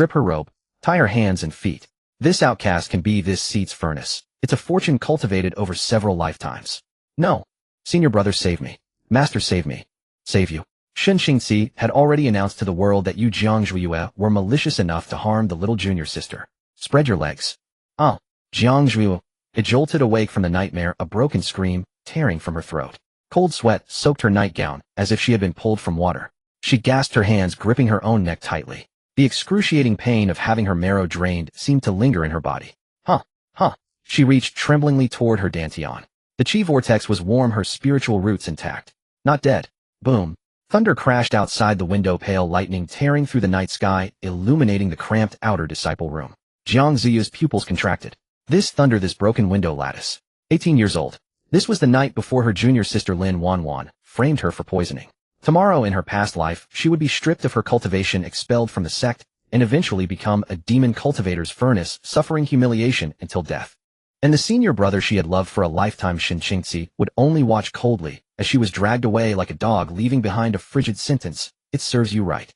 strip her robe, tie her hands and feet. This outcast can be this seat's furnace. It's a fortune cultivated over several lifetimes. No. Senior brother, save me. Master, save me. Save you. Shen Xingxi had already announced to the world that you Jiang Zhuiyue were malicious enough to harm the little junior sister. Spread your legs. Oh. Jiang Zhuiyue. It jolted awake from the nightmare, a broken scream, tearing from her throat. Cold sweat soaked her nightgown, as if she had been pulled from water. She gasped, her hands gripping her own neck tightly. The excruciating pain of having her marrow drained seemed to linger in her body. Huh. She reached tremblingly toward her dantian. The chi vortex was warm, her spiritual roots intact. Not dead. Boom. Thunder crashed outside the window, pale lightning tearing through the night sky, illuminating the cramped outer disciple room. Jiang Ziyu's pupils contracted. This thunder, this broken window lattice. 18 years old. This was the night before her junior sister Lin Wanwan framed her for poisoning. Tomorrow, in her past life, she would be stripped of her cultivation, expelled from the sect, and eventually become a demon cultivator's furnace, suffering humiliation until death. And the senior brother she had loved for a lifetime, Shen Xingxi, would only watch coldly as she was dragged away like a dog, leaving behind a frigid sentence. It serves you right.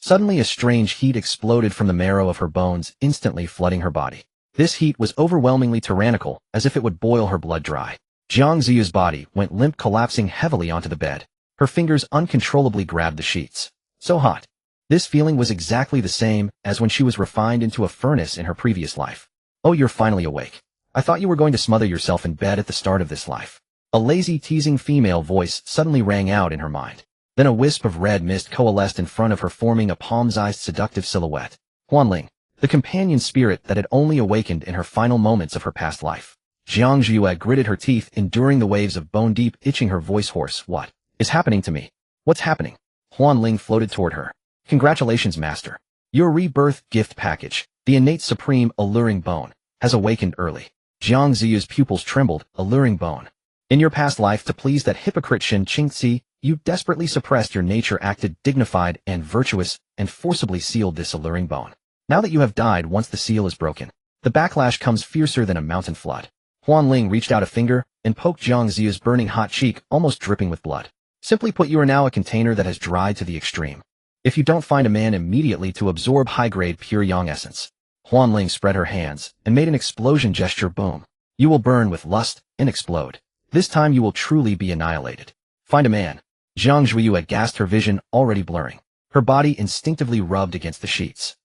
Suddenly a strange heat exploded from the marrow of her bones, instantly flooding her body. This heat was overwhelmingly tyrannical, as if it would boil her blood dry. Jiang Ziyu's body went limp, collapsing heavily onto the bed. Her fingers uncontrollably grabbed the sheets. So hot. This feeling was exactly the same as when she was refined into a furnace in her previous life. Oh, you're finally awake. I thought you were going to smother yourself in bed at the start of this life. A lazy, teasing female voice suddenly rang out in her mind. Then a wisp of red mist coalesced in front of her, forming a palm-sized seductive silhouette. Huanling, the companion spirit that had only awakened in her final moments of her past life. Jiang Zhuiyue gritted her teeth, enduring the waves of bone-deep itching, her voice hoarse. What is happening to me? What's happening? Huanling floated toward her. Congratulations, master. Your rebirth gift package, the innate supreme alluring bone, has awakened early. Jiang Ziyu's pupils trembled. Alluring bone. In your past life, to please that hypocrite Shen Xingxi, you desperately suppressed your nature, acted dignified and virtuous, and forcibly sealed this alluring bone. Now that you have died, once the seal is broken, the backlash comes fiercer than a mountain flood. Huanling reached out a finger and poked Jiang Ziyu's burning hot cheek, almost dripping with blood. Simply put, you are now a container that has dried to the extreme. If you don't find a man immediately to absorb high-grade pure yang essence. Huanling spread her hands and made an explosion gesture. Boom. You will burn with lust and explode. This time you will truly be annihilated. Find a man. Jiang Zhuiyue gasped, her vision already blurring. Her body instinctively rubbed against the sheets.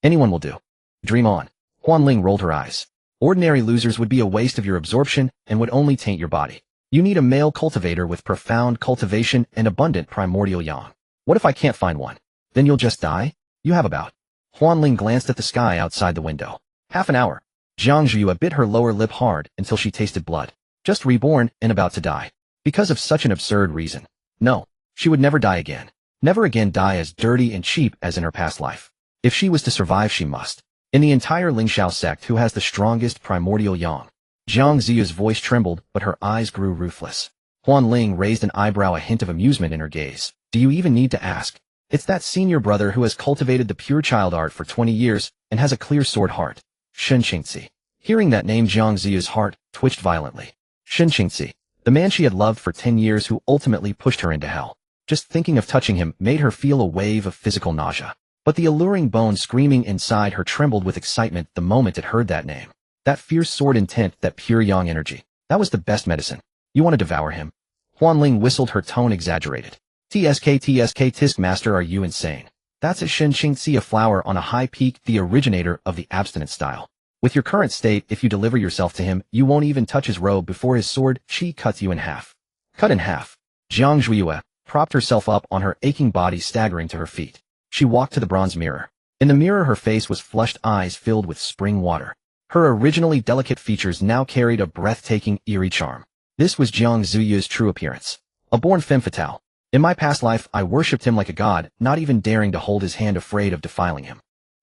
Anyone will do. Dream on. Huanling rolled her eyes. Ordinary losers would be a waste of your absorption and would only taint your body. You need a male cultivator with profound cultivation and abundant primordial yang. What if I can't find one? Then you'll just die? You have about. Huanling glanced at the sky outside the window. Half an hour. Jiang Zhuiyue bit her lower lip hard until she tasted blood. Just reborn and about to die. Because of such an absurd reason. No, she would never die again. Never again die as dirty and cheap as in her past life. If she was to survive, she must. In the entire Lingxiao sect, who has the strongest primordial yang? Jiang Ziyu's voice trembled, but her eyes grew ruthless. Huanling raised an eyebrow, a hint of amusement in her gaze. Do you even need to ask? It's that senior brother who has cultivated the pure child art for 20 years and has a clear sword heart. Shen Xingxi. Hearing that name, Jiang Ziyu's heart twitched violently. Shen Xingxi, the man she had loved for 10 years who ultimately pushed her into hell. Just thinking of touching him made her feel a wave of physical nausea. But the alluring bone screaming inside her trembled with excitement the moment it heard that name. That fierce sword intent, that pure yang energy. That was the best medicine. You want to devour him? Huanling whistled, her tone exaggerated. TSK tisk, master, are you insane? That's a Shen Xingxi, a flower on a high peak, the originator of the abstinent style. With your current state, if you deliver yourself to him, you won't even touch his robe before his sword chi cuts you in half. Cut in half. Jiang Zhuiyue propped herself up on her aching body, staggering to her feet. She walked to the bronze mirror. In the mirror, her face was flushed, eyes filled with spring water. Her originally delicate features now carried a breathtaking, eerie charm. This was Jiang Ziyu's true appearance. A born femme fatale. In my past life, I worshipped him like a god, not even daring to hold his hand, afraid of defiling him.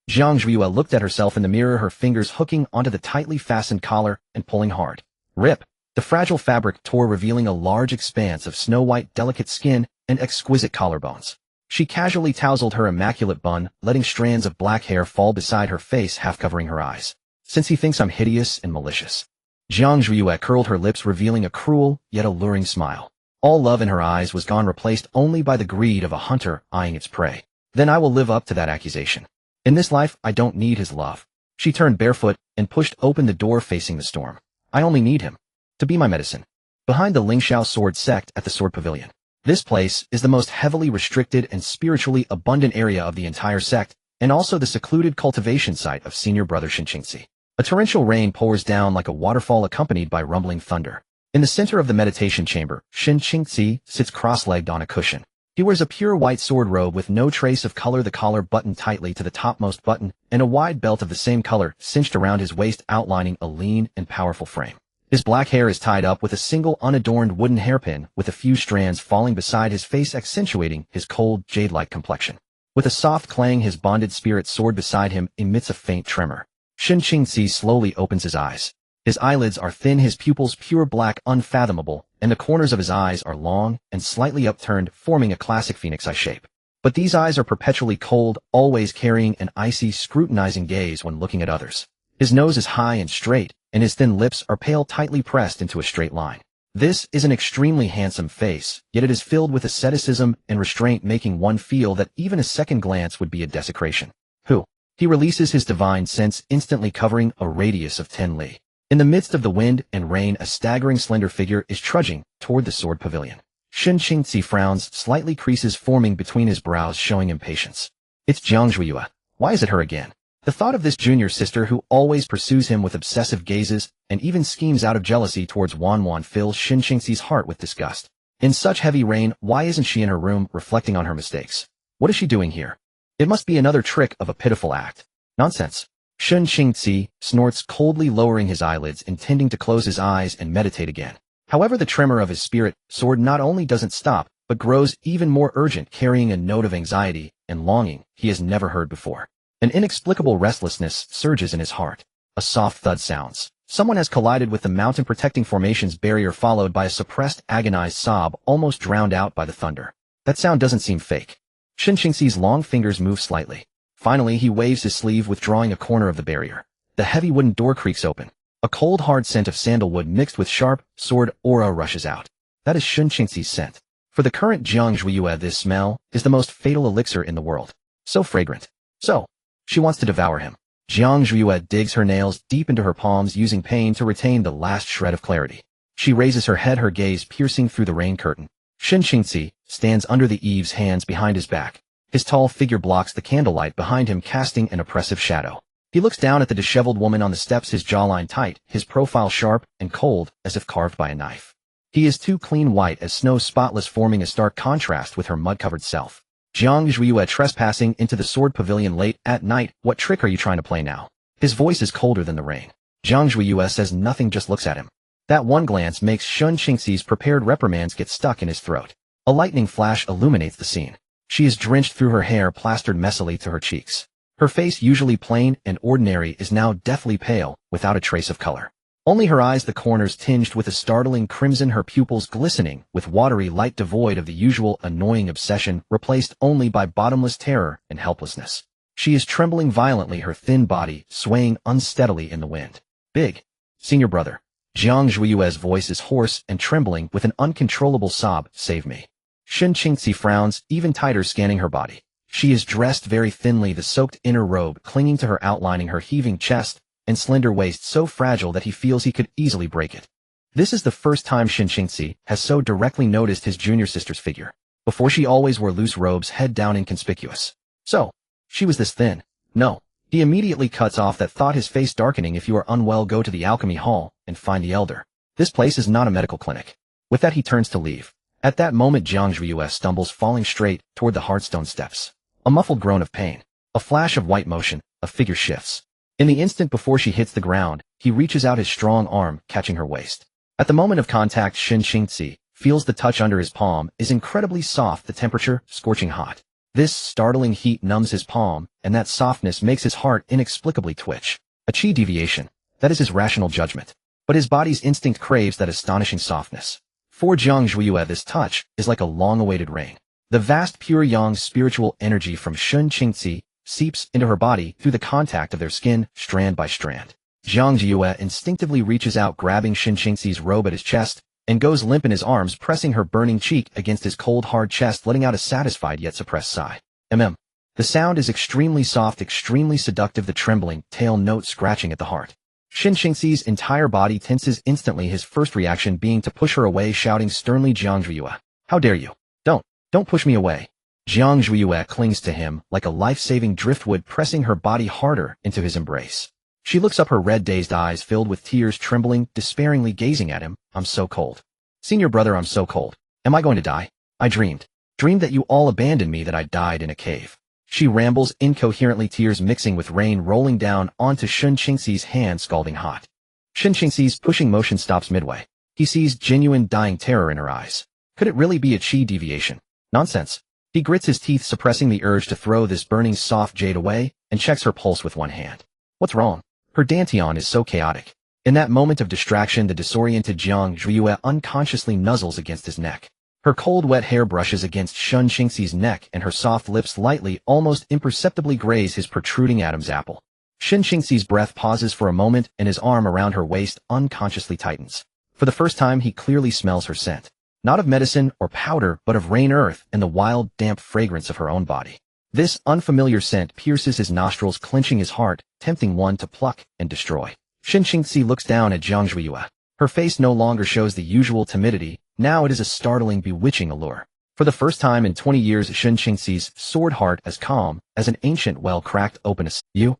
Jiang Zhuiyue looked at herself in the mirror, her fingers hooking onto the tightly fastened collar and pulling hard. Rip! The fragile fabric tore, revealing a large expanse of snow-white, delicate skin and exquisite collarbones. She casually tousled her immaculate bun, letting strands of black hair fall beside her face, half covering her eyes. Since he thinks I'm hideous and malicious. Jiang Zhuiyue curled her lips, revealing a cruel, yet alluring smile. All love in her eyes was gone, replaced only by the greed of a hunter eyeing its prey. Then I will live up to that accusation. In this life, I don't need his love. She turned barefoot and pushed open the door facing the storm. I only need him to be my medicine. Behind the Lingxiao sword sect at the Sword Pavilion. This place is the most heavily restricted and spiritually abundant area of the entire sect, and also the secluded cultivation site of senior brother Shinqingzi. A torrential rain pours down like a waterfall accompanied by rumbling thunder. In the center of the meditation chamber, Shinqingzi sits cross-legged on a cushion. He wears a pure white sword robe with no trace of color, the collar buttoned tightly to the topmost button, and a wide belt of the same color cinched around his waist, outlining a lean and powerful frame. His black hair is tied up with a single unadorned wooden hairpin, with a few strands falling beside his face, accentuating his cold, jade-like complexion. With a soft clang, his bonded spirit sword beside him emits a faint tremor. Shinqingzi slowly opens his eyes. His eyelids are thin, his pupils pure black, unfathomable, and the corners of his eyes are long and slightly upturned, forming a classic phoenix eye shape. But these eyes are perpetually cold, always carrying an icy, scrutinizing gaze when looking at others. His nose is high and straight, and his thin lips are pale, tightly pressed into a straight line. This is an extremely handsome face, yet it is filled with asceticism and restraint, making one feel that even a second glance would be a desecration. He releases his divine sense, instantly covering a radius of 10 li. In the midst of the wind and rain, a staggering slender figure is trudging toward the sword pavilion. Shinqingzi frowns, slightly creases forming between his brows, showing impatience. It's Jiang Zhuiyue. Why is it her again? The thought of this junior sister who always pursues him with obsessive gazes and even schemes out of jealousy towards Wanwan fills Shinqingzi's heart with disgust. In such heavy rain, why isn't she in her room reflecting on her mistakes? What is she doing here? It must be another trick of a pitiful act. Nonsense. Shinqingzi snorts coldly, lowering his eyelids, intending to close his eyes and meditate again. However, the tremor of his spirit sword not only doesn't stop, but grows even more urgent, carrying a note of anxiety and longing he has never heard before. An inexplicable restlessness surges in his heart. A soft thud sounds. Someone has collided with the mountain protecting formation's barrier, followed by a suppressed, agonized sob, almost drowned out by the thunder. That sound doesn't seem fake. Shinqingzi's long fingers move slightly. Finally, he waves his sleeve, withdrawing a corner of the barrier. The heavy wooden door creaks open. A cold, hard scent of sandalwood mixed with sharp, sword aura rushes out. That is Shinqingzi's scent. For the current Jiang Zhuiyue, this smell is the most fatal elixir in the world. So fragrant. She wants to devour him. Jiang Zhuiyue digs her nails deep into her palms, using pain to retain the last shred of clarity. She raises her head, her gaze piercing through the rain curtain. Shinqingzi stands under the eaves, hands behind his back. His tall figure blocks the candlelight behind him, casting an oppressive shadow. He looks down at the disheveled woman on the steps, his jawline tight, his profile sharp and cold as if carved by a knife. He is too clean white as snow, spotless, forming a stark contrast with her mud-covered self. Jiang Zhuiyue, trespassing into the sword pavilion late at night. What trick are you trying to play now? His voice is colder than the rain. Jiang Zhuiyue says nothing, just looks at him. That one glance makes Shinqingzi's prepared reprimands get stuck in his throat. A lightning flash illuminates the scene. She is drenched through, her hair plastered messily to her cheeks. Her face, usually plain and ordinary, is now deathly pale, without a trace of color. Only her eyes, the corners tinged with a startling crimson, her pupils glistening with watery light, devoid of the usual annoying obsession, replaced only by bottomless terror and helplessness. She is trembling violently, her thin body swaying unsteadily in the wind. Big senior brother. Jiang Zhuiyue's voice is hoarse and trembling with an uncontrollable sob. Save me. Shinqingzi frowns, even tighter, scanning her body. She is dressed very thinly, the soaked inner robe clinging to her, outlining her heaving chest and slender waist, so fragile that he feels he could easily break it. This is the first time Shinqingzi has so directly noticed his junior sister's figure. Before, she always wore loose robes, head down, inconspicuous. So, she was this thin. No. He immediately cuts off that thought, his face darkening. If you are unwell, go to the alchemy hall and find the elder. This place is not a medical clinic. With that, he turns to leave. At that moment, Jiang Zhuiyue stumbles, falling straight toward the hardstone steps. A muffled groan of pain. A flash of white motion. A figure shifts. In the instant before she hits the ground, he reaches out his strong arm, catching her waist. At the moment of contact, Shinqingzi feels the touch under his palm is incredibly soft, the temperature scorching hot. This startling heat numbs his palm, and that softness makes his heart inexplicably twitch. A chi deviation. That is his rational judgment. But his body's instinct craves that astonishing softness. For Jiang Zhuiyue, this touch is like a long-awaited rain. The vast pure yang spiritual energy from Shinqingzi seeps into her body through the contact of their skin, strand by strand. Jiang Zhuiyue instinctively reaches out, grabbing Shinqingzi's robe at his chest, and goes limp in his arms, pressing her burning cheek against his cold, hard chest, letting out a satisfied yet suppressed sigh. The sound is extremely soft, extremely seductive, the trembling, tail note scratching at the heart. Shin Qingxi's entire body tenses instantly, his first reaction being to push her away, shouting sternly, Jiang Zhuiyue, how dare you? Don't push me away. Jiang Zhuiyue clings to him like a life-saving driftwood, pressing her body harder into his embrace. She looks up, her red, dazed eyes filled with tears, trembling, despairingly gazing at him. I'm so cold. Senior brother, I'm so cold. Am I going to die? I dreamed that you all abandoned me, that I died in a cave. She rambles incoherently, tears mixing with rain rolling down onto Shin Qingxi's hand, scalding hot. Shin Qingxi's pushing motion stops midway. He sees genuine dying terror in her eyes. Could it really be a chi deviation? Nonsense. He grits his teeth, suppressing the urge to throw this burning soft jade away, and checks her pulse with one hand. What's wrong? Her dantian is so chaotic. In that moment of distraction, the disoriented Jiang Zhuiyue unconsciously nuzzles against his neck. Her cold, wet hair brushes against Shin Qingxi's neck, and her soft lips lightly, almost imperceptibly graze his protruding Adam's apple. Shin Qingxi's breath pauses for a moment, and his arm around her waist unconsciously tightens. For the first time, he clearly smells her scent. Not of medicine or powder, but of rain, earth, and the wild, damp fragrance of her own body. This unfamiliar scent pierces his nostrils, clenching his heart, tempting one to pluck and destroy. Shin Qingxi looks down at Jiang Zhuiyue. Her face no longer shows the usual timidity. Now it is a startling, bewitching allure. For the first time in 20 years, Shin Qingxi's sword heart as calm as an ancient well cracked open. You?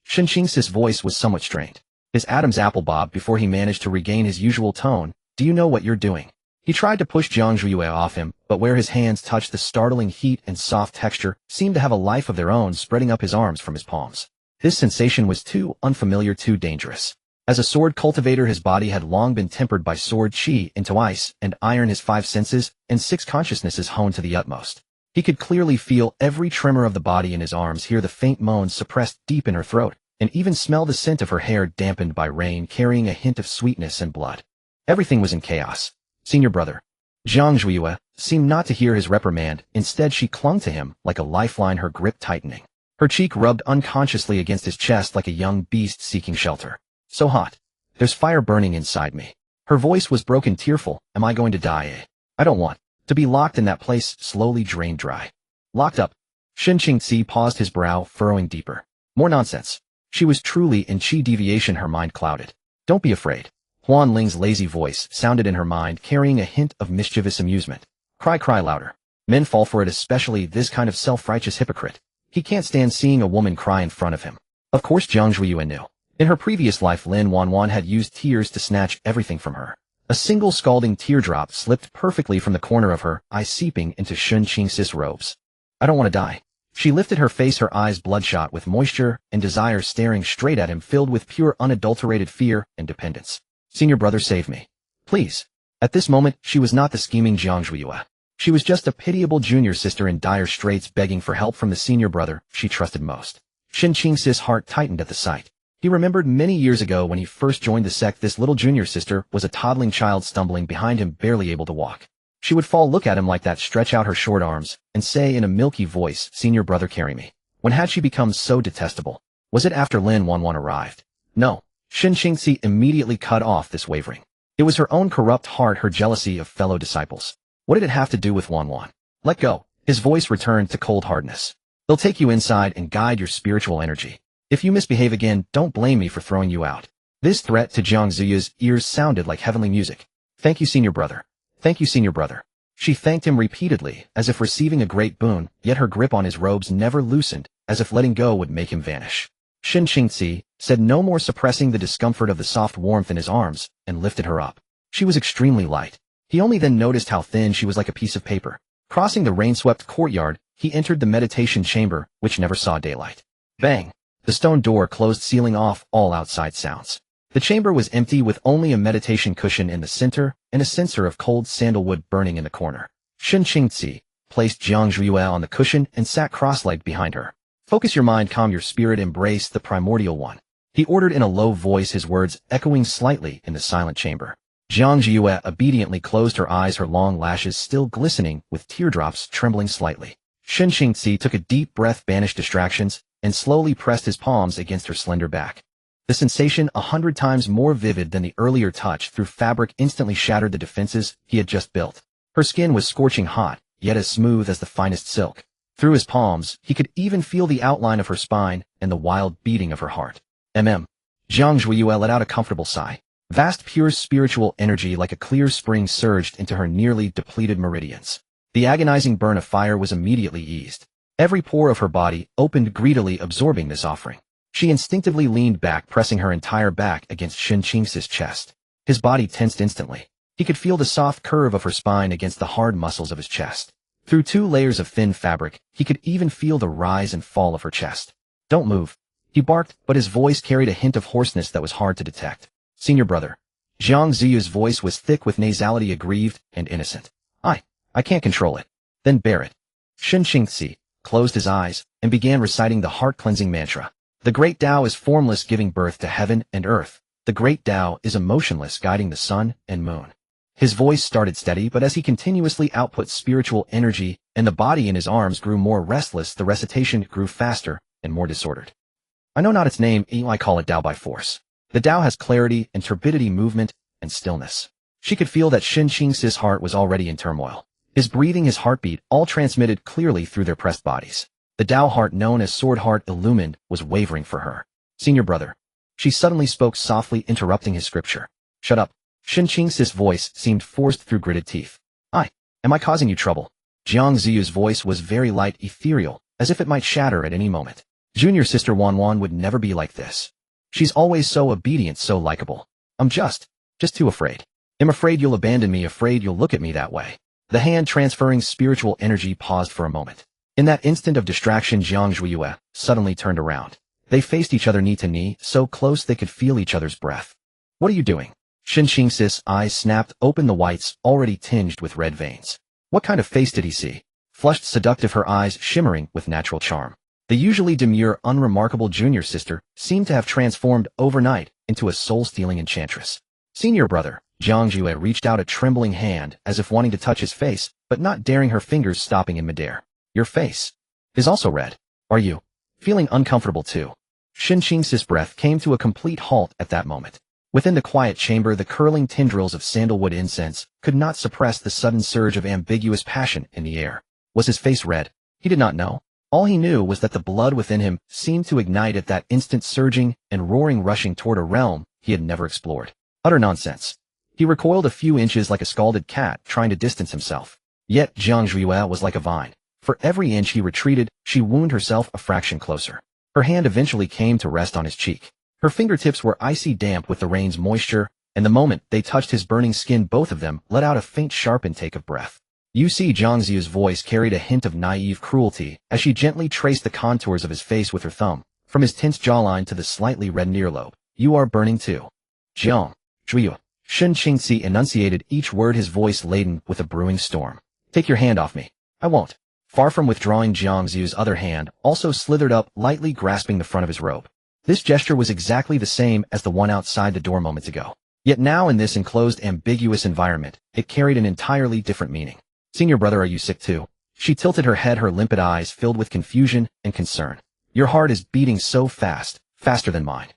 Shin Qingxi's voice was somewhat strained. His Adam's apple bobbed before he managed to regain his usual tone. Do you know what you're doing? He tried to push Jiang Zhuiyue off him, but where his hands touched, the startling heat and soft texture seemed to have a life of their own, spreading up his arms from his palms. This sensation was too unfamiliar, too dangerous. As a sword cultivator, his body had long been tempered by sword chi into ice and iron, his 5 senses and 6 consciousnesses honed to the utmost. He could clearly feel every tremor of the body in his arms, hear the faint moans suppressed deep in her throat, and even smell the scent of her hair dampened by rain, carrying a hint of sweetness and blood. Everything was in chaos. Senior brother. Jiang Zhuiyue seemed not to hear his reprimand. Instead, she clung to him like a lifeline, her grip tightening. Her cheek rubbed unconsciously against his chest like a young beast seeking shelter. So hot. There's fire burning inside me. Her voice was broken, tearful. Am I going to die? I don't want to be locked in that place, slowly drained dry. Locked up. Shin Qingxi paused, his brow furrowing deeper. More nonsense. She was truly in chi deviation, her mind clouded. Don't be afraid. Huan Ling's lazy voice sounded in her mind, carrying a hint of mischievous amusement. Cry louder. Men fall for it, especially this kind of self-righteous hypocrite. He can't stand seeing a woman cry in front of him. Of course Jiang Zhuiyue knew. In her previous life, Lin Wanwan had used tears to snatch everything from her. A single scalding teardrop slipped perfectly from the corner of her eye, seeping into Shin Qingxi's robes. I don't want to die. She lifted her face, her eyes bloodshot with moisture and desire, staring straight at him, filled with pure, unadulterated fear and dependence. Senior brother, save me. Please. At this moment, she was not the scheming Jiang Zhuiyue. She was just a pitiable junior sister in dire straits, begging for help from the senior brother she trusted most. Shin Qingxi's heart tightened at the sight. He remembered many years ago when he first joined the sect, this little junior sister was a toddling child stumbling behind him, barely able to walk. She would fall, look at him like that, stretch out her short arms, and say in a milky voice, Senior brother, carry me. When had she become so detestable? Was it after Lin Wanwan arrived? No. Shin Qingxi immediately cut off this wavering. It was her own corrupt heart, her jealousy of fellow disciples. What did it have to do with Wanwan? Let go. His voice returned to cold hardness. They'll take you inside and guide your spiritual energy. If you misbehave again, don't blame me for throwing you out. This threat to Jiang Zhuiyue's ears sounded like heavenly music. Thank you, senior brother. Thank you, senior brother. She thanked him repeatedly, as if receiving a great boon, yet her grip on his robes never loosened, as if letting go would make him vanish. Shin Qingxi said no more, suppressing the discomfort of the soft warmth in his arms, and lifted her up. She was extremely light. He only then noticed how thin she was, like a piece of paper. Crossing the rain-swept courtyard, he entered the meditation chamber, which never saw daylight. Bang! The stone door closed, sealing off all outside sounds. The chamber was empty, with only a meditation cushion in the center and a censer of cold sandalwood burning in the corner. Shin Qingxi placed Jiang Zhuiyue on the cushion and sat cross-legged behind her. Focus your mind, calm your spirit, embrace the primordial one. He ordered in a low voice, his words echoing slightly in the silent chamber. Jiang Zhuiyue obediently closed her eyes, her long lashes still glistening with teardrops trembling slightly. Shin Qingxi took a deep breath, banished distractions, and slowly pressed his palms against her slender back. The sensation, 100 times more vivid than the earlier touch through fabric, instantly shattered the defenses he had just built. Her skin was scorching hot, yet as smooth as the finest silk. Through his palms, he could even feel the outline of her spine and the wild beating of her heart. Jiang Zhuiyue let out a comfortable sigh. Vast pure spiritual energy like a clear spring surged into her nearly depleted meridians. The agonizing burn of fire was immediately eased. Every pore of her body opened greedily, absorbing this offering. She instinctively leaned back, pressing her entire back against Shen Qingxi's chest. His body tensed instantly. He could feel the soft curve of her spine against the hard muscles of his chest. Through 2 layers of thin fabric, he could even feel the rise and fall of her chest. "Don't move," he barked, but his voice carried a hint of hoarseness that was hard to detect. "Senior brother." Jiang Ziyu's voice was thick with nasality, aggrieved and innocent. I can't control it." "Then bear it." Shen Qingxi closed his eyes and began reciting the heart-cleansing mantra. The great Tao is formless, giving birth to heaven and earth. The great Tao is emotionless, guiding the sun and moon. His voice started steady, but as he continuously output spiritual energy and the body in his arms grew more restless, the recitation grew faster and more disordered. "I know not its name, I call it Tao by force. The Tao has clarity and turbidity, movement and stillness." She could feel that Shen Qingxi's heart was already in turmoil. His breathing, his heartbeat, all transmitted clearly through their pressed bodies. The Tao heart, known as Sword Heart Illumined, was wavering for her. "Senior brother." She suddenly spoke softly, interrupting his scripture. "Shut up." Shen Qingxi's voice seemed forced through gritted teeth. Am I causing you trouble?" Jiang Ziyu's voice was very light, ethereal, as if it might shatter at any moment. "Junior sister Wanwan would never be like this. She's always so obedient, so likable. I'm just too afraid. I'm afraid you'll abandon me, afraid you'll look at me that way." The hand transferring spiritual energy paused for a moment. In that instant of distraction, Jiang Zhuiyue suddenly turned around. They faced each other knee to knee, so close they could feel each other's breath. "What are you doing?" Shen Qingxi's eyes snapped open, the whites already tinged with red veins. What kind of face did he see? Flushed, seductive, her eyes shimmering with natural charm. The usually demure, unremarkable junior sister seemed to have transformed overnight into a soul-stealing enchantress. "Senior brother." Jiang Zhuiyue reached out a trembling hand as if wanting to touch his face, but not daring, her fingers stopping in midair. "Your face is also red. Are you feeling uncomfortable too?" Shen Qingxi's breath came to a complete halt at that moment. Within the quiet chamber, the curling tendrils of sandalwood incense could not suppress the sudden surge of ambiguous passion in the air. Was his face red? He did not know. All he knew was that the blood within him seemed to ignite at that instant, surging and roaring, rushing toward a realm he had never explored. Utter nonsense. He recoiled a few inches like a scalded cat, trying to distance himself. Yet Jiang Zhuiyue was like a vine. For every inch he retreated, she wound herself a fraction closer. Her hand eventually came to rest on his cheek. Her fingertips were icy damp with the rain's moisture, and the moment they touched his burning skin, both of them let out a faint, sharp intake of breath. "You see," Jiang Ziyu's voice carried a hint of naive cruelty as she gently traced the contours of his face with her thumb, from his tense jawline to the slightly reddened earlobe. "You are burning too." "Jiang Zhuiyue." Shen Qingxi enunciated each word, his voice laden with a brewing storm. "Take your hand off me." "I won't." Far from withdrawing, Jiang Ziyu's other hand also slithered up, lightly grasping the front of his robe. This gesture was exactly the same as the one outside the door moments ago. Yet now, in this enclosed, ambiguous environment, it carried an entirely different meaning. "Senior brother, are you sick too?" She tilted her head, her limpid eyes filled with confusion and concern. "Your heart is beating so fast, faster than mine."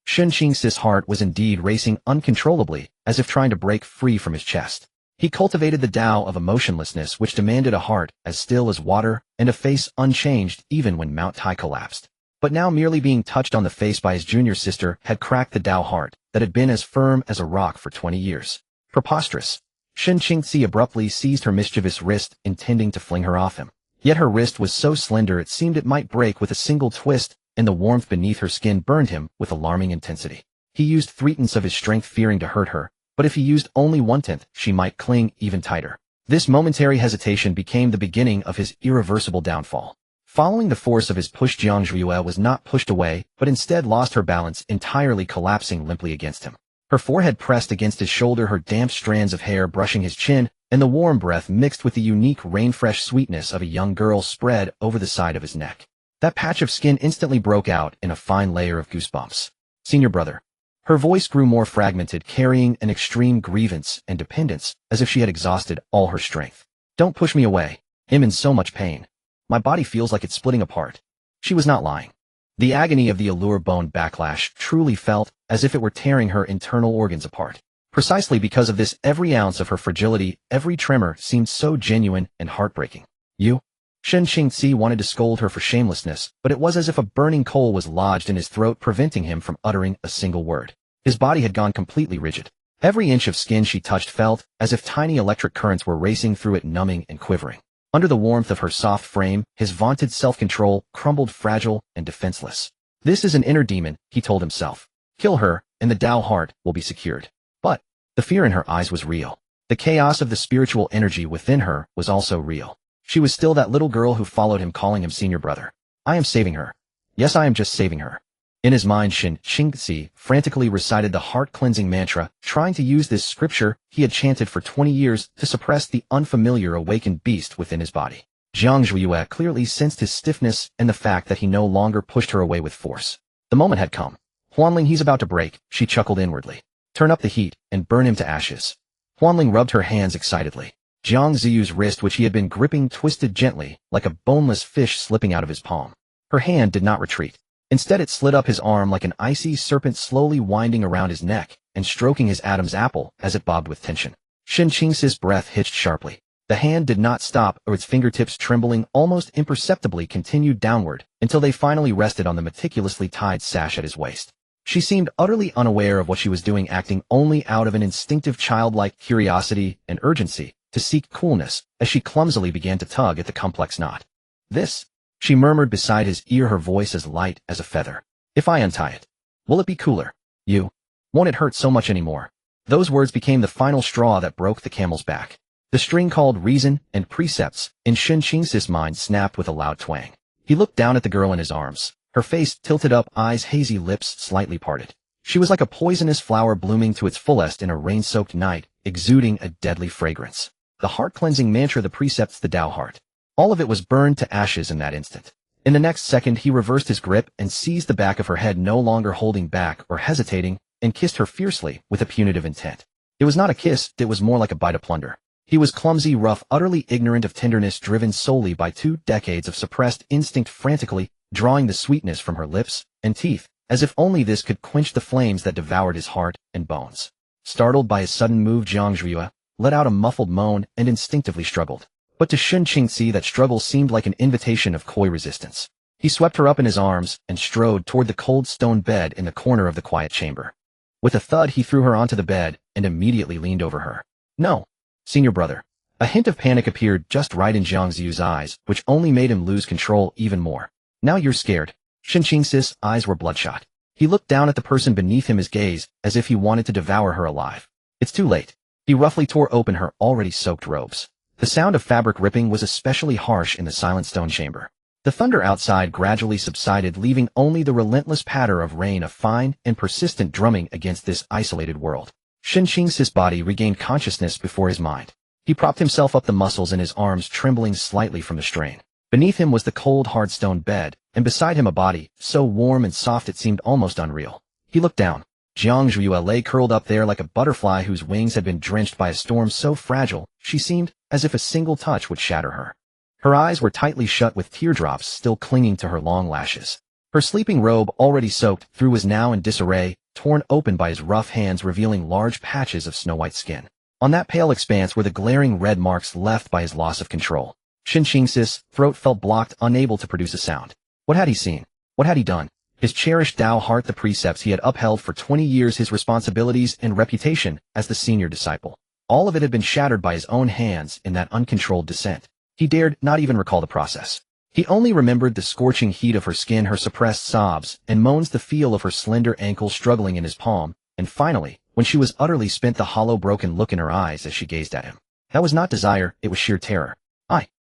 Shen Qingxi's heart was indeed racing uncontrollably, as if trying to break free from his chest. He cultivated the Tao of emotionlessness, which demanded a heart as still as water and a face unchanged even when Mount Tai collapsed. But now, merely being touched on the face by his junior sister had cracked the Tao heart that had been as firm as a rock for 20 years. Preposterous. Shen Qingxi abruptly seized her mischievous wrist, intending to fling her off him. Yet her wrist was so slender it seemed it might break with a single twist, and the warmth beneath her skin burned him with alarming intensity. He used 3/10 of his strength, fearing to hurt her, but if he used only 1/10, she might cling even tighter. This momentary hesitation became the beginning of his irreversible downfall. Following the force of his push, Jiang Zhuiyue was not pushed away, but instead lost her balance, entirely collapsing limply against him. Her forehead pressed against his shoulder, her damp strands of hair brushing his chin, and the warm breath mixed with the unique rain-fresh sweetness of a young girl spread over the side of his neck. That patch of skin instantly broke out in a fine layer of goosebumps. "Senior brother." Her voice grew more fragmented, carrying an extreme grievance and dependence, as if she had exhausted all her strength. "Don't push me away. I'm in so much pain. My body feels like it's splitting apart." She was not lying. The agony of the allure bone backlash truly felt as if it were tearing her internal organs apart. Precisely because of this, every ounce of her fragility, every tremor seemed so genuine and heartbreaking. "You?" Shen Qingzi wanted to scold her for shamelessness, but it was as if a burning coal was lodged in his throat, preventing him from uttering a single word. His body had gone completely rigid. Every inch of skin she touched felt as if tiny electric currents were racing through it, numbing and quivering. Under the warmth of her soft frame, his vaunted self-control crumbled fragile and defenseless. This is an inner demon, he told himself. Kill her, and the Tao heart will be secured. But the fear in her eyes was real. The chaos of the spiritual energy within her was also real. She was still that little girl who followed him, calling him senior brother. I am saving her. Yes, I am just saving her. In his mind, Shen Qingzi frantically recited the heart-cleansing mantra, trying to use this scripture he had chanted for 20 years to suppress the unfamiliar awakened beast within his body. Jiang Zhuiyue clearly sensed his stiffness and the fact that he no longer pushed her away with force. The moment had come. Huanling, he's about to break, she chuckled inwardly. Turn up the heat and burn him to ashes. Huanling rubbed her hands excitedly. Jiang Ziyu's wrist, which he had been gripping, twisted gently, like a boneless fish slipping out of his palm. Her hand did not retreat. Instead, it slid up his arm like an icy serpent, slowly winding around his neck and stroking his Adam's apple as it bobbed with tension. Shen Qingzi's breath hitched sharply. The hand did not stop, or its fingertips, trembling almost imperceptibly, continued downward until they finally rested on the meticulously tied sash at his waist. She seemed utterly unaware of what she was doing, acting only out of an instinctive childlike curiosity and urgency to seek coolness as she clumsily began to tug at the complex knot. This, she murmured beside his ear, her voice as light as a feather. If I untie it, will it be cooler? You. Won't it hurt so much anymore? Those words became the final straw that broke the camel's back. The string called reason and precepts in Shen Qingzi's mind snapped with a loud twang. He looked down at the girl in his arms, her face tilted up, eyes hazy, lips slightly parted. She was like a poisonous flower blooming to its fullest in a rain-soaked night, exuding a deadly fragrance. The heart-cleansing mantra, the precepts, the Tao heart. All of it was burned to ashes in that instant. In the next second, he reversed his grip and seized the back of her head, no longer holding back or hesitating, and kissed her fiercely with a punitive intent. It was not a kiss, it was more like a bite of plunder. He was clumsy, rough, utterly ignorant of tenderness, driven solely by 2 decades of suppressed instinct, frantically drawing the sweetness from her lips and teeth, as if only this could quench the flames that devoured his heart and bones. Startled by his sudden move, Jiang Zhuiyue let out a muffled moan and instinctively struggled. But to Shen Qingzi, that struggle seemed like an invitation of coy resistance. He swept her up in his arms and strode toward the cold stone bed in the corner of the quiet chamber. With a thud, he threw her onto the bed and immediately leaned over her. No, senior brother. A hint of panic appeared just right in Jiang Ziyu's eyes, which only made him lose control even more. Now you're scared. Shen Qingzi's eyes were bloodshot. He looked down at the person beneath him, his gaze as if he wanted to devour her alive. It's too late. He roughly tore open her already soaked robes. The sound of fabric ripping was especially harsh in the silent stone chamber. The thunder outside gradually subsided, leaving only the relentless patter of rain, a fine and persistent drumming against this isolated world. Shen Qingzi's body regained consciousness before his mind. He propped himself up, the muscles in his arms trembling slightly from the strain. Beneath him was the cold, hard stone bed, and beside him a body, so warm and soft it seemed almost unreal. He looked down. Jiang Zhuiyue lay curled up there like a butterfly whose wings had been drenched by a storm, so fragile she seemed as if a single touch would shatter her. Her eyes were tightly shut, with teardrops still clinging to her long lashes. Her sleeping robe, already soaked through, was now in disarray, torn open by his rough hands, revealing large patches of snow-white skin. On that pale expanse were the glaring red marks left by his loss of control. Shen Qingzi's throat felt blocked, unable to produce a sound. What had he seen? What had he done? His cherished Tao heart, the precepts he had upheld for 20 years, his responsibilities and reputation as the senior disciple. All of it had been shattered by his own hands in that uncontrolled descent. He dared not even recall the process. He only remembered the scorching heat of her skin, her suppressed sobs and moans, the feel of her slender ankle struggling in his palm, and finally, when she was utterly spent, the hollow, broken look in her eyes as she gazed at him. That was not desire, it was sheer terror.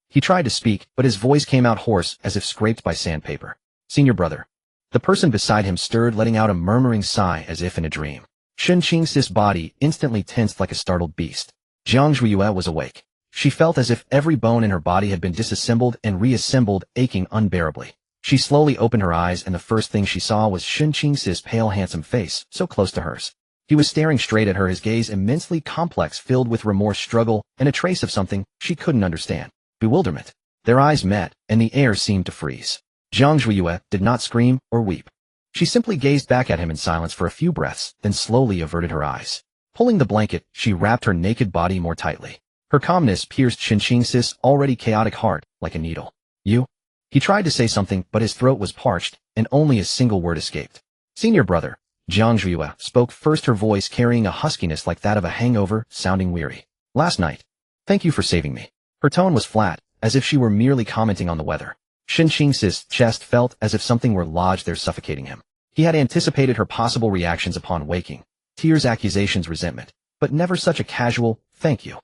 He tried to speak, but his voice came out hoarse as if scraped by sandpaper. Senior brother. The person beside him stirred, letting out a murmuring sigh as if in a dream. Shen Qingzi's body instantly tensed like a startled beast. Jiang Zhuiyue was awake. She felt as if every bone in her body had been disassembled and reassembled, aching unbearably. She slowly opened her eyes, and the first thing she saw was Shen Qingzi's pale, handsome face, so close to hers. He was staring straight at her, his gaze immensely complex, filled with remorse, struggle, and a trace of something she couldn't understand. Bewilderment. Their eyes met, and the air seemed to freeze. Jiang Zhuiyue did not scream or weep. She simply gazed back at him in silence for a few breaths, then slowly averted her eyes. Pulling the blanket, she wrapped her naked body more tightly. Her calmness pierced Shen Qingzi's already chaotic heart like a needle. You? He tried to say something, but his throat was parched, and only a single word escaped. Senior brother, Jiang Zhuya spoke first, her voice carrying a huskiness like that of a hangover, sounding weary. Last night. Thank you for saving me. Her tone was flat, as if she were merely commenting on the weather. Shen Qingxi's chest felt as if something were lodged there suffocating him. He had anticipated her possible reactions upon waking. Tears, accusations, resentment. But never such a casual, thank you.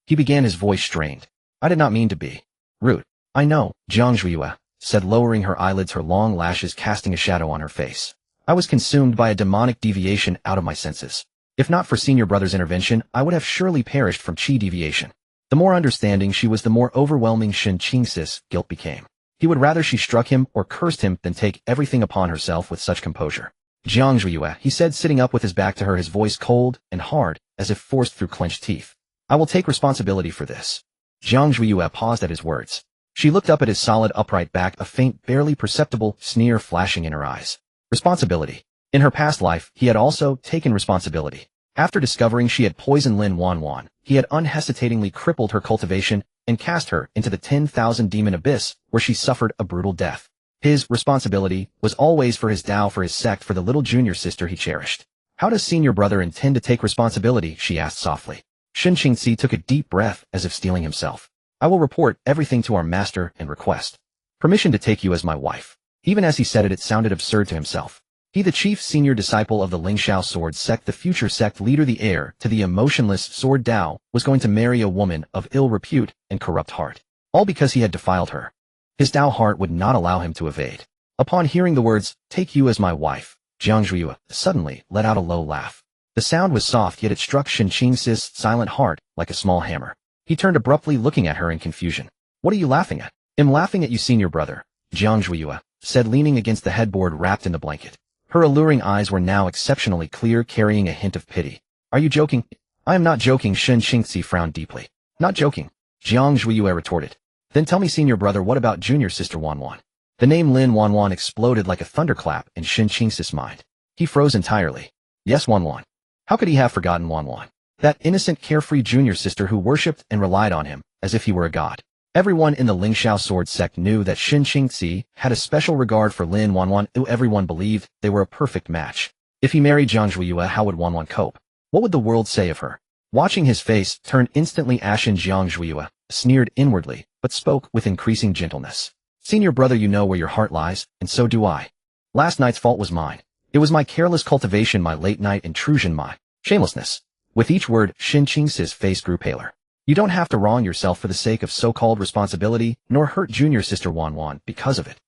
He began, his voice strained. I did not mean to be rude. I know, Jiang Zhuya said, lowering her eyelids, her long lashes casting a shadow on her face. I was consumed by a demonic deviation out of my senses. If not for senior brother's intervention, I would have surely perished from qi deviation. The more understanding she was, the more overwhelming Shen Qingxi's guilt became. He would rather she struck him or cursed him than take everything upon herself with such composure. Jiang Zhuya, he said, sitting up with his back to her, his voice cold and hard, as if forced through clenched teeth. I will take responsibility for this. Jiang Zhuya paused at his words. She looked up at his solid, upright back, a faint, barely perceptible sneer flashing in her eyes. Responsibility. In her past life, he had also taken responsibility. After discovering she had poisoned Lin Wanwan, he had unhesitatingly crippled her cultivation and cast her into the 10,000 demon abyss, where she suffered a brutal death. His responsibility was always for his Tao, for his sect, for the little junior sister he cherished. How does senior brother intend to take responsibility? She asked softly. Shen Qingxi took a deep breath, as if steeling himself. I will report everything to our master and request permission to take you as my wife. Even as he said it, it sounded absurd to himself. He, the chief senior disciple of the Lingxiao sword sect, the future sect leader, the heir to the emotionless sword Tao, was going to marry a woman of ill repute and corrupt heart. All because he had defiled her. His Tao heart would not allow him to evade. Upon hearing the words, take you as my wife, Jiang Zhuya suddenly let out a low laugh. The sound was soft, yet it struck Shen Qingxi's silent heart like a small hammer. He turned abruptly, looking at her in confusion. What are you laughing at? I'm laughing at you, senior brother, Jiang Zhuya said, leaning against the headboard wrapped in the blanket. Her alluring eyes were now exceptionally clear, carrying a hint of pity. Are you joking? I am not joking. Shen Qingxi frowned deeply. Not joking, Jiang Zhuya retorted. Then tell me, senior brother, what about junior sister Wanwan? The name Lin Wanwan exploded like a thunderclap in Shen Qingxi's mind. He froze entirely. Yes, Wanwan. How could he have forgotten Wanwan? That innocent, carefree junior sister who worshipped and relied on him as if he were a god. Everyone in the Lingxiao sword sect knew that Shen Qingxi had a special regard for Lin Wanwan. Everyone believed they were a perfect match. If he married Jiang Zhuya, how would Wanwan cope? What would the world say of her? Watching his face turn instantly ashen, Jiang Zhuya sneered inwardly, but spoke with increasing gentleness. Senior brother, you know where your heart lies, and so do I. Last night's fault was mine. It was my careless cultivation, my late-night intrusion, my shamelessness. With each word, Shen Qingxi's face grew paler. You don't have to wrong yourself for the sake of so-called responsibility, nor hurt junior sister Wanwan because of it.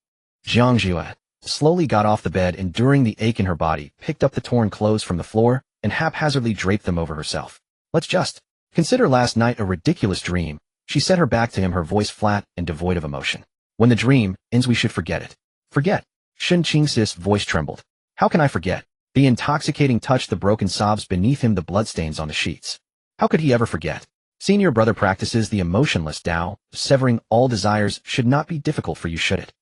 Jiang Zhuya slowly got off the bed, and during the ache in her body, picked up the torn clothes from the floor and haphazardly draped them over herself. Let's just consider last night a ridiculous dream. She set her back to him, her voice flat and devoid of emotion. When the dream ends, we should forget it. Forget? Shen Qingxi's voice trembled. How can I forget? The intoxicating touch, the broken sobs beneath him, the bloodstains on the sheets. How could he ever forget? Senior brother practices the emotionless Tao. Severing all desires should not be difficult for you, should it?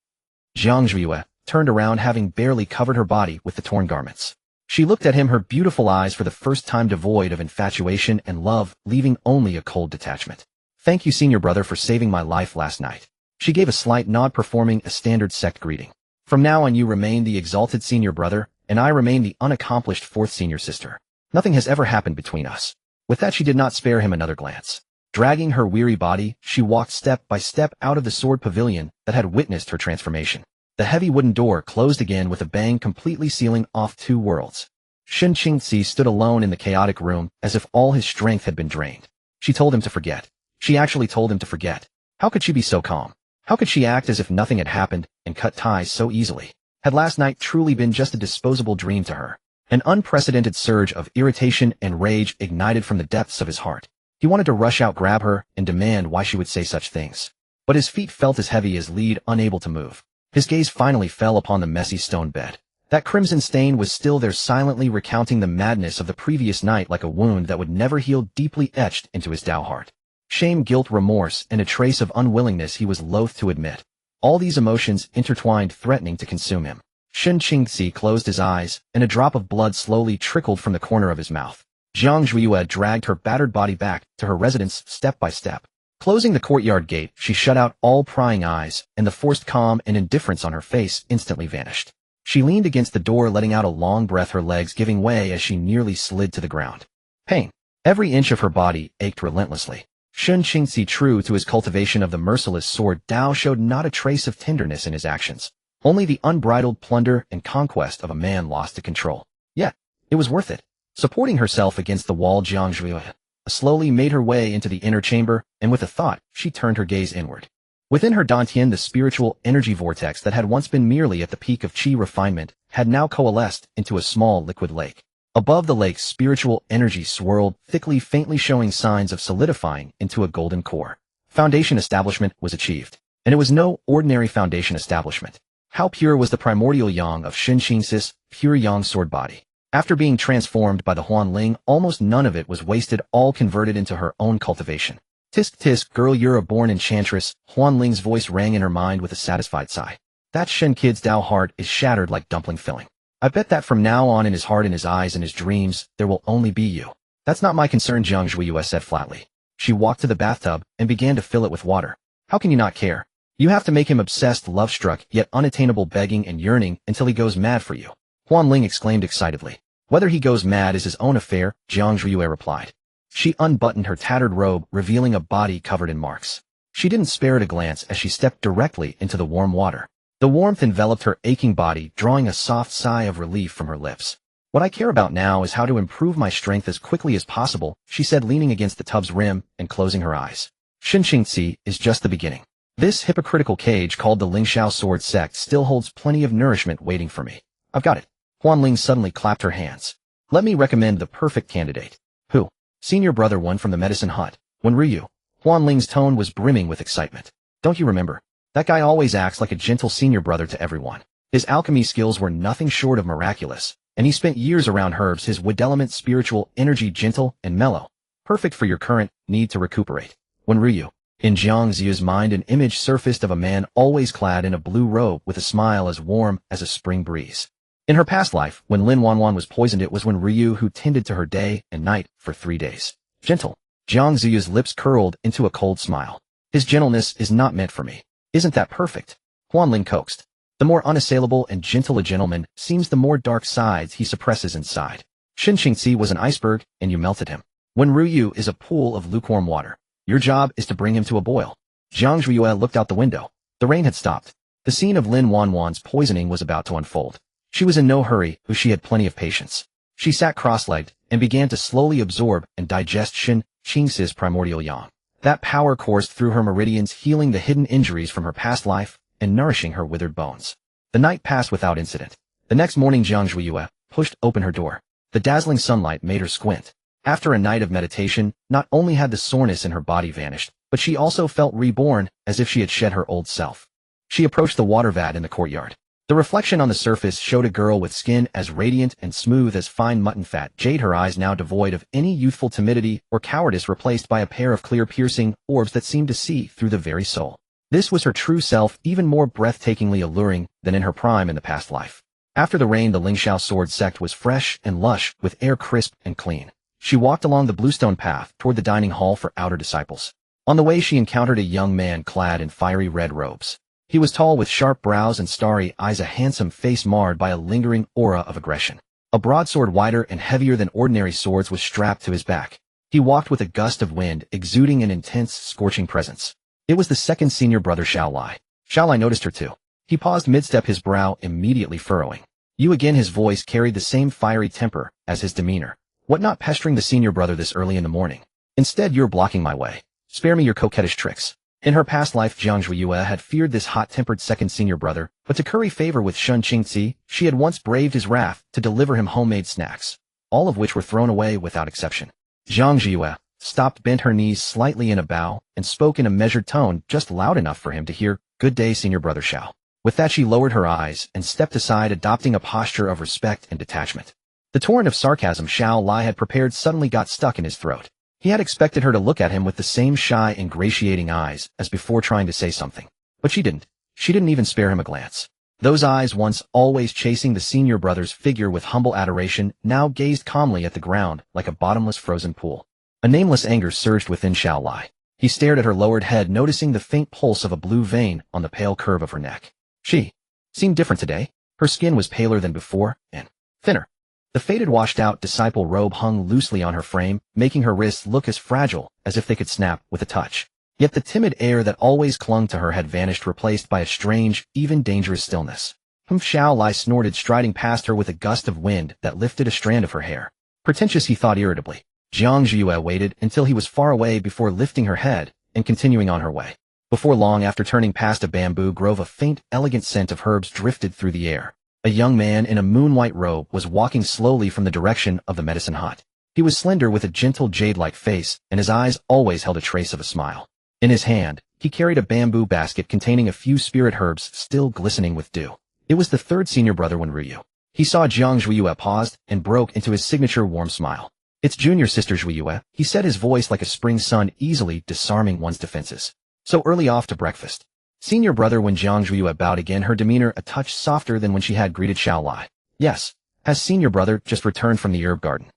Jiang Zhuya turned around, having barely covered her body with the torn garments. She looked at him, her beautiful eyes for the first time devoid of infatuation and love, leaving only a cold detachment. Thank you, senior brother, for saving my life last night. She gave a slight nod, performing a standard sect greeting. From now on, you remain the exalted senior brother, and I remain the unaccomplished fourth senior sister. Nothing has ever happened between us. With that, she did not spare him another glance. Dragging her weary body, she walked step by step out of the sword pavilion that had witnessed her transformation. The heavy wooden door closed again with a bang, completely sealing off two worlds. Shen Qingxi stood alone in the chaotic room, as if all his strength had been drained. She told him to forget. She actually told him to forget. How could she be so calm? How could she act as if nothing had happened and cut ties so easily? Had last night truly been just a disposable dream to her? An unprecedented surge of irritation and rage ignited from the depths of his heart. He wanted to rush out, grab her, and demand why she would say such things. But his feet felt as heavy as lead, unable to move. His gaze finally fell upon the messy stone bed. That crimson stain was still there, silently recounting the madness of the previous night, like a wound that would never heal, deeply etched into his Tao heart. Shame, guilt, remorse, and a trace of unwillingness he was loath to admit. All these emotions intertwined, threatening to consume him. Shen Qingxi closed his eyes, and a drop of blood slowly trickled from the corner of his mouth. Jiang Zhuya dragged her battered body back to her residence step by step. Closing the courtyard gate, she shut out all prying eyes, and the forced calm and indifference on her face instantly vanished. She leaned against the door, letting out a long breath, her legs giving way as she nearly slid to the ground. Pain. Every inch of her body ached relentlessly. Shun Qingzi, true to his cultivation of the merciless sword Dao, showed not a trace of tenderness in his actions, only the unbridled plunder and conquest of a man lost to control. Yet, it was worth it. Supporting herself against the wall, Jiang Zhuyu slowly made her way into the inner chamber, and with a thought, she turned her gaze inward. Within her dantian, the spiritual energy vortex that had once been merely at the peak of qi refinement had now coalesced into a small liquid lake. Above the lake, spiritual energy swirled thickly, faintly showing signs of solidifying into a golden core. Foundation establishment was achieved, and it was no ordinary foundation establishment. How pure was the primordial yang of Shin Qingzi's pure yang sword body. After being transformed by the Huanling, almost none of it was wasted, all converted into her own cultivation. Tisk tisk, girl, you're a born enchantress, Huanling's voice rang in her mind with a satisfied sigh. That Shen kid's Dao heart is shattered like dumpling filling. I bet that from now on, in his heart, in his eyes, in his dreams, there will only be you. That's not my concern, Jiang Zhuyu said flatly. She walked to the bathtub and began to fill it with water. How can you not care? You have to make him obsessed, love-struck, yet unattainable, begging and yearning until he goes mad for you. Huanling exclaimed excitedly. Whether he goes mad is his own affair, Jiang Zhuyu replied. She unbuttoned her tattered robe, revealing a body covered in marks. She didn't spare it a glance as she stepped directly into the warm water. The warmth enveloped her aching body, drawing a soft sigh of relief from her lips. What I care about now is how to improve my strength as quickly as possible, she said, leaning against the tub's rim and closing her eyes. Shin Qingzi is just the beginning. This hypocritical cage called the Lingxiao sword sect still holds plenty of nourishment waiting for me. I've got it. Huanling suddenly clapped her hands. Let me recommend the perfect candidate. Who? Senior brother one from the medicine hut. When Ryu. Huanling's tone was brimming with excitement. Don't you remember? That guy always acts like a gentle senior brother to everyone. His alchemy skills were nothing short of miraculous, and he spent years around herbs, his wood element spiritual energy gentle and mellow. Perfect for your current need to recuperate. When Ryu. In Jiang Ziyu's mind, an image surfaced of a man always clad in a blue robe with a smile as warm as a spring breeze. In her past life, when Lin Wanwan was poisoned, it was when Ryu who tended to her day and night for 3 days. Gentle. Jiang Ziyu's lips curled into a cold smile. His gentleness is not meant for me. Isn't that perfect? Huanling coaxed. The more unassailable and gentle a gentleman seems, the more dark sides he suppresses inside. Shin Qingzi was an iceberg, and you melted him. When Ryu is a pool of lukewarm water, your job is to bring him to a boil. Jiang Zhuyu looked out the window. The rain had stopped. The scene of Lin Wanwan's poisoning was about to unfold. She was in no hurry, as she had plenty of patience. She sat cross-legged and began to slowly absorb and digest Shin Qingzi's primordial yang. That power coursed through her meridians, healing the hidden injuries from her past life and nourishing her withered bones. The night passed without incident. The next morning, Jiang Zhuyu pushed open her door. The dazzling sunlight made her squint. After a night of meditation, not only had the soreness in her body vanished, but she also felt reborn, as if she had shed her old self. She approached the water vat in the courtyard. The reflection on the surface showed a girl with skin as radiant and smooth as fine mutton fat, jade, her eyes now devoid of any youthful timidity or cowardice, replaced by a pair of clear, piercing orbs that seemed to see through the very soul. This was her true self, even more breathtakingly alluring than in her prime in the past life. After the rain, the Lingxiao sword sect was fresh and lush, with air crisp and clean. She walked along the bluestone path toward the dining hall for outer disciples. On the way, she encountered a young man clad in fiery red robes. He was tall, with sharp brows and starry eyes, a handsome face marred by a lingering aura of aggression. A broadsword wider and heavier than ordinary swords was strapped to his back. He walked with a gust of wind, exuding an intense, scorching presence. It was the second senior brother, Xiao Lai. Xiao Lai noticed her too. He paused mid-step, his brow immediately furrowing. You again? His voice carried the same fiery temper as his demeanor. What, not pestering the senior brother this early in the morning? Instead, you're blocking my way. Spare me your coquettish tricks. In her past life, Jiang Zhuyu had feared this hot-tempered second senior brother, but to curry favor with Shun Qingzi, she had once braved his wrath to deliver him homemade snacks, all of which were thrown away without exception. Jiang Zhuyu stopped, bent her knees slightly in a bow, and spoke in a measured tone, just loud enough for him to hear. Good day, senior brother Xiao. With that, she lowered her eyes and stepped aside, adopting a posture of respect and detachment. The torrent of sarcasm Xiao Lai had prepared suddenly got stuck in his throat. He had expected her to look at him with the same shy, ingratiating eyes as before, trying to say something. But she didn't. She didn't even spare him a glance. Those eyes, once always chasing the senior brother's figure with humble adoration, now gazed calmly at the ground like a bottomless frozen pool. A nameless anger surged within Xiao Lai. He stared at her lowered head, noticing the faint pulse of a blue vein on the pale curve of her neck. She seemed different today. Her skin was paler than before, and thinner. The faded washed-out disciple robe hung loosely on her frame, making her wrists look as fragile as if they could snap with a touch. Yet the timid air that always clung to her had vanished, replaced by a strange, even dangerous stillness. Xiao Lai snorted, striding past her with a gust of wind that lifted a strand of her hair. Pretentious, he thought irritably. Jiang Zhiyue waited until he was far away before lifting her head and continuing on her way. Before long, after turning past a bamboo grove, a faint, elegant scent of herbs drifted through the air. A young man in a moon-white robe was walking slowly from the direction of the medicine hut. He was slender with a gentle jade-like face, and his eyes always held a trace of a smile. In his hand, he carried a bamboo basket containing a few spirit herbs still glistening with dew. It was the third senior brother when Ryu. He saw Jiang Zhiyue paused and broke into his signature warm smile. It's junior sister Zhiyue, he said, his voice like a spring sun, easily disarming one's defenses. So early off to breakfast. Senior brother when Jiang Zhiyue bowed again, her demeanor a touch softer than when she had greeted Xiao Lai. Yes. Has senior brother just returned from the herb garden?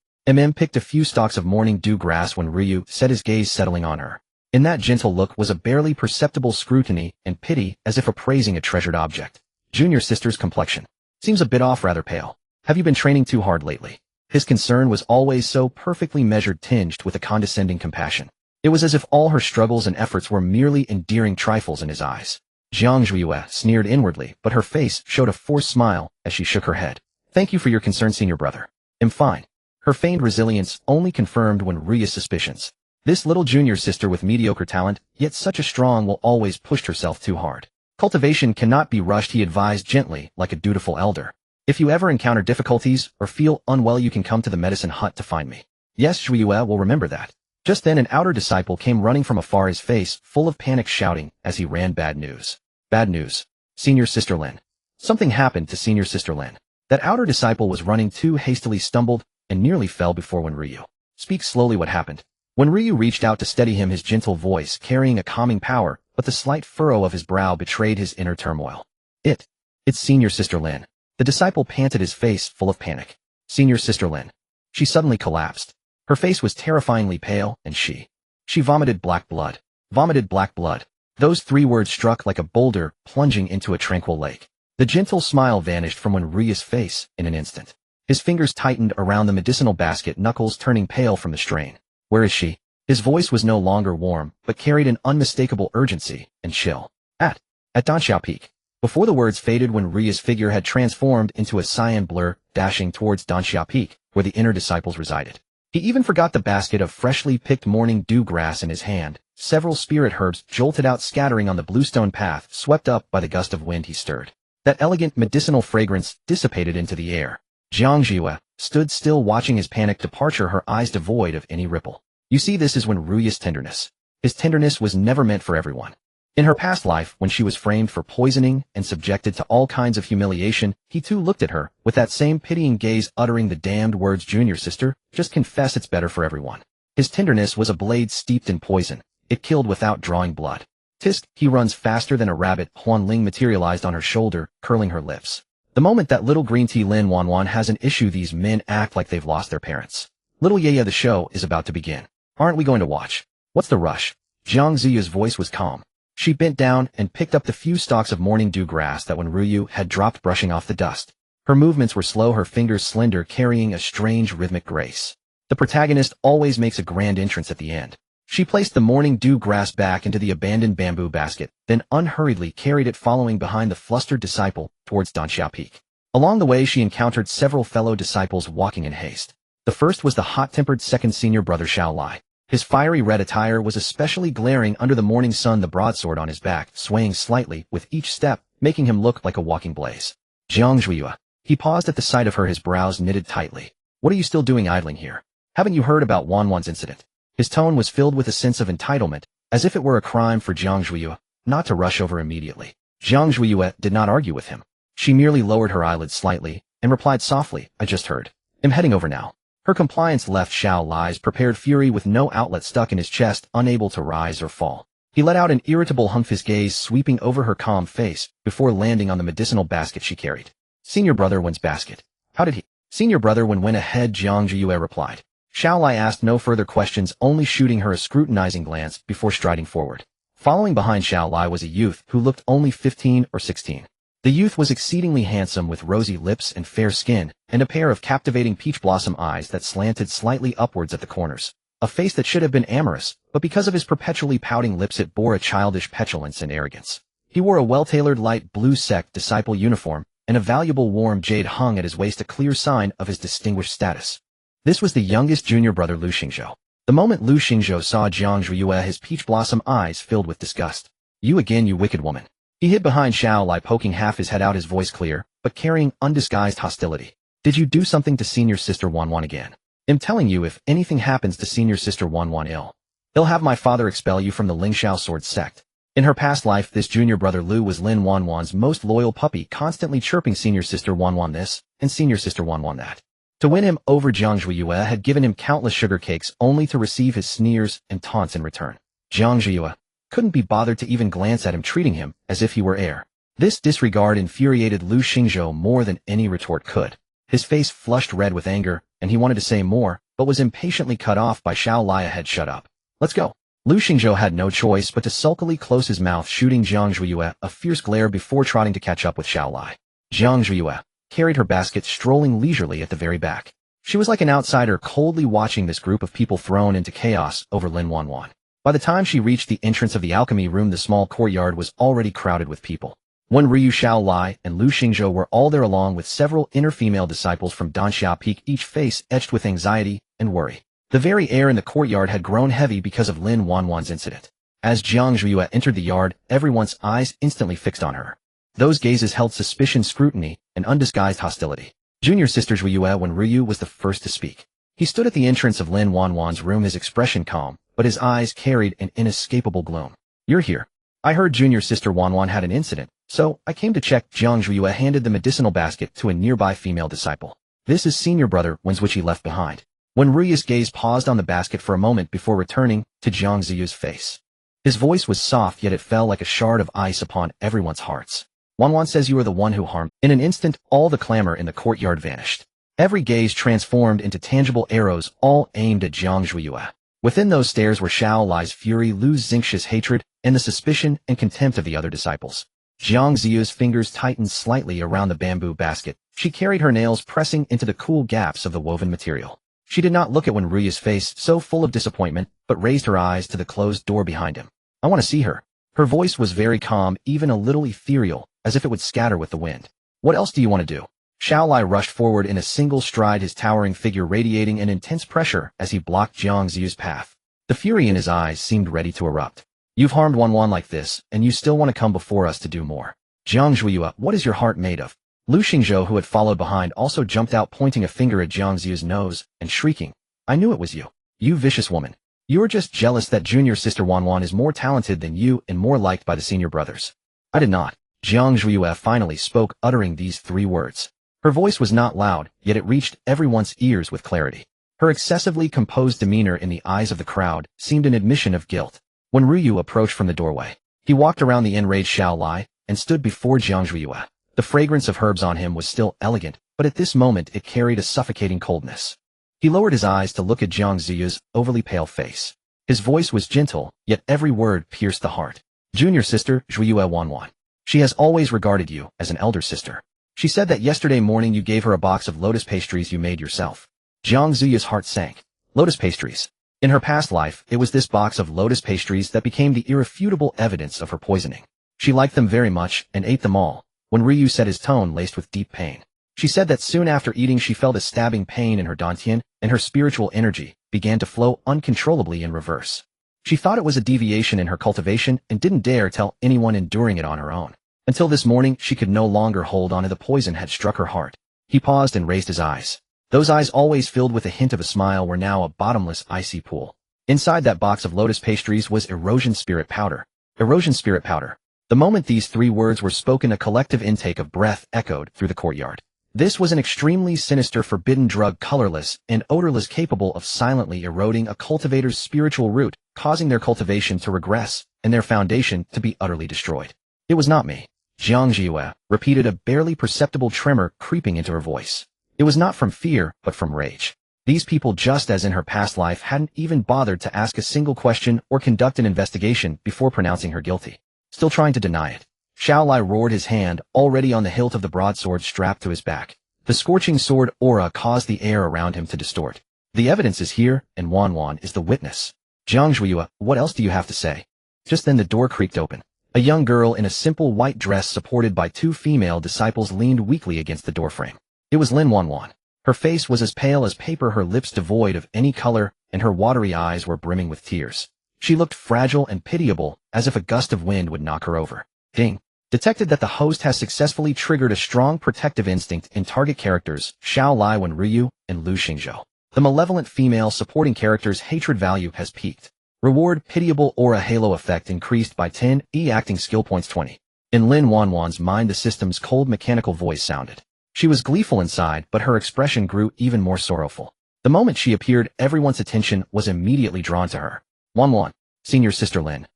Picked a few stalks of morning dew grass when Ryu said, his gaze settling on her. In that gentle look was a barely perceptible scrutiny and pity, as if appraising a treasured object. Junior sister's complexion seems a bit off, rather pale. Have you been training too hard lately? His concern was always so perfectly measured, tinged with a condescending compassion. It was as if all her struggles and efforts were merely endearing trifles in his eyes. Jiang Zhiyue sneered inwardly, but her face showed a forced smile as she shook her head. Thank you for your concern, senior brother. I'm fine. Her feigned resilience only confirmed when Ryu's suspicions. This little junior sister with mediocre talent, yet such a strong will, always pushed herself too hard. Cultivation cannot be rushed, he advised gently, like a dutiful elder. If you ever encounter difficulties or feel unwell, you can come to the medicine hut to find me. Yes, Zhiyue will remember that. Just then an outer disciple came running from afar, his face full of panic, shouting as he ran, bad news. Bad news. Senior Sister Lin. Something happened to Senior Sister Lin. That outer disciple was running too hastily, stumbled, and nearly fell before when Ryu. Speak slowly, what happened? When Ryu reached out to steady him, his gentle voice carrying a calming power, but the slight furrow of his brow betrayed his inner turmoil. It's Senior Sister Lin. The disciple panted, his face full of panic. Senior Sister Lin. She suddenly collapsed. Her face was terrifyingly pale, and she vomited black blood. Vomited black blood. Those 3 words struck like a boulder plunging into a tranquil lake. The gentle smile vanished from when Ryu's face in an instant. His fingers tightened around the medicinal basket, knuckles turning pale from the strain. Where is she? His voice was no longer warm, but carried an unmistakable urgency and chill. At Danxiao Peak. Before the words faded, when Ryu's figure had transformed into a cyan blur, dashing towards Danxiao Peak, where the inner disciples resided. He even forgot the basket of freshly picked morning dew grass in his hand. Several spirit herbs jolted out, scattering on the bluestone path, swept up by the gust of wind he stirred. That elegant medicinal fragrance dissipated into the air. Jiang Zhiyue stood still, watching his panic departure, her eyes devoid of any ripple. You see, this is when Ryu's tenderness. His tenderness was never meant for everyone. In her past life, when she was framed for poisoning and subjected to all kinds of humiliation, he too looked at her with that same pitying gaze, uttering the damned words, junior sister, just confess, it's better for everyone. His tenderness was a blade steeped in poison. It killed without drawing blood. Tisk, he runs faster than a rabbit. Huan Ling materialized on her shoulder, curling her lips. The moment that little green tea Lin Wanwan has an issue, these men act like they've lost their parents. Little Yaya, the show is about to begin. Aren't we going to watch? What's the rush? Jiang Ziyu's voice was calm. She bent down and picked up the few stalks of morning dew grass that when Ryu had dropped, brushing off the dust. Her movements were slow, her fingers slender, carrying a strange rhythmic grace. The protagonist always makes a grand entrance at the end. She placed the morning dew grass back into the abandoned bamboo basket, then unhurriedly carried it, following behind the flustered disciple towards Danxiao Peak. Along the way, she encountered several fellow disciples walking in haste. The first was the hot-tempered second senior brother Xiao Lai. His fiery red attire was especially glaring under the morning sun, the broadsword on his back swaying slightly with each step, making him look like a walking blaze. Jiang Zhiyue. He paused at the sight of her, his brows knitted tightly. What are you still doing idling here? Haven't you heard about Wanwan's incident? His tone was filled with a sense of entitlement, as if it were a crime for Jiang Zhiyue not to rush over immediately. Jiang Zhiyue did not argue with him. She merely lowered her eyelids slightly and replied softly, I just heard. I'm heading over now. Her compliance left Xiao Lai's prepared fury with no outlet stuck in his chest, unable to rise or fall. He let out an irritable humph, his gaze sweeping over her calm face before landing on the medicinal basket she carried. Senior brother Wen's basket. How did he? Senior brother Wen went ahead, Jiang Zhiyue replied. Xiaolai asked no further questions, only shooting her a scrutinizing glance before striding forward. Following behind Xiaolai was a youth who looked only 15 or 16. The youth was exceedingly handsome with rosy lips and fair skin, and a pair of captivating peach blossom eyes that slanted slightly upwards at the corners. A face that should have been amorous, but because of his perpetually pouting lips it bore a childish petulance and arrogance. He wore a well-tailored light blue sect disciple uniform, and a valuable warm jade hung at his waist, a clear sign of his distinguished status. This was the youngest junior brother Lu Xingzhou. The moment Lu Xingzhou saw Jiang Zhuiyue, his peach blossom eyes filled with disgust. You again, you wicked woman. He hid behind Xiaolai, poking half his head out, his voice clear, but carrying undisguised hostility. Did you do something to senior sister Wanwan again? I'm telling you, if anything happens to senior sister Wanwan, I'll have my father expel you from the Lingxiao sword sect. In her past life, this junior brother Lu was Lin Wanwan's most loyal puppy, constantly chirping senior sister Wanwan this, and senior sister Wanwan that. To win him over, Jiang Zhuiyue had given him countless sugar cakes only to receive his sneers and taunts in return. Jiang Zhuiyue couldn't be bothered to even glance at him, treating him as if he were air. This disregard infuriated Lu Xingzhou more than any retort could. His face flushed red with anger, and he wanted to say more, but was impatiently cut off by Xiaolai. Had shut up. Let's go. Lu Xingzhou had no choice but to sulkily close his mouth, shooting Jiang Zhuiyue a fierce glare before trotting to catch up with Xiaolai. Jiang Zhuiyue carried her basket, strolling leisurely at the very back. She was like an outsider, coldly watching this group of people thrown into chaos over Lin Wanwan. By the time she reached the entrance of the alchemy room, the small courtyard was already crowded with people. Wen Ryu, Xiaolai, and Lu Xingzhou were all there, along with several inner female disciples from Danxia Peak, each face etched with anxiety and worry. The very air in the courtyard had grown heavy because of Lin Wanwan's incident. As Jiang Zhuiyue entered the yard, everyone's eyes instantly fixed on her. Those gazes held suspicion, scrutiny, and undisguised hostility. Junior sister Zhuiyue, when Ryu was the first to speak. He stood at the entrance of Lin Wanwan's room, his expression calm, but his eyes carried an inescapable gloom. You're here. I heard junior sister Wanwan had an incident, so I came to check. Jiang Zhuiyue handed the medicinal basket to a nearby female disciple. This is senior brother Wen's, which he left behind. When Ryu's gaze paused on the basket for a moment before returning to Jiang Ziyu's face. His voice was soft, yet it fell like a shard of ice upon everyone's hearts. Wanwan says you are the one who harmed. In an instant, all the clamor in the courtyard vanished. Every gaze transformed into tangible arrows, all aimed at Jiang Zhuiyue. Within those stares were Xiaolai's fury, Lu Xingzhou's hatred, and the suspicion and contempt of the other disciples. Jiang Ziyu's fingers tightened slightly around the bamboo basket. She carried her nails pressing into the cool gaps of the woven material. She did not look at Wen Ryu's face, so full of disappointment, but raised her eyes to the closed door behind him. I want to see her. Her voice was very calm, even a little ethereal, as if it would scatter with the wind. What else do you want to do? Xiaolai rushed forward in a single stride, his towering figure radiating an intense pressure as he blocked Jiang Ziyu's path. The fury in his eyes seemed ready to erupt. You've harmed Wanwan like this, and you still want to come before us to do more. Jiang Zhuiyue, what is your heart made of? Lu Xingzhou, who had followed behind, also jumped out, pointing a finger at Jiang Ziyu's nose and shrieking. I knew it was you. You vicious woman. You are just jealous that junior sister Wanwan is more talented than you and more liked by the senior brothers. I did not. Jiang Zhuiyue finally spoke, uttering these 3 words. Her voice was not loud, yet it reached everyone's ears with clarity. Her excessively composed demeanor in the eyes of the crowd seemed an admission of guilt. When Ryu approached from the doorway, he walked around the enraged Xiaolai and stood before Jiang Zhuiyue. The fragrance of herbs on him was still elegant, but at this moment it carried a suffocating coldness. He lowered his eyes to look at Jiang Ziyu's overly pale face. His voice was gentle, yet every word pierced the heart. Junior sister, Zhuiyue Wanwan. She has always regarded you as an elder sister. She said that yesterday morning you gave her a box of lotus pastries you made yourself. Jiang Ziyu's heart sank. Lotus pastries. In her past life, it was this box of lotus pastries that became the irrefutable evidence of her poisoning. She liked them very much and ate them all. When Ryu said, his tone laced with deep pain. She said that soon after eating she felt a stabbing pain in her dantian, and her spiritual energy began to flow uncontrollably in reverse. She thought it was a deviation in her cultivation and didn't dare tell anyone, enduring it on her own. Until this morning, she could no longer hold on, and the poison had struck her heart. He paused and raised his eyes. Those eyes, always filled with a hint of a smile, were now a bottomless, icy pool. Inside that box of lotus pastries was erosion spirit powder. Erosion spirit powder. The moment these 3 words were spoken, a collective intake of breath echoed through the courtyard. This was an extremely sinister, forbidden drug, colorless and odorless, capable of silently eroding a cultivator's spiritual root, causing their cultivation to regress and their foundation to be utterly destroyed. It was not me. Jiang Ziyue repeated, a barely perceptible tremor creeping into her voice. It was not from fear, but from rage. These people, just as in her past life, hadn't even bothered to ask a single question or conduct an investigation before pronouncing her guilty. Still trying to deny it, Xiao Lai roared, his hand already on the hilt of the broadsword strapped to his back. The scorching sword aura caused the air around him to distort. The evidence is here, and Wan is the witness. Jiang Zhuiyue, what else do you have to say? Just then the door creaked open. A young girl in a simple white dress supported by 2 female disciples leaned weakly against the doorframe. It was Lin Wan. Her face was as pale as paper, her lips devoid of any color, and her watery eyes were brimming with tears. She looked fragile and pitiable, as if a gust of wind would knock her over. Ding. Detected that the host has successfully triggered a strong protective instinct in target characters Xiao Lai, Wenryu, and Lu Xingzhou. The malevolent female supporting character's hatred value has peaked. Reward: pitiable aura halo effect increased by 10, acting skill points 20. In Lin Wan's mind, the system's cold mechanical voice sounded. She was gleeful inside, but her expression grew even more sorrowful. The moment she appeared, everyone's attention was immediately drawn to her. Wan, senior sister Lin.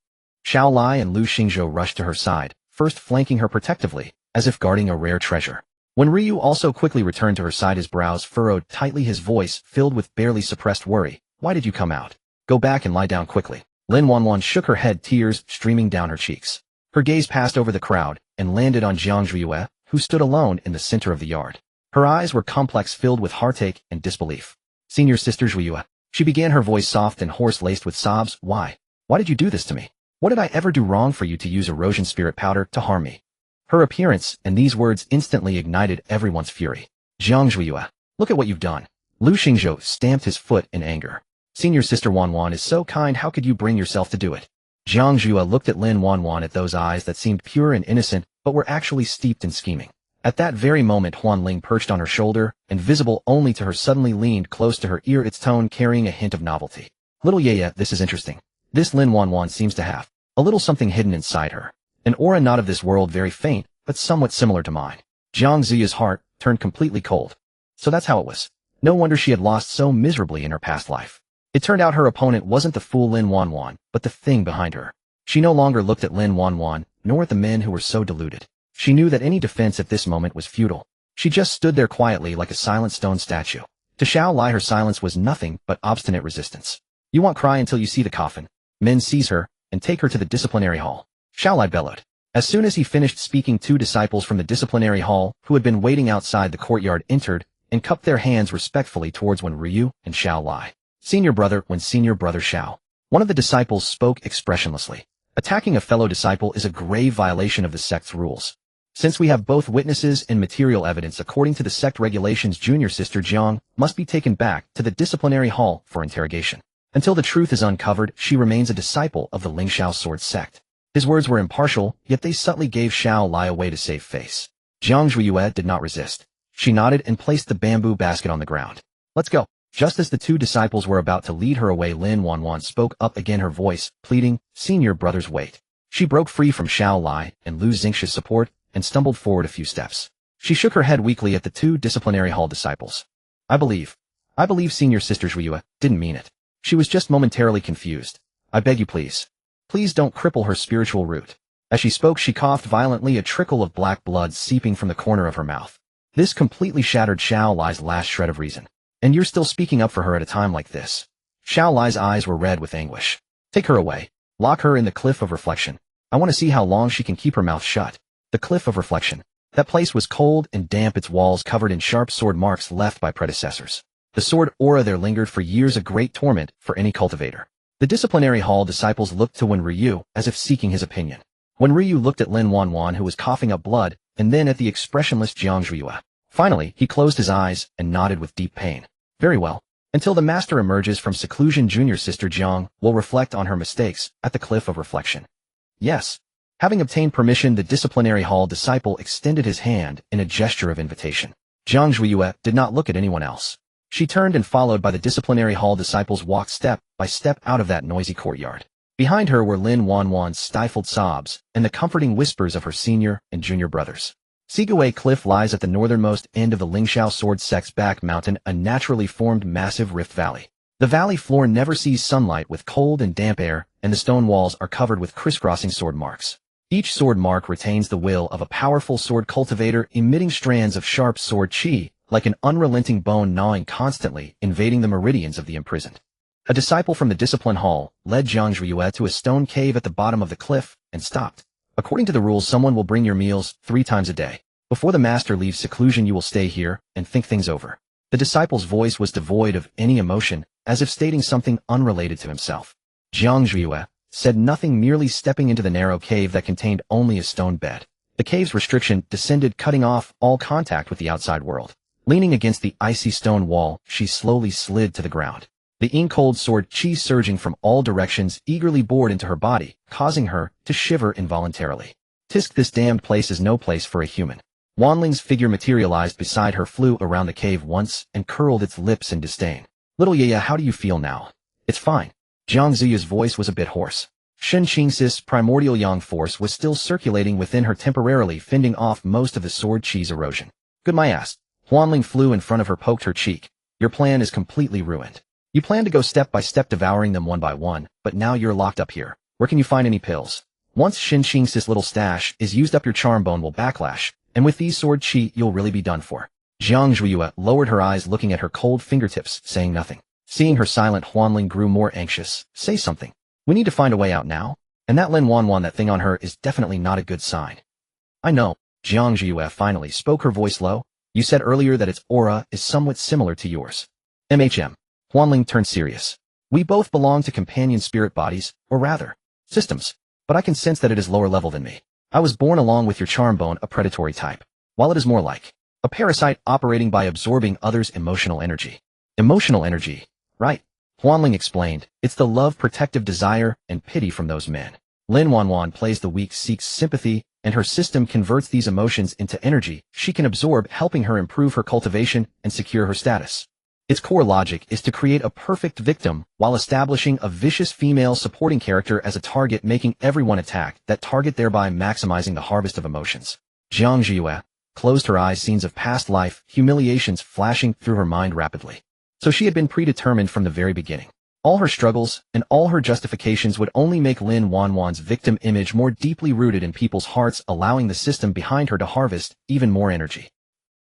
Xiao Lai and Lu Xingzhou rushed to her side, first flanking her protectively, as if guarding a rare treasure. When Ryu also quickly returned to her side, his brows furrowed tightly, his voice filled with barely suppressed worry. Why did you come out? Go back and lie down quickly. Lin Wan shook her head, tears streaming down her cheeks. Her gaze passed over the crowd and landed on Jiang Zhuiyue, who stood alone in the center of the yard. Her eyes were complex, filled with heartache and disbelief. Senior sister Zhuiyue. She began, her voice soft and hoarse, laced with sobs. Why? Why did you do this to me? What did I ever do wrong for you to use erosion spirit powder to harm me? Her appearance and these words instantly ignited everyone's fury. Jiang Zhuiyue, look at what you've done. Lu Xingzhou stamped his foot in anger. Senior sister Wan is so kind, how could you bring yourself to do it? Jiang Zhuiyue looked at Lin Wan, at those eyes that seemed pure and innocent, but were actually steeped in scheming. At that very moment, Huan Ling, perched on her shoulder, and visible only to her, suddenly leaned close to her ear, its tone carrying a hint of novelty. Little Yaya, this is interesting. This Lin Wan seems to have a little something hidden inside her. An aura not of this world, very faint, but somewhat similar to mine. Jiang Ziyu's heart turned completely cold. So that's how it was. No wonder she had lost so miserably in her past life. It turned out her opponent wasn't the fool Lin Wan, but the thing behind her. She no longer looked at Lin Wan, nor at the men who were so deluded. She knew that any defense at this moment was futile. She just stood there quietly like a silent stone statue. To Xiao Lai, her silence was nothing but obstinate resistance. You won't cry until you see the coffin. Men, seize her and take her to the disciplinary hall. Xiao Lai bellowed. As soon as he finished speaking, 2 disciples from the disciplinary hall, who had been waiting outside the courtyard, entered and cupped their hands respectfully towards Wenryu and Xiao Lai. Senior brother Xiao. One of the disciples spoke expressionlessly. Attacking a fellow disciple is a grave violation of the sect's rules. Since we have both witnesses and material evidence according to the sect regulations, junior sister Jiang must be taken back to the disciplinary hall for interrogation. Until the truth is uncovered, she remains a disciple of the Lingxiao sword sect. His words were impartial, yet they subtly gave Xiao Lai a way to save face. Jiang Zhuiyue did not resist. She nodded and placed the bamboo basket on the ground. Let's go. Just as the 2 disciples were about to lead her away, Lin Wan spoke up again, her voice pleading, Senior brothers, wait. She broke free from Xiao Lai and Lu Xingzhou's support and stumbled forward a few steps. She shook her head weakly at the 2 disciplinary hall disciples. I believe senior sister Zhuiyue didn't mean it. She was just momentarily confused. I beg you, please don't cripple her spiritual root. As she spoke, she coughed violently, a trickle of black blood seeping from the corner of her mouth. This completely shattered Xiao Lai's last shred of reason. And you're still speaking up for her at a time like this? Xiao Lai's eyes were red with anguish. Take her away. Lock her in the cliff of reflection. I want to see how long she can keep her mouth shut. The cliff of reflection. That place was cold and damp, its walls covered in sharp sword marks left by predecessors. The sword aura there lingered for years, a great torment for any cultivator. The disciplinary hall disciples looked to Wenryu as if seeking his opinion. Wenryu looked at Lin Wan, who was coughing up blood, and then at the expressionless Jiang Zhuiyue. Finally, he closed his eyes and nodded with deep pain. Very well. Until the master emerges from seclusion, junior sister Jiang will reflect on her mistakes at the cliff of reflection. Yes. Having obtained permission, the disciplinary hall disciple extended his hand in a gesture of invitation. Jiang Zhuiyue did not look at anyone else. She turned and, followed by the disciplinary hall disciples, walked step by step out of that noisy courtyard. Behind her were Lin Wan's stifled sobs and the comforting whispers of her senior and junior brothers. Sigaway Cliff lies at the northernmost end of the Lingxiao sword sect's back mountain, a naturally formed massive rift valley. The valley floor never sees sunlight, with cold and damp air, and the stone walls are covered with crisscrossing sword marks. Each sword mark retains the will of a powerful sword cultivator, emitting strands of sharp sword chi, like an unrelenting bone gnawing constantly, invading the meridians of the imprisoned. A disciple from the discipline hall led Jiang Zhuiyue to a stone cave at the bottom of the cliff and stopped. According to the rules, someone will bring your meals 3 times a day. Before the master leaves seclusion, you will stay here and think things over. The disciple's voice was devoid of any emotion, as if stating something unrelated to himself. Jiang Zhuiyue said nothing, merely stepping into the narrow cave that contained only a stone bed. The cave's restriction descended, cutting off all contact with the outside world. Leaning against the icy stone wall, she slowly slid to the ground. The ink-cold sword chi surging from all directions eagerly bored into her body, causing her to shiver involuntarily. Tisk, this damned place is no place for a human. Wanling's figure materialized beside her, flew around the cave once, and curled its lips in disdain. Little Yaya, how do you feel now? It's fine. Jiang Ziyu's voice was a bit hoarse. Shen Qingxi's primordial yang force was still circulating within her, temporarily fending off most of the sword chi's erosion. Good, my ass. Wanling flew in front of her, poked her cheek. Your plan is completely ruined. You plan to go step by step, devouring them one by one, but now you're locked up here. Where can you find any pills? Once Shen Qingxi's little stash is used up, your charm bone will backlash, and with these sword chi, you'll really be done for. Jiang Zhuiyue lowered her eyes, looking at her cold fingertips, saying nothing. Seeing her silent, Huanling grew more anxious. Say something. We need to find a way out now. And that Lin Wanwan, that thing on her, is definitely not a good sign. I know. Jiang Zhuiyue finally spoke, her voice low. You said earlier that its aura is somewhat similar to yours. Huanling turned serious. We both belong to companion spirit bodies, or rather, systems. But I can sense that it is lower level than me. I was born along with your charm bone, a predatory type, while it is more like a parasite operating by absorbing others' emotional energy. Emotional energy, right? Huanling explained. It's the love, protective desire, and pity from those men. Lin Wanwan plays the weak, seeks sympathy, and her system converts these emotions into energy she can absorb, helping her improve her cultivation and secure her status. Its core logic is to create a perfect victim while establishing a vicious female supporting character as a target, making everyone attack that target, thereby maximizing the harvest of emotions. Jiang Zhuiyue closed her eyes, scenes of past life, humiliations flashing through her mind rapidly. So she had been predetermined from the very beginning. All her struggles and all her justifications would only make Lin Wanwan's victim image more deeply rooted in people's hearts, allowing the system behind her to harvest even more energy.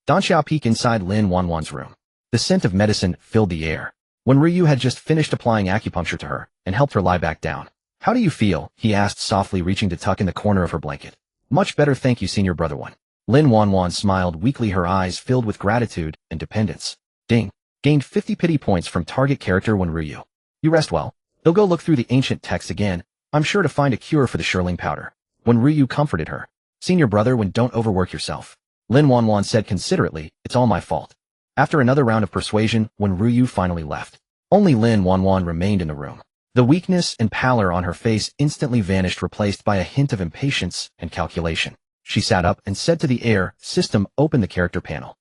Danxia peeked inside Lin Wanwan's room. The scent of medicine filled the air. When Ryu had just finished applying acupuncture to her and helped her lie back down. How do you feel? He asked softly, reaching to tuck in the corner of her blanket. Much better, thank you, senior brother one. Lin Wanwan smiled weakly, her eyes filled with gratitude and dependence. Ding. Gained 50 pity points from target character when Ryu. You rest well. They'll go look through the ancient texts again. I'm sure to find a cure for the Shirling powder. When Ryu comforted her. Senior brother one, don't overwork yourself. Lin Wanwan said considerately, it's all my fault. After another round of persuasion, when Ryu finally left, only Lin Wanwan remained in the room. The weakness and pallor on her face instantly vanished, replaced by a hint of impatience and calculation. She sat up and said to the air, system, open the character panel.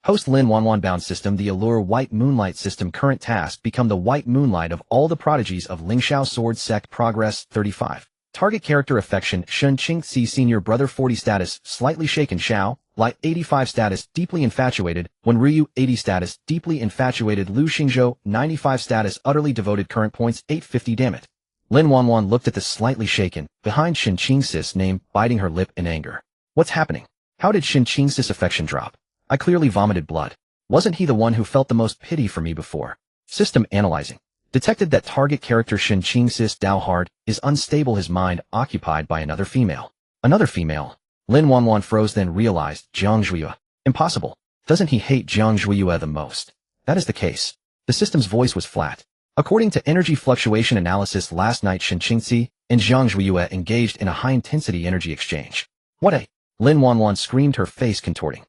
Host Lin Wanwan bound system, the Allure White Moonlight system, current task, become the White Moonlight of all the prodigies of Lingxiao Sword Sect, progress 35. Target character affection, Shen Qingxi, senior brother 40, status, slightly shaken, Xiao, Light 85, status, deeply infatuated, when Ryu 80, status, deeply infatuated, Lu Xingzhou 95, status, utterly devoted, current points 850, damn it. Lin Wanwan looked at the slightly shaken, behind Shen Qingxi's name, biting her lip in anger. What's happening? How did Shen Qingxi's affection drop? I clearly vomited blood. Wasn't he the one who felt the most pity for me before? System analyzing. Detected that target character Shen Qingxi's Dao Hard is unstable, his mind occupied by another female. Another female. Lin Wanwan froze, then realized, Jiang Zhuiyue. Impossible. Doesn't he hate Jiang Zhuiyue the most? That is the case. The system's voice was flat. According to energy fluctuation analysis last night, Shen Qingxi and Jiang Zhuiyue engaged in a high-intensity energy exchange. What a... Lin Wanwan screamed, her face contorting.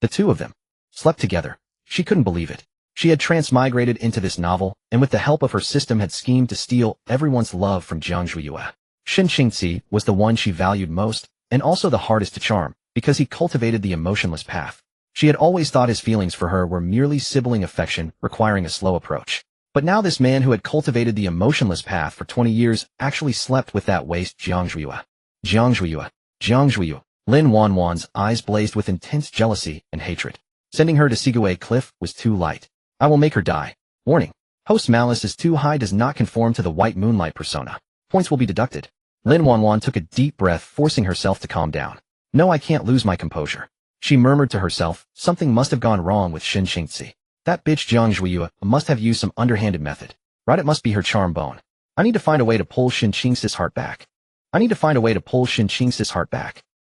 The two of them, slept together. She couldn't believe it. She had transmigrated into this novel, and with the help of her system had schemed to steal everyone's love from Jiang Zhuiyue. Shen Qingxi was the one she valued most, and also the hardest to charm, because he cultivated the emotionless path. She had always thought his feelings for her were merely sibling affection, requiring a slow approach. But now this man who had cultivated the emotionless path for 20 years actually slept with that waste Jiang Zhuiyue. Jiang Zhuiyue. Jiang Zhuiyue. Lin Wanwan's eyes blazed with intense jealousy and hatred. Sending her to Sigue Cliff was too light. I will make her die. Warning. Host malice is too high, does not conform to the White Moonlight persona. Points will be deducted. Lin Wanwan took a deep breath, forcing herself to calm down. No, I can't lose my composure. She murmured to herself, something must have gone wrong with Shin Qingzi. That bitch Jiang Zhuiyue must have used some underhanded method. Right, it must be her charm bone. I need to find a way to pull Shin Qingzi's heart back.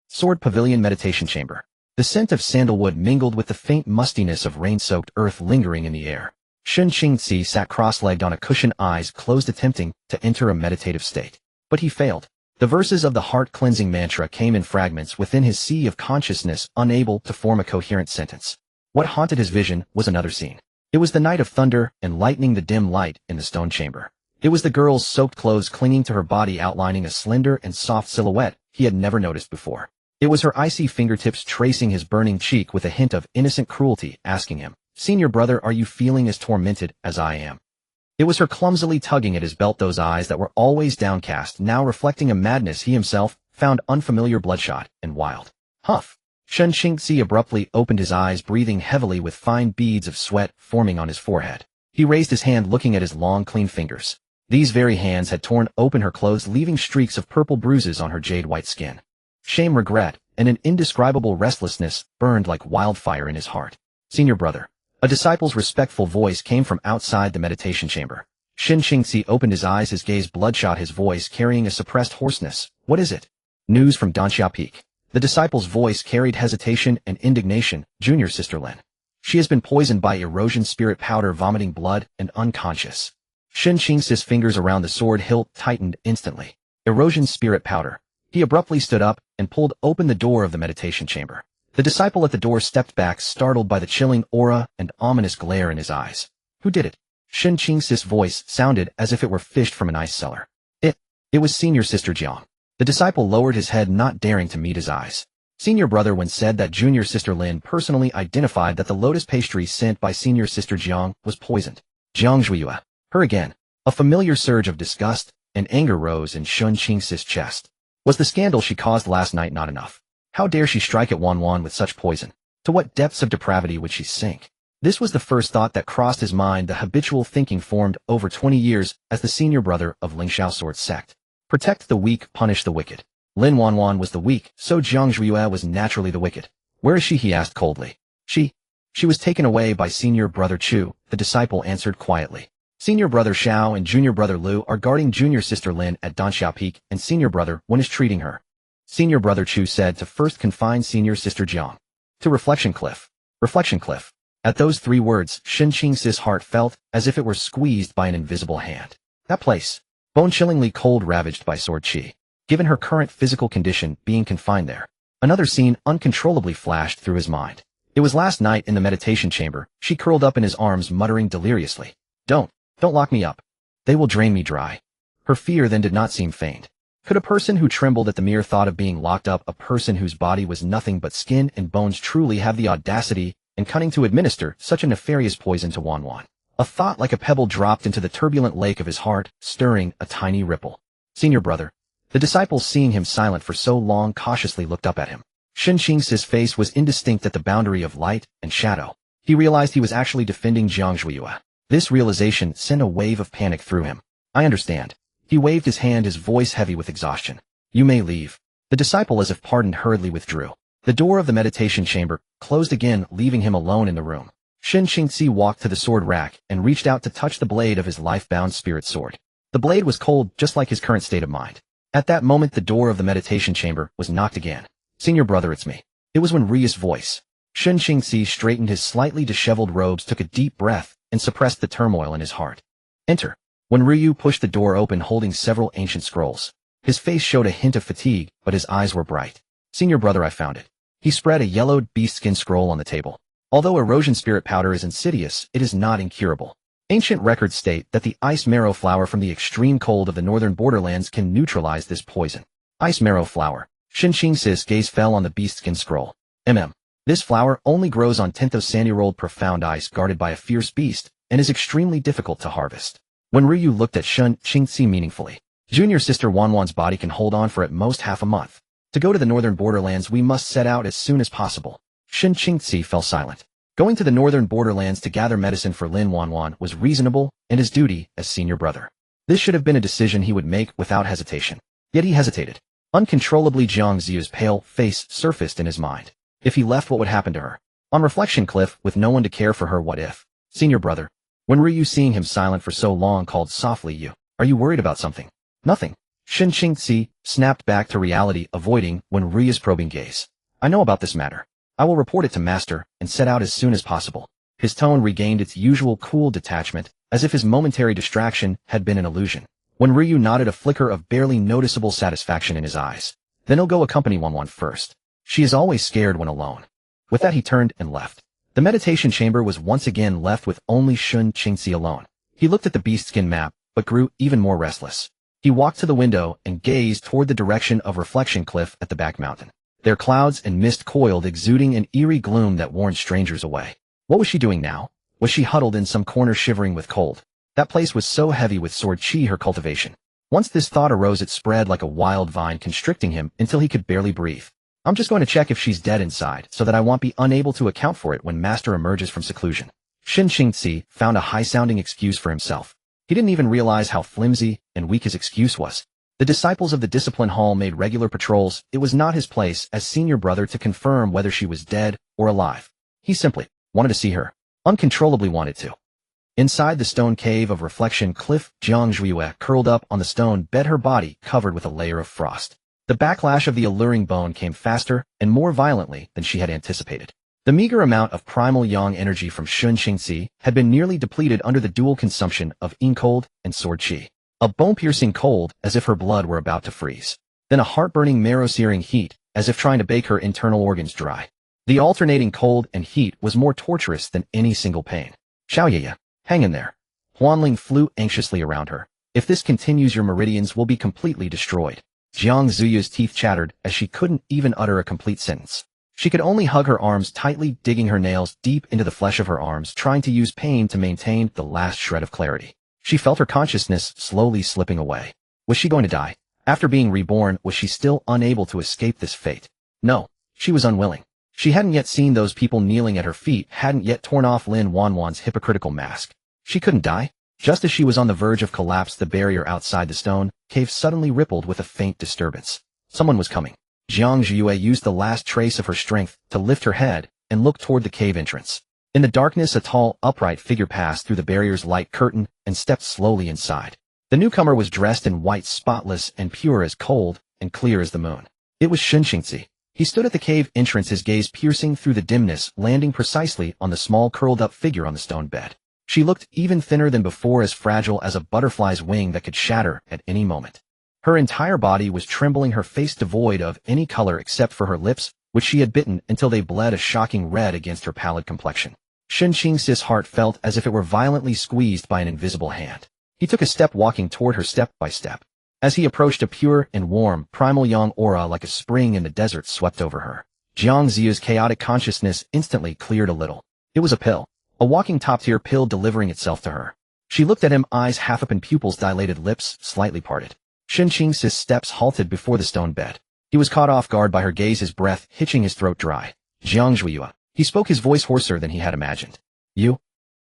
Sword Pavilion Meditation Chamber. The scent of sandalwood mingled with the faint mustiness of rain-soaked earth lingering in the air. Shin Qingzi sat cross-legged on a cushion, eyes closed, attempting to enter a meditative state. But he failed. The verses of the heart-cleansing mantra came in fragments within his sea of consciousness, unable to form a coherent sentence. What haunted his vision was another scene. It was the night of thunder and lightning, the dim light in the stone chamber. It was the girl's soaked clothes clinging to her body, outlining a slender and soft silhouette he had never noticed before. It was her icy fingertips tracing his burning cheek with a hint of innocent cruelty, asking him, "Senior brother, are you feeling as tormented as I am?" It was her clumsily tugging at his belt, those eyes that were always downcast, now reflecting a madness he himself found unfamiliar, bloodshot, and wild. Huff! Shin Qingzi abruptly opened his eyes, breathing heavily with fine beads of sweat forming on his forehead. He raised his hand, looking at his long, clean fingers. These very hands had torn open her clothes, leaving streaks of purple bruises on her jade-white skin. Shame, regret, and an indescribable restlessness burned like wildfire in his heart. "Senior brother." A disciple's respectful voice came from outside the meditation chamber. Shin Qingzi opened his eyes, his gaze bloodshot, his voice carrying a suppressed hoarseness. "What is it?" "News from Danxia Peak." The disciple's voice carried hesitation and indignation. "Junior Sister Lin. She has been poisoned by erosion spirit powder, vomiting blood, and unconscious." Shin Qingzi's fingers around the sword hilt tightened instantly. Erosion spirit powder. He abruptly stood up and pulled open the door of the meditation chamber. The disciple at the door stepped back, startled by the chilling aura and ominous glare in his eyes. "Who did it?" Shin Qingzi's voice sounded as if it were fished from an ice cellar. It was Senior Sister Jiang." The disciple lowered his head, not daring to meet his eyes. Senior brother, when said that Junior Sister Lin personally identified that the lotus pastry sent by Senior Sister Jiang was poisoned. Jiang Zhuiyue. Her again. A familiar surge of disgust and anger rose in Shin Qingzi's chest. Was the scandal she caused last night not enough? How dare she strike at Wanwan with such poison? To what depths of depravity would she sink? This was the first thought that crossed his mind, the habitual thinking formed over 20 years as the senior brother of Lingxiao sword sect. Protect the weak, punish the wicked. Lin Wanwan was the weak, so Jiang Zhuiyue was naturally the wicked. "Where is she?" he asked coldly. She was taken away by senior brother Chu," the disciple answered quietly. "Senior brother Xiao and junior brother Lu are guarding junior sister Lin at Danxia Peak, and senior brother Wen is treating her." Senior brother Chu said to first confine senior sister Jiang to Reflection Cliff. Reflection Cliff. At those 3 words, Shin Qingzi's heart felt as if it were squeezed by an invisible hand. That place, bone-chillingly cold, ravaged by sword qi. Given her current physical condition, being confined there. Another scene uncontrollably flashed through his mind. It was last night in the meditation chamber. She curled up in his arms, muttering deliriously, Don't lock me up. They will drain me dry." Her fear then did not seem feigned. Could a person who trembled at the mere thought of being locked up, a person whose body was nothing but skin and bones, truly have the audacity and cunning to administer such a nefarious poison to Wanwan? A thought like a pebble dropped into the turbulent lake of his heart, stirring a tiny ripple. "Senior brother." The disciple, seeing him silent for so long, cautiously looked up at him. Shin Qingzi's face was indistinct at the boundary of light and shadow. He realized he was actually defending Jiang Zhuiyue. This realization sent a wave of panic through him. "I understand." He waved his hand, his voice heavy with exhaustion. "You may leave." The disciple, as if pardoned, hurriedly withdrew. The door of the meditation chamber closed again, leaving him alone in the room. Shin Qingzi walked to the sword rack and reached out to touch the blade of his life-bound spirit sword. The blade was cold, just like his current state of mind. At that moment, the door of the meditation chamber was knocked again. "Senior brother, it's me." It was Wenryu's voice. Shin Qingzi straightened his slightly disheveled robes, took a deep breath, and suppressed the turmoil in his heart. "Enter." Wenryu pushed the door open, holding several ancient scrolls. His face showed a hint of fatigue, but his eyes were bright. "Senior brother, I found it." He spread a yellowed beast-skin scroll on the table. "Although erosion spirit powder is insidious, it is not incurable. Ancient records state that the ice marrow flower from the extreme cold of the northern borderlands can neutralize this poison." Ice marrow flower. Shin Qingzi's gaze fell on the beast-skin scroll. This flower only grows on 10th of sandy-rolled profound ice, guarded by a fierce beast, and is extremely difficult to harvest. Wenryu looked at Shin Qingzi meaningfully. "Junior sister Wanwan's body can hold on for at most half a month. To go to the northern borderlands, we must set out as soon as possible." Shin Qingzi fell silent. Going to the northern borderlands to gather medicine for Lin Wanwan was reasonable and his duty as senior brother. This should have been a decision he would make without hesitation. Yet he hesitated. Uncontrollably, Jiang Ziyu's pale face surfaced in his mind. If he left, what would happen to her? On reflection, Cliff, with no one to care for her, what if? Senior brother. When Ryu, seeing him silent for so long, called softly, "You. Are you worried about something?" "Nothing." Shin Qingzi snapped back to reality, avoiding when Ryu's probing gaze. "I know about this matter. I will report it to Master and set out as soon as possible." His tone regained its usual cool detachment, as if his momentary distraction had been an illusion. When Ryu nodded, a flicker of barely noticeable satisfaction in his eyes. "Then he'll go accompany Wanwan first. She is always scared when alone." With that, he turned and left. The meditation chamber was once again left with only Shun Qingzi alone. He looked at the beastskin map, but grew even more restless. He walked to the window and gazed toward the direction of Reflection Cliff at the back mountain. There clouds and mist coiled, exuding an eerie gloom that warned strangers away. What was she doing now? Was she huddled in some corner shivering with cold? That place was so heavy with sword chi, her cultivation. Once this thought arose, it spread like a wild vine, constricting him until he could barely breathe. "I'm just going to check if she's dead inside, so that I won't be unable to account for it when Master emerges from seclusion." Shin Qingzi found a high-sounding excuse for himself. He didn't even realize how flimsy and weak his excuse was. The disciples of the discipline hall made regular patrols. It was not his place as senior brother to confirm whether she was dead or alive. He simply wanted to see her. Uncontrollably wanted to. Inside the stone cave of Reflection Cliff, Jiang Zhuiyue curled up on the stone bed, her body covered with a layer of frost. The backlash of the alluring bone came faster and more violently than she had anticipated. The meager amount of primal yang energy from Shun Qingzi had been nearly depleted under the dual consumption of yin cold and sword chi. A bone-piercing cold, as if her blood were about to freeze. Then a heart-burning, marrow-searing heat, as if trying to bake her internal organs dry. The alternating cold and heat was more torturous than any single pain. "Xiaoyeye, hang in there." Huanling flew anxiously around her. "If this continues, your meridians will be completely destroyed." Jiang Zuyu's teeth chattered as she couldn't even utter a complete sentence. She could only hug her arms tightly, digging her nails deep into the flesh of her arms, trying to use pain to maintain the last shred of clarity. She felt her consciousness slowly slipping away. Was she going to die? After being reborn, was she still unable to escape this fate? No, she was unwilling. She hadn't yet seen those people kneeling at her feet, hadn't yet torn off Lin Wanwan's hypocritical mask. She couldn't die. Just as she was on the verge of collapse, the barrier outside the stone cave suddenly rippled with a faint disturbance. Someone was coming. Jiang Zhuiyue used the last trace of her strength to lift her head and look toward the cave entrance. In the darkness, a tall, upright figure passed through the barrier's light curtain and stepped slowly inside. The newcomer was dressed in white, spotless and pure, as cold and clear as the moon. It was Shin Qingzi. He stood at the cave entrance, his gaze piercing through the dimness, landing precisely on the small, curled-up figure on the stone bed. She looked even thinner than before, as fragile as a butterfly's wing that could shatter at any moment. Her entire body was trembling, her face devoid of any color except for her lips, which she had bitten until they bled a shocking red against her pallid complexion. Shin Qingzi's heart felt as if it were violently squeezed by an invisible hand. He took a step, walking toward her step by step. As he approached, a pure and warm, primal yang aura like a spring in the desert swept over her. Jiang Ziyu's chaotic consciousness instantly cleared a little. It was a pill. A walking top-tier pill delivering itself to her. She looked at him, eyes half open, pupils dilated, lips slightly parted. Shin Qingzi's steps halted before the stone bed. He was caught off guard by her gaze, his breath hitching his throat dry. "Jiang Zhuiyue." He spoke, his voice hoarser than he had imagined. "You?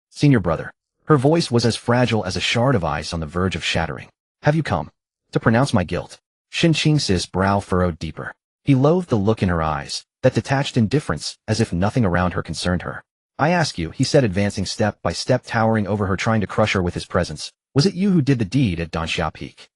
Senior brother." Her voice was as fragile as a shard of ice on the verge of shattering. "Have you come to pronounce my guilt?" Shin Qingzi's brow furrowed deeper. He loathed the look in her eyes, that detached indifference, as if nothing around her concerned her. "I ask you," he said, advancing step by step, towering over her, trying to crush her with his presence. "Was it you who did the deed at Danxia Peak?"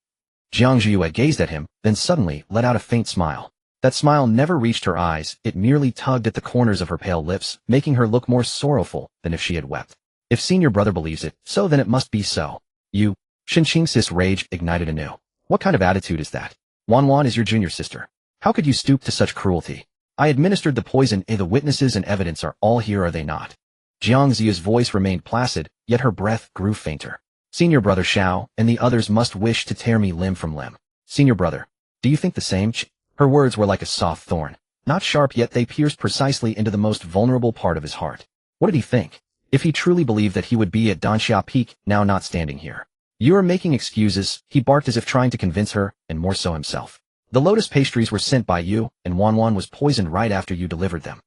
Jiang Zhuiyue gazed at him, then suddenly let out a faint smile. That smile never reached her eyes, it merely tugged at the corners of her pale lips, making her look more sorrowful than if she had wept. "If senior brother believes it, so then it must be so." "You?" Shin Qingzi's rage ignited anew. "What kind of attitude is that? Wanwan is your junior sister. How could you stoop to such cruelty? I administered the poison, the witnesses and evidence are all here, are they not?" Jiang Ziyu's voice remained placid, yet her breath grew fainter. "Senior brother Xiao and the others must wish to tear me limb from limb. Senior brother, do you think the same?" Her words were like a soft thorn. Not sharp, yet they pierced precisely into the most vulnerable part of his heart. What did he think? If he truly believed that he would be at Danxia Peak, now not standing here. "You are making excuses," he barked, as if trying to convince her, and more so himself. "The lotus pastries were sent by you, and Wanwan was poisoned right after you delivered them."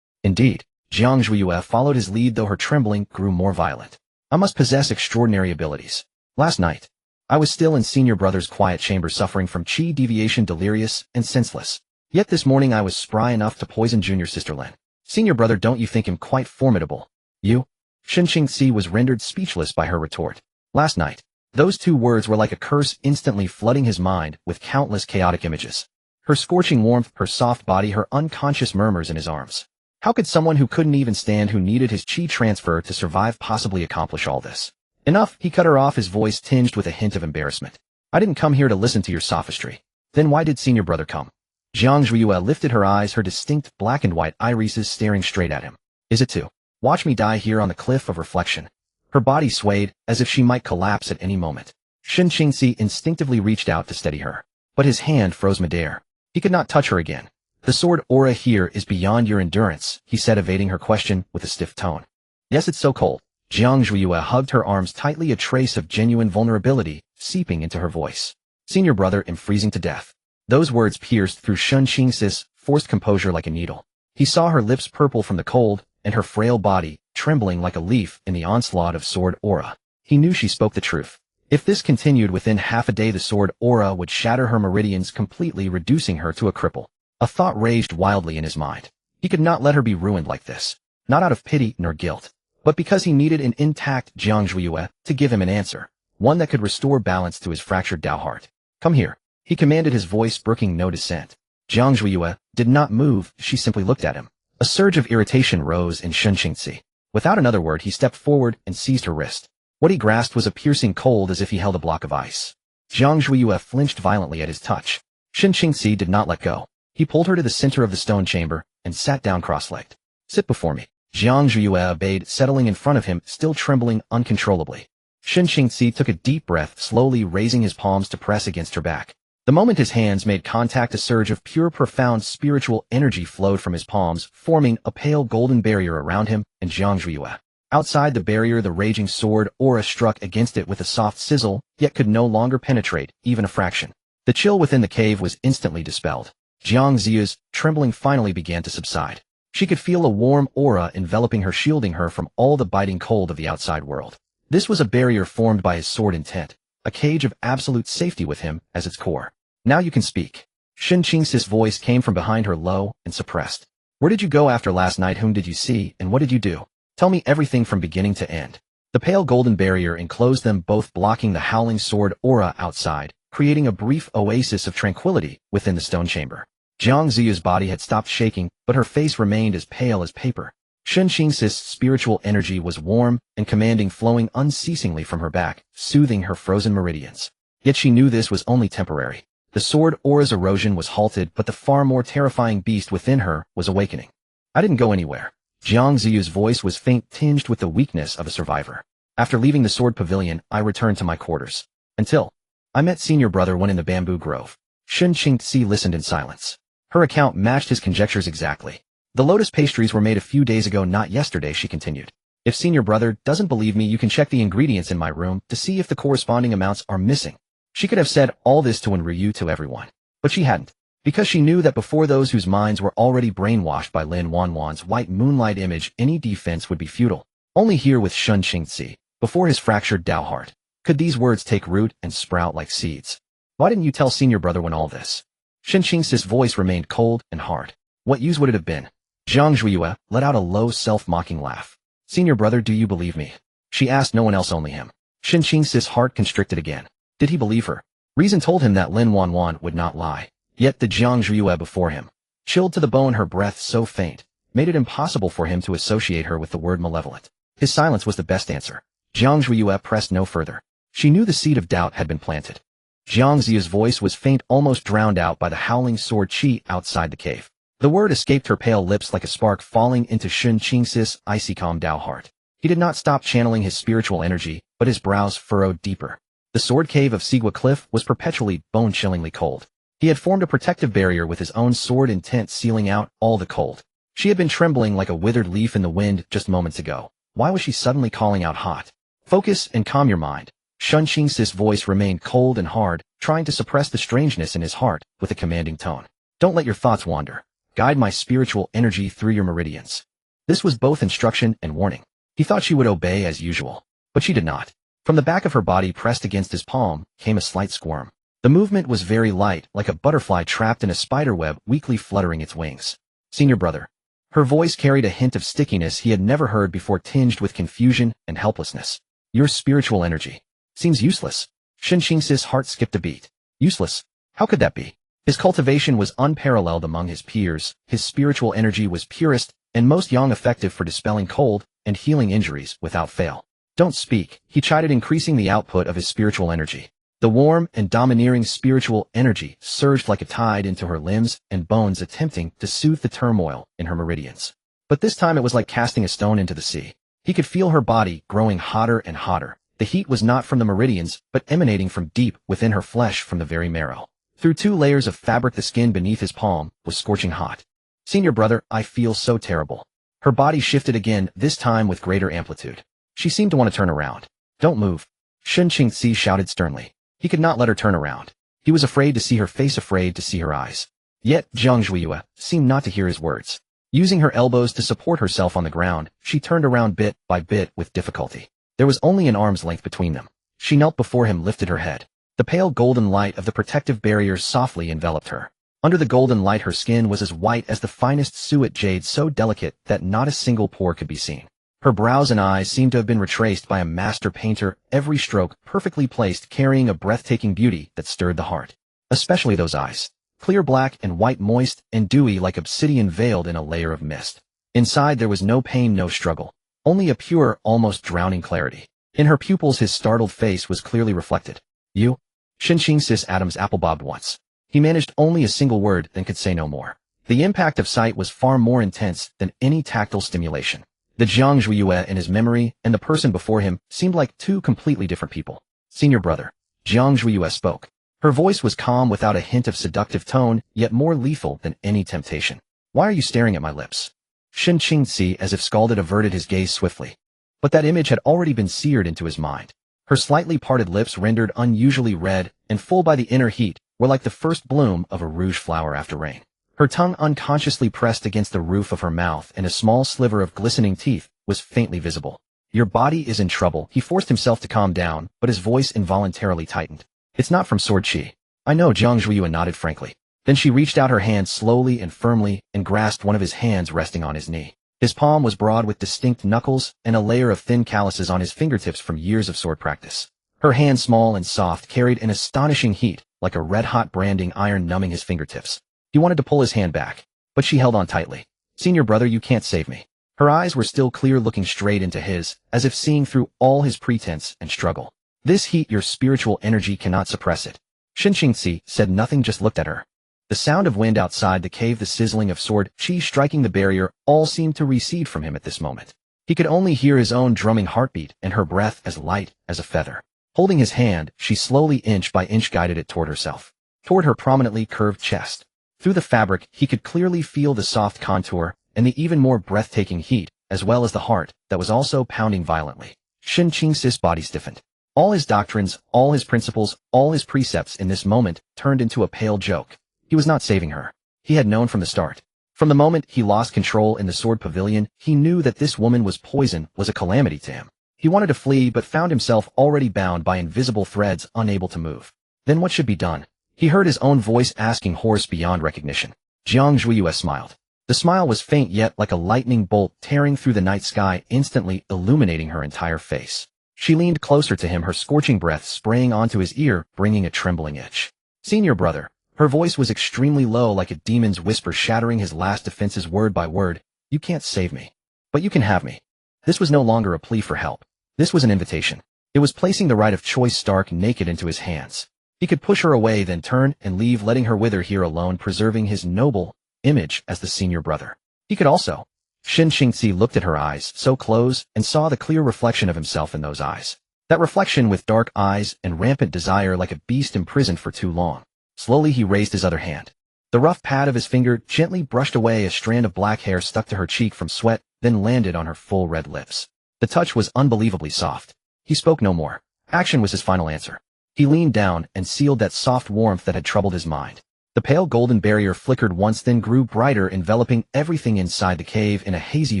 "Indeed." Jiang Zhuiyue followed his lead, though her trembling grew more violent. "I must possess extraordinary abilities. Last night, I was still in senior brother's quiet chamber, suffering from chi deviation, delirious and senseless. Yet this morning I was spry enough to poison junior sister Lin. Senior brother, don't you think him quite formidable? You? Shen Qingxi was rendered speechless by her retort. Last night, those two words were like a curse, instantly flooding his mind with countless chaotic images. Her scorching warmth, her soft body, her unconscious murmurs in his arms. How could someone who couldn't even stand, who needed his chi transfer to survive, possibly accomplish all this? Enough, he cut her off, his voice tinged with a hint of embarrassment. I didn't come here to listen to your sophistry. Then why did senior brother come? Jiang Zhuiyue lifted her eyes, her distinct black and white irises staring straight at him. Is it to watch me die here on the cliff of reflection? Her body swayed, as if she might collapse at any moment. Shen Qingxi instinctively reached out to steady her. But his hand froze midair. He could not touch her again. The sword aura here is beyond your endurance, he said, evading her question with a stiff tone. Yes, it's so cold. Jiang Zhuiyue hugged her arms tightly, a trace of genuine vulnerability seeping into her voice. Senior brother, am freezing to death. Those words pierced through Shen Qingxi's forced composure like a needle. He saw her lips purple from the cold, and her frail body trembling like a leaf in the onslaught of sword aura. He knew she spoke the truth. If this continued, within half a day the sword aura would shatter her meridians completely, reducing her to a cripple. A thought raged wildly in his mind. He could not let her be ruined like this. Not out of pity nor guilt, but because he needed an intact Jiang Zhuiyue to give him an answer. One that could restore balance to his fractured Dao heart. Come here, he commanded, his voice brooking no dissent. Jiang Zhuiyue did not move, she simply looked at him. A surge of irritation rose in Shen Qingxi. Without another word, he stepped forward and seized her wrist. What he grasped was a piercing cold, as if he held a block of ice. Jiang Zhuiyue flinched violently at his touch. Shen Qingxi did not let go. He pulled her to the center of the stone chamber and sat down cross-legged. Sit before me. Jiang Zhuiyue obeyed, settling in front of him, still trembling uncontrollably. Shen Qingxi took a deep breath, slowly raising his palms to press against her back. The moment his hands made contact, a surge of pure, profound spiritual energy flowed from his palms, forming a pale golden barrier around him and Jiang Zhuiyue. Outside the barrier, the raging sword aura struck against it with a soft sizzle, yet could no longer penetrate, even a fraction. The chill within the cave was instantly dispelled. Jiang Ziyu's trembling finally began to subside. She could feel a warm aura enveloping her, shielding her from all the biting cold of the outside world. This was a barrier formed by his sword intent, a cage of absolute safety with him as its core. Now you can speak. Shen Qingxi's voice came from behind her, low and suppressed. Where did you go after last night? Whom did you see, and what did you do? Tell me everything from beginning to end. The pale golden barrier enclosed them both, blocking the howling sword aura outside, creating a brief oasis of tranquility within the stone chamber. Jiang Ziyu's body had stopped shaking, but her face remained as pale as paper. Shen Qingxi's spiritual energy was warm and commanding, flowing unceasingly from her back, soothing her frozen meridians. Yet she knew this was only temporary. The sword aura's erosion was halted, but the far more terrifying beast within her was awakening. I didn't go anywhere. Jiang Ziyu's voice was faint, tinged with the weakness of a survivor. After leaving the sword pavilion, I returned to my quarters. Until I met senior brother when in the bamboo grove. Shen Qingxi listened in silence. Her account matched his conjectures exactly. The lotus pastries were made a few days ago, not yesterday, she continued. If senior brother doesn't believe me, you can check the ingredients in my room to see if the corresponding amounts are missing. She could have said all this to Ryu, to everyone. But she hadn't, because she knew that before those whose minds were already brainwashed by Lin Wanwan's white moonlight image, any defense would be futile. Only here with Shen Qingxi, before his fractured Dao heart, could these words take root and sprout like seeds. Why didn't you tell senior brother when all this? Shen Qingxi's voice remained cold and hard. What use would it have been? Jiang Zhuiyue let out a low, self-mocking laugh. Senior brother, do you believe me? She asked. No one else, only him. Shen Qingxi's heart constricted again. Did he believe her? Reason told him that Lin Wanwan would not lie. Yet the Jiang Zhuiyue before him, chilled to the bone, her breath so faint, made it impossible for him to associate her with the word malevolent. His silence was the best answer. Jiang Zhuiyue pressed no further. She knew the seed of doubt had been planted. Jiang Ziyu's voice was faint, almost drowned out by the howling sword chi outside the cave. The word escaped her pale lips like a spark falling into Shen Qingxi's icy calm Dao heart. He did not stop channeling his spiritual energy, but his brows furrowed deeper. The sword cave of Sigua Cliff was perpetually, bone-chillingly cold. He had formed a protective barrier with his own sword intent, sealing out all the cold. She had been trembling like a withered leaf in the wind just moments ago. Why was she suddenly calling out hot? Focus and calm your mind. Shen Qingxi's voice remained cold and hard, trying to suppress the strangeness in his heart with a commanding tone. Don't let your thoughts wander. Guide my spiritual energy through your meridians. This was both instruction and warning. He thought she would obey as usual, but she did not. From the back of her body, pressed against his palm, came a slight squirm. The movement was very light, like a butterfly trapped in a spiderweb weakly fluttering its wings. Senior brother. Her voice carried a hint of stickiness he had never heard before, tinged with confusion and helplessness. Your spiritual energy seems useless. Shin Qingxi's heart skipped a beat. Useless? How could that be? His cultivation was unparalleled among his peers, his spiritual energy was purest and most young, effective for dispelling cold and healing injuries without fail. Don't speak, he chided, increasing the output of his spiritual energy. The warm and domineering spiritual energy surged like a tide into her limbs and bones, attempting to soothe the turmoil in her meridians. But this time it was like casting a stone into the sea. He could feel her body growing hotter and hotter. The heat was not from the meridians, but emanating from deep within her flesh, from the very marrow. Through 2 layers of fabric, the skin beneath his palm was scorching hot. Senior brother, I feel so terrible. Her body shifted again, this time with greater amplitude. She seemed to want to turn around. Don't move. Shin Qingxi shouted sternly. He could not let her turn around. He was afraid to see her face, afraid to see her eyes. Yet Jiang Zhuiyue seemed not to hear his words. Using her elbows to support herself on the ground, she turned around bit by bit with difficulty. There was only an arm's length between them. She knelt before him, lifted her head. The pale golden light of the protective barrier softly enveloped her. Under the golden light her skin was as white as the finest suet jade, so delicate that not a single pore could be seen. Her brows and eyes seemed to have been retraced by a master painter, every stroke perfectly placed, carrying a breathtaking beauty that stirred the heart. Especially those eyes. Clear black and white, moist and dewy like obsidian veiled in a layer of mist. Inside there was no pain, no struggle. Only a pure, almost drowning clarity. In her pupils his startled face was clearly reflected. You? Shin Qingxi's atoms apple-bobbed once. He managed only a single word, then could say no more. The impact of sight was far more intense than any tactile stimulation. The Jiang Zhuiyue in his memory and the person before him seemed like 2 completely different people. Senior brother. Jiang Zhuiyue spoke. Her voice was calm, without a hint of seductive tone, yet more lethal than any temptation. Why are you staring at my lips? Shin Qingxi, as if scalded, averted his gaze swiftly. But that image had already been seared into his mind. Her slightly parted lips, rendered unusually red and full by the inner heat, were like the first bloom of a rouge flower after rain. Her tongue unconsciously pressed against the roof of her mouth, and a small sliver of glistening teeth was faintly visible. Your body is in trouble. He forced himself to calm down, but his voice involuntarily tightened. It's not from sword chi. I know. Jiang Zhuiyue nodded frankly. Then she reached out her hand slowly and firmly and grasped one of his hands resting on his knee. His palm was broad with distinct knuckles and a layer of thin calluses on his fingertips from years of sword practice. Her hand, small and soft, carried an astonishing heat, like a red-hot branding iron numbing his fingertips. He wanted to pull his hand back, but she held on tightly. Senior brother, you can't save me. Her eyes were still clear, looking straight into his, as if seeing through all his pretense and struggle. This heat, your spiritual energy cannot suppress it. Shin Qingxi said nothing, just looked at her. The sound of wind outside the cave, the sizzling of sword chi striking the barrier, all seemed to recede from him at this moment. He could only hear his own drumming heartbeat and her breath as light as a feather. Holding his hand, she slowly, inch by inch, guided it toward herself, toward her prominently curved chest. Through the fabric, he could clearly feel the soft contour and the even more breathtaking heat, as well as the heart that was also pounding violently. Shin Qingxi's body stiffened. All his doctrines, all his principles, all his precepts in this moment turned into a pale joke. He was not saving her. He had known from the start. From the moment he lost control in the sword pavilion, he knew that this woman was poison, was a calamity to him. He wanted to flee, but found himself already bound by invisible threads, unable to move. Then what should be done? He heard his own voice asking, hoarse beyond recognition. Jiang Zhuiyue smiled. The smile was faint, yet like a lightning bolt tearing through the night sky, instantly illuminating her entire face. She leaned closer to him, her scorching breath spraying onto his ear, bringing a trembling itch. Senior brother. Her voice was extremely low, like a demon's whisper, shattering his last defenses word by word. You can't save me. But you can have me. This was no longer a plea for help. This was an invitation. It was placing the right of choice stark naked into his hands. He could push her away, then turn and leave, letting her wither here alone, preserving his noble image as the senior brother. He could also. Shin Qingxi looked at her eyes, so close, and saw the clear reflection of himself in those eyes. That reflection with dark eyes and rampant desire, like a beast imprisoned for too long. Slowly he raised his other hand. The rough pad of his finger gently brushed away a strand of black hair stuck to her cheek from sweat, then landed on her full red lips. The touch was unbelievably soft. He spoke no more. Action was his final answer. He leaned down and sealed that soft warmth that had troubled his mind. The pale golden barrier flickered once, then grew brighter, enveloping everything inside the cave in a hazy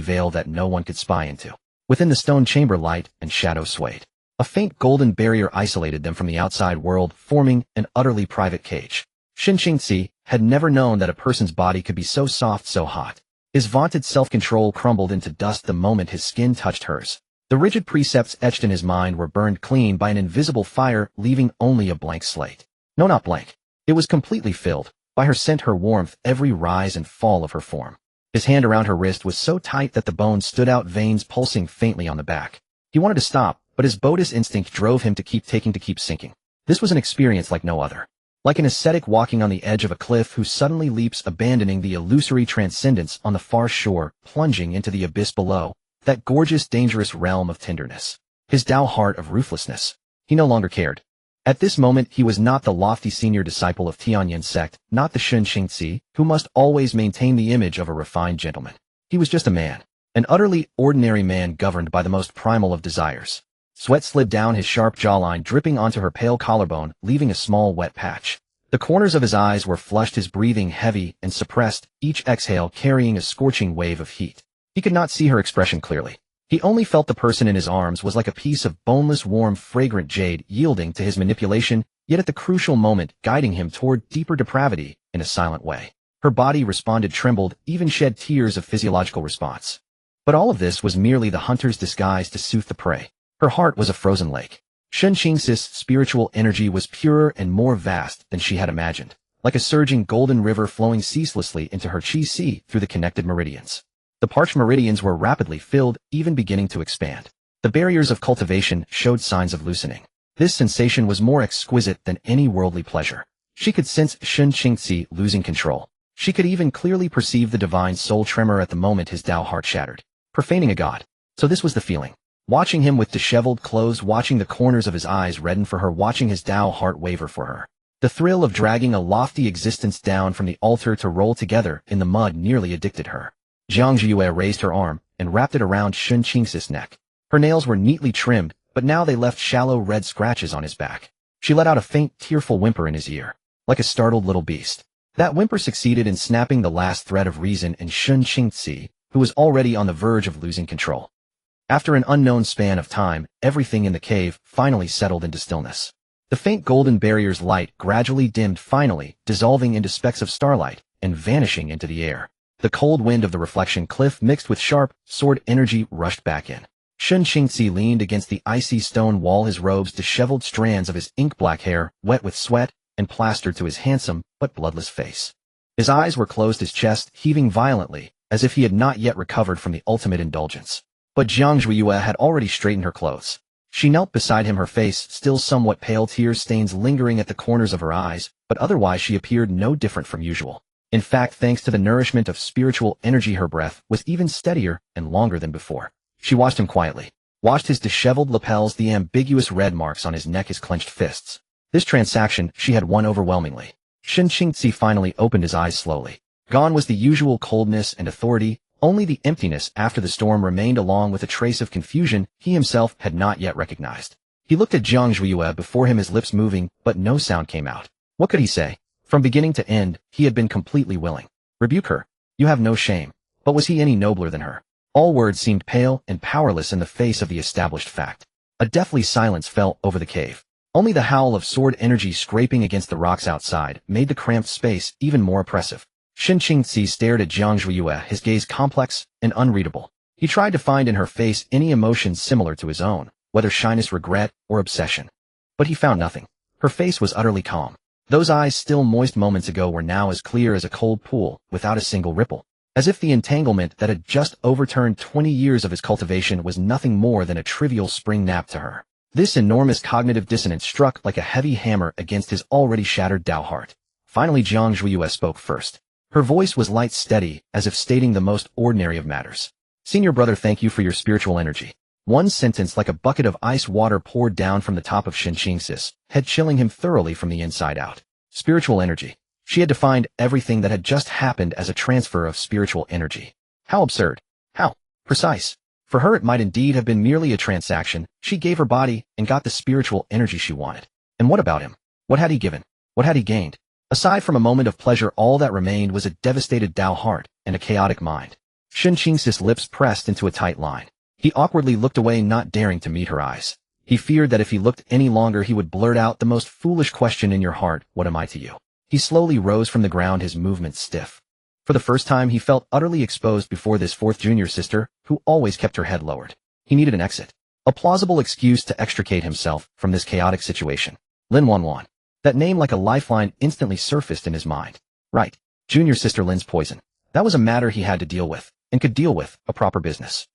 veil that no one could spy into. Within the stone chamber, light and shadow swayed. A faint golden barrier isolated them from the outside world, forming an utterly private cage. Shin Qingzi had never known that a person's body could be so soft, so hot. His vaunted self-control crumbled into dust the moment his skin touched hers. The rigid precepts etched in his mind were burned clean by an invisible fire, leaving only a blank slate. No, not blank. It was completely filled. By her scent, her warmth, every rise and fall of her form. His hand around her wrist was so tight that the bones stood out, veins pulsing faintly on the back. He wanted to stop, but his Buddhist instinct drove him to keep sinking. This was an experience like no other. Like an ascetic walking on the edge of a cliff who suddenly leaps, abandoning the illusory transcendence on the far shore, plunging into the abyss below, that gorgeous, dangerous realm of tenderness. His Tao heart of ruthlessness. He no longer cared. At this moment, he was not the lofty senior disciple of Tianyin sect, not the Shin Qingzi, who must always maintain the image of a refined gentleman. He was just a man. An utterly ordinary man governed by the most primal of desires. Sweat slid down his sharp jawline, dripping onto her pale collarbone, leaving a small wet patch. The corners of his eyes were flushed, his breathing heavy and suppressed, each exhale carrying a scorching wave of heat. He could not see her expression clearly. He only felt the person in his arms was like a piece of boneless, warm, fragrant jade, yielding to his manipulation, yet at the crucial moment guiding him toward deeper depravity in a silent way. Her body responded, trembled, even shed tears of physiological response. But all of this was merely the hunter's disguise to soothe the prey. Her heart was a frozen lake. Shen Qingxi's spiritual energy was purer and more vast than she had imagined, like a surging golden river flowing ceaselessly into her chi sea through the connected meridians. The parched meridians were rapidly filled, even beginning to expand. The barriers of cultivation showed signs of loosening. This sensation was more exquisite than any worldly pleasure. She could sense Shen Qingzi losing control. She could even clearly perceive the divine soul tremor at the moment his Tao heart shattered. Profaning a god. So this was the feeling. Watching him with disheveled clothes, watching the corners of his eyes redden for her, watching his Tao heart waver for her. The thrill of dragging a lofty existence down from the altar to roll together in the mud nearly addicted her. Jiang Zhiyue raised her arm and wrapped it around Shen Qingxi's neck. Her nails were neatly trimmed, but now they left shallow red scratches on his back. She let out a faint, tearful whimper in his ear, like a startled little beast. That whimper succeeded in snapping the last thread of reason in Shen Qingzi, who was already on the verge of losing control. After an unknown span of time, everything in the cave finally settled into stillness. The faint golden barrier's light gradually dimmed, finally dissolving into specks of starlight and vanishing into the air. The cold wind of the reflection cliff mixed with sharp, sword energy rushed back in. Shen Qingzi leaned against the icy stone wall, his robes disheveled, strands of his ink-black hair, wet with sweat, and plastered to his handsome but bloodless face. His eyes were closed, his chest heaving violently, as if he had not yet recovered from the ultimate indulgence. But Jiang Zhiyue had already straightened her clothes. She knelt beside him, her face still somewhat pale, tear stains lingering at the corners of her eyes, but otherwise she appeared no different from usual. In fact, thanks to the nourishment of spiritual energy, her breath was even steadier and longer than before. She watched him quietly, watched his disheveled lapels, the ambiguous red marks on his neck, his clenched fists. This transaction she had won overwhelmingly. Shen Qingzi finally opened his eyes slowly. Gone was the usual coldness and authority, only the emptiness after the storm remained, along with a trace of confusion he himself had not yet recognized. He looked at Jiang Zhiyue before him, his lips moving, but no sound came out. What could he say? From beginning to end, he had been completely willing. Rebuke her. You have no shame. But was he any nobler than her? All words seemed pale and powerless in the face of the established fact. A deathly silence fell over the cave. Only the howl of sword energy scraping against the rocks outside made the cramped space even more oppressive. Shen Qingzi stared at Jiang Zhiyue, his gaze complex and unreadable. He tried to find in her face any emotion similar to his own, whether shyness, regret, or obsession. But he found nothing. Her face was utterly calm. Those eyes, still moist moments ago, were now as clear as a cold pool, without a single ripple. As if the entanglement that had just overturned 20 years of his cultivation was nothing more than a trivial spring nap to her. This enormous cognitive dissonance struck like a heavy hammer against his already shattered Tao heart. Finally Jiang Zhiyue spoke first. Her voice was light, steady, as if stating the most ordinary of matters. Senior brother, thank you for your spiritual energy. One sentence, like a bucket of ice water, poured down from the top of Shen Qingxi's head, chilling him thoroughly from the inside out. Spiritual energy. She had defined everything that had just happened as a transfer of spiritual energy. How absurd. How precise. For her it might indeed have been merely a transaction. She gave her body and got the spiritual energy she wanted. And what about him? What had he given? What had he gained? Aside from a moment of pleasure, all that remained was a devastated Tao heart and a chaotic mind. Shen Qingxi's lips pressed into a tight line. He awkwardly looked away, not daring to meet her eyes. He feared that if he looked any longer he would blurt out the most foolish question in your heart, what am I to you? He slowly rose from the ground, his movements stiff. For the first time he felt utterly exposed before this fourth junior sister, who always kept her head lowered. He needed an exit. A plausible excuse to extricate himself from this chaotic situation. Lin Wanwan. That name like a lifeline instantly surfaced in his mind. Right. Junior sister Lin's poison. That was a matter he had to deal with, and could deal with, a proper business.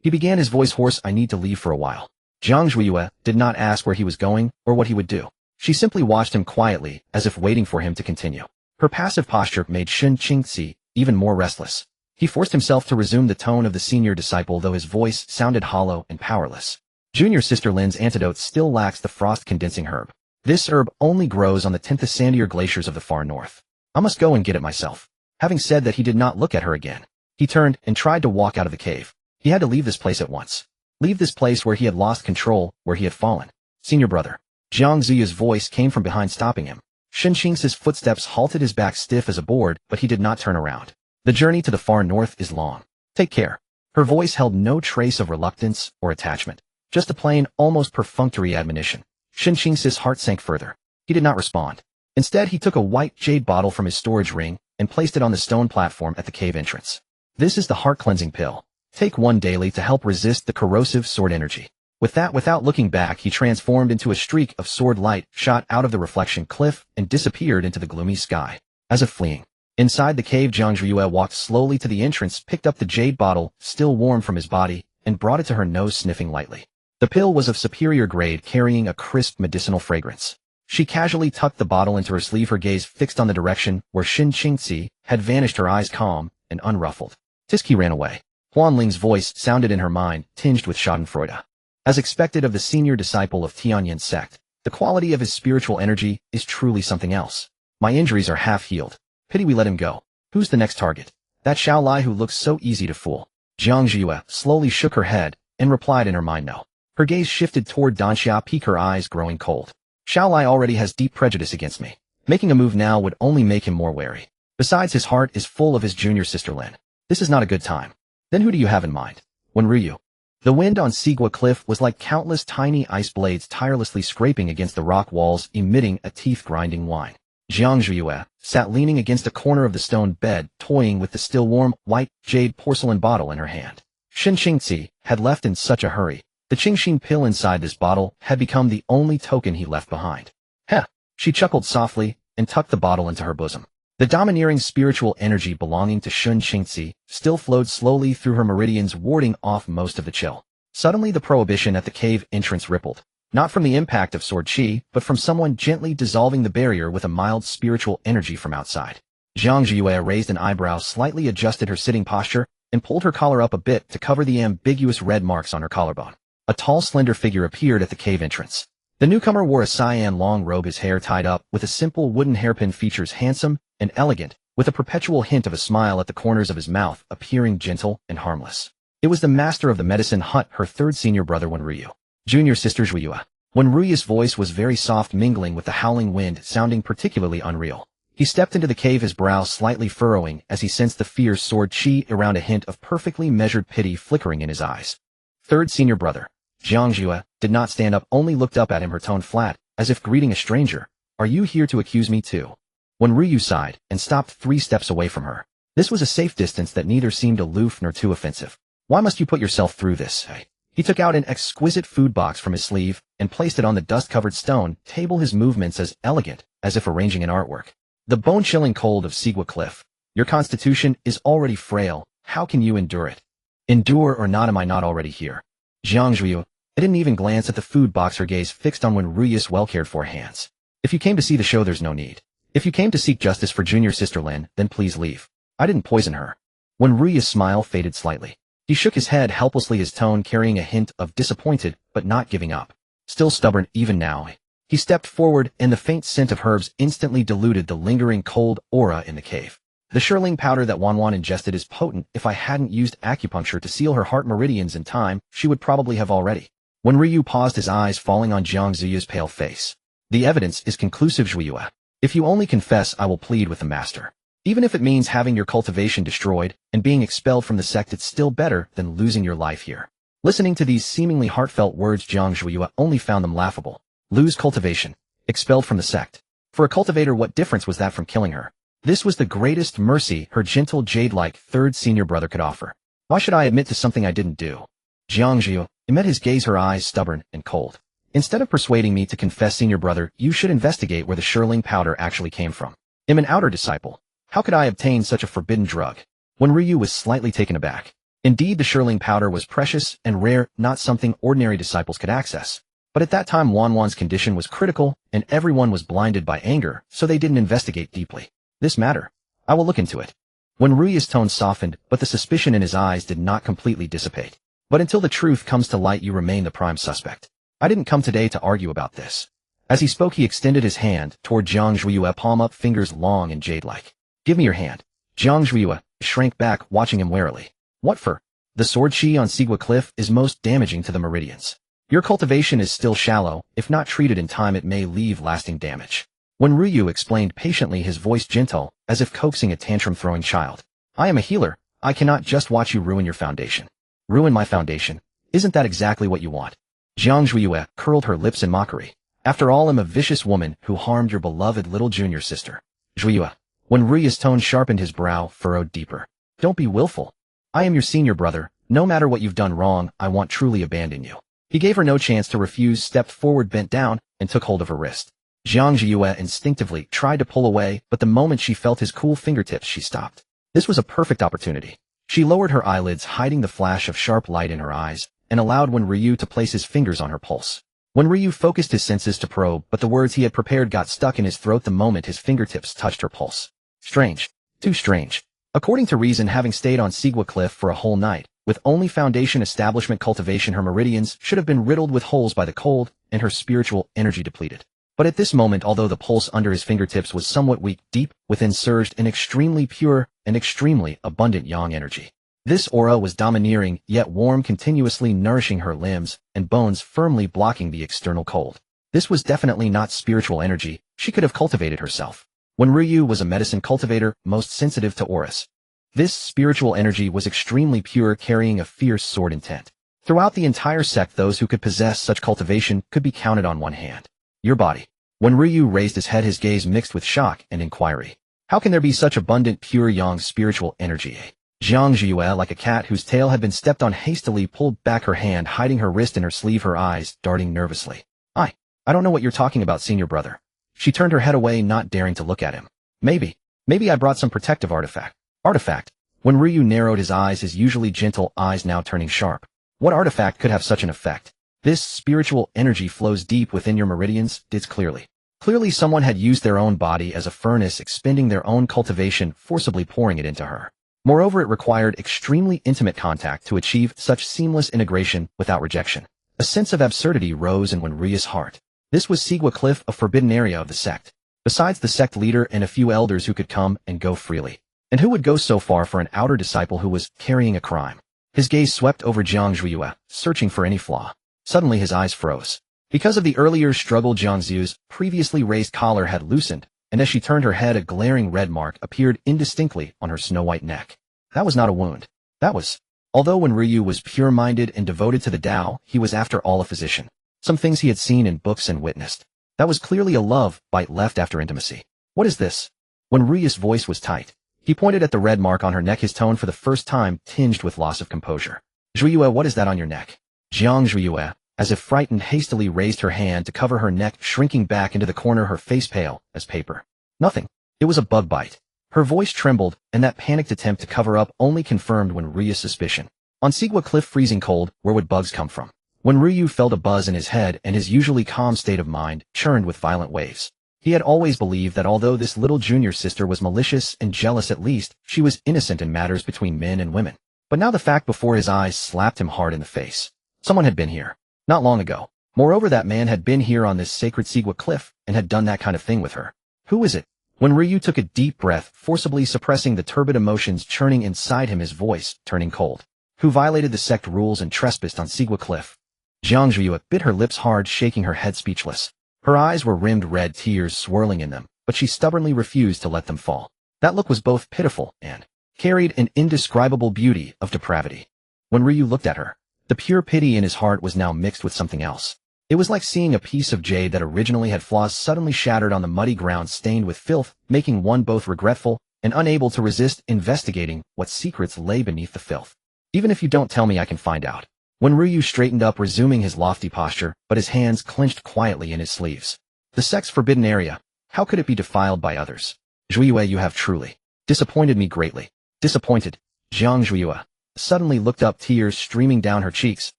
He began, his voice hoarse, I need to leave for a while. Jiang Zhuiyue did not ask where he was going, or what he would do. She simply watched him quietly, as if waiting for him to continue. Her passive posture made Shen Qingzi even more restless. He forced himself to resume the tone of the senior disciple, though his voice sounded hollow and powerless. Junior sister Lin's antidote still lacks the frost-condensing herb. This herb only grows on the sandier glaciers of the far north. I must go and get it myself. Having said that, he did not look at her again. He turned and tried to walk out of the cave. He had to leave this place at once. Leave this place where he had lost control, where he had fallen. Senior brother. Jiang Ziyu's voice came from behind, stopping him. Shen Qing's footsteps halted, his back stiff as a board, but he did not turn around. The journey to the far north is long. Take care. Her voice held no trace of reluctance or attachment. Just a plain, almost perfunctory admonition. Shen Qing's heart sank further. He did not respond. Instead, he took a white jade bottle from his storage ring and placed it on the stone platform at the cave entrance. This is the heart-cleansing pill. Take one daily to help resist the corrosive sword energy. With that, without looking back, he transformed into a streak of sword light, shot out of the reflection cliff, and disappeared into the gloomy sky. As if fleeing. Inside the cave, Jiang Zhuiyue walked slowly to the entrance, picked up the jade bottle, still warm from his body, and brought it to her nose, sniffing lightly. The pill was of superior grade, carrying a crisp medicinal fragrance. She casually tucked the bottle into her sleeve, her gaze fixed on the direction where Shen Qingzi had vanished, her eyes calm and unruffled. Tiski ran away. Huan Ling's voice sounded in her mind, tinged with schadenfreude. As expected of the senior disciple of Tianyin sect, the quality of his spiritual energy is truly something else. My injuries are half healed. Pity we let him go. Who's the next target? That Xiao Lai who looks so easy to fool. Jiang Zhuiyue slowly shook her head and replied in her mind, no. Her gaze shifted toward Dan Xiaopeak, her eyes growing cold. Xiao Lai already has deep prejudice against me. Making a move now would only make him more wary. Besides, his heart is full of his junior sister Lin. This is not a good time. Then who do you have in mind? Wenryu. The wind on Sigua Cliff was like countless tiny ice blades tirelessly scraping against the rock walls, emitting a teeth-grinding whine. Jiang Zhuiyue sat leaning against a corner of the stone bed, toying with the still warm, white, jade porcelain bottle in her hand. Shen Qingzi had left in such a hurry. The Qingxin pill inside this bottle had become the only token he left behind. Heh! She chuckled softly and tucked the bottle into her bosom. The domineering spiritual energy belonging to Shen Qingzi still flowed slowly through her meridians, warding off most of the chill. Suddenly the prohibition at the cave entrance rippled. Not from the impact of sword chi, but from someone gently dissolving the barrier with a mild spiritual energy from outside. Jiang Zhuiyue raised an eyebrow, slightly adjusted her sitting posture, and pulled her collar up a bit to cover the ambiguous red marks on her collarbone. A tall, slender figure appeared at the cave entrance. The newcomer wore a cyan long robe, his hair tied up with a simple wooden hairpin, features handsome and elegant, with a perpetual hint of a smile at the corners of his mouth, appearing gentle and harmless. It was the master of the medicine hut, her third senior brother Wenryu. Junior sister Zhuiyue. Wenryu's voice was very soft, mingling with the howling wind, sounding particularly unreal. He stepped into the cave, his brow slightly furrowing as he sensed the fierce sword chi around, a hint of perfectly measured pity flickering in his eyes. Third senior brother. Jiang Zhuiyue did not stand up, only looked up at him, her tone flat, as if greeting a stranger. Are you here to accuse me too? Wenryu sighed and stopped 3 steps away from her. This was a safe distance that neither seemed aloof nor too offensive. Why must you put yourself through this? He took out an exquisite food box from his sleeve and placed it on the dust-covered stone table, his movements as elegant as if arranging an artwork. The bone-chilling cold of Sigua Cliff. Your constitution is already frail. How can you endure it? Endure or not, am I not already here? Jiang Zhuiyue didn't even glance at the food box, her gaze fixed on Wenryu's well-cared-for hands. If you came to see the show, there's no need. If you came to seek justice for junior sister Lin, then please leave. I didn't poison her. Wenryu's smile faded slightly. He shook his head helplessly, his tone carrying a hint of disappointed, but not giving up. Still stubborn even now. He stepped forward, and the faint scent of herbs instantly diluted the lingering cold aura in the cave. The Shirling powder that Wanwan ingested is potent. If I hadn't used acupuncture to seal her heart meridians in time, she would probably have already. Wenryu paused, his eyes falling on Jiang Ziyu's pale face. The evidence is conclusive, Zhuiyue. If you only confess, I will plead with the master. Even if it means having your cultivation destroyed and being expelled from the sect, it's still better than losing your life here. Listening to these seemingly heartfelt words, Jiang Zhuiyue only found them laughable. Lose cultivation. Expelled from the sect. For a cultivator, what difference was that from killing her? This was the greatest mercy her gentle jade-like third senior brother could offer. Why should I admit to something I didn't do? Jiang Zhuiyue met his gaze, her eyes stubborn and cold. Instead of persuading me to confess, senior brother, you should investigate where the Shirling powder actually came from. I'm an outer disciple. How could I obtain such a forbidden drug? When Ryu was slightly taken aback. Indeed, the Shirling powder was precious and rare, not something ordinary disciples could access. But at that time, Wanwan's condition was critical, and everyone was blinded by anger, so they didn't investigate deeply. This matter. I will look into it. When Ryu's tone softened, but the suspicion in his eyes did not completely dissipate. But until the truth comes to light, you remain the prime suspect. I didn't come today to argue about this. As he spoke, he extended his hand toward Jiang Zhuiyue, palm up, fingers long and jade-like. Give me your hand. Jiang Zhuiyue shrank back, watching him warily. What for? The sword chi on Sigua Cliff is most damaging to the meridians. Your cultivation is still shallow. If not treated in time, it may leave lasting damage. When Ryu explained patiently, his voice gentle, as if coaxing a tantrum-throwing child. I am a healer. I cannot just watch you ruin your foundation. Ruin my foundation? Isn't that exactly what you want? Jiang Zhuiyue curled her lips in mockery. After all, I'm a vicious woman who harmed your beloved little junior sister. Zhuiyue. When Ryu's tone sharpened, his brow furrowed deeper. Don't be willful. I am your senior brother. No matter what you've done wrong, I won't truly abandon you. He gave her no chance to refuse, stepped forward, bent down, and took hold of her wrist. Jiang Zhuiyue instinctively tried to pull away, but the moment she felt his cool fingertips, she stopped. This was a perfect opportunity. She lowered her eyelids, hiding the flash of sharp light in her eyes, and allowed Ryu to place his fingers on her pulse. When Ryu focused his senses to probe, but the words he had prepared got stuck in his throat the moment his fingertips touched her pulse. Strange. Too strange. According to reason, having stayed on Sigua Cliff for a whole night, with only foundation establishment cultivation, her meridians should have been riddled with holes by the cold, and her spiritual energy depleted. But at this moment, although the pulse under his fingertips was somewhat weak, deep within surged an extremely pure and extremely abundant yang energy. This aura was domineering, yet warm, continuously nourishing her limbs and bones, firmly blocking the external cold. This was definitely not spiritual energy she could have cultivated herself. When Ryu was a medicine cultivator, most sensitive to auras. This spiritual energy was extremely pure, carrying a fierce sword intent. Throughout the entire sect, those who could possess such cultivation could be counted on one hand. Your body. When Ryu raised his head, his gaze mixed with shock and inquiry. How can there be such abundant, pure yang spiritual energy? Jiang Zhuiyue, like a cat whose tail had been stepped on, hastily pulled back her hand, hiding her wrist in her sleeve, her eyes darting nervously. I don't know what you're talking about, senior brother. She turned her head away, not daring to look at him. Maybe I brought some protective artifact. Artifact? When Ryu narrowed his eyes, his usually gentle eyes now turning sharp. What artifact could have such an effect? This spiritual energy flows deep within your meridians, it's clearly. Clearly someone had used their own body as a furnace, expending their own cultivation, forcibly pouring it into her. Moreover, it required extremely intimate contact to achieve such seamless integration without rejection. A sense of absurdity rose in Ryu's heart. This was Sigua Cliff, a forbidden area of the sect. Besides the sect leader and a few elders who could come and go freely. And who would go so far for an outer disciple who was carrying a crime? His gaze swept over Jiang Zhuiyue, searching for any flaw. Suddenly his eyes froze. Because of the earlier struggle, Jiang Zhu's previously raised collar had loosened, and as she turned her head, a glaring red mark appeared indistinctly on her snow-white neck. That was not a wound. That was... Although when Ryu was pure-minded and devoted to the Tao, he was after all a physician. Some things he had seen in books and witnessed. That was clearly a love bite left after intimacy. What is this? When Ryu's voice was tight, he pointed at the red mark on her neck, his tone for the first time tinged with loss of composure. Zhuiyue, what is that on your neck? Jiang Zhuiyue, as if frightened, hastily raised her hand to cover her neck, shrinking back into the corner, her face pale as paper. Nothing. It was a bug bite. Her voice trembled, and that panicked attempt to cover up only confirmed Ryu's suspicion. On Sigua Cliff, freezing cold, where would bugs come from? When Ryu felt a buzz in his head and his usually calm state of mind churned with violent waves. He had always believed that although this little junior sister was malicious and jealous, at least she was innocent in matters between men and women. But now the fact before his eyes slapped him hard in the face. Someone had been here. Not long ago. Moreover, that man had been here on this sacred Sigua Cliff and had done that kind of thing with her. Who is it? When Ryu took a deep breath, forcibly suppressing the turbid emotions churning inside him, his voice turning cold. Who violated the sect rules and trespassed on Sigua Cliff? Jiang Zhuiyue bit her lips hard, shaking her head speechless. Her eyes were rimmed red, tears swirling in them, but she stubbornly refused to let them fall. That look was both pitiful and carried an indescribable beauty of depravity. When Ryu looked at her, The pure pity in his heart was now mixed with something else. It was like seeing a piece of jade that originally had flaws suddenly shattered on the muddy ground stained with filth, making one both regretful and unable to resist investigating what secrets lay beneath the filth. Even if you don't tell me, I can find out. When Ryu straightened up, resuming his lofty posture, but his hands clenched quietly in his sleeves. The sex-forbidden area. How could it be defiled by others? Zhuiyue, you have truly disappointed me greatly. Disappointed. Jiang Zhuiyue suddenly looked up, tears streaming down her cheeks,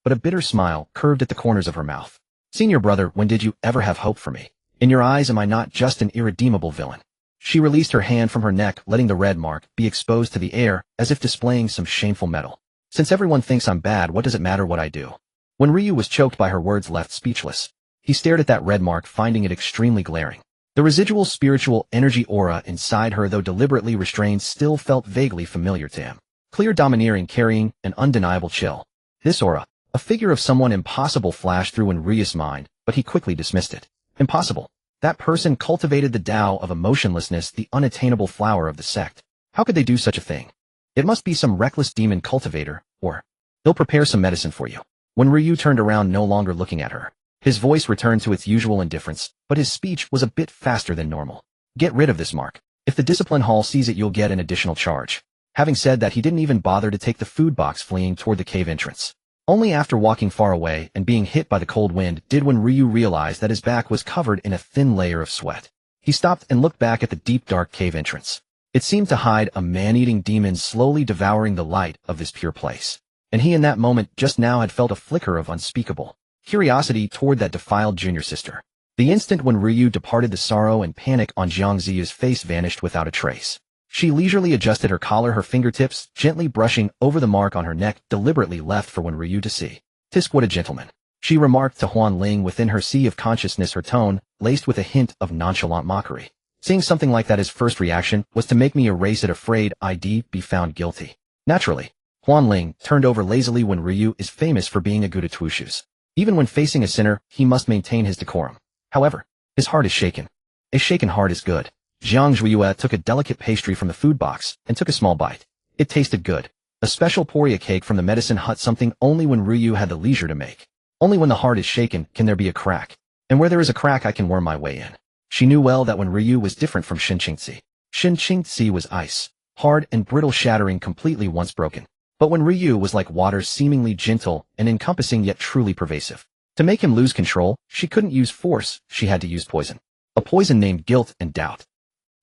but a bitter smile curved at the corners of her mouth. Senior brother, when did you ever have hope for me? In your eyes, am I not just an irredeemable villain? She released her hand from her neck, letting the red mark be exposed to the air, as if displaying some shameful metal. Since everyone thinks I'm bad, what does it matter what I do? When Ryu was choked by her words, left speechless, he stared at that red mark, finding it extremely glaring. The residual spiritual energy aura inside her, though deliberately restrained, still felt vaguely familiar to him. Clear, domineering, carrying an undeniable chill. This aura, a figure of someone impossible, flashed through in Ryu's mind, but he quickly dismissed it. Impossible. That person cultivated the Tao of emotionlessness, the unattainable flower of the sect. How could they do such a thing? It must be some reckless demon cultivator, or they'll prepare some medicine for you. When Ryu turned around, no longer looking at her, his voice returned to its usual indifference, but his speech was a bit faster than normal. Get rid of this mark. If the discipline hall sees it, you'll get an additional charge. Having said that, he didn't even bother to take the food box, fleeing toward the cave entrance. Only after walking far away and being hit by the cold wind did when Ryu realize that his back was covered in a thin layer of sweat. He stopped and looked back at the deep, dark cave entrance. It seemed to hide a man-eating demon slowly devouring the light of this pure place. And he in that moment just now had felt a flicker of unspeakable curiosity toward that defiled junior sister. The instant when Ryu departed, the sorrow and panic on Jiang Ziyu's face vanished without a trace. She leisurely adjusted her collar, her fingertips gently brushing over the mark on her neck, deliberately left for when Ryu to see. Tisk, what a gentleman, she remarked to Huan Ling within her sea of consciousness, her tone laced with a hint of nonchalant mockery. Seeing something like that, his first reaction was to make me erase it, afraid I'd be found guilty. Naturally, Huan Ling turned over lazily when Ryu is famous for being a good at wushes. Even when facing a sinner, he must maintain his decorum. However, his heart is shaken. A shaken heart is good. Jiang Zhuiyue took a delicate pastry from the food box and took a small bite. It tasted good. A special poria cake from the medicine hut, something only when Ryu had the leisure to make. Only when the heart is shaken can there be a crack. And where there is a crack, I can worm my way in. She knew well that when Ryu was different from Shinqingzi. Shinqingzi was ice, hard and brittle, shattering completely once broken. But when Ryu was like water, seemingly gentle and encompassing yet truly pervasive. To make him lose control, she couldn't use force, she had to use poison. A poison named guilt and doubt.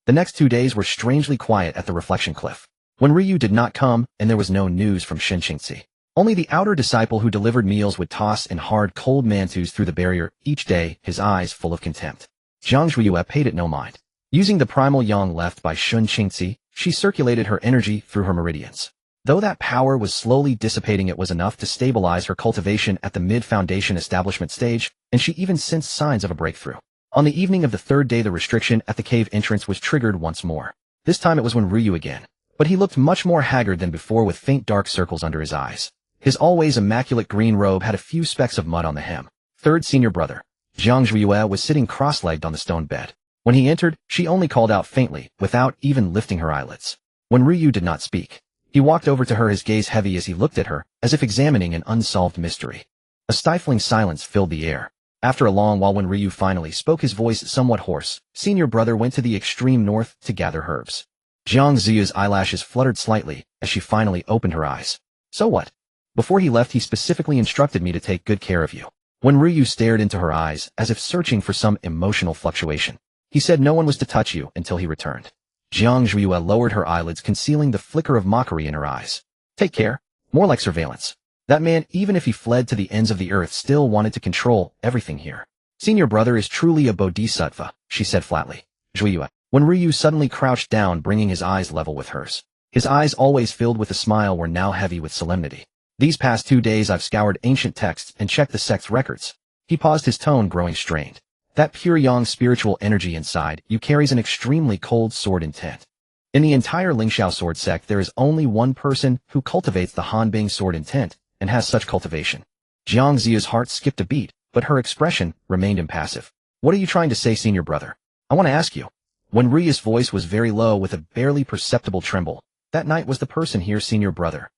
The next 2 days were strangely quiet at the reflection cliff. When Ryu did not come, and there was no news from Shinqingzi. Only the outer disciple who delivered meals would toss in hard, cold mantus through the barrier each day, his eyes full of contempt. Jiang Zhuiyue paid it no mind. Using the primal yang left by Shinqingzi, she circulated her energy through her meridians. Though that power was slowly dissipating, it was enough to stabilize her cultivation at the mid-foundation establishment stage, and she even sensed signs of a breakthrough. On the evening of the third day, the restriction at the cave entrance was triggered once more. This time it was when Ryu again. But he looked much more haggard than before, with faint dark circles under his eyes. His always immaculate green robe had a few specks of mud on the hem. Third senior brother, Jiang Zhuiyue, was sitting cross-legged on the stone bed. When he entered, she only called out faintly, without even lifting her eyelids. When Ryu did not speak, he walked over to her, his gaze heavy as he looked at her, as if examining an unsolved mystery. A stifling silence filled the air. After a long while, when Ryu finally spoke, his voice somewhat hoarse, senior brother went to the extreme north to gather herbs. Jiang Ziyu's eyelashes fluttered slightly as she finally opened her eyes. So what? Before he left, he specifically instructed me to take good care of you. When Ryu stared into her eyes, as if searching for some emotional fluctuation, he said no one was to touch you until he returned. Jiang Zhuiyue lowered her eyelids, concealing the flicker of mockery in her eyes. Take care? More like surveillance. That man, even if he fled to the ends of the earth, still wanted to control everything here. Senior brother is truly a bodhisattva, she said flatly. Zhuiyue. When Ryu suddenly crouched down, bringing his eyes level with hers. His eyes, always filled with a smile, were now heavy with solemnity. These past 2 days I've scoured ancient texts and checked the sect's records. He paused, his tone growing strained. That pure yang spiritual energy inside you carries an extremely cold sword intent. In the entire Lingxiao sword sect, there is only one person who cultivates the Hanbing sword intent, and has such cultivation. Jiang Ziyu's heart skipped a beat, but her expression remained impassive. What are you trying to say, senior brother? I want to ask you. When Ryu's voice was very low with a barely perceptible tremble. That night was the person here, senior brother.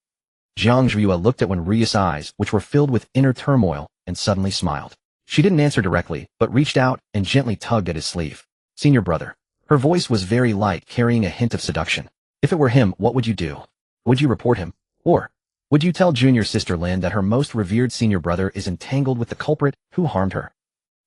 Jiang Zhuya looked at Wenryu's eyes, which were filled with inner turmoil, and suddenly smiled. She didn't answer directly, but reached out and gently tugged at his sleeve. Senior brother. Her voice was very light, carrying a hint of seduction. If it were him, what would you do? Would you report him? Or would you tell junior sister Lin that her most revered senior brother is entangled with the culprit who harmed her?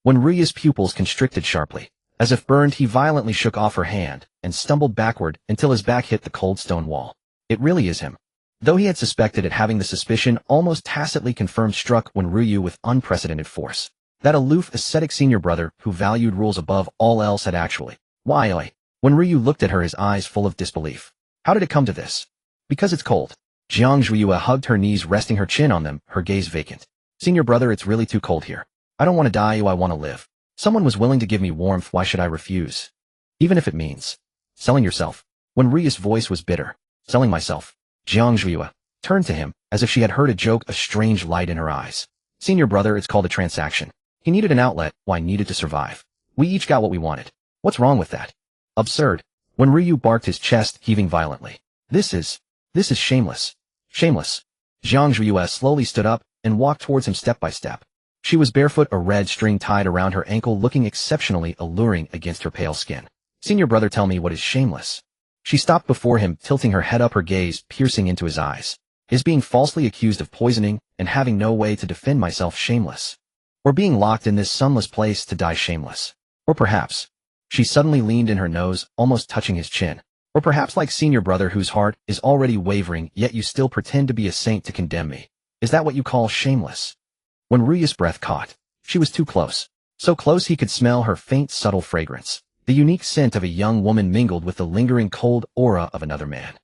Wenryu's pupils constricted sharply. As if burned, he violently shook off her hand and stumbled backward until his back hit the cold stone wall. It really is him. Though he had suspected it, having the suspicion almost tacitly confirmed struck Wenryu with unprecedented force. That aloof, ascetic senior brother who valued rules above all else had actually. Why? Wenryu looked at her, his eyes full of disbelief. How did it come to this? Because it's cold. Jiang Zhuya hugged her knees, resting her chin on them, her gaze vacant. Senior brother, it's really too cold here. I don't want to die, I want to live. Someone was willing to give me warmth, why should I refuse? Even if it means selling yourself. Wenryu's voice was bitter. Selling myself. Jiang Zhuya turned to him, as if she had heard a joke, a strange light in her eyes. Senior brother, it's called a transaction. He needed an outlet, why needed to survive. We each got what we wanted. What's wrong with that? Absurd. Wenryu barked, his chest heaving violently. This is shameless. Shameless. Jiang Zhuya slowly stood up and walked towards him step by step. She was barefoot, a red string tied around her ankle, looking exceptionally alluring against her pale skin. Senior brother, tell me what is shameless. She stopped before him, tilting her head up, her gaze piercing into his eyes. Is being falsely accused of poisoning and having no way to defend myself shameless? Or being locked in this sunless place to die shameless? Or perhaps, she suddenly leaned in her nose, almost touching his chin. Or perhaps like senior brother whose heart is already wavering, yet you still pretend to be a saint to condemn me. Is that what you call shameless? Wenryu's breath caught. She was too close. So close he could smell her faint, subtle fragrance. The unique scent of a young woman mingled with the lingering cold aura of another man.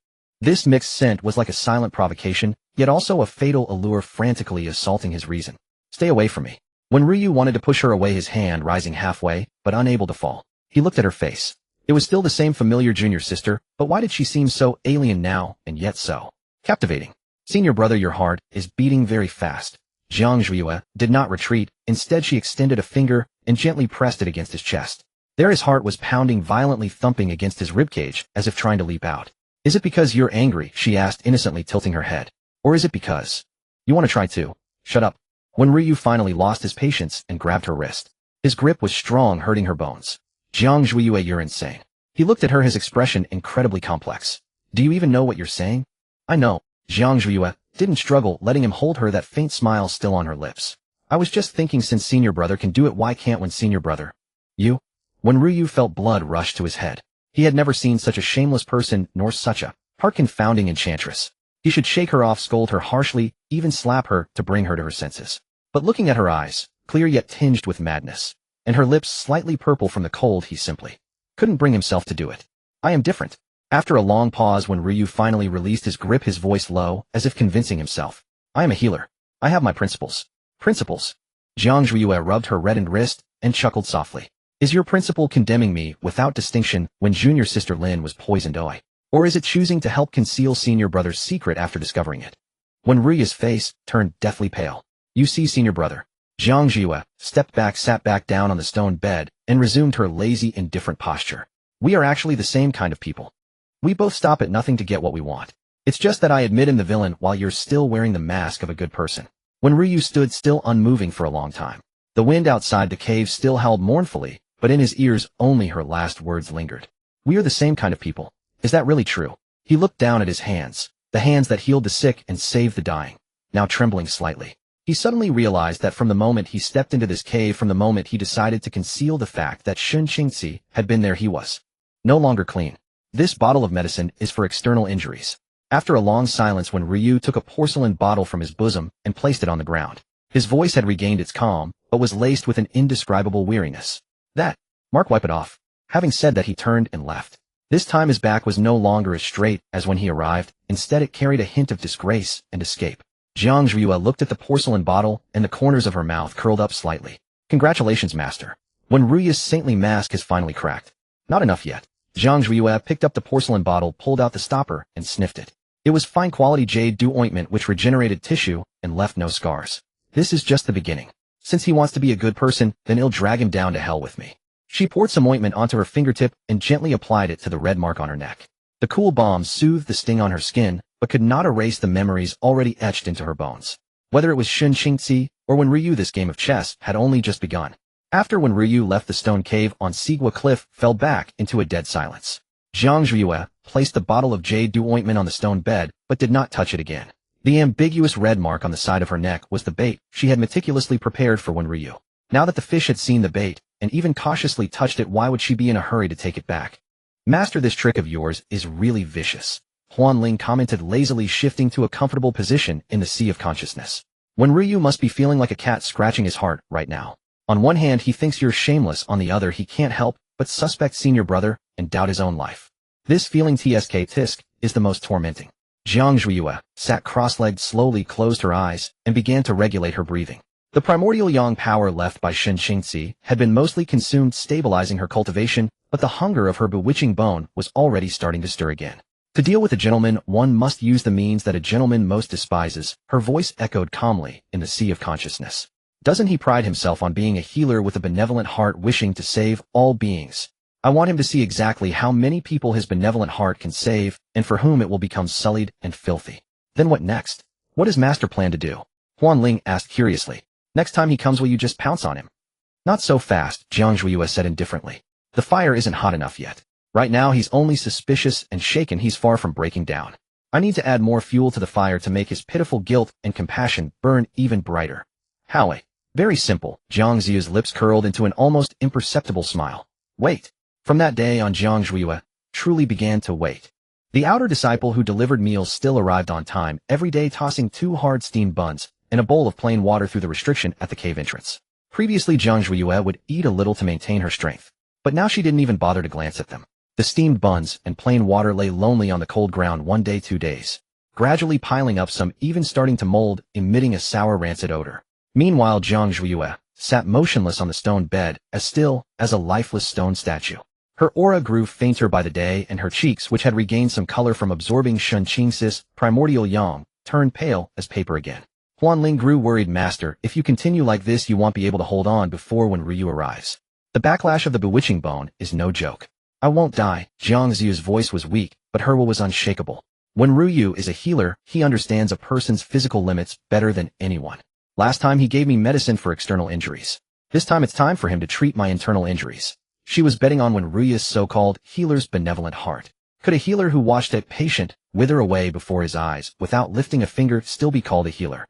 This mixed scent was like a silent provocation, yet also a fatal allure, frantically assaulting his reason. Stay away from me. Wenryu wanted to push her away, his hand rising halfway, but unable to fall. He looked at her face. It was still the same familiar junior sister, but why did she seem so alien now, and yet so captivating? Senior brother, your heart is beating very fast. Jiang Zhuya did not retreat. Instead, she extended a finger and gently pressed it against his chest. There his heart was pounding violently, thumping against his ribcage, as if trying to leap out. Is it because you're angry? She asked, innocently tilting her head. Or is it because you want to try too? Shut up. Wenryu finally lost his patience and grabbed her wrist. His grip was strong, hurting her bones. Jiang Zhuya, you're insane. He looked at her, his expression incredibly complex. Do you even know what you're saying? I know. Jiang Zhuya didn't struggle, letting him hold her, that faint smile still on her lips. I was just thinking, since senior brother can do it, why can't when senior brother? You? Wenryu felt blood rush to his head. He had never seen such a shameless person, nor such a heart-confounding enchantress. He should shake her off, scold her harshly, even slap her to bring her to her senses. But looking at her eyes, clear yet tinged with madness, and her lips slightly purple from the cold, he simply couldn't bring himself to do it. I am different. After a long pause, Wenryu finally released his grip, his voice low, as if convincing himself. I am a healer. I have my principles. Principles. Jiang Zhuya rubbed her reddened wrist and chuckled softly. Is your principle condemning me without distinction when junior sister Lin was poisoned? Or is it choosing to help conceal senior brother's secret after discovering it? Wenryu's face turned deathly pale. You see, senior brother. Jiang Zhuya stepped back, sat back down on the stone bed, and resumed her lazy, indifferent posture. We are actually the same kind of people. We both stop at nothing to get what we want. It's just that I admit him the villain while you're still wearing the mask of a good person. Wenryu stood still, unmoving for a long time. The wind outside the cave still howled mournfully, but in his ears only her last words lingered. We are the same kind of people. Is that really true? He looked down at his hands, the hands that healed the sick and saved the dying, now trembling slightly. He suddenly realized that from the moment he stepped into this cave, from the moment he decided to conceal the fact that Shun Qingzi had been there, he was no longer clean. This bottle of medicine is for external injuries. After a long silence, Wenryu took a porcelain bottle from his bosom and placed it on the ground. His voice had regained its calm, but was laced with an indescribable weariness. That. Mark, wipe it off. Having said that, he turned and left. This time his back was no longer as straight as when he arrived. Instead, it carried a hint of disgrace and escape. Jiang Zhuya looked at the porcelain bottle, and the corners of her mouth curled up slightly. Congratulations, master. Wenryu's saintly mask has finally cracked. Not enough yet. Jiang Zhuya picked up the porcelain bottle, pulled out the stopper, and sniffed it. It was fine-quality jade dew ointment which regenerated tissue and left no scars. This is just the beginning. Since he wants to be a good person, then I'll drag him down to hell with me. She poured some ointment onto her fingertip and gently applied it to the red mark on her neck. The cool balm soothed the sting on her skin, but could not erase the memories already etched into her bones. Whether it was Shun Qingzi or when Ryu, this game of chess had only just begun. After when Ryu left the stone cave on Sigua Cliff, fell back into a dead silence. Jiang Zhuye placed the bottle of jade dew ointment on the stone bed, but did not touch it again. The ambiguous red mark on the side of her neck was the bait she had meticulously prepared for when Ryu. Now that the fish had seen the bait, and even cautiously touched it, why would she be in a hurry to take it back? Master, this trick of yours is really vicious, Huan Ling commented lazily, shifting to a comfortable position in the sea of consciousness. When Ryu must be feeling like a cat scratching his heart right now. On one hand he thinks you're shameless, on the other he can't help but suspect senior brother and doubt his own life. This feeling tisk is the most tormenting. Jiang Zhuye sat cross-legged, slowly closed her eyes, and began to regulate her breathing. The primordial yang power left by Shun Qingzi had been mostly consumed stabilizing her cultivation, but the hunger of her bewitching bone was already starting to stir again. To deal with a gentleman, one must use the means that a gentleman most despises, her voice echoed calmly in the sea of consciousness. Doesn't he pride himself on being a healer with a benevolent heart wishing to save all beings? I want him to see exactly how many people his benevolent heart can save, and for whom it will become sullied and filthy. Then what next? What does Master plan to do? Huan Ling asked curiously. Next time he comes, will you just pounce on him? Not so fast, Jiang Zhuye said indifferently. The fire isn't hot enough yet. Right now he's only suspicious and shaken, he's far from breaking down. I need to add more fuel to the fire to make his pitiful guilt and compassion burn even brighter. How? Very simple. Jiang Zhuye's lips curled into an almost imperceptible smile. Wait. From that day on, Jiang Zhuye truly began to wait. The outer disciple who delivered meals still arrived on time, every day tossing 2 hard steamed buns and a bowl of plain water through the restriction at the cave entrance. Previously Jiang Zhuye would eat a little to maintain her strength, but now she didn't even bother to glance at them. The steamed buns and plain water lay lonely on the cold ground 1 day, 2 days, gradually piling up, some even starting to mold, emitting a sour, rancid odor. Meanwhile, Jiang Zhuye sat motionless on the stone bed, as still as a lifeless stone statue. Her aura grew fainter by the day, and her cheeks, which had regained some color from absorbing Shun Qingzi's primordial yang, turned pale as paper again. Huan Ling grew worried. Master, if you continue like this, you won't be able to hold on before when Ryu arrives. The backlash of the bewitching bone is no joke. I won't die. Jiang Zhuye's voice was weak, but her will was unshakable. When Ryu is a healer, he understands a person's physical limits better than anyone. Last time he gave me medicine for external injuries. This time it's time for him to treat my internal injuries. She was betting on when Ryu's so-called healer's benevolent heart. Could a healer who watched a patient wither away before his eyes without lifting a finger still be called a healer?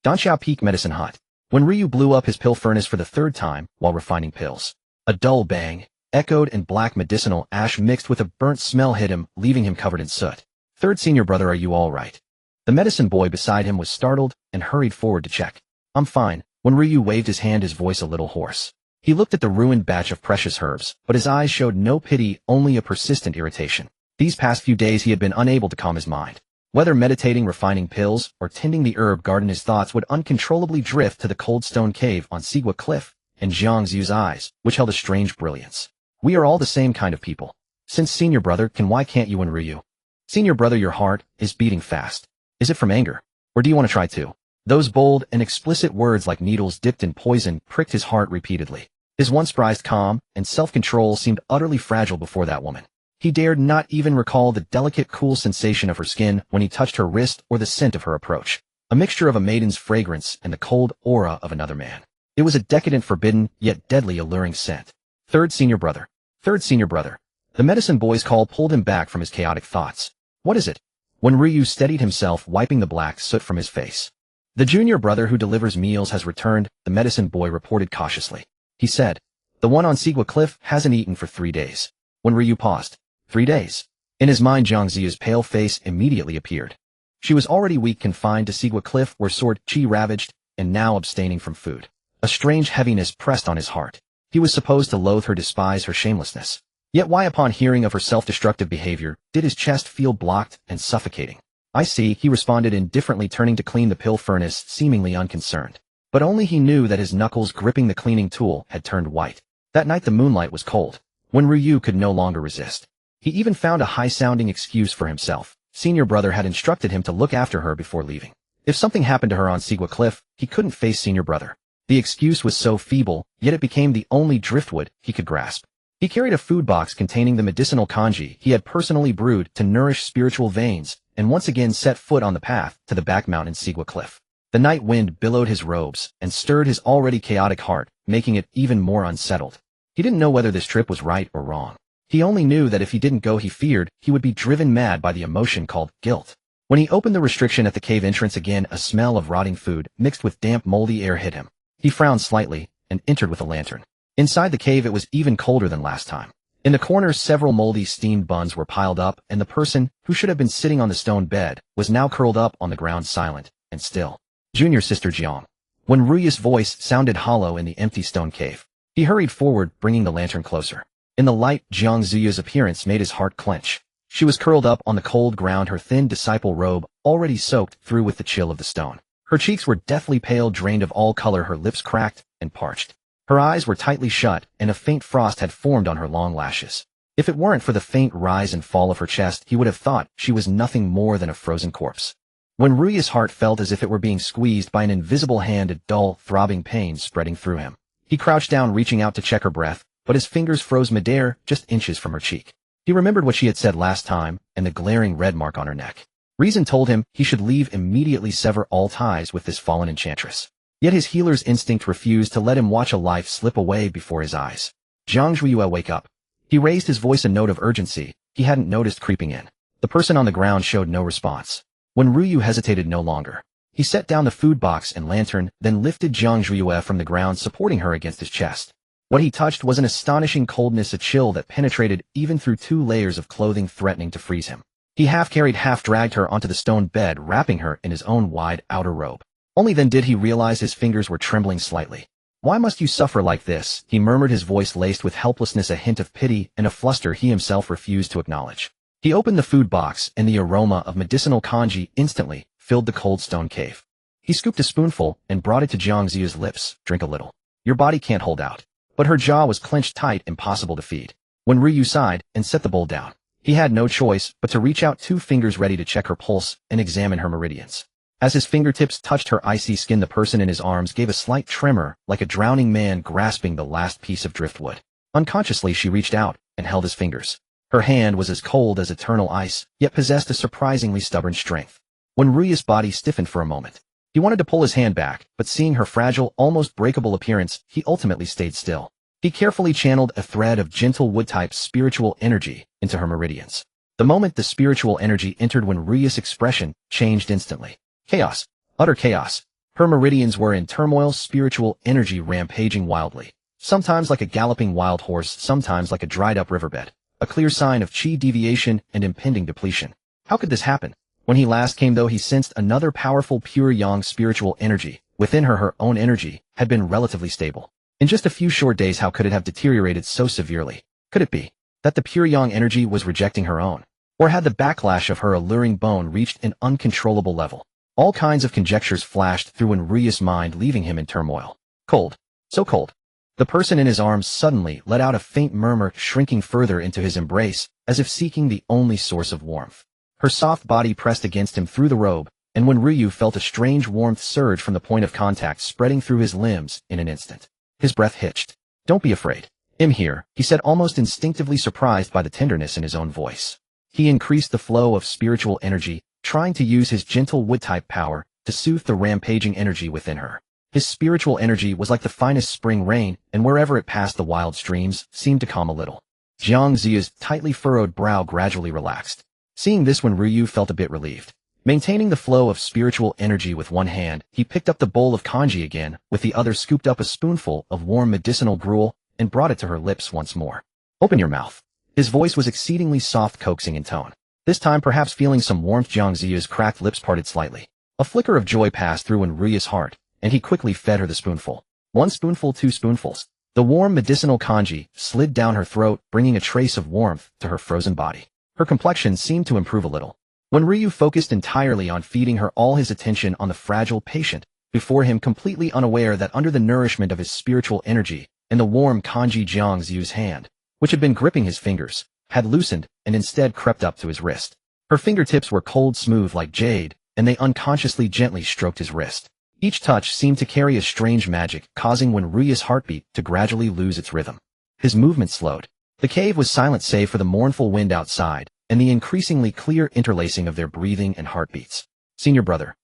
Danxiao Peak Medicine Hut. When Ryu blew up his pill furnace for the 3rd time while refining pills, a dull bang echoed, and black medicinal ash mixed with a burnt smell hit him, leaving him covered in soot. Third senior brother, are you all right? The medicine boy beside him was startled and hurried forward to check. I'm fine. When Ryu waved his hand, his voice a little hoarse. He looked at the ruined batch of precious herbs, but his eyes showed no pity, only a persistent irritation. These past few days he had been unable to calm his mind. Whether meditating, refining pills, or tending the herb garden, his thoughts would uncontrollably drift to the cold stone cave on Sigua Cliff and Jiang Zhu's eyes, which held a strange brilliance. We are all the same kind of people. Since senior brother, why can't you and Ryu? Senior brother, your heart is beating fast. Is it from anger? Or do you want to try too? Those bold and explicit words like needles dipped in poison pricked his heart repeatedly. His once prized calm and self-control seemed utterly fragile before that woman. He dared not even recall the delicate, cool sensation of her skin when he touched her wrist or the scent of her approach. A mixture of a maiden's fragrance and the cold aura of another man. It was a decadent, forbidden, yet deadly alluring scent. Third senior brother. Third senior brother. The medicine boy's call pulled him back from his chaotic thoughts. What is it? When Ryu steadied himself, wiping the black soot from his face. The junior brother who delivers meals has returned, the medicine boy reported cautiously. He said, the one on Sigua Cliff hasn't eaten for 3 days. When Ryu paused. 3 days. In his mind, Jiang Zhu's pale face immediately appeared. She was already weak, confined to Sigua Cliff where sword chi ravaged, and now abstaining from food. A strange heaviness pressed on his heart. He was supposed to loathe her, despise her shamelessness. Yet why, upon hearing of her self-destructive behavior, did his chest feel blocked and suffocating? I see, he responded indifferently, turning to clean the pill furnace, seemingly unconcerned. But only he knew that his knuckles gripping the cleaning tool had turned white. That night the moonlight was cold, when Ryu could no longer resist. He even found a high-sounding excuse for himself. Senior brother had instructed him to look after her before leaving. If something happened to her on Sigua Cliff, he couldn't face senior brother. The excuse was so feeble, yet it became the only driftwood he could grasp. He carried a food box containing the medicinal kanji he had personally brewed to nourish spiritual veins, and once again set foot on the path to the back mountain Sigua cliff. The night wind billowed his robes and stirred his already chaotic heart, making it even more unsettled. He didn't know whether this trip was right or wrong. He only knew that if he didn't go, he feared he would be driven mad by the emotion called guilt. When he opened the restriction at the cave entrance again, a smell of rotting food mixed with damp, moldy air hit him. He frowned slightly and entered with a lantern. Inside the cave, it was even colder than last time. In the corner, several moldy steamed buns were piled up, and the person, who should have been sitting on the stone bed, was now curled up on the ground, silent and still. Junior sister Jiang. When Ruyu's voice sounded hollow in the empty stone cave, he hurried forward, bringing the lantern closer. In the light, Jiang Ziyu's appearance made his heart clench. She was curled up on the cold ground, her thin disciple robe already soaked through with the chill of the stone. Her cheeks were deathly pale, drained of all color, her lips cracked and parched. Her eyes were tightly shut, and a faint frost had formed on her long lashes. If it weren't for the faint rise and fall of her chest, he would have thought she was nothing more than a frozen corpse. When Ruyu's heart felt as if it were being squeezed by an invisible hand, a dull, throbbing pain spreading through him. He crouched down, reaching out to check her breath, but his fingers froze midair, just inches from her cheek. He remembered what she had said last time, and the glaring red mark on her neck. Reason told him he should leave immediately, sever all ties with this fallen enchantress. Yet his healer's instinct refused to let him watch a life slip away before his eyes. Jiang Zhuyu, wake up. He raised his voice, a note of urgency he hadn't noticed creeping in. The person on the ground showed no response. When Ryu hesitated no longer, he set down the food box and lantern, then lifted Jiang Zhuyu from the ground, supporting her against his chest. What he touched was an astonishing coldness, a chill that penetrated even through 2 layers of clothing, threatening to freeze him. He half carried, half dragged her onto the stone bed, wrapping her in his own wide outer robe. Only then did he realize his fingers were trembling slightly. "Why must you suffer like this?" he murmured, his voice laced with helplessness, a hint of pity and a fluster he himself refused to acknowledge. He opened the food box, and the aroma of medicinal kanji instantly filled the cold stone cave. He scooped a spoonful and brought it to Jiang Ziyu's lips. "Drink a little. Your body can't hold out." But her jaw was clenched tight, impossible to feed. When Ryu sighed and set the bowl down, he had no choice but to reach out, 2 fingers ready to check her pulse and examine her meridians. As his fingertips touched her icy skin, the person in his arms gave a slight tremor, like a drowning man grasping the last piece of driftwood. Unconsciously, she reached out and held his fingers. Her hand was as cold as eternal ice, yet possessed a surprisingly stubborn strength. When Ryu's body stiffened for a moment, he wanted to pull his hand back, but seeing her fragile, almost breakable appearance, he ultimately stayed still. He carefully channeled a thread of gentle wood-type spiritual energy into her meridians. The moment the spiritual energy entered, when Ryu's expression changed instantly. Chaos. Utter chaos. Her meridians were in turmoil, spiritual energy rampaging wildly. Sometimes like a galloping wild horse, sometimes like a dried-up riverbed. A clear sign of chi deviation and impending depletion. How could this happen? When he last came, though, he sensed another powerful pure yang spiritual energy. Within her, her own energy had been relatively stable. In just a few short days, how could it have deteriorated so severely? Could it be that the pure yang energy was rejecting her own? Or had the backlash of her alluring bone reached an uncontrollable level? All kinds of conjectures flashed through in Ryu's mind, leaving him in turmoil. Cold. So cold. The person in his arms suddenly let out a faint murmur, shrinking further into his embrace, as if seeking the only source of warmth. Her soft body pressed against him through the robe, and when Ryu felt a strange warmth surge from the point of contact, spreading through his limbs in an instant. His breath hitched. "Don't be afraid. I'm here," he said, almost instinctively surprised by the tenderness in his own voice. He increased the flow of spiritual energy, trying to use his gentle wood-type power to soothe the rampaging energy within her. His spiritual energy was like the finest spring rain, and wherever it passed, the wild streams seemed to calm a little. Jiang Ziyu's tightly furrowed brow gradually relaxed. Seeing this, when Ryu felt a bit relieved. Maintaining the flow of spiritual energy with one hand, he picked up the bowl of kanji again, with the other scooped up a spoonful of warm medicinal gruel and brought it to her lips once more. "Open your mouth." His voice was exceedingly soft, coaxing in tone. This time, perhaps feeling some warmth, Jiang Ziyu's cracked lips parted slightly. A flicker of joy passed through in Ryu's heart, and he quickly fed her the spoonful. 1 spoonful, 2 spoonfuls. The warm medicinal kanji slid down her throat, bringing a trace of warmth to her frozen body. Her complexion seemed to improve a little. When Ryu focused entirely on feeding her, all his attention on the fragile patient before him, completely unaware that under the nourishment of his spiritual energy and the warm kanji, Jiang Ziyu's hand, which had been gripping his fingers, had loosened and instead crept up to his wrist. Her fingertips were cold smooth like jade, and they unconsciously gently stroked his wrist. Each touch seemed to carry a strange magic, causing when Ryu's heartbeat to gradually lose its rhythm. His movement slowed. The cave was silent save for the mournful wind outside, and the increasingly clear interlacing of their breathing and heartbeats. Senior brother.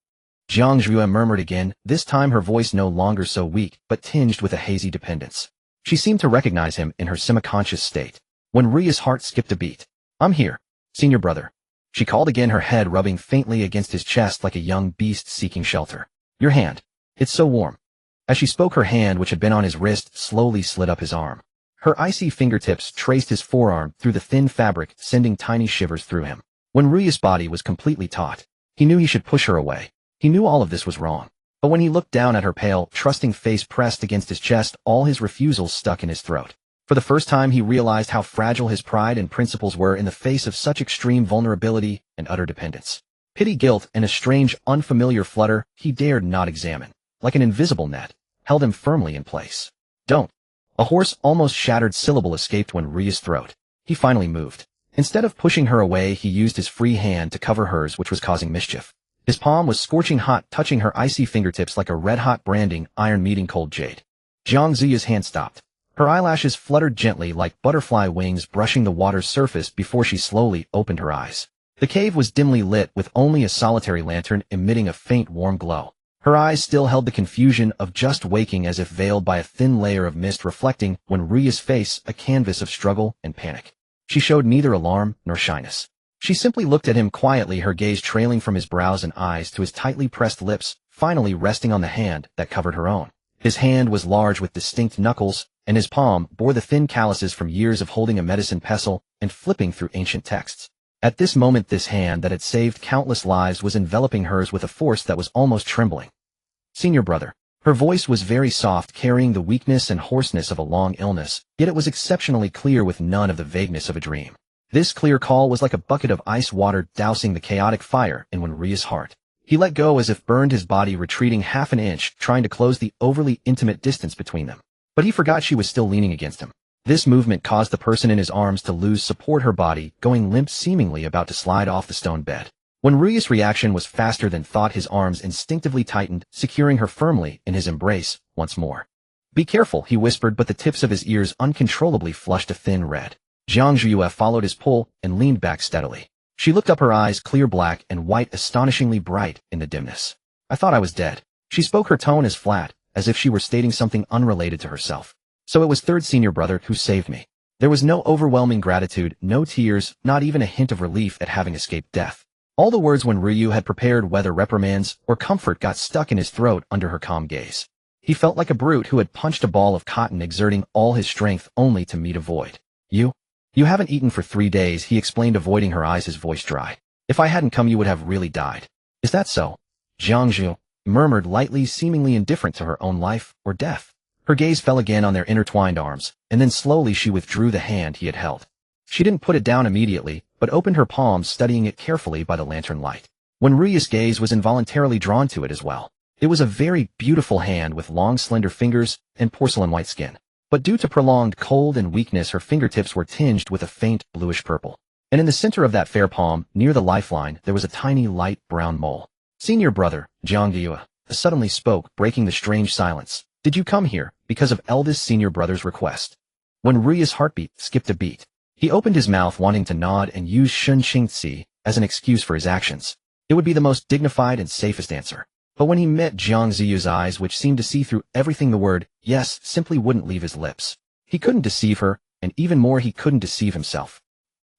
Jiang Zhua murmured again, this time her voice no longer so weak, but tinged with a hazy dependence. She seemed to recognize him in her semi-conscious state. When Ria's heart skipped a beat. I'm here, senior brother. She called again, her head rubbing faintly against his chest like a young beast seeking shelter. Your hand. It's so warm. As she spoke, her hand, which had been on his wrist, slowly slid up his arm. Her icy fingertips traced his forearm through the thin fabric, sending tiny shivers through him. When Ria's body was completely taut, he knew he should push her away. He knew all of this was wrong. But when he looked down at her pale, trusting face pressed against his chest, all his refusals stuck in his throat. For the first time, he realized how fragile his pride and principles were in the face of such extreme vulnerability and utter dependence. Pity, guilt, and a strange, unfamiliar flutter he dared not examine, like an invisible net, held him firmly in place. Don't. A hoarse, almost shattered syllable escaped when Ria's throat. He finally moved. Instead of pushing her away, he used his free hand to cover hers, which was causing mischief. His palm was scorching hot, touching her icy fingertips like a red-hot branding iron meeting cold jade. Jiang Ziya's hand stopped. Her eyelashes fluttered gently like butterfly wings brushing the water's surface before she slowly opened her eyes. The cave was dimly lit with only a solitary lantern emitting a faint warm glow. Her eyes still held the confusion of just waking, as if veiled by a thin layer of mist, reflecting when Ria's face a canvas of struggle and panic. She showed neither alarm nor shyness. She simply looked at him quietly, her gaze trailing from his brows and eyes to his tightly pressed lips, finally resting on the hand that covered her own. His hand was large with distinct knuckles, and his palm bore the thin calluses from years of holding a medicine pestle and flipping through ancient texts. At this moment, this hand that had saved countless lives was enveloping hers with a force that was almost trembling. Senior brother. Her voice was very soft, carrying the weakness and hoarseness of a long illness, yet it was exceptionally clear with none of the vagueness of a dream. This clear call was like a bucket of ice water dousing the chaotic fire in Ria's heart. He let go as if burned, his body retreating half an inch, trying to close the overly intimate distance between them. But he forgot she was still leaning against him. This movement caused the person in his arms to lose support, her body going limp, seemingly about to slide off the stone bed. When Ria's reaction was faster than thought, his arms instinctively tightened, securing her firmly in his embrace once more. Be careful, he whispered, but the tips of his ears uncontrollably flushed a thin red. Jiang Zhua followed his pull and leaned back steadily. She looked up, her eyes clear black and white, astonishingly bright in the dimness. I thought I was dead. She spoke, her tone as flat, as if she were stating something unrelated to herself. So it was third senior brother who saved me. There was no overwhelming gratitude, no tears, not even a hint of relief at having escaped death. All the words when Ryu had prepared, whether reprimands or comfort, got stuck in his throat under her calm gaze. He felt like a brute who had punched a ball of cotton, exerting all his strength only to meet a void. You haven't eaten for 3 days, he explained, avoiding her eyes, his voice dry. If I hadn't come, you would have really died. Is that so? Jiang Zhu murmured lightly, seemingly indifferent to her own life or death. Her gaze fell again on their intertwined arms, and then slowly she withdrew the hand he had held. She didn't put it down immediately, but opened her palm, studying it carefully by the lantern light. When Ria's gaze was involuntarily drawn to it as well. It was a very beautiful hand with long, slender fingers and porcelain white skin. But due to prolonged cold and weakness, her fingertips were tinged with a faint bluish purple. And in the center of that fair palm, near the lifeline, there was a tiny light brown mole. Senior brother, Jiang Zhua suddenly spoke, breaking the strange silence. Did you come here because of eldest senior brother's request? When Ria's heartbeat skipped a beat, he opened his mouth, wanting to nod and use Shun Qingzi as an excuse for his actions. It would be the most dignified and safest answer. But when he met Jiang Ziyu's eyes, which seemed to see through everything, the word yes simply wouldn't leave his lips. He couldn't deceive her, and even more, he couldn't deceive himself.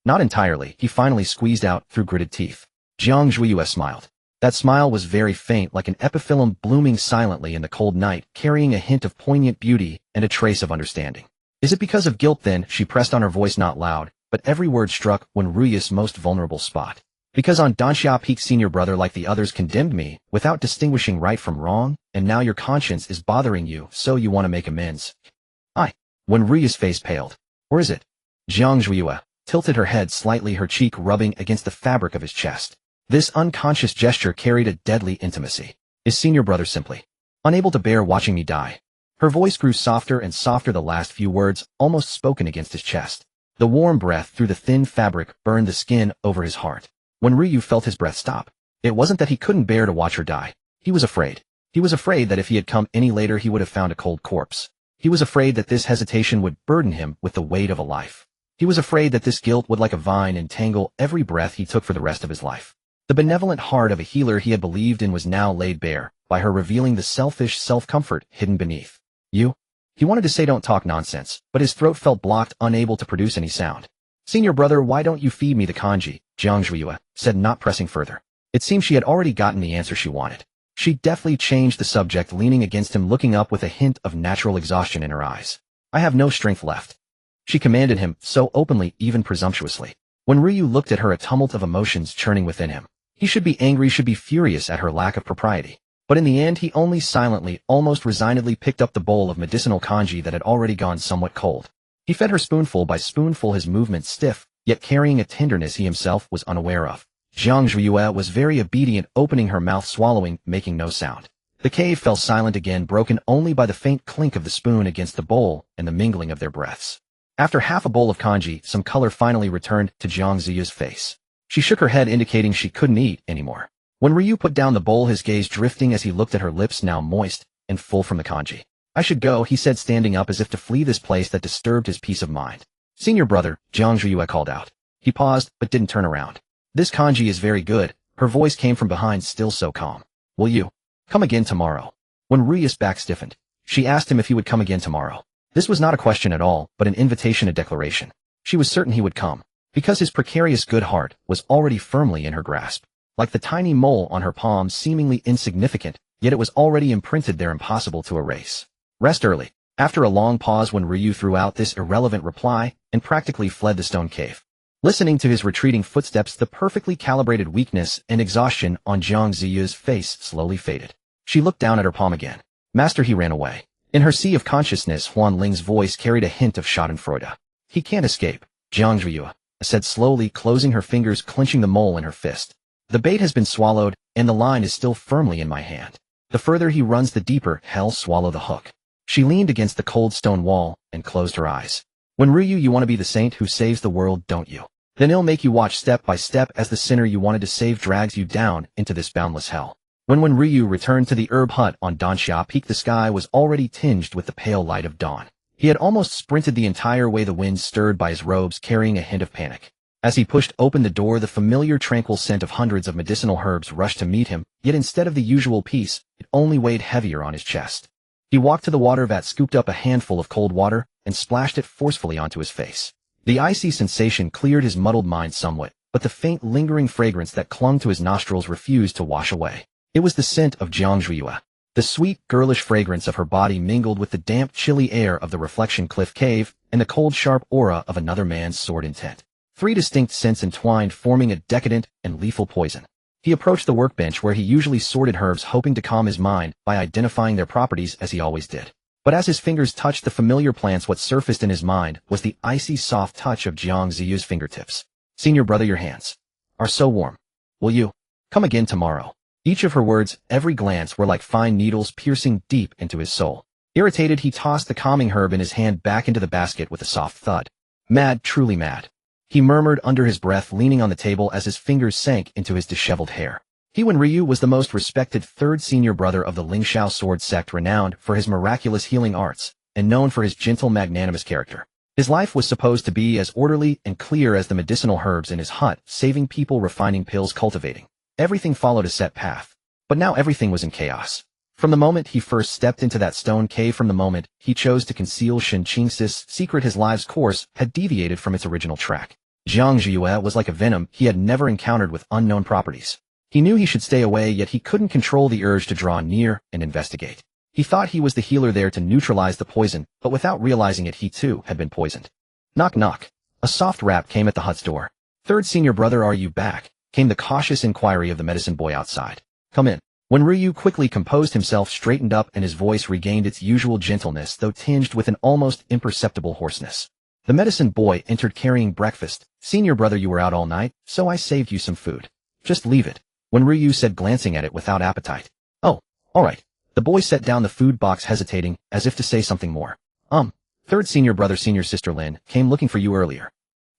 Not entirely, he finally squeezed out through gritted teeth. Jiang Zhiyu smiled. That smile was very faint, like an epiphyllum blooming silently in the cold night, carrying a hint of poignant beauty and a trace of understanding. Is it because of guilt then? She pressed on, her voice not loud, but every word struck when Ruya's most vulnerable spot. Because on Danxia Peak, senior brother like the others condemned me, without distinguishing right from wrong, and now your conscience is bothering you, so you want to make amends. When Ruya's face paled. Or is it? Jiang Zhuya tilted her head slightly, her cheek rubbing against the fabric of his chest. This unconscious gesture carried a deadly intimacy. Is senior brother simply unable to bear watching me die? Her voice grew softer and softer, the last few words almost spoken against his chest. The warm breath through the thin fabric burned the skin over his heart. When Ryu felt his breath stop, it wasn't that he couldn't bear to watch her die. He was afraid. He was afraid that if he had come any later, he would have found a cold corpse. He was afraid that this hesitation would burden him with the weight of a life. He was afraid that this guilt would like a vine entangle every breath he took for the rest of his life. The benevolent heart of a healer he had believed in was now laid bare, by her revealing the selfish self-comfort hidden beneath. You? He wanted to say don't talk nonsense, but his throat felt blocked, unable to produce any sound. Senior brother, why don't you feed me the kanji? Jiang Zhuiyue said, not pressing further. It seemed she had already gotten the answer she wanted. She deftly changed the subject, leaning against him, looking up with a hint of natural exhaustion in her eyes. I have no strength left, she commanded him, so openly, even presumptuously. When Ryu looked at her, a tumult of emotions churning within him. He should be angry, should be furious at her lack of propriety. But in the end he only silently, almost resignedly picked up the bowl of medicinal kanji that had already gone somewhat cold. He fed her spoonful by spoonful, his movements stiff, yet carrying a tenderness he himself was unaware of. Jiang Zhuiyue was very obedient, opening her mouth, swallowing, making no sound. The cave fell silent again, broken only by the faint clink of the spoon against the bowl and the mingling of their breaths. After half a bowl of kanji, some color finally returned to Jiang Ziyu's face. She shook her head, indicating she couldn't eat anymore. When Ryu put down the bowl, his gaze drifting as he looked at her lips, now moist and full from the kanji. I should go, he said, standing up as if to flee this place that disturbed his peace of mind. Senior brother, Jiang Zhuiyue called out. He paused, but didn't turn around. This kanji is very good. Her voice came from behind, still so calm. Will you come again tomorrow? When Ryu's back stiffened, she asked him if he would come again tomorrow. This was not a question at all, but an invitation, a declaration. She was certain he would come, because his precarious good heart was already firmly in her grasp. Like the tiny mole on her palm, seemingly insignificant, yet it was already imprinted there, impossible to erase. Rest early. After a long pause, when Ryu threw out this irrelevant reply and practically fled the stone cave. Listening to his retreating footsteps, the perfectly calibrated weakness and exhaustion on Jiang Ziyu's face slowly faded. She looked down at her palm again. Master, he ran away. In her sea of consciousness, Huan Ling's voice carried a hint of schadenfreude. He can't escape, Jiang Zhuiyue said slowly, closing her fingers, clenching the mole in her fist. The bait has been swallowed, and the line is still firmly in my hand. The further he runs, the deeper hell swallow the hook. She leaned against the cold stone wall and closed her eyes. When Ryu, you want to be the saint who saves the world, don't you? Then he'll make you watch step by step as the sinner you wanted to save drags you down into this boundless hell. When Ryu returned to the herb hut on Danxia Peak, the sky was already tinged with the pale light of dawn. He had almost sprinted the entire way, the wind stirred by his robes, carrying a hint of panic. As he pushed open the door, the familiar tranquil scent of hundreds of medicinal herbs rushed to meet him, yet instead of the usual peace, it only weighed heavier on his chest. He walked to the water vat, scooped up a handful of cold water, and splashed it forcefully onto his face. The icy sensation cleared his muddled mind somewhat, but the faint lingering fragrance that clung to his nostrils refused to wash away. It was the scent of Jiang Zhuiyue. The sweet, girlish fragrance of her body mingled with the damp, chilly air of the Reflection Cliff Cave and the cold, sharp aura of another man's sword intent. Three distinct scents entwined, forming a decadent and lethal poison. He approached the workbench where he usually sorted herbs, hoping to calm his mind by identifying their properties as he always did. But as his fingers touched the familiar plants, what surfaced in his mind was the icy, soft touch of Jiang Ziyu's fingertips. Senior brother, your hands are so warm. Will you come again tomorrow? Each of her words, every glance, were like fine needles piercing deep into his soul. Irritated, he tossed the calming herb in his hand back into the basket with a soft thud. Mad, truly mad, he murmured under his breath, leaning on the table as his fingers sank into his disheveled hair. Ryu was the most respected third senior brother of the Lingxiao sword sect, renowned for his miraculous healing arts, and known for his gentle, magnanimous character. His life was supposed to be as orderly and clear as the medicinal herbs in his hut, saving people, refining pills, cultivating. Everything followed a set path. But now everything was in chaos. From the moment he first stepped into that stone cave, from the moment he chose to conceal Shen Qing's secret, his life's course had deviated from its original track. Jiang Zhuiyue was like a venom he had never encountered with unknown properties. He knew he should stay away, yet he couldn't control the urge to draw near and investigate. He thought he was the healer there to neutralize the poison, but without realizing it, he too had been poisoned. Knock knock. A soft rap came at the hut's door. Third senior brother, are you back? Came the cautious inquiry of the medicine boy outside. Come in. When Ryu quickly composed himself, straightened up, and his voice regained its usual gentleness, though tinged with an almost imperceptible hoarseness. The medicine boy entered carrying breakfast. Senior brother, you were out all night, so I saved you some food. Just leave it. When Ryu said, glancing at it without appetite. Oh, all right. The boy set down the food box, hesitating, as if to say something more. Third senior brother, senior sister Lin came looking for you earlier.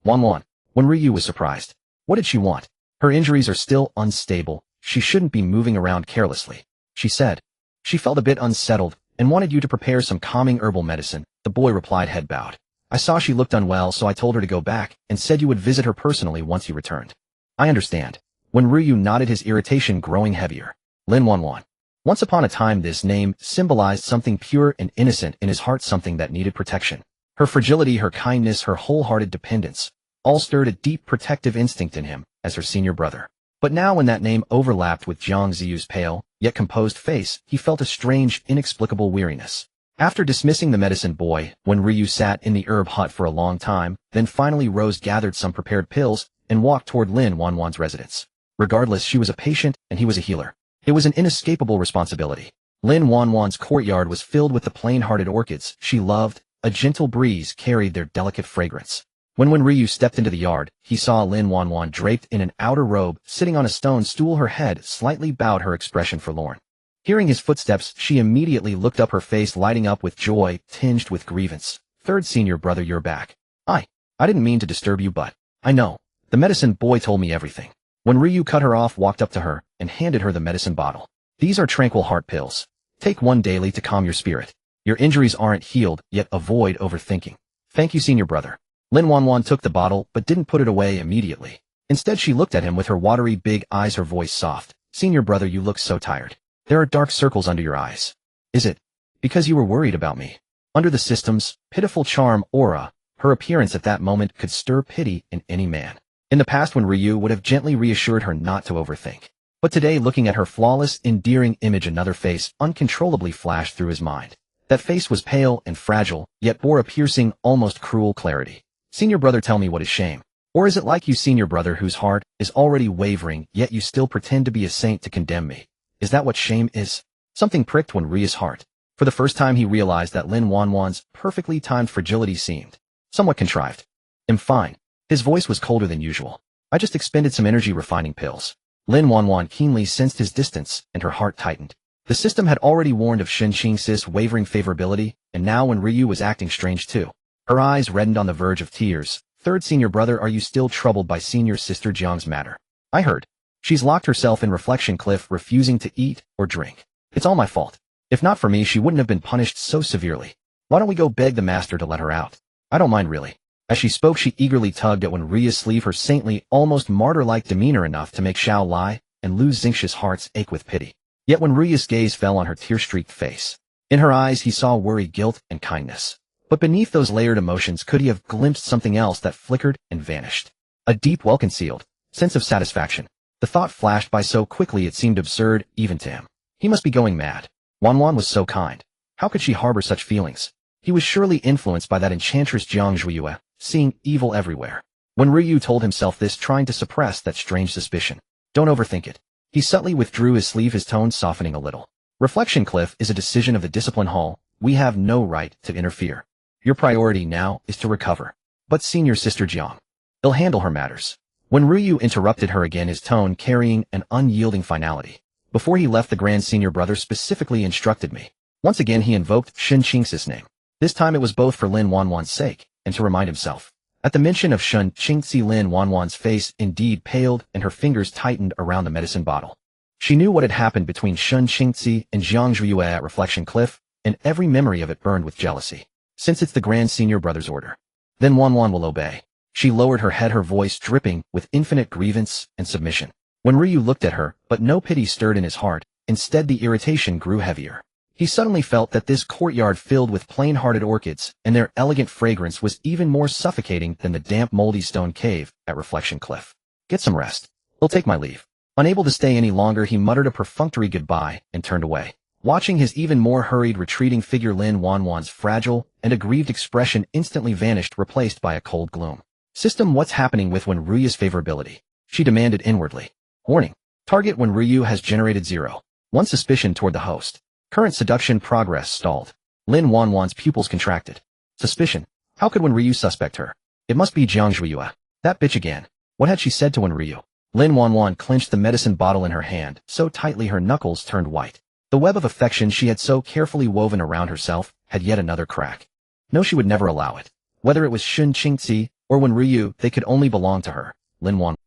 Wan. When Ryu was surprised. What did she want? Her injuries are still unstable. She shouldn't be moving around carelessly, she said. She felt a bit unsettled and wanted you to prepare some calming herbal medicine, the boy replied, head bowed. I saw she looked unwell, so I told her to go back and said you would visit her personally once you returned. I understand. When Ryu nodded, his irritation growing heavier. Lin Wanwan. Once upon a time, this name symbolized something pure and innocent in his heart, something that needed protection. Her fragility, her kindness, her wholehearted dependence, all stirred a deep protective instinct in him as her senior brother. But now when that name overlapped with Jiang Ziyu's pale, yet composed face, he felt a strange, inexplicable weariness. After dismissing the medicine boy, when Ryu sat in the herb hut for a long time, then finally rose, gathered some prepared pills, and walked toward Lin Wanwan's residence. Regardless, she was a patient and he was a healer. It was an inescapable responsibility. Lin Wanwan's courtyard was filled with the plain-hearted orchids she loved. A gentle breeze carried their delicate fragrance. When Ryu stepped into the yard, he saw Lin Wanwan draped in an outer robe, sitting on a stone stool, her head slightly bowed, her expression forlorn. Hearing his footsteps, she immediately looked up, her face lighting up with joy, tinged with grievance. Third senior brother, you're back. I didn't mean to disturb you, but I know. The medicine boy told me everything. When Ryu cut her off, walked up to her, and handed her the medicine bottle. These are tranquil heart pills. Take one daily to calm your spirit. Your injuries aren't healed, yet avoid overthinking. Thank you, senior brother. Lin Wanwan took the bottle, but didn't put it away immediately. Instead, she looked at him with her watery big eyes, her voice soft. Senior brother, you look so tired. There are dark circles under your eyes. Is it because you were worried about me? Under the system's pitiful charm aura, her appearance at that moment could stir pity in any man. In the past, when Ryu would have gently reassured her not to overthink. But today, looking at her flawless, endearing image, another face uncontrollably flashed through his mind. That face was pale and fragile, yet bore a piercing, almost cruel clarity. Senior brother, tell me, what is shame? Or is it like you, senior brother, whose heart is already wavering, yet you still pretend to be a saint to condemn me? Is that what shame is? Something pricked Ryu's heart. For the first time, he realized that Lin Wanwan's perfectly timed fragility seemed somewhat contrived. I'm fine. His voice was colder than usual. I just expended some energy refining pills. Lin Wanwan keenly sensed his distance, and her heart tightened. The system had already warned of Shen Qingxi's wavering favorability, and now when Ryu was acting strange too. Her eyes reddened on the verge of tears. Third senior brother, are you still troubled by senior sister Jiang's matter? I heard. She's locked herself in reflection cliff, refusing to eat or drink. It's all my fault. If not for me, she wouldn't have been punished so severely. Why don't we go beg the master to let her out? I don't mind, really. As she spoke, she eagerly tugged at Ryu's sleeve, her saintly, almost martyr-like demeanor enough to make Xiao Lai and Lu Xingxi's hearts ache with pity. Yet when Ryu's gaze fell on her tear-streaked face, in her eyes he saw worry, guilt, and kindness. But beneath those layered emotions, could he have glimpsed something else that flickered and vanished? A deep, well-concealed sense of satisfaction. The thought flashed by so quickly it seemed absurd even to him. He must be going mad. Wanwan was so kind. How could she harbor such feelings? He was surely influenced by that enchantress Jiang Zhuiyue, seeing evil everywhere. When Ryu told himself this, trying to suppress that strange suspicion. Don't overthink it. He subtly withdrew his sleeve, his tone softening a little. Reflection cliff is a decision of the discipline hall. We have no right to interfere. Your priority now is to recover. But senior sister Jiang, they'll handle her matters. When Ryu interrupted her again, his tone carrying an unyielding finality. Before he left, the grand senior brother specifically instructed me. Once again he invoked Shen Qingxi's name. This time it was both for Lin Wanwan's sake and to remind himself. At the mention of Shen Qingxi, Lin Wanwan's face indeed paled and her fingers tightened around the medicine bottle. She knew what had happened between Shen Qingxi and Jiang Zhuiyue at Reflection Cliff, and every memory of it burned with jealousy. Since it's the grand senior brother's order, then Wanwan will obey. She lowered her head, her voice dripping with infinite grievance and submission. When Ryu looked at her, but no pity stirred in his heart, instead the irritation grew heavier. He suddenly felt that this courtyard filled with plain-hearted orchids and their elegant fragrance was even more suffocating than the damp, moldy stone cave at Reflection Cliff. Get some rest. He'll take my leave. Unable to stay any longer, he muttered a perfunctory goodbye and turned away. Watching his even more hurried, retreating figure, Lin Wanwan's fragile and aggrieved expression instantly vanished, replaced by a cold gloom. System, what's happening with Ryu's favorability? She demanded inwardly. Warning. Target: when Ryu has generated 0.1 suspicion toward the host. Current seduction progress stalled. Lin Wanwan's pupils contracted. Suspicion? How could Ryu suspect her? It must be Jiang Zhuiyue. That bitch again. What had she said to Ryu? Lin Wanwan clenched the medicine bottle in her hand so tightly her knuckles turned white. The web of affection she had so carefully woven around herself had yet another crack. No, she would never allow it. Whether it was Shen Qingxi or Ryu, they could only belong to her.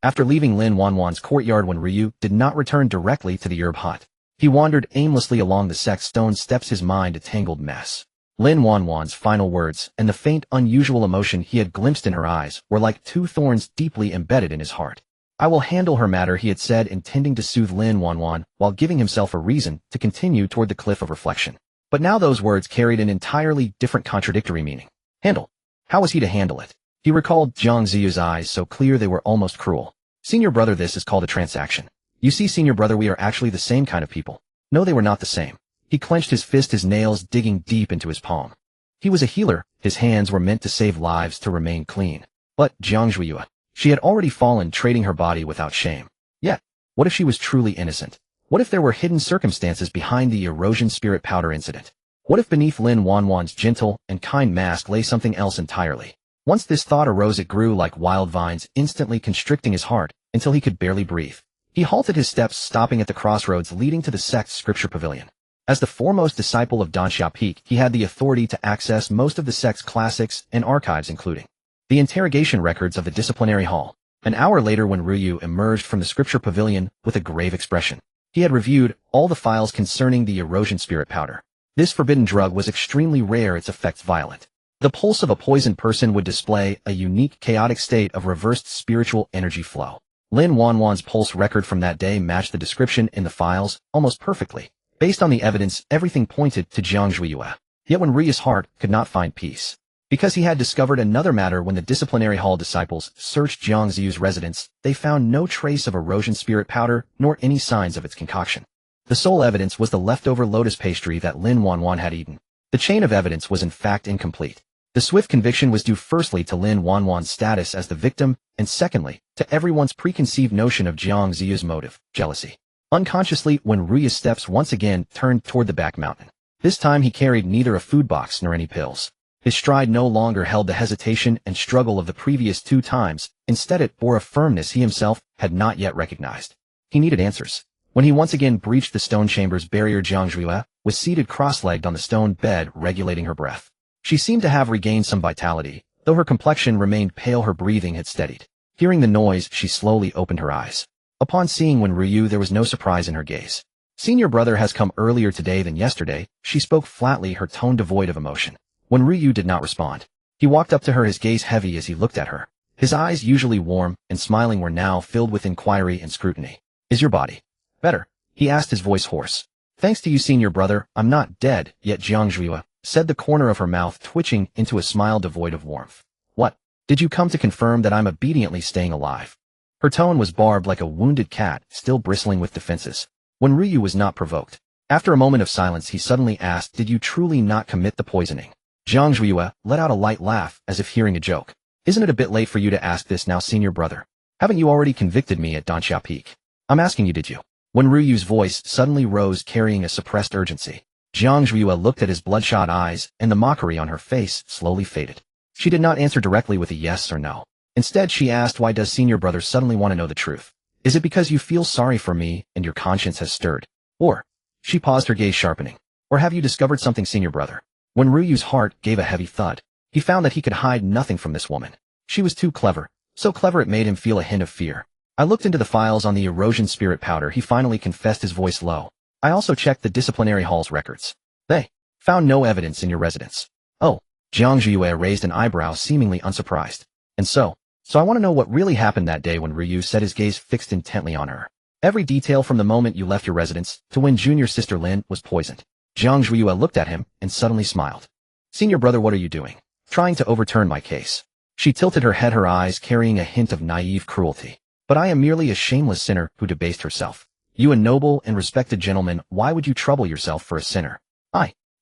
After leaving Lin Wanwan's courtyard, Ryu did not return directly to the herb hut. He wandered aimlessly along the sex stone steps, his mind a tangled mess. Lin Wanwan's final words and the faint, unusual emotion he had glimpsed in her eyes were like two thorns deeply embedded in his heart. I will handle her matter, he had said, intending to soothe Lin Wanwan while giving himself a reason to continue toward the cliff of reflection. But now those words carried an entirely different contradictory meaning. Handle. How was he to handle it? He recalled Jiang Ziyu's eyes so clear they were almost cruel. Senior brother, this is called a transaction. You see, senior brother, we are actually the same kind of people. No, they were not the same. He clenched his fist, his nails digging deep into his palm. He was a healer. His hands were meant to save lives, to remain clean. But Jiang Ziyue, she had already fallen, trading her body without shame. Yet, what if she was truly innocent? What if there were hidden circumstances behind the erosion spirit powder incident? What if beneath Lin Wanwan's gentle and kind mask lay something else entirely? Once this thought arose, it grew like wild vines, instantly constricting his heart until he could barely breathe. He halted his steps, stopping at the crossroads leading to the sect's scripture pavilion. As the foremost disciple of Dan Xiaopik, he had the authority to access most of the sect's classics and archives, including the interrogation records of the disciplinary hall. An hour later, when Ruyu emerged from the scripture pavilion with a grave expression, he had reviewed all the files concerning the erosion spirit powder. This forbidden drug was extremely rare, its effects violent. The pulse of a poisoned person would display a unique, chaotic state of reversed spiritual energy flow. Lin Wanwan's pulse record from that day matched the description in the files almost perfectly. Based on the evidence, everything pointed to Jiang Ziyue. Yet when Ruyu's heart could not find peace, because he had discovered another matter. When the disciplinary hall disciples searched Jiang Ziyu's residence, they found no trace of erosion spirit powder nor any signs of its concoction. The sole evidence was the leftover lotus pastry that Lin Wanwan had eaten. The chain of evidence was in fact incomplete. The swift conviction was due firstly to Lin Wanwan's status as the victim, and secondly, to everyone's preconceived notion of Jiang Ziyu's motive, jealousy. Unconsciously, when Ruyu's steps once again turned toward the back mountain. This time he carried neither a food box nor any pills. His stride no longer held the hesitation and struggle of the previous 2 times. Instead, it bore a firmness he himself had not yet recognized. He needed answers. When he once again breached the stone chamber's barrier, Jiang Ziyue was seated cross-legged on the stone bed, regulating her breath. She seemed to have regained some vitality, though her complexion remained pale. Her breathing had steadied. Hearing the noise, she slowly opened her eyes. Upon seeing Ryu, there was no surprise in her gaze. Senior brother has come earlier today than yesterday, she spoke flatly, her tone devoid of emotion. When Ryu did not respond, he walked up to her, his gaze heavy as he looked at her. His eyes, usually warm and smiling, were now filled with inquiry and scrutiny. Is your body better? He asked, his voice hoarse. Thanks to you, senior brother, I'm not dead yet, Jiang Ziyue said, the corner of her mouth twitching into a smile devoid of warmth. What? Did you come to confirm that I'm obediently staying alive? Her tone was barbed like a wounded cat, still bristling with defenses. When Ryu was not provoked. After a moment of silence, he suddenly asked, did you truly not commit the poisoning? Jiang Ziyue let out a light laugh, as if hearing a joke. Isn't it a bit late for you to ask this now, senior brother? Haven't you already convicted me at Dan Xiaopik? I'm asking you, did you? When Ryu's voice suddenly rose, carrying a suppressed urgency. Jiang Ziyue looked at his bloodshot eyes, and the mockery on her face slowly faded. She did not answer directly with a yes or no. Instead, she asked, why does senior brother suddenly want to know the truth? Is it because you feel sorry for me and your conscience has stirred? Or, she paused, her gaze sharpening. Or have you discovered something, senior brother? When Ryu's heart gave a heavy thud, he found that he could hide nothing from this woman. She was too clever, so clever it made him feel a hint of fear. I looked into the files on the erosion spirit powder, he finally confessed, his voice low. I also checked the disciplinary hall's records. They found no evidence in your residence. Oh, Jiang Ziyue raised an eyebrow, seemingly unsurprised. And so I want to know what really happened that day. When Ryu said, his gaze fixed intently on her. Every detail from the moment you left your residence to when junior sister Lin was poisoned. Jiang Ziyue looked at him and suddenly smiled. Senior brother, what are you doing? Trying to overturn my case. She tilted her head, her eyes carrying a hint of naive cruelty. But I am merely a shameless sinner who debased herself. You, a noble and respected gentleman, why would you trouble yourself for a sinner?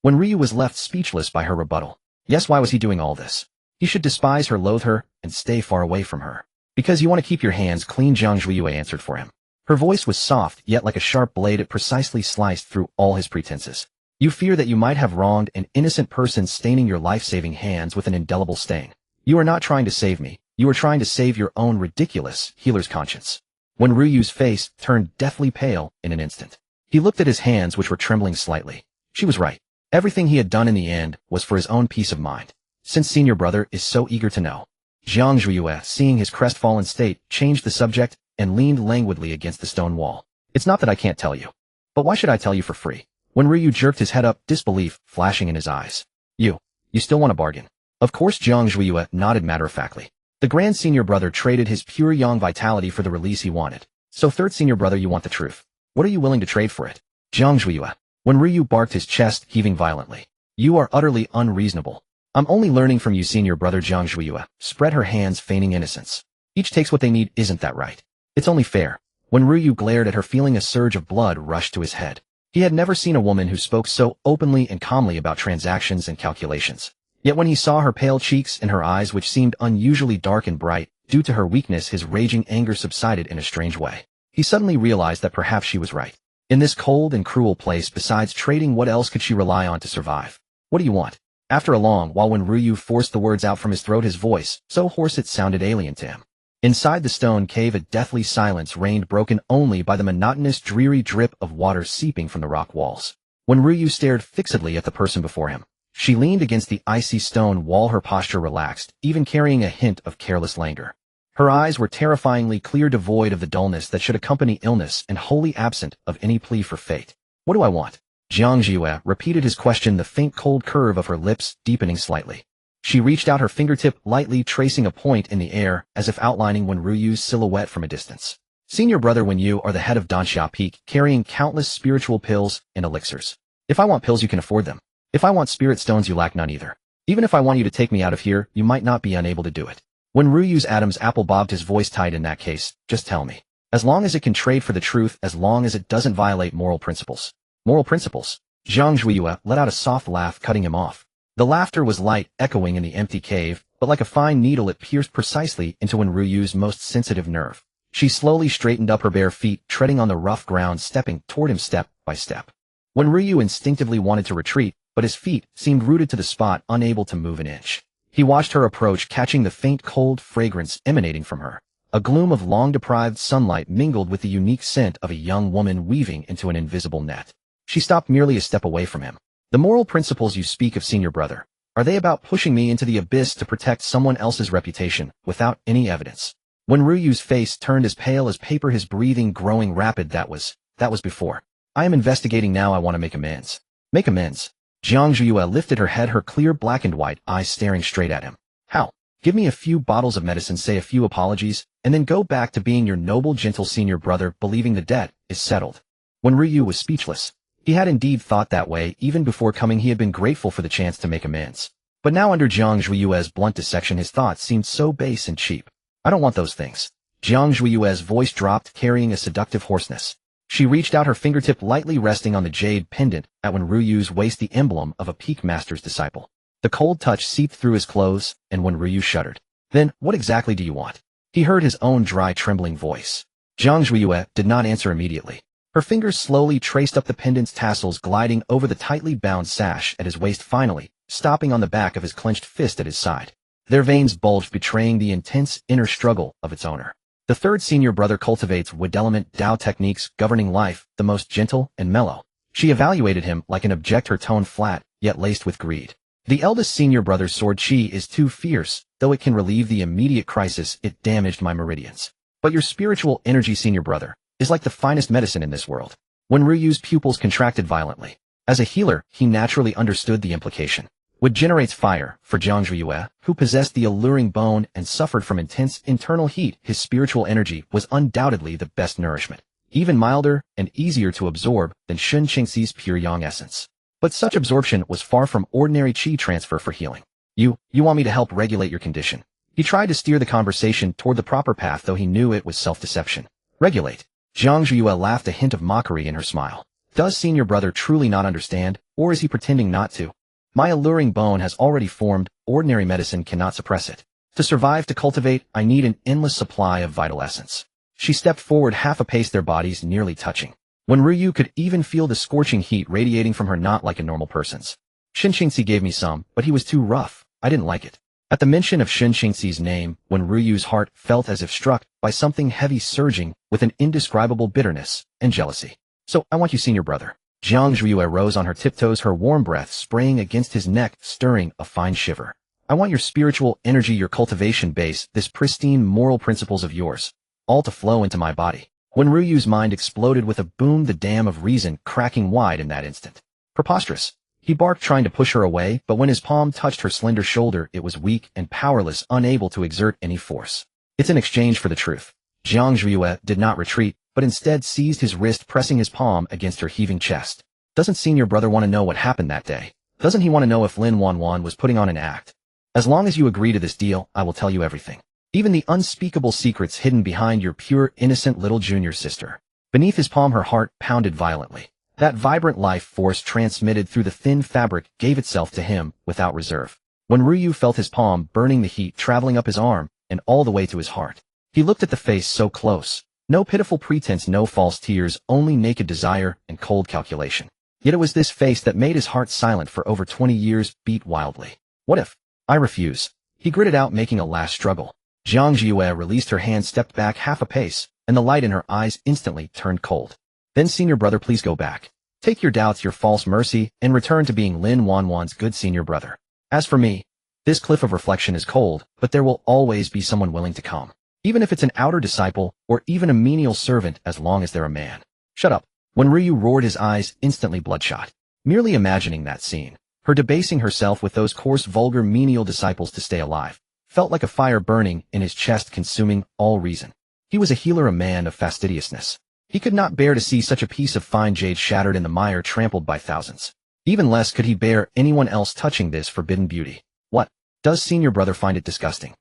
When Ryu was left speechless by her rebuttal. Yes, why was he doing all this? He should despise her, loathe her, and stay far away from her. Because you want to keep your hands clean, Jiang Ziyue answered for him. Her voice was soft, yet like a sharp blade it precisely sliced through all his pretenses. You fear that you might have wronged an innocent person, staining your life-saving hands with an indelible stain. You are not trying to save me, you are trying to save your own ridiculous healer's conscience. When Ryu's face turned deathly pale in an instant, he looked at his hands, which were trembling slightly. She was right. Everything he had done in the end was for his own peace of mind. Since senior brother is so eager to know. Jiang Ziyue, seeing his crestfallen state, changed the subject and leaned languidly against the stone wall. It's not that I can't tell you. But why should I tell you for free? When Ryu jerked his head up, disbelief flashing in his eyes. You still want a bargain? Of course Jiang Zhuiyue nodded matter-of-factly. The grand senior brother traded his pure young vitality for the release he wanted. So third senior brother, you want the truth. What are you willing to trade for it? Jiang Zhuiyue. When Ryu barked, his chest heaving violently. You are utterly unreasonable. I'm only learning from you, senior brother. Jiang Zhuiyue spread her hands, feigning innocence. Each takes what they need, isn't that right? It's only fair. When Ryu glared at her, feeling a surge of blood rush to his head. He had never seen a woman who spoke so openly and calmly about transactions and calculations. Yet when he saw her pale cheeks and her eyes, which seemed unusually dark and bright, due to her weakness, his raging anger subsided in a strange way. He suddenly realized that perhaps she was right. In this cold and cruel place, besides trading, what else could she rely on to survive? What do you want? After a long while, when Ryu forced the words out from his throat, his voice, so hoarse it sounded alien to him. Inside the stone cave, a deathly silence reigned, broken only by the monotonous, dreary drip of water seeping from the rock walls. When Ryu stared fixedly at the person before him, she leaned against the icy stone wall, her posture relaxed, even carrying a hint of careless languor. Her eyes were terrifyingly clear, devoid of the dullness that should accompany illness, and wholly absent of any plea for fate. What do I want? Jiang Zhuiyue repeated his question, the faint cold curve of her lips deepening slightly. She reached out her fingertip, lightly tracing a point in the air, as if outlining Wen Ryu's silhouette from a distance. Senior brother, when you are the head of Danxia Peak, carrying countless spiritual pills and elixirs. If I want pills, you can afford them. If I want spirit stones, you lack none either. Even if I want you to take me out of here, you might not be unable to do it. When Ryu's Adam's apple bobbed, his voice tight. In that case, just tell me. As long as it can trade for the truth, as long as it doesn't violate moral principles. Moral principles? Jiang Zhuiyue let out a soft laugh, cutting him off. The laughter was light, echoing in the empty cave, but like a fine needle it pierced precisely into Wen Ryu's most sensitive nerve. She slowly straightened up her bare feet, treading on the rough ground, stepping toward him step by step. Wen Ryu instinctively wanted to retreat, but his feet seemed rooted to the spot, unable to move an inch. He watched her approach, catching the faint cold fragrance emanating from her. A gloom of long-deprived sunlight mingled with the unique scent of a young woman weaving into an invisible net. She stopped merely a step away from him. The moral principles you speak of, senior brother, are they about pushing me into the abyss to protect someone else's reputation, without any evidence? When Ryu's face turned as pale as paper, his breathing growing rapid. That was before. I am investigating now. I want to make amends. Make amends? Jiang Zhuiyue lifted her head, her clear black and white eyes staring straight at him. How? Give me a few bottles of medicine, say a few apologies, and then go back to being your noble, gentle senior brother, believing the debt is settled. When Ryu was speechless. He had indeed thought that way. Even before coming, he had been grateful for the chance to make amends. But now, under Jiang Zhuiyue's blunt dissection, his thoughts seemed so base and cheap. I don't want those things. Jiang Zhuiyue's voice dropped, carrying a seductive hoarseness. She reached out her fingertip, lightly resting on the jade pendant at Wen Ryu's waist, the emblem of a peak master's disciple. The cold touch seeped through his clothes, and Wen Ryu shuddered. Then, what exactly do you want? He heard his own dry, trembling voice. Jiang Zhuiyue did not answer immediately. Her fingers slowly traced up the pendant's tassels, gliding over the tightly bound sash at his waist, finally stopping on the back of his clenched fist at his side. Their veins bulged, betraying the intense inner struggle of its owner. The third senior brother cultivates wood element Tao techniques governing life, the most gentle and mellow. She evaluated him like an object, her tone flat, yet laced with greed. The eldest senior brother's sword chi is too fierce. Though it can relieve the immediate crisis, it damaged my meridians. But your spiritual energy, senior brother, is like the finest medicine in this world. When Ryu's pupils contracted violently. As a healer, he naturally understood the implication. Wood generates fire. For Jiang Zhuiyue, who possessed the alluring bone and suffered from intense internal heat, his spiritual energy was undoubtedly the best nourishment, even milder and easier to absorb than Shun Qingxi's pure yang essence. But such absorption was far from ordinary qi transfer for healing. You want me to help regulate your condition? He tried to steer the conversation toward the proper path, though he knew it was self-deception. Regulate? Jiang Zhuiyue laughed, a hint of mockery in her smile. Does senior brother truly not understand, or is he pretending not to? My alluring bone has already formed. Ordinary medicine cannot suppress it. To survive, to cultivate, I need an endless supply of vital essence. She stepped forward half a pace, their bodies nearly touching. When Ryu could even feel the scorching heat radiating from her, not like a normal person's. Shin Qingxi gave me some, but he was too rough. I didn't like it. At the mention of Shin Qingxi's name, when Ryu's heart felt as if struck by something heavy, surging with an indescribable bitterness and jealousy. So, I want you, senior brother. Jiang Zhuiyue rose on her tiptoes, her warm breath spraying against his neck, stirring a fine shiver. I want your spiritual energy, your cultivation base, this pristine moral principles of yours, all to flow into my body. When Ryu's mind exploded with a boom, the dam of reason cracking wide in that instant. Preposterous. He barked, trying to push her away, but when his palm touched her slender shoulder, it was weak and powerless, unable to exert any force. It's in exchange for the truth. Jiang Zhuye did not retreat, but instead seized his wrist, pressing his palm against her heaving chest. Doesn't senior brother want to know what happened that day? Doesn't he want to know if Lin Wanwan was putting on an act? As long as you agree to this deal, I will tell you everything. Even the unspeakable secrets hidden behind your pure, innocent little junior sister. Beneath his palm, her heart pounded violently. That vibrant life force transmitted through the thin fabric gave itself to him without reserve. When Ryu felt his palm burning, the heat traveling up his arm and all the way to his heart, he looked at the face so close. No pitiful pretense, no false tears, only naked desire and cold calculation. Yet it was this face that made his heart, silent for over 20 years, beat wildly. What if? I refuse. He gritted out, making a last struggle. Jiang Zhuye released her hand, stepped back half a pace, and the light in her eyes instantly turned cold. Then, senior brother, please go back. Take your doubts, your false mercy, and return to being Lin Wanwan's good senior brother. As for me, this cliff of reflection is cold, but there will always be someone willing to come. Even if it's an outer disciple, or even a menial servant, as long as they're a man. Shut up. When Ryu roared, his eyes instantly bloodshot. Merely imagining that scene, her debasing herself with those coarse, vulgar, menial disciples to stay alive, felt like a fire burning in his chest, consuming all reason. He was a healer, a man of fastidiousness. He could not bear to see such a piece of fine jade shattered in the mire, trampled by thousands. Even less could he bear anyone else touching this forbidden beauty. What? Does senior brother find it disgusting?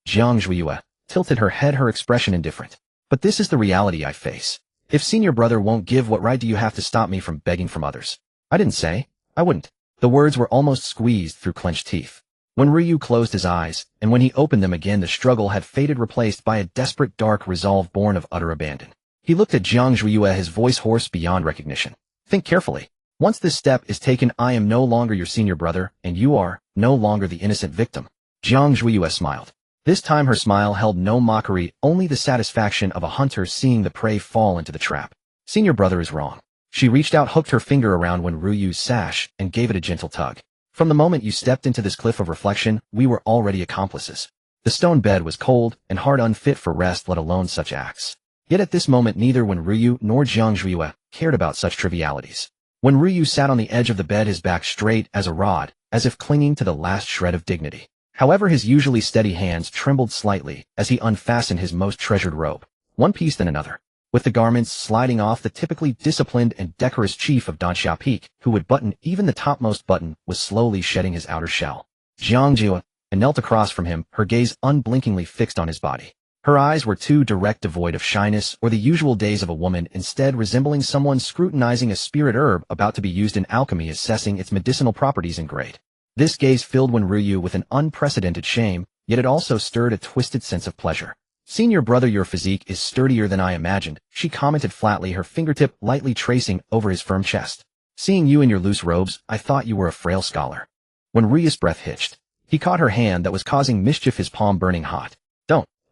Jiang Zhuye tilted her head, her expression indifferent. But this is the reality I face. If senior brother won't give, what right do you have to stop me from begging from others? I didn't say I wouldn't. The words were almost squeezed through clenched teeth. When Ryu closed his eyes, and when he opened them again, the struggle had faded, replaced by a desperate, dark resolve born of utter abandon. He looked at Jiang Zhuye, his voice hoarse beyond recognition. Think carefully. Once this step is taken, I am no longer your senior brother, and you are no longer the innocent victim. Jiang Zhuye smiled. This time her smile held no mockery, only the satisfaction of a hunter seeing the prey fall into the trap. Senior brother is wrong. She reached out, hooked her finger around Ryu's sash, and gave it a gentle tug. From the moment you stepped into this cliff of reflection, we were already accomplices. The stone bed was cold and hard, unfit for rest, let alone such acts. Yet at this moment, neither Ryu nor Jiang Zhuye cared about such trivialities. When Ryu sat on the edge of the bed, his back straight as a rod, as if clinging to the last shred of dignity. However, his usually steady hands trembled slightly as he unfastened his most treasured robe, one piece then another. With the garments sliding off, the typically disciplined and decorous chief of Dansha Peak, who would button even the topmost button, was slowly shedding his outer shell. Jiang Zhuye knelt across from him, her gaze unblinkingly fixed on his body. Her eyes were too direct, devoid of shyness or the usual daze of a woman, instead resembling someone scrutinizing a spirit herb about to be used in alchemy, assessing its medicinal properties and grade. This gaze filled Ryu with an unprecedented shame, yet it also stirred a twisted sense of pleasure. Senior brother, your physique is sturdier than I imagined, she commented flatly, her fingertip lightly tracing over his firm chest. Seeing you in your loose robes, I thought you were a frail scholar. When Ryu's breath hitched, he caught her hand that was causing mischief, his palm burning hot.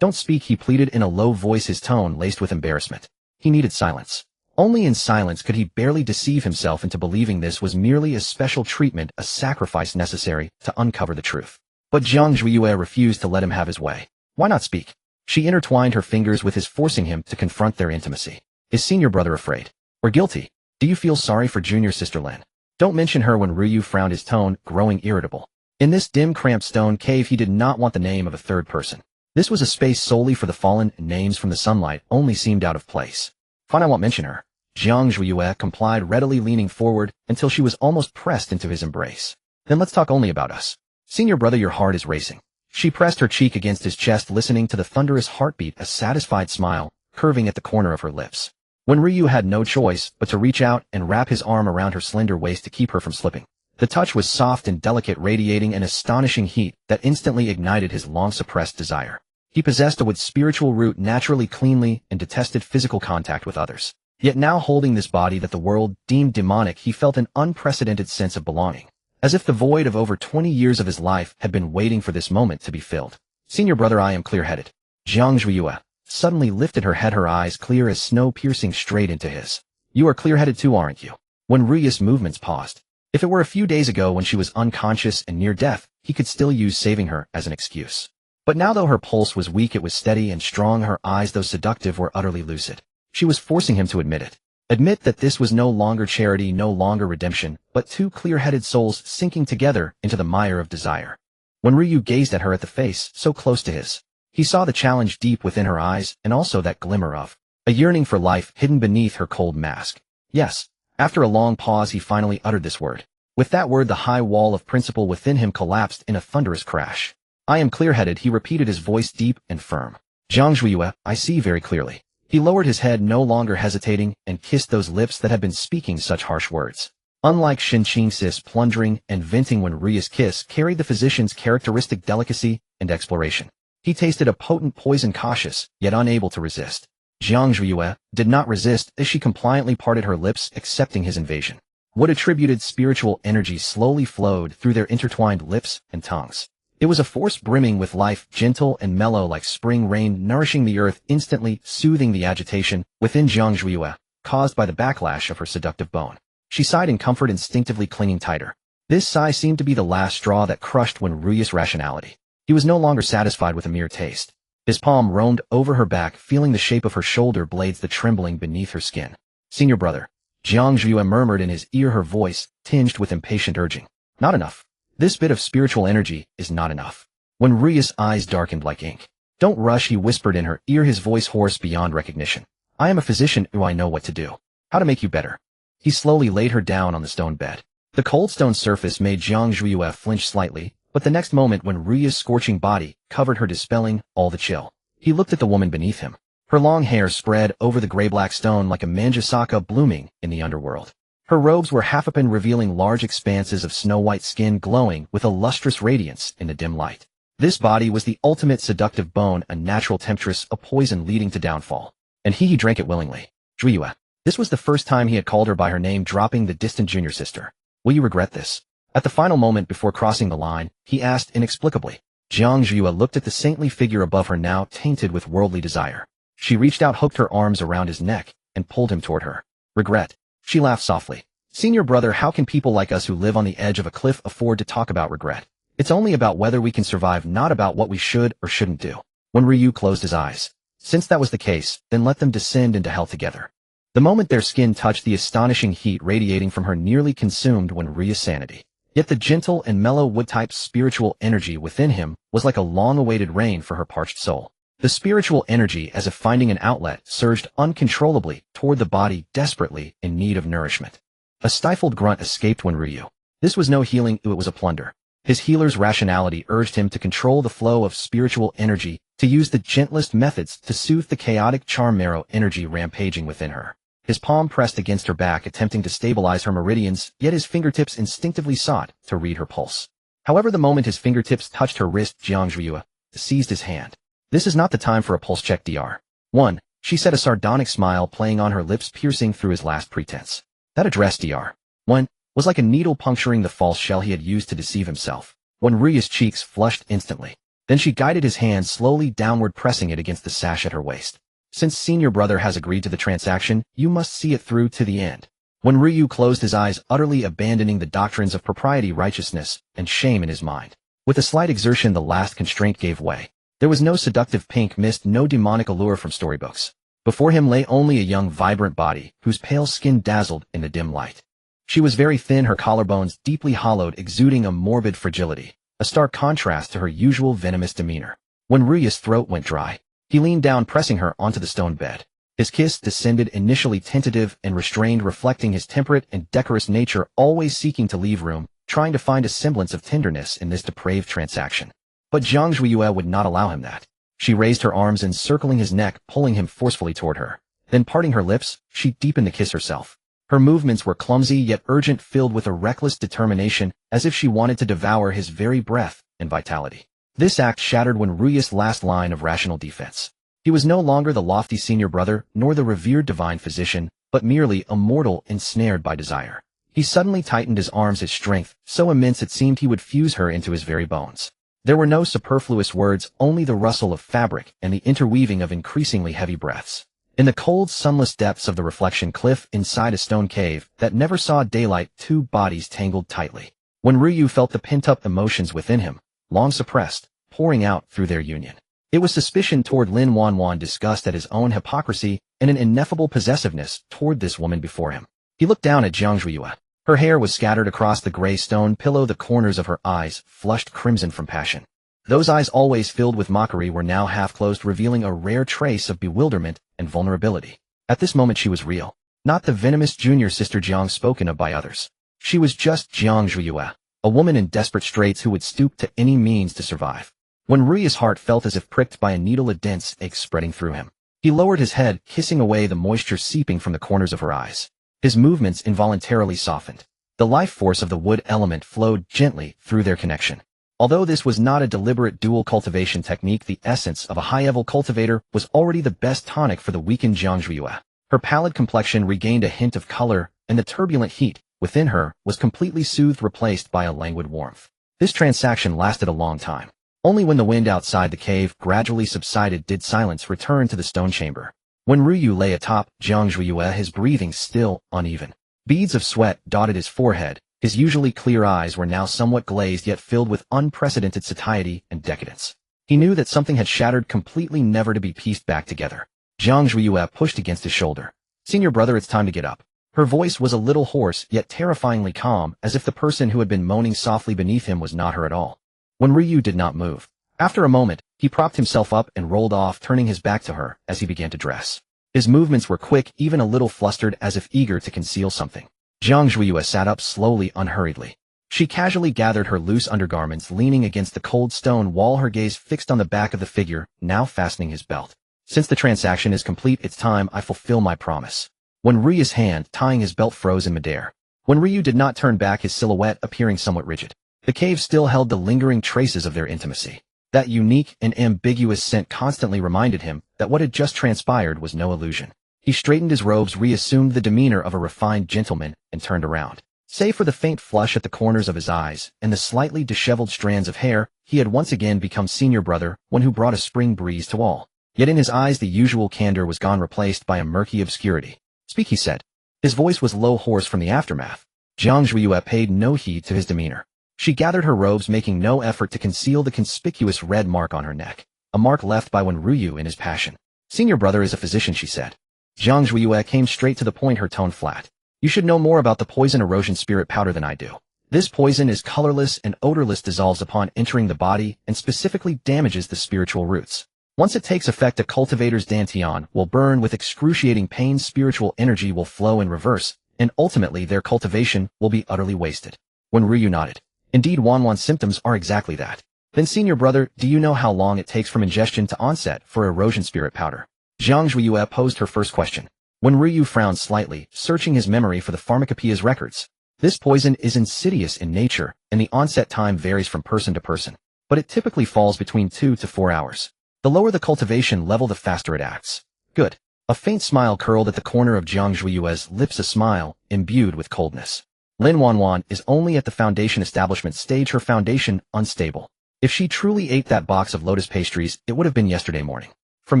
Don't speak, he pleaded in a low voice, his tone laced with embarrassment. He needed silence. Only in silence could he barely deceive himself into believing this was merely a special treatment, a sacrifice necessary to uncover the truth. But Jiang Zhuye refused to let him have his way. Why not speak? She intertwined her fingers with his, forcing him to confront their intimacy. Is senior brother afraid? Or guilty? Do you feel sorry for junior sister Lin? Don't mention her. When Ryu frowned, his tone growing irritable. In this dim, cramped stone cave, he did not want the name of a third person. This was a space solely for the fallen, and names from the sunlight only seemed out of place. Fine, I won't mention her. Jiang Zhuye complied, readily leaning forward until she was almost pressed into his embrace. Then let's talk only about us. Senior brother, your heart is racing. She pressed her cheek against his chest, listening to the thunderous heartbeat, a satisfied smile curving at the corner of her lips. When Ryu had no choice but to reach out and wrap his arm around her slender waist to keep her from slipping. The touch was soft and delicate, radiating an astonishing heat that instantly ignited his long-suppressed desire. He possessed a spiritual root, naturally cleanly, and detested physical contact with others. Yet now, holding this body that the world deemed demonic, he felt an unprecedented sense of belonging. As if the void of over 20 years of his life had been waiting for this moment to be filled. Senior brother, I am clear-headed. Jiang Zhuye suddenly lifted her head, her eyes clear as snow, piercing straight into his. You are clear-headed too, aren't you? When Ryu's movements paused. If it were a few days ago when she was unconscious and near death, he could still use saving her as an excuse. But now, though her pulse was weak, it was steady and strong. Her eyes, though seductive, were utterly lucid. She was forcing him to admit it. Admit that this was no longer charity, no longer redemption, but two clear-headed souls sinking together into the mire of desire. When Ryu gazed at her at the face so close to his, he saw the challenge deep within her eyes and also that glimmer of a yearning for life hidden beneath her cold mask. Yes. After a long pause, he finally uttered this word. With that word, the high wall of principle within him collapsed in a thunderous crash. I am clear-headed, he repeated, his voice deep and firm. Jiang Zhuiyue, I see very clearly. He lowered his head, no longer hesitating, and kissed those lips that had been speaking such harsh words. Unlike Shin Qingxi's plundering and venting, when Ryu's kiss carried the physician's characteristic delicacy and exploration. He tasted a potent poison, cautious, yet unable to resist. Jiang Zhuiyue did not resist as she compliantly parted her lips, accepting his invasion. What attributed spiritual energy slowly flowed through their intertwined lips and tongues. It was a force brimming with life, gentle and mellow like spring rain nourishing the earth, instantly soothing the agitation within Jiang Zhuiyue, caused by the backlash of her seductive bone. She sighed in comfort, instinctively clinging tighter. This sigh seemed to be the last straw that crushed Ryu's rationality. He was no longer satisfied with a mere taste. His palm roamed over her back, feeling the shape of her shoulder blades, the trembling beneath her skin. Senior brother, Jiang Zhuiyue murmured in his ear, her voice tinged with impatient urging. Not enough. This bit of spiritual energy is not enough. When Ryu's eyes darkened like ink. Don't rush, he whispered in her ear, his voice hoarse beyond recognition. I am a physician, I know what to do. How to make you better. He slowly laid her down on the stone bed. The cold stone surface made Jiang Zhuiyue flinch slightly, but the next moment, when Ryu's scorching body covered her, dispelling all the chill, he looked at the woman beneath him. Her long hair spread over the gray-black stone like a manjusaka blooming in the underworld. Her robes were half open, revealing large expanses of snow-white skin glowing with a lustrous radiance in the dim light. This body was the ultimate seductive bone, a natural temptress, a poison leading to downfall. And he drank it willingly. Zhuiyue. This was the first time he had called her by her name, dropping the distant junior sister. Will you regret this? At the final moment before crossing the line, he asked inexplicably. Jiang Zhuiyue looked at the saintly figure above her, now tainted with worldly desire. She reached out, hooked her arms around his neck, and pulled him toward her. Regret. She laughed softly. Senior brother, how can people like us who live on the edge of a cliff afford to talk about regret? It's only about whether we can survive, not about what we should or shouldn't do. When Ryu closed his eyes. Since that was the case, then let them descend into hell together. The moment their skin touched, the astonishing heat radiating from her nearly consumed Ryu's sanity. Yet the gentle and mellow wood-type spiritual energy within him was like a long-awaited rain for her parched soul. The spiritual energy, as if finding an outlet, surged uncontrollably toward the body, desperately in need of nourishment. A stifled grunt escaped Ryu. This was no healing, it was a plunder. His healer's rationality urged him to control the flow of spiritual energy, to use the gentlest methods to soothe the chaotic charm marrow energy rampaging within her. His palm pressed against her back, attempting to stabilize her meridians, yet his fingertips instinctively sought to read her pulse. However, the moment his fingertips touched her wrist, Jiang Zhuiyue seized his hand. This is not the time for a pulse check, Dr. 1, she said, a sardonic smile playing on her lips, piercing through his last pretense. That address, Dr. 1, was like a needle puncturing the false shell he had used to deceive himself. Ryu's cheeks flushed instantly. Then she guided his hand slowly downward, pressing it against the sash at her waist. Since senior brother has agreed to the transaction, you must see it through to the end. Ryu closed his eyes, utterly abandoning the doctrines of propriety, righteousness, and shame in his mind. With a slight exertion, the last constraint gave way. There was no seductive pink mist, no demonic allure from storybooks. Before him lay only a young, vibrant body, whose pale skin dazzled in the dim light. She was very thin, her collarbones deeply hollowed, exuding a morbid fragility, a stark contrast to her usual venomous demeanor. Ryu's throat went dry. He leaned down, pressing her onto the stone bed. His kiss descended, initially tentative and restrained, reflecting his temperate and decorous nature, always seeking to leave room, trying to find a semblance of tenderness in this depraved transaction. But Jiang Zhuiyue would not allow him that. She raised her arms, encircling his neck, pulling him forcefully toward her. Then, parting her lips, she deepened the kiss herself. Her movements were clumsy yet urgent, filled with a reckless determination, as if she wanted to devour his very breath and vitality. This act shattered Ryu's last line of rational defense. He was no longer the lofty senior brother, nor the revered divine physician, but merely a mortal ensnared by desire. He suddenly tightened his arms, his strength so immense it seemed he would fuse her into his very bones. There were no superfluous words, only the rustle of fabric and the interweaving of increasingly heavy breaths. In the cold, sunless depths of the reflection cliff inside a stone cave that never saw daylight, two bodies tangled tightly. Ryu felt the pent-up emotions within him, long suppressed, pouring out through their union. It was suspicion toward Lin Wanwan, disgust at his own hypocrisy, and an ineffable possessiveness toward this woman before him. He looked down at Jiang Zhuiyue. Her hair was scattered across the gray stone pillow, the corners of her eyes flushed crimson from passion. Those eyes, always filled with mockery, were now half-closed, revealing a rare trace of bewilderment and vulnerability. At this moment she was real, not the venomous junior sister Jiang spoken of by others. She was just Jiang Zhuiyue, a woman in desperate straits who would stoop to any means to survive. When Rui's heart felt as if pricked by a needle, a dense ache spreading through him. He lowered his head, hissing away the moisture seeping from the corners of her eyes. His movements involuntarily softened. The life force of the wood element flowed gently through their connection. Although this was not a deliberate dual cultivation technique, the essence of a high-level cultivator was already the best tonic for the weakened Jiang Zhuiyue. Her pallid complexion regained a hint of color, and the turbulent heat within her was completely soothed, replaced by a languid warmth. This transaction lasted a long time. Only when the wind outside the cave gradually subsided did silence return to the stone chamber. When Ruyu lay atop Jiang Zhuiyue, his breathing still uneven. Beads of sweat dotted his forehead. His usually clear eyes were now somewhat glazed, yet filled with unprecedented satiety and decadence. He knew that something had shattered completely, never to be pieced back together. Jiang Zhuiyue pushed against his shoulder. "Senior brother, it's time to get up." Her voice was a little hoarse, yet terrifyingly calm, as if the person who had been moaning softly beneath him was not her at all. When Ryu did not move. After a moment, he propped himself up and rolled off, turning his back to her as he began to dress. His movements were quick, even a little flustered, as if eager to conceal something. Jiang Zhuiyue sat up slowly, unhurriedly. She casually gathered her loose undergarments, leaning against the cold stone wall, her gaze fixed on the back of the figure, now fastening his belt. "Since the transaction is complete, it's time I fulfill my promise." When Ryu's hand tying his belt froze in midair. When Ryu did not turn back, his silhouette appearing somewhat rigid. The cave still held the lingering traces of their intimacy. That unique and ambiguous scent constantly reminded him that what had just transpired was no illusion. He straightened his robes, reassumed the demeanor of a refined gentleman, and turned around. Save for the faint flush at the corners of his eyes and the slightly disheveled strands of hair, he had once again become senior brother, one who brought a spring breeze to all. Yet in his eyes the usual candor was gone, replaced by a murky obscurity. "Speak," he said. His voice was low, hoarse from the aftermath. Jiang Zhuiyue paid no heed to his demeanor. She gathered her robes, making no effort to conceal the conspicuous red mark on her neck, a mark left by when Ryu in his passion. "Senior brother is a physician," she said. Jiang Zhuiyue came straight to the point, her tone flat. "You should know more about the poison erosion spirit powder than I do. This poison is colorless and odorless, dissolves upon entering the body, and specifically damages the spiritual roots. Once it takes effect, a cultivator's dantian will burn with excruciating pain, spiritual energy will flow in reverse, and ultimately their cultivation will be utterly wasted." When Ryu nodded. "Indeed, Wanwan's symptoms are exactly that." "Then senior brother, do you know how long it takes from ingestion to onset for erosion spirit powder?" Jiang Zhuiyue posed her first question. When Ryu frowned slightly, searching his memory for the pharmacopoeia's records. "This poison is insidious in nature, and the onset time varies from person to person, but it typically falls between 2 to 4 hours. The lower the cultivation level, the faster it acts." "Good." A faint smile curled at the corner of Jiang Zhuiyue's lips, a smile imbued with coldness. "Lin Wanwan is only at the foundation establishment stage, her foundation unstable. If she truly ate that box of lotus pastries, it would have been yesterday morning. From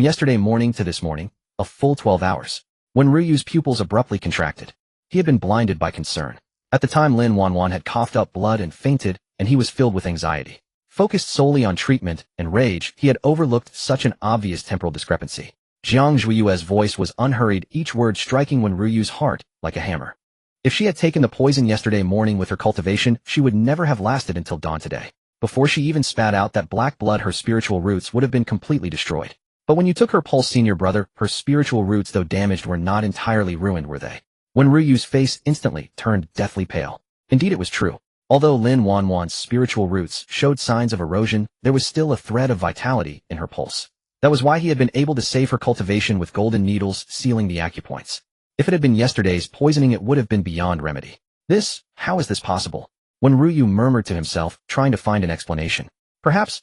yesterday morning to this morning, a full 12 hours. When Ryu's pupils abruptly contracted. He had been blinded by concern. At the time, Lin Wanwan had coughed up blood and fainted, and he was filled with anxiety. Focused solely on treatment and rage, he had overlooked such an obvious temporal discrepancy. Jiang Zhuiyue's voice was unhurried, each word striking when Ryu's heart like a hammer. If she had taken the poison yesterday morning with her cultivation, she would never have lasted until dawn today. Before she even spat out that black blood, her spiritual roots would have been completely destroyed. But when you took her pulse, senior brother, her spiritual roots, though damaged, were not entirely ruined, were they?" When Ryu's face instantly turned deathly pale. Indeed, it was true. Although Lin Wanwan's spiritual roots showed signs of erosion, there was still a thread of vitality in her pulse. That was why he had been able to save her cultivation with golden needles sealing the acupoints. If it had been yesterday's poisoning, it would have been beyond remedy. How is this possible? When Ryu murmured to himself, trying to find an explanation. Perhaps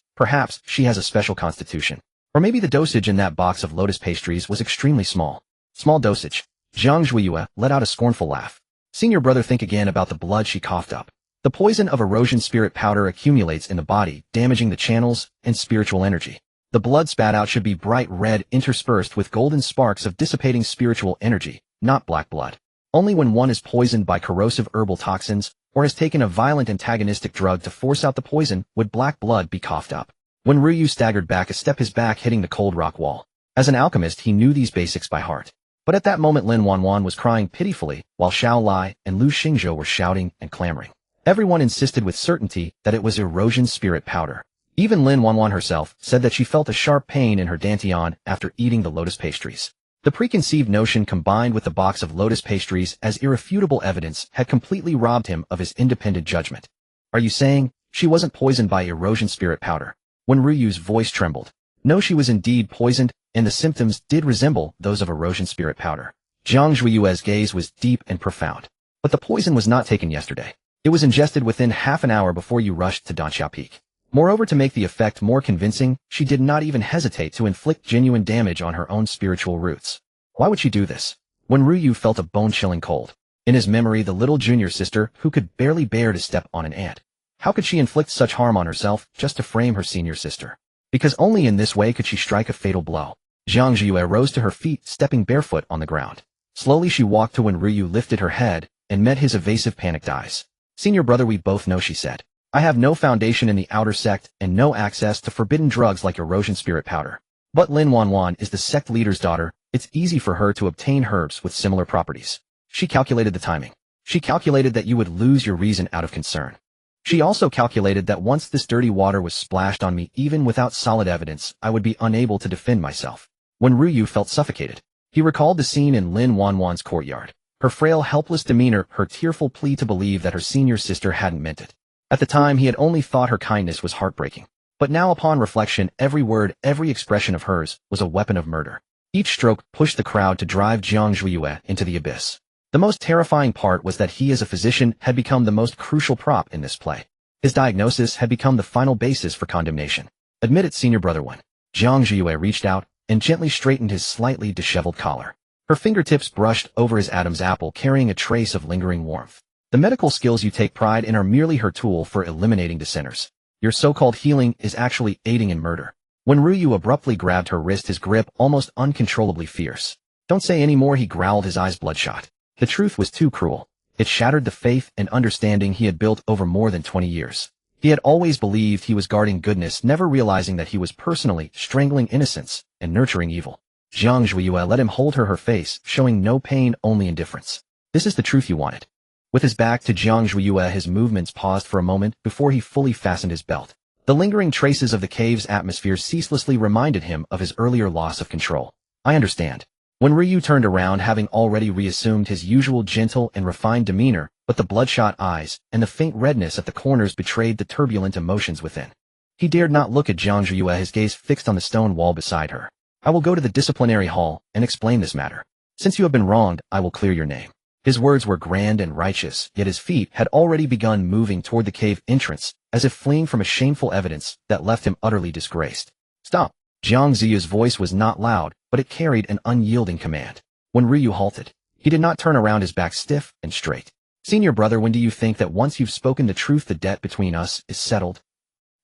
she has a special constitution. Or maybe the dosage in that box of lotus pastries was extremely small. Small dosage. Jiang Zhuiyue let out a scornful laugh. "Senior brother, think again about the blood," she coughed up. "The poison of erosion spirit powder accumulates in the body, damaging the channels and spiritual energy. The blood spat out should be bright red, interspersed with golden sparks of dissipating spiritual energy, not black blood. Only when one is poisoned by corrosive herbal toxins, or has taken a violent antagonistic drug to force out the poison, would black blood be coughed up. When Ryu staggered back a step, his back hitting the cold rock wall. As an alchemist, he knew these basics by heart. But at that moment Lin Wanwan was crying pitifully, while Xiao Lai and Lu Xingzhou were shouting and clamoring. Everyone insisted with certainty that it was erosion spirit powder. Even Lin Wanwan herself said that she felt a sharp pain in her dantian after eating the lotus pastries. The preconceived notion combined with the box of lotus pastries as irrefutable evidence had completely robbed him of his independent judgment. Are you saying she wasn't poisoned by erosion spirit powder? When Ryu's voice trembled. No, she was indeed poisoned, and the symptoms did resemble those of erosion spirit powder. Jiang Zhuiyue's gaze was deep and profound. But the poison was not taken yesterday. It was ingested within half an hour before you rushed to Danxiao Peak. Moreover, to make the effect more convincing, she did not even hesitate to inflict genuine damage on her own spiritual roots. Why would she do this? When Ryu felt a bone-chilling cold. In his memory, the little junior sister who could barely bear to step on an ant. How could she inflict such harm on herself just to frame her senior sister? Because only in this way could she strike a fatal blow. Jiang Zhuiyue rose to her feet, stepping barefoot on the ground. Slowly she walked to when Ryu lifted her head and met his evasive, panicked eyes. Senior brother, we both know, she said. I have no foundation in the outer sect and no access to forbidden drugs like erosion spirit powder. But Lin Wanwan is the sect leader's daughter. It's easy for her to obtain herbs with similar properties. She calculated the timing. She calculated that you would lose your reason out of concern. She also calculated that once this dirty water was splashed on me, even without solid evidence, I would be unable to defend myself. When Ryu felt suffocated, he recalled the scene in Lin Wanwan's courtyard. Her frail, helpless demeanor, her tearful plea to believe that her senior sister hadn't meant it. At the time, he had only thought her kindness was heartbreaking. But now upon reflection, every word, every expression of hers was a weapon of murder. Each stroke pushed the crowd to drive Jiang Zhuiyue into the abyss. The most terrifying part was that he as a physician had become the most crucial prop in this play. His diagnosis had become the final basis for condemnation. Admit it, senior brother one. Jiang Zhuiyue reached out and gently straightened his slightly disheveled collar. Her fingertips brushed over his Adam's apple, carrying a trace of lingering warmth. The medical skills you take pride in are merely her tool for eliminating dissenters. Your so-called healing is actually aiding in murder. When Ryu abruptly grabbed her wrist, his grip almost uncontrollably fierce. Don't say any more, he growled, his eyes bloodshot. The truth was too cruel. It shattered the faith and understanding he had built over more than 20 years. He had always believed he was guarding goodness, never realizing that he was personally strangling innocence and nurturing evil. Jiang Zhuiyue let him hold her face, showing no pain, only indifference. This is the truth you wanted. With his back to Jiang Zhuiyue, his movements paused for a moment before he fully fastened his belt. The lingering traces of the cave's atmosphere ceaselessly reminded him of his earlier loss of control. I understand. When Ryu turned around, having already reassumed his usual gentle and refined demeanor, but the bloodshot eyes and the faint redness at the corners betrayed the turbulent emotions within. He dared not look at Jiang Zhuiyue, his gaze fixed on the stone wall beside her. I will go to the disciplinary hall and explain this matter. Since you have been wronged, I will clear your name. His words were grand and righteous, yet his feet had already begun moving toward the cave entrance, as if fleeing from a shameful evidence that left him utterly disgraced. Stop! Jiang Ziyu's voice was not loud, but it carried an unyielding command. When Ryu halted, he did not turn around, his back stiff and straight. Senior brother, when do you think that once you've spoken the truth, the debt between us is settled?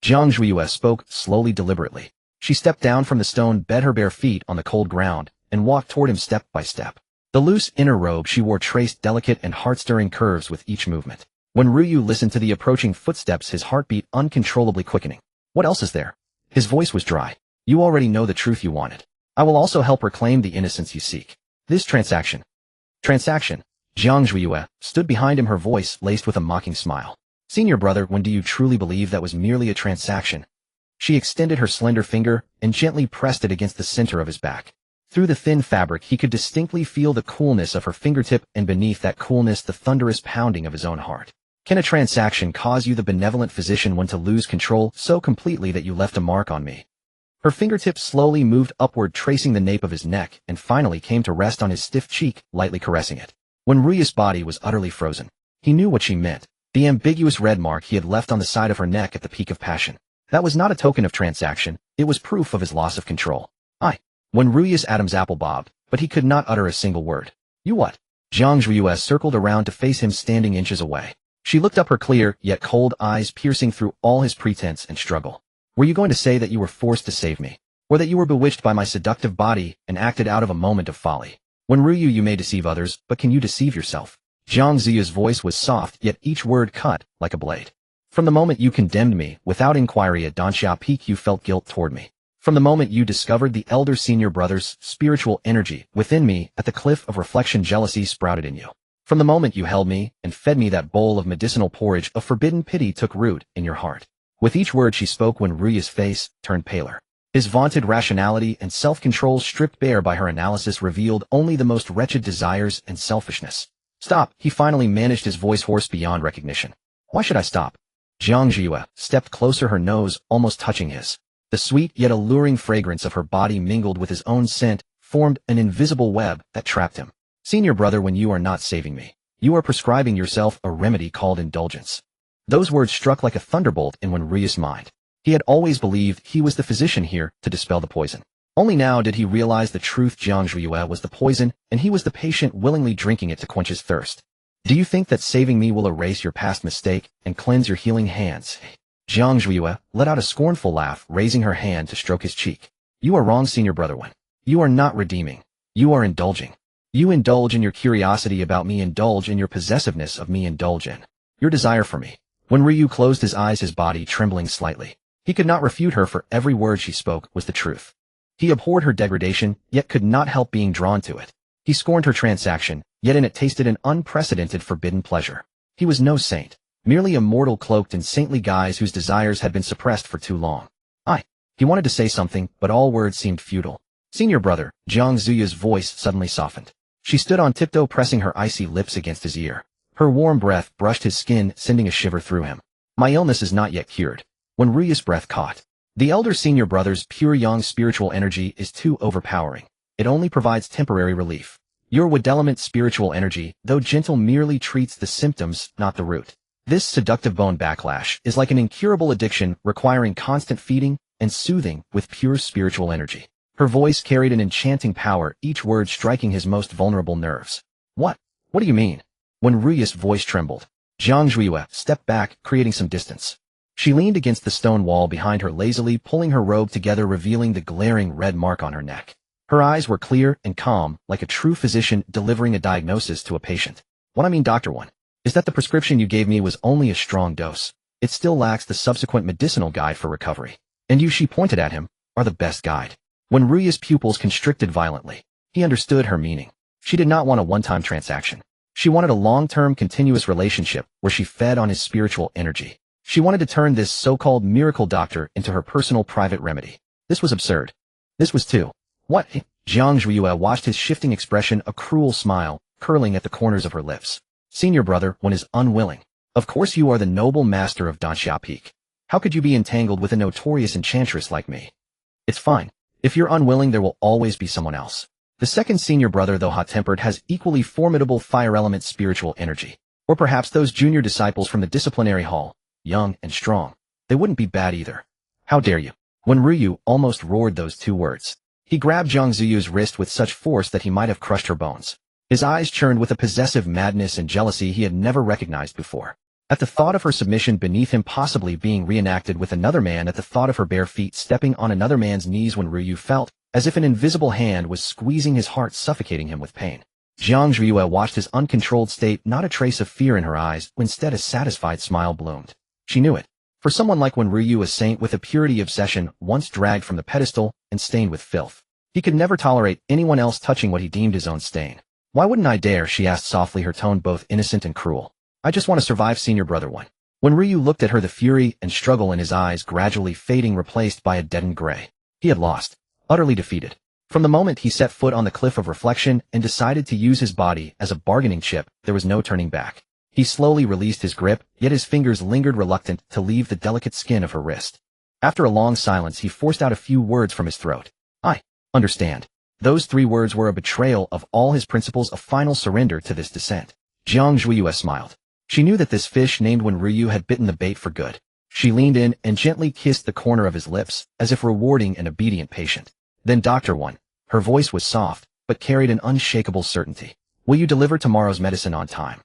Jiang Zhuiyue spoke slowly, deliberately. She stepped down from the stone bed, her bare feet on the cold ground, and walked toward him step by step. The loose inner robe she wore traced delicate and heart-stirring curves with each movement. When Ryu listened to the approaching footsteps, his heartbeat uncontrollably quickening. What else is there? His voice was dry. You already know the truth you wanted. I will also help reclaim the innocence you seek. This transaction. Transaction. Jiang Zhuiyue stood behind him, her voice laced with a mocking smile. Senior brother, when do you truly believe that was merely a transaction? She extended her slender finger and gently pressed it against the center of his back. Through the thin fabric, he could distinctly feel the coolness of her fingertip, and beneath that coolness, the thunderous pounding of his own heart. Can a transaction cause you, the benevolent physician one, to lose control so completely that you left a mark on me? Her fingertips slowly moved upward, tracing the nape of his neck, and finally came to rest on his stiff cheek, lightly caressing it. When Ryu's body was utterly frozen, he knew what she meant. The ambiguous red mark he had left on the side of her neck at the peak of passion. That was not a token of transaction, it was proof of his loss of control. When Ryu's Adam's apple bobbed, but he could not utter a single word. You what? Jiang Zhuiyue circled around to face him, standing inches away. She looked up, her clear, yet cold eyes piercing through all his pretense and struggle. Were you going to say that you were forced to save me? Or that you were bewitched by my seductive body and acted out of a moment of folly? When Ryu, you may deceive others, but can you deceive yourself? Jiang Ziyu's voice was soft, yet each word cut like a blade. From the moment you condemned me without inquiry at Danxia Peak, you felt guilt toward me. From the moment you discovered the elder senior brother's spiritual energy within me at the cliff of reflection, jealousy sprouted in you. From the moment you held me and fed me that bowl of medicinal porridge, a forbidden pity took root in your heart. With each word she spoke, when Ruya's face turned paler, his vaunted rationality and self-control stripped bare by her analysis revealed only the most wretched desires and selfishness. Stop, he finally managed, his voice hoarse beyond recognition. Why should I stop? Jiang Zhiyue stepped closer, her nose almost touching his. The sweet yet alluring fragrance of her body mingled with his own scent, formed an invisible web that trapped him. Senior brother, when you are not saving me, you are prescribing yourself a remedy called indulgence. Those words struck like a thunderbolt in Wenruya's mind. He had always believed he was the physician here to dispel the poison. Only now did he realize the truth. Jiang Zhiyue was the poison, and he was the patient willingly drinking it to quench his thirst. Do you think that saving me will erase your past mistake and cleanse your healing hands? Jiang Zhiyue let out a scornful laugh, raising her hand to stroke his cheek. You are wrong, senior brother Wen. You are not redeeming. You are indulging. You indulge in your curiosity about me, indulge in your possessiveness of me, indulge in your desire for me. When Ryu closed his eyes, his body trembling slightly. He could not refute her, for every word she spoke was the truth. He abhorred her degradation, yet could not help being drawn to it. He scorned her transaction, yet in it tasted an unprecedented forbidden pleasure. He was no saint, merely a mortal cloaked in saintly guise whose desires had been suppressed for too long. He wanted to say something, but all words seemed futile. Senior brother, Jiang Ziyue's voice suddenly softened. She stood on tiptoe, pressing her icy lips against his ear. Her warm breath brushed his skin, sending a shiver through him. My illness is not yet cured. When Ryu's breath caught, the elder senior brother's pure yang spiritual energy is too overpowering. It only provides temporary relief. Your wood-element spiritual energy, though gentle, merely treats the symptoms, not the root. This seductive bone backlash is like an incurable addiction requiring constant feeding and soothing with pure spiritual energy. Her voice carried an enchanting power, each word striking his most vulnerable nerves. What do you mean? When Ryu's voice trembled, Jiang Zhiyue stepped back, creating some distance. She leaned against the stone wall behind her, lazily pulling her robe together, revealing the glaring red mark on her neck. Her eyes were clear and calm, like a true physician delivering a diagnosis to a patient. What I mean, Dr. One, is that the prescription you gave me was only a strong dose. It still lacks the subsequent medicinal guide for recovery. And you, she pointed at him, are the best guide. When Ryu's pupils constricted violently, he understood her meaning. She did not want a one-time transaction. She wanted a long-term continuous relationship where she fed on his spiritual energy. She wanted to turn this so-called miracle doctor into her personal private remedy. This was absurd. This was too. What? Jiang Zhiyue watched his shifting expression, a cruel smile curling at the corners of her lips. Senior brother, one is unwilling. Of course you are the noble master of Danxia Peak. How could you be entangled with a notorious enchantress like me? It's fine. If you're unwilling, there will always be someone else. The second senior brother, though hot-tempered, has equally formidable fire-element spiritual energy. Or perhaps those junior disciples from the disciplinary hall, young and strong. They wouldn't be bad either. How dare you? When Ryu almost roared those two words, he grabbed Jiang Ziyue's wrist with such force that he might have crushed her bones. His eyes churned with a possessive madness and jealousy he had never recognized before. At the thought of her submission beneath him, possibly being reenacted with another man, at the thought of her bare feet stepping on another man's knees, when Ryu felt as if an invisible hand was squeezing his heart, suffocating him with pain. Jiang Zhiyue watched his uncontrolled state, not a trace of fear in her eyes, instead a satisfied smile bloomed. She knew it. For someone like when Ryu, a saint with a purity obsession, once dragged from the pedestal and stained with filth, he could never tolerate anyone else touching what he deemed his own stain. Why wouldn't I dare? She asked softly, her tone both innocent and cruel. I just want to survive, senior brother one. When Ryu looked at her, the fury and struggle in his eyes gradually fading, replaced by a deadened gray. He had lost. Utterly defeated. From the moment he set foot on the cliff of reflection and decided to use his body as a bargaining chip, there was no turning back. He slowly released his grip, yet his fingers lingered, reluctant to leave the delicate skin of her wrist. After a long silence, he forced out a few words from his throat. I understand. Those 3 words were a betrayal of all his principles, a final surrender to this descent. Jiang Zhiyue smiled. She knew that this fish named when Ryu had bitten the bait for good. She leaned in and gently kissed the corner of his lips, as if rewarding an obedient patient. Then, Dr. One. Her voice was soft, but carried an unshakable certainty. Will you deliver tomorrow's medicine on time?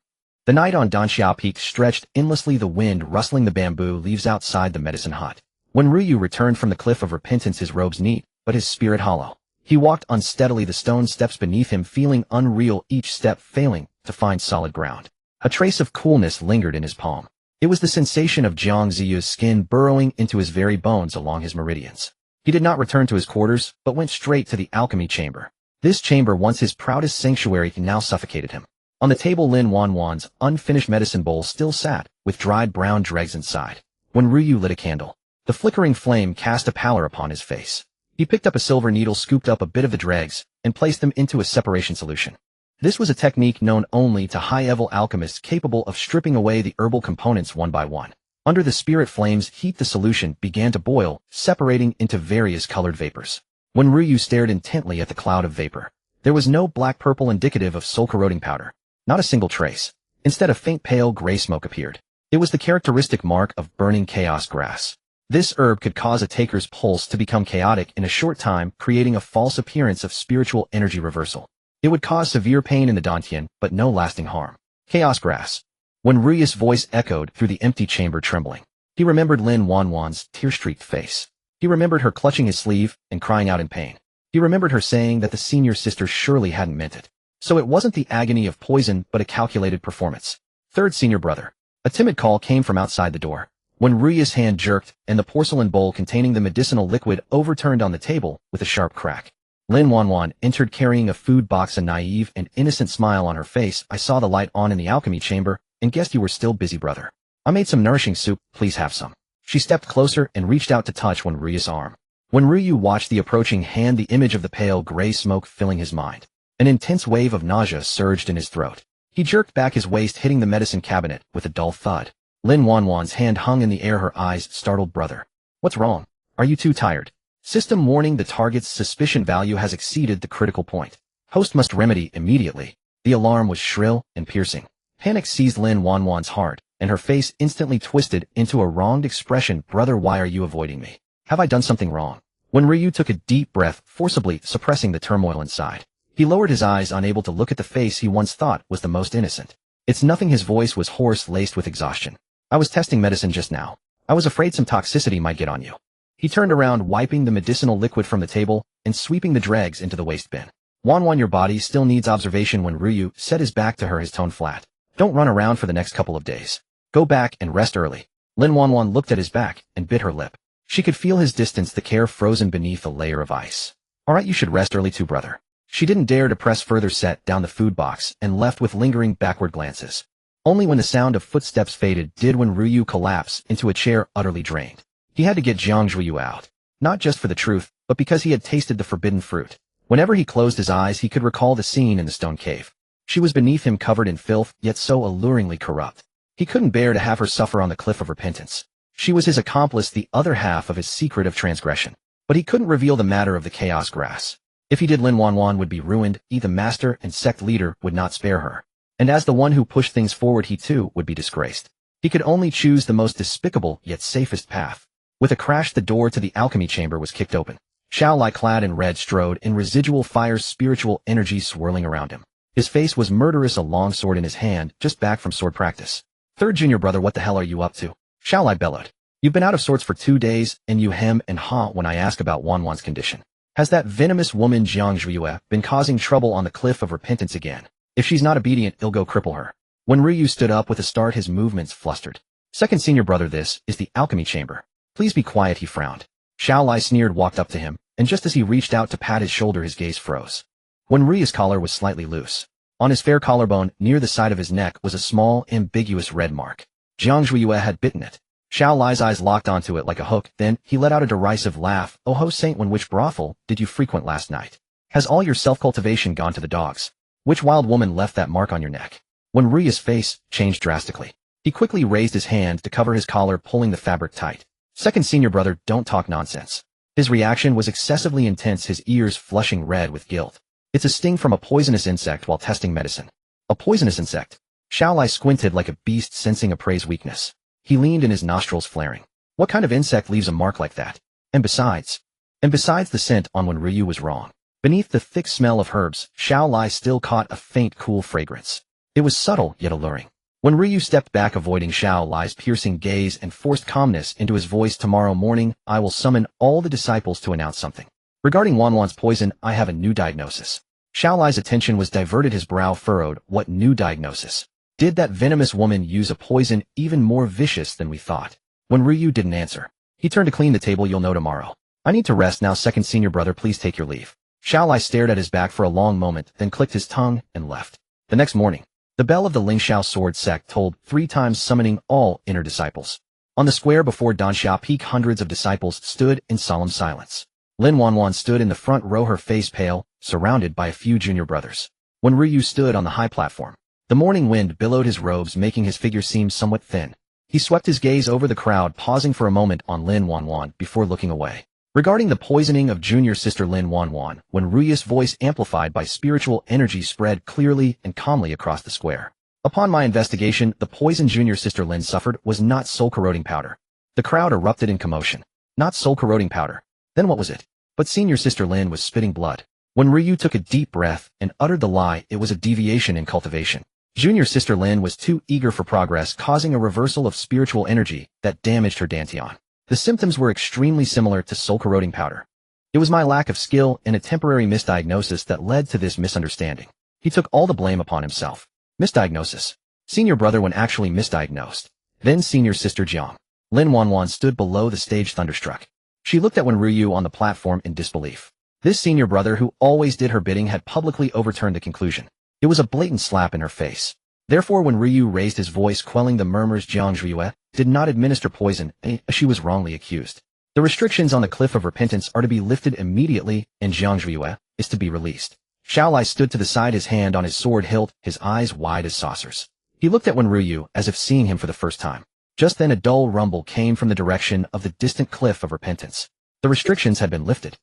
The night on Danxia Peak stretched endlessly, the wind rustling the bamboo leaves outside the medicine hut. When Ryu returned from the cliff of repentance, his robes neat, but his spirit hollow. He walked unsteadily, the stone steps beneath him feeling unreal, each step failing to find solid ground. A trace of coolness lingered in his palm. It was the sensation of Jiang Ziyu's skin burrowing into his very bones along his meridians. He did not return to his quarters, but went straight to the alchemy chamber. This chamber, once his proudest sanctuary, now suffocated him. On the table, Lin Wanwan's unfinished medicine bowl still sat, with dried brown dregs inside. When Ryu lit a candle, the flickering flame cast a pallor upon his face. He picked up a silver needle, scooped up a bit of the dregs, and placed them into a separation solution. This was a technique known only to high-level alchemists capable of stripping away the herbal components one by one. Under the spirit flame's heat, the solution began to boil, separating into various colored vapors. When Ryu stared intently at the cloud of vapor, there was no black-purple indicative of soul-corroding powder. Not a single trace. Instead, a faint pale gray smoke appeared. It was the characteristic mark of burning chaos grass. This herb could cause a taker's pulse to become chaotic in a short time, creating a false appearance of spiritual energy reversal. It would cause severe pain in the dantian, but no lasting harm. Chaos grass. When Ryu's voice echoed through the empty chamber, trembling, he remembered Lin Wanwan's tear-streaked face. He remembered her clutching his sleeve and crying out in pain. He remembered her saying that the senior sister surely hadn't meant it. So it wasn't the agony of poison, but a calculated performance. Third senior brother. A timid call came from outside the door. When Ryu's hand jerked, and the porcelain bowl containing the medicinal liquid overturned on the table with a sharp crack. Lin Wanwan entered carrying a food box, a naive and innocent smile on her face. I saw the light on in the alchemy chamber, and guessed you were still busy, brother. I made some nourishing soup, please have some. She stepped closer and reached out to touch Ryu's arm. When Ryu watched the approaching hand, the image of the pale gray smoke filling his mind. An intense wave of nausea surged in his throat. He jerked back his waist, hitting the medicine cabinet with a dull thud. Lin Wanwan's hand hung in the air, her eyes startled. Brother. What's wrong? Are you too tired? System warning: the target's suspicion value has exceeded the critical point. Host must remedy immediately. The alarm was shrill and piercing. Panic seized Lin Wanwan's heart, and her face instantly twisted into a wronged expression. Brother, why are you avoiding me? Have I done something wrong? When Ryu took a deep breath, forcibly suppressing the turmoil inside, he lowered his eyes, unable to look at the face he once thought was the most innocent. It's nothing. His voice was hoarse, laced with exhaustion. I was testing medicine just now. I was afraid some toxicity might get on you. He turned around, wiping the medicinal liquid from the table and sweeping the dregs into the waste bin. Wanwan, your body still needs observation. When Ryu set his back to her, his tone flat. Don't run around for the next couple of days. Go back and rest early. Lin Wanwan looked at his back and bit her lip. She could feel his distance, the care frozen beneath a layer of ice. Alright, you should rest early too, brother. She didn't dare to press further, set down the food box and left with lingering backward glances. Only when the sound of footsteps faded did Ryu collapse into a chair, utterly drained. He had to get Jiang Zhiyu out. Not just for the truth, but because he had tasted the forbidden fruit. Whenever he closed his eyes, he could recall the scene in the stone cave. She was beneath him, covered in filth, yet so alluringly corrupt. He couldn't bear to have her suffer on the cliff of repentance. She was his accomplice, the other half of his secret of transgression. But he couldn't reveal the matter of the chaos grass. If he did, Lin Wanwan would be ruined. The master and sect leader would not spare her. And as the one who pushed things forward, he too would be disgraced. He could only choose the most despicable yet safest path. With a crash, the door to the alchemy chamber was kicked open. Xiaolai, clad in red, strode in residual fire's spiritual energy swirling around him. His face was murderous, a long sword in his hand, just back from sword practice. Third junior brother, what the hell are you up to? Xiaolai bellowed. You've been out of sorts for 2 days, and you hem and haw when I ask about Wanwan's condition. Has that venomous woman Jiang Zhiyu been causing trouble on the cliff of repentance again? If she's not obedient, it'll go cripple her. When Ryu stood up with a start, his movements flustered. Second senior brother, this is the alchemy chamber. Please be quiet, he frowned. Xiaolai sneered, walked up to him, and just as he reached out to pat his shoulder, his gaze froze. When Ryu's collar was slightly loose. On his fair collarbone, near the side of his neck, was a small, ambiguous red mark. Jiang Zhiyu had bitten it. Xiaolai's eyes locked onto it like a hook, then he let out a derisive laugh. Oh ho saint, when which brothel did you frequent last night? Has all your self-cultivation gone to the dogs? Which wild woman left that mark on your neck? When Ryu's face changed drastically, he quickly raised his hand to cover his collar, pulling the fabric tight. Second senior brother, don't talk nonsense. His reaction was excessively intense, his ears flushing red with guilt. It's a sting from a poisonous insect while testing medicine. A poisonous insect? Xiaolai squinted like a beast sensing a prey's weakness. He leaned in, his nostrils flaring. What kind of insect leaves a mark like that? And besides the scent on when Ryu was wrong. Beneath the thick smell of herbs, Xiaolai still caught a faint, cool fragrance. It was subtle yet alluring. When Ryu stepped back, avoiding Xiaolai's piercing gaze, and forced calmness into his voice, tomorrow morning, I will summon all the disciples to announce something. Regarding Wanwan's poison, I have a new diagnosis. Xiaolai's attention was diverted, his brow furrowed. What new diagnosis? Did that venomous woman use a poison even more vicious than we thought? When Ryu didn't answer, he turned to clean the table. You'll know tomorrow. I need to rest now. Second senior brother, please take your leave. Xiaolai stared at his back for a long moment, then clicked his tongue and left. The next morning, the bell of the Lingxiao sword sect tolled 3 times, summoning all inner disciples. On the square before Danxia Peak, hundreds of disciples stood in solemn silence. Lin Wanwan stood in the front row, her face pale, surrounded by a few junior brothers. When Ryu stood on the high platform, the morning wind billowed his robes, making his figure seem somewhat thin. He swept his gaze over the crowd, pausing for a moment on Lin Wanwan before looking away. Regarding the poisoning of junior sister Lin Wanwan, when Ryu's voice, amplified by spiritual energy, spread clearly and calmly across the square. Upon my investigation, the poison junior sister Lin suffered was not soul-corroding powder. The crowd erupted in commotion. Not soul-corroding powder. Then what was it? But senior sister Lin was spitting blood. When Ryu took a deep breath and uttered the lie, it was a deviation in cultivation. Junior sister Lin was too eager for progress, causing a reversal of spiritual energy that damaged her dantian. The symptoms were extremely similar to soul-corroding powder. It was my lack of skill and a temporary misdiagnosis that led to this misunderstanding. He took all the blame upon himself. Misdiagnosis. Senior brother when actually misdiagnosed. Then senior sister Jiang. Lin Wanwan stood below the stage, thunderstruck. She looked at Ryu on the platform in disbelief. This senior brother, who always did her bidding, had publicly overturned the conclusion. It was a blatant slap in her face. Therefore, when Ryu raised his voice, quelling the murmurs, Jiang Zhuiyue did not administer poison, as she was wrongly accused. The restrictions on the cliff of repentance are to be lifted immediately, and Jiang Zhuiyue is to be released. Xiaolai stood to the side, his hand on his sword hilt, his eyes wide as saucers. He looked at Ryu as if seeing him for the first time. Just then a dull rumble came from the direction of the distant cliff of repentance. The restrictions had been lifted.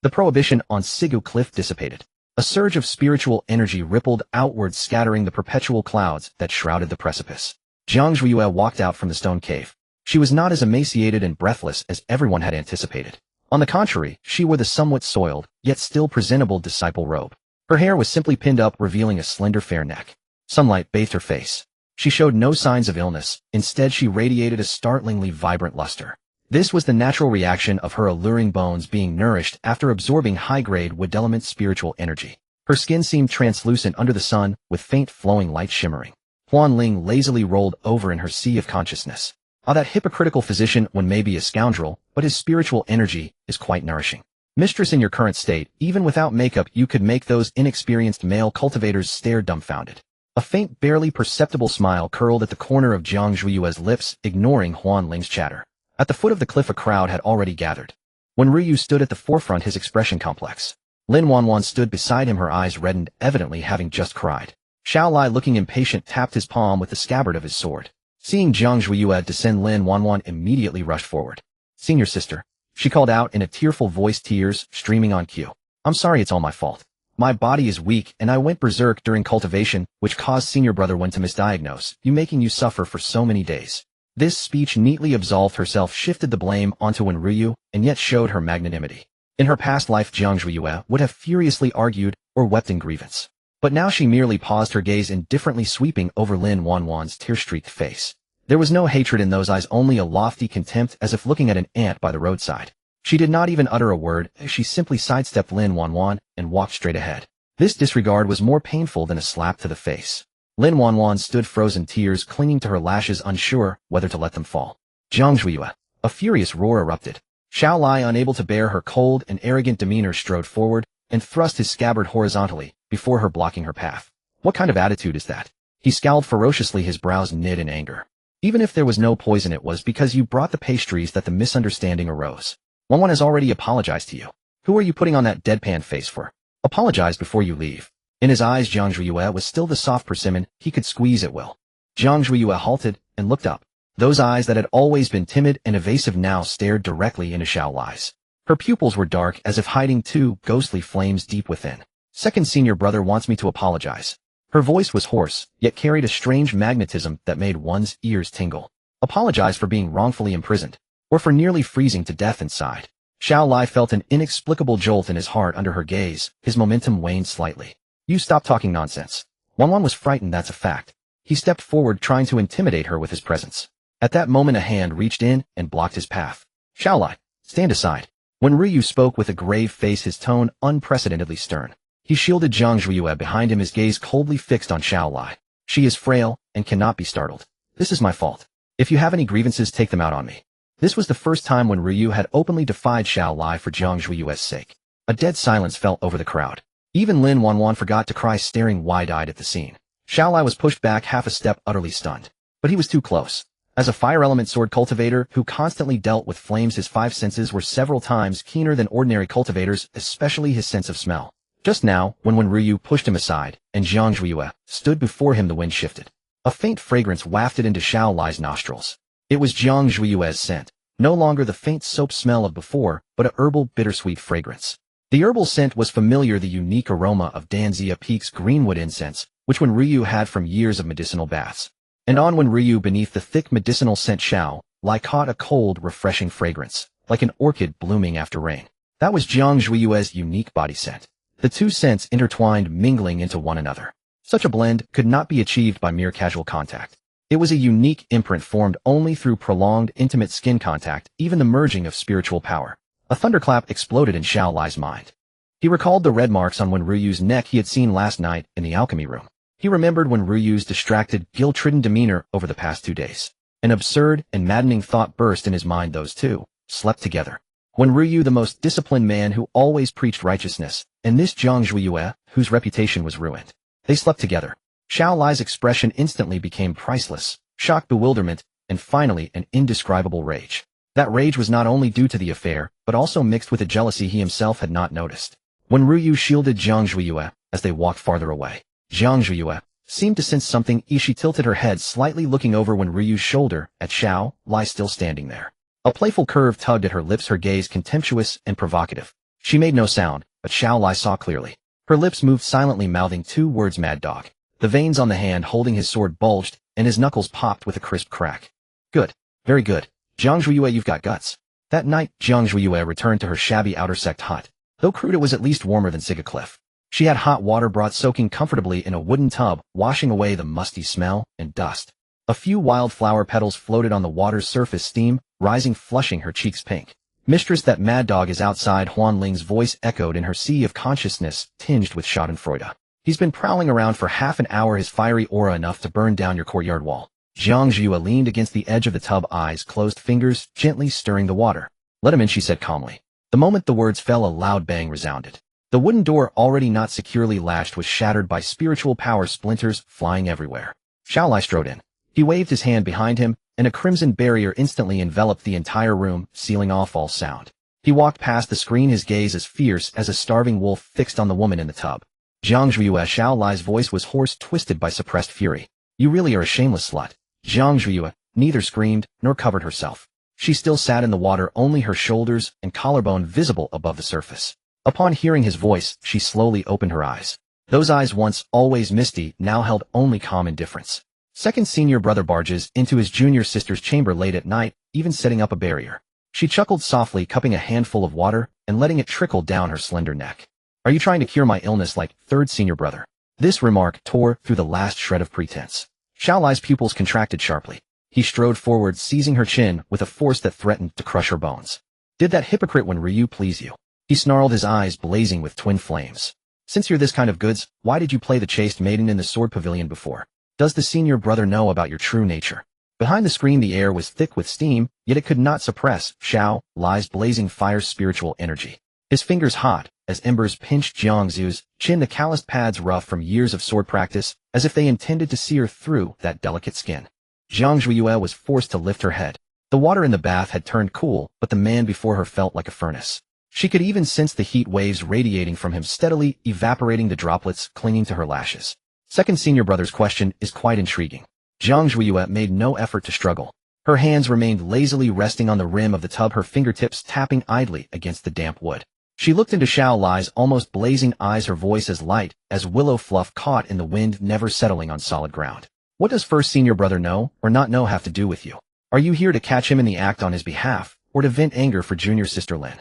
The prohibition on Sigu Cliff dissipated. A surge of spiritual energy rippled outward, scattering the perpetual clouds that shrouded the precipice. Jiang Zhuiyue walked out from the stone cave. She was not as emaciated and breathless as everyone had anticipated. On the contrary, she wore the somewhat soiled, yet still presentable disciple robe. Her hair was simply pinned up, revealing a slender fair neck. Sunlight bathed her face. She showed no signs of illness. Instead, she radiated a startlingly vibrant luster. This was the natural reaction of her alluring bones being nourished after absorbing high-grade wood element spiritual energy. Her skin seemed translucent under the sun, with faint flowing light shimmering. Huan Ling lazily rolled over in her sea of consciousness. Ah, that hypocritical physician one may be a scoundrel, but his spiritual energy is quite nourishing. Mistress, in your current state, even without makeup, you could make those inexperienced male cultivators stare dumbfounded. A faint, barely perceptible smile curled at the corner of Jiang Zhuiyue's lips, ignoring Huan Ling's chatter. At the foot of the cliff, a crowd had already gathered. When Ryu stood at the forefront, his expression complex. Lin Wanwan stood beside him, her eyes reddened, evidently having just cried. Xiaolai, looking impatient, tapped his palm with the scabbard of his sword. Seeing Jiang Zhuiyue descend, Lin Wanwan immediately rushed forward. Senior sister, she called out in a tearful voice, tears streaming on cue. I'm sorry, it's all my fault. My body is weak, and I went berserk during cultivation, which caused senior brother one to misdiagnose you, making you suffer for so many days. This speech neatly absolved herself, shifted the blame onto Ryu, and yet showed her magnanimity. In her past life, Jiang Zhuiyue would have furiously argued or wept in grievance. But now she merely paused, her gaze indifferently sweeping over Lin Wanwan's tear-streaked face. There was no hatred in those eyes, only a lofty contempt, as if looking at an ant by the roadside. She did not even utter a word. She simply sidestepped Lin Wanwan and walked straight ahead. This disregard was more painful than a slap to the face. Lin Wanwan stood frozen, tears clinging to her lashes, unsure whether to let them fall. Jiang Zhuiyue. A furious roar erupted. Xiaolai, unable to bear her cold and arrogant demeanor, strode forward and thrust his scabbard horizontally before her, blocking her path. What kind of attitude is that? He scowled ferociously, his brows knit in anger. Even if there was no poison, it was because you brought the pastries that the misunderstanding arose. Wanwan has already apologized to you. Who are you putting on that deadpan face for? Apologize before you leave. In his eyes, Jiang Zhuiyue was still the soft persimmon he could squeeze at will. Jiang Zhuiyue halted and looked up. Those eyes that had always been timid and evasive now stared directly into Xiaolai's. Her pupils were dark, as if hiding two ghostly flames deep within. Second senior brother wants me to apologize. Her voice was hoarse, yet carried a strange magnetism that made one's ears tingle. Apologize for being wrongfully imprisoned, or for nearly freezing to death inside. Xiaolai felt an inexplicable jolt in his heart under her gaze. His momentum waned slightly. You stop talking nonsense. Wanwan was frightened, that's a fact. He stepped forward, trying to intimidate her with his presence. At that moment, a hand reached in and blocked his path. Xiaolai, stand aside. When Ryu spoke with a grave face, his tone unprecedentedly stern. He shielded Jiang Zhuiyue behind him, his gaze coldly fixed on Xiaolai. She is frail and cannot be startled. This is my fault. If you have any grievances, take them out on me. This was the first time when Ryu had openly defied Xiao Lai for Jiang Zhuiyue's sake. A dead silence fell over the crowd. Even Lin Wanwan forgot to cry, staring wide-eyed at the scene. Xiao Lai was pushed back half a step, utterly stunned. But he was too close. As a fire element sword cultivator who constantly dealt with flames, his five senses were several times keener than ordinary cultivators, especially his sense of smell. Just now, when Ryu pushed him aside, and Jiang Zhuiyue stood before him, the wind shifted. A faint fragrance wafted into Xiao Lai's nostrils. It was Jiang Zhuiyue's scent. No longer the faint soap smell of before, but a herbal, bittersweet fragrance. The herbal scent was familiar, the unique aroma of Danzia Peak's greenwood incense, which Ryu had from years of medicinal baths. And when Ryu, beneath the thick medicinal scent, Xiao Lai caught a cold, refreshing fragrance, like an orchid blooming after rain. That was Jiang Zhuiyue's unique body scent. The two scents intertwined, mingling into one another. Such a blend could not be achieved by mere casual contact. It was a unique imprint formed only through prolonged, intimate skin contact, even the merging of spiritual power. A thunderclap exploded in Xiao Lai's mind. He recalled the red marks on Ryu's neck he had seen last night in the alchemy room. He remembered Ryu's distracted, guilt-ridden demeanor over the past 2 days. An absurd and maddening thought burst in his mind: those two slept together. Ryu, the most disciplined man who always preached righteousness, and this Jiang Zhuiyue, whose reputation was ruined. They slept together. Xiao Lai's expression instantly became priceless: shock, bewilderment, and finally an indescribable rage. That rage was not only due to the affair, but also mixed with a jealousy he himself had not noticed. Ryu shielded Jiang Zhuiyue as they walked farther away, Jiang Zhuiyue seemed to sense something. She tilted her head slightly, looking over Ryu's shoulder at Xiao Lai still standing there. A playful curve tugged at her lips, her gaze contemptuous and provocative. She made no sound, but Xiao Lai saw clearly. Her lips moved silently, mouthing 2 words: mad dog. The veins on the hand holding his sword bulged, and his knuckles popped with a crisp crack. Good. Very good. Jiang Zhuiyue, you've got guts. That night, Jiang Zhuiyue returned to her shabby outer sect hut. Though crude, it was at least warmer than Siga Cliff. She had hot water brought, soaking comfortably in a wooden tub, washing away the musty smell and dust. A few wildflower petals floated on the water's surface, steam rising, flushing her cheeks pink. Mistress, that mad dog is outside. Huan Ling's voice echoed in her sea of consciousness, tinged with schadenfreude. He's been prowling around for half an hour, his fiery aura enough to burn down your courtyard wall. Jiang Zhuiyue leaned against the edge of the tub, eyes closed, fingers gently stirring the water. Let him in, she said calmly. The moment the words fell, a loud bang resounded. The wooden door, already not securely latched, was shattered by spiritual power, splinters flying everywhere. Xiao Lai strode in. He waved his hand behind him, and a crimson barrier instantly enveloped the entire room, sealing off all sound. He walked past the screen, his gaze as fierce as a starving wolf fixed on the woman in the tub. Jiang Zhuiyue, Xiao Lai's voice was hoarse, twisted by suppressed fury. You really are a shameless slut. Jiang Zhuiyue neither screamed nor covered herself. She still sat in the water, only her shoulders and collarbone visible above the surface. Upon hearing his voice, she slowly opened her eyes. Those eyes, once always misty, now held only calm indifference. Second senior brother barges into his junior sister's chamber late at night, even setting up a barrier. She chuckled softly, cupping a handful of water and letting it trickle down her slender neck. Are you trying to cure my illness like third senior brother? This remark tore through the last shred of pretense. Xiao Lai's pupils contracted sharply. He strode forward, seizing her chin with a force that threatened to crush her bones. Did that hypocrite Ryu please you? He snarled, his eyes blazing with twin flames. Since you're this kind of goods, why did you play the chaste maiden in the sword pavilion before? Does the senior brother know about your true nature? Behind the screen, the air was thick with steam, yet it could not suppress Xiao Lai's blazing fire's spiritual energy. His fingers, hot as embers, pinched Jiang Zhu's chin, the calloused pads rough from years of sword practice, as if they intended to sear through that delicate skin. Jiang Zhuiyue was forced to lift her head. The water in the bath had turned cool, but the man before her felt like a furnace. She could even sense the heat waves radiating from him, steadily evaporating the droplets clinging to her lashes. Second senior brother's question is quite intriguing. Jiang Zhuiyue made no effort to struggle. Her hands remained lazily resting on the rim of the tub, her fingertips tapping idly against the damp wood. She looked into Xiao Lai's almost blazing eyes, her voice as light as willow fluff caught in the wind, never settling on solid ground. What does first senior brother know or not know have to do with you? Are you here to catch him in the act on his behalf, or to vent anger for junior sister Lin?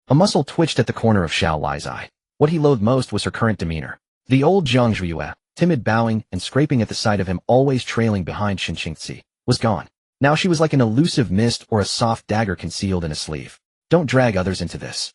A muscle twitched at the corner of Xiao Lai's eye. What he loathed most was her current demeanor. The old Jiang Zhuiyue, timid, bowing and scraping at the sight of him, always trailing behind Xinqingzi, was gone. Now she was like an elusive mist or a soft dagger concealed in a sleeve. Don't drag others into this.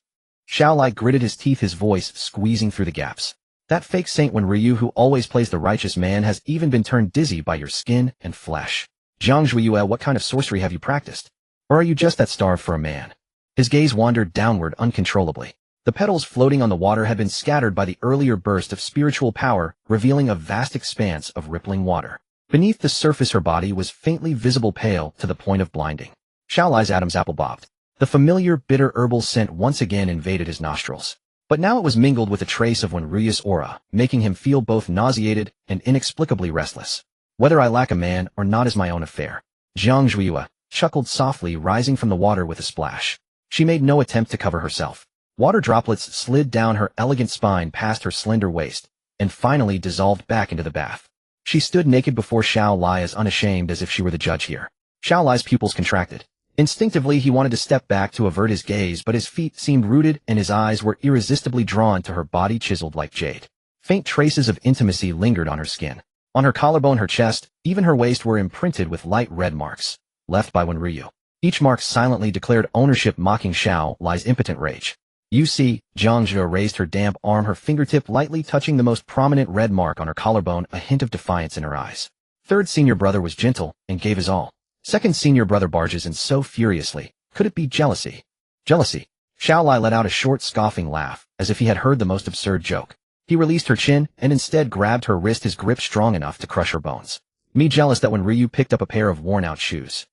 Xiao Lai gritted his teeth, his voice squeezing through the gaps. That fake saint Wenryu who always plays the righteous man has even been turned dizzy by your skin and flesh. Jiang Zhuiyue, what kind of sorcery have you practiced? Or are you just that starved for a man? His gaze wandered downward uncontrollably. The petals floating on the water had been scattered by the earlier burst of spiritual power, revealing a vast expanse of rippling water. Beneath the surface her body was faintly visible, pale to the point of blinding. Xiaolai's Adam's apple bobbed. The familiar bitter herbal scent once again invaded his nostrils. But now it was mingled with a trace of Wenryu's aura, making him feel both nauseated and inexplicably restless. Whether I lack a man or not is my own affair. Jiang Zhuiyue chuckled softly, rising from the water with a splash. She made no attempt to cover herself. Water droplets slid down her elegant spine past her slender waist, and finally dissolved back into the bath. She stood naked before Xiaolai, as unashamed as if she were the judge here. Xiaolai's pupils contracted. Instinctively, he wanted to step back to avert his gaze, but his feet seemed rooted and his eyes were irresistibly drawn to her body chiseled like jade. Faint traces of intimacy lingered on her skin. On her collarbone, her chest, even her waist were imprinted with light red marks, left by Wenryu. Each mark silently declared ownership, mocking Xiaolai's impotent rage. You see, Jiang Zhuiyue raised her damp arm, her fingertip lightly touching the most prominent red mark on her collarbone, a hint of defiance in her eyes. Third senior brother was gentle and gave his all. Second senior brother barges in so furiously. Could it be jealousy? Jealousy. Xiaolai let out a short scoffing laugh, as if he had heard the most absurd joke. He released her chin and instead grabbed her wrist, his grip strong enough to crush her bones. Me jealous that Wenryu picked up a pair of worn-out shoes.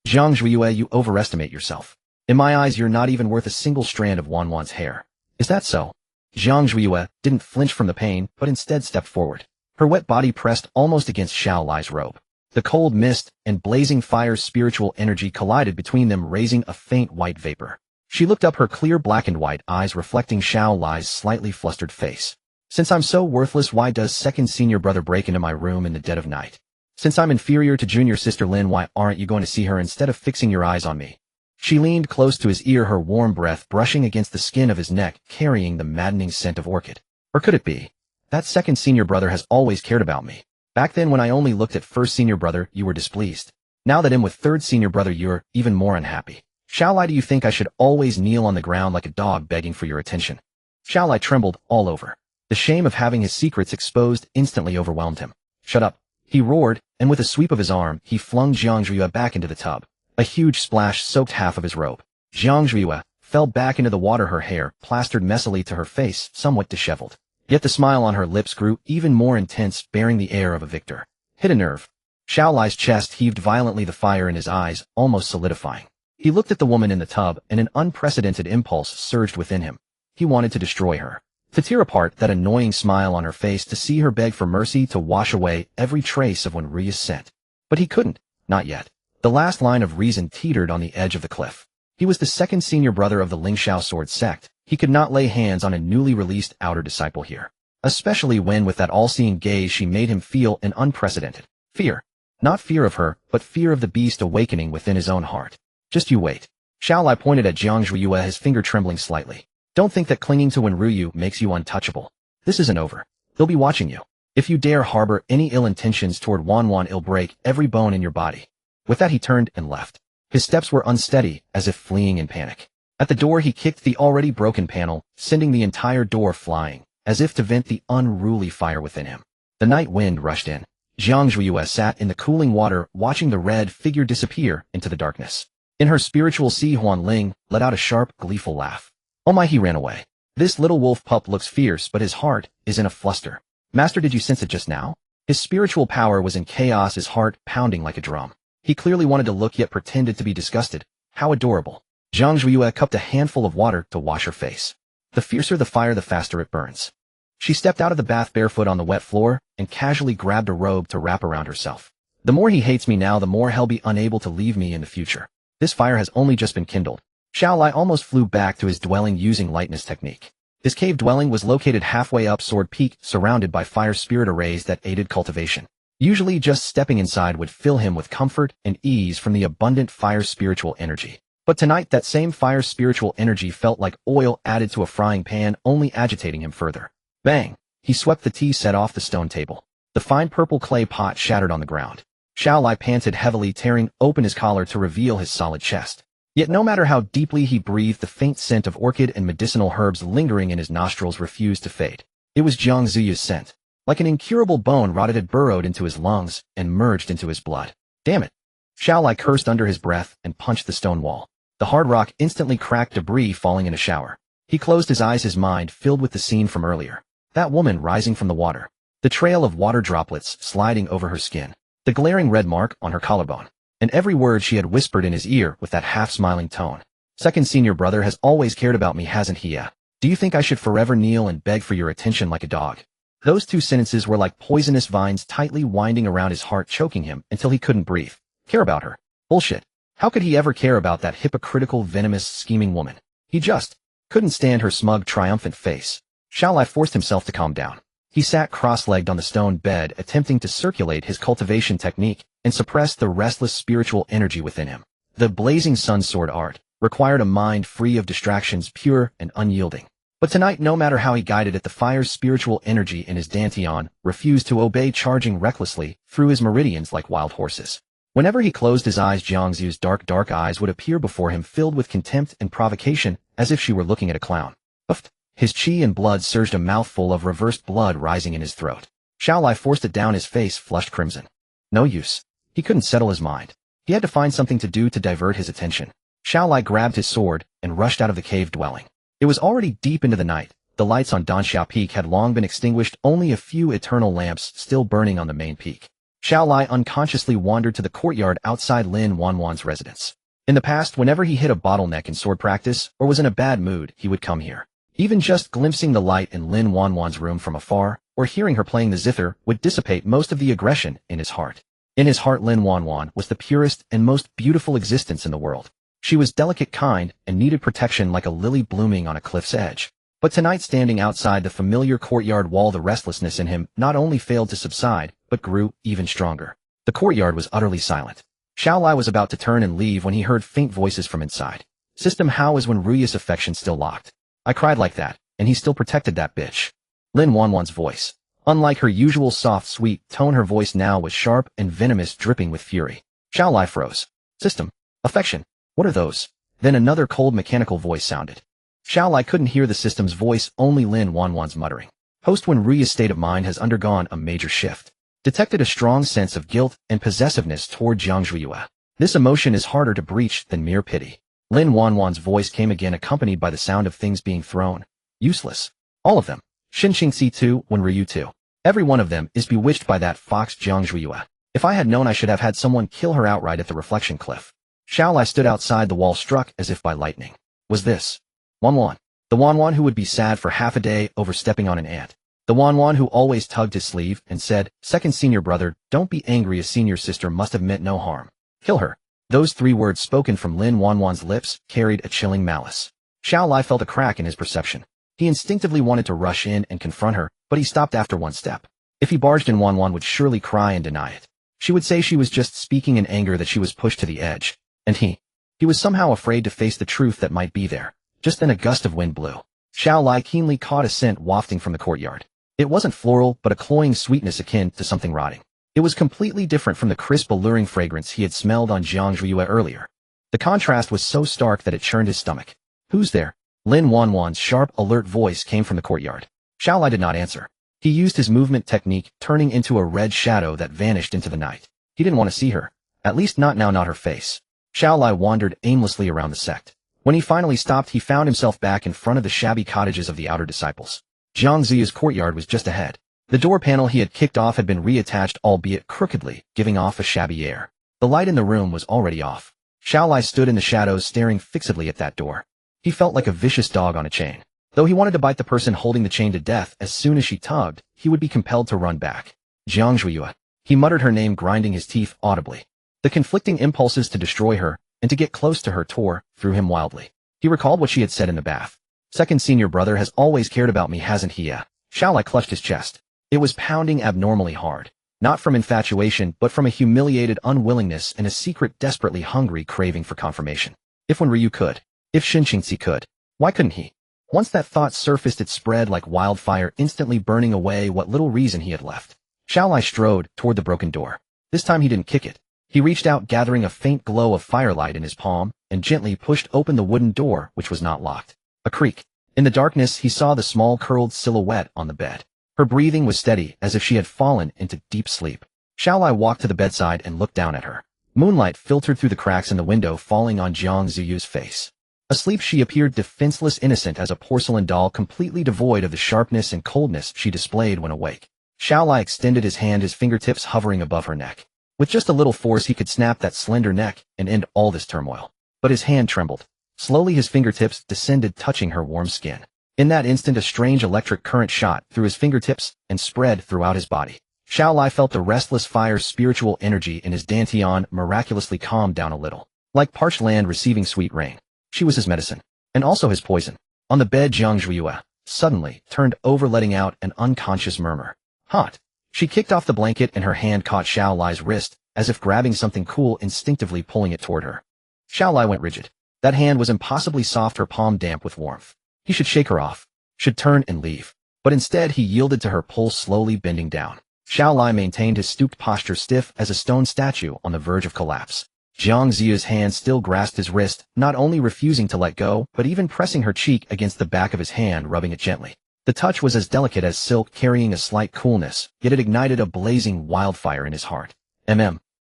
Jiang Zhuiyue, you overestimate yourself. In my eyes, you're not even worth a single strand of Wanwan's hair. Is that so? Jiang Zhuiyue didn't flinch from the pain, but instead stepped forward. Her wet body pressed almost against Xiaolai's robe. The cold mist and blazing fire's spiritual energy collided between them, raising a faint white vapor. She looked up, her clear black and white eyes reflecting Xiaolai's slightly flustered face. Since I'm so worthless, why does second senior brother break into my room in the dead of night? Since I'm inferior to junior sister Lin, why aren't you going to see her instead of fixing your eyes on me? She leaned close to his ear, her warm breath brushing against the skin of his neck, carrying the maddening scent of orchid. Or could it be that second senior brother has always cared about me? Back then, when I only looked at first senior brother, you were displeased. Now that I'm with third senior brother, you're even more unhappy. Xiaolai, do you think I should always kneel on the ground like a dog begging for your attention? Xiaolai trembled all over. The shame of having his secrets exposed instantly overwhelmed him. Shut up, he roared, and with a sweep of his arm, he flung Jiang Zhuiyue back into the tub. A huge splash soaked half of his robe. Jiang Zhuiyue fell back into the water, her hair plastered messily to her face, somewhat disheveled. Yet the smile on her lips grew even more intense, bearing the air of a victor. Hit a nerve. Xiaolai's chest heaved violently, the fire in his eyes almost solidifying. He looked at the woman in the tub, and an unprecedented impulse surged within him. He wanted to destroy her. To tear apart that annoying smile on her face, to see her beg for mercy, to wash away every trace of Wenryu's scent. But he couldn't. Not yet. The last line of reason teetered on the edge of the cliff. He was the second senior brother of the Lingxiao sword sect. He could not lay hands on a newly released outer disciple here. Especially when, with that all-seeing gaze, she made him feel an unprecedented fear. Not fear of her, but fear of the beast awakening within his own heart. Just you wait. Xiaolai pointed at Jiang Zhuiyue, his finger trembling slightly. Don't think that clinging to Wenryu makes you untouchable. This isn't over. They'll be watching you. If you dare harbor any ill intentions toward Wanwan, it'll break every bone in your body. With that, he turned and left. His steps were unsteady, as if fleeing in panic. At the door, he kicked the already broken panel, sending the entire door flying, as if to vent the unruly fire within him. The night wind rushed in. Jiang Zhuiyue sat in the cooling water, watching the red figure disappear into the darkness. In her spiritual sea, Huan Ling let out a sharp, gleeful laugh. Oh my, he ran away. This little wolf pup looks fierce, but his heart is in a fluster. Master, did you sense it just now? His spiritual power was in chaos, his heart pounding like a drum. He clearly wanted to look, yet pretended to be disgusted. How adorable. Jiang Zhuiyue cupped a handful of water to wash her face. The fiercer the fire, the faster it burns. She stepped out of the bath barefoot on the wet floor and casually grabbed a robe to wrap around herself. The more he hates me now, the more he'll be unable to leave me in the future. This fire has only just been kindled. Xiaolai almost flew back to his dwelling using lightness technique. His cave dwelling was located halfway up Sword Peak, surrounded by fire spirit arrays that aided cultivation. Usually just stepping inside would fill him with comfort and ease from the abundant fire spiritual energy. But tonight, that same fire spiritual energy felt like oil added to a frying pan, only agitating him further. Bang! He swept the tea set off the stone table. The fine purple clay pot shattered on the ground. Xiaolai panted heavily, tearing open his collar to reveal his solid chest. Yet no matter how deeply he breathed, the faint scent of orchid and medicinal herbs lingering in his nostrils refused to fade. It was Jiang Ziyu's scent. Like an incurable bone rot, it had burrowed into his lungs and merged into his blood. Damn it! Xiao Lai cursed under his breath and punched the stone wall. The hard rock instantly cracked, debris falling in a shower. He closed his eyes, his mind filled with the scene from earlier. That woman rising from the water. The trail of water droplets sliding over her skin. The glaring red mark on her collarbone. And every word she had whispered in his ear with that half-smiling tone. Second senior brother has always cared about me, hasn't he? Yeah. Do you think I should forever kneel and beg for your attention like a dog? Those two sentences were like poisonous vines tightly winding around his heart, choking him until he couldn't breathe. Care about her? Bullshit. How could he ever care about that hypocritical, venomous, scheming woman? He just couldn't stand her smug, triumphant face. Xiao Lai forced himself to calm down. He sat cross-legged on the stone bed, attempting to circulate his cultivation technique and suppress the restless spiritual energy within him. The blazing sun sword art required a mind free of distractions, pure and unyielding. But tonight, no matter how he guided it, the fire's spiritual energy in his dantian refused to obey, charging recklessly through his meridians like wild horses. Whenever he closed his eyes, Jiang Ziyu's dark eyes would appear before him, filled with contempt and provocation, as if she were looking at a clown. Uffed. His chi and blood surged, a mouthful of reversed blood rising in his throat. Xiao Lai forced it down, his face flushed crimson. No use. He couldn't settle his mind. He had to find something to do to divert his attention. Xiao Lai grabbed his sword and rushed out of the cave dwelling. It was already deep into the night. The lights on Danxiao Peak had long been extinguished, only a few eternal lamps still burning on the main peak. Xiao Lai unconsciously wandered to the courtyard outside Lin Wanwan's residence. In the past, whenever he hit a bottleneck in sword practice or was in a bad mood, he would come here. Even just glimpsing the light in Lin Wanwan's room from afar, or hearing her playing the zither, would dissipate most of the aggression in his heart. In his heart, Lin Wanwan was the purest and most beautiful existence in the world. She was delicate, kind, and needed protection like a lily blooming on a cliff's edge. But tonight, standing outside the familiar courtyard wall, the restlessness in him not only failed to subside, but grew even stronger. The courtyard was utterly silent. Xiao Lai was about to turn and leave when he heard faint voices from inside. System, how is when Ruya's affection still locked? I cried like that, and he still protected that bitch. Lin Wanwan's voice. Unlike her usual soft, sweet tone, her voice now was sharp and venomous, dripping with fury. Xiao Lai froze. System. Affection. What are those? Then another cold, mechanical voice sounded. Xiao Lai couldn't hear the system's voice, only Lin Wanwan's muttering. Host, when Ruya's state of mind has undergone a major shift. Detected a strong sense of guilt and possessiveness toward Jiang Ziyue. This emotion is harder to breach than mere pity. Lin Wanwan's voice came again, accompanied by the sound of things being thrown. Useless. All of them. Xinxingxi too, when Ryu too. Every one of them is bewitched by that fox Jiang Ziyue. If I had known, I should have had someone kill her outright at the reflection cliff. Xiao Lai stood outside the wall, struck as if by lightning. Was this Wanwan? The Wanwan who would be sad for half a day over stepping on an ant. The Wanwan who always tugged his sleeve and said, "Second senior brother, don't be angry, a senior sister must have meant no harm. Kill her." Those 3 words spoken from Lin Wanwan's lips carried a chilling malice. Xiao Lai felt a crack in his perception. He instinctively wanted to rush in and confront her, but he stopped after one step. If he barged in, Wanwan would surely cry and deny it. She would say she was just speaking in anger, that she was pushed to the edge. And he was somehow afraid to face the truth that might be there. Just then a gust of wind blew. Xiao Lai keenly caught a scent wafting from the courtyard. It wasn't floral, but a cloying sweetness akin to something rotting. It was completely different from the crisp, alluring fragrance he had smelled on Jiang Ziyue earlier. The contrast was so stark that it churned his stomach. Who's there? Lin Wanwan's sharp, alert voice came from the courtyard. Xiao Lai did not answer. He used his movement technique, turning into a red shadow that vanished into the night. He didn't want to see her. At least not now, not her face. Xiao Lai wandered aimlessly around the sect. When he finally stopped, he found himself back in front of the shabby cottages of the outer disciples. Jiang Ziyue's courtyard was just ahead. The door panel he had kicked off had been reattached, albeit crookedly, giving off a shabby air. The light in the room was already off. Xiao Lai stood in the shadows, staring fixedly at that door. He felt like a vicious dog on a chain. Though he wanted to bite the person holding the chain to death, as soon as she tugged, he would be compelled to run back. Jiang Ziyue. He muttered her name, grinding his teeth audibly. The conflicting impulses to destroy her and to get close to her tore through him wildly. He recalled what she had said in the bath. Second senior brother has always cared about me, hasn't he? Yeah. Xiao Lai clutched his chest. It was pounding abnormally hard. Not from infatuation, but from a humiliated unwillingness and a secret, desperately hungry craving for confirmation. If when Ryu could, if Xinxingxi could, why couldn't he? Once that thought surfaced, it spread like wildfire, instantly burning away what little reason he had left. Xiao Lai strode toward the broken door. This time he didn't kick it. He reached out, gathering a faint glow of firelight in his palm, and gently pushed open the wooden door, which was not locked. A creak. In the darkness, he saw the small curled silhouette on the bed. Her breathing was steady, as if she had fallen into deep sleep. Xiaolai walked to the bedside and looked down at her. Moonlight filtered through the cracks in the window, falling on Jiang Ziyu's face. Asleep, she appeared defenseless, innocent as a porcelain doll, completely devoid of the sharpness and coldness she displayed when awake. Xiaolai extended his hand, his fingertips hovering above her neck. With just a little force, he could snap that slender neck and end all this turmoil. But his hand trembled. Slowly, his fingertips descended, touching her warm skin. In that instant, a strange electric current shot through his fingertips and spread throughout his body. Xiaolai felt the restless fire, spiritual energy in his dantian miraculously calmed down a little. Like parched land receiving sweet rain. She was his medicine. And also his poison. On the bed, Jiang Ziyue suddenly turned over, letting out an unconscious murmur. Hot. She kicked off the blanket and her hand caught Xiaolai's wrist, as if grabbing something cool, instinctively pulling it toward her. Xiaolai went rigid. That hand was impossibly soft, her palm damp with warmth. He should shake her off. Should turn and leave. But instead he yielded to her pull, slowly bending down. Xiaolai maintained his stooped posture, stiff as a stone statue on the verge of collapse. Jiang Ziyu's hand still grasped his wrist, not only refusing to let go, but even pressing her cheek against the back of his hand, rubbing it gently. The touch was as delicate as silk, carrying a slight coolness, yet it ignited a blazing wildfire in his heart.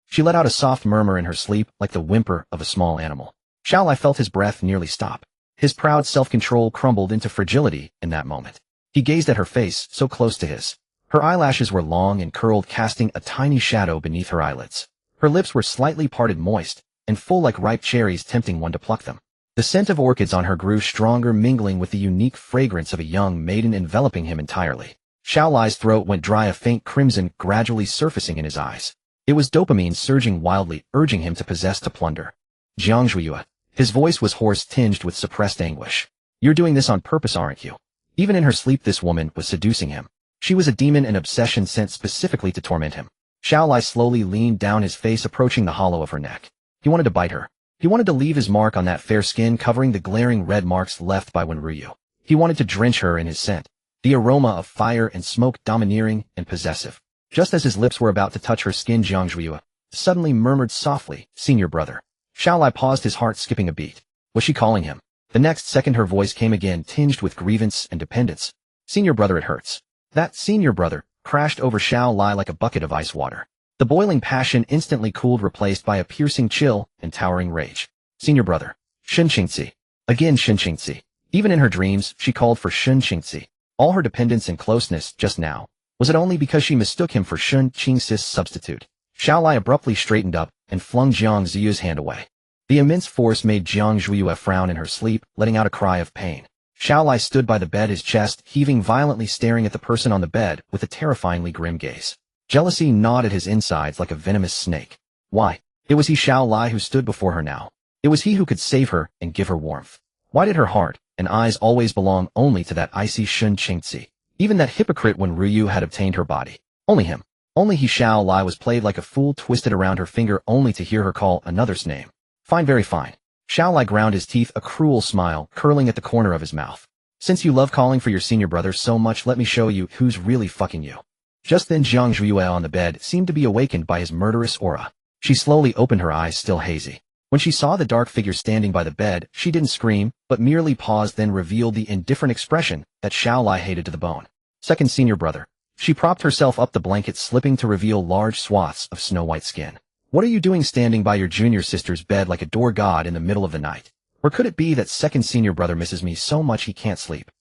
She let out a soft murmur in her sleep, like the whimper of a small animal. Xiaolai felt his breath nearly stop. His proud self-control crumbled into fragility in that moment. He gazed at her face, so close to his. Her eyelashes were long and curled, casting a tiny shadow beneath her eyelids. Her lips were slightly parted, moist, and full like ripe cherries, tempting one to pluck them. The scent of orchids on her grew stronger, mingling with the unique fragrance of a young maiden, enveloping him entirely. Xiaolai's throat went dry, a faint crimson gradually surfacing in his eyes. It was dopamine surging wildly, urging him to possess, to plunder. Jiang Ziyue. His voice was hoarse, tinged with suppressed anguish. You're doing this on purpose, aren't you? Even in her sleep, this woman was seducing him. She was a demon, an obsession sent specifically to torment him. Xiaolai slowly leaned down, his face approaching the hollow of her neck. He wanted to bite her. He wanted to leave his mark on that fair skin, covering the glaring red marks left by Wenryu. He wanted to drench her in his scent, the aroma of fire and smoke, domineering and possessive. Just as his lips were about to touch her skin, Jiang Ziyue suddenly murmured softly, "Senior brother." Xiaolai paused, his heart skipping a beat. Was she calling him? The next second her voice came again, tinged with grievance and dependence. "Senior brother, it hurts." That "senior brother" crashed over Xiaolai like a bucket of ice water. The boiling passion instantly cooled, replaced by a piercing chill and towering rage. "Senior brother." Shun Qingzi. Again Shun Qingzi. Even in her dreams, she called for Shun Qingzi. All her dependence and closeness just now. Was it only because she mistook him for Shun Qingzi's substitute? Xiaolai abruptly straightened up and flung Jiang Ziyu's hand away. The immense force made Jiang Ziyue frown in her sleep, letting out a cry of pain. Xiaolai stood by the bed, his chest heaving violently, staring at the person on the bed with a terrifyingly grim gaze. Jealousy gnawed at his insides like a venomous snake. Why? It was he, Xiaolai, who stood before her now. It was he who could save her and give her warmth. Why did her heart and eyes always belong only to that icy Shun Qingzi? Even that hypocrite Wenryu had obtained her body. Only him. Only he. Xiaolai was played like a fool, twisted around her finger only to hear her call another's name. Fine, very fine. Xiaolai ground his teeth, a cruel smile curling at the corner of his mouth. Since you love calling for your senior brother so much, let me show you who's really fucking you. Just then Jiang Ziyue on the bed seemed to be awakened by his murderous aura. She slowly opened her eyes, still hazy. When she saw the dark figure standing by the bed, she didn't scream, but merely paused, then revealed the indifferent expression that Xiaolai hated to the bone. Second senior brother. She propped herself up the blanket, slipping to reveal large swaths of snow-white skin. What are you doing standing by your junior sister's bed like a door god in the middle of the night? Or could it be that second senior brother misses me so much he can't sleep?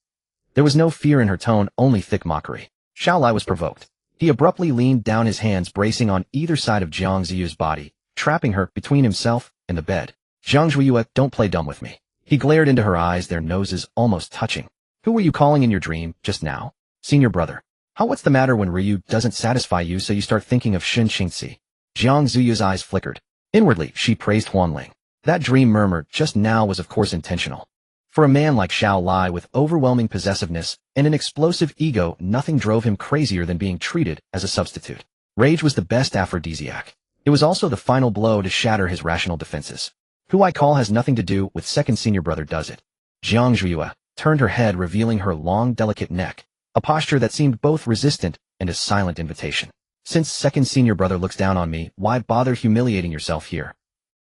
There was no fear in her tone, only thick mockery. Xiaolai was provoked. He abruptly leaned down, his hands bracing on either side of Jiang Ziyu's body, trapping her between himself and the bed. Jiang Ziyue, don't play dumb with me. He glared into her eyes, their noses almost touching. Who were you calling in your dream just now? Senior brother. How? What's the matter when Ryu doesn't satisfy you so you start thinking of Shun Qingzi? Jiang Ziyu's eyes flickered. Inwardly, she praised Huanling. That dream murmur just now was of course intentional. For a man like Xiaolai with overwhelming possessiveness and an explosive ego, nothing drove him crazier than being treated as a substitute. Rage was the best aphrodisiac. It was also the final blow to shatter his rational defenses. Who I call has nothing to do with second senior brother, does it? Jiang Ziyue turned her head, revealing her long, delicate neck, a posture that seemed both resistant and a silent invitation. Since second senior brother looks down on me, why bother humiliating yourself here?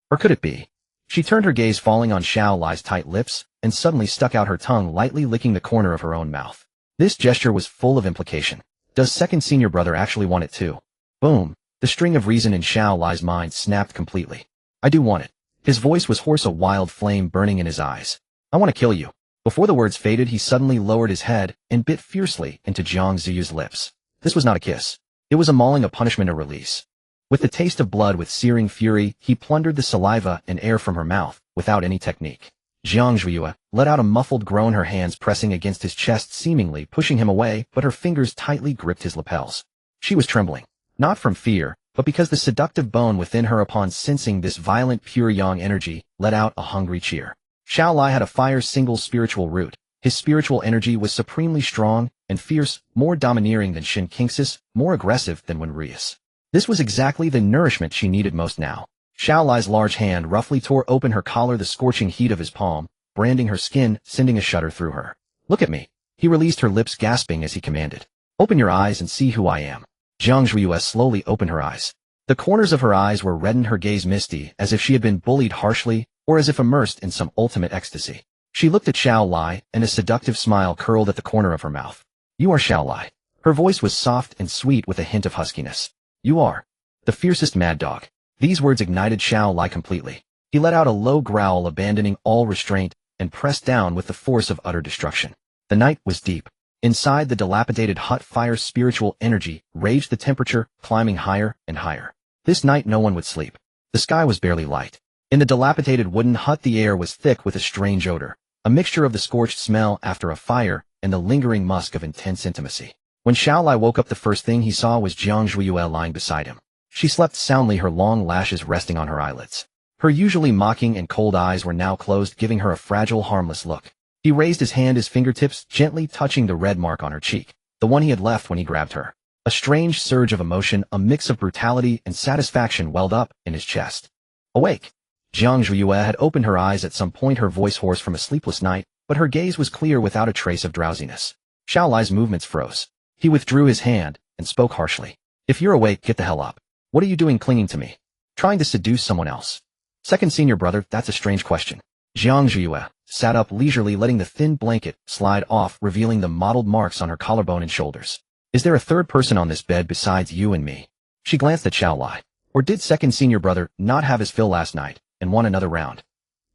Or could it be? She turned her gaze falling on Xiao Lai's tight lips, and suddenly stuck out her tongue lightly licking the corner of her own mouth. This gesture was full of implication. Does second senior brother actually want it too? Boom. The string of reason in Xiao Lai's mind snapped completely. I do want it. His voice was hoarse, a wild flame burning in his eyes. I want to kill you. Before the words faded, he suddenly lowered his head and bit fiercely into Jiang Ziyu's lips. This was not a kiss. It was a mauling, a punishment, a release. With the taste of blood, with searing fury, he plundered the saliva and air from her mouth, without any technique. Jiang Ziyue let out a muffled groan, her hands pressing against his chest, seemingly pushing him away, but her fingers tightly gripped his lapels. She was trembling, not from fear, but because the seductive bone within her, upon sensing this violent pure yang energy, let out a hungry cheer. Xiao Lai had a fire's single spiritual root. His spiritual energy was supremely strong and fierce, more domineering than Shin Kingsis, more aggressive than Wenrius. This was exactly the nourishment she needed most now. Xiao Lai's large hand roughly tore open her collar, the scorching heat of his palm, branding her skin, sending a shudder through her. Look at me. He released her lips, gasping as he commanded. Open your eyes and see who I am. Jiang Ziyue slowly opened her eyes. The corners of her eyes were reddened, her gaze misty, as if she had been bullied harshly, or as if immersed in some ultimate ecstasy. She looked at Xiao Lai, and a seductive smile curled at the corner of her mouth. You are Xiao Lai. Her voice was soft and sweet with a hint of huskiness. You are the fiercest mad dog. These words ignited Xiao Lai completely. He let out a low growl, abandoning all restraint, and pressed down with the force of utter destruction. The night was deep. Inside the dilapidated hut, fire's spiritual energy raged, the temperature climbing higher and higher. This night no one would sleep. The sky was barely light. In the dilapidated wooden hut, the air was thick with a strange odor, a mixture of the scorched smell after a fire and the lingering musk of intense intimacy. When Xiao Lai woke up, the first thing he saw was Jiang Ziyue lying beside him. She slept soundly, her long lashes resting on her eyelids. Her usually mocking and cold eyes were now closed, giving her a fragile, harmless look. He raised his hand, his fingertips gently touching the red mark on her cheek, the one he had left when he grabbed her. A strange surge of emotion, a mix of brutality and satisfaction, welled up in his chest. Awake! Jiang Ziyue had opened her eyes at some point, her voice hoarse from a sleepless night, but her gaze was clear without a trace of drowsiness. Xiao Lai's movements froze. He withdrew his hand and spoke harshly. If you're awake, get the hell up. What are you doing clinging to me? Trying to seduce someone else? Second senior brother, that's a strange question. Jiang Ziyue sat up leisurely, letting the thin blanket slide off, revealing the mottled marks on her collarbone and shoulders. Is there a third person on this bed besides you and me? She glanced at Xiao Lai. Or did second senior brother not have his fill last night and want another round?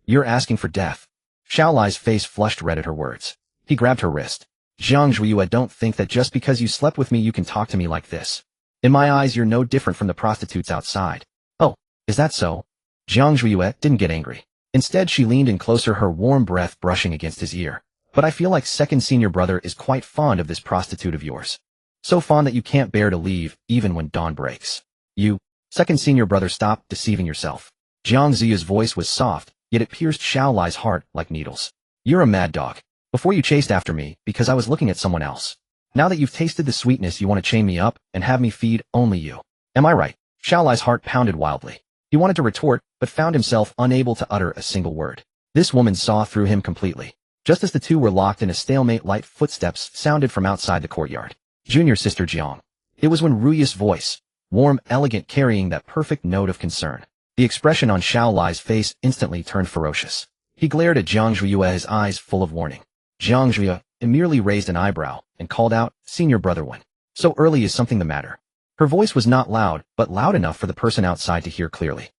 You're asking for death. Xiao Lai's face flushed red at her words. He grabbed her wrist. Jiang Ziyue, don't think that just because you slept with me you can talk to me like this. In my eyes, you're no different from the prostitutes outside. Oh, is that so? Jiang Ziyue didn't get angry. Instead, she leaned in closer, her warm breath brushing against his ear. But I feel like second senior brother is quite fond of this prostitute of yours. So fond that you can't bear to leave, even when dawn breaks. You, second senior brother, stop deceiving yourself. Jiang Ziyue's voice was soft, yet it pierced Xiao Lai's heart like needles. You're a mad dog. Before you chased after me because I was looking at someone else. Now that you've tasted the sweetness, you want to chain me up and have me feed only you. Am I right? Xiao Lai's heart pounded wildly. He wanted to retort, but found himself unable to utter a single word. This woman saw through him completely. Just as the two were locked in a stalemate, light footsteps sounded from outside the courtyard. Junior sister Jiang. It was Wenruya's voice, warm, elegant, carrying that perfect note of concern. The expression on Xiao Lai's face instantly turned ferocious. He glared at Jiang Ziyue, his eyes full of warning. Jiang Ziyue merely raised an eyebrow and called out, Senior brother, when? So early, is something the matter? Her voice was not loud, but loud enough for the person outside to hear clearly.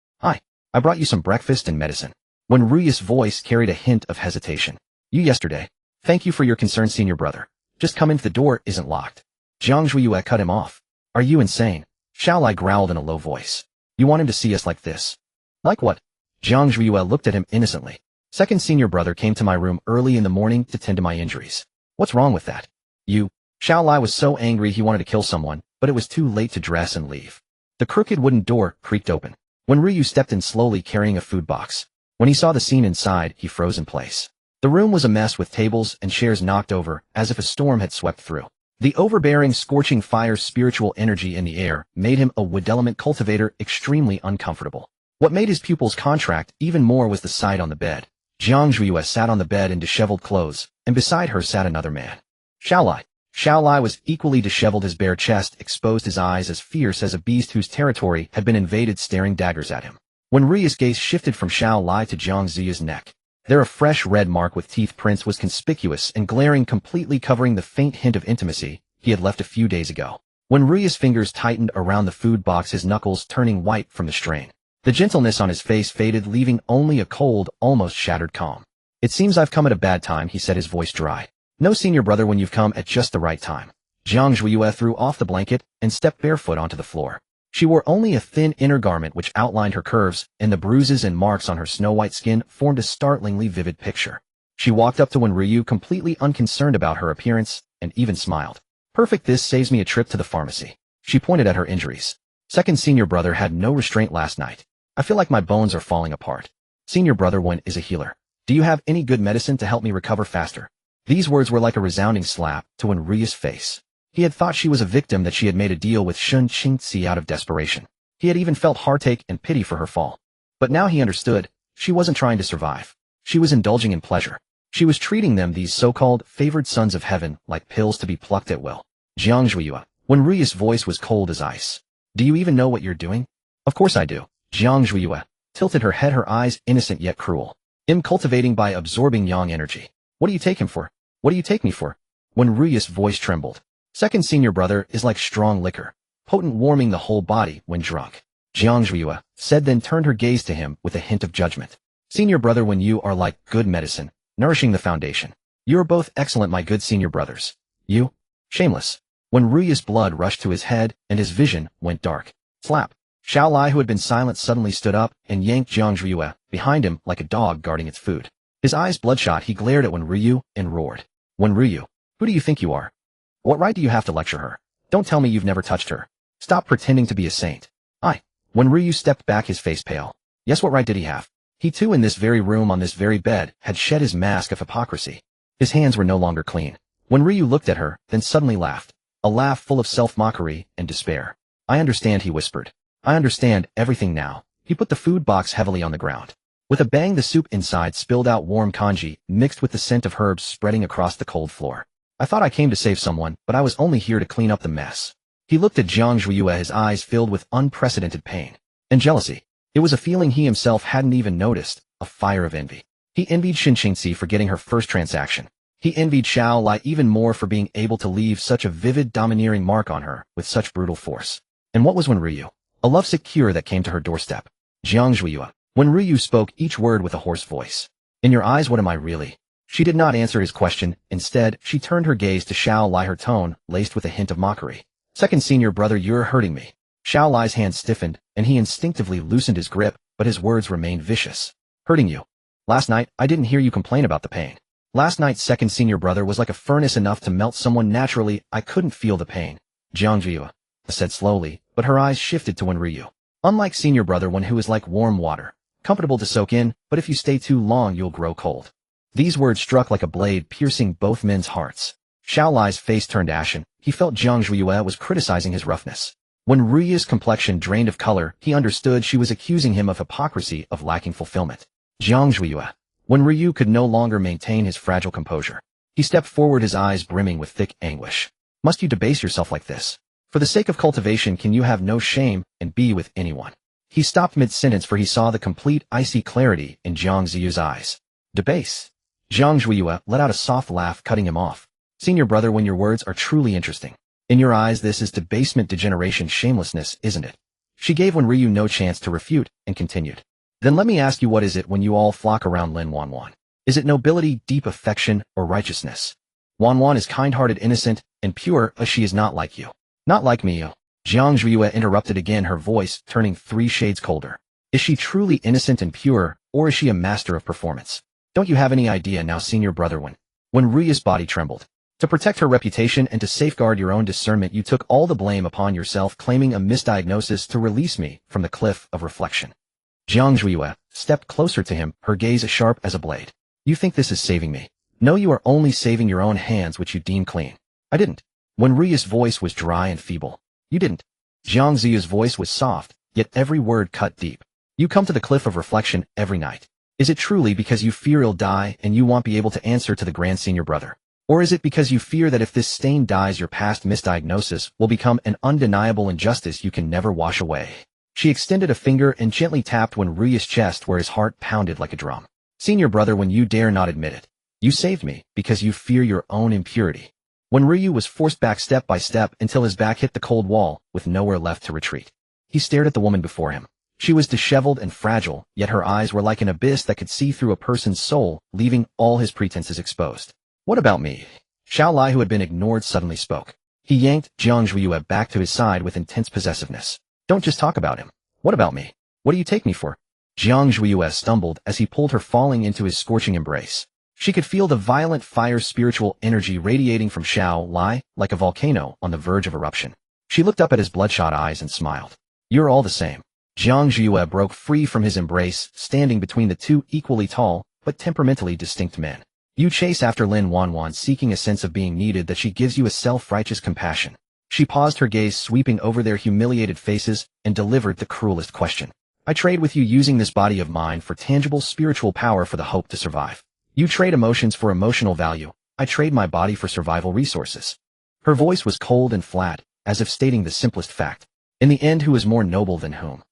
I brought you some breakfast and medicine. Wenruya's voice carried a hint of hesitation. You yesterday. Thank you for your concern, senior brother. Just come in, the door isn't locked. Jiang Ziyue cut him off. Are you insane? Xiao Lai growled in a low voice. You want him to see us like this? Like what? Jiang Ziyue looked at him innocently. Second senior brother came to my room early in the morning to tend to my injuries. What's wrong with that? You. Xiao Lai was so angry he wanted to kill someone, but it was too late to dress and leave. The crooked wooden door creaked open. Wenryu stepped in slowly, carrying a food box. When he saw the scene inside, he froze in place. The room was a mess, with tables and chairs knocked over, as if a storm had swept through. The overbearing, scorching fire's spiritual energy in the air made him a wood element cultivator extremely uncomfortable. What made his pupils contract even more was the sight on the bed. Jiang Ziyue sat on the bed in disheveled clothes, and beside her sat another man. Xiao Lai. Xiao Lai was equally disheveled, his bare chest exposed, his eyes as fierce as a beast whose territory had been invaded, staring daggers at him. When Ryu's gaze shifted from Xiao Lai to Jiang Ziyu's neck, there a fresh red mark with teeth prints was conspicuous and glaring, completely covering the faint hint of intimacy he had left a few days ago. When Ryu's fingers tightened around the food box, his knuckles turning white from the strain. The gentleness on his face faded, leaving only a cold, almost shattered calm. It seems I've come at a bad time, he said, his voice dry. No, senior brother, when you've come at just the right time. Jiang Ziyue threw off the blanket and stepped barefoot onto the floor. She wore only a thin inner garment which outlined her curves, and the bruises and marks on her snow-white skin formed a startlingly vivid picture. She walked up to Ryu, completely unconcerned about her appearance, and even smiled. Perfect, this saves me a trip to the pharmacy. She pointed at her injuries. Second senior brother had no restraint last night. I feel like my bones are falling apart. Senior brother one is a healer. Do you have any good medicine to help me recover faster? These words were like a resounding slap to Ryu's face. He had thought she was a victim, that she had made a deal with Shun Qingzi out of desperation. He had even felt heartache and pity for her fall. But now he understood. She wasn't trying to survive. She was indulging in pleasure. She was treating them, these so-called favored sons of heaven, like pills to be plucked at will. Jiang Ziyue, when Ryu's voice was cold as ice. Do you even know what you're doing? Of course I do. Jiang Ziyue tilted her head, her eyes innocent yet cruel. I'm cultivating by absorbing yang energy. What do you take him for? What do you take me for? When Ryu's voice trembled. Second senior brother is like strong liquor, potent, warming the whole body when drunk. Jiang Ziyue said, then turned her gaze to him with a hint of judgment. Senior brother, when you are like good medicine, nourishing the foundation. You are both excellent, my good senior brothers. You? Shameless. When Ryu's blood rushed to his head and his vision went dark. Slap. Xiao Lai, who had been silent, suddenly stood up and yanked Jiang Ziyue behind him like a dog guarding its food. His eyes bloodshot, he glared at Ryu and roared. Ryu, who do you think you are? What right do you have to lecture her? Don't tell me you've never touched her. Stop pretending to be a saint. Ryu stepped back, his face pale. Yes, what right did he have? He too, in this very room, on this very bed, had shed his mask of hypocrisy. His hands were no longer clean. Ryu looked at her, then suddenly laughed. A laugh full of self-mockery and despair. I understand, he whispered. I understand everything now. He put the food box heavily on the ground. With a bang, the soup inside spilled out, warm congee, mixed with the scent of herbs spreading across the cold floor. I thought I came to save someone, but I was only here to clean up the mess. He looked at Jiang Ziyue, his eyes filled with unprecedented pain and jealousy. It was a feeling he himself hadn't even noticed, a fire of envy. He envied Shun Qingzi for getting her first transaction. He envied Xiao Lai even more for being able to leave such a vivid, domineering mark on her with such brutal force. And what was Ryu? A lovesick cure that came to her doorstep. Jiang Ziyue. Ryu spoke each word with a hoarse voice. In your eyes, what am I really? She did not answer his question. Instead, she turned her gaze to Xiao Lai, her tone laced with a hint of mockery. Second senior brother, you're hurting me. Xiao Lai's hand stiffened, and he instinctively loosened his grip, but his words remained vicious. Hurting you. Last night, I didn't hear you complain about the pain. Last night, second senior brother was like a furnace, enough to melt someone naturally. I couldn't feel the pain. Jiang Ziyue said slowly, but her eyes shifted to Ryu. Unlike senior brother one, who is like warm water, comfortable to soak in, but if you stay too long, you'll grow cold. These words struck like a blade, piercing both men's hearts. Xiao Lai's face turned ashen. He felt Jiang Ziyue was criticizing his roughness. When Ryu's complexion drained of color, he understood she was accusing him of hypocrisy, of lacking fulfillment. Jiang Ziyue. When Ryu could no longer maintain his fragile composure, he stepped forward, his eyes brimming with thick anguish. Must you debase yourself like this? For the sake of cultivation, can you have no shame and be with anyone? He stopped mid-sentence, for he saw the complete icy clarity in Jiang Ziyue's eyes. Debase? Jiang Ziyue let out a soft laugh, cutting him off. Senior brother, when your words are truly interesting. In your eyes, this is debasement, degeneration, shamelessness, isn't it? She gave Ryu no chance to refute, and continued. Then let me ask you, what is it when you all flock around Lin Wanwan? Is it nobility, deep affection, or righteousness? Wanwan is kind-hearted, innocent, and pure, as she is not like you. Not like me, Jiang Ziyue interrupted again, her voice turning 3 shades colder. Is she truly innocent and pure, or is she a master of performance? Don't you have any idea now, senior brother? When Ryu's body trembled. To protect her reputation and to safeguard your own discernment, you took all the blame upon yourself, claiming a misdiagnosis to release me from the cliff of reflection. Jiang Ziyue stepped closer to him, her gaze as sharp as a blade. You think this is saving me? No, you are only saving your own hands, which you deem clean. I didn't. When Ryu's voice was dry and feeble. You didn't. Jiang Ziyue's voice was soft, yet every word cut deep. You come to the cliff of reflection every night. Is it truly because you fear you'll die and you won't be able to answer to the grand senior brother? Or is it because you fear that if this stain dies, your past misdiagnosis will become an undeniable injustice you can never wash away? She extended a finger and gently tapped Ryu's chest where his heart pounded like a drum. Senior brother, when you dare not admit it. You saved me because you fear your own impurity. When Ryu was forced back step by step until his back hit the cold wall with nowhere left to retreat. He stared at the woman before him. She was disheveled and fragile, yet her eyes were like an abyss that could see through a person's soul, leaving all his pretenses exposed. What about me? Xiao Lai, who had been ignored, suddenly spoke. He yanked Jiang Zhuiyue back to his side with intense possessiveness. Don't just talk about him. What about me? What do you take me for? Jiang Zhuiyue stumbled as he pulled her, falling into his scorching embrace. She could feel the violent fire spiritual energy radiating from Xiao Lai like a volcano on the verge of eruption. She looked up at his bloodshot eyes and smiled. You're all the same. Jiang Zhuiyue broke free from his embrace, standing between the two equally tall, but temperamentally distinct men. You chase after Lin Wanwan, seeking a sense of being needed that she gives you a self-righteous compassion. She paused, her gaze sweeping over their humiliated faces, and delivered the cruelest question. I trade with you, using this body of mine for tangible spiritual power, for the hope to survive. You trade emotions for emotional value. I trade my body for survival resources. Her voice was cold and flat, as if stating the simplest fact. In the end, who is more noble than whom?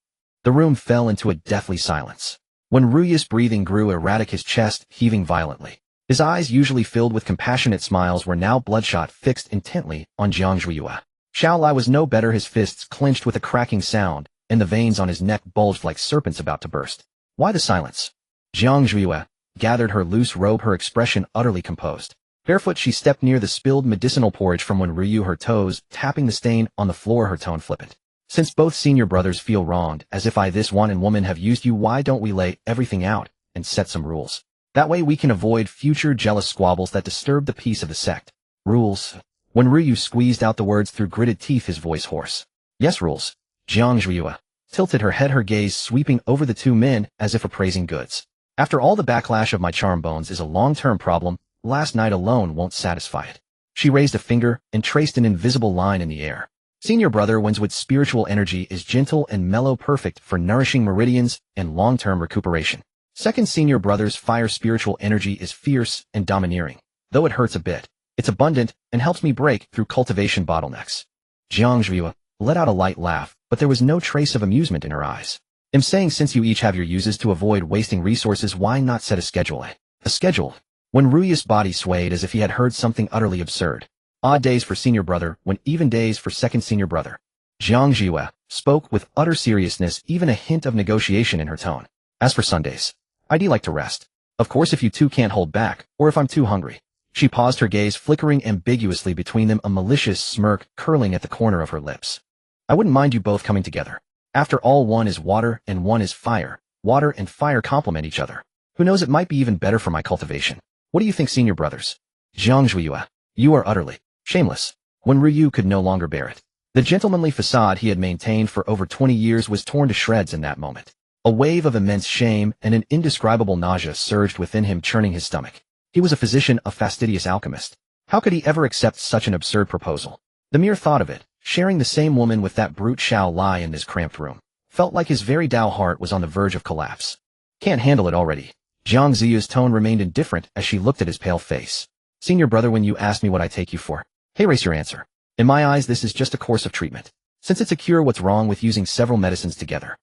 The room fell into a deathly silence. When Ryu's breathing grew erratic, his chest heaving violently. His eyes, usually filled with compassionate smiles, were now bloodshot, fixed intently on Jiang Zhuiyue. Xiao Lai was no better, his fists clenched with a cracking sound, and the veins on his neck bulged like serpents about to burst. Why the silence? Jiang Zhuiyue gathered her loose robe, her expression utterly composed. Barefoot, she stepped near the spilled medicinal porridge from Ryu, her toes tapping the stain on the floor, her tone flippant. Since both senior brothers feel wronged, as if I, this one and woman, have used you, why don't we lay everything out and set some rules? That way we can avoid future jealous squabbles that disturb the peace of the sect. Rules? When Ryu squeezed out the words through gritted teeth, his voice hoarse. Yes, rules. Jiang Zhuiyue tilted her head, her gaze sweeping over the two men as if appraising goods. After all, the backlash of my charm bones is a long-term problem. Last night alone won't satisfy it. She raised a finger and traced an invisible line in the air. Senior brother Winswood's spiritual energy is gentle and mellow, perfect for nourishing meridians and long-term recuperation. Second senior brother's fire spiritual energy is fierce and domineering. Though it hurts a bit, it's abundant and helps me break through cultivation bottlenecks. Jiang Zhuiyue let out a light laugh, but there was no trace of amusement in her eyes. I'm saying, since you each have your uses, to avoid wasting resources, why not set a schedule? A schedule? When Ryu's body swayed as if he had heard something utterly absurd. Odd days for senior brother, when even days for second senior brother. Jiang Zhuiyue spoke with utter seriousness, even a hint of negotiation in her tone. As for Sundays, I'd like to rest. Of course, if you two can't hold back, or if I'm too hungry. She paused, her gaze flickering ambiguously between them, a malicious smirk curling at the corner of her lips. I wouldn't mind you both coming together. After all, one is water and one is fire. Water and fire complement each other. Who knows, it might be even better for my cultivation. What do you think, senior brothers? Jiang Zhuiyue, you are utterly shameless. When Ryu could no longer bear it. The gentlemanly facade he had maintained for over 20 years was torn to shreds in that moment. A wave of immense shame and an indescribable nausea surged within him, churning his stomach. He was a physician, a fastidious alchemist. How could he ever accept such an absurd proposal? The mere thought of it, sharing the same woman with that brute Xiao Lai in this cramped room, felt like his very Tao heart was on the verge of collapse. Can't handle it already. Jiang Ziyu's tone remained indifferent as she looked at his pale face. Senior brother, when you ask me what I take you for, hey, race your answer. In my eyes, this is just a course of treatment. Since it's a cure, what's wrong with using several medicines together?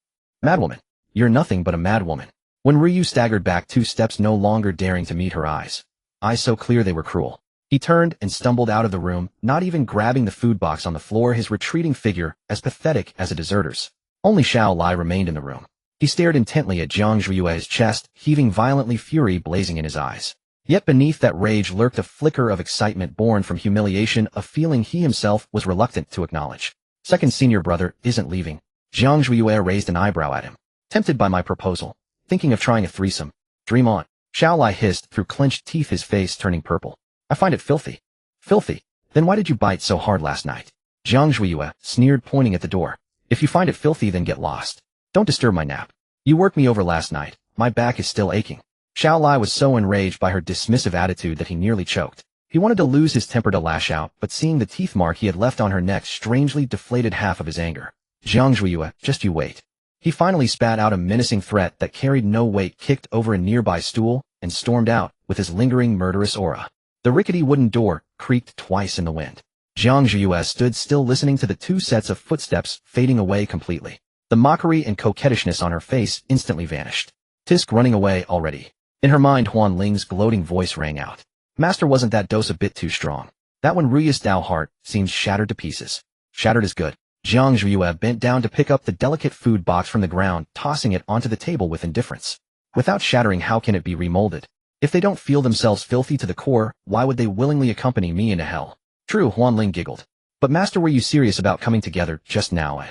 Madwoman. You're nothing but a madwoman. When Ryu staggered back 2 steps, no longer daring to meet her eyes so clear they were cruel. He turned and stumbled out of the room, not even grabbing the food box on the floor, his retreating figure as pathetic as a deserter's. Only Xiao Lai remained in the room. He stared intently at Jiang Zhuiyue's chest, heaving violently, fury blazing in his eyes. Yet beneath that rage lurked a flicker of excitement born from humiliation, a feeling he himself was reluctant to acknowledge. Second senior brother isn't leaving. Jiang Zhuiyue raised an eyebrow at him. Tempted by my proposal? Thinking of trying a threesome? Dream on. Xiao Lai hissed through clenched teeth, his face turning purple. I find it filthy. Filthy? Then why did you bite so hard last night? Jiang Zhuiyue sneered, pointing at the door. If you find it filthy, then get lost. Don't disturb my nap. You worked me over last night. My back is still aching. Xiao Lai was so enraged by her dismissive attitude that he nearly choked. He wanted to lose his temper, to lash out, but seeing the teeth mark he had left on her neck strangely deflated half of his anger. Jiang Zhuiyue, just you wait. He finally spat out a menacing threat that carried no weight, kicked over a nearby stool, and stormed out with his lingering murderous aura. The rickety wooden door creaked twice in the wind. Jiang Zhuiyue stood still, listening to the 2 sets of footsteps fading away completely. The mockery and coquettishness on her face instantly vanished. Tisk running away already. In her mind, Huan Ling's gloating voice rang out. Master, wasn't that dose a bit too strong? That one Ruyus Dao heart seems shattered to pieces. Shattered is good. Jiang Zhuye bent down to pick up the delicate food box from the ground, tossing it onto the table with indifference. Without shattering, how can it be remolded? If they don't feel themselves filthy to the core, why would they willingly accompany me into hell? True, Huan Ling giggled. But master, were you serious about coming together just now?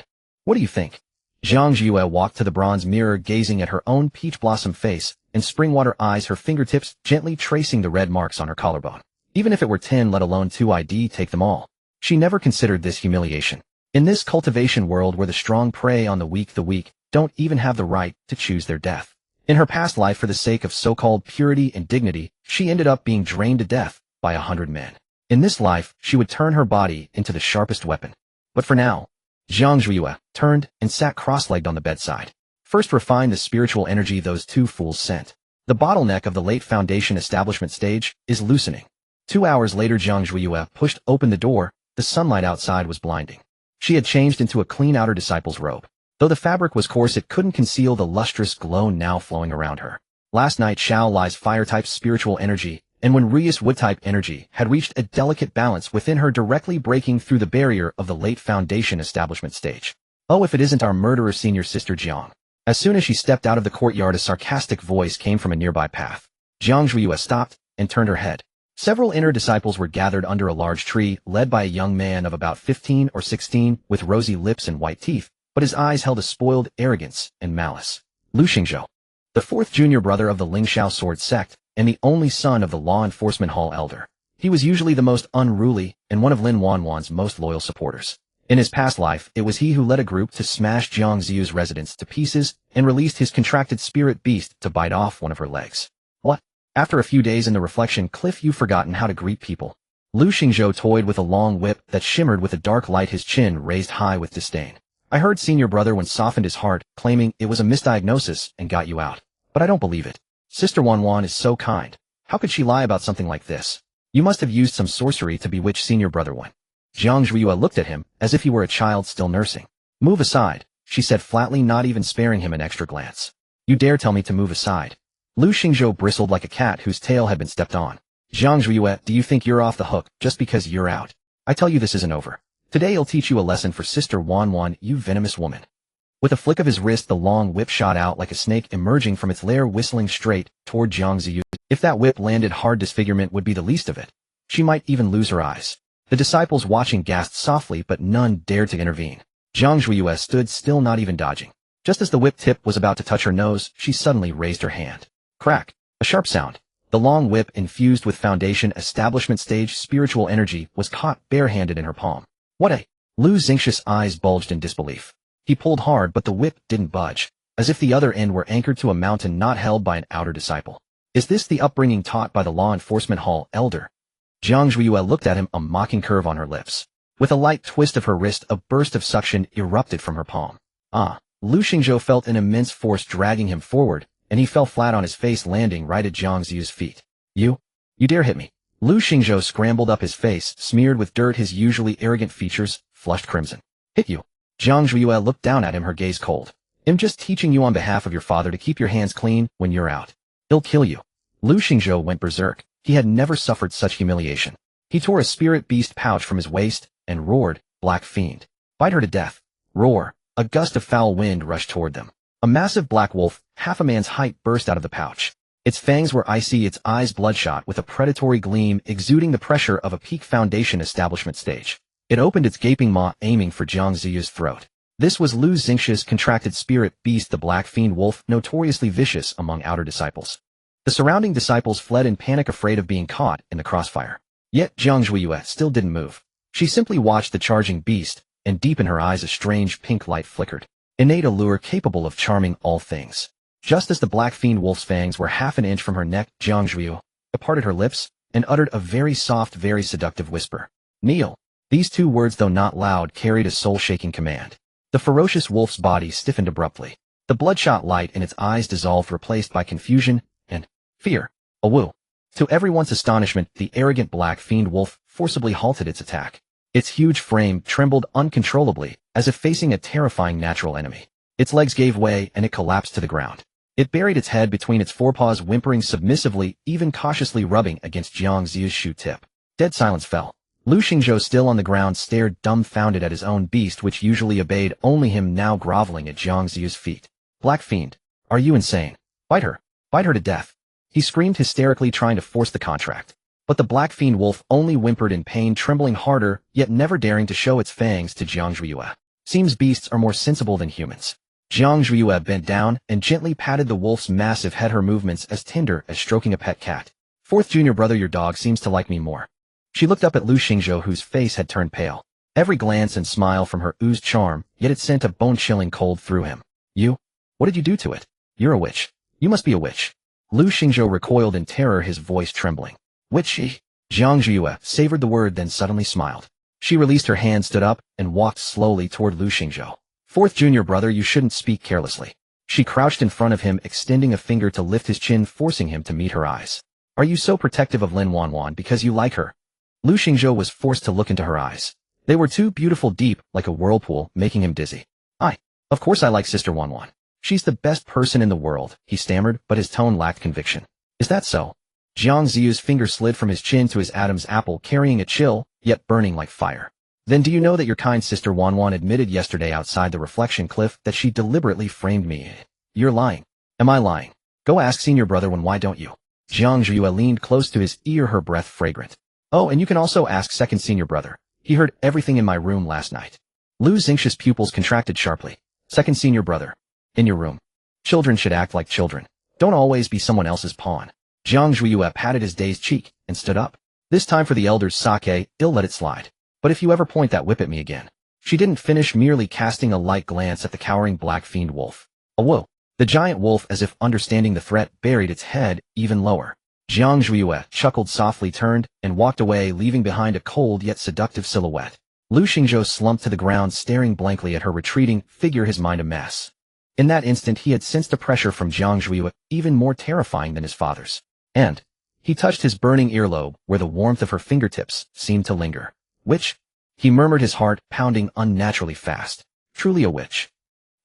What do you think? Jiang Zhuye walked to the bronze mirror, gazing at her own peach blossom face and springwater eyes, her fingertips gently tracing the red marks on her collarbone. Even if it were 10, let alone 2, I'd take them all. She never considered this humiliation. In this cultivation world where the strong prey on the weak don't even have the right to choose their death. In her past life, for the sake of so-called purity and dignity, she ended up being drained to death by 100 men. In this life, she would turn her body into the sharpest weapon. But for now, Jiang Zhuye turned and sat cross-legged on the bedside. First, refine the spiritual energy those two fools sent. The bottleneck of the late foundation establishment stage is loosening. 2 hours later, Jiang Zhuye pushed open the door. The sunlight outside was blinding. She had changed into a clean outer disciple's robe. Though the fabric was coarse, it couldn't conceal the lustrous glow now flowing around her. Last night, Xiao Lai's fire-type spiritual energy, and when Riya's wood-type energy had reached a delicate balance within her, directly breaking through the barrier of the late foundation establishment stage. Oh, if it isn't our murderer senior sister Jiang. As soon as she stepped out of the courtyard, a sarcastic voice came from a nearby path. Jiang Zhuye stopped and turned her head. Several inner disciples were gathered under a large tree, led by a young man of about 15 or 16, with rosy lips and white teeth, but his eyes held a spoiled arrogance and malice. Lu Xingzhou, the fourth junior brother of the Lingxiao sword sect, and the only son of the law enforcement hall elder. He was usually the most unruly and one of Lin Wanwan's most loyal supporters. In his past life, it was he who led a group to smash Jiang Ziyu's residence to pieces and released his contracted spirit beast to bite off one of her legs. What? After a few days in the reflection cliff, you've forgotten how to greet people. Lu Xingzhou toyed with a long whip that shimmered with a dark light, his chin raised high with disdain. I heard senior brother once softened his heart, claiming it was a misdiagnosis and got you out. But I don't believe it. Sister Wanwan is so kind. How could she lie about something like this? You must have used some sorcery to bewitch senior brother one. Jiang Zhuye looked at him as if he were a child still nursing. Move aside, she said flatly, not even sparing him an extra glance. You dare tell me to move aside? Lu Xingzhou bristled like a cat whose tail had been stepped on. Jiang Zhuye, do you think you're off the hook just because you're out? I tell you, this isn't over. Today I'll teach you a lesson for Sister Wanwan, you venomous woman. With a flick of his wrist, the long whip shot out like a snake emerging from its lair, whistling straight toward Jiang Ziyu. If that whip landed hard, disfigurement would be the least of it. She might even lose her eyes. The disciples watching gasped softly, but none dared to intervene. Jiang Zhuye stood still, not even dodging. Just as the whip tip was about to touch her nose, she suddenly raised her hand. Crack! A sharp sound. The long whip, infused with foundation establishment stage spiritual energy, was caught barehanded in her palm. What a... Lu Xingxia's eyes bulged in disbelief. He pulled hard, but the whip didn't budge, as if the other end were anchored to a mountain not held by an outer disciple. Is this the upbringing taught by the law enforcement hall elder? Jiang Zhuye looked at him, a mocking curve on her lips. With a light twist of her wrist, a burst of suction erupted from her palm. Ah! Lu Xingzhou felt an immense force dragging him forward, and he fell flat on his face, landing right at Jiang Ziyu's feet. You dare hit me? Lu Xingzhou scrambled up, his face smeared with dirt, his usually arrogant features flushed crimson. Hit you? Jiang Zhuye looked down at him, her gaze cold. I'm just teaching you on behalf of your father to keep your hands clean when you're out. He'll kill you. Lu Xingzhou went berserk. He had never suffered such humiliation. He tore a spirit beast pouch from his waist and roared, Black Fiend. Bite her to death. Roar. A gust of foul wind rushed toward them. A massive black wolf, half a man's height, burst out of the pouch. Its fangs were icy, its eyes bloodshot with a predatory gleam, exuding the pressure of a peak foundation establishment stage. It opened its gaping maw, aiming for Jiang Ziyu's throat. This was Lu Xingxia's contracted spirit beast, the Black Fiend Wolf, notoriously vicious among outer disciples. The surrounding disciples fled in panic, afraid of being caught in the crossfire. Yet Jiang Zhuye still didn't move. She simply watched the charging beast, and deep in her eyes a strange pink light flickered. Innate allure capable of charming all things. Just as the Black Fiend Wolf's fangs were half an inch from her neck, Jiang Zhuye parted her lips and uttered a very soft, very seductive whisper. Kneel. These two words, though not loud, carried a soul-shaking command. The ferocious wolf's body stiffened abruptly. The bloodshot light in its eyes dissolved, replaced by confusion and fear. A woo. To everyone's astonishment, the arrogant Black Fiend Wolf forcibly halted its attack. Its huge frame trembled uncontrollably, as if facing a terrifying natural enemy. Its legs gave way and it collapsed to the ground. It buried its head between its forepaws, whimpering submissively, even cautiously rubbing against Jiang Ziya's shoe tip. Dead silence fell. Lu Xingzhou, still on the ground, stared dumbfounded at his own beast, which usually obeyed only him, now groveling at Jiang Ziya's feet. Black fiend. Are you insane? Bite her. Bite her to death. He screamed hysterically, trying to force the contract. But the black fiend wolf only whimpered in pain, trembling harder, yet never daring to show its fangs to Jiang Zhuyue. Seems beasts are more sensible than humans. Jiang Zhuyue bent down and gently patted the wolf's massive head, her movements as tender as stroking a pet cat. Fourth junior brother, your dog seems to like me more. She looked up at Lu Xingzhou, whose face had turned pale. Every glance and smile from her oozed charm, yet it sent a bone-chilling cold through him. You? What did you do to it? You're a witch. You must be a witch. Lu Xingzhou recoiled in terror, his voice trembling. Witchy? Jiang Zhuyue savored the word, then suddenly smiled. She released her hand, stood up, and walked slowly toward Lu Xingzhou. Fourth junior brother, you shouldn't speak carelessly. She crouched in front of him, extending a finger to lift his chin, forcing him to meet her eyes. Are you so protective of Lin Wanwan because you like her? Lu Xingzhou was forced to look into her eyes. They were too beautiful, deep, like a whirlpool, making him dizzy. Of course I like Sister Wanwan. She's the best person in the world, he stammered, but his tone lacked conviction. Is that so? Jiang Ziyu's finger slid from his chin to his Adam's apple, carrying a chill, yet burning like fire. Then do you know that your kind sister Wanwan admitted yesterday outside the reflection cliff that she deliberately framed me? You're lying. Am I lying? Go ask senior brother when, why don't you? Jiang Zhuyue leaned close to his ear, her breath fragrant. Oh, and you can also ask second senior brother. He heard everything in my room last night. Lu Xingzhou's pupils contracted sharply. Second senior brother. In your room. Children should act like children. Don't always be someone else's pawn. Jiang Zhuyue patted his dazed cheek and stood up. This time for the elders' sake, ill let it slide. But if you ever point that whip at me again. She didn't finish, merely casting a light glance at the cowering black fiend wolf. Whoa! The giant wolf, as if understanding the threat, buried its head even lower. Jiang Zhuyue chuckled softly, turned, and walked away, leaving behind a cold yet seductive silhouette. Lu Xingzhou slumped to the ground, staring blankly at her retreating figure, his mind a mess. In that instant he had sensed a pressure from Jiang Zhuyue, even more terrifying than his father's. And he touched his burning earlobe, where the warmth of her fingertips seemed to linger. Witch? He murmured, his heart pounding unnaturally fast. Truly a witch.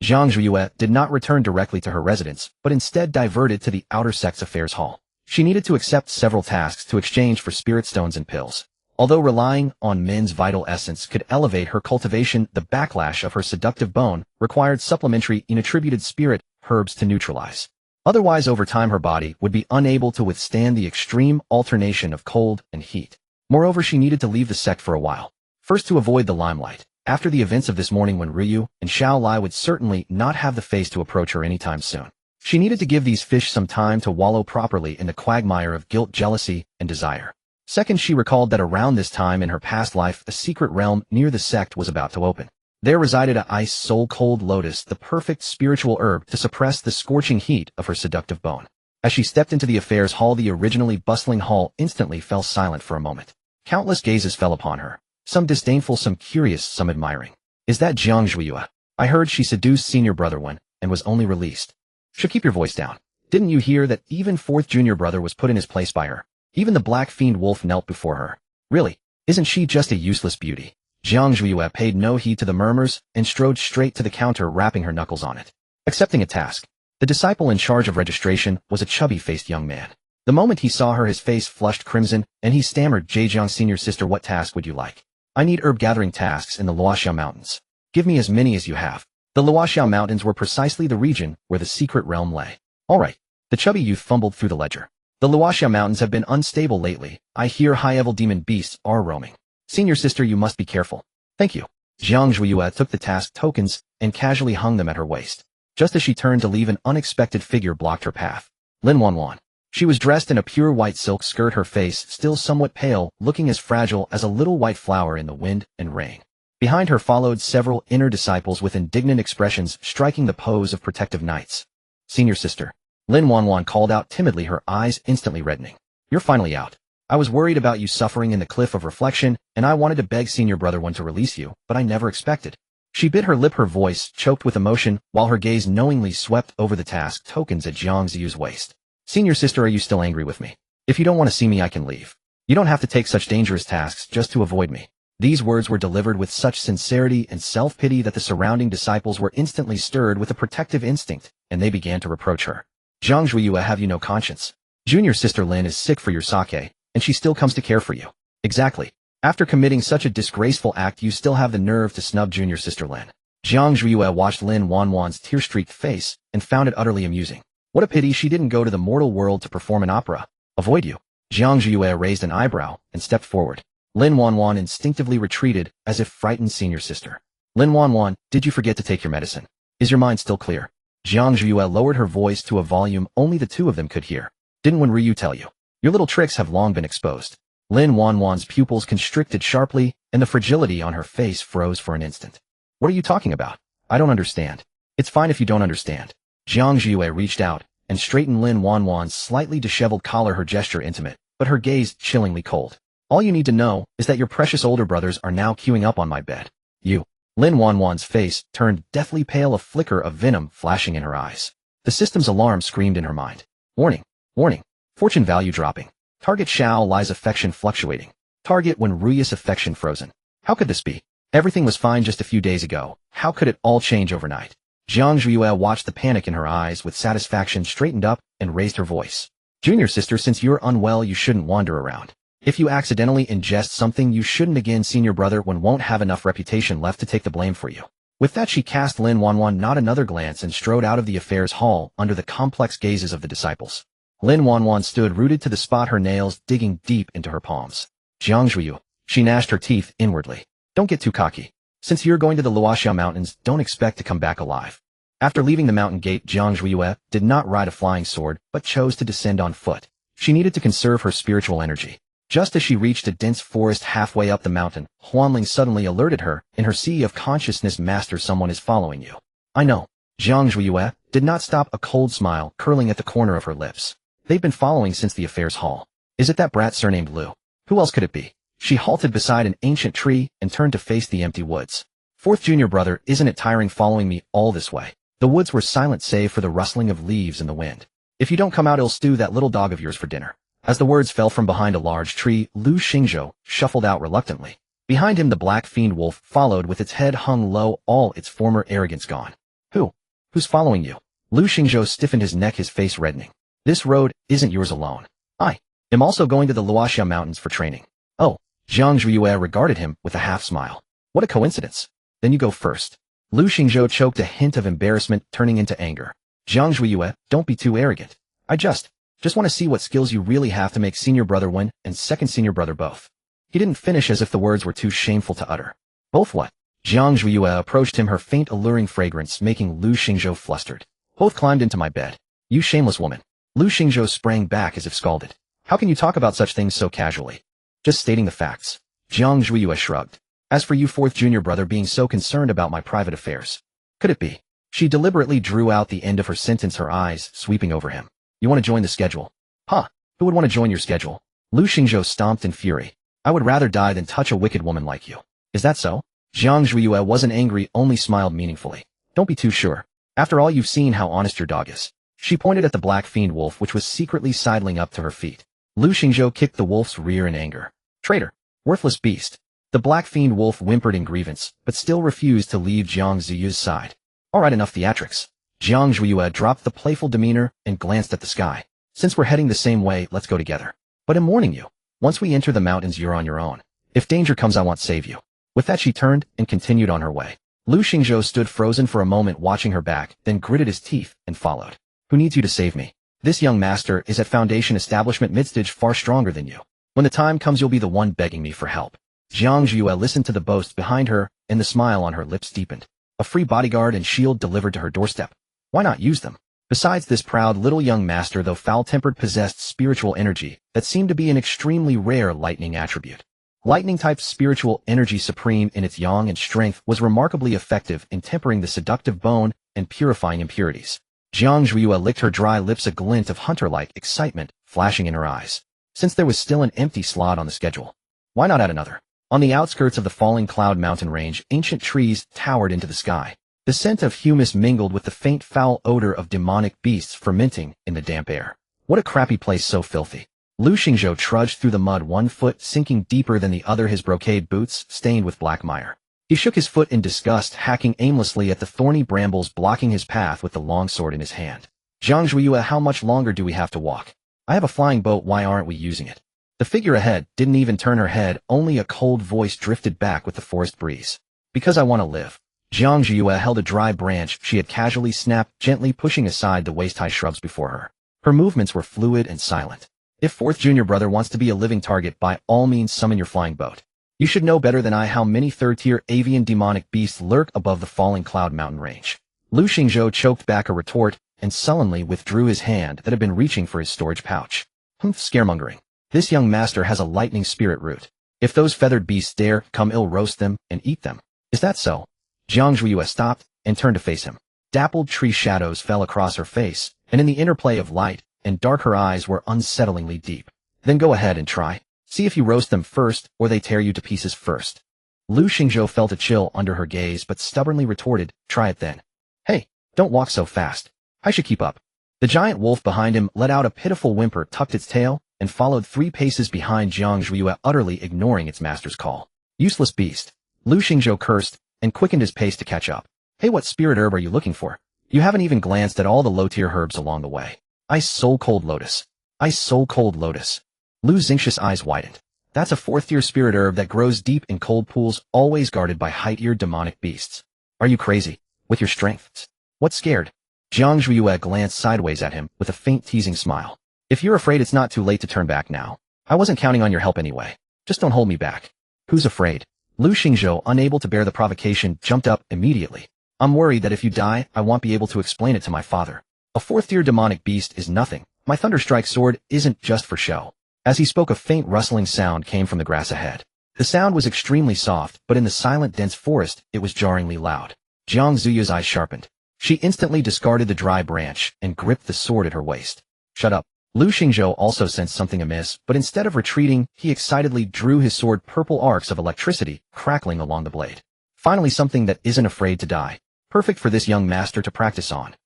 Jiang Zhuyue did not return directly to her residence, but instead diverted to the outer sect's affairs hall. She needed to accept several tasks to exchange for spirit stones and pills. Although relying on Min's vital essence could elevate her cultivation, the backlash of her seductive bone required supplementary inattributed spirit herbs to neutralize. Otherwise, over time her body would be unable to withstand the extreme alternation of cold and heat. Moreover, she needed to leave the sect for a while. First, to avoid the limelight. After the events of this morning, when Ryu and Xiao Lai would certainly not have the face to approach her anytime soon. She needed to give these fish some time to wallow properly in the quagmire of guilt, jealousy, and desire. Second, she recalled that around this time in her past life, a secret realm near the sect was about to open. There resided a ice soul cold lotus, the perfect spiritual herb to suppress the scorching heat of her seductive bone. As she stepped into the affairs hall, the originally bustling hall instantly fell silent for a moment. Countless gazes fell upon her. Some disdainful, some curious, some admiring. Is that Jiang Zhuyue? I heard she seduced senior brother one, and was only released. Should keep your voice down. Didn't you hear that even fourth junior brother was put in his place by her? Even the black fiend wolf knelt before her. Really? Isn't she just a useless beauty? Jiang Zhuyue paid no heed to the murmurs, and strode straight to the counter, rapping her knuckles on it. Accepting a task. The disciple in charge of registration was a chubby-faced young man. The moment he saw her, his face flushed crimson, and he stammered, Zhejiang senior sister, what task would you like? I need herb gathering tasks in the Luoxiao Mountains. Give me as many as you have. The Luoxiao Mountains were precisely the region where the secret realm lay. All right. The chubby youth fumbled through the ledger. The Luoxiao Mountains have been unstable lately. I hear high-level demon beasts are roaming. Senior sister, you must be careful. Thank you. Jiang Zhuyue took the task tokens and casually hung them at her waist. Just as she turned to leave, an unexpected figure blocked her path. Lin Wanwan. She was dressed in a pure white silk skirt, her face still somewhat pale, looking as fragile as a little white flower in the wind and rain. Behind her followed several inner disciples with indignant expressions, striking the pose of protective knights. Senior sister. Lin Wanwan called out timidly, her eyes instantly reddening. You're finally out. I was worried about you suffering in the cliff of reflection, and I wanted to beg senior brother one to release you, but I never expected. She bit her lip, her voice choked with emotion, while her gaze knowingly swept over the task tokens at Jiang Ziyu's waist. Senior sister, are you still angry with me? If you don't want to see me, I can leave. You don't have to take such dangerous tasks just to avoid me. These words were delivered with such sincerity and self-pity that the surrounding disciples were instantly stirred with a protective instinct, and they began to reproach her. Zhang Zhuiyue, have you no conscience? Junior sister Lin is sick for your sake, and she still comes to care for you. Exactly. After committing such a disgraceful act, you still have the nerve to snub junior sister Lin. Zhang Zhuiyue watched Lin Wanwan's tear-streaked face and found it utterly amusing. What a pity she didn't go to the mortal world to perform an opera. Avoid you. Zhang Zhuiyue raised an eyebrow and stepped forward. Lin Wanwan instinctively retreated as if frightened senior sister. Lin Wanwan, did you forget to take your medicine? Is your mind still clear? Zhang Zhuiyue lowered her voice to a volume only the two of them could hear. Didn't Wen Ryu tell you? Your little tricks have long been exposed. Lin Wanwan's pupils constricted sharply, and the fragility on her face froze for an instant. What are you talking about? I don't understand. It's fine if you don't understand. Zhang Zhuiyue reached out and straightened Lin Wanwan's slightly disheveled collar, her gesture intimate, but her gaze chillingly cold. All you need to know is that your precious older brothers are now queuing up on my bed. You. Lin Wanwan's face turned deathly pale, a flicker of venom flashing in her eyes. The system's alarm screamed in her mind. Warning. Warning. Fortune value dropping. Target Xiao Lai's affection fluctuating. Target Wen Ruya's affection frozen. How could this be? Everything was fine just a few days ago. How could it all change overnight? Zhang Zhuiyue watched the panic in her eyes with satisfaction, straightened up, and raised her voice. Junior sister, since you're unwell, you shouldn't wander around. If you accidentally ingest something, you shouldn't again. Senior brother Wen won't have enough reputation left to take the blame for you. With that, she cast Lin Wanwan not another glance and strode out of the affairs hall under the complex gazes of the disciples. Lin Wanwan stood rooted to the spot, her nails digging deep into her palms. Zhang Zhuiyue, she gnashed her teeth inwardly. Don't get too cocky. Since you're going to the Luoxiao Mountains, don't expect to come back alive. After leaving the mountain gate, Zhang Zhuiyue did not ride a flying sword, but chose to descend on foot. She needed to conserve her spiritual energy. Just as she reached a dense forest halfway up the mountain, Huanling suddenly alerted her. In her sea of consciousness, master, someone is following you. I know. Zhang Zhuiyue did not stop, a cold smile curling at the corner of her lips. They've been following since the affairs hall. Is it that brat surnamed Lu? Who else could it be? She halted beside an ancient tree and turned to face the empty woods. Fourth junior brother, isn't it tiring following me all this way? The woods were silent save for the rustling of leaves in the wind. If you don't come out, I'll stew that little dog of yours for dinner. As the words fell from behind a large tree, Lu Xingzhou shuffled out reluctantly. Behind him, the black fiend wolf followed with its head hung low, all its former arrogance gone. Who's following you? Lu Xingzhou stiffened his neck, his face reddening. This road isn't yours alone. I am also going to the Luoxiao Mountains for training. Oh, Zhang Zhuiyue regarded him with a half smile. What a coincidence. Then you go first. Lu Xingzhou choked, a hint of embarrassment turning into anger. Zhang Zhuiyue, don't be too arrogant. I just want to see what skills you really have to make senior brother Wen and second senior brother both. He didn't finish as if the words were too shameful to utter. Both what? Zhang Zhuiyue approached him, her faint alluring fragrance making Lu Xingzhou flustered. Both climbed into my bed. You shameless woman. Lu Xingzhou sprang back as if scalded. How can you talk about such things so casually? Just stating the facts. Zhang Zhuiyue shrugged. As for you, fourth junior brother, being so concerned about my private affairs. Could it be? She deliberately drew out the end of her sentence, her eyes sweeping over him. You want to join the schedule? Huh? Who would want to join your schedule? Lu Xingzhou stomped in fury. I would rather die than touch a wicked woman like you. Is that so? Zhang Zhuiyue wasn't angry, only smiled meaningfully. Don't be too sure. After all, you've seen how honest your dog is. She pointed at the black fiend wolf, which was secretly sidling up to her feet. Lu Xingzhou kicked the wolf's rear in anger. Traitor! Worthless beast! The black fiend wolf whimpered in grievance, but still refused to leave Zhang Ziyu's side. All right, enough theatrics. Zhang Zhuiyue dropped the playful demeanor and glanced at the sky. Since we're heading the same way, let's go together. But I'm warning you. Once we enter the mountains, you're on your own. If danger comes, I won't save you. With that, she turned and continued on her way. Lu Xingzhou stood frozen for a moment, watching her back, then gritted his teeth and followed. Who needs you to save me? This young master is at Foundation Establishment Midstage, far stronger than you. When the time comes, you'll be the one begging me for help. Zhang Zhuiyue listened to the boast behind her, and the smile on her lips deepened. A free bodyguard and shield delivered to her doorstep. Why not use them? Besides, this proud little young master, though foul-tempered, possessed spiritual energy that seemed to be an extremely rare lightning attribute. Lightning-type spiritual energy, supreme in its yang and strength, was remarkably effective in tempering the seductive bone and purifying impurities. Zhang Zhuiyue licked her dry lips, a glint of hunter-like excitement flashing in her eyes. Since there was still an empty slot on the schedule, why not add another? On the outskirts of the falling cloud mountain range, ancient trees towered into the sky. The scent of humus mingled with the faint foul odor of demonic beasts fermenting in the damp air. What a crappy place, so filthy. Lu Xingzhou trudged through the mud, one foot sinking deeper than the other, his brocade boots stained with black mire. He shook his foot in disgust, hacking aimlessly at the thorny brambles blocking his path with the long sword in his hand. Zhang Zhuiyue, how much longer do we have to walk? I have a flying boat, why aren't we using it? The figure ahead didn't even turn her head, only a cold voice drifted back with the forest breeze. Because I want to live. Zhang Zhuiyue held a dry branch she had casually snapped, gently pushing aside the waist-high shrubs before her. Her movements were fluid and silent. If fourth junior brother wants to be a living target, by all means summon your flying boat. You should know better than I how many third-tier avian demonic beasts lurk above the falling cloud mountain range. Lu Xingzhou choked back a retort and sullenly withdrew his hand that had been reaching for his storage pouch. Scaremongering. This young master has a lightning spirit root. If those feathered beasts dare come, ill roast them and eat them. Is that so? Zhang Zhuiyue stopped and turned to face him. Dappled tree shadows fell across her face, and in the interplay of light and dark her eyes were unsettlingly deep. Then go ahead and try. See if you roast them first or they tear you to pieces first. Lu Xingzhou felt a chill under her gaze but stubbornly retorted, try it then. Hey, don't walk so fast. I should keep up. The giant wolf behind him let out a pitiful whimper, tucked its tail, and followed 3 paces behind Zhang Zhuiyue, utterly ignoring its master's call. Useless beast. Lu Xingzhou cursed and quickened his pace to catch up. Hey, what spirit herb are you looking for? You haven't even glanced at all the low-tier herbs along the way. Ice Soul Cold Lotus. Ice Soul Cold Lotus. Lu Xingzhou's eyes widened. That's a 4th-tier spirit herb that grows deep in cold pools, always guarded by high-tiered demonic beasts. Are you crazy? With your strengths? What's scared? Zhang Zhuiyue glanced sideways at him with a faint teasing smile. If you're afraid, it's not too late to turn back now. I wasn't counting on your help anyway. Just don't hold me back. Who's afraid? Lu Xingzhou, unable to bear the provocation, jumped up immediately. I'm worried that if you die, I won't be able to explain it to my father. A 4th-tier demonic beast is nothing. My Thunderstrike sword isn't just for show. As he spoke, a faint rustling sound came from the grass ahead. The sound was extremely soft, but in the silent, dense forest, it was jarringly loud. Zhang Zhuiyue's eyes sharpened. She instantly discarded the dry branch and gripped the sword at her waist. Shut up. Lu Xingzhou also sensed something amiss, but instead of retreating, he excitedly drew his sword, purple arcs of electricity crackling along the blade. Finally, something that isn't afraid to die. Perfect for this young master to practice on.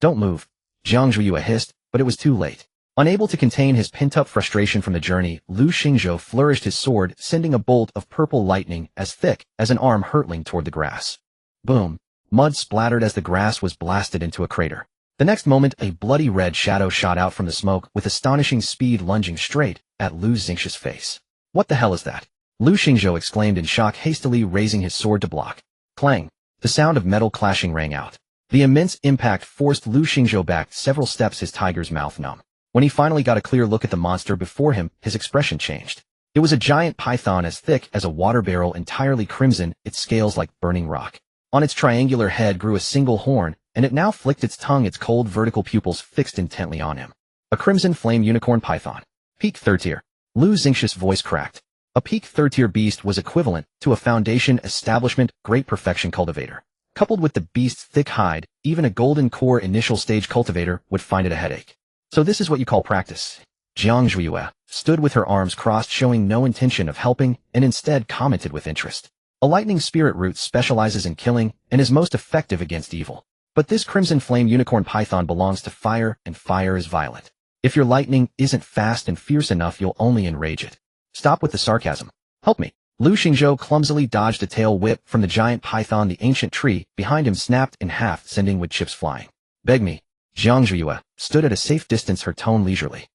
Don't move. Zhang Zhuiyue hissed, but it was too late. Unable to contain his pent-up frustration from the journey, Lu Xingzhou flourished his sword, sending a bolt of purple lightning as thick as an arm hurtling toward the grass. Boom. Mud splattered as the grass was blasted into a crater. The next moment, a bloody red shadow shot out from the smoke with astonishing speed, lunging straight at Lu Xingzhou's face. What the hell is that? Lu Xingzhou exclaimed in shock, hastily raising his sword to block. Clang. The sound of metal clashing rang out. The immense impact forced Lu Xingzhou back several steps, his tiger's mouth numb. When he finally got a clear look at the monster before him, his expression changed. It was a giant python as thick as a water barrel, entirely crimson, its scales like burning rock. On its triangular head grew a single horn, and it now flicked its tongue, its cold vertical pupils fixed intently on him. A crimson flame unicorn python. Peak 3rd tier. Lu Xingzhou's voice cracked. A peak 3rd tier beast was equivalent to a foundation establishment great perfection cultivator. Coupled with the beast's thick hide, even a golden core initial stage cultivator would find it a headache. So this is what you call practice. Zhang Zhuiyue stood with her arms crossed, showing no intention of helping, and instead commented with interest. A lightning spirit root specializes in killing and is most effective against evil. But this crimson flame unicorn python belongs to fire, and fire is violent. If your lightning isn't fast and fierce enough, you'll only enrage it. Stop with the sarcasm. Help me. Lu Xingzhou clumsily dodged a tail whip from the giant python. The ancient tree behind him snapped in half, sending wood chips flying. Beg me. Zhang Zhuiyue stood at a safe distance, her tone leisurely.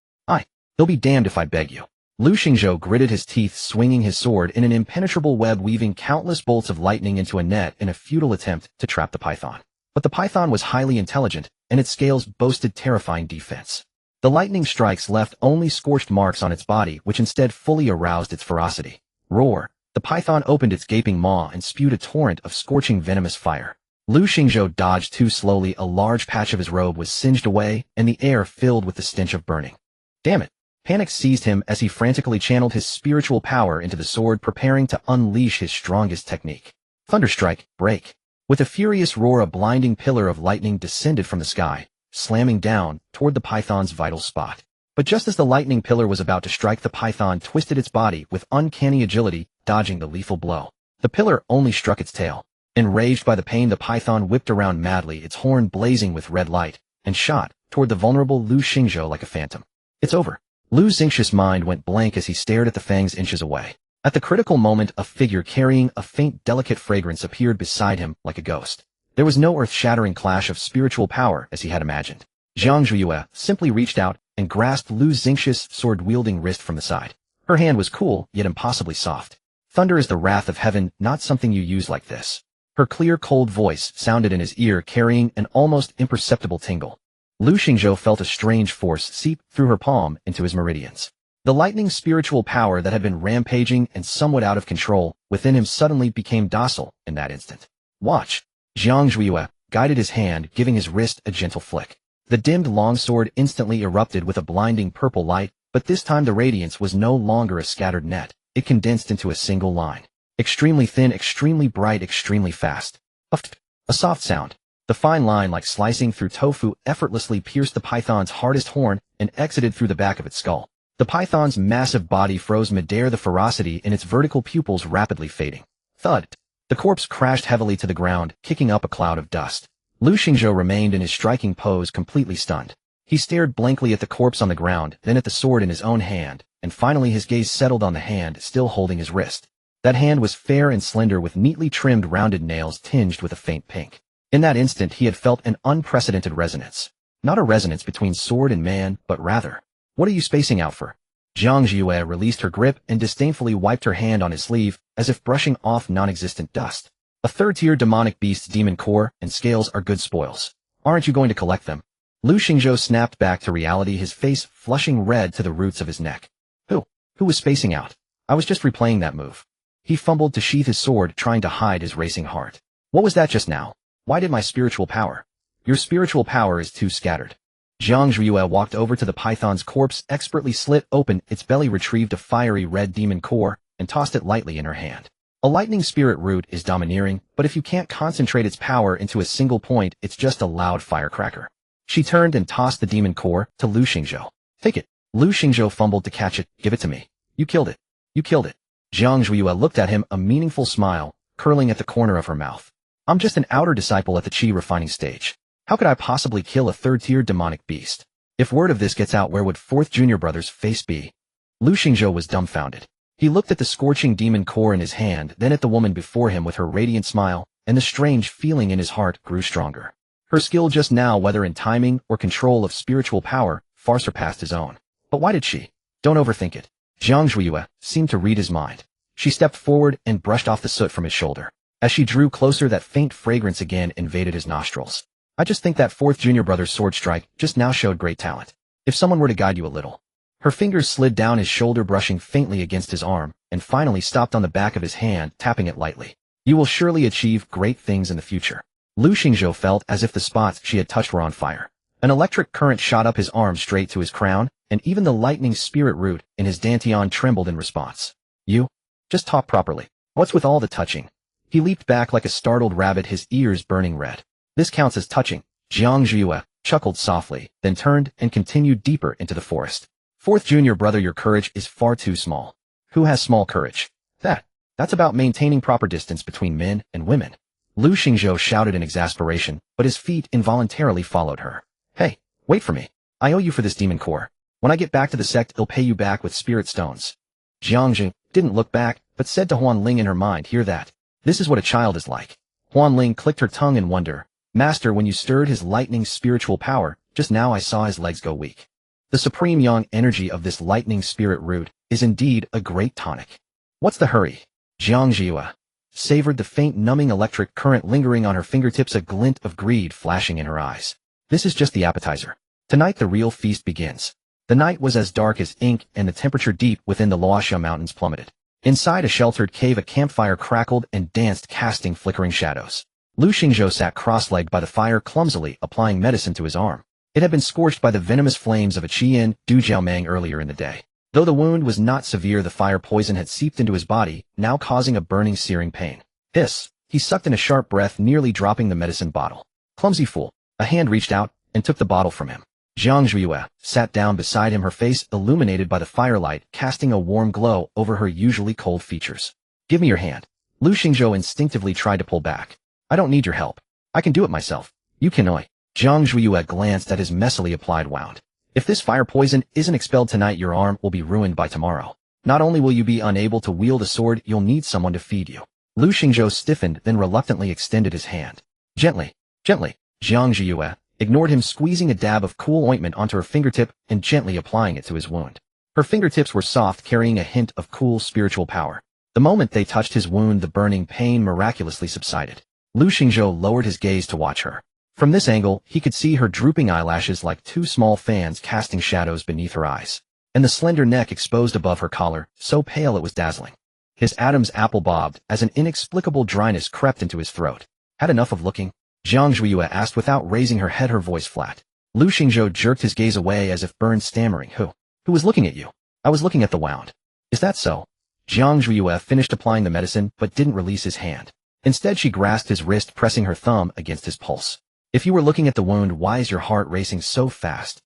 He'll be damned if I beg you. Lu Xingzhou gritted his teeth, swinging his sword in an impenetrable web, weaving countless bolts of lightning into a net in a futile attempt to trap the python. But the python was highly intelligent, and its scales boasted terrifying defense. The lightning strikes left only scorched marks on its body, which instead fully aroused its ferocity. Roar! The python opened its gaping maw and spewed a torrent of scorching venomous fire. Lu Xingzhou dodged too slowly. A large patch of his robe was singed away, and the air filled with the stench of burning. Damn it! Panic seized him as he frantically channeled his spiritual power into the sword, preparing to unleash his strongest technique. Thunderstrike, break! With a furious roar, a blinding pillar of lightning descended from the sky, slamming down toward the python's vital spot. But just as the lightning pillar was about to strike, the python twisted its body with uncanny agility, dodging the lethal blow. The pillar only struck its tail. Enraged by the pain, the python whipped around madly, its horn blazing with red light, and shot toward the vulnerable Lu Xingzhou like a phantom. It's over. Lu Xingqi's mind went blank as he stared at the fangs inches away. At the critical moment, a figure carrying a faint, delicate fragrance appeared beside him like a ghost. There was no earth-shattering clash of spiritual power as he had imagined. Zhang Zhuyue simply reached out and grasped Lu Xingqi's sword-wielding wrist from the side. Her hand was cool, yet impossibly soft. Thunder is the wrath of heaven, not something you use like this. Her clear, cold voice sounded in his ear, carrying an almost imperceptible tingle. Lu Xingzhou felt a strange force seep through her palm into his meridians. The lightning spiritual power that had been rampaging and somewhat out of control within him suddenly became docile in that instant. Watch. Zhang Zhuyue guided his hand, giving his wrist a gentle flick. The dimmed longsword instantly erupted with a blinding purple light, but this time the radiance was no longer a scattered net. It condensed into a single line. Extremely thin, extremely bright, extremely fast. A soft sound. The fine line, like slicing through tofu, effortlessly pierced the python's hardest horn and exited through the back of its skull. The python's massive body froze midair, the ferocity in its vertical pupils rapidly fading. Thud. The corpse crashed heavily to the ground, kicking up a cloud of dust. Lu Xingzhou remained in his striking pose, completely stunned. He stared blankly at the corpse on the ground, then at the sword in his own hand, and finally his gaze settled on the hand still holding his wrist. That hand was fair and slender, with neatly trimmed rounded nails tinged with a faint pink. In that instant he had felt an unprecedented resonance. Not a resonance between sword and man, but rather, what are you spacing out for? Zhang Zhuyue released her grip and disdainfully wiped her hand on his sleeve, as if brushing off non-existent dust. A third-tier demonic beast's demon core and scales are good spoils. Aren't you going to collect them? Lu Xingzhou snapped back to reality, his face flushing red to the roots of his neck. Who was spacing out? I was just replaying that move. He fumbled to sheath his sword, trying to hide his racing heart. What was that just now? Why did my spiritual power? Your spiritual power is too scattered. Zhang Zhuyue walked over to the python's corpse, expertly slit open its belly, retrieved a fiery red demon core, and tossed it lightly in her hand. A lightning spirit root is domineering, but if you can't concentrate its power into a single point, it's just a loud firecracker. She turned and tossed the demon core to Lu Xingzhou. Take it. Lu Xingzhou fumbled to catch it. Give it to me. You killed it. You killed it. Zhang Zhuyue looked at him, a meaningful smile curling at the corner of her mouth. I'm just an outer disciple at the chi refining stage. How could I possibly kill a third-tier demonic beast? If word of this gets out, where would fourth junior brother's face be? Lu Xingzhou was dumbfounded. He looked at the scorching demon core in his hand, then at the woman before him with her radiant smile, and the strange feeling in his heart grew stronger. Her skill just now, whether in timing or control of spiritual power, far surpassed his own. But why did she? Don't overthink it. Zhang Zhuyue seemed to read his mind. She stepped forward and brushed off the soot from his shoulder. As she drew closer, that faint fragrance again invaded his nostrils. I just think that fourth junior brother's sword strike just now showed great talent. If someone were to guide you a little. Her fingers slid down his shoulder, brushing faintly against his arm, and finally stopped on the back of his hand, tapping it lightly. You will surely achieve great things in the future. Lu Xingzhou felt as if the spots she had touched were on fire. An electric current shot up his arm straight to his crown, and even the lightning spirit root in his dantian trembled in response. You? Just talk properly. What's with all the touching? He leaped back like a startled rabbit, his ears burning red. This counts as touching. Zhang Zhuyue chuckled softly, then turned and continued deeper into the forest. Fourth junior brother, your courage is far too small. Who has small courage? That's about maintaining proper distance between men and women. Lu Xingzhou shouted in exasperation, but his feet involuntarily followed her. Hey, wait for me. I owe you for this demon core. When I get back to the sect, I'll pay you back with spirit stones. Jiang Jing didn't look back, but said to Huan Ling in her mind, hear that? This is what a child is like. Huan Ling clicked her tongue in wonder. Master, when you stirred his lightning spiritual power, just now I saw his legs go weak. The supreme yang energy of this lightning spirit root is indeed a great tonic. What's the hurry? Zhang Zhiyue savored the faint numbing electric current lingering on her fingertips, a glint of greed flashing in her eyes. This is just the appetizer. Tonight the real feast begins. The night was as dark as ink, and the temperature deep within the Luoxia Mountains plummeted. Inside a sheltered cave, a campfire crackled and danced, casting flickering shadows. Lu Xingzhou sat cross-legged by the fire, clumsily applying medicine to his arm. It had been scorched by the venomous flames of a Qian Du Jiaomang earlier in the day. Though the wound was not severe, the fire poison had seeped into his body, now causing a burning, searing pain. Hiss! He sucked in a sharp breath, nearly dropping the medicine bottle. Clumsy fool! A hand reached out and took the bottle from him. Zhang Zhuyue sat down beside him, her face illuminated by the firelight, casting a warm glow over her usually cold features. Give me your hand. Lu Xingzhou instinctively tried to pull back. I don't need your help. I can do it myself. You can. Zhang Zhuyue glanced at his messily applied wound. If this fire poison isn't expelled tonight, your arm will be ruined by tomorrow. Not only will you be unable to wield a sword, you'll need someone to feed you. Lu Xingzhou stiffened, then reluctantly extended his hand. Gently, gently. Jiang Zhiyue ignored him, squeezing a dab of cool ointment onto her fingertip and gently applying it to his wound. Her fingertips were soft, carrying a hint of cool spiritual power. The moment they touched his wound, the burning pain miraculously subsided. Lu Xingzhou lowered his gaze to watch her. From this angle, he could see her drooping eyelashes like two small fans casting shadows beneath her eyes, and the slender neck exposed above her collar, so pale it was dazzling. His Adam's apple bobbed as an inexplicable dryness crept into his throat. Had enough of looking? Jiang Zhiyue asked without raising her head, her voice flat. Lu Xingzhou jerked his gaze away as if burned, stammering, Who was looking at you? I was looking at the wound. Is that so? Jiang Zhiyue finished applying the medicine but didn't release his hand. Instead, she grasped his wrist, pressing her thumb against his pulse. If you were looking at the wound, why is your heart racing so fast?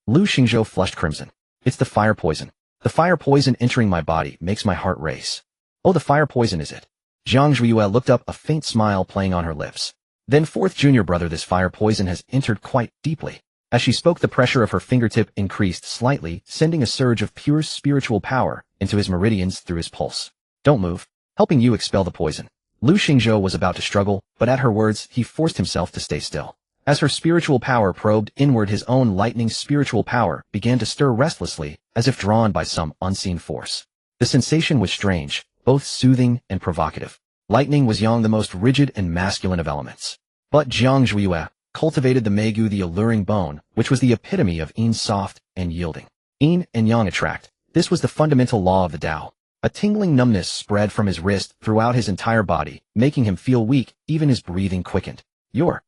Lu Xingzhou flushed crimson. It's the fire poison. The fire poison entering my body makes my heart race. Oh, the fire poison is it? Jiang Zhiyue looked up, a faint smile playing on her lips. Then, fourth junior brother, this fire poison has entered quite deeply. As she spoke, the pressure of her fingertip increased slightly, sending a surge of pure spiritual power into his meridians through his pulse. Don't move. Helping you expel the poison. Lu Xingzhou was about to struggle, but at her words, he forced himself to stay still. As her spiritual power probed inward, his own lightning spiritual power began to stir restlessly, as if drawn by some unseen force. The sensation was strange, both soothing and provocative. Lightning was yang, the most rigid and masculine of elements. But Jiang Zhiyue cultivated the meigu, the alluring bone, which was the epitome of yin, soft and yielding. Yin and yang attract. This was the fundamental law of the Tao. A tingling numbness spread from his wrist throughout his entire body, making him feel weak, even his breathing quickened. Your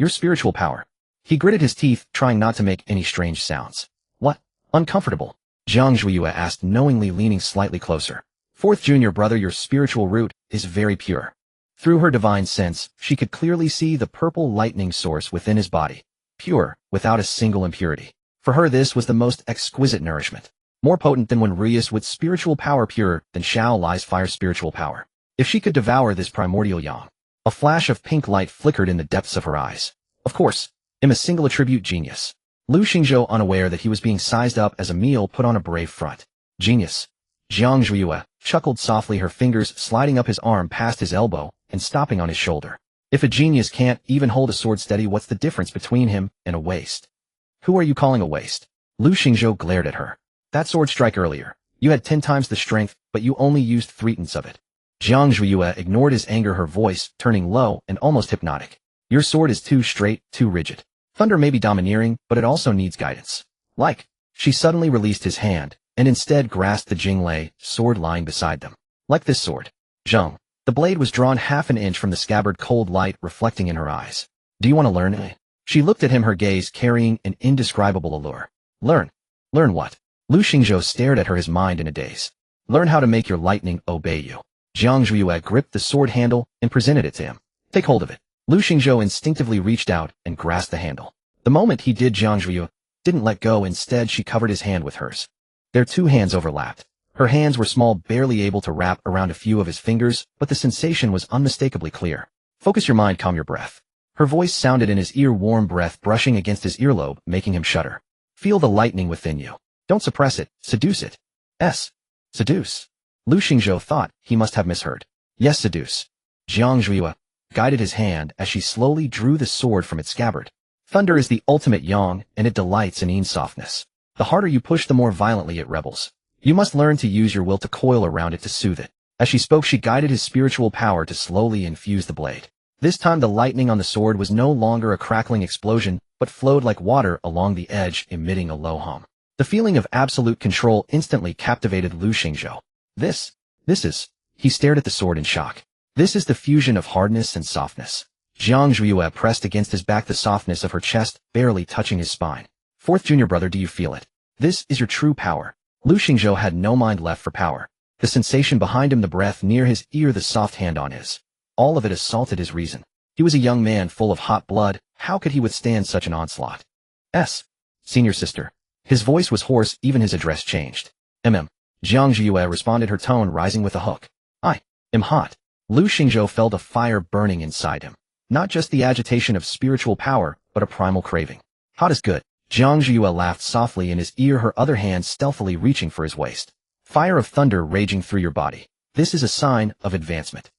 spiritual power. He gritted his teeth, trying not to make any strange sounds. What? Uncomfortable? Jiang Zhiyue asked, knowingly, leaning slightly closer. Fourth junior brother, your spiritual root is very pure. Through her divine sense, she could clearly see the purple lightning source within his body. Pure, without a single impurity. For her, this was the most exquisite nourishment. More potent than when Reyes, with spiritual power purer than Xiao Li's fire spiritual power. If she could devour this primordial yang. A flash of pink light flickered in the depths of her eyes. Of course, a single attribute, genius. Lu Xingzhou, unaware that he was being sized up as a meal, put on a brave front. Genius. Jiang Zhiyue chuckled softly, her fingers sliding up his arm past his elbow and stopping on his shoulder. If a genius can't even hold a sword steady, what's the difference between him and a waste? Who are you calling a waste? Lu Xingzhou glared at her. That sword strike earlier. You had 10 times the strength, but you only used 3/10 of it. Jiang Zhiyue ignored his anger, her voice turning low and almost hypnotic. Your sword is too straight, too rigid. Thunder may be domineering, but it also needs guidance. She suddenly released his hand, and instead grasped the Jinglei sword lying beside them. Like this sword. Zheng. The blade was drawn half an inch from the scabbard, cold light reflecting in her eyes. Do you want to learn? She looked at him, her gaze carrying an indescribable allure. Learn? Learn what? Lu Xingzhou stared at her, his mind in a daze. Learn how to make your lightning obey you. Jiang Zhiyue gripped the sword handle and presented it to him. Take hold of it. Lu Xingzhou instinctively reached out and grasped the handle. The moment he did, Jiang Zhiyue didn't let go. Instead, she covered his hand with hers. Their two hands overlapped. Her hands were small, barely able to wrap around a few of his fingers, but the sensation was unmistakably clear. Focus your mind, calm your breath. Her voice sounded in his ear, warm breath brushing against his earlobe, making him shudder. Feel the lightning within you. Don't suppress it, seduce it. Seduce. Lu Xingzhou thought he must have misheard. Yes, seduce. Jiang Zhiyue guided his hand as she slowly drew the sword from its scabbard. Thunder is the ultimate yang, and it delights in yin softness. The harder you push, the more violently it rebels. You must learn to use your will to coil around it to soothe it. As she spoke, she guided his spiritual power to slowly infuse the blade. This time, the lightning on the sword was no longer a crackling explosion, but flowed like water along the edge, emitting a low hum. The feeling of absolute control instantly captivated Lu Xingzhou. This is... He stared at the sword in shock. This is the fusion of hardness and softness. Jiang Zhiyue pressed against his back, the softness of her chest barely touching his spine. Fourth junior brother, do you feel it? This is your true power. Lu Xingzhou had no mind left for power. The sensation behind him, the breath near his ear, the soft hand on his. All of it assaulted his reason. He was a young man full of hot blood. How could he withstand such an onslaught? Senior sister. His voice was hoarse, even his address changed. Jiang Zhiyue responded, her tone rising with a hook. I am hot. Lu Xingzhou felt a fire burning inside him. Not just the agitation of spiritual power, but a primal craving. Hot is good. Jiang Zhiyue laughed softly in his ear, her other hand stealthily reaching for his waist. Fire of thunder raging through your body. This is a sign of advancement.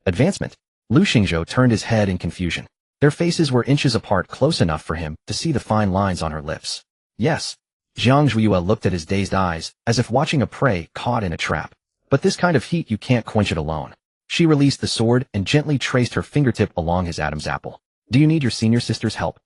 Advancement? Lu Xingzhou turned his head in confusion. Their faces were inches apart, close enough for him to see the fine lines on her lips. Yes. Jiang Zhiyue looked at his dazed eyes, as if watching a prey caught in a trap. But this kind of heat, you can't quench it alone. She released the sword and gently traced her fingertip along his Adam's apple. Do you need your senior sister's help?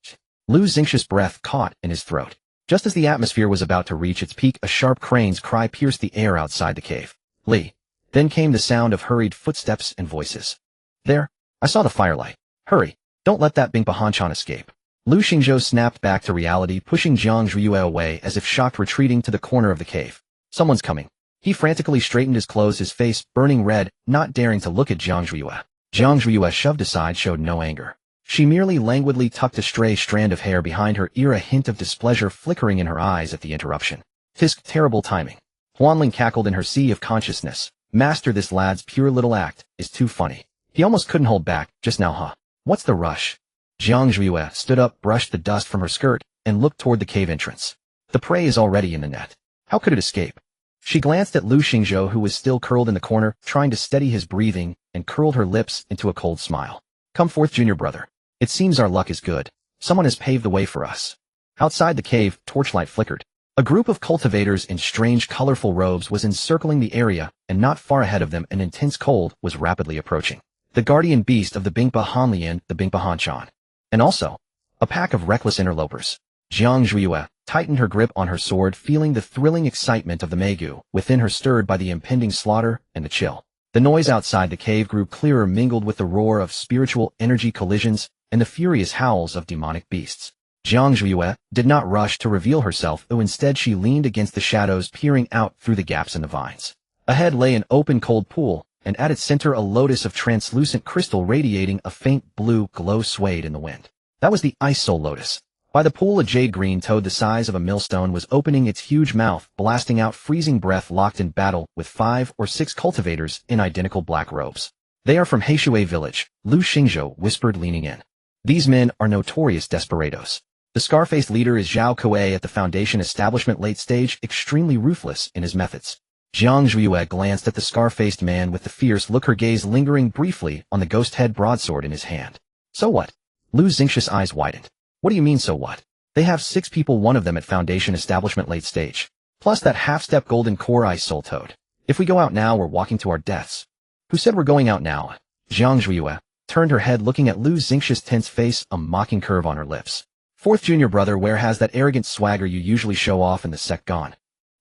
Lu Xingzhu's breath caught in his throat. Just as the atmosphere was about to reach its peak, a sharp crane's cry pierced the air outside the cave. Li. Then came the sound of hurried footsteps and voices. There. I saw the firelight. Hurry. Don't let that Bingpa Hanchan escape. Lu Xingzhou snapped back to reality, pushing Jiang Zhiyue away as if shocked, retreating to the corner of the cave. Someone's coming. He frantically straightened his clothes, his face burning red, not daring to look at Jiang Zhiyue. Jiang Zhiyue, shoved aside, showed no anger. She merely languidly tucked a stray strand of hair behind her ear, a hint of displeasure flickering in her eyes at the interruption. Fisk, terrible timing. Huanling cackled in her sea of consciousness. Master, this lad's pure little act is too funny. He almost couldn't hold back just now, huh? What's the rush? Jiang Zhiyue stood up, brushed the dust from her skirt, and looked toward the cave entrance. The prey is already in the net. How could it escape? She glanced at Lu Xingzhou, who was still curled in the corner, trying to steady his breathing, and curled her lips into a cold smile. Come forth, junior brother. It seems our luck is good. Someone has paved the way for us. Outside the cave, torchlight flickered. A group of cultivators in strange, colorful robes was encircling the area, and not far ahead of them an intense cold was rapidly approaching. The guardian beast of the Bingpa Hanlian, the Bingpa Hanchan. And also, a pack of reckless interlopers. Jiang Zhiyue tightened her grip on her sword, feeling the thrilling excitement of the Meigu within her, stirred by the impending slaughter and the chill. The noise outside the cave grew clearer, mingled with the roar of spiritual energy collisions and the furious howls of demonic beasts. Jiang Zhiyue did not rush to reveal herself, though instead she leaned against the shadows, peering out through the gaps in the vines. Ahead lay an open cold pool, and at its center a lotus of translucent crystal radiating a faint blue glow swayed in the wind. That was the Ice Soul Lotus. By the pool, a jade-green toad the size of a millstone was opening its huge mouth, blasting out freezing breath, locked in battle with 5 or 6 cultivators in identical black robes. They are from Heishui village, Lu Xingzhou whispered, leaning in. These men are notorious desperados. The scar-faced leader is Zhao Kuei at the Foundation establishment, late stage, extremely ruthless in his methods. Jiang Zhiyue glanced at the scar-faced man with the fierce look, her gaze lingering briefly on the ghost head broadsword in his hand. So what? Lu Xingzhu's eyes widened. What do you mean, so what? They have 6 people, one of them at Foundation establishment, late stage. Plus that half-step golden core Ice Soul Toad. If we go out now, we're walking to our deaths. Who said we're going out now? Jiang Zhiyue turned her head, looking at Lu Xingzhu's tense face, a mocking curve on her lips. Fourth junior brother, where has that arrogant swagger you usually show off in the sect gone?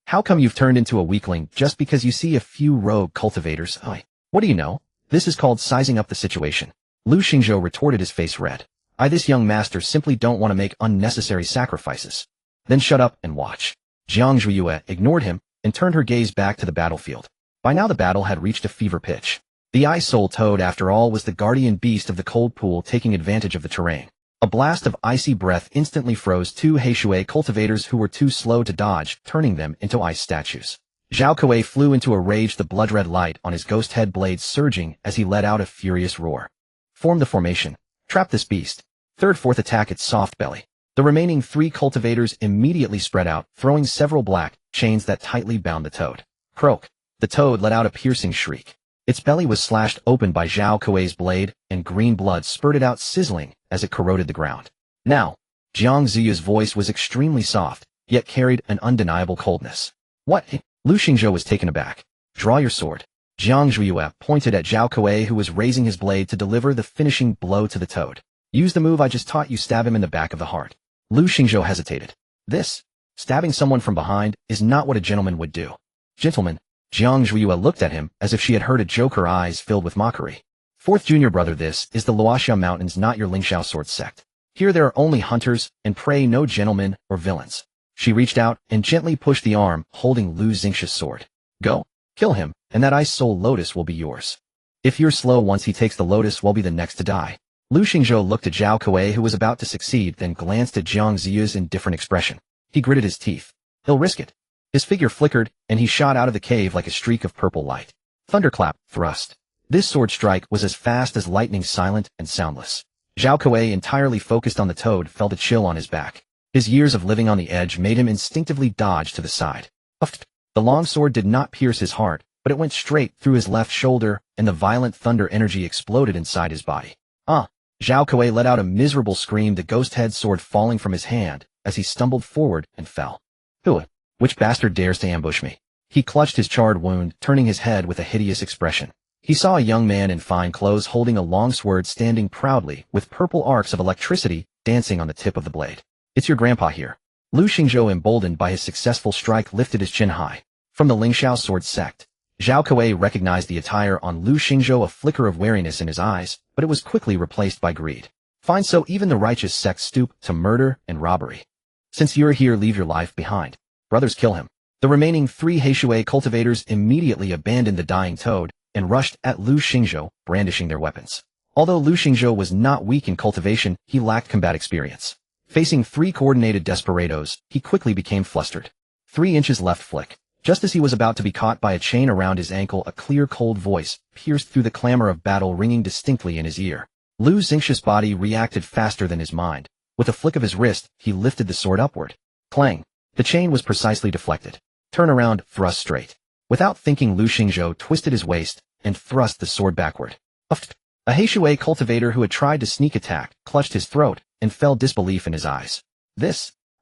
How come you've turned into a weakling just because you see a few rogue cultivators? What do you know? This is called sizing up the situation. Lu Xingzhou retorted, his face red. This young master simply don't want to make unnecessary sacrifices. Then shut up and watch. Jiang Zhiyue ignored him and turned her gaze back to the battlefield. By now the battle had reached a fever pitch. The Ice Soul Toad, after all, was the guardian beast of the cold pool, taking advantage of the terrain. A blast of icy breath instantly froze 2 Heishui cultivators who were too slow to dodge, turning them into ice statues. Zhao Kuei flew into a rage, the blood-red light on his ghost head blades surging as he let out a furious roar. Form the formation. Trap this beast. Third, fourth, attack its soft belly. The remaining 3 cultivators immediately spread out, throwing several black chains that tightly bound the toad. Croak. The toad let out a piercing shriek. Its belly was slashed open by Zhao Kuei's blade, and green blood spurted out, sizzling as it corroded the ground. Now, Jiang Ziyu's voice was extremely soft, yet carried an undeniable coldness. What? Lu Xingzhou was taken aback. Draw your sword. Jiang Zhiyue pointed at Zhao Kuei, who was raising his blade to deliver the finishing blow to the toad. Use the move I just taught you, stab him in the back of the heart. Lu Xingzhou hesitated. This, stabbing someone from behind, is not what a gentleman would do. Gentleman? Jiang Zhiyue looked at him as if she had heard a joke, her eyes filled with mockery. Fourth junior brother, this is the Luoxia Mountains, not your Lingxiao sword sect. Here there are only hunters and prey, no gentlemen or villains. She reached out and gently pushed the arm holding Lu Xingzhu's sword. Go. Kill him, and that Ice Soul Lotus will be yours. If you're slow, once he takes the lotus, we'll be the next to die. Lu Xingzhou looked at Zhao Kuei, who was about to succeed, then glanced at Jiang Ziyu's indifferent expression. He gritted his teeth. He'll risk it. His figure flickered, and he shot out of the cave like a streak of purple light. Thunderclap, thrust. This sword strike was as fast as lightning, silent and soundless. Zhao Kuei, entirely focused on the toad, felt a chill on his back. His years of living on the edge made him instinctively dodge to the side. Uft. The long sword did not pierce his heart, but it went straight through his left shoulder, and the violent thunder energy exploded inside his body. Zhao Kuei let out a miserable scream, the ghost-head sword falling from his hand as he stumbled forward and fell. Which bastard dares to ambush me? He clutched his charred wound, turning his head with a hideous expression. He saw a young man in fine clothes holding a long sword standing proudly, with purple arcs of electricity dancing on the tip of the blade. It's your grandpa here. Lu Xingzhou, emboldened by his successful strike, lifted his chin high. From the Lingxiao sword sect, Zhao Kuei recognized the attire on Lu Xingzhou, a flicker of wariness in his eyes, but it was quickly replaced by greed. Fine, so even the righteous sect stoop to murder and robbery. Since you're here, leave your life behind. Brothers, kill him. The remaining 3 Heishui cultivators immediately abandoned the dying toad and rushed at Lu Xingzhou, brandishing their weapons. Although Lu Xingzhou was not weak in cultivation, he lacked combat experience. Facing 3 coordinated desperados, he quickly became flustered. 3 inches left flick. Just as he was about to be caught by a chain around his ankle, a clear, cold voice pierced through the clamor of battle, ringing distinctly in his ear. Lu's anxious body reacted faster than his mind. With a flick of his wrist, he lifted the sword upward. Clang! The chain was precisely deflected. Turn around, thrust straight. Without thinking, Lu Xingzhou twisted his waist and thrust the sword backward. Uft! A Heishui cultivator who had tried to sneak attack clutched his throat and felt disbelief in his eyes.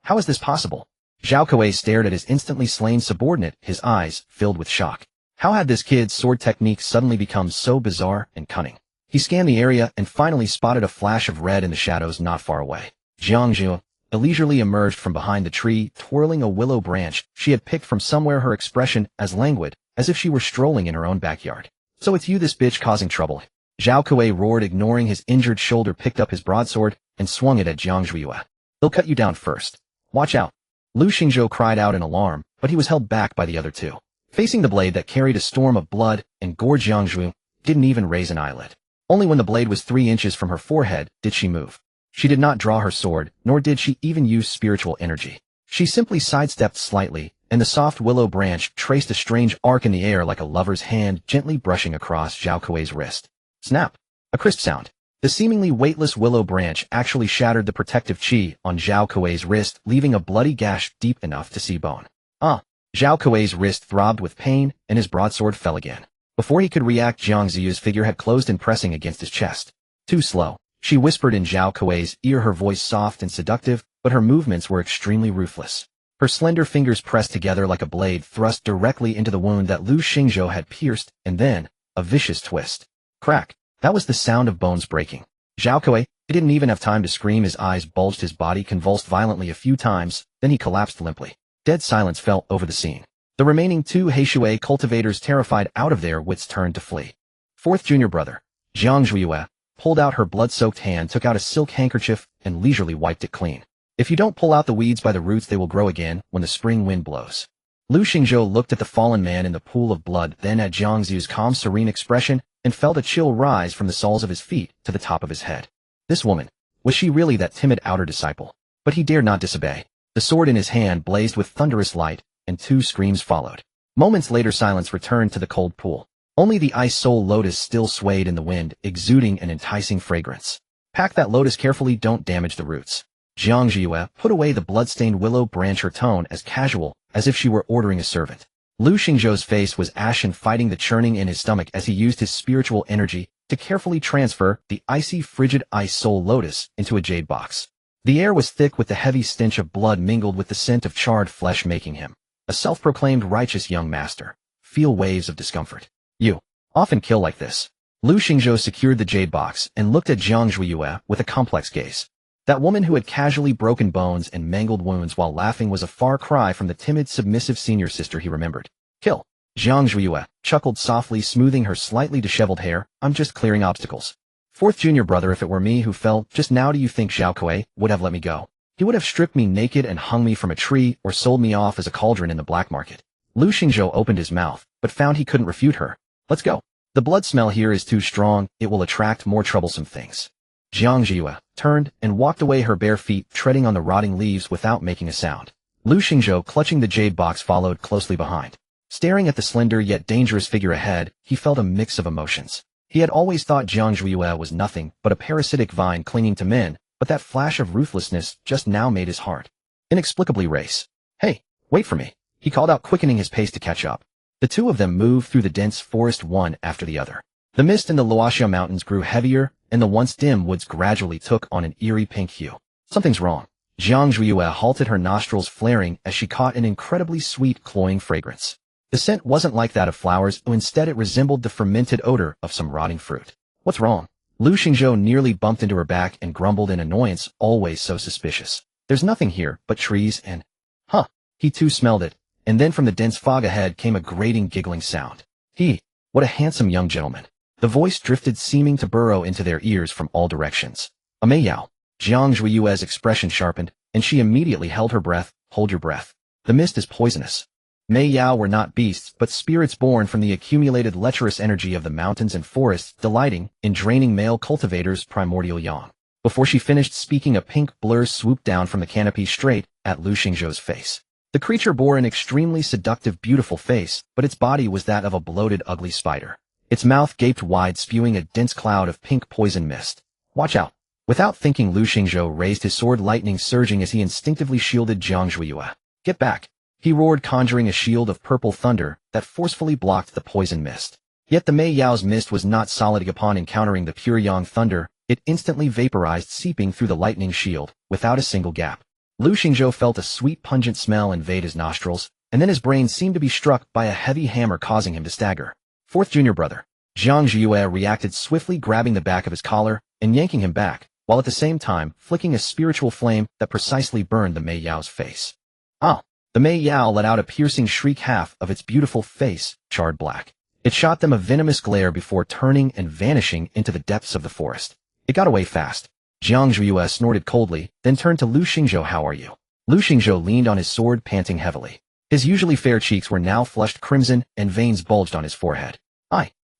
How is this possible? Zhao Kuei stared at his instantly slain subordinate, his eyes filled with shock. How had this kid's sword technique suddenly become so bizarre and cunning? He scanned the area and finally spotted a flash of red in the shadows not far away. Jiangzhu leisurely emerged from behind the tree, twirling a willow branch she had picked from somewhere, her expression as languid as if she were strolling in her own backyard. So it's you, this bitch, causing trouble. Zhao Kuei roared, ignoring his injured shoulder, picked up his broadsword and swung it at Jiangzhu. They'll cut you down first. Watch out. Lu Xingzhou cried out in alarm, but he was held back by the other 2. Facing the blade that carried a storm of blood and gore, Jiangzhu didn't even raise an eyelid. Only when the blade was 3 inches from her forehead did she move. She did not draw her sword, nor did she even use spiritual energy. She simply sidestepped slightly, and the soft willow branch traced a strange arc in the air, like a lover's hand gently brushing across Zhao Kuei's wrist. Snap! A crisp sound. The seemingly weightless willow branch actually shattered the protective chi on Zhao Kuei's wrist, leaving a bloody gash deep enough to see bone. Zhao Kuei's wrist throbbed with pain, and his broadsword fell again. Before he could react, Jiangzi's figure had closed in, pressing against his chest. Too slow. She whispered in Zhao Kuei's ear, her voice soft and seductive, but her movements were extremely ruthless. Her slender fingers pressed together like a blade thrust directly into the wound that Lu Xingzhou had pierced, and then, a vicious twist. Crack! That was the sound of bones breaking. Zhao Kuei didn't even have time to scream. His eyes bulged, his body convulsed violently a few times, then he collapsed limply. Dead silence fell over the scene. The remaining 2 Heishui cultivators, terrified out of their wits, turned to flee. 4th junior brother, Jiangzhu, pulled out her blood-soaked hand, took out a silk handkerchief, and leisurely wiped it clean. If you don't pull out the weeds by the roots, they will grow again when the spring wind blows. Lu Xingzhou looked at the fallen man in the pool of blood, then at Jiangzi's calm, serene expression, and felt a chill rise from the soles of his feet to the top of his head. This woman, was she really that timid outer disciple? But he dared not disobey. The sword in his hand blazed with thunderous light, and 2 screams followed. Moments later, silence returned to the cold pool. Only the ice soul lotus still swayed in the wind, exuding an enticing fragrance. Pack that lotus carefully, don't damage the roots. Jiangzhu put away the blood-stained willow branch, her tone as casual as if she were ordering a servant. Lu Xingzhou's face was ashen, fighting the churning in his stomach as he used his spiritual energy to carefully transfer the icy, frigid ice soul lotus into a jade box. The air was thick with the heavy stench of blood mingled with the scent of charred flesh, making him a self-proclaimed righteous young master feel waves of discomfort. You often kill like this. Lu Xingzhou secured the jade box and looked at Jiangzhu with a complex gaze. That woman who had casually broken bones and mangled wounds while laughing was a far cry from the timid, submissive senior sister he remembered. Kill. Jiangzhu chuckled softly, smoothing her slightly disheveled hair. I'm just clearing obstacles. 4th junior brother, if it were me who fell just now, do you think Zhao Kuei would have let me go? He would have stripped me naked and hung me from a tree, or sold me off as a cauldron in the black market. Lu Xingzhou opened his mouth, but found he couldn't refute her. Let's go. The blood smell here is too strong, it will attract more troublesome things. Jiangzhu turned and walked away, her bare feet treading on the rotting leaves without making a sound. Lu Xingzhou, clutching the jade box, followed closely behind. Staring at the slender yet dangerous figure ahead, he felt a mix of emotions. He had always thought Jiangzhu was nothing but a parasitic vine clinging to men, but that flash of ruthlessness just now made his heart inexplicably race. Hey, wait for me, he called out, quickening his pace to catch up. The two of them moved through the dense forest one after the other. The mist in the Luoxia Mountains grew heavier, and the once dim woods gradually took on an eerie pink hue. Something's wrong. Jiang Zhuiyue halted, her nostrils flaring as she caught an incredibly sweet, cloying fragrance. The scent wasn't like that of flowers, instead it resembled the fermented odor of some rotting fruit. What's wrong? Lu Xingzhou nearly bumped into her back and grumbled in annoyance, always so suspicious. There's nothing here but trees and... Huh. He too smelled it, and then from the dense fog ahead came a grating, giggling sound. What a handsome young gentleman. The voice drifted, seeming to burrow into their ears from all directions. A Mei Yao. Jiang Zhuiyue's expression sharpened, and she immediately held her breath. Hold your breath. The mist is poisonous. Mei Yao were not beasts, but spirits born from the accumulated lecherous energy of the mountains and forests, delighting in draining male cultivators' primordial yang. Before she finished speaking, a pink blur swooped down from the canopy straight at Lu Xingzhou's face. The creature bore an extremely seductive, beautiful face, but its body was that of a bloated, ugly spider. Its mouth gaped wide, spewing a dense cloud of pink poison mist. Watch out. Without thinking, Lu Xingzhou raised his sword, lightning surging as he instinctively shielded Jiang Zhuiyue. Get back. He roared, conjuring a shield of purple thunder that forcefully blocked the poison mist. Yet the Mei Yao's mist was not solid. Upon encountering the pure yang thunder, it instantly vaporized, seeping through the lightning shield, without a single gap. Lu Xingzhou felt a sweet, pungent smell invade his nostrils, and then his brain seemed to be struck by a heavy hammer, causing him to stagger. Fourth junior brother. Jiang Zhuiyue reacted swiftly, grabbing the back of his collar and yanking him back, while at the same time flicking a spiritual flame that precisely burned the Mei Yao's face. Ah! The Mei Yao let out a piercing shriek, half of its beautiful face charred black. It shot them a venomous glare before turning and vanishing into the depths of the forest. It got away fast. Jiang Zhuiyue snorted coldly, then turned to Lu Xingzhou. How are you? Lu Xingzhou leaned on his sword, panting heavily. His usually fair cheeks were now flushed crimson, and veins bulged on his forehead.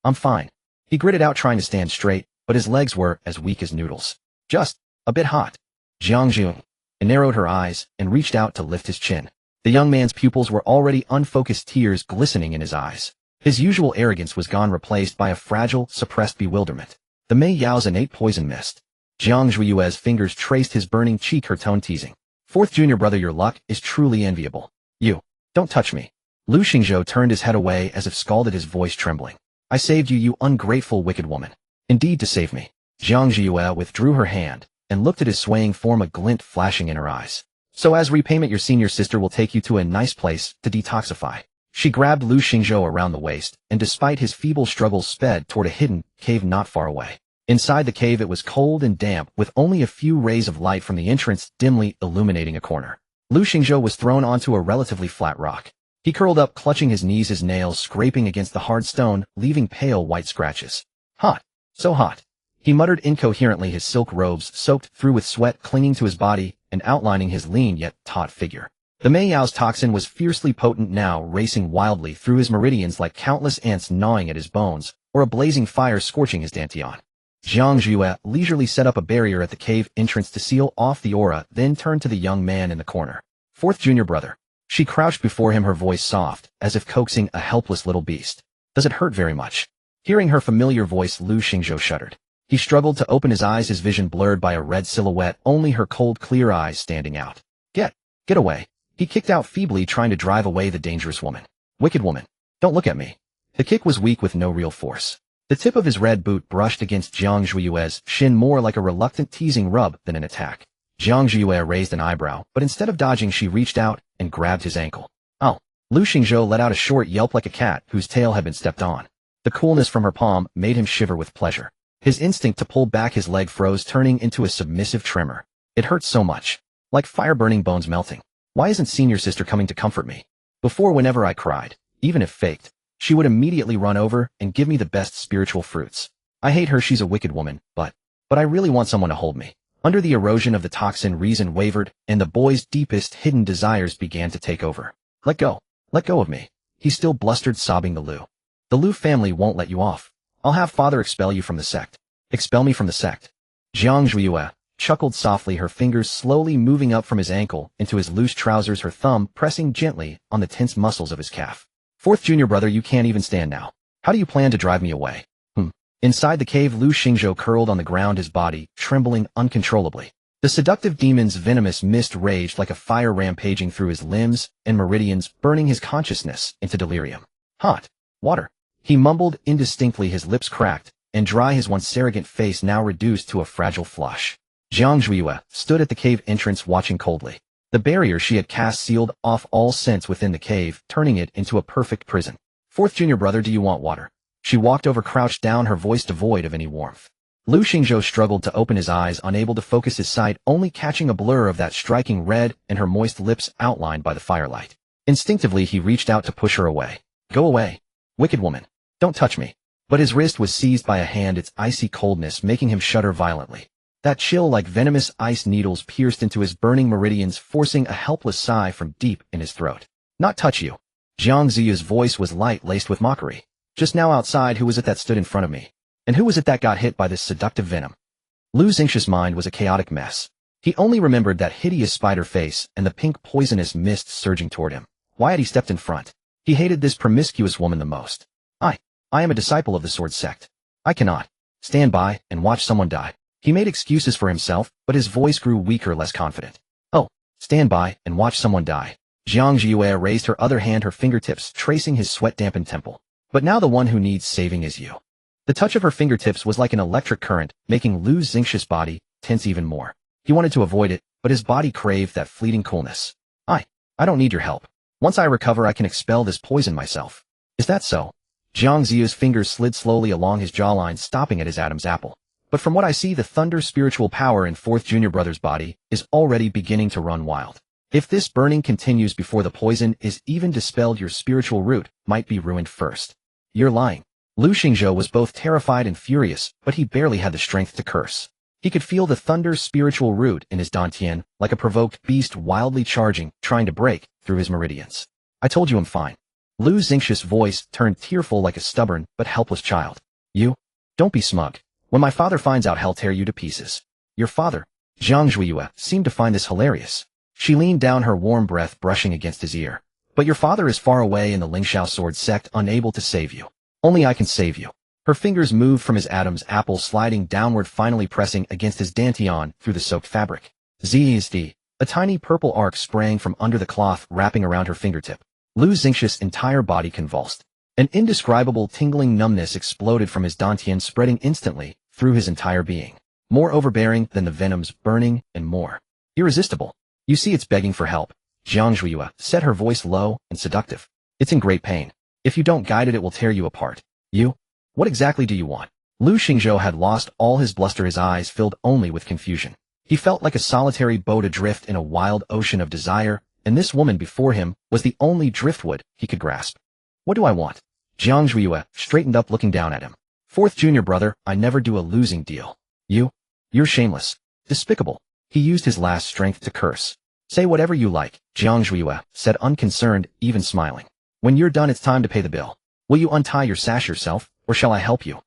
I'm fine. He gritted out, trying to stand straight, but his legs were as weak as noodles. Just a bit hot. Jiang Zhuiyue narrowed her eyes and reached out to lift his chin. The young man's pupils were already unfocused, tears glistening in his eyes. His usual arrogance was gone, replaced by a fragile, suppressed bewilderment. The Mei Yao's innate poison mist. Jiang Zhuiyue's fingers traced his burning cheek, her tone teasing. Fourth junior brother, your luck is truly enviable. You, don't touch me. Lu Xingzhou turned his head away as if scalded, his voice trembling. I saved you, you ungrateful, wicked woman. Indeed, to save me. Jiang Zhuiyue withdrew her hand and looked at his swaying form, a glint flashing in her eyes. So as repayment, your senior sister will take you to a nice place to detoxify. She grabbed Lu Xingzhou around the waist, and despite his feeble struggles, sped toward a hidden cave not far away. Inside the cave, it was cold and damp, with only a few rays of light from the entrance dimly illuminating a corner. Lu Xingzhou was thrown onto a relatively flat rock. He curled up, clutching his knees, his nails scraping against the hard stone, leaving pale white scratches. Hot. So hot. He muttered incoherently, his silk robes soaked through with sweat clinging to his body and outlining his lean yet taut figure. The Mei Yao's toxin was fiercely potent now, racing wildly through his meridians like countless ants gnawing at his bones, or a blazing fire scorching his dantian. Jiang Zhuiyue leisurely set up a barrier at the cave entrance to seal off the aura, then turned to the young man in the corner. Fourth junior brother. She crouched before him, her voice soft, as if coaxing a helpless little beast. Does it hurt very much? Hearing her familiar voice, Lu Xingzhou shuddered. He struggled to open his eyes, his vision blurred by a red silhouette, only her cold, clear eyes standing out. Get away. He kicked out feebly, trying to drive away the dangerous woman. Wicked woman. Don't look at me. The kick was weak with no real force. The tip of his red boot brushed against Jiang Zhuiyue's shin, more like a reluctant teasing rub than an attack. Jiang Zhuiyue raised an eyebrow, but instead of dodging, she reached out and grabbed his ankle. Oh! Lu Xingzhou let out a short yelp like a cat whose tail had been stepped on. The coolness from her palm made him shiver with pleasure. His instinct to pull back his leg froze, turning into a submissive tremor. It hurt so much. Like fire burning, bones melting. Why isn't senior sister coming to comfort me? Before, whenever I cried, even if faked, she would immediately run over and give me the best spiritual fruits. I hate her, she's a wicked woman, but I really want someone to hold me. Under the erosion of the toxin, reason wavered, and the boy's deepest hidden desires began to take over. Let go of me. He still blustered, sobbing. The Lu family won't let you off. I'll have father expel you from the sect. Expel me from the sect. Jiang Zhuiyue chuckled softly, her fingers slowly moving up from his ankle into his loose trousers, her thumb pressing gently on the tense muscles of his calf. Fourth junior brother, you can't even stand now. How do you plan to drive me away? Inside the cave, Lu Xingzhou curled on the ground, his body trembling uncontrollably. The seductive demon's venomous mist raged like a fire rampaging through his limbs and meridians, burning his consciousness into delirium. Hot water. He mumbled indistinctly, his lips cracked, and dry, his once arrogant face now reduced to a fragile flush. Jiang Zhuiyue stood at the cave entrance watching coldly. The barrier she had cast sealed off all sense within the cave, turning it into a perfect prison. Fourth junior brother, do you want water? She walked over, crouched down, her voice devoid of any warmth. Lu Xingzhou struggled to open his eyes, unable to focus his sight, only catching a blur of that striking red and her moist lips outlined by the firelight. Instinctively, he reached out to push her away. Go away. Wicked woman. Don't touch me. But his wrist was seized by a hand, its icy coldness making him shudder violently. That chill, like venomous ice needles, pierced into his burning meridians, forcing a helpless sigh from deep in his throat. Not touch you. Jiang Ziyu's voice was light, laced with mockery. Just now outside, who was it that stood in front of me? And who was it that got hit by this seductive venom? Lu Xingxi's mind was a chaotic mess. He only remembered that hideous spider face and the pink poisonous mist surging toward him. Why had he stepped in front? He hated this promiscuous woman the most. I am a disciple of the sword sect. I cannot stand by and watch someone die. He made excuses for himself, but his voice grew weaker, less confident. Oh, stand by and watch someone die. Jiang Ziyue raised her other hand, her fingertips tracing his sweat-dampened temple. But now the one who needs saving is you. The touch of her fingertips was like an electric current, making Lu Xingxi's body tense even more. He wanted to avoid it, but his body craved that fleeting coolness. I don't need your help. Once I recover, I can expel this poison myself. Is that so? Jiang Ziyu's fingers slid slowly along his jawline, stopping at his Adam's apple. But from what I see, the thunder spiritual power in fourth junior brother's body is already beginning to run wild. If this burning continues before the poison is even dispelled, your spiritual root might be ruined first. You're lying. Lu Xingzhou was both terrified and furious, but he barely had the strength to curse. He could feel the thunder spiritual root in his dantian, like a provoked beast wildly charging, trying to break through his meridians. I told you I'm fine. Lu Xingxi's voice turned tearful like a stubborn but helpless child. You? Don't be smug. When my father finds out, he'll tear you to pieces. Your father? Jiang Zhuiyue seemed to find this hilarious. She leaned down, her warm breath brushing against his ear. But your father is far away in the Lingxiao sword sect, unable to save you. Only I can save you. Her fingers moved from his Adam's apple, sliding downward, finally pressing against his dantian through the soaked fabric. Zizd. A tiny purple arc sprang from under the cloth, wrapping around her fingertip. Lu Xingxi's entire body convulsed. An indescribable tingling numbness exploded from his dantian, spreading instantly through his entire being. More overbearing than the venoms, burning and more irresistible. You see, it's begging for help. Jiang Zhuiyue said, her voice low and seductive. It's in great pain. If you don't guide it, it will tear you apart. You? What exactly do you want? Lu Xingzhou had lost all his bluster, his eyes filled only with confusion. He felt like a solitary boat adrift in a wild ocean of desire, and this woman before him was the only driftwood he could grasp. What do I want? Jiang Zhuiyue straightened up, looking down at him. Fourth junior brother, I never do a losing deal. You're shameless. Despicable. He used his last strength to curse. Say whatever you like, Jiang Zhuiyue said, unconcerned, even smiling. When you're done, it's time to pay the bill. Will you untie your sash yourself, or shall I help you?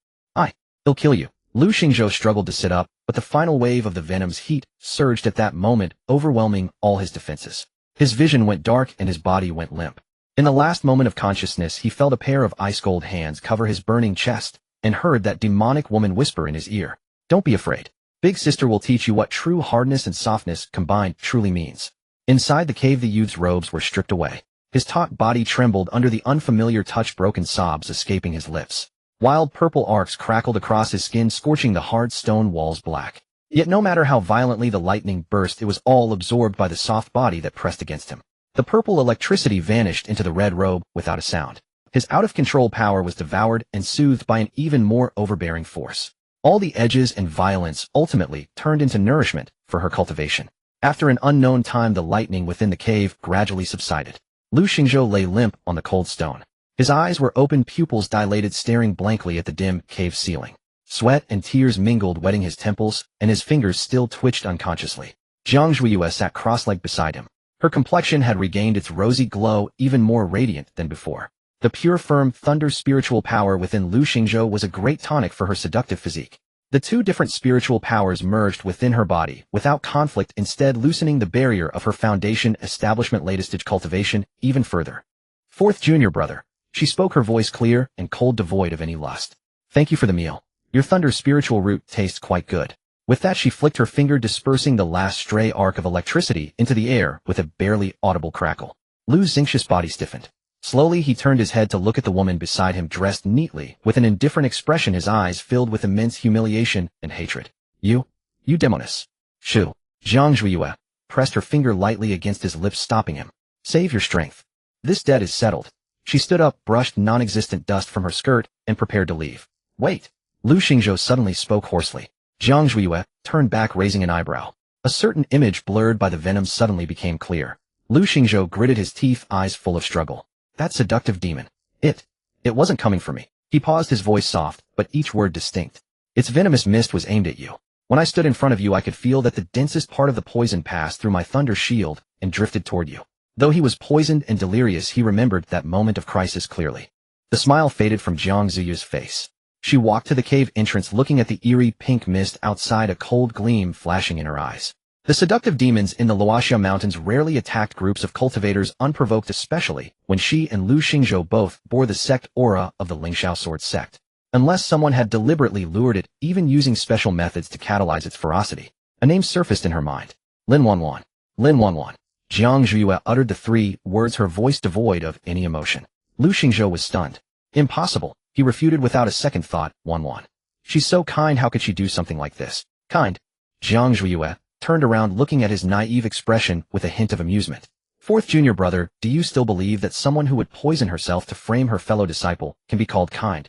He'll kill you. Lu Xingzhou struggled to sit up, but the final wave of the venom's heat surged at that moment, overwhelming all his defenses. His vision went dark and his body went limp. In the last moment of consciousness, he felt a pair of ice-cold hands cover his burning chest and heard that demonic woman whisper in his ear. Don't be afraid. Big sister will teach you what true hardness and softness combined truly means. Inside the cave, the youth's robes were stripped away. His taut body trembled under the unfamiliar touch, broken sobs escaping his lips. Wild purple arcs crackled across his skin, scorching the hard stone walls black. Yet no matter how violently the lightning burst, it was all absorbed by the soft body that pressed against him. The purple electricity vanished into the red robe without a sound. His out-of-control power was devoured and soothed by an even more overbearing force. All the edges and violence ultimately turned into nourishment for her cultivation. After an unknown time, the lightning within the cave gradually subsided. Lu Xingzhou lay limp on the cold stone. His eyes were open, pupils dilated, staring blankly at the dim cave ceiling. Sweat and tears mingled, wetting his temples, and his fingers still twitched unconsciously. Jiang Zhuiyue sat cross-legged beside him. Her complexion had regained its rosy glow, even more radiant than before. The pure, firm, thunder spiritual power within Lu Xingzhou was a great tonic for her seductive physique. The two different spiritual powers merged within her body, without conflict, instead loosening the barrier of her foundation establishment latest cultivation even further. Fourth junior brother. She spoke, her voice clear and cold, devoid of any lust. Thank you for the meal. Your thunder spiritual root tastes quite good. With that, she flicked her finger, dispersing the last stray arc of electricity into the air with a barely audible crackle. Lu Xingqi's body stiffened. Slowly, he turned his head to look at the woman beside him, dressed neatly, with an indifferent expression, his eyes filled with immense humiliation and hatred. You demoness. Shu. Zhang Zhuiyue pressed her finger lightly against his lips, stopping him. Save your strength. This debt is settled. She stood up, brushed non-existent dust from her skirt, and prepared to leave. Wait. Lu Xingzhou suddenly spoke hoarsely. Zhang Zhuiyue turned back, raising an eyebrow. A certain image blurred by the venom suddenly became clear. Lu Xingzhou gritted his teeth, eyes full of struggle. That seductive demon. It wasn't coming for me. He paused, his voice soft, but each word distinct. Its venomous mist was aimed at you. When I stood in front of you, I could feel that the densest part of the poison passed through my thunder shield and drifted toward you. Though he was poisoned and delirious, he remembered that moment of crisis clearly. The smile faded from Zhang Ziyu's face. She walked to the cave entrance, looking at the eerie pink mist outside, a cold gleam flashing in her eyes. The seductive demons in the Luoxia Mountains rarely attacked groups of cultivators unprovoked, especially when she and Lu Xingzhou both bore the sect aura of the Lingxiao sword sect. Unless someone had deliberately lured it, even using special methods to catalyze its ferocity. A name surfaced in her mind. Lin Wanwan. Lin Wanwan. Zhang Zhuiyue uttered the 3 words, her voice devoid of any emotion. Lu Xingzhou was stunned. Impossible, he refuted without a second thought. Wanwan. She's so kind, how could she do something like this? Kind. Zhang Zhuiyue turned around, looking at his naive expression with a hint of amusement. Fourth junior brother, do you still believe that someone who would poison herself to frame her fellow disciple can be called kind?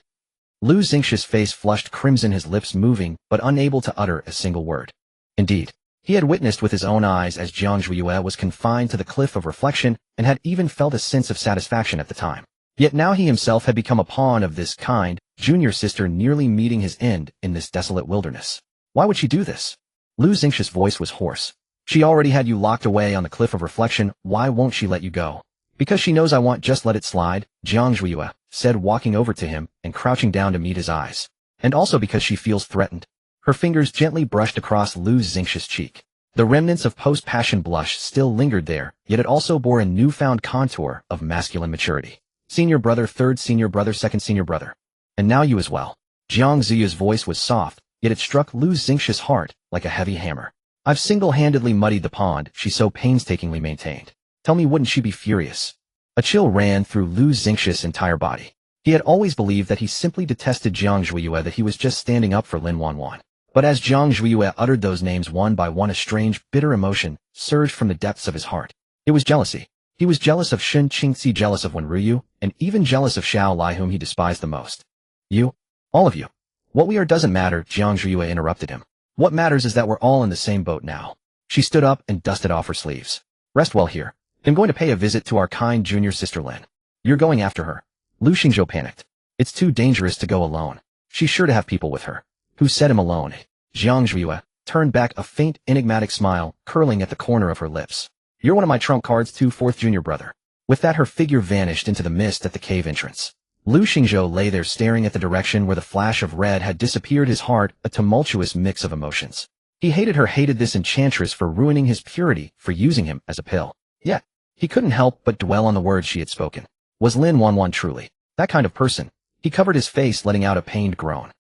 Lu Xingqi's face flushed crimson, his lips moving, but unable to utter a single word. Indeed, he had witnessed with his own eyes as Zhang Zhuiyue was confined to the cliff of reflection and had even felt a sense of satisfaction at the time. Yet now he himself had become a pawn of this kind, junior sister nearly meeting his end in this desolate wilderness. Why would she do this? Lu Xingqi's voice was hoarse. She already had you locked away on the cliff of reflection, why won't she let you go? Because she knows I want, just let it slide, Zhang Zhuiyue said, walking over to him and crouching down to meet his eyes. And also because she feels threatened. Her fingers gently brushed across Lu Xingqi's cheek. The remnants of post-passion blush still lingered there, yet it also bore a newfound contour of masculine maturity. Senior brother, third senior brother, second senior brother. And now you as well. Zhang Ziyu's voice was soft, yet it struck Lu Xingqi's heart like a heavy hammer. I've single-handedly muddied the pond, she so painstakingly maintained. Tell me, wouldn't she be furious? A chill ran through Lu Xingqi's entire body. He had always believed that he simply detested Zhang Zhuiyue, that he was just standing up for Lin Wanwan. But as Zhang Zhuiyue uttered those names one by one, a strange, bitter emotion surged from the depths of his heart. It was jealousy. He was jealous of Shen Qingxi, jealous of Wen Ruyu, and even jealous of Xiao Lai, whom he despised the most. You? All of you. What we are doesn't matter, Zhang Zhuiyue interrupted him. What matters is that we're all in the same boat now. She stood up and dusted off her sleeves. Rest well here. I'm going to pay a visit to our kind junior sister Lin. You're going after her. Lu Xingzhou panicked. It's too dangerous to go alone. She's sure to have people with her. Who set him alone? Zhang Zhuiyue turned back, a faint, enigmatic smile curling at the corner of her lips. You're one of my trump cards too, fourth junior brother. With that, her figure vanished into the mist at the cave entrance. Lu Xingzhou lay there staring at the direction where the flash of red had disappeared, his heart a tumultuous mix of emotions. He hated her, hated this enchantress for ruining his purity, for using him as a pill. Yet, he couldn't help but dwell on the words she had spoken. Was Lin Wanwan truly that kind of person? He covered his face, letting out a pained groan.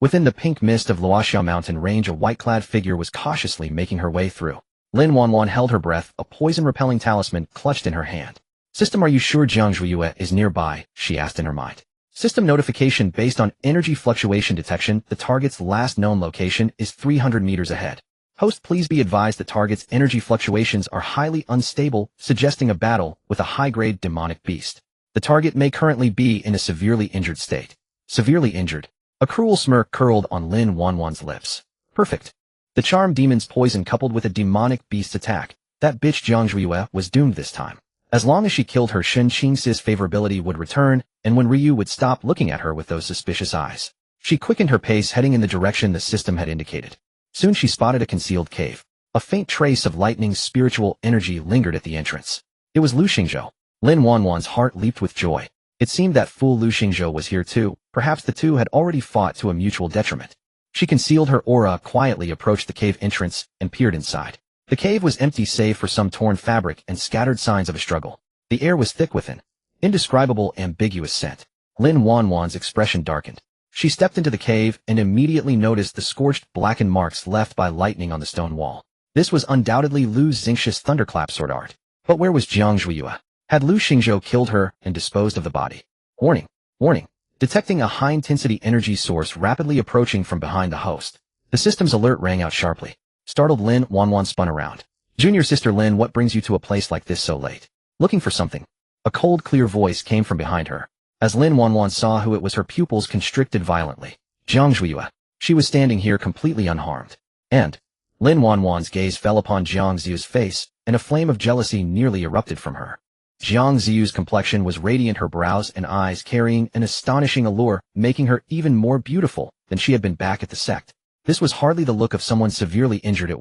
Within the pink mist of Luoxia Mountain range, a white-clad figure was cautiously making her way through. Lin Wanwan held her breath, a poison-repelling talisman clutched in her hand. System, are you sure Zhang Zhuiyue is nearby? She asked in her mind. System notification based on energy fluctuation detection. The target's last known location is 300 meters ahead. Host, please be advised the target's energy fluctuations are highly unstable, suggesting a battle with a high-grade demonic beast. The target may currently be in a severely injured state. Severely injured. A cruel smirk curled on Lin Wanwan's lips. Perfect. The charm demon's poison coupled with a demonic beast's attack. That bitch Zhang Zhuiyue was doomed this time. As long as she killed her, Shen Qingxi's favorability would return, and when Ryu would stop looking at her with those suspicious eyes. She quickened her pace, heading in the direction the system had indicated. Soon she spotted a concealed cave. A faint trace of lightning's spiritual energy lingered at the entrance. It was Lu Xingzhou. Lin Wanwan's heart leaped with joy. It seemed that fool Lu Xingzhou was here too. Perhaps the two had already fought to a mutual detriment. She concealed her aura, quietly approached the cave entrance, and peered inside. The cave was empty save for some torn fabric and scattered signs of a struggle. The air was thick with an indescribable, ambiguous scent. Lin Wanwan's expression darkened. She stepped into the cave and immediately noticed the scorched, blackened marks left by lightning on the stone wall. This was undoubtedly Lu Xingxia's thunderclap sword art. But where was Jiang Zhuiyue? Had Lu Xingzhou killed her and disposed of the body? Warning! Warning! Detecting a high-intensity energy source rapidly approaching from behind the host. The system's alert rang out sharply. Startled Lin Wanwan spun around. Junior sister Lin, what brings you to a place like this so late? Looking for something. A cold, clear voice came from behind her. As Lin Wanwan saw who it was, her pupils constricted violently. Jiang Zhuiyue. She was standing here completely unharmed. And Lin Wanwan's gaze fell upon Jiang Ziyu's face, and a flame of jealousy nearly erupted from her. Jiang Ziyu's complexion was radiant, her brows and eyes carrying an astonishing allure, making her even more beautiful than she had been back at the sect. This was hardly the look of someone severely injured. It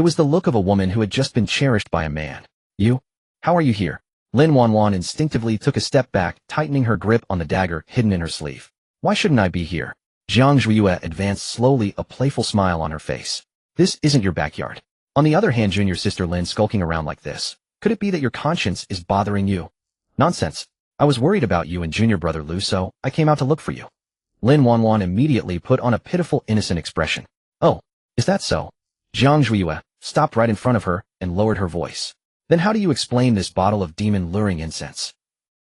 was the look of a woman who had just been cherished by a man. You? How are you here? Lin Wanwan instinctively took a step back, tightening her grip on the dagger hidden in her sleeve. Why shouldn't I be here? Jiang Zhuiyue advanced slowly, a playful smile on her face. This isn't your backyard. On the other hand, junior sister Lin, skulking around like this. Could it be that your conscience is bothering you? Nonsense. I was worried about you and junior brother Lu, so I came out to look for you. Lin Wanwan immediately put on a pitiful, innocent expression. Oh, is that so? Jiang Zhuiyue stopped right in front of her and lowered her voice. Then how do you explain this bottle of demon-luring incense?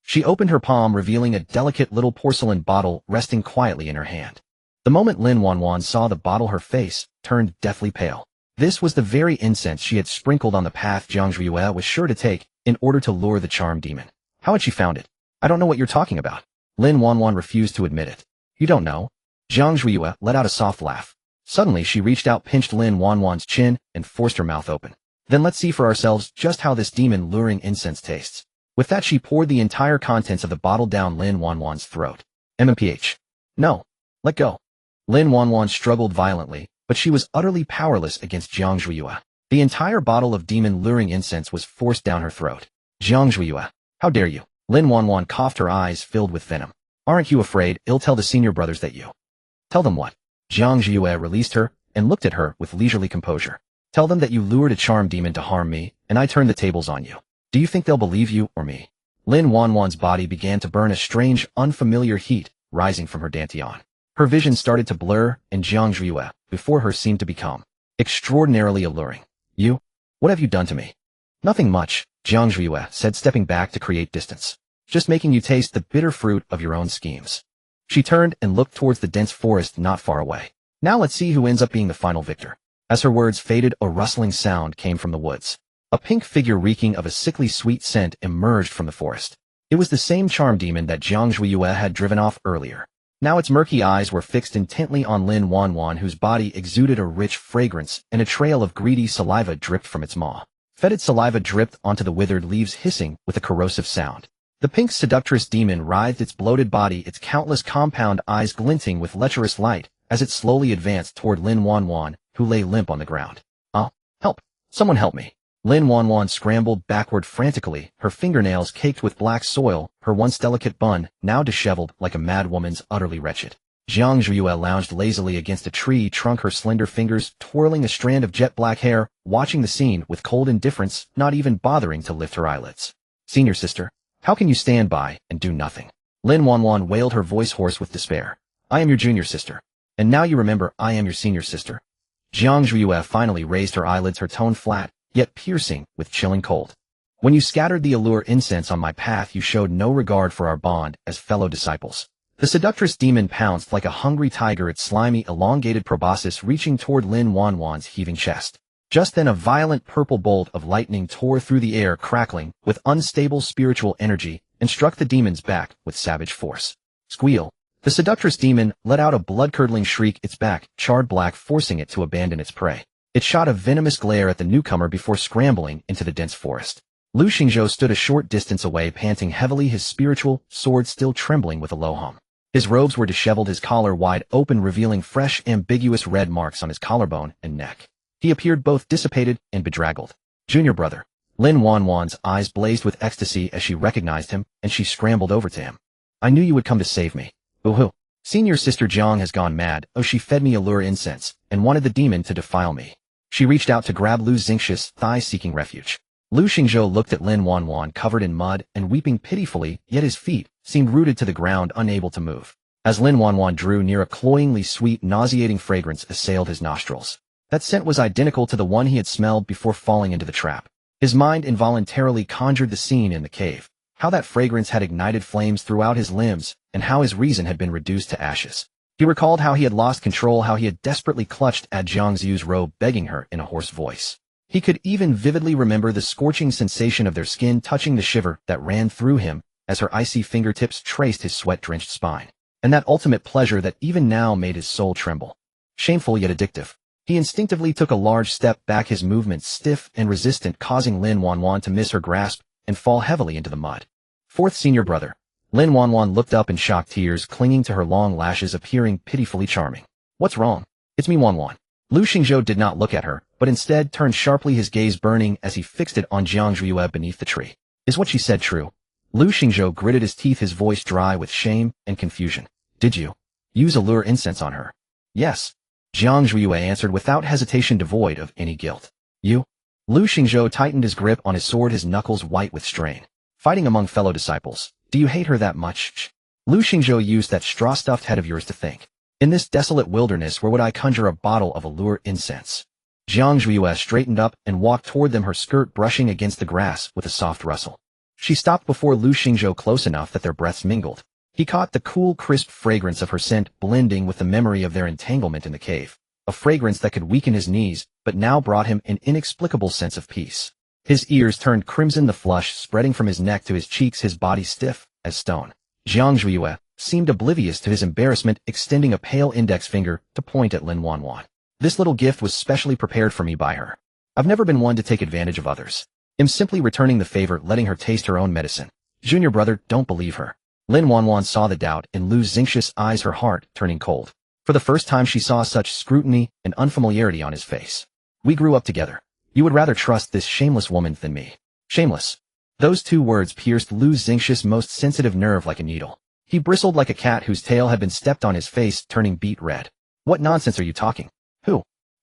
She opened her palm, revealing a delicate little porcelain bottle resting quietly in her hand. The moment Lin Wanwan saw the bottle, her face turned deathly pale. This was the very incense she had sprinkled on the path Jiang Zhuiyue was sure to take in order to lure the charm demon. How had she found it? I don't know what you're talking about. Lin Wanwan refused to admit it. You don't know? Jiang Zhuiyue let out a soft laugh. Suddenly she reached out, pinched Lin Wanwan's chin, and forced her mouth open. Then let's see for ourselves just how this demon-luring incense tastes. With that, she poured the entire contents of the bottle down Lin Wanwan's throat. MMPH. No. Let go. Lin Wanwan struggled violently, but she was utterly powerless against Jiang Zhuiyue. The entire bottle of demon-luring incense was forced down her throat. Jiang Zhuiyue. How dare you? Lin Wanwan coughed, her eyes filled with venom. Aren't you afraid? I'll tell the senior brothers that you... Tell them what? Jiang Zhuiyue released her and looked at her with leisurely composure. Tell them that you lured a charm demon to harm me, and I turned the tables on you. Do you think they'll believe you or me? Lin Wanwan's body began to burn, a strange, unfamiliar heat rising from her dantian. Her vision started to blur, and Jiang Zhuiyue, before her, seemed to become extraordinarily alluring. You? What have you done to me? Nothing much, Jiang Zhuiyue said, stepping back to create distance. Just making you taste the bitter fruit of your own schemes. She turned and looked towards the dense forest not far away. Now let's see who ends up being the final victor. As her words faded, a rustling sound came from the woods. A pink figure reeking of a sickly sweet scent emerged from the forest. It was the same charm demon that Jiang Zhuiyue had driven off earlier. Now its murky eyes were fixed intently on Lin Wanwan, whose body exuded a rich fragrance, and a trail of greedy saliva dripped from its maw. Fetid saliva dripped onto the withered leaves, hissing with a corrosive sound. The pink seductress demon writhed its bloated body, its countless compound eyes glinting with lecherous light, as it slowly advanced toward Lin Wanwan, who lay limp on the ground. Help! Someone help me! Lin Wanwan scrambled backward frantically, her fingernails caked with black soil, her once delicate bun now disheveled like a mad woman's, utterly wretched. Jiang Zhuiyue lounged lazily against a tree trunk, her slender fingers twirling a strand of jet black hair, watching the scene with cold indifference, not even bothering to lift her eyelids. Senior sister, how can you stand by and do nothing? Lin Wanwan wailed, her voice hoarse with despair. I am your junior sister. And now you remember I am your senior sister. Jiang Zhuiyue finally raised her eyelids, her tone flat, yet piercing with chilling cold. When you scattered the allure incense on my path, you showed no regard for our bond as fellow disciples. The seductress demon pounced like a hungry tiger, its slimy, elongated proboscis reaching toward Lin Wanwan's heaving chest. Just then a violent purple bolt of lightning tore through the air, crackling with unstable spiritual energy, and struck the demon's back with savage force. Squeal. The seductress demon let out a blood-curdling shriek, its back charred black, forcing it to abandon its prey. It shot a venomous glare at the newcomer before scrambling into the dense forest. Lu Xingzhou stood a short distance away, panting heavily, his spiritual sword still trembling with a low hum. His robes were disheveled, his collar wide open, revealing fresh, ambiguous red marks on his collarbone and neck. He appeared both dissipated and bedraggled. Junior brother. Lin Wanwan's eyes blazed with ecstasy as she recognized him, and she scrambled over to him. I knew you would come to save me. Boo-hoo. Senior sister Jiang has gone mad. Oh, she fed me allure incense and wanted the demon to defile me. She reached out to grab Lu Xingxia's thigh, seeking refuge. Lu Xingzhou looked at Lin Wanwan, covered in mud and weeping pitifully, yet his feet seemed rooted to the ground, unable to move. As Lin Wanwan drew near, a cloyingly sweet, nauseating fragrance assailed his nostrils. That scent was identical to the one he had smelled before falling into the trap. His mind involuntarily conjured the scene in the cave, how that fragrance had ignited flames throughout his limbs, and how his reason had been reduced to ashes. He recalled how he had lost control, how he had desperately clutched at Jiang Xu's robe, begging her in a hoarse voice. He could even vividly remember the scorching sensation of their skin touching, the shiver that ran through him as her icy fingertips traced his sweat-drenched spine, and that ultimate pleasure that even now made his soul tremble. Shameful yet addictive. He instinctively took a large step back, his movements stiff and resistant, causing Lin Wanwan to miss her grasp and fall heavily into the mud. Fourth senior brother. Lin Wanwan looked up in shock, tears clinging to her long lashes, appearing pitifully charming. What's wrong? It's me, Wanwan. Lu Xingzhou did not look at her, but instead turned sharply, his gaze burning as he fixed it on Jiang Zhuye beneath the tree. Is what she said true? Lu Xingzhou gritted his teeth, his voice dry with shame and confusion. Did you use allure incense on her? Yes. Jiang Zhuye answered without hesitation, devoid of any guilt. You? Lu Xingzhou tightened his grip on his sword, his knuckles white with strain. Fighting among fellow disciples. Do you hate her that much? Lu Xingzhou used that straw-stuffed head of yours to think. In this desolate wilderness, where would I conjure a bottle of allure incense? Jiang Zhuye straightened up and walked toward them, her skirt brushing against the grass with a soft rustle. She stopped before Lu Xingzhou, close enough that their breaths mingled. He caught the cool, crisp fragrance of her scent blending with the memory of their entanglement in the cave, a fragrance that could weaken his knees, but now brought him an inexplicable sense of peace. His ears turned crimson, the flush spreading from his neck to his cheeks, his body stiff as stone. Jiang Zhuye seemed oblivious to his embarrassment, extending a pale index finger to point at Lin Wanwan. This little gift was specially prepared for me by her. I've never been one to take advantage of others. I'm simply returning the favor, letting her taste her own medicine. Junior brother, don't believe her. Lin Wanwan saw the doubt in Lu Xingxia's eyes, her heart turning cold. For the first time she saw such scrutiny and unfamiliarity on his face. We grew up together. You would rather trust this shameless woman than me. Shameless. Those two words pierced Lu Xingxia's most sensitive nerve like a needle. He bristled like a cat whose tail had been stepped on, his face turning beet red. What nonsense are you talking?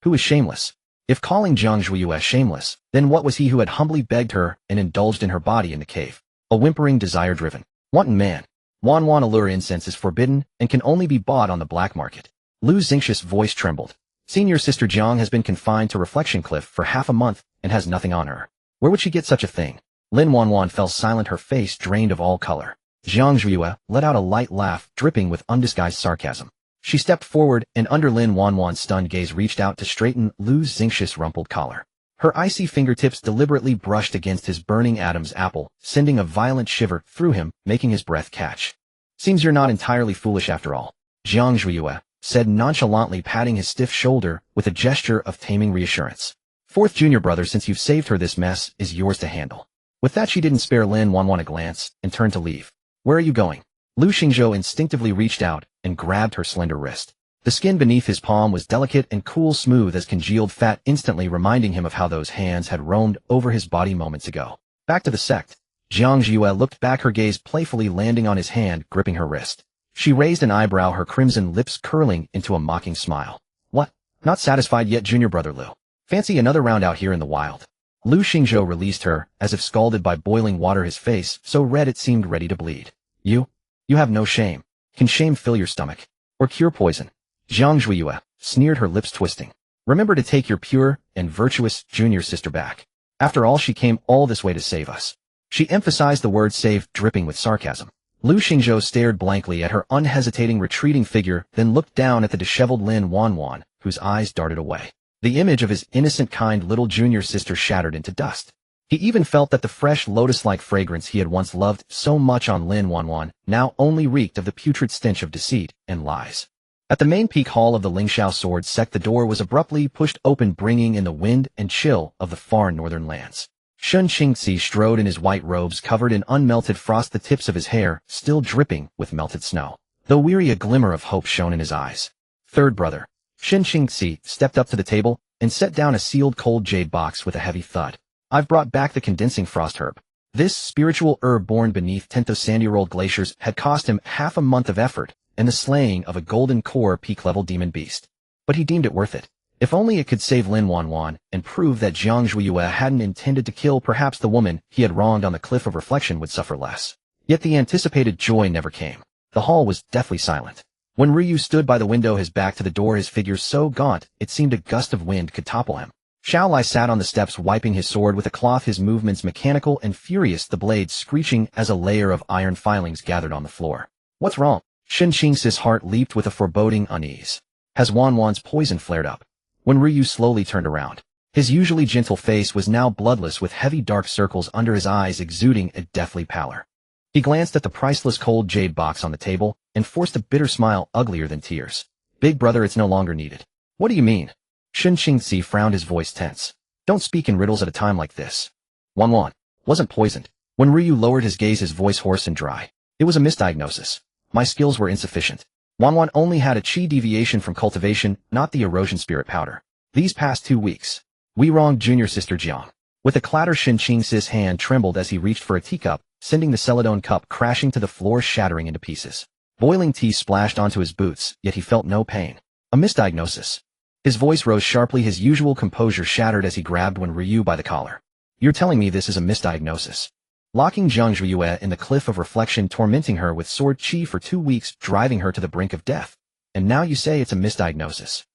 Who is shameless? If calling Jiang Zhuye shameless, then what was he who had humbly begged her and indulged in her body in the cave? A whimpering, desire-driven, wanton man. Wanwan allure incense is forbidden and can only be bought on the black market. Lu Xingxia's voice trembled. Senior sister Jiang has been confined to Reflection Cliff for half a month and has nothing on her. Where would she get such a thing? Lin Wanwan fell silent, her face drained of all color. Jiang Zhuye let out a light laugh, dripping with undisguised sarcasm. She stepped forward, and under Lin Wanwan's stunned gaze reached out to straighten Lu Xingxia's rumpled collar. Her icy fingertips deliberately brushed against his burning Adam's apple, sending a violent shiver through him, making his breath catch. Seems you're not entirely foolish after all, Jiang Zhuye said nonchalantly, patting his stiff shoulder with a gesture of taming reassurance. Fourth junior brother, since you've saved her, this mess is yours to handle. With that, she didn't spare Lin Wanwan a glance and turned to leave. Where are you going? Lu Xingzhou instinctively reached out and grabbed her slender wrist. The skin beneath his palm was delicate and cool, smooth as congealed fat, instantly reminding him of how those hands had roamed over his body moments ago. Back to the sect. Jiang Zhuye looked back, her gaze playfully landing on his hand gripping her wrist. She raised an eyebrow, her crimson lips curling into a mocking smile. What? Not satisfied yet, junior brother Lu? Fancy another round out here in the wild? Lu Xingzhou released her, as if scalded by boiling water, his face so red it seemed ready to bleed. You have no shame. Can shame fill your stomach? Or cure poison? Jiang Zhuye sneered, her lips twisting. Remember to take your pure and virtuous junior sister back. After all, she came all this way to save us. She emphasized the word save, dripping with sarcasm. Lu Xingzhou stared blankly at her unhesitating, retreating figure, then looked down at the disheveled Lin Wanwan, whose eyes darted away. The image of his innocent, kind little junior sister shattered into dust. He even felt that the fresh, lotus-like fragrance he had once loved so much on Lin Wanwan now only reeked of the putrid stench of deceit and lies. At the main peak hall of the Lingxiao Sword Sect, the door was abruptly pushed open, bringing in the wind and chill of the far northern lands. Shun Qingxi strode in his white robes covered in unmelted frost, the tips of his hair still dripping with melted snow. Though weary, a glimmer of hope shone in his eyes. Third brother. Shun Qingxi stepped up to the table and set down a sealed cold jade box with a heavy thud. I've brought back the condensing frost herb. This spiritual herb born beneath 10,000-year-old glaciers had cost him half a month of effort and the slaying of a golden core peak-level demon beast. But he deemed it worth it. If only it could save Lin Wanwan and prove that Jiang Zhuye hadn't intended to kill, perhaps the woman he had wronged on the Cliff of Reflection would suffer less. Yet the anticipated joy never came. The hall was deathly silent. When Ryu stood by the window, his back to the door, his figure so gaunt, it seemed a gust of wind could topple him. Xiao Lai sat on the steps wiping his sword with a cloth, his movements mechanical and furious, the blade screeching as a layer of iron filings gathered on the floor. What's wrong? Shen Qingxi's heart leaped with a foreboding unease. Has Wan's poison flared up? When Ryu slowly turned around, his usually gentle face was now bloodless with heavy dark circles under his eyes exuding a deathly pallor. He glanced at the priceless cold jade box on the table and forced a bitter smile uglier than tears. Big brother, it's no longer needed. What do you mean? Shen Qingxi frowned, his voice tense. Don't speak in riddles at a time like this. Wan wasn't poisoned. When Ryu lowered his gaze, his voice hoarse and dry. It was a misdiagnosis. My skills were insufficient. Wan only had a chi deviation from cultivation, not the erosion spirit powder. These past 2 weeks. We wronged junior sister Jiang. With a clatter, Shen Qingxi's hand trembled as he reached for a teacup, sending the celadone cup crashing to the floor, shattering into pieces. Boiling tea splashed onto his boots, yet he felt no pain. A misdiagnosis. His voice rose sharply, his usual composure shattered as he grabbed Wen Ryu by the collar. You're telling me this is a misdiagnosis? Locking Zhang Zhuiyue in the cliff of reflection, tormenting her with sword chi for 2 weeks, driving her to the brink of death. And now you say it's a misdiagnosis?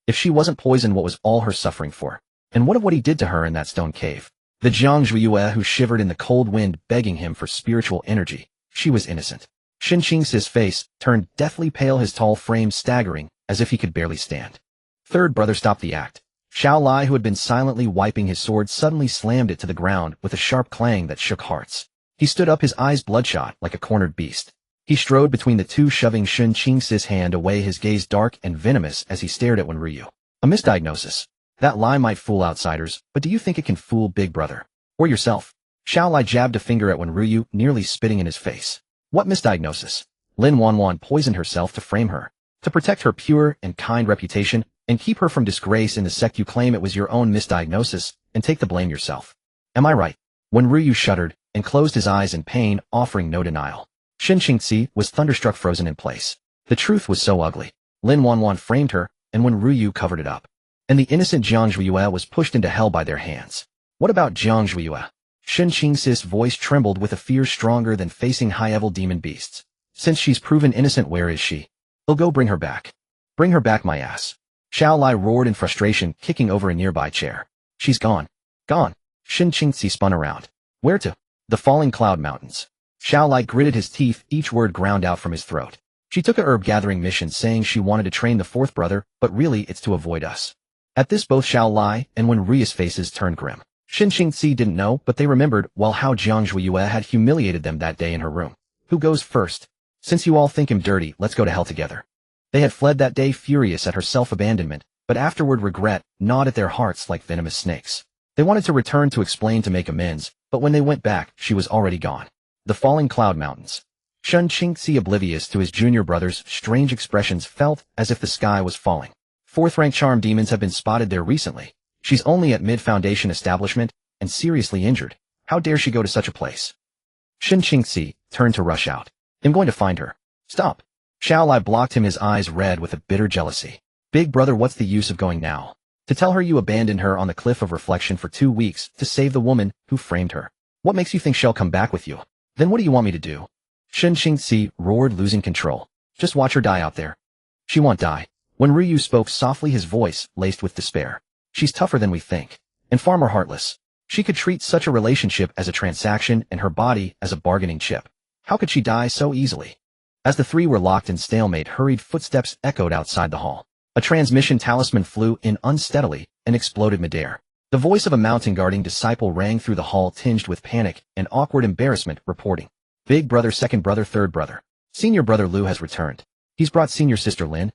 If she wasn't poisoned, what was all her suffering for? And what of what he did to her in that stone cave? The Zhang Zhuiyue who shivered in the cold wind begging him for spiritual energy. She was innocent. Shen Qingxi's face turned deathly pale, his tall frame staggering, as if he could barely stand. Third brother, stop the act. Xiao Lai, who had been silently wiping his sword, suddenly slammed it to the ground with a sharp clang that shook hearts. He stood up, his eyes bloodshot like a cornered beast. He strode between the two, shoving Shen Qingxi's hand away, his gaze dark and venomous as he stared at Wen Ryu. A misdiagnosis. That lie might fool outsiders, but do you think it can fool Big Brother? Or yourself? Xiao Lai jabbed a finger at Wen Ryu, nearly spitting in his face. What misdiagnosis? Lin Wanwan poisoned herself to frame her. To protect her pure and kind reputation, and keep her from disgrace in the sect. You claim it was your own misdiagnosis, and take the blame yourself. Am I right? Wen Ryu shuddered, and closed his eyes in pain, offering no denial. Shen Qingxi was thunderstruck, frozen in place. The truth was so ugly. Lin Wanwan framed her, and Wen Ryu covered it up. And the innocent Zhang Zhuiyue was pushed into hell by their hands. What about Zhang Zhuiyue? Shen Qingxi's voice trembled with a fear stronger than facing high-level demon beasts. Since she's proven innocent, where is she? I'll go bring her back. Bring her back, my ass. Xiao Lai roared in frustration, kicking over a nearby chair. She's gone. Gone. Shen Qingxi spun around. Where to? The Falling Cloud Mountains. Xiao Lai gritted his teeth, each word ground out from his throat. She took a herb-gathering mission, saying she wanted to train the fourth brother, but really it's to avoid us. At this, both Xiao Lai and Wen Ryu's faces turned grim. Shen Qingxi didn't know, but they remembered well how Zhang Zhuiyue had humiliated them that day in her room. Who goes first? Since you all think him dirty, let's go to hell together. They had fled that day furious at her self-abandonment, but afterward regret gnawed at their hearts like venomous snakes. They wanted to return to explain, to make amends, but when they went back, she was already gone. The Falling Cloud Mountains. Shen Qingxi, oblivious to his junior brother's strange expressions, felt as if the sky was falling. Fourth-rank charm demons have been spotted there recently. She's only at mid-foundation establishment, and seriously injured. How dare she go to such a place? Shen Qingxi turned to rush out. I'm going to find her. Stop. Xiao Lai blocked him, his eyes red with a bitter jealousy. Big brother, what's the use of going now? To tell her you abandoned her on the cliff of reflection for 2 weeks to save the woman who framed her. What makes you think she'll come back with you? Then what do you want me to do? Shen Qingxi roared, losing control. Just watch her die out there. She won't die. When Ryu spoke softly, his voice laced with despair. She's tougher than we think, and far more heartless. She could treat such a relationship as a transaction and her body as a bargaining chip. How could she die so easily? As the three were locked in stalemate, hurried footsteps echoed outside the hall. A transmission talisman flew in unsteadily and exploded midair. The voice of a mountain-guarding disciple rang through the hall, tinged with panic and awkward embarrassment, reporting. Big brother, second brother, third brother. Senior brother Lu has returned. He's brought senior sister Lin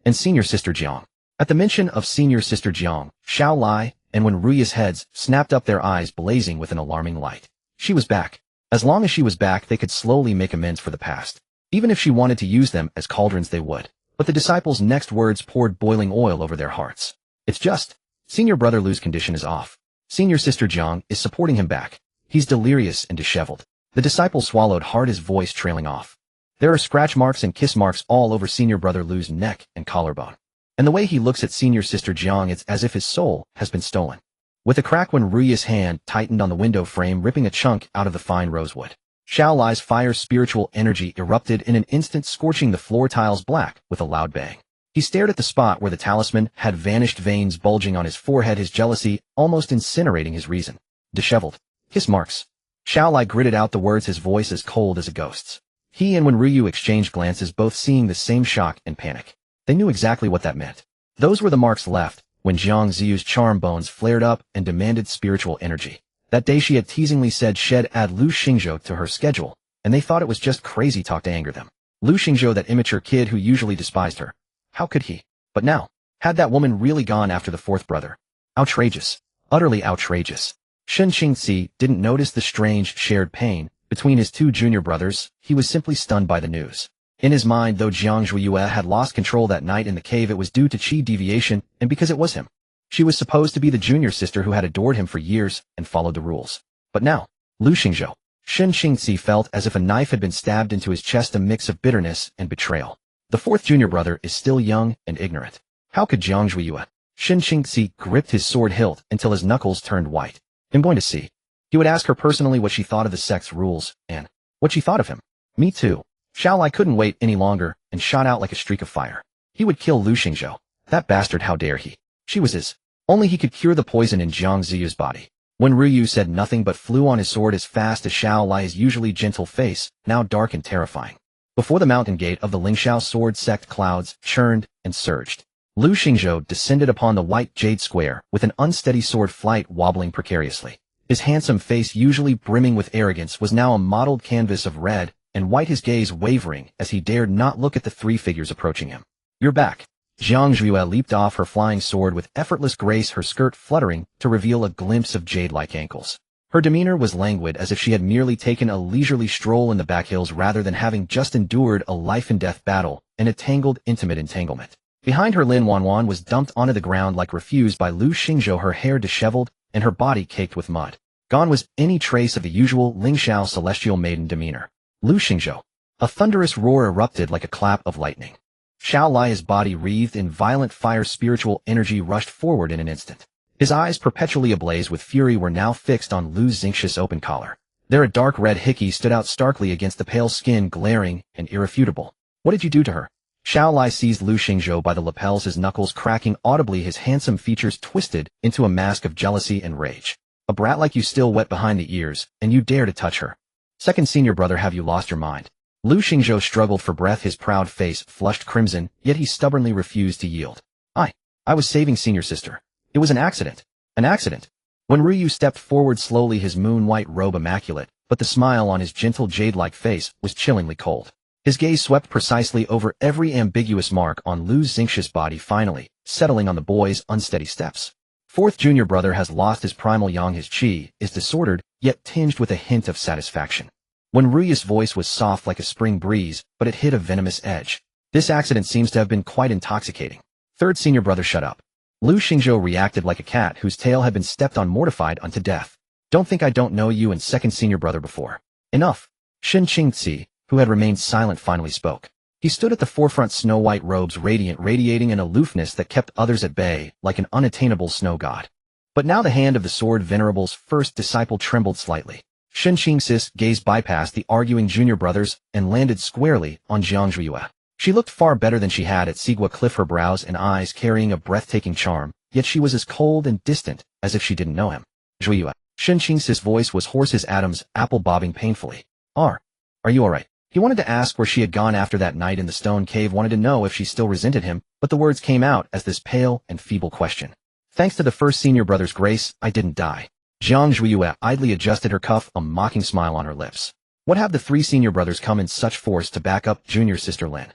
and senior sister Jiang. At the mention of senior sister Jiang, Xiao Lai and Wen Ryu's heads snapped up, their eyes blazing with an alarming light. She was back. As long as she was back, they could slowly make amends for the past. Even if she wanted to use them as cauldrons, they would. But the disciples' next words poured boiling oil over their hearts. It's just, senior brother Lu's condition is off. Senior sister Jiang is supporting him back. He's delirious and disheveled. The disciple swallowed hard, his voice trailing off. There are scratch marks and kiss marks all over senior brother Lu's neck and collarbone. And the way he looks at senior sister Jiang, it's as if his soul has been stolen. With a crack, when Ryu's hand tightened on the window frame, ripping a chunk out of the fine rosewood. Xiao Lai's fire spiritual energy erupted in an instant, scorching the floor tiles black with a loud bang. He stared at the spot where the talisman had vanished, veins bulging on his forehead, his jealousy almost incinerating his reason. Disheveled. Kiss marks. Xiao Lai gritted out the words, his voice as cold as a ghost's. He and Wenryu exchanged glances, both seeing the same shock and panic. They knew exactly what that meant. Those were the marks left when Jiang Ziyu's charm bones flared up and demanded spiritual energy. That day she had teasingly said she'd add Lu Xingzhou to her schedule, and they thought it was just crazy talk to anger them. Lu Xingzhou, that immature kid who usually despised her. How could he? But now, had that woman really gone after the fourth brother? Outrageous. Utterly outrageous. Shen Qingzi didn't notice the strange, shared pain between his two junior brothers. He was simply stunned by the news. In his mind, though Jiang Zhuiyue had lost control that night in the cave, it was due to qi deviation and because it was him. She was supposed to be the junior sister who had adored him for years and followed the rules. But now, Lu Xingzhou. Shen Qingzi felt as if a knife had been stabbed into his chest, a mix of bitterness and betrayal. The fourth junior brother is still young and ignorant. How could Jiang Zhuiyue? Shen Qingzi gripped his sword hilt until his knuckles turned white. I'm going to see. He would ask her personally what she thought of the sect's rules, and what she thought of him. Me too. Xiao Lai couldn't wait any longer and shot out like a streak of fire. He would kill Lu Xingzhou. That bastard, how dare he? She was his. Only he could cure the poison in Jiang Ziyu's body. Wenryu said nothing but flew on his sword as fast as Xiao Lai's usually gentle face, now dark and terrifying. Before the mountain gate of the Lingxiao sword sect, clouds churned and surged. Lu Xingzhou descended upon the white jade square with an unsteady sword flight wobbling precariously. His handsome face, usually brimming with arrogance, was now a mottled canvas of red and white, his gaze wavering as he dared not look at the three figures approaching him. You're back. Jiang Zhuiyue leaped off her flying sword with effortless grace, her skirt fluttering to reveal a glimpse of jade-like ankles. Her demeanor was languid, as if she had merely taken a leisurely stroll in the back hills rather than having just endured a life-and-death battle and a tangled, intimate entanglement. Behind her, Lin Wanwan was dumped onto the ground like refuse by Lu Xingzhou, her hair disheveled and her body caked with mud. Gone was any trace of the usual Lingxiao celestial maiden demeanor. Lu Xingzhou. A thunderous roar erupted like a clap of lightning. Xiao Lai's body wreathed in violent fire, spiritual energy rushed forward in an instant. His eyes, perpetually ablaze with fury, were now fixed on Lu Xingzhou's open collar. There a dark red hickey stood out starkly against the pale skin, glaring and irrefutable. What did you do to her? Xiao Lai seized Lu Xingzhou by the lapels, his knuckles cracking audibly, his handsome features twisted into a mask of jealousy and rage. A brat like you, still wet behind the ears, and you dare to touch her? Second senior brother, have you lost your mind? Lu Xingzhou struggled for breath, his proud face flushed crimson, yet he stubbornly refused to yield. I was saving senior sister. It was an accident. An accident. Wenryu stepped forward slowly, his moon-white robe immaculate, but the smile on his gentle jade-like face was chillingly cold. His gaze swept precisely over every ambiguous mark on Lu Xingzhou's body, finally settling on the boy's unsteady steps. Fourth junior brother has lost his primal yang, his qi is disordered, yet tinged with a hint of satisfaction. Wenryu's voice was soft like a spring breeze, but it hid a venomous edge. This accident seems to have been quite intoxicating. Third senior brother, shut up. Lu Xingzhou reacted like a cat whose tail had been stepped on, mortified unto death. Don't think I don't know you and second senior brother before. Enough. Shen Qingzi, who had remained silent, finally spoke. He stood at the forefront, snow-white robes radiating an aloofness that kept others at bay like an unattainable snow god. But now the hand of the sword venerable's first disciple trembled slightly. Shen Qingzi's gaze bypassed the arguing junior brothers and landed squarely on Jiang Zhuiyue. She looked far better than she had at Sigua Cliff, her brows and eyes carrying a breathtaking charm, yet she was as cold and distant as if she didn't know him. Zhuiyue. Shen Qingzi's voice was hoarse, his atoms apple-bobbing painfully. Are you alright? He wanted to ask where she had gone after that night in the stone cave, wanted to know if she still resented him, but the words came out as this pale and feeble question. Thanks to the first senior brother's grace, I didn't die. Jiang Zhuiyue idly adjusted her cuff, a mocking smile on her lips. What have the three senior brothers come in such force to back up junior sister Lin?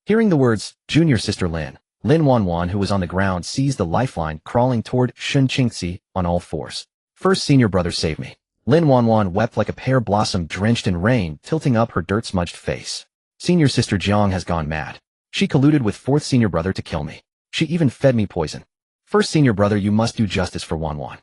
Hearing the words, junior sister Lin, Lin Wanwan, who was on the ground, seized the lifeline, crawling toward Shen Qingzi on all fours. First senior brother, save me. Lin Wanwan wept like a pear blossom drenched in rain, tilting up her dirt-smudged face. Senior sister Jiang has gone mad. She colluded with fourth senior brother to kill me. She even fed me poison. First senior brother, you must do justice for Wanwan.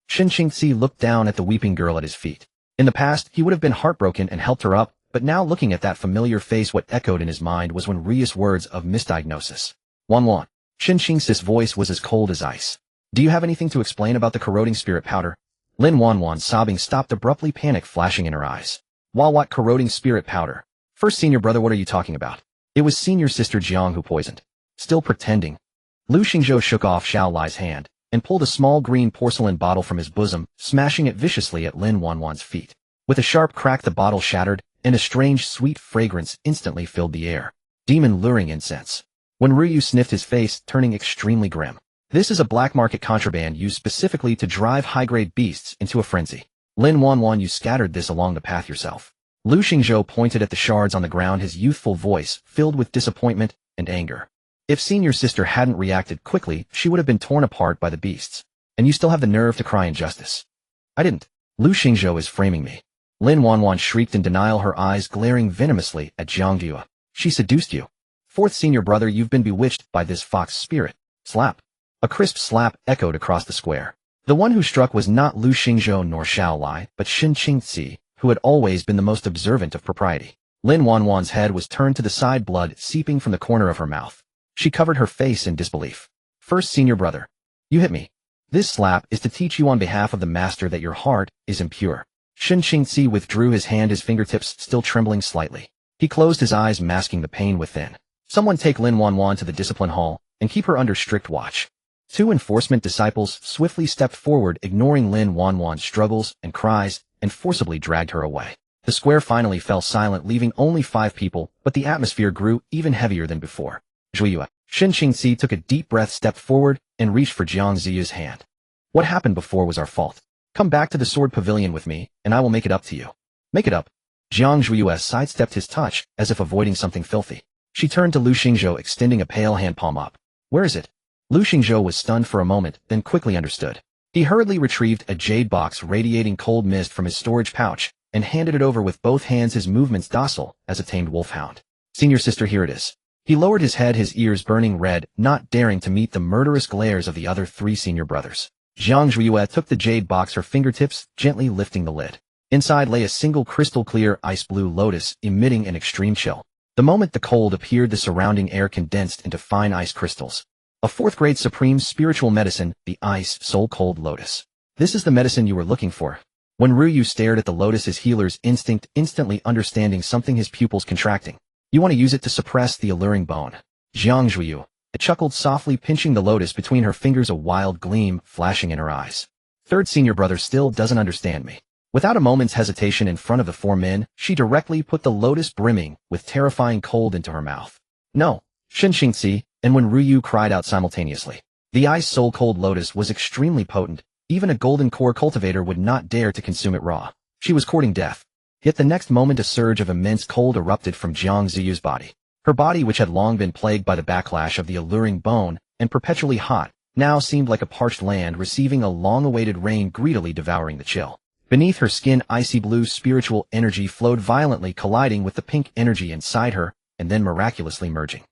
Shen Qingzi looked down at the weeping girl at his feet. In the past, he would have been heartbroken and helped her up, but now looking at that familiar face, what echoed in his mind was Wenryu's words of misdiagnosis. Wanwan. Shen Qingzi's voice was as cold as ice. Do you have anything to explain about the corroding spirit powder? Lin Wanwan, sobbing, stopped abruptly, panic flashing in her eyes. What corroding spirit powder? First senior brother, what are you talking about? It was senior sister Jiang who poisoned. Still pretending. Lu Xingzhou shook off Xiao Lai's hand and pulled a small green porcelain bottle from his bosom, smashing it viciously at Lin Wanwan's feet. With a sharp crack, the bottle shattered, and a strange, sweet fragrance instantly filled the air. Demon luring incense. When Ryu sniffed, his face turning extremely grim. This is a black market contraband used specifically to drive high-grade beasts into a frenzy. Lin Wanwan, you scattered this along the path yourself. Lu Xingzhou pointed at the shards on the ground, his youthful voice filled with disappointment and anger. If senior sister hadn't reacted quickly, she would have been torn apart by the beasts. And you still have the nerve to cry injustice. I didn't. Lu Xingzhou is framing me. Lin Wanwan shrieked in denial, her eyes glaring venomously at Jiang Jue. She seduced you. Fourth senior brother, you've been bewitched by this fox spirit. Slap. A crisp slap echoed across the square. The one who struck was not Lu Xingzhou nor Xiao Lai, but Shin Qingzi, who had always been the most observant of propriety. Lin Wanwan's head was turned to the side, blood seeping from the corner of her mouth. She covered her face in disbelief. First senior brother. You hit me. This slap is to teach you on behalf of the master that your heart is impure. Shin Qingzi withdrew his hand, his fingertips still trembling slightly. He closed his eyes, masking the pain within. Someone take Lin Wanwan to the discipline hall and keep her under strict watch. Two enforcement disciples swiftly stepped forward, ignoring Lin Wanwan's struggles and cries, and forcibly dragged her away. The square finally fell silent, leaving only 5 people, but the atmosphere grew even heavier than before. Zhuiyue. Shin Qingzi took a deep breath, stepped forward, and reached for Jiang Ziyu's hand. What happened before was our fault. Come back to the sword pavilion with me, and I will make it up to you. Make it up. Jiang Zhuiyue sidestepped his touch, as if avoiding something filthy. She turned to Lu Xingzhou, extending a pale hand palm up. Where is it? Lu Xingzhou was stunned for a moment, then quickly understood. He hurriedly retrieved a jade box radiating cold mist from his storage pouch, and handed it over with both hands, his movements docile as a tamed wolfhound. Senior sister, here it is. He lowered his head, his ears burning red, not daring to meet the murderous glares of the other 3 senior brothers. Jiang Zhuiyue took the jade box, her fingertips gently lifting the lid. Inside lay a single crystal-clear ice-blue lotus, emitting an extreme chill. The moment the cold appeared, the surrounding air condensed into fine ice crystals. A 4th-grade supreme spiritual medicine, the Ice Soul Cold Lotus. This is the medicine you were looking for. When Ryu stared at the lotus, his healer's instinct instantly understanding something, his pupils contracting. You want to use it to suppress the alluring bone. Jiang Zhuiyue chuckled softly, pinching the lotus between her fingers, a wild gleam flashing in her eyes. Third senior brother still doesn't understand me. Without a moment's hesitation, in front of the 4 men, she directly put the lotus brimming with terrifying cold into her mouth. No. Shin Qingzi, and when Ryu cried out simultaneously. The Ice Soul Cold Lotus was extremely potent. Even a golden core cultivator would not dare to consume it raw. She was courting death. Yet the next moment, a surge of immense cold erupted from Jiang Ziyu's body. Her body, which had long been plagued by the backlash of the alluring bone and perpetually hot, now seemed like a parched land receiving a long-awaited rain, greedily devouring the chill. Beneath her skin, icy blue spiritual energy flowed violently, colliding with the pink energy inside her, and then miraculously merging.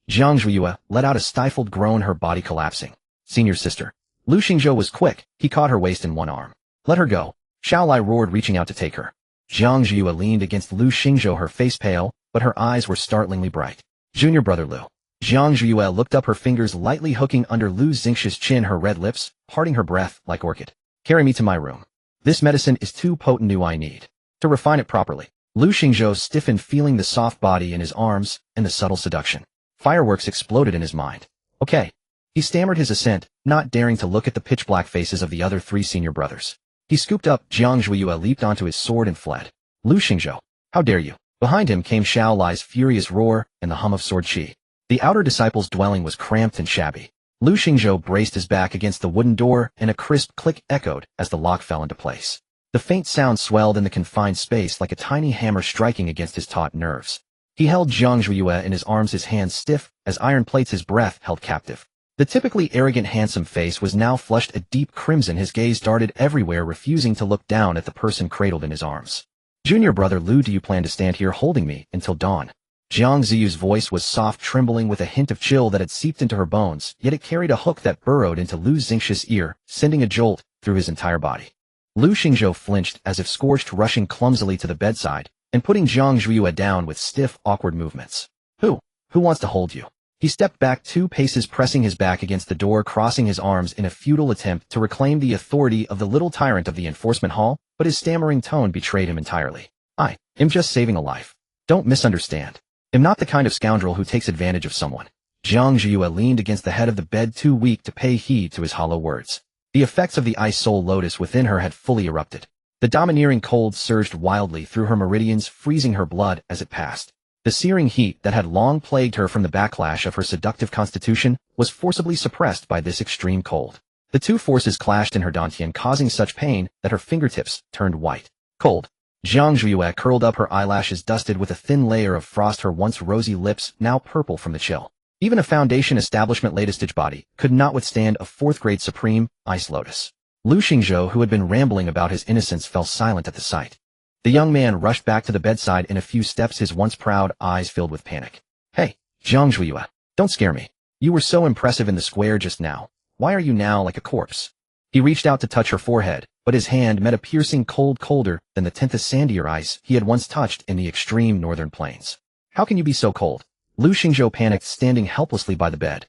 Jiang Zhuiyue let out a stifled groan, her body collapsing. Senior sister. Lu Xingzhou was quick. He caught her waist in one arm. Let her go. Xiao Lai roared, reaching out to take her. Jiang Zhuiyue leaned against Lu Xingzhou, her face pale, but her eyes were startlingly bright. Junior brother Lu. Jiang Zhuiyue looked up, her fingers lightly hooking under Lu Xingzhou's chin, her red lips parting, her breath like orchid. Carry me to my room. This medicine is too potent. I need to refine it properly. Lu Xingzhou stiffened, feeling the soft body in his arms and the subtle seduction. Fireworks exploded in his mind. Okay. He stammered his assent, not daring to look at the pitch-black faces of the other 3 senior brothers. He scooped up. Jiang Zhuiyue leaped onto his sword and fled. Lu Xingzhou. How dare you? Behind him came Xiao Lai's furious roar and the hum of sword chi. The outer disciple's dwelling was cramped and shabby. Lu Xingzhou braced his back against the wooden door, and a crisp click echoed as the lock fell into place. The faint sound swelled in the confined space like a tiny hammer striking against his taut nerves. He held Jiang Zhuiyue in his arms, his hands stiff as iron plates, his breath held captive. The typically arrogant, handsome face was now flushed a deep crimson, his gaze darted everywhere, refusing to look down at the person cradled in his arms. Junior brother Lu, do you plan to stand here holding me until dawn? Jiang Ziyu's voice was soft, trembling with a hint of chill that had seeped into her bones, yet it carried a hook that burrowed into Lu Xingzhi's ear, sending a jolt through his entire body. Lu Xingzhou flinched as if scorched, rushing clumsily to the bedside and putting Jiang Zhuiyue down with stiff, awkward movements. Who wants to hold you? He stepped back 2 paces, pressing his back against the door, crossing his arms in a futile attempt to reclaim the authority of the little tyrant of the enforcement hall, but his stammering tone betrayed him entirely. I am just saving a life. Don't misunderstand. I'm not the kind of scoundrel who takes advantage of someone. Jiang Zhiyue leaned against the head of the bed, too weak to pay heed to his hollow words. The effects of the ice soul lotus within her had fully erupted. The domineering cold surged wildly through her meridians, freezing her blood as it passed. The searing heat that had long plagued her from the backlash of her seductive constitution was forcibly suppressed by this extreme cold. The two forces clashed in her dantian, causing such pain that her fingertips turned white. Cold. Jiang Zhiyue curled up, her eyelashes dusted with a thin layer of frost, her once rosy lips now purple from the chill. Even a foundation establishment latest body could not withstand a fourth-grade supreme ice lotus. Lu Xingzhou, who had been rambling about his innocence, fell silent at the sight. The young man rushed back to the bedside in a few steps, his once proud eyes filled with panic. Hey, Jiang Zhiyue, don't scare me. You were so impressive in the square just now. Why are you now like a corpse? He reached out to touch her forehead, but his hand met a piercing cold, colder than the 10th sandier ice he had once touched in the extreme northern plains. How can you be so cold? Lu Xingzhou panicked, standing helplessly by the bed.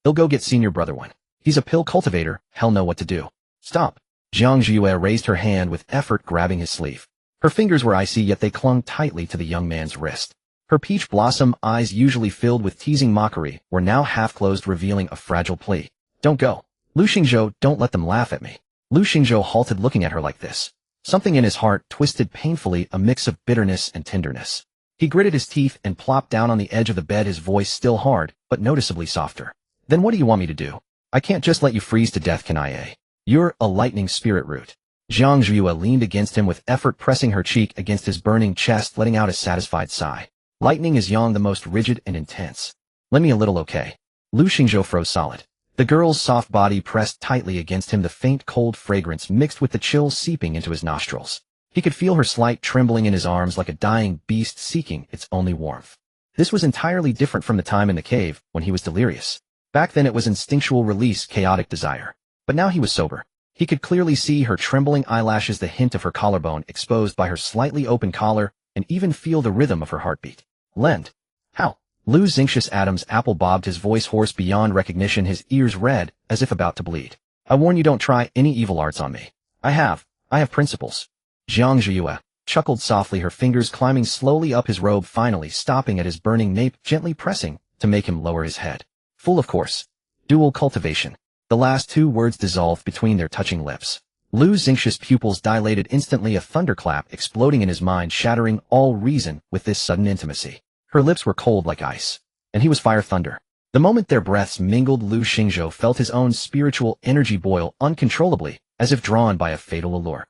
He'll go get senior brother one. He's a pill cultivator, he'll know what to do. Stop. Jiang Zhiyue raised her hand with effort, grabbing his sleeve. Her fingers were icy, yet they clung tightly to the young man's wrist. Her peach blossom eyes, usually filled with teasing mockery, were now half-closed, revealing a fragile plea. Don't go. Lu Xingzhou, don't let them laugh at me. Lu Xingzhou halted, looking at her like this. Something in his heart twisted painfully, a mix of bitterness and tenderness. He gritted his teeth and plopped down on the edge of the bed, his voice still hard, but noticeably softer. Then what do you want me to do? I can't just let you freeze to death, can I? You're a lightning spirit root. Jiang Zhiyue leaned against him with effort, pressing her cheek against his burning chest, letting out a satisfied sigh. Lightning is yang, the most rigid and intense. Lend me a little, okay? Lu Xingzhou froze solid. The girl's soft body pressed tightly against him, the faint cold fragrance mixed with the chill seeping into his nostrils. He could feel her slight trembling in his arms, like a dying beast seeking its only warmth. This was entirely different from the time in the cave when he was delirious. Back then it was instinctual release, chaotic desire. But now he was sober. He could clearly see her trembling eyelashes, the hint of her collarbone exposed by her slightly open collar, and even feel the rhythm of her heartbeat. Lend. How? Lu Xingzhou's Adam's apple bobbed, his voice hoarse beyond recognition, his ears red, as if about to bleed. I warn you, don't try any evil arts on me. I have principles. Jiang Zhiyue chuckled softly, her fingers climbing slowly up his robe, finally stopping at his burning nape, gently pressing to make him lower his head. Full, of course. Dual cultivation. The last two words dissolved between their touching lips. Lu Xingzhou's pupils dilated instantly, a thunderclap exploding in his mind, shattering all reason with this sudden intimacy. Her lips were cold like ice, and he was fire thunder. The moment their breaths mingled, Lu Xingzhou felt his own spiritual energy boil uncontrollably, as if drawn by a fatal allure.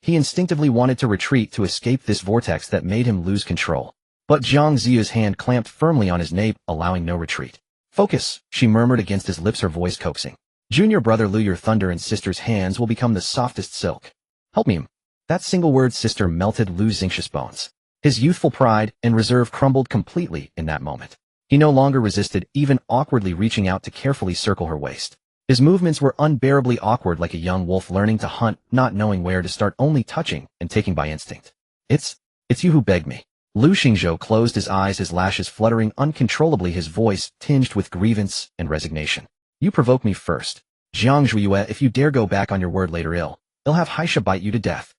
He instinctively wanted to retreat to escape this vortex that made him lose control. But Jiang Zhiyue's hand clamped firmly on his nape, allowing no retreat. Focus, she murmured against his lips, her voice coaxing. Junior brother Lu, your thunder and sister's hands will become the softest silk. Help me. That single word, sister, melted Lu Xingzhou's bones. His youthful pride and reserve crumbled completely in that moment. He no longer resisted, even awkwardly reaching out to carefully circle her waist. His movements were unbearably awkward, like a young wolf learning to hunt, not knowing where to start, only touching and taking by instinct. It's you who begged me. Lu Xingzhou closed his eyes, his lashes fluttering uncontrollably, his voice tinged with grievance and resignation. You provoked me first. Jiang Zhiyue, if you dare go back on your word later, they'll have Haisha bite you to death.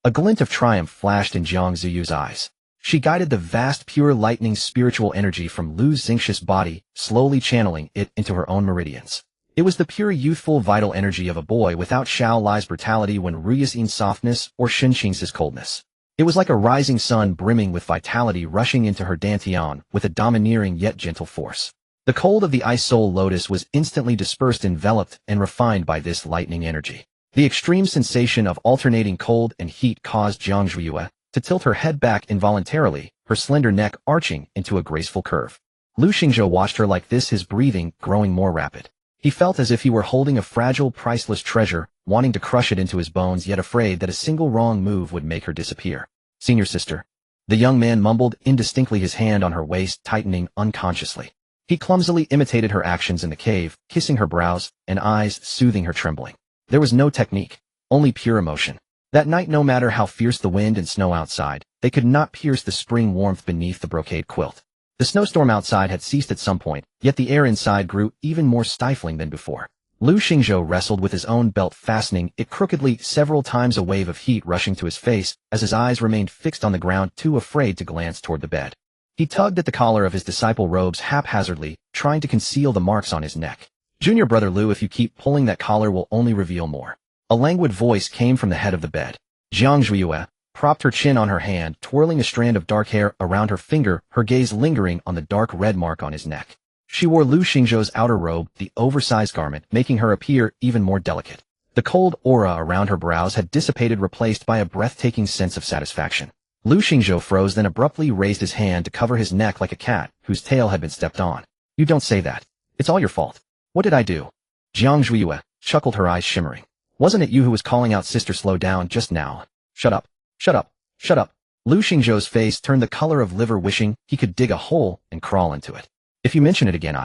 A glint of triumph flashed in Jiang Zhiyue's eyes. She guided the vast, pure, lightning spiritual energy from Lu Xingzhou's body, slowly channeling it into her own meridians. It was the pure, youthful, vital energy of a boy, without Xiao Lai's brutality, when Ruya's softness, or Shenqing's coldness. It was like a rising sun brimming with vitality, rushing into her dantian with a domineering yet gentle force. The cold of the ice soul lotus was instantly dispersed, enveloped, and refined by this lightning energy. The extreme sensation of alternating cold and heat caused Jiang Zhiyue to tilt her head back involuntarily, her slender neck arching into a graceful curve. Lu Xingzhou watched her like this, his breathing growing more rapid. He felt as if he were holding a fragile, priceless treasure, wanting to crush it into his bones, yet afraid that a single wrong move would make her disappear. Senior sister. The young man mumbled indistinctly, his hand on her waist tightening unconsciously. He clumsily imitated her actions in the cave, kissing her brows and eyes, soothing her trembling. There was no technique, only pure emotion. That night, no matter how fierce the wind and snow outside, they could not pierce the spring warmth beneath the brocade quilt. The snowstorm outside had ceased at some point, yet the air inside grew even more stifling than before. Lu Xingzhou wrestled with his own belt, fastening it crookedly several times, a wave of heat rushing to his face as his eyes remained fixed on the ground, too afraid to glance toward the bed. He tugged at the collar of his disciple robes haphazardly, trying to conceal the marks on his neck. Junior brother Lu, if you keep pulling that collar will only reveal more. A languid voice came from the head of the bed. Jiang Zhuiyue propped her chin on her hand, twirling a strand of dark hair around her finger, her gaze lingering on the dark red mark on his neck. She wore Lu Xingzhou's outer robe, the oversized garment, making her appear even more delicate. The cold aura around her brows had dissipated, replaced by a breathtaking sense of satisfaction. Lu Xingzhou froze, then abruptly raised his hand to cover his neck like a cat whose tail had been stepped on. You don't say that. It's all your fault. What did I do? Jiang Zhuiyue chuckled, her eyes shimmering. Wasn't it you who was calling out sister, slow down just now? Shut up. Shut up. Shut up. Lu Xingzhou's face turned the color of liver, wishing he could dig a hole and crawl into it. If you mention it again,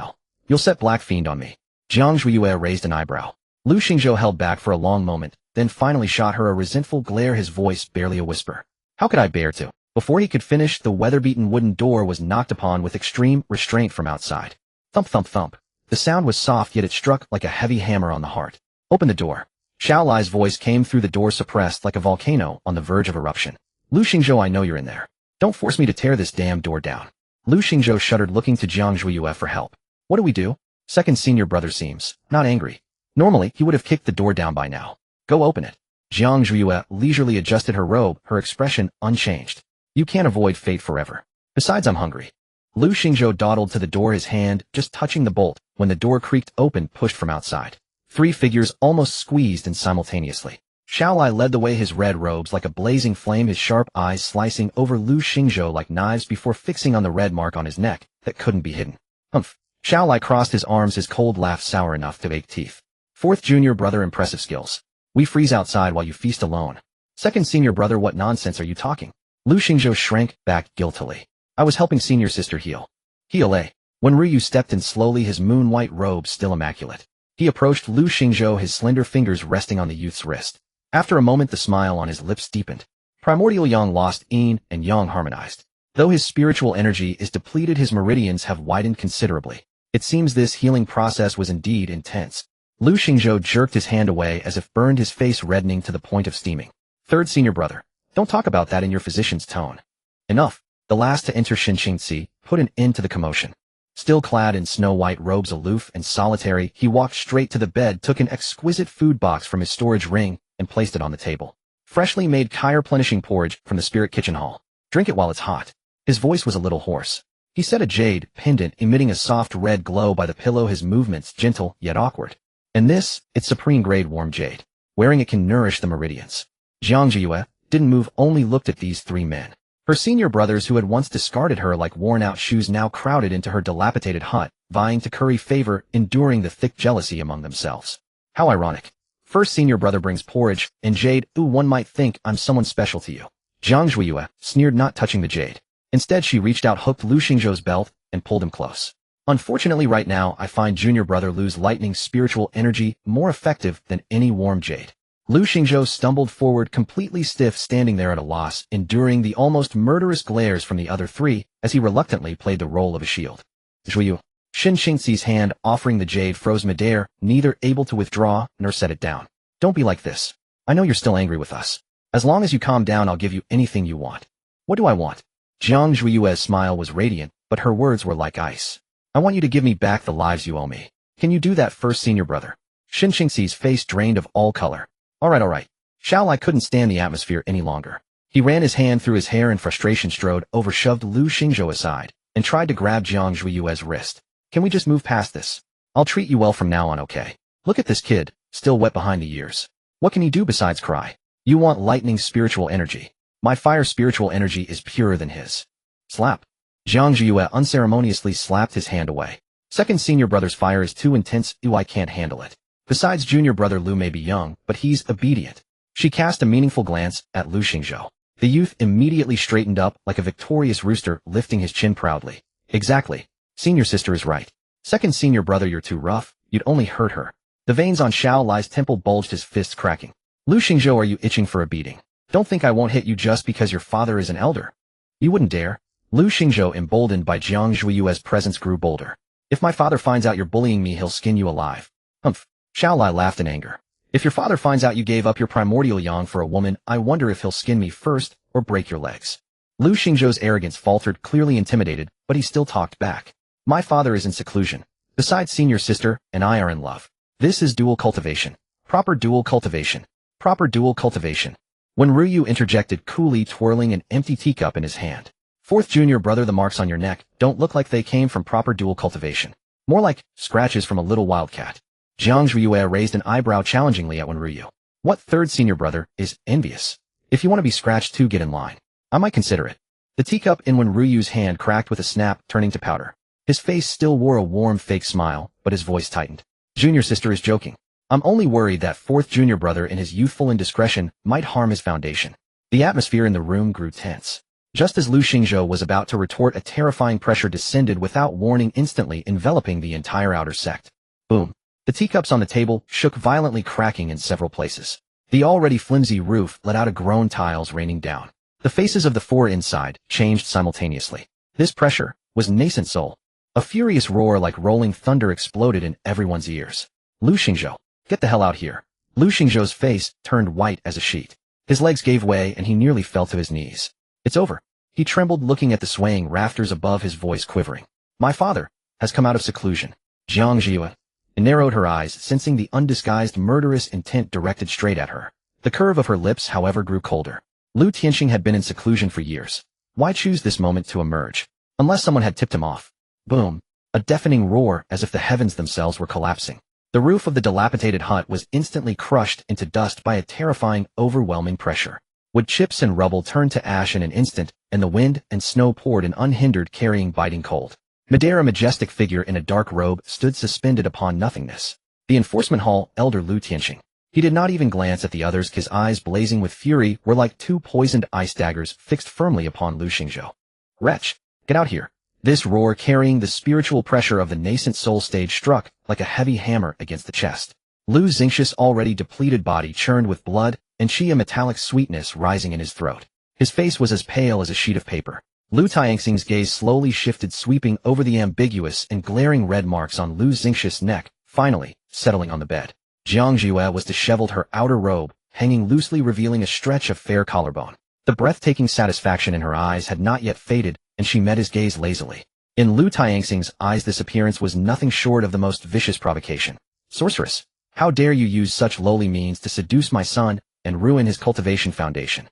you'll set Black Fiend on me. Jiang Zhuiyue raised an eyebrow. Lu Xingzhou held back for a long moment, then finally shot her a resentful glare, his voice barely a whisper. How could I bear to? Before he could finish, the weather-beaten wooden door was knocked upon with extreme restraint from outside. Thump, thump, thump. The sound was soft, yet it struck like a heavy hammer on the heart. Open the door. Xiao Lai's voice came through the door, suppressed like a volcano on the verge of eruption. Lu Xingzhou, I know you're in there. Don't force me to tear this damn door down. Lu Xingzhou shuddered, looking to Jiang Zhuiyue for help. What do we do? Second senior brother seems not angry. Normally, he would have kicked the door down by now. Go open it. Jiang Zhuiyue leisurely adjusted her robe, her expression unchanged. You can't avoid fate forever. Besides, I'm hungry. Lu Xingzhou dawdled to the door, his hand just touching the bolt, when the door creaked open, pushed from outside. 3 figures almost squeezed in simultaneously. Xiao Lai led the way, his red robes like a blazing flame, his sharp eyes slicing over Lu Xingzhou like knives before fixing on the red mark on his neck that couldn't be hidden. Humph. Xiao Lai crossed his arms, his cold laugh sour enough to ache teeth. Fourth junior brother, impressive skills. We freeze outside while you feast alone. Second senior brother, what nonsense are you talking? Lu Xingzhou shrank back guiltily. I was helping senior sister heal. Heal, eh? When Ryu stepped in slowly, his moon-white robe still immaculate. He approached Lu Xingzhou, his slender fingers resting on the youth's wrist. After a moment, the smile on his lips deepened. Primordial Yang lost, Yin and Yang harmonized. Though his spiritual energy is depleted, his meridians have widened considerably. It seems this healing process was indeed intense. Lu Xingzhou jerked his hand away as if burned, his face reddening to the point of steaming. Third senior brother, don't talk about that in your physician's tone. Enough. The last to enter Xinxingzi put an end to the commotion. Still clad in snow-white robes, aloof and solitary, he walked straight to the bed, took an exquisite food box from his storage ring, and placed it on the table. Freshly made kai-replenishing porridge from the spirit kitchen hall. Drink it while it's hot. His voice was a little hoarse. He set a jade pendant emitting a soft red glow by the pillow, his movements gentle yet awkward. And this, it's supreme-grade warm jade. Wearing it can nourish the meridians. Jiang Zhuiyue didn't move, only looked at these 3 men. Her senior brothers, who had once discarded her like worn-out shoes, now crowded into her dilapidated hut, vying to curry favor, enduring the thick jealousy among themselves. How ironic. First senior brother brings porridge, and jade, ooh, one might think I'm someone special to you. Jiang Zhuiyue sneered, not touching the jade. Instead, she reached out, hooked Lu Xingzhou's belt, and pulled him close. Unfortunately, right now, I find junior brother Lu's lightning spiritual energy more effective than any warm jade. Lu Xingzhou stumbled forward, completely stiff, standing there at a loss, enduring the almost murderous glares from the other 3, as he reluctantly played the role of a shield. Zhuiyu. Xinxingzi's hand, offering the jade, froze midair, neither able to withdraw nor set it down. Don't be like this. I know you're still angry with us. As long as you calm down, I'll give you anything you want. What do I want? Jiang Zhuiyue's smile was radiant, but her words were like ice. I want you to give me back the lives you owe me. Can you do that, first senior brother? Xinxingzi's face drained of all color. All right. Xiao Lai couldn't stand the atmosphere any longer. He ran his hand through his hair in frustration, strode over, shoved Lu Xingzhou aside, and tried to grab Jiang Zhuiyue's wrist. Can we just move past this? I'll treat you well from now on, okay? Look at this kid, still wet behind the ears. What can he do besides cry? You want lightning spiritual energy. My fire spiritual energy is purer than his. Slap. Jiang Zhuiyue unceremoniously slapped his hand away. Second senior brother's fire is too intense, ew, I can't handle it. Besides, junior brother Lu may be young, but he's obedient. She cast a meaningful glance at Lu Xingzhou. The youth immediately straightened up like a victorious rooster, lifting his chin proudly. Exactly. Senior sister is right. Second senior brother, you're too rough. You'd only hurt her. The veins on Xiao Lai's temple bulged, his fists cracking. Lu Xingzhou, are you itching for a beating? Don't think I won't hit you just because your father is an elder. You wouldn't dare. Lu Xingzhou, emboldened by Jiang Zhuiyue's presence, grew bolder. If my father finds out you're bullying me, he'll skin you alive. Humph. Xiao Lai laughed in anger. If your father finds out you gave up your primordial yang for a woman, I wonder if he'll skin me first or break your legs. Lu Xingzhou's arrogance faltered, clearly intimidated, but he still talked back. My father is in seclusion. Besides, senior sister and I are in love. This is dual cultivation. Proper dual cultivation. Proper dual cultivation. When Ryu interjected, coolly twirling an empty teacup in his hand. Fourth junior brother, the marks on your neck don't look like they came from proper dual cultivation. More like scratches from a little wildcat. Jiang Zhuye raised an eyebrow challengingly at Wenryu. What third senior brother is envious? If you want to be scratched too, get in line. I might consider it. The teacup in Wenryu's hand cracked with a snap, turning to powder. His face still wore a warm fake smile, but his voice tightened. Junior sister is joking. I'm only worried that fourth junior brother in his youthful indiscretion might harm his foundation. The atmosphere in the room grew tense. Just as Lu Xingzhou was about to retort, a terrifying pressure descended without warning, instantly enveloping the entire outer sect. Boom. The teacups on the table shook violently, cracking in several places. The already flimsy roof let out a groan, tiles raining down. The faces of the four inside changed simultaneously. This pressure was nascent soul. A furious roar like rolling thunder exploded in everyone's ears. Lu Xingzhou, get the hell out here. Lu Xingzhou's face turned white as a sheet. His legs gave way and he nearly fell to his knees. It's over. He trembled, looking at the swaying rafters above, his voice quivering. My father has come out of seclusion. Jiang Zhuye narrowed her eyes, sensing the undisguised murderous intent directed straight at her. The curve of her lips, however, grew colder. Lu Tianxing had been in seclusion for years. Why choose this moment to emerge? Unless someone had tipped him off. Boom. A deafening roar, as if the heavens themselves were collapsing. The roof of the dilapidated hut was instantly crushed into dust by a terrifying, overwhelming pressure. Wood chips and rubble turned to ash in an instant, and the wind and snow poured in unhindered, carrying biting cold. Madera, a majestic figure in a dark robe, stood suspended upon nothingness. The enforcement hall, Elder Lu Tianxing. He did not even glance at the others. His eyes, blazing with fury, were like two poisoned ice daggers fixed firmly upon Lu Xingzhou. Wretch, get out here. This roar, carrying the spiritual pressure of the nascent soul stage, struck like a heavy hammer against the chest. Lu Xingzhou's already depleted body churned with blood, and a metallic sweetness rising in his throat. His face was as pale as a sheet of paper. Lu Tianxing's gaze slowly shifted, sweeping over the ambiguous and glaring red marks on Lu Xingzhou's neck, finally settling on the bed. Jiang Zhuye was disheveled, her outer robe hanging loosely, revealing a stretch of fair collarbone. The breathtaking satisfaction in her eyes had not yet faded, and she met his gaze lazily. In Lu Tianxing's eyes, this appearance was nothing short of the most vicious provocation. Sorceress, how dare you use such lowly means to seduce my son and ruin his cultivation foundation?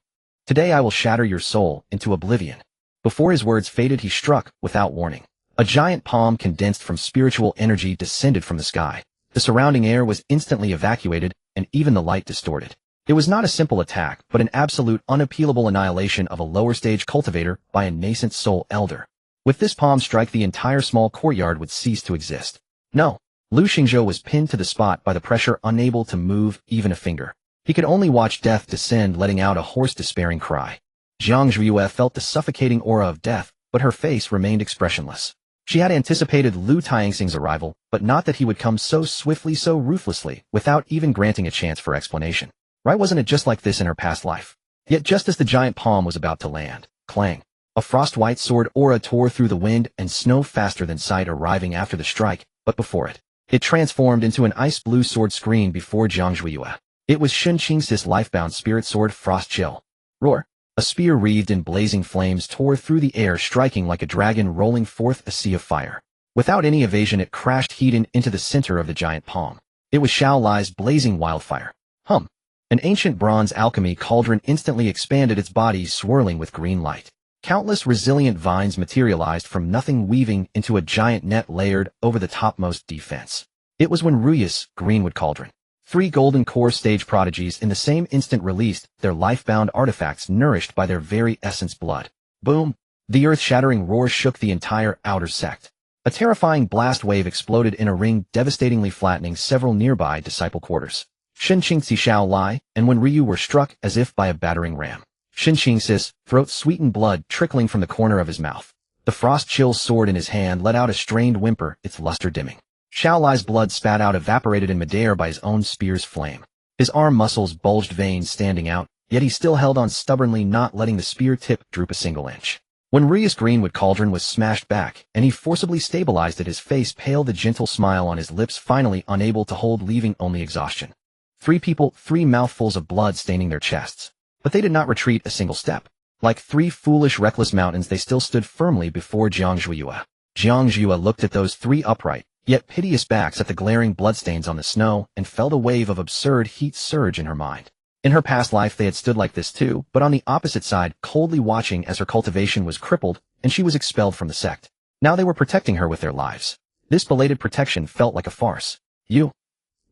Today I will shatter your soul into oblivion. Before his words faded, he struck without warning. A giant palm condensed from spiritual energy descended from the sky. The surrounding air was instantly evacuated, and even the light distorted. It was not a simple attack, but an absolute, unappealable annihilation of a lower-stage cultivator by a nascent soul elder. With this palm strike, the entire small courtyard would cease to exist. No. Lu Xingzhou was pinned to the spot by the pressure, unable to move even a finger. He could only watch death descend, letting out a hoarse, despairing cry. Jiang Zhuye felt the suffocating aura of death, but her face remained expressionless. She had anticipated Lu Tianxing's arrival, but not that he would come so swiftly, so ruthlessly, without even granting a chance for explanation. Right, wasn't it just like this in her past life? Yet just as the giant palm was about to land, clang, a frost-white sword aura tore through the wind and snow faster than sight, arriving after the strike, but before it. It transformed into an ice-blue sword screen before Jiang Zhuye. It was Shen Qing's life-bound spirit sword, Frost Chill. Roar. A spear wreathed in blazing flames tore through the air, striking like a dragon, rolling forth a sea of fire. Without any evasion, it crashed heat into the center of the giant palm. It was Xiao Lai's blazing wildfire. Hum. An ancient bronze alchemy cauldron instantly expanded, its body swirling with green light. Countless resilient vines materialized from nothing, weaving into a giant net layered over the topmost defense. It was Wenryu's greenwood cauldron. 3 golden core stage prodigies in the same instant released their life-bound artifacts, nourished by their very essence, blood. Boom! The earth-shattering roar shook the entire outer sect. A terrifying blast wave exploded in a ring, devastatingly flattening several nearby disciple quarters. Shen Qingzi, Xiao Lai, and Wenryu were struck as if by a battering ram. Shen Qing's throat sweetened, blood trickling from the corner of his mouth. The frost chill sword in his hand let out a strained whimper, its luster dimming. Xiao Lai's blood spat out, evaporated in midair by his own spear's flame. His arm muscles bulged, veins standing out, yet he still held on stubbornly, not letting the spear tip droop a single inch. When Ryu's greenwood cauldron was smashed back, and he forcibly stabilized it, his face pale, the gentle smile on his lips finally unable to hold, leaving only exhaustion. 3 people, 3 mouthfuls of blood staining their chests. But they did not retreat a single step. Like 3 foolish, reckless mountains, they still stood firmly before Jiang Zhuiyue. Jiang Zhuiyue looked at those 3 upright, yet piteous backs, at the glaring bloodstains on the snow, and felt a wave of absurd heat surge in her mind. In her past life they had stood like this too, but on the opposite side, coldly watching as her cultivation was crippled, and she was expelled from the sect. Now they were protecting her with their lives. This belated protection felt like a farce. You.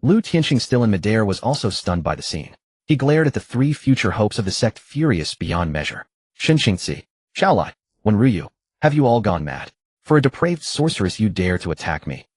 Lu Tianxing, still in midair, was also stunned by the scene. He glared at the 3 future hopes of the sect, furious beyond measure. Shinxingzi, Shaolai, Wenryu, have you all gone mad? For a depraved sorceress you dare to attack me?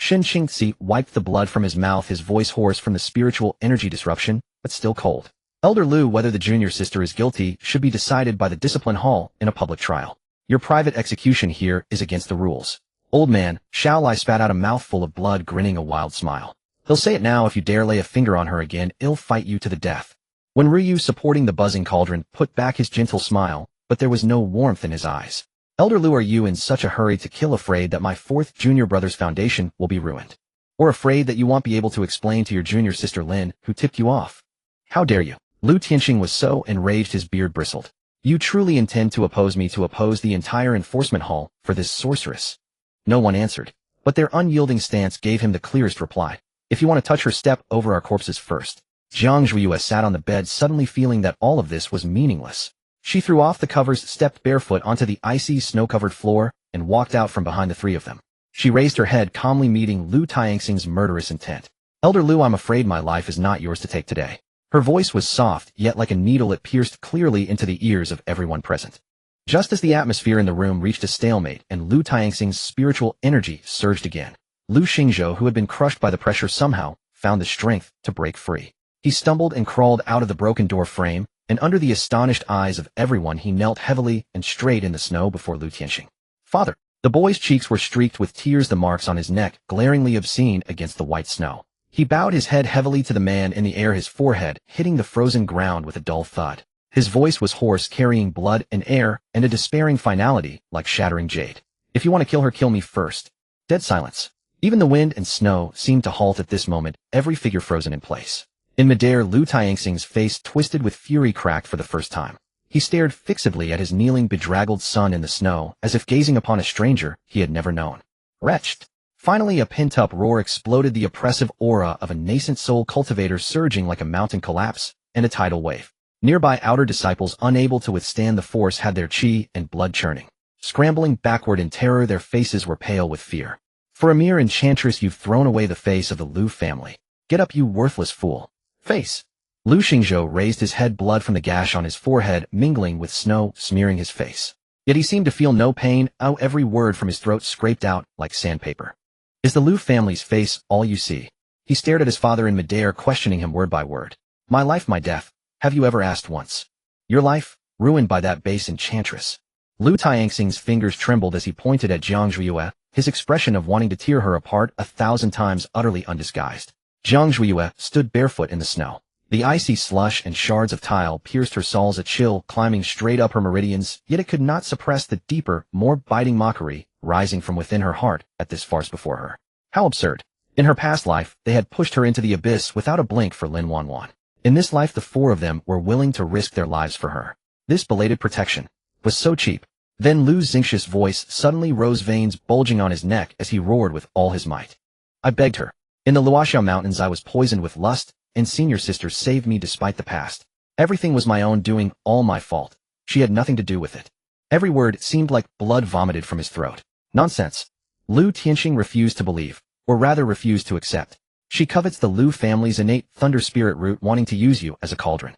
Shinxingzi wiped the blood from his mouth, his voice hoarse from the spiritual energy disruption, but still cold. Elder Lu, whether the junior sister is guilty should be decided by the discipline hall in a public trial. Your private execution here is against the rules. Old man, Shaolai spat out a mouthful of blood, grinning a wild smile. They'll say it now, if you dare lay a finger on her again, I'll fight you to the death. When Ryu, supporting the buzzing cauldron, put back his gentle smile, but there was no warmth in his eyes. Elder Lu, are you in such a hurry to kill, afraid that my 4th junior brother's foundation will be ruined? Or afraid that you won't be able to explain to your junior sister Lin, who tipped you off? How dare you? Lu Tianxing was so enraged his beard bristled. You truly intend to oppose me, to oppose the entire enforcement hall, for this sorceress? No one answered, but their unyielding stance gave him the clearest reply. If you want to touch her, step over our corpses first. Jiang Zhuiyue sat on the bed, suddenly feeling that all of this was meaningless. She threw off the covers, stepped barefoot onto the icy, snow-covered floor, and walked out from behind the 3 of them. She raised her head, calmly meeting Lu Tianxing's murderous intent. Elder Lu, I'm afraid my life is not yours to take today. Her voice was soft, yet like a needle it pierced clearly into the ears of everyone present. Just as the atmosphere in the room reached a stalemate and Lu Tianxing's spiritual energy surged again, Lu Xingzhou, who had been crushed by the pressure, somehow found the strength to break free. He stumbled and crawled out of the broken door frame, and under the astonished eyes of everyone he knelt heavily and straight in the snow before Lu Tianxing. Father! The boy's cheeks were streaked with tears, the marks on his neck glaringly obscene against the white snow. He bowed his head heavily to the man in the air, his forehead hitting the frozen ground with a dull thud. His voice was hoarse, carrying blood and air, and a despairing finality like shattering jade. If you want to kill her, kill me first. Dead silence. Even the wind and snow seemed to halt at this moment, every figure frozen in place. In midair, Lu Tianxing's face twisted with fury, cracked for the first time. He stared fixedly at his kneeling, bedraggled son in the snow, as if gazing upon a stranger he had never known. Wretched. Finally, a pent-up roar exploded, the oppressive aura of a nascent soul cultivator surging like a mountain collapse and a tidal wave. Nearby outer disciples, unable to withstand the force, had their chi and blood churning. Scrambling backward in terror, their faces were pale with fear. For a mere enchantress, you've thrown away the face of the Lu family. Get up, you worthless fool. Face. Lu Xingzhou raised his head, blood from the gash on his forehead mingling with snow, smearing his face. Yet he seemed to feel no pain, every word from his throat scraped out like sandpaper. Is the Lu family's face all you see? He stared at his father in midair, questioning him word by word. My life, my death. Have you ever asked once? Your life, ruined by that base enchantress. Lu Tianxing's fingers trembled as he pointed at Jiang Zhuiyue, his expression of wanting to tear her apart 1,000 times utterly undisguised. Jiang Zhuiyue stood barefoot in the snow. The icy slush and shards of tile pierced her soles, a chill climbing straight up her meridians, yet it could not suppress the deeper, more biting mockery rising from within her heart at this farce before her. How absurd. In her past life, they had pushed her into the abyss without a blink for Lin Wanwan. In this life, the 4 of them were willing to risk their lives for her. This belated protection was so cheap. Then Lu Xingxi's voice suddenly rose, veins bulging on his neck as he roared with all his might. I begged her. In the Luoxiao Mountains I was poisoned with lust, and senior sister saved me despite the past. Everything was my own doing, all my fault. She had nothing to do with it. Every word seemed like blood vomited from his throat. Nonsense. Lu Tianxing refused to believe, or rather refused to accept. She covets the Lu family's innate thunder spirit root, wanting to use you as a cauldron.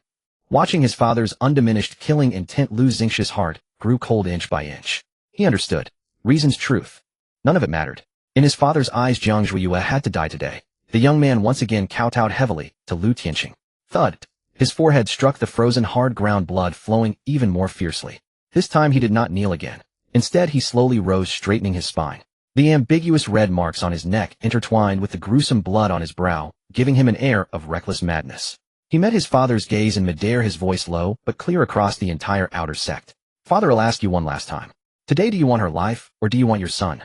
Watching his father's undiminished killing intent, Lu Xingxi's heart grew cold inch by inch. He understood. Reason's truth. None of it mattered. In his father's eyes, Jiang Zhuiyue had to die today. The young man once again kowtowed heavily to Lu Tianxing. Thud. His forehead struck the frozen hard ground, blood flowing even more fiercely. This time he did not kneel again. Instead, he slowly rose, straightening his spine. The ambiguous red marks on his neck intertwined with the gruesome blood on his brow, giving him an air of reckless madness. He met his father's gaze in midair, his voice low but clear across the entire outer sect. Father, I'll ask you one last time. Today do you want her life, or do you want your son?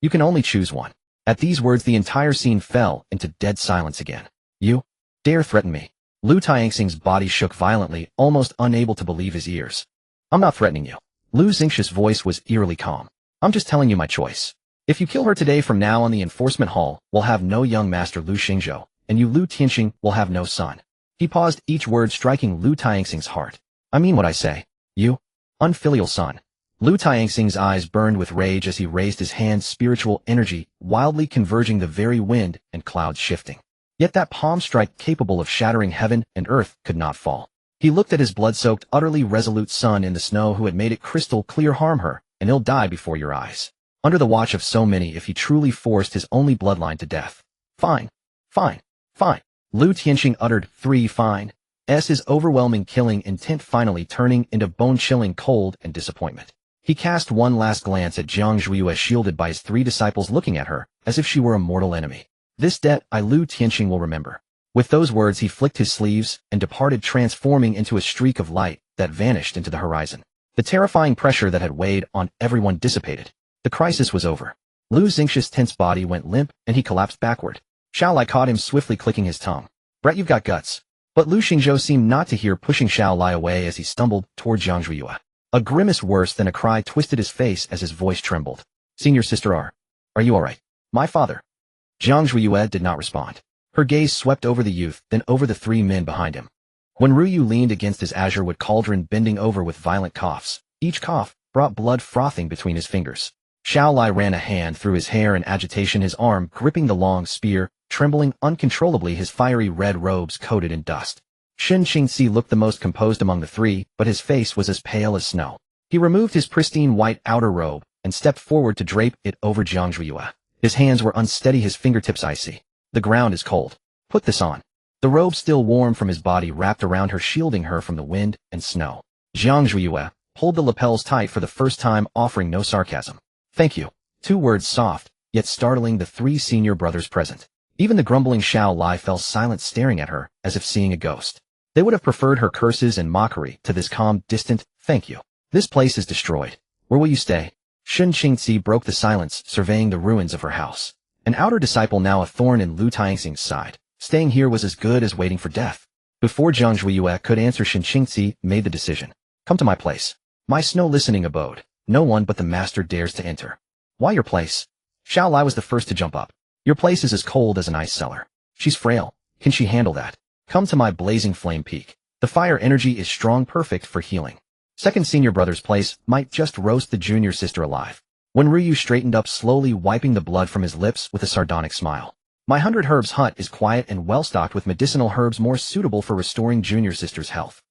You can only choose one. At these words the entire scene fell into dead silence again. You dare threaten me? Lu Tianxing's body shook violently, almost unable to believe his ears. I'm not threatening you. Lu's anxious voice was eerily calm. I'm just telling you my choice. If you kill her today, from now on the enforcement hall will have no young master Lu Xingzhou, and you Lu Tianxing will have no son. He paused, each word striking Lu Tianxing's heart. I mean what I say. You unfilial son. Lu Tianxing's eyes burned with rage as he raised his hand, spiritual energy wildly converging, the very wind and clouds shifting. Yet that palm strike capable of shattering heaven and earth could not fall. He looked at his blood-soaked, utterly resolute son in the snow, who had made it crystal clear: harm her, and he'll die before your eyes. Under the watch of so many, if he truly forced his only bloodline to death. Fine. Fine. Fine. Lu Tianxing uttered 3 fine. His overwhelming killing intent finally turning into bone-chilling cold and disappointment. He cast one last glance at Jiang Zhuiyue, shielded by his 3 disciples, looking at her as if she were a mortal enemy. This debt I Lu Tianxing will remember. With those words he flicked his sleeves and departed, transforming into a streak of light that vanished into the horizon. The terrifying pressure that had weighed on everyone dissipated. The crisis was over. Lu's anxious, tense body went limp and he collapsed backward. Xiao Lai caught him, swiftly clicking his tongue. Brett, you've got guts. But Lu Xingzhou seemed not to hear, pushing Xiao Lai away as he stumbled toward Jiang Zhuiyue. A grimace worse than a cry twisted his face as his voice trembled. Senior sister, are you alright? My father. Jiang Zhuiyue did not respond. Her gaze swept over the youth, then over the 3 men behind him. When Ruyu leaned against his azurewood cauldron, bending over with violent coughs, each cough brought blood frothing between his fingers. Xiao Lai ran a hand through his hair in agitation, his arm gripping the long spear, trembling uncontrollably, his fiery red robes coated in dust. Shen Qingxi looked the most composed among the 3, but his face was as pale as snow. He removed his pristine white outer robe and stepped forward to drape it over Jiang Zhuiyue. His hands were unsteady, his fingertips icy. The ground is cold. Put this on. The robe, still warm from his body, wrapped around her, shielding her from the wind and snow. Jiang Zhuiyue pulled the lapels tight for the first time, offering no sarcasm. Thank you. 2 words, soft, yet startling the 3 senior brothers present. Even the grumbling Xiao Lai fell silent, staring at her as if seeing a ghost. They would have preferred her curses and mockery to this calm, distant, thank you. This place is destroyed. Where will you stay? Shen Qingxi broke the silence, surveying the ruins of her house. An outer disciple, now a thorn in Lu Tianxing's side. Staying here was as good as waiting for death. Before Jiang Zhuiyue could answer, Shen Qingxi made the decision. Come to my place. My snow listening abode. No one but the master dares to enter. Why your place? Xiao Lai was the first to jump up. Your place is as cold as an ice cellar. She's frail. Can she handle that? Come to my blazing flame peak. The fire energy is strong, perfect for healing. Second senior brother's place might just roast the junior sister alive. When Ryu straightened up, slowly wiping the blood from his lips with a sardonic smile. My 100 herbs hut is quiet and well-stocked with medicinal herbs more suitable for restoring junior sister's health.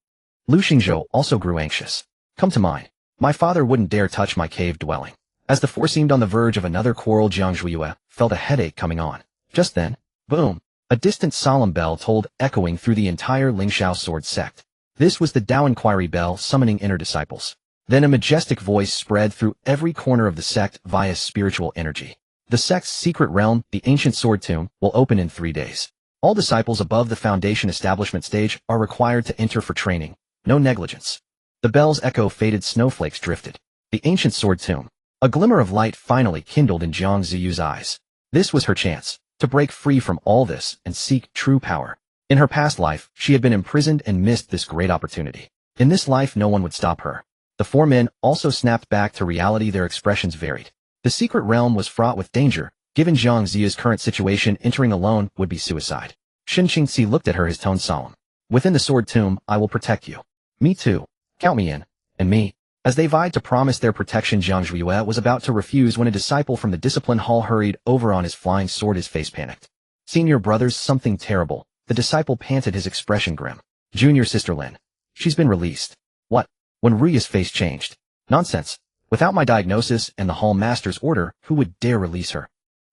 Lu Xingzhou also grew anxious. Come to mine. My father wouldn't dare touch my cave dwelling. As the 4 seemed on the verge of another quarrel, Jiang Zhuiyue felt a headache coming on. Just then, boom! A distant solemn bell tolled, echoing through the entire Lingxiao sword sect. This was the Dao Inquiry bell, summoning inner disciples. Then a majestic voice spread through every corner of the sect via spiritual energy. The sect's secret realm, the ancient sword tomb, will open in 3 days. All disciples above the foundation establishment stage are required to enter for training. No negligence. The bell's echo faded, snowflakes drifted. The ancient sword tomb. A glimmer of light finally kindled in Jiang Ziyu's eyes. This was her chance to break free from all this and seek true power. In her past life, she had been imprisoned and missed this great opportunity. In this life, no one would stop her. The 4 men also snapped back to reality, their expressions varied. The secret realm was fraught with danger. Given Jiang Ziyu's current situation, entering alone would be suicide. Shen Qingxi looked at her, his tone solemn. Within the sword tomb, I will protect you. Me too. Count me in. And me. As they vied to promise their protection, Jiang Zhuiyue was about to refuse when a disciple from the discipline hall hurried over on his flying sword, his face panicked. Senior brothers, something terrible. The disciple panted, his expression grim. Junior sister Lin. She's been released. What? When Ruyu's face changed. Nonsense. Without my diagnosis and the hall master's order, who would dare release her?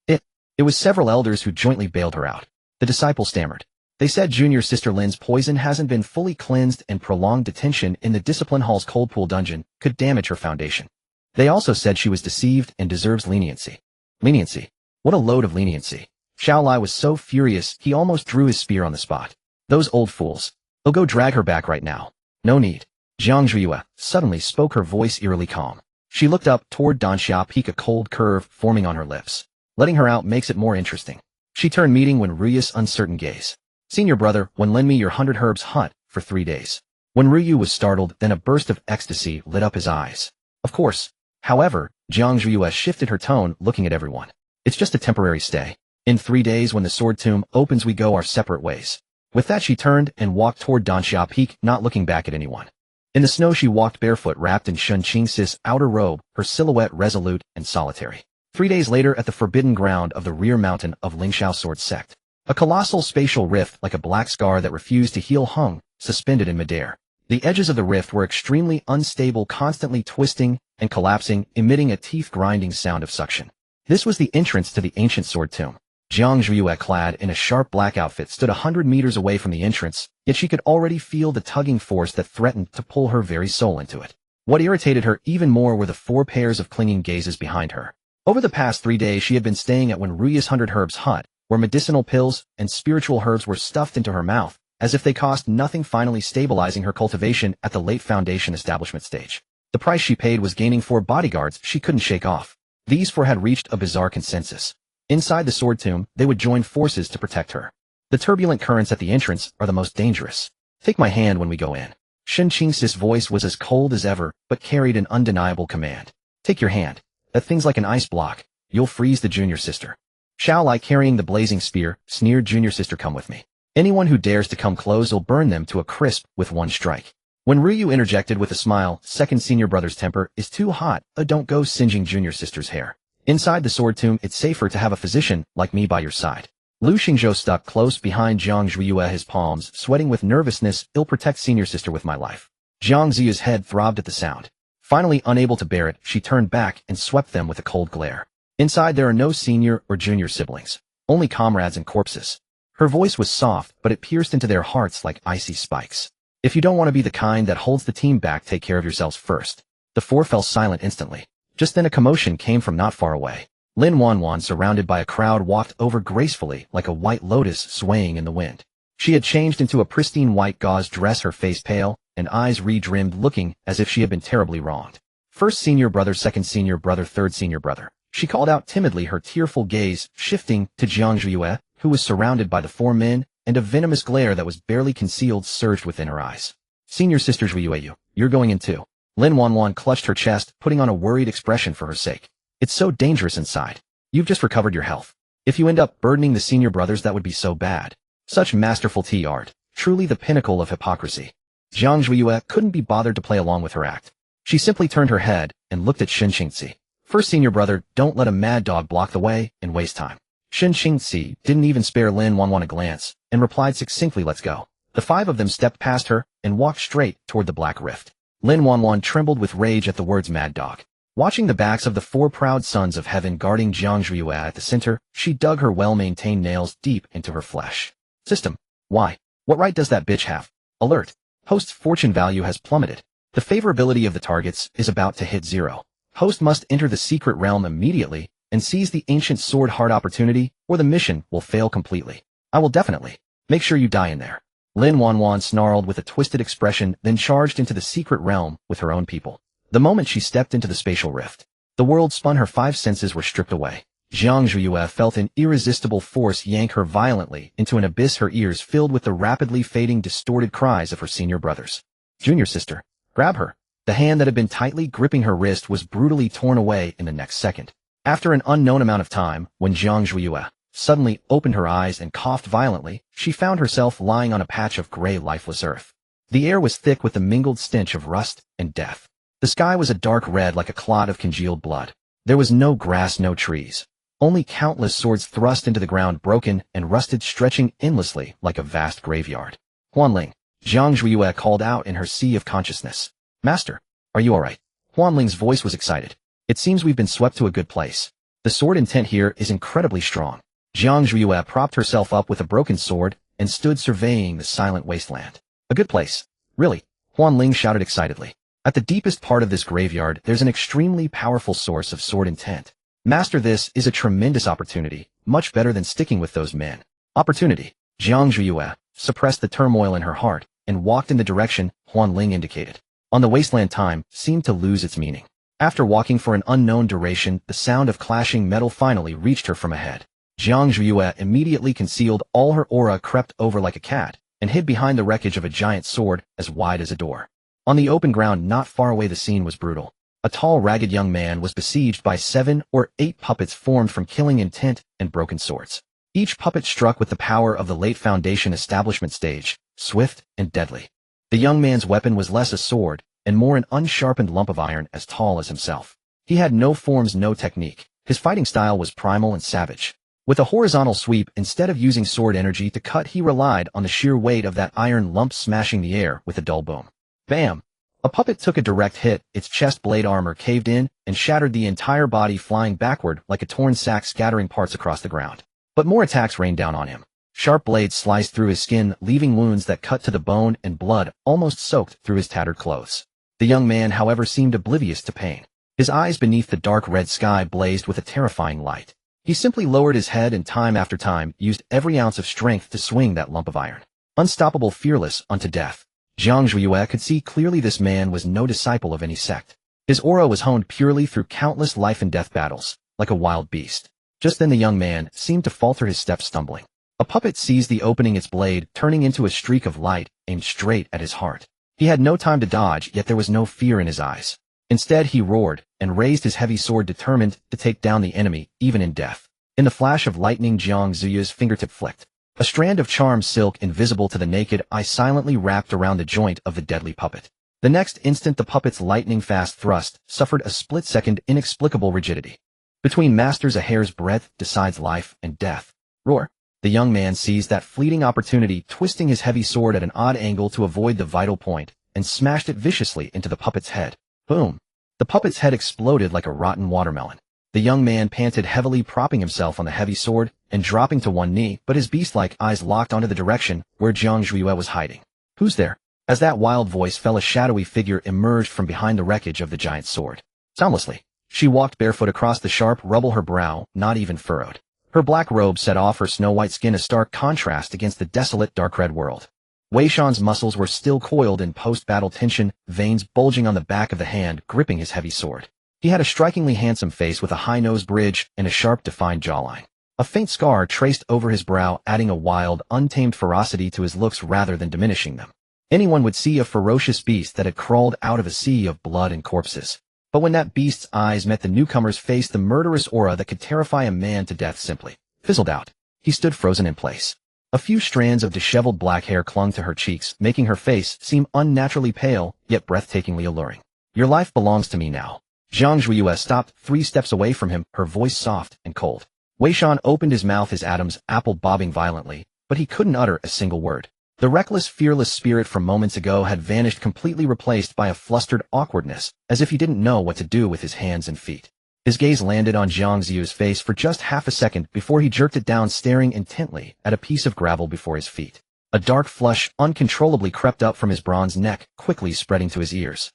It was several elders who jointly bailed her out. The disciple stammered. They said junior sister Lin's poison hasn't been fully cleansed and prolonged detention in the discipline hall's cold pool dungeon could damage her foundation. They also said she was deceived and deserves leniency. Leniency? What a load of leniency. Xiao Lai was so furious he almost drew his spear on the spot. Those old fools. They'll go drag her back right now. No need. Jiang Zhuiyue suddenly spoke, her voice eerily calm. She looked up toward Dan Xiaopik, a cold curve forming on her lips. Letting her out makes it more interesting. She turned meeting when Ryu's uncertain gaze. Senior brother, when lend me your 100 herbs hut for 3 days. When Ryu was startled, then a burst of ecstasy lit up his eyes. Of course. However, Jiang Zhuyu shifted her tone, looking at everyone. It's just a temporary stay. In 3 days when the sword tomb opens we go our separate ways. With that she turned and walked toward Dan Xiaopik, not looking back at anyone. In the snow she walked barefoot wrapped in Shun Qingxi's outer robe, her silhouette resolute and solitary. 3 days later at the forbidden ground of the rear mountain of Lingxiao sword sect. A colossal spatial rift like a black scar that refused to heal hung, suspended in midair. The edges of the rift were extremely unstable, constantly twisting and collapsing, emitting a teeth-grinding sound of suction. This was the entrance to the ancient sword tomb. Jiang Zhuyu, clad in a sharp black outfit, stood 100 meters away from the entrance, yet she could already feel the tugging force that threatened to pull her very soul into it. What irritated her even more were the 4 pairs of clinging gazes behind her. Over the past 3 days she had been staying at Wenruya's 100 herbs hut, where medicinal pills and spiritual herbs were stuffed into her mouth, as if they cost nothing, finally stabilizing her cultivation at the late foundation establishment stage. The price she paid was gaining 4 bodyguards she couldn't shake off. These 4 had reached a bizarre consensus. Inside the sword tomb, they would join forces to protect her. The turbulent currents at the entrance are the most dangerous. Take my hand when we go in. Shun Qingxi's voice was as cold as ever, but carried an undeniable command. Take your hand. That thing's like an ice block. You'll freeze the junior sister. Shall I, carrying the blazing spear, sneered junior sister, come with me. Anyone who dares to come close will burn them to a crisp with 1 strike. When Ryu interjected with a smile, second senior brother's temper is too hot, don't go singeing junior sister's hair. Inside the sword tomb it's safer to have a physician like me by your side. Lu Xingzhou stuck close behind Jiang Zhuyu, his palms sweating with nervousness. I'll protect senior sister with my life. Jiang Ziyu's head throbbed at the sound. Finally unable to bear it, she turned back and swept them with a cold glare. Inside there are no senior or junior siblings, only comrades and corpses. Her voice was soft, but it pierced into their hearts like icy spikes. If you don't want to be the kind that holds the team back, take care of yourselves first. The 4 fell silent instantly. Just then a commotion came from not far away. Lin Wanwan, surrounded by a crowd, walked over gracefully like a white lotus swaying in the wind. She had changed into a pristine white gauze dress, her face pale, and eyes re-rimmed, looking as if she had been terribly wronged. First senior brother, second senior brother, third senior brother. She called out timidly, her tearful gaze shifting to Jiang Zhuyu, who was surrounded by the 4 men, and a venomous glare that was barely concealed surged within her eyes. Senior sister Zhuyu, you're going in too. Lin Wanwan clutched her chest, putting on a worried expression for her sake. It's so dangerous inside. You've just recovered your health. If you end up burdening the senior brothers, that would be so bad. Such masterful tea art. Truly the pinnacle of hypocrisy. Jiang Zhuyu couldn't be bothered to play along with her act. She simply turned her head and looked at Shun Qingxi. First senior brother, don't let a mad dog block the way and waste time. Shun Qingxi didn't even spare Lin Wanwan a glance, and replied succinctly, let's go. The 5 of them stepped past her and walked straight toward the black rift. Lin Wanwan trembled with rage at the words mad dog. Watching the backs of the 4 proud sons of heaven guarding Jiang Zhuyu at the center, she dug her well-maintained nails deep into her flesh. System. Why? What right does that bitch have? Alert. Host's fortune value has plummeted. The favorability of the targets is about to hit 0. Host must enter the secret realm immediately and seize the ancient sword heart opportunity, or the mission will fail completely. I will definitely. Make sure you die in there. Lin Wanwan snarled with a twisted expression, then charged into the secret realm with her own people. The moment she stepped into the spatial rift, the world spun, her 5 senses were stripped away. Jiang Zhuyu felt an irresistible force yank her violently into an abyss, her ears filled with the rapidly fading distorted cries of her senior brothers. Junior sister, grab her. The hand that had been tightly gripping her wrist was brutally torn away in the next second. After an unknown amount of time, when Jiang Zhuyu suddenly opened her eyes and coughed violently, she found herself lying on a patch of gray, lifeless earth. The air was thick with the mingled stench of rust and death. The sky was a dark red like a clot of congealed blood. There was no grass, no trees. Only countless swords thrust into the ground, broken and rusted, stretching endlessly like a vast graveyard. Huanling, Jiang Zhuyu called out in her sea of consciousness. Master, are you alright? Huanling's voice was excited. It seems we've been swept to a good place. The sword intent here is incredibly strong. Jiang Zhuyu propped herself up with a broken sword and stood surveying the silent wasteland. A good place? Really? Huanling shouted excitedly. At the deepest part of this graveyard, there's an extremely powerful source of sword intent. Master, this is a tremendous opportunity, much better than sticking with those men. Opportunity. Jiang Zhuyu suppressed the turmoil in her heart and walked in the direction Huanling indicated. On the wasteland, time seemed to lose its meaning. After walking for an unknown duration, the sound of clashing metal finally reached her from ahead. Jiang Zhuyue immediately concealed all her aura, crept over like a cat, and hid behind the wreckage of a giant sword as wide as a door. On the open ground not far away, the scene was brutal. A tall, ragged young man was besieged by 7 or 8 puppets formed from killing intent and broken swords. Each puppet struck with the power of the late Foundation establishment stage, swift and deadly. The young man's weapon was less a sword, and more an unsharpened lump of iron as tall as himself. He had no forms, no technique. His fighting style was primal and savage. With a horizontal sweep, instead of using sword energy to cut, he relied on the sheer weight of that iron lump smashing the air with a dull boom. Bam! A puppet took a direct hit, its chest blade armor caved in and shattered, the entire body flying backward like a torn sack, scattering parts across the ground. But more attacks rained down on him. Sharp blades sliced through his skin, leaving wounds that cut to the bone, and blood almost soaked through his tattered clothes. The young man, however, seemed oblivious to pain. His eyes beneath the dark red sky blazed with a terrifying light. He simply lowered his head and time after time used every ounce of strength to swing that lump of iron. Unstoppable, fearless, unto death. Jiang Zhuyue could see clearly this man was no disciple of any sect. His aura was honed purely through countless life and death battles, like a wild beast. Just then the young man seemed to falter, his steps stumbling. A puppet seized the opening, its blade turning into a streak of light, aimed straight at his heart. He had no time to dodge, yet there was no fear in his eyes. Instead, he roared and raised his heavy sword, determined to take down the enemy, even in death. In the flash of lightning, Jiang Zhuyue's fingertip flicked. A strand of charmed silk, invisible to the naked eye, silently wrapped around the joint of the deadly puppet. The next instant, the puppet's lightning-fast thrust suffered a split-second, inexplicable rigidity. Between masters, a hair's breadth decides life and death. Roar! The young man seized that fleeting opportunity, twisting his heavy sword at an odd angle to avoid the vital point, and smashed it viciously into the puppet's head. Boom! The puppet's head exploded like a rotten watermelon. The young man panted heavily, propping himself on the heavy sword and dropping to one knee, but his beast-like eyes locked onto the direction where Jiang Zhuyue was hiding. Who's there? As that wild voice fell, a shadowy figure emerged from behind the wreckage of the giant sword. Soundlessly, she walked barefoot across the sharp rubble, her brow not even furrowed. Her black robe set off her snow-white skin, a stark contrast against the desolate dark-red world. Wei Shan's muscles were still coiled in post-battle tension, veins bulging on the back of the hand gripping his heavy sword. He had a strikingly handsome face with a high nose bridge and a sharp, defined jawline. A faint scar traced over his brow, adding a wild, untamed ferocity to his looks rather than diminishing them. Anyone would see a ferocious beast that had crawled out of a sea of blood and corpses. But when that beast's eyes met the newcomer's face, the murderous aura that could terrify a man to death simply fizzled out. He stood frozen in place. A few strands of disheveled black hair clung to her cheeks, making her face seem unnaturally pale, yet breathtakingly alluring. Your life belongs to me now. Jiang Zhuyue stopped 3 steps away from him, her voice soft and cold. Wei Shan opened his mouth, his Adam's apple bobbing violently, but he couldn't utter a single word. The reckless, fearless spirit from moments ago had vanished, completely replaced by a flustered awkwardness, as if he didn't know what to do with his hands and feet. His gaze landed on Jiang Zhuyue's face for just half a second before he jerked it down, staring intently at a piece of gravel before his feet. A dark flush uncontrollably crept up from his bronze neck, quickly spreading to his ears.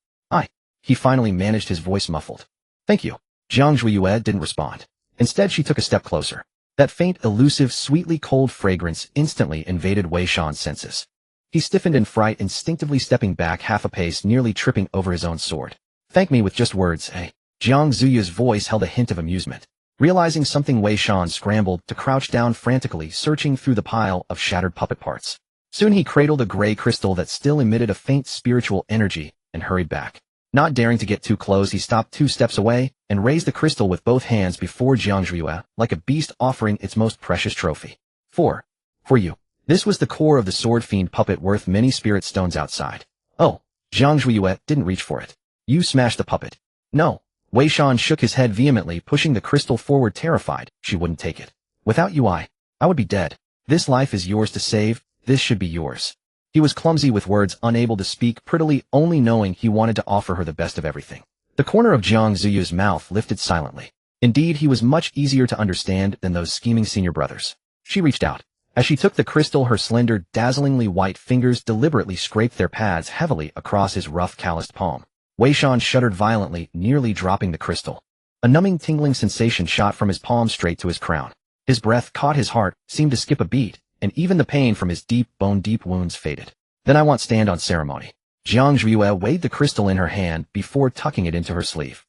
He finally managed, his voice muffled. Thank you. Jiang Zhuyue didn't respond. Instead, she took a step closer. That faint, elusive, sweetly cold fragrance instantly invaded Wei Shan's senses. He stiffened in fright, instinctively stepping back half a pace, nearly tripping over his own sword. Thank me with just words, eh? Jiang Zhuyue's voice held a hint of amusement. Realizing something, Wei Shan scrambled to crouch down, frantically searching through the pile of shattered puppet parts. Soon he cradled a gray crystal that still emitted a faint spiritual energy and hurried back. Not daring to get too close, he stopped 2 steps away and raised the crystal with both hands before Jiang Zhuyue, like a beast offering its most precious trophy. For you. This was the core of the sword fiend puppet, worth many spirit stones outside. Oh, Jiang Zhuyue didn't reach for it. You smashed the puppet. No. Wei Shan shook his head vehemently, pushing the crystal forward, terrified she wouldn't take it. Without you, I would be dead. This life is yours to save. This should be yours. He was clumsy with words, unable to speak prettily, only knowing he wanted to offer her the best of everything. The corner of Jiang Zhuyue's mouth lifted silently. Indeed, he was much easier to understand than those scheming senior brothers. She reached out. As she took the crystal, her slender, dazzlingly white fingers deliberately scraped their pads heavily across his rough, calloused palm. Wei Shan shuddered violently, nearly dropping the crystal. A numbing, tingling sensation shot from his palm straight to his crown. His breath caught his heart, seemed to skip a beat, and even the pain from his deep, bone-deep wounds faded. Then I won't stand on ceremony. Jiang Zhuyue weighed the crystal in her hand before tucking it into her sleeve.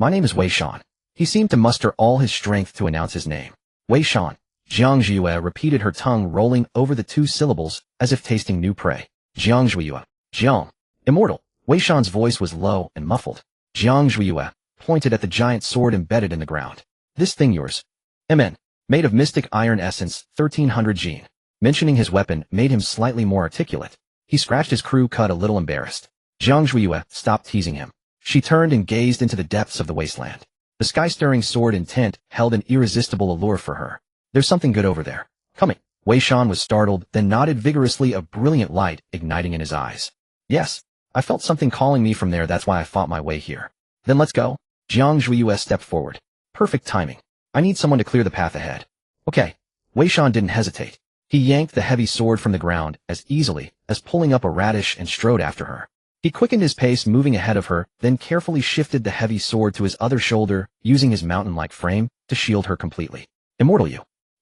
My name is Wei Shan. He seemed to muster all his strength to announce his name. Wei Shan. Jiang Zhiyue repeated, her tongue rolling over the two syllables as if tasting new prey. Jiang Zhiyue. Jiang. Immortal. Wei Shan's voice was low and muffled. Jiang Zhiyue pointed at the giant sword embedded in the ground. This thing yours. MN. Made of mystic iron essence, 1300 gene. Mentioning his weapon made him slightly more articulate. He scratched his crew cut a little embarrassed. Jiang Zhiyue stopped teasing him. She turned and gazed into the depths of the wasteland. The sky-stirring sword intent held an irresistible allure for her. There's something good over there. Coming. Wei Shan was startled, then nodded vigorously, a brilliant light igniting in his eyes. Yes. I felt something calling me from there, that's why I fought my way here. Then let's go. Jiang Zhiyue stepped forward. Perfect timing. I need someone to clear the path ahead. Okay. Wei Shan didn't hesitate. He yanked the heavy sword from the ground as easily as pulling up a radish and strode after her. He quickened his pace, moving ahead of her, then carefully shifted the heavy sword to his other shoulder, using his mountain-like frame to shield her completely. Immortal,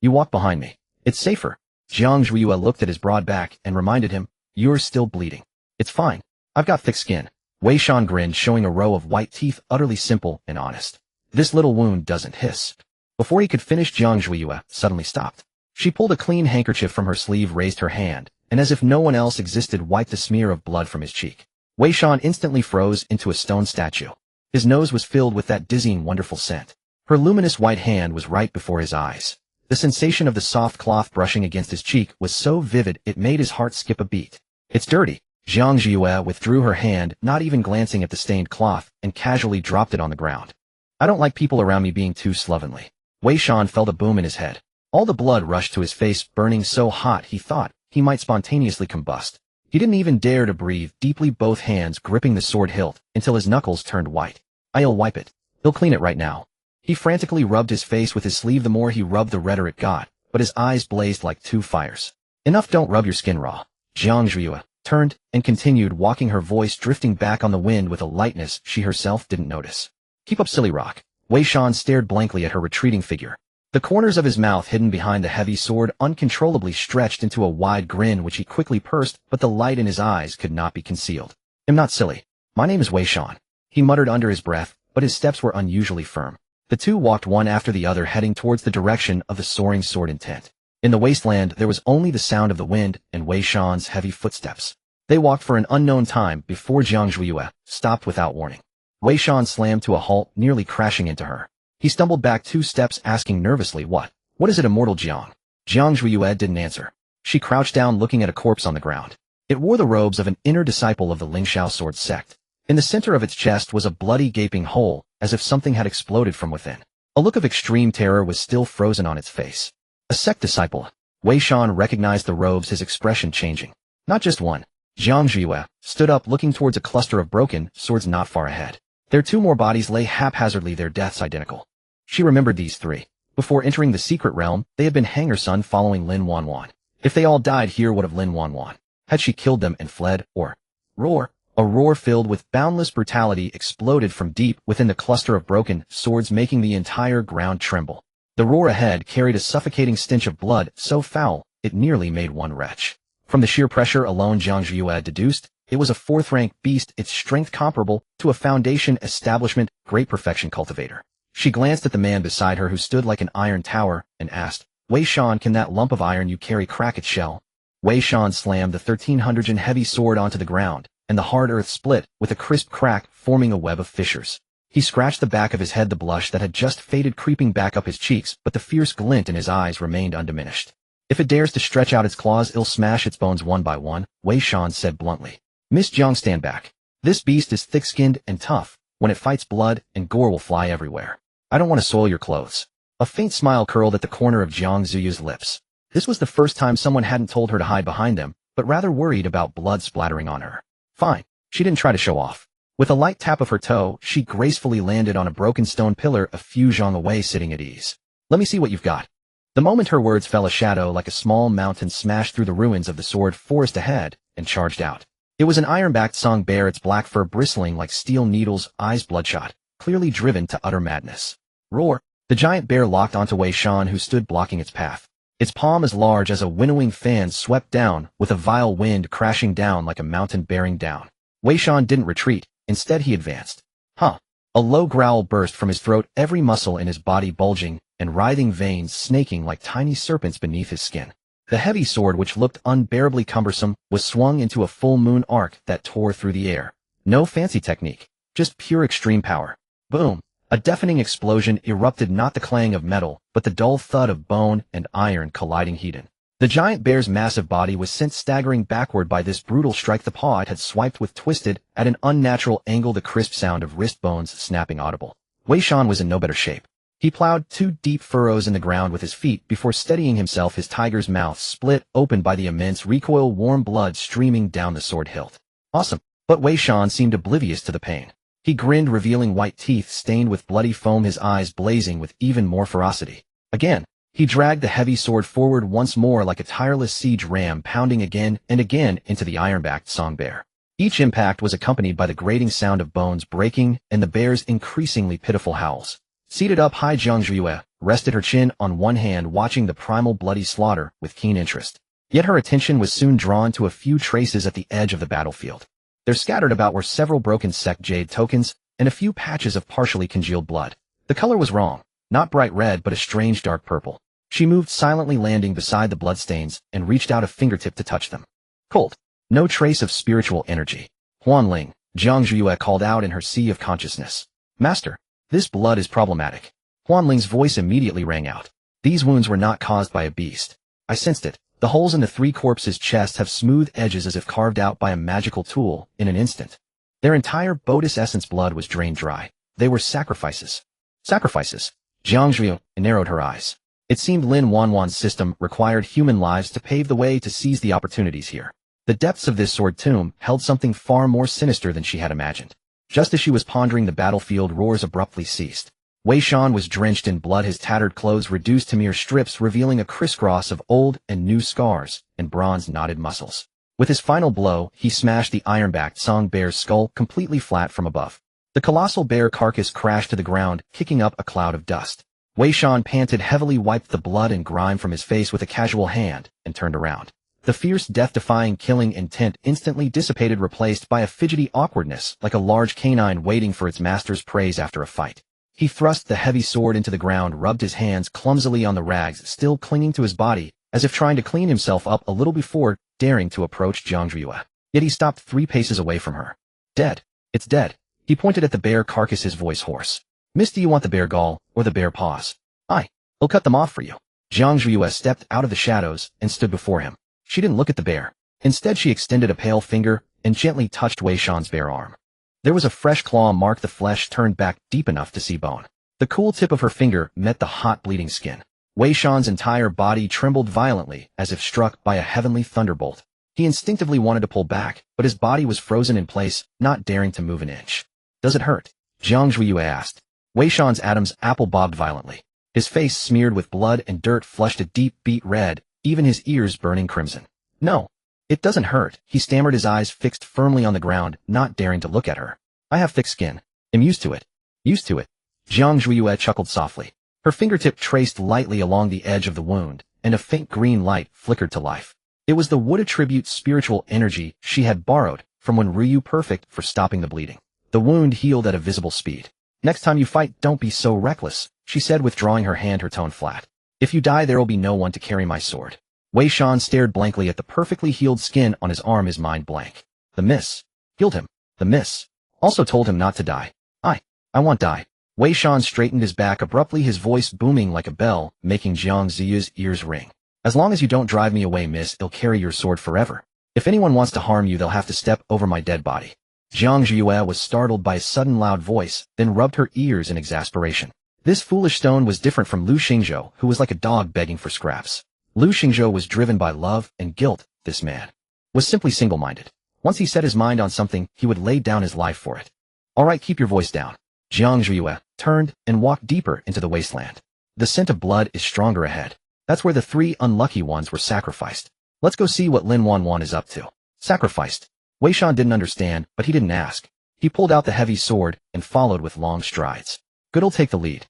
you walk behind me. It's safer. Jiang Zhiyue looked at his broad back and reminded him, you're still bleeding. It's fine. I've got thick skin. Wei Shan grinned, showing a row of white teeth, utterly simple and honest. This little wound doesn't hiss. Before he could finish, Jiang Zhiyue suddenly stopped. She pulled a clean handkerchief from her sleeve, raised her hand, and as if no one else existed, wiped the smear of blood from his cheek. Wei Shan instantly froze into a stone statue. His nose was filled with that dizzying, wonderful scent. Her luminous white hand was right before his eyes. The sensation of the soft cloth brushing against his cheek was so vivid it made his heart skip a beat. It's dirty. Jiang Zhiyue withdrew her hand, not even glancing at the stained cloth, and casually dropped it on the ground. I don't like people around me being too slovenly. Wei Shan felt a boom in his head. All the blood rushed to his face, burning so hot he thought he might spontaneously combust. He didn't even dare to breathe deeply, both hands gripping the sword hilt until his knuckles turned white. I'll wipe it. He'll clean it right now. He frantically rubbed his face with his sleeve. The more he rubbed, the redder it got, but his eyes blazed like two fires. Enough, don't rub your skin raw. Jiang Zhiyue turned and continued walking, her voice drifting back on the wind with a lightness she herself didn't notice. Keep up, silly rock. Wei Shan stared blankly at her retreating figure. The corners of his mouth, hidden behind the heavy sword, uncontrollably stretched into a wide grin which he quickly pursed, but the light in his eyes could not be concealed. I'm not silly. My name is Wei Shan. He muttered under his breath, but his steps were unusually firm. The two walked one after the other, heading towards the direction of the soaring sword intent. In the wasteland, there was only the sound of the wind and Wei Shan's heavy footsteps. They walked for an unknown time before Jiang Zhiyue stopped without warning. Wei Shan slammed to a halt, nearly crashing into her. He stumbled back 2 steps, asking nervously, What is it, immortal Jiang? Jiang Zhiyue didn't answer. She crouched down, looking at a corpse on the ground. It wore the robes of an inner disciple of the Lingxiao sword sect. In the center of its chest was a bloody, gaping hole, as if something had exploded from within. A look of extreme terror was still frozen on its face. A sect disciple. Wei Shan recognized the robes, his expression changing. Not just one. Jiang Zhiyue stood up, looking towards a cluster of broken swords not far ahead. Their 2 more bodies lay haphazardly, their deaths identical. She remembered these 3. Before entering the secret realm, they had been Hanger Sun following Lin Wanwan. If they all died here, what of Lin Wanwan? Had she killed them and fled, or... Roar! A roar filled with boundless brutality exploded from deep within the cluster of broken swords, making the entire ground tremble. The roar ahead carried a suffocating stench of blood so foul it nearly made one retch. From the sheer pressure alone, Jiang Zhiyue deduced it was a 4th-rank beast, its strength comparable to a Foundation establishment, great perfection cultivator. She glanced at the man beside her, who stood like an iron tower, and asked, Wei Shan, can that lump of iron you carry crack its shell? Wei Shan slammed the 1300 heavy sword onto the ground, and the hard earth split with a crisp crack, forming a web of fissures. He scratched the back of his head, the blush that had just faded creeping back up his cheeks, but the fierce glint in his eyes remained undiminished. If it dares to stretch out its claws, it'll smash its bones one by one, Wei Shan said bluntly. Miss Jiang, stand back. This beast is thick-skinned and tough. When it fights, blood and gore will fly everywhere. I don't want to soil your clothes. A faint smile curled at the corner of Jiang Ziyu's lips. This was the first time someone hadn't told her to hide behind them, but rather worried about blood splattering on her. Fine. She didn't try to show off. With a light tap of her toe, she gracefully landed on a broken stone pillar a few zhang away, sitting at ease. Let me see what you've got. The moment her words fell, a shadow like a small mountain smashed through the ruins of the sword forest ahead and charged out. It was an iron-backed song bear, its black fur bristling like steel needles, eyes bloodshot, clearly driven to utter madness. Roar! The giant bear locked onto Wei Shan, who stood blocking its path. Its palm, as large as a winnowing fan, swept down, with a vile wind crashing down like a mountain bearing down. Wei Shan didn't retreat. Instead, he advanced. Huh. A low growl burst from his throat, every muscle in his body bulging, and writhing veins snaking like tiny serpents beneath his skin. The heavy sword, which looked unbearably cumbersome, was swung into a full moon arc that tore through the air. No fancy technique, just pure extreme power. Boom! A deafening explosion erupted, not the clang of metal, but the dull thud of bone and iron colliding heat. The giant bear's massive body was sent staggering backward by this brutal strike. The paw it had swiped with twisted, at an unnatural angle, the crisp sound of wrist bones snapping audible. Wei Shan was in no better shape. He plowed 2 deep furrows in the ground with his feet before steadying himself, his tiger's mouth split open by the immense recoil, warm blood streaming down the sword hilt. Awesome. But Wei Shan seemed oblivious to the pain. He grinned, revealing white teeth stained with bloody foam, his eyes blazing with even more ferocity. Again, he dragged the heavy sword forward once more like a tireless siege ram, pounding again and again into the iron-backed song bear. Each impact was accompanied by the grating sound of bones breaking and the bear's increasingly pitiful howls. Seated up high, Jiang Zhiyue rested her chin on one hand, watching the primal bloody slaughter with keen interest. Yet her attention was soon drawn to a few traces at the edge of the battlefield. There scattered about were several broken sect jade tokens and a few patches of partially congealed blood. The color was wrong, not bright red but a strange dark purple. She moved silently, landing beside the bloodstains, and reached out a fingertip to touch them. Cold. No trace of spiritual energy. Huanling, Jiang Zhiyue called out in her sea of consciousness. Master, this blood is problematic. Huanling's voice immediately rang out. These wounds were not caused by a beast. I sensed it. The holes in the 3 corpses' chests have smooth edges as if carved out by a magical tool in an instant. Their entire Bodis essence blood was drained dry. They were sacrifices. Sacrifices. Jiang Zhiyue narrowed her eyes. It seemed Lin Wanwan's system required human lives to pave the way to seize the opportunities here. The depths of this sword tomb held something far more sinister than she had imagined. Just as she was pondering, the battlefield roars abruptly ceased. Wei Shan was drenched in blood, his tattered clothes reduced to mere strips, revealing a crisscross of old and new scars and bronze-knotted muscles. With his final blow, he smashed the iron-backed song bear's skull completely flat from above. The colossal bear carcass crashed to the ground, kicking up a cloud of dust. Wei Shan panted heavily, wiped the blood and grime from his face with a casual hand, and turned around. The fierce, death-defying killing intent instantly dissipated, replaced by a fidgety awkwardness, like a large canine waiting for its master's praise after a fight. He thrust the heavy sword into the ground, rubbed his hands clumsily on the rags still clinging to his body, as if trying to clean himself up a little before daring to approach Jiang Zhiyue. Yet he stopped 3 paces away from her. Dead. It's dead. He pointed at the bear carcass, his voice hoarse. Miss, do you want the bear gall, or the bear paws? I'll cut them off for you. Jiang Zhiyue stepped out of the shadows and stood before him. She didn't look at the bear. Instead, she extended a pale finger and gently touched Wei Shan's bare arm. There was a fresh claw mark, the flesh turned back deep enough to see bone. The cool tip of her finger met the hot, bleeding skin. Wei Shan's entire body trembled violently, as if struck by a heavenly thunderbolt. He instinctively wanted to pull back, but his body was frozen in place, not daring to move an inch. Does it hurt? Jiang Zhiyue asked. Wei Shan's Adam's apple bobbed violently. His face, smeared with blood and dirt, flushed a deep beet red, even his ears burning crimson. No. It doesn't hurt, he stammered, his eyes fixed firmly on the ground, not daring to look at her. I have thick skin. I'm used to it. Used to it. Jiang Zhiyue chuckled softly. Her fingertip traced lightly along the edge of the wound, and a faint green light flickered to life. It was the wood attribute spiritual energy she had borrowed from when Ryu, perfect for stopping the bleeding. The wound healed at a visible speed. Next time you fight, don't be so reckless, she said, withdrawing her hand, her tone flat. If you die, there'll be no one to carry my sword. Wei Shan stared blankly at the perfectly healed skin on his arm, his mind blank. The miss healed him. The miss also told him not to die. I won't die. Wei Shan straightened his back abruptly, his voice booming like a bell, making Jiang Zhiyue's ears ring. As long as you don't drive me away, miss, I'll carry your sword forever. If anyone wants to harm you, they'll have to step over my dead body. Jiang Zhiyue was startled by a sudden loud voice, then rubbed her ears in exasperation. This foolish stone was different from Lu Xingzhou, who was like a dog begging for scraps. Lu Xingzhou was driven by love and guilt. This man was simply single-minded. Once he set his mind on something, he would lay down his life for it. All right, keep your voice down. Jiang Zhiyue turned and walked deeper into the wasteland. The scent of blood is stronger ahead. That's where the 3 unlucky ones were sacrificed. Let's go see what Lin Wanwan is up to. Sacrificed. Wei Shan didn't understand, but he didn't ask. He pulled out the heavy sword and followed with long strides. Good'll take the lead.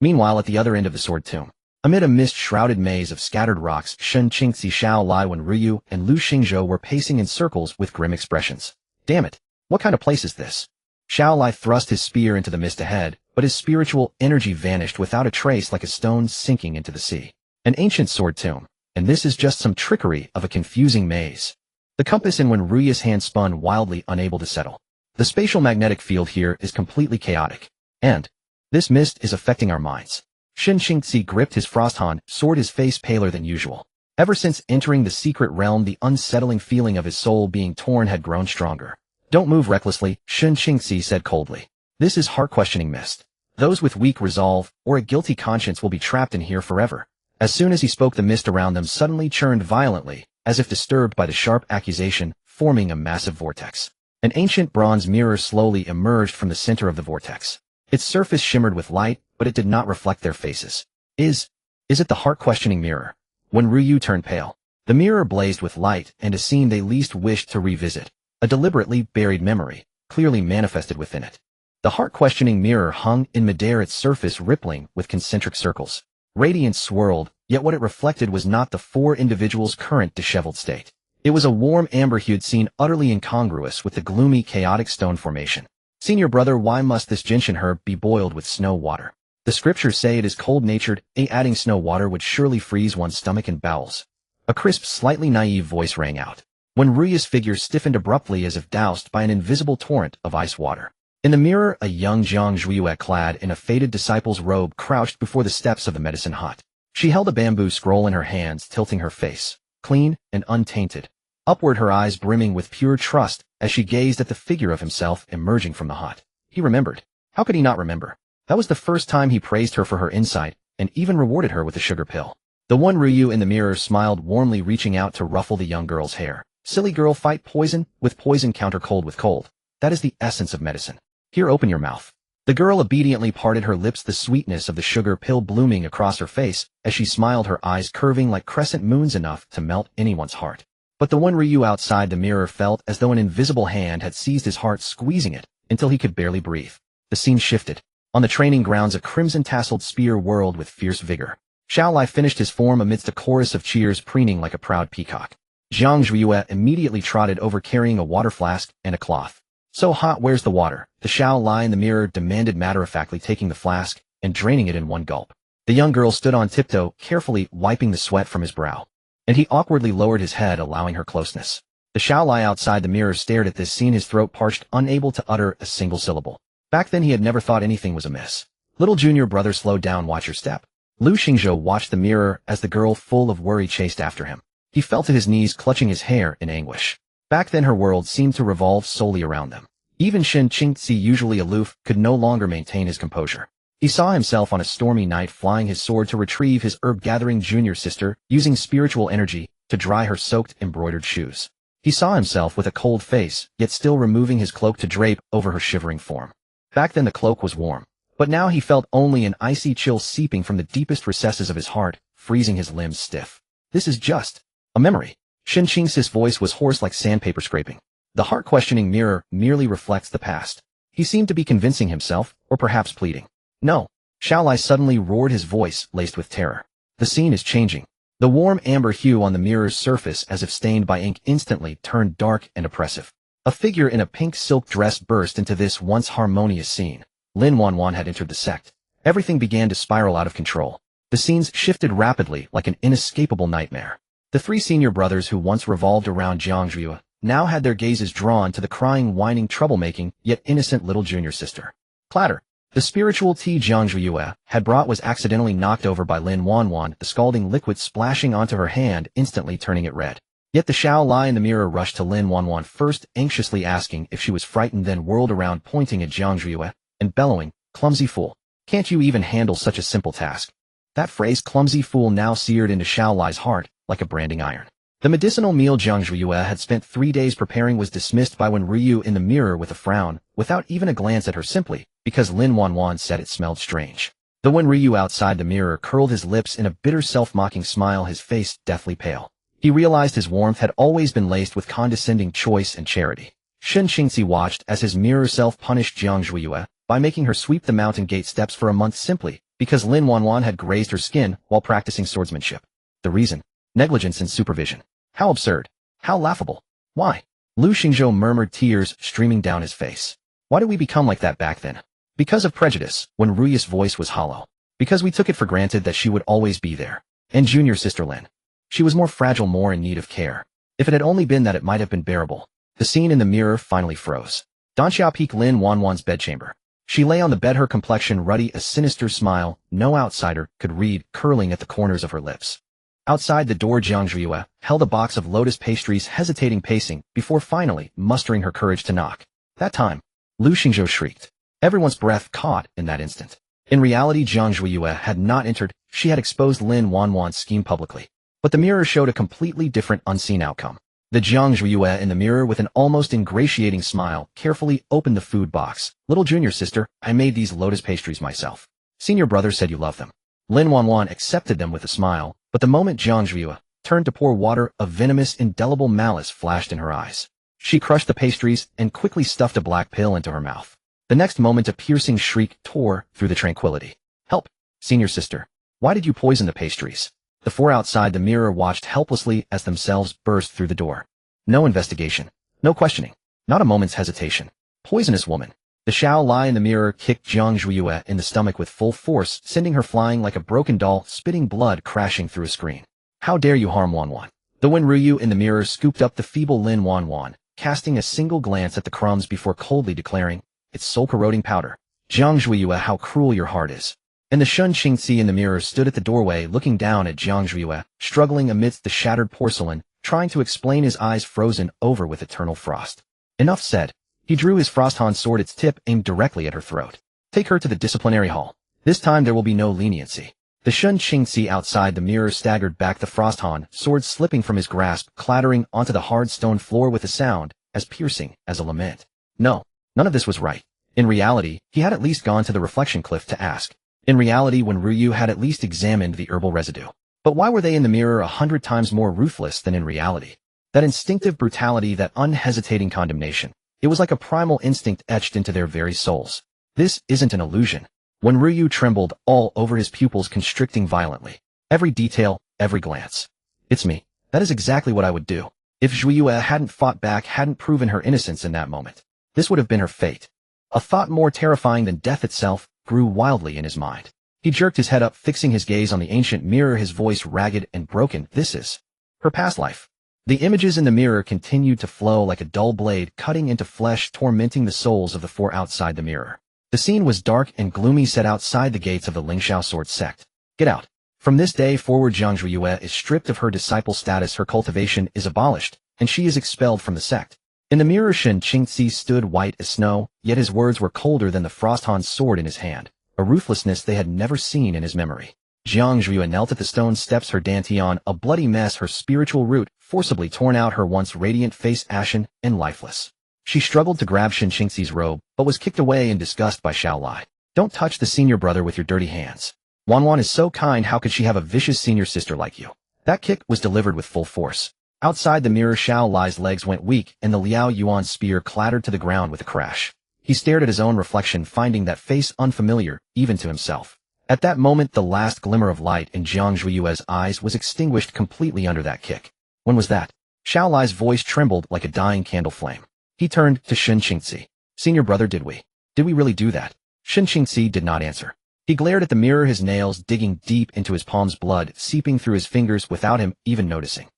Meanwhile, at the other end of the sword tomb, amid a mist-shrouded maze of scattered rocks, Shen Qingzi Xiao Lai Wen Ryu and Lu Xingzhou were pacing in circles with grim expressions. Damn it! What kind of place is this? Xiao Lai thrust his spear into the mist ahead, but his spiritual energy vanished without a trace like a stone sinking into the sea. An ancient sword tomb, and this is just some trickery of a confusing maze. The compass in Wenruyu's hand spun wildly, unable to settle. The spatial magnetic field here is completely chaotic. And this mist is affecting our minds. Shen Qingzi gripped his frosthand sword, his face paler than usual. Ever since entering the secret realm, the unsettling feeling of his soul being torn had grown stronger. Don't move recklessly, Shen Qingzi said coldly. This is heart-questioning mist. Those with weak resolve or a guilty conscience will be trapped in here forever. As soon as he spoke, the mist around them suddenly churned violently, as if disturbed by the sharp accusation, forming a massive vortex. An ancient bronze mirror slowly emerged from the center of the vortex. Its surface shimmered with light, but it did not reflect their faces. Is it the heart-questioning mirror? Wenryu turned pale. The mirror blazed with light and a scene they least wished to revisit. A deliberately buried memory, clearly manifested within it. The heart-questioning mirror hung in midair, its surface rippling with concentric circles. Radiance swirled, yet what it reflected was not the four individuals' current disheveled state. It was a warm amber-hued scene utterly incongruous with the gloomy, chaotic stone formation. Senior brother, why must this gentian herb be boiled with snow water? The scriptures say it is cold-natured, adding snow water would surely freeze one's stomach and bowels. A crisp, slightly naive voice rang out. Wenruyu's figure stiffened abruptly as if doused by an invisible torrent of ice water. In the mirror, a young Jiang Zhuiyue clad in a faded disciple's robe crouched before the steps of the medicine hut. She held a bamboo scroll in her hands, tilting her face, clean and untainted, upward, her eyes brimming with pure trust as she gazed at the figure of himself emerging from the hut. He remembered. How could he not remember? That was the first time he praised her for her insight and even rewarded her with a sugar pill. The Wenryu in the mirror smiled warmly, reaching out to ruffle the young girl's hair. Silly girl, fight poison with poison, counter cold with cold. That is the essence of medicine. Here, open your mouth. The girl obediently parted her lips, the sweetness of the sugar pill blooming across her face as she smiled, her eyes curving like crescent moons, enough to melt anyone's heart. But the Wenryu outside the mirror felt as though an invisible hand had seized his heart, squeezing it until he could barely breathe. The scene shifted. On the training grounds, a crimson-tasseled spear whirled with fierce vigor. Xiao Lai finished his form amidst a chorus of cheers, preening like a proud peacock. Jiang Zhuiyue immediately trotted over, carrying a water flask and a cloth. So hot, where's the water? The Xiao Lai in the mirror demanded, matter-of-factly taking the flask and draining it in one gulp. The young girl stood on tiptoe, carefully wiping the sweat from his brow. And he awkwardly lowered his head, allowing her closeness. The Xiao Lai outside the mirror stared at this scene, his throat parched, unable to utter a single syllable. Back then he had never thought anything was amiss. Little junior brother, slow down, watch your step. Lu Xingzhou watched the mirror as the girl, full of worry, chased after him. He fell to his knees, clutching his hair in anguish. Back then her world seemed to revolve solely around them. Even Shen Qingzi, usually aloof, could no longer maintain his composure. He saw himself on a stormy night flying his sword to retrieve his herb-gathering junior sister, using spiritual energy to dry her soaked, embroidered shoes. He saw himself with a cold face, yet still removing his cloak to drape over her shivering form. Back then the cloak was warm, but now he felt only an icy chill seeping from the deepest recesses of his heart, freezing his limbs stiff. This is just a memory. Shen Qingzi's voice was hoarse like sandpaper scraping. The heart-questioning mirror merely reflects the past. He seemed to be convincing himself, or perhaps pleading. No. Xiao Lai suddenly roared, his voice laced with terror. The scene is changing. The warm amber hue on the mirror's surface, as if stained by ink, instantly turned dark and oppressive. A figure in a pink silk dress burst into this once harmonious scene. Lin Wanwan had entered the sect. Everything began to spiral out of control. The scenes shifted rapidly like an inescapable nightmare. The three senior brothers who once revolved around Jiang Zhuiyue now had their gazes drawn to the crying, whining, troublemaking, yet innocent little junior sister. Clatter. The spiritual tea Jiang Zhuiyue had brought was accidentally knocked over by Lin Wanwan, the scalding liquid splashing onto her hand, instantly turning it red. Yet the Xiao Lai in the mirror rushed to Lin Wanwan first, anxiously asking if she was frightened, then whirled around, pointing at Jiang Zhuiyue and bellowing, "Clumsy fool. Can't you even handle such a simple task?" That phrase, clumsy fool, now seared into Xiao Lai's heart like a branding iron. The medicinal meal Jiang Zhuiyue had spent 3 days preparing was dismissed by Wenryu in the mirror with a frown, without even a glance at her, simply because Lin Wanwan said it smelled strange. The Wenryu outside the mirror curled his lips in a bitter, self-mocking smile, his face deathly pale. He realized his warmth had always been laced with condescending choice and charity. Shen Qingzi watched as his mirror self punished Jiang Zhuiyue by making her sweep the mountain gate steps for a month simply because Lin Wanwan had grazed her skin while practicing swordsmanship. The reason? Negligence in supervision. How absurd. How laughable. Why? Lu Xingzhou murmured, tears streaming down his face. Why did we become like that back then? Because of prejudice, when Ryu's voice was hollow. Because we took it for granted that she would always be there. And junior sister Lin. She was more fragile, more in need of care. If it had only been that, it might have been bearable. The scene in the mirror finally froze. Danxiao peeked Lin Wanwan's bedchamber. She lay on the bed, her complexion ruddy, a sinister smile no outsider could read curling at the corners of her lips. Outside the door, Jiang Zhuiyue held a box of lotus pastries, hesitating, pacing, before finally mustering her courage to knock. That time, Lu Xingzhou shrieked. Everyone's breath caught in that instant. In reality, Jiang Zhuiyue had not entered. She had exposed Lin Wanwan's scheme publicly. But the mirror showed a completely different, unseen outcome. The Jiang Zhuiyue in the mirror, with an almost ingratiating smile, carefully opened the food box. Little junior sister, I made these lotus pastries myself. Senior brother said you love them. Lin Wanwan accepted them with a smile, but the moment Jiang Zhuiyue turned to pour water, a venomous, indelible malice flashed in her eyes. She crushed the pastries and quickly stuffed a black pill into her mouth. The next moment, a piercing shriek tore through the tranquility. Help! Senior sister. Why did you poison the pastries? The four outside the mirror watched helplessly as themselves burst through the door. No investigation. No questioning. Not a moment's hesitation. Poisonous woman. The Xiao Lai in the mirror kicked Jiang Zhuiyue in the stomach with full force, sending her flying like a broken doll, spitting blood crashing through a screen. How dare you harm Wanwan? The Wen Ryu in the mirror scooped up the feeble Lin Wanwan, casting a single glance at the crumbs before coldly declaring, it's soul-corroding powder. Jiang Zhuiyue, how cruel your heart is. And the Shun Qingzi in the mirror stood at the doorway looking down at Jiang Zhuiyue, struggling amidst the shattered porcelain, trying to explain, his eyes frozen over with eternal frost. Enough said. He drew his Frosthorn sword, its tip aimed directly at her throat. Take her to the disciplinary hall. This time there will be no leniency. The Shun Qingzi outside the mirror staggered back, the Frosthorn sword slipping from his grasp, clattering onto the hard stone floor with a sound as piercing as a lament. No, none of this was right. In reality, he had at least gone to the reflection cliff to ask. In reality, when Ryu had at least examined the herbal residue. But why were they in the mirror 100 times more ruthless than in reality? That instinctive brutality, that unhesitating condemnation. It was like a primal instinct etched into their very souls. This isn't an illusion. When Ryu trembled all over, his pupils constricting violently. Every detail, every glance. It's me. That is exactly what I would do. If Zhuiyue hadn't fought back, hadn't proven her innocence in that moment. This would have been her fate. A thought more terrifying than death itself grew wildly in his mind. He jerked his head up, fixing his gaze on the ancient mirror, his voice ragged and broken. This is her past life. The images in the mirror continued to flow like a dull blade, cutting into flesh, tormenting the souls of the four outside the mirror. The scene was dark and gloomy, set outside the gates of the Lingxiao sword sect. Get out. From this day forward, Jiang Zhuiyue is stripped of her disciple status, her cultivation is abolished, and she is expelled from the sect. In the mirror, Shen Qingzi stood white as snow, yet his words were colder than the Frosthan's sword in his hand, a ruthlessness they had never seen in his memory. Jiang Zhuiyue knelt at the stone steps, her dantian a bloody mess, her spiritual root forcibly torn out, her once radiant face ashen and lifeless. She struggled to grab Shen Qingzi's robe, but was kicked away in disgust by Xiao Lai. Don't touch the senior brother with your dirty hands. Wanwan is so kind, how could she have a vicious senior sister like you? That kick was delivered with full force. Outside the mirror, Xiao Lai's legs went weak, and the Liao Yuan spear clattered to the ground with a crash. He stared at his own reflection, finding that face unfamiliar, even to himself. At that moment, the last glimmer of light in Jiang Zhuiyue's eyes was extinguished completely under that kick. When was that? Xiao Lai's voice trembled like a dying candle flame. He turned to Shen Qingzi. Senior brother, did we really do that? Shen Qingzi did not answer. He glared at the mirror, his nails digging deep into his palms, blood seeping through his fingers without him even noticing.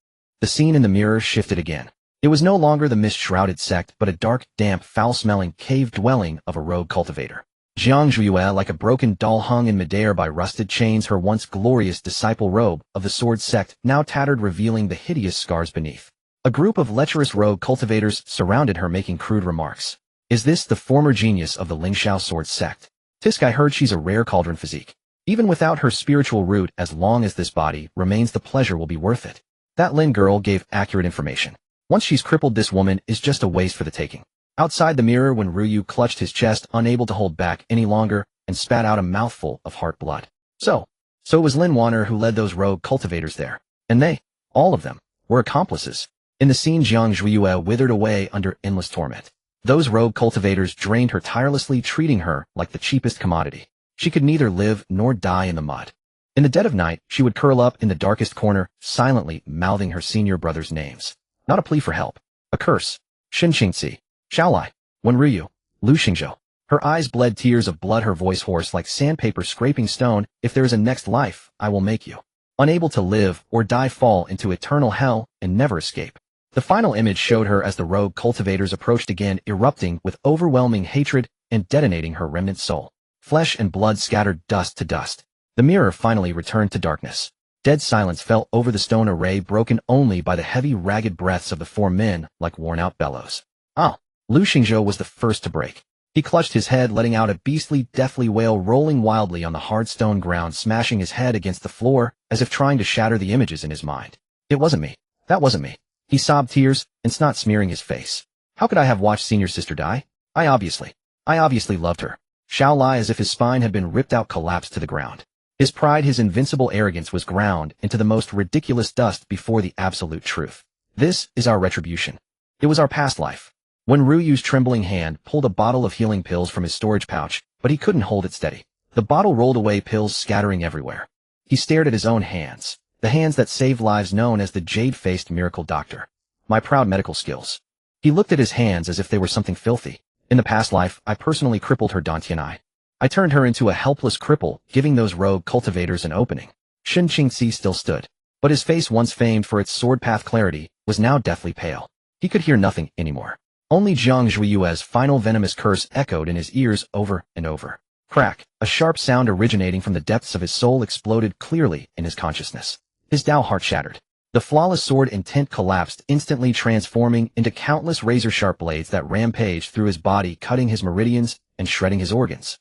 The scene in the mirror shifted again. It was no longer the mist-shrouded sect, but a dark, damp, foul-smelling cave dwelling of a rogue cultivator. Jiang Zhuiyue, like a broken doll, hung in midair by rusted chains, her once glorious disciple robe of the sword sect now tattered, revealing the hideous scars beneath. A group of lecherous rogue cultivators surrounded her, making crude remarks. Is this the former genius of the Lingxiao sword sect? Tisk, I heard she's a rare cauldron physique. Even without her spiritual root, as long as this body remains, the pleasure will be worth it. That Lin girl gave accurate information. Once she's crippled, this woman is just a waste for the taking. Outside the mirror, when Ryu clutched his chest, unable to hold back any longer, and spat out a mouthful of heart blood. So it was Lin Wanner who led those rogue cultivators there. And they, all of them, were accomplices. In the scene, Jiang Zhuiyue withered away under endless torment. Those rogue cultivators drained her tirelessly, treating her like the cheapest commodity. She could neither live nor die in the mud. In the dead of night, she would curl up in the darkest corner, silently mouthing her senior brother's names. Not a plea for help. A curse. Shen Qingzi. Xiao Lai. Wen Ryu. Lu Xingzhou. Her eyes bled tears of blood, her voice hoarse like sandpaper scraping stone. If there is a next life, I will make you unable to live or die, fall into eternal hell and never escape. The final image showed her as the rogue cultivators approached again, erupting with overwhelming hatred and detonating her remnant soul. Flesh and blood scattered dust to dust. The mirror finally returned to darkness. Dead silence fell over the stone array, broken only by the heavy, ragged breaths of the four men like worn-out bellows. Ah! Lu Xingzhou was the first to break. He clutched his head, letting out a beastly, deathly wail, rolling wildly on the hard stone ground, smashing his head against the floor, as if trying to shatter the images in his mind. It wasn't me. That wasn't me. He sobbed, tears and snot smearing his face. How could I have watched senior sister die? I obviously loved her. Xiao Lai, as if his spine had been ripped out, collapsed to the ground. His pride, his invincible arrogance was ground into the most ridiculous dust before the absolute truth. This is our retribution. It was our past life. When Ryu's trembling hand pulled a bottle of healing pills from his storage pouch, but he couldn't hold it steady. The bottle rolled away, pills scattering everywhere. He stared at his own hands, the hands that saved lives, known as the jade-faced miracle doctor. My proud medical skills. He looked at his hands as if they were something filthy. In the past life, I personally crippled her Dantianai. I turned her into a helpless cripple, giving those rogue cultivators an opening. Shen Qingxi still stood, but his face, once famed for its sword path clarity, was now deathly pale. He could hear nothing anymore. Only Jiang Zhuiyue's final venomous curse echoed in his ears over and over. Crack! A sharp sound originating from the depths of his soul exploded clearly in his consciousness. His Dao heart shattered. The flawless sword intent collapsed, instantly transforming into countless razor-sharp blades that rampaged through his body, cutting his meridians and shredding his organs.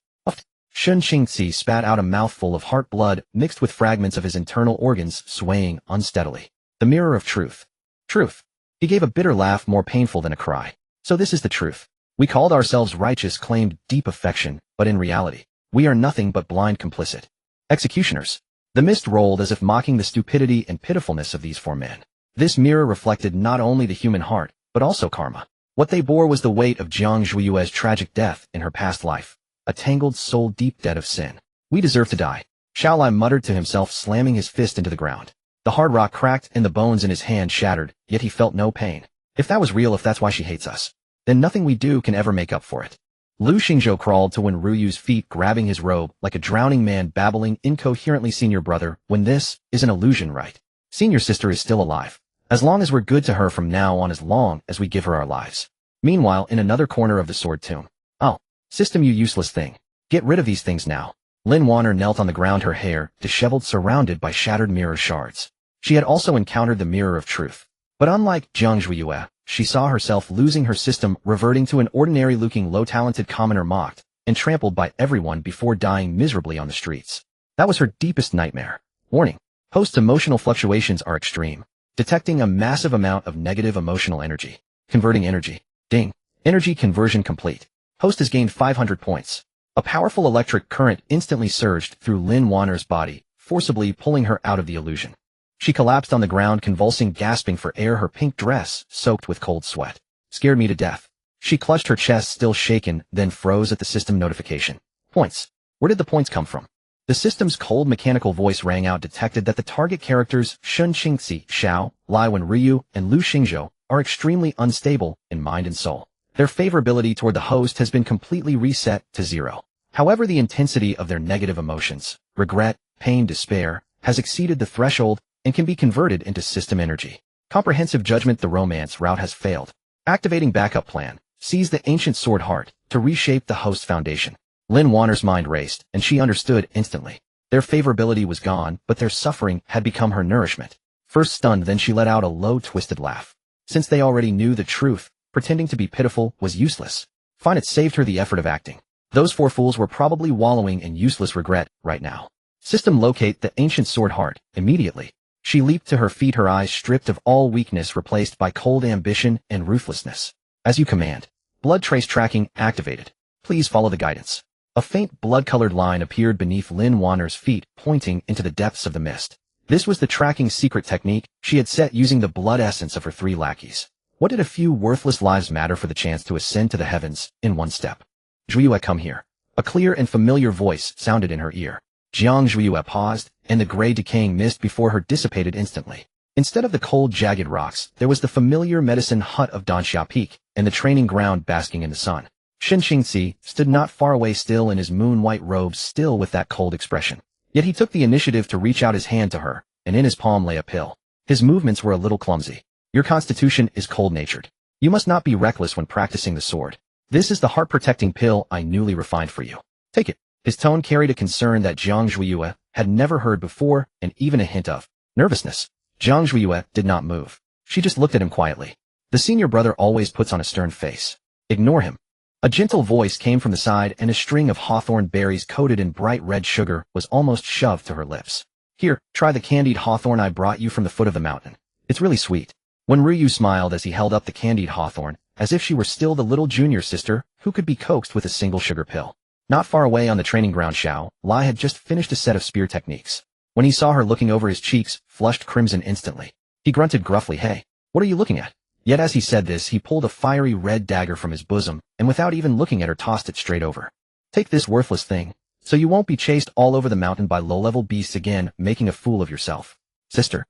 Shen Qingxi spat out a mouthful of heart blood mixed with fragments of his internal organs, swaying unsteadily. The mirror of truth. Truth. He gave a bitter laugh, more painful than a cry. So this is the truth. We called ourselves righteous, claimed deep affection, but in reality, we are nothing but blind complicit executioners. The mist rolled as if mocking the stupidity and pitifulness of these four men. This mirror reflected not only the human heart, but also karma. What they bore was the weight of Jiang Zhuiyue's tragic death in her past life, a tangled soul deep debt of sin. We deserve to die, Xiao Lai muttered to himself, slamming his fist into the ground. The hard rock cracked and the bones in his hand shattered, yet he felt no pain. If that was real, if that's why she hates us, then nothing we do can ever make up for it. Lu Xingzhou crawled to Ryu's feet, grabbing his robe like a drowning man, babbling incoherently, "Senior brother, when this is an illusion, right? Senior sister is still alive. As long as we're good to her from now on, as long as we give her our lives." Meanwhile, in another corner of the sword tomb. "Oh, system, you useless thing. Get rid of these things now." Lin Wanner knelt on the ground, her hair disheveled, surrounded by shattered mirror shards. She had also encountered the mirror of truth. But unlike Jiang Zhuiyue, she saw herself losing her system, reverting to an ordinary-looking, low-talented commoner, mocked and trampled by everyone before dying miserably on the streets. That was her deepest nightmare. Warning: host's emotional fluctuations are extreme. Detecting a massive amount of negative emotional energy. Converting energy. Ding. Energy conversion complete. Host has gained 500 points. A powerful electric current instantly surged through Lin Wanner's body, forcibly pulling her out of the illusion. She collapsed on the ground, convulsing, gasping for air, her pink dress soaked with cold sweat. "Scared me to death." She clutched her chest, still shaken, then froze at the system notification. Points. Where did the points come from? The system's cold mechanical voice rang out, detected that the target characters Shen Qingxi, Xiao Lai, Ryu, and Lu Xingzhou are extremely unstable in mind and soul. Their favorability toward the host has been completely reset to 0. However, the intensity of their negative emotions, regret, pain, despair, has exceeded the threshold and can be converted into system energy. Comprehensive judgment: the romance route has failed. Activating backup plan. Seize the ancient sword heart to reshape the host foundation. Lin Wanner's mind raced, and she understood instantly. Their favorability was gone, but their suffering had become her nourishment. First stunned, then she let out a low, twisted laugh. Since they already knew the truth, pretending to be pitiful was useless. Fine, it saved her the effort of acting. Those four fools were probably wallowing in useless regret right now. System: locate the ancient sword heart immediately. She leaped to her feet, her eyes stripped of all weakness, replaced by cold ambition and ruthlessness. "As you command." Blood trace tracking activated. "Please follow the guidance." A faint blood-colored line appeared beneath Lin Wanner's feet, pointing into the depths of the mist. This was the tracking secret technique she had set using the blood essence of her 3 lackeys. What did a few worthless lives matter for the chance to ascend to the heavens in one step? "Zhuiyue, come here." A clear and familiar voice sounded in her ear. Jiang Zhuiyue paused, and the gray decaying mist before her dissipated instantly. Instead of the cold, jagged rocks, there was the familiar medicine hut of Danxia Peak, and the training ground basking in the sun. Shin Qingzi stood not far away still in his moon-white robes, still with that cold expression. Yet he took the initiative to reach out his hand to her, and in his palm lay a pill. His movements were a little clumsy. Your constitution is cold-natured. You must not be reckless when practicing the sword. This is the heart-protecting pill I newly refined for you. Take it. His tone carried a concern that Jiang Zhuiyue had never heard before, and even a hint of nervousness. Jiang Zhuiyue did not move. She just looked at him quietly. The senior brother always puts on a stern face. Ignore him. A gentle voice came from the side, and a string of hawthorn berries coated in bright red sugar was almost shoved to her lips. Here, try the candied hawthorn I brought you from the foot of the mountain. It's really sweet. When Ryu smiled as he held up the candied hawthorn, as if she were still the little junior sister who could be coaxed with a single sugar pill. Not far away on the training ground, Xiao Lai had just finished a set of spear techniques. When he saw her looking over, his cheeks flushed crimson instantly. He grunted gruffly, "Hey, what are you looking at?" Yet as he said this, he pulled a fiery red dagger from his bosom, and without even looking at her tossed it straight over. Take this worthless thing, so you won't be chased all over the mountain by low-level beasts again, making a fool of yourself. Sister,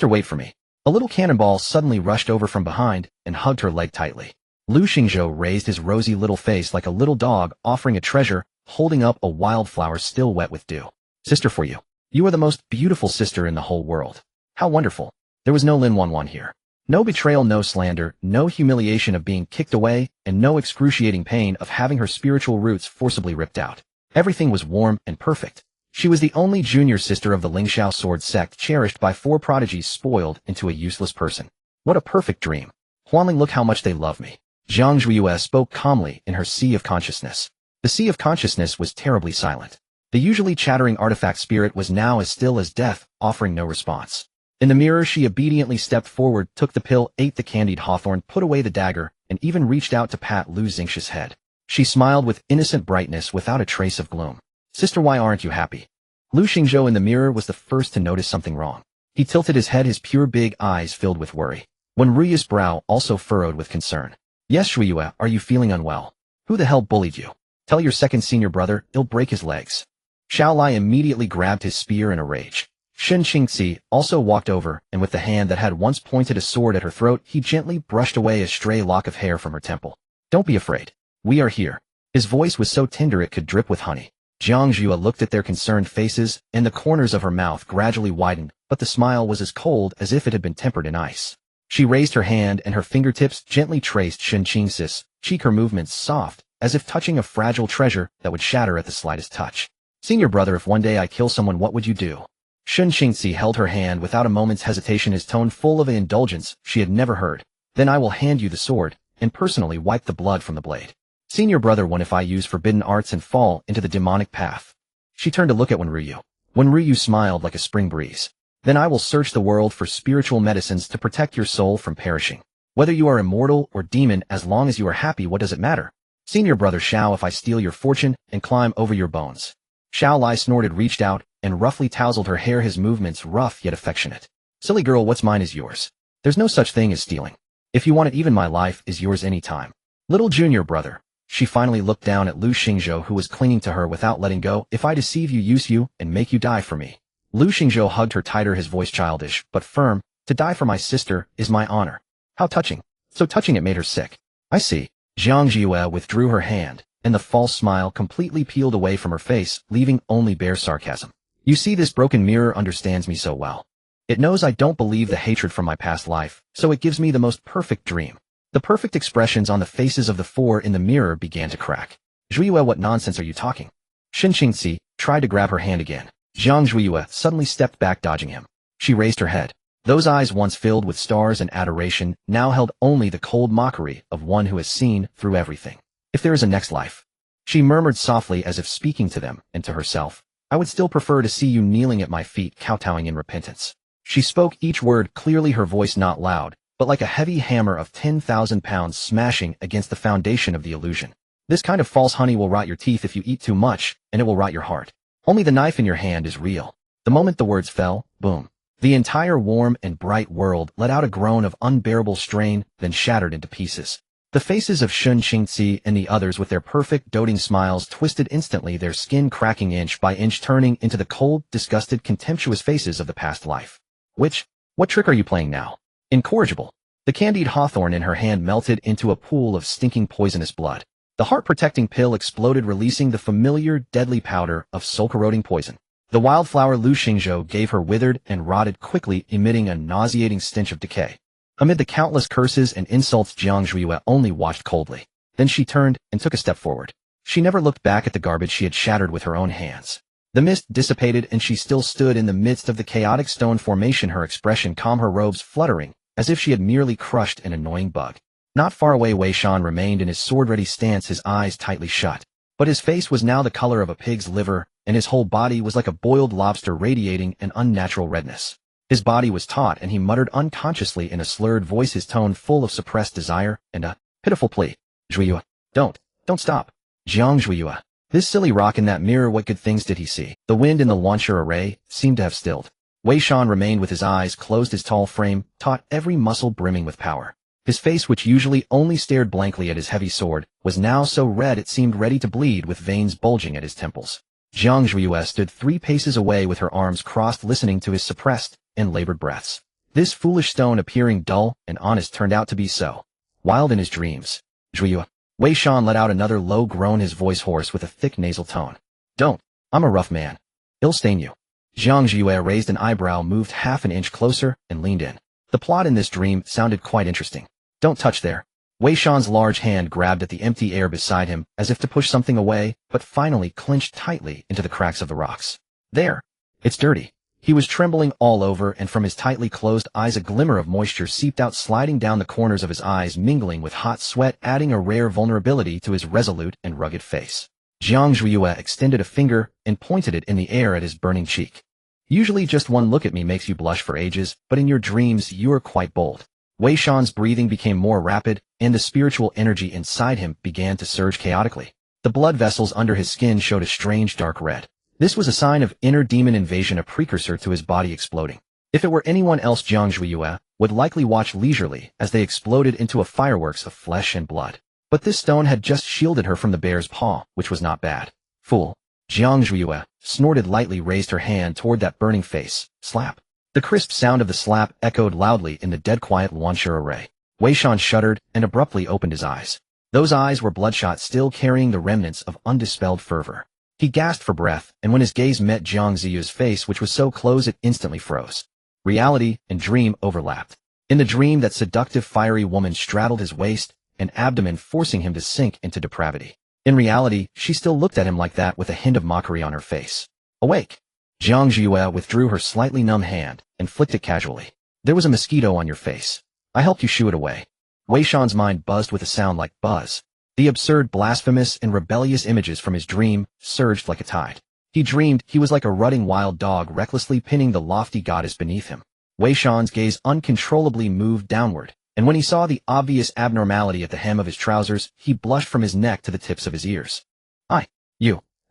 wait for me. A little cannonball suddenly rushed over from behind and hugged her leg tightly. Lu Xingzhou raised his rosy little face like a little dog offering a treasure, holding up a wildflower still wet with dew. Sister, for you. You are the most beautiful sister in the whole world. How wonderful. There was no Lin Wanwan here. No betrayal, no slander, no humiliation of being kicked away, and no excruciating pain of having her spiritual roots forcibly ripped out. Everything was warm and perfect. She was the only junior sister of the Lingxiao sword sect, cherished by 4 prodigies, spoiled into a useless person. What a perfect dream. Huanling, look how much they love me. Jiang Zhuiyue spoke calmly in her sea of consciousness. The sea of consciousness was terribly silent. The usually chattering artifact spirit was now as still as death, offering no response. In the mirror, she obediently stepped forward, took the pill, ate the candied hawthorn, put away the dagger, and even reached out to pat Lu Xingxi's head. She smiled with innocent brightness without a trace of gloom. Sister, why aren't you happy? Lu Xingzhou in the mirror was the first to notice something wrong. He tilted his head, his pure big eyes filled with worry. When Ryu's brow also furrowed with concern. Yes, Zhuiyue, are you feeling unwell? Who the hell bullied you? Tell your second senior brother, he'll break his legs. Xiao Lai immediately grabbed his spear in a rage. Shin Qingzi also walked over, and with the hand that had once pointed a sword at her throat, he gently brushed away a stray lock of hair from her temple. Don't be afraid. We are here. His voice was so tender it could drip with honey. Jiang Zhuiyue looked at their concerned faces, and the corners of her mouth gradually widened, but the smile was as cold as if it had been tempered in ice. She raised her hand, and her fingertips gently traced Shin Qingzi's cheek, her movements soft, as if touching a fragile treasure that would shatter at the slightest touch. Senior brother, if one day I kill someone, what would you do? Shin Qingzi held her hand without a moment's hesitation, his tone full of an indulgence she had never heard. Then I will hand you the sword, and personally wipe the blood from the blade. Senior brother, what if I use forbidden arts and fall into the demonic path? She turned to look at Wenryu. Wenryu smiled like a spring breeze. Then I will search the world for spiritual medicines to protect your soul from perishing. Whether you are immortal or demon, as long as you are happy, what does it matter? Senior brother Xiao, if I steal your fortune and climb over your bones? Xiao Lai snorted, reached out, and roughly tousled her hair, his movements rough yet affectionate. Silly girl, what's mine is yours. There's no such thing as stealing. If you want it, even my life is yours any time. Little junior brother. She finally looked down at Lu Xingzhou, who was clinging to her without letting go. If I deceive you, use you, and make you die for me. Lu Xingzhou hugged her tighter, his voice childish, but firm. To die for my sister is my honor. How touching. So touching it made her sick. I see. Jiang Zhuiyue withdrew her hand, and the false smile completely peeled away from her face, leaving only bare sarcasm. You see, this broken mirror understands me so well. It knows I don't believe the hatred from my past life, so it gives me the most perfect dream. The perfect expressions on the faces of the 4 in the mirror began to crack. Zhuiyue, what nonsense are you talking? Shin Qingzi tried to grab her hand again. Jiang Zhuiyue suddenly stepped back, dodging him. She raised her head. Those eyes, once filled with stars and adoration, now held only the cold mockery of one who has seen through everything. If there is a next life, she murmured softly as if speaking to them and to herself, I would still prefer to see you kneeling at my feet, kowtowing in repentance. She spoke each word clearly, her voice not loud, but like a heavy hammer of 10,000 pounds smashing against the foundation of the illusion. This kind of false honey will rot your teeth if you eat too much, and it will rot your heart. Only the knife in your hand is real. The moment the words fell, boom. The entire warm and bright world let out a groan of unbearable strain, then shattered into pieces. The faces of Shin Qingzi and the others, with their perfect, doting smiles, twisted instantly, their skin cracking inch by inch, turning into the cold, disgusted, contemptuous faces of the past life. What trick are you playing now? Incorrigible. The candied hawthorn in her hand melted into a pool of stinking, poisonous blood. The heart-protecting pill exploded, releasing the familiar, deadly powder of soul-corroding poison. The wildflower Lu Xingzhou gave her withered and rotted quickly, emitting a nauseating stench of decay. Amid the countless curses and insults, Jiang Zhuiyue only watched coldly. Then she turned and took a step forward. She never looked back at the garbage she had shattered with her own hands. The mist dissipated and she still stood in the midst of the chaotic stone formation, her expression calm, her robes fluttering, as if she had merely crushed an annoying bug. Not far away, Wei Shan remained in his sword-ready stance, his eyes tightly shut. But his face was now the color of a pig's liver, and his whole body was like a boiled lobster, radiating an unnatural redness. His body was taut, and he muttered unconsciously in a slurred voice, his tone full of suppressed desire and a pitiful plea. Zhuiyue, don't stop. Jiang Zhuiyue. This silly rock in that mirror, what good things did he see? The wind in the launcher array seemed to have stilled. Wei Shan remained with his eyes closed, his tall frame taut, every muscle brimming with power. His face, which usually only stared blankly at his heavy sword, was now so red it seemed ready to bleed, with veins bulging at his temples. Jiang Zhuiyue stood 3 paces away with her arms crossed, listening to his suppressed and labored breaths. This foolish stone, appearing dull and honest, turned out to be so wild in his dreams. Zhuiyue. Wei Shan let out another low groan, his voice hoarse with a thick nasal tone. Don't. I'm a rough man. I'll stain you. Jiang Zhuiyue raised an eyebrow, moved half an inch closer, and leaned in. The plot in this dream sounded quite interesting. Don't touch there. Wei Shan's large hand grabbed at the empty air beside him, as if to push something away, but finally clenched tightly into the cracks of the rocks. There. It's dirty. He was trembling all over, and from his tightly closed eyes a glimmer of moisture seeped out, sliding down the corners of his eyes, mingling with hot sweat, adding a rare vulnerability to his resolute and rugged face. Jiang Zhuiyue extended a finger and pointed it in the air at his burning cheek. Usually just one look at me makes you blush for ages, but in your dreams you are quite bold. Wei Shan's breathing became more rapid, and the spiritual energy inside him began to surge chaotically. The blood vessels under his skin showed a strange dark red. This was a sign of inner demon invasion, a precursor to his body exploding. If it were anyone else, Jiang Zhuiyue would likely watch leisurely as they exploded into a fireworks of flesh and blood. But this stone had just shielded her from the bear's paw, which was not bad. Fool. Jiang Zhuiyue snorted lightly, raised her hand toward that burning face. Slap. The crisp sound of the slap echoed loudly in the dead quiet launcher array. Wei Shan shuddered and abruptly opened his eyes. Those eyes were bloodshot, still carrying the remnants of undispelled fervor. He gasped for breath, and when his gaze met Jiang Ziyu's face, which was so close it instantly froze. Reality and dream overlapped. In the dream, that seductive fiery woman straddled his waist and abdomen, forcing him to sink into depravity. In reality, she still looked at him like that, with a hint of mockery on her face. Awake. Jiang Zhuiyue withdrew her slightly numb hand and flicked it casually. There was a mosquito on your face. I helped you shoo it away. Wei Shan's mind buzzed with a sound like buzz. The absurd, blasphemous, and rebellious images from his dream surged like a tide. He dreamed he was like a rutting wild dog, recklessly pinning the lofty goddess beneath him. Wei Shan's gaze uncontrollably moved downward, and when he saw the obvious abnormality at the hem of his trousers, he blushed from his neck to the tips of his ears.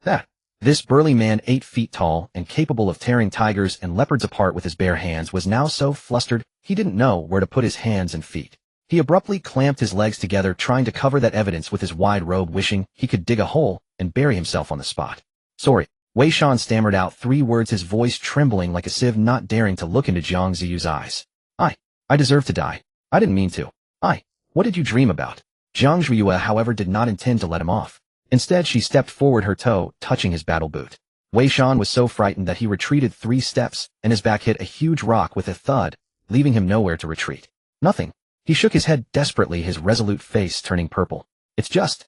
That. This burly man, 8 feet tall and capable of tearing tigers and leopards apart with his bare hands, was now so flustered he didn't know where to put his hands and feet. He abruptly clamped his legs together, trying to cover that evidence with his wide robe, wishing he could dig a hole and bury himself on the spot. Sorry. Wei Shan stammered out 3 words, his voice trembling like a sieve, not daring to look into Jiang Ziyu's eyes. I deserve to die. I didn't mean to. What did you dream about? Jiang Zhuiyue, however, did not intend to let him off. Instead, she stepped forward, her toe touching his battle boot. Wei Shan was so frightened that he retreated 3 steps, and his back hit a huge rock with a thud, leaving him nowhere to retreat. Nothing. He shook his head desperately, his resolute face turning purple. It's just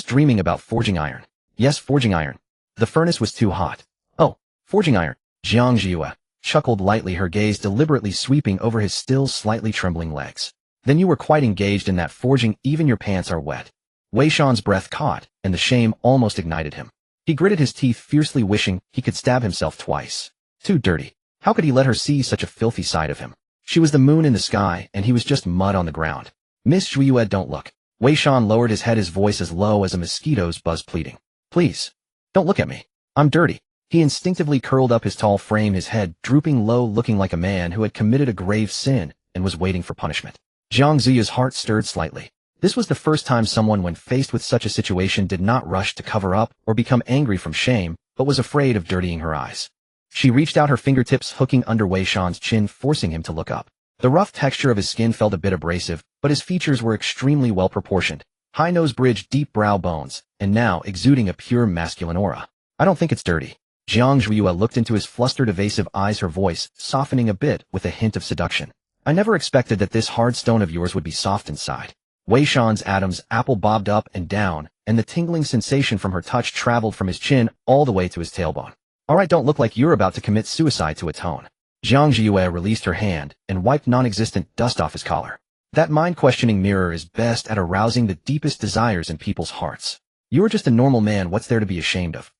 dreaming about forging iron. Yes, forging iron. The furnace was too hot. Oh, forging iron. Jiang Ziyue chuckled lightly, her gaze deliberately sweeping over his still slightly trembling legs. Then you were quite engaged in that forging, even your pants are wet. Wei Shan's breath caught, and the shame almost ignited him. He gritted his teeth fiercely, wishing he could stab himself twice. Too dirty. How could he let her see such a filthy side of him? She was the moon in the sky, and he was just mud on the ground. Miss Zhuiyue, don't look. Wei Shan lowered his head, his voice as low as a mosquito's buzz, pleading. Please. Don't look at me. I'm dirty. He instinctively curled up his tall frame, his head drooping low, looking like a man who had committed a grave sin and was waiting for punishment. Jiang Ziyu's heart stirred slightly. This was the first time someone, when faced with such a situation, did not rush to cover up or become angry from shame, but was afraid of dirtying her eyes. She reached out, her fingertips hooking under Wei Shan's chin, forcing him to look up. The rough texture of his skin felt a bit abrasive, but his features were extremely well proportioned. High nose bridge, deep brow bones, and now exuding a pure masculine aura. I don't think it's dirty. Jiang Zhuiyue looked into his flustered, evasive eyes, her voice softening a bit with a hint of seduction. I never expected that this hard stone of yours would be soft inside. Wei Shan's Adam's apple bobbed up and down, and the tingling sensation from her touch traveled from his chin all the way to his tailbone. Alright, don't look like you're about to commit suicide to a tone. Jiang Zhuiyue released her hand and wiped non-existent dust off his collar. That mind-questioning mirror is best at arousing the deepest desires in people's hearts. You're just a normal man, what's there to be ashamed of?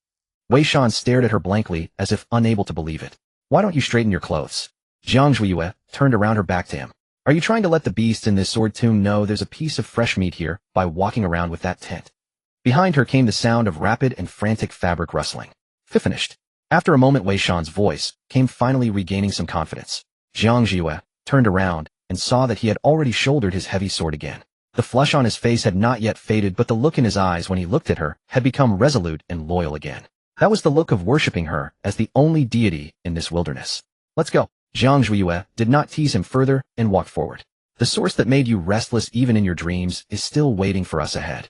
Wei Shan stared at her blankly as if unable to believe it. Why don't you straighten your clothes? Jiang Zhuiyue turned around her back to him. Are you trying to let the beasts in this sword tomb know there's a piece of fresh meat here by walking around with that tent? Behind her came the sound of rapid and frantic fabric rustling. Finished. After a moment, Wei Shan's voice came, finally regaining some confidence. Jiang Zhuiyue turned around and saw that he had already shouldered his heavy sword again. The flush on his face had not yet faded, but the look in his eyes when he looked at her had become resolute and loyal again. That was the look of worshipping her as the only deity in this wilderness. Let's go. Jiang Zhuiyue did not tease him further and walked forward. The source that made you restless even in your dreams is still waiting for us ahead.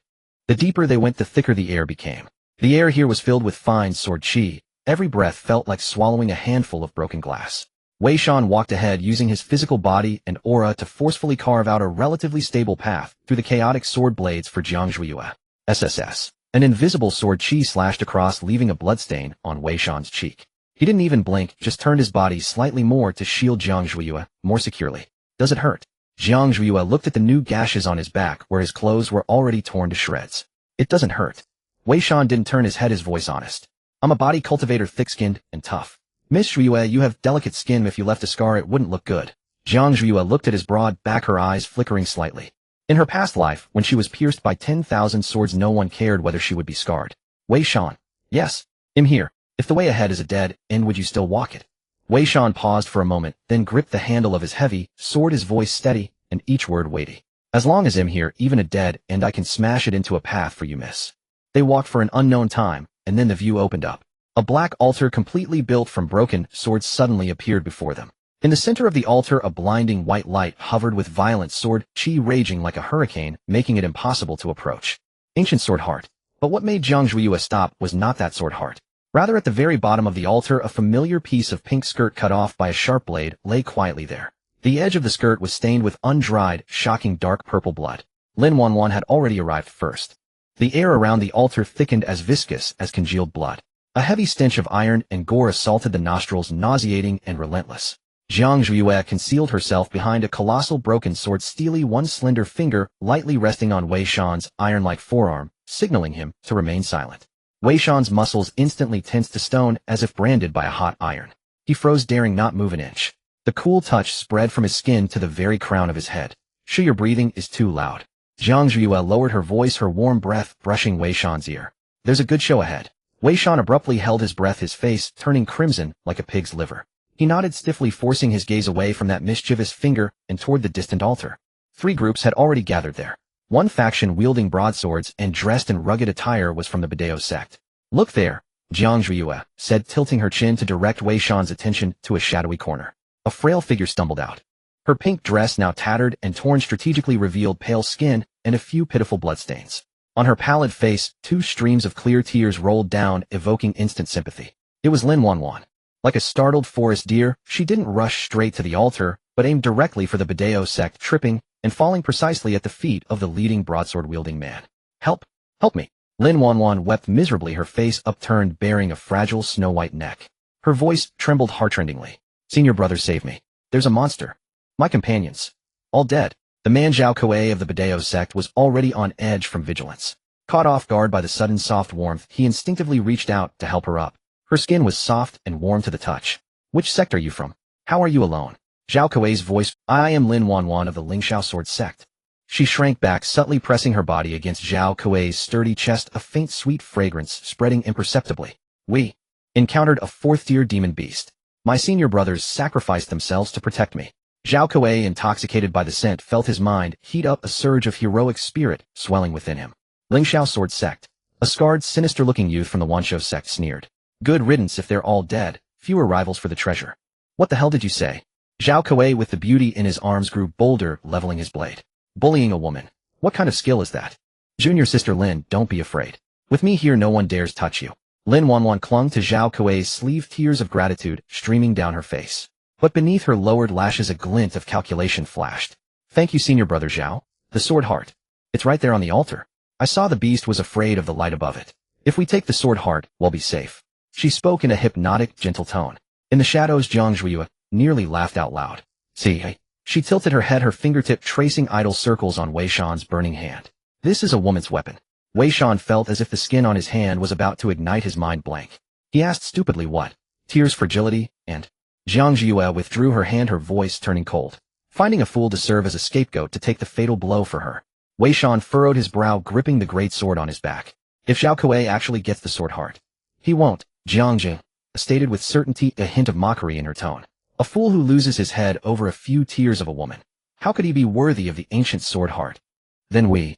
The deeper they went, the thicker the air became. The air here was filled with fine sword chi. Every breath felt like swallowing a handful of broken glass. Wei Shan walked ahead, using his physical body and aura to forcefully carve out a relatively stable path through the chaotic sword blades for Jiang Zhuiyue. SSS. An invisible sword chi slashed across, leaving a bloodstain on Wei Shan's cheek. He didn't even blink, just turned his body slightly more to shield Jiang Zhuiyue more securely. Does it hurt? Jiang Zhuiyue looked at the new gashes on his back where his clothes were already torn to shreds. It doesn't hurt. Wei Shan didn't turn his head, his voice honest. I'm a body cultivator, thick-skinned and tough. Miss Zhuiyue, you have delicate skin. If you left a scar, it wouldn't look good. Jiang Zhuiyue looked at his broad back, her eyes flickering slightly. In her past life, when she was pierced by 10,000 swords, no one cared whether she would be scarred. Wei Shan. Yes. I'm here. If the way ahead is a dead end, would you still walk it? Wei Shan paused for a moment, then gripped the handle of his heavy sword, his voice steady and each word weighty. As long as I'm here, even a dead end, I can smash it into a path for you, miss. They walked for an unknown time, and then the view opened up. A black altar completely built from broken swords suddenly appeared before them. In the center of the altar, a blinding white light hovered with violent sword chi raging like a hurricane, making it impossible to approach. Ancient sword heart. But what made Jiang Zhuiyue stop was not that sword heart. Rather, at the very bottom of the altar, a familiar piece of pink skirt cut off by a sharp blade lay quietly there. The edge of the skirt was stained with undried, shocking dark purple blood. Lin Wanwan had already arrived first. The air around the altar thickened as viscous as congealed blood. A heavy stench of iron and gore assaulted the nostrils, nauseating and relentless. Jiang Zhuiyue concealed herself behind a colossal broken sword, steely, one slender finger lightly resting on Wei Shan's iron-like forearm, signaling him to remain silent. Wei Shan's muscles instantly tensed to stone as if branded by a hot iron. He froze, daring not move an inch. The cool touch spread from his skin to the very crown of his head. Sure, your breathing is too loud. Jiang Zhuiyue lowered her voice, her warm breath brushing Wei Shan's ear. There's a good show ahead. Wei Shan abruptly held his breath, his face turning crimson like a pig's liver. He nodded stiffly, forcing his gaze away from that mischievous finger and toward the distant altar. 3 groups had already gathered there. One faction wielding broadswords and dressed in rugged attire was from the Bedeo sect. Look there, Jiang Zhuiyue said, tilting her chin to direct Wei Shan's attention to a shadowy corner. A frail figure stumbled out. Her pink dress, now tattered and torn, strategically revealed pale skin and a few pitiful bloodstains. On her pallid face, 2 streams of clear tears rolled down, evoking instant sympathy. It was Lin Wanwan. Like a startled forest deer, she didn't rush straight to the altar, but aimed directly for the Bedeo sect, tripping and falling precisely at the feet of the leading broadsword-wielding man. Help! Help me! Lin Wanwan wept miserably, her face upturned, bearing a fragile snow-white neck. Her voice trembled heartrendingly. Senior brother, save me. There's a monster. My companions. All dead. The man Zhao Kuei of the Bedeo sect was already on edge from vigilance. Caught off guard by the sudden soft warmth, he instinctively reached out to help her up. Her skin was soft and warm to the touch. Which sect are you from? How are you alone? Zhao Kuei's voice. I am Lin Wanwan of the Lingxiao sword sect. She shrank back, subtly pressing her body against Zhao Kuei's sturdy chest, a faint sweet fragrance spreading imperceptibly. We encountered a 4th-tier demon beast. My senior brothers sacrificed themselves to protect me. Zhao Kuei, intoxicated by the scent, felt his mind heat up, a surge of heroic spirit swelling within him. Lingxiao sword sect. A scarred, sinister-looking youth from the Wanshou sect sneered. Good riddance if they're all dead, fewer rivals for the treasure. What the hell did you say? Zhao Kuei, with the beauty in his arms, grew bolder, leveling his blade. Bullying a woman. What kind of skill is that? Junior sister Lin, don't be afraid. With me here no one dares touch you. Lin Wanwan clung to Zhao Kuei's sleeve, tears of gratitude streaming down her face. But beneath her lowered lashes a glint of calculation flashed. Thank you, senior brother Zhao. The sword heart. It's right there on the altar. I saw the beast was afraid of the light above it. If we take the sword heart, we'll be safe. She spoke in a hypnotic, gentle tone. In the shadows, Jiang Zhuiyue nearly laughed out loud. See? She tilted her head, her fingertip tracing idle circles on Wei Shan's burning hand. This is a woman's weapon. Wei Shan felt as if the skin on his hand was about to ignite his mind blank. He asked stupidly what? Tears, fragility, and... Jiang Zhuiyue withdrew her hand, her voice turning cold. Finding a fool to serve as a scapegoat to take the fatal blow for her. Wei Shan furrowed his brow, gripping the great sword on his back. If Zhao Kuei actually gets the sword heart. He won't, Jiang Zhuiyue stated with certainty, a hint of mockery in her tone. A fool who loses his head over a few tears of a woman. How could he be worthy of the ancient sword heart? Then we...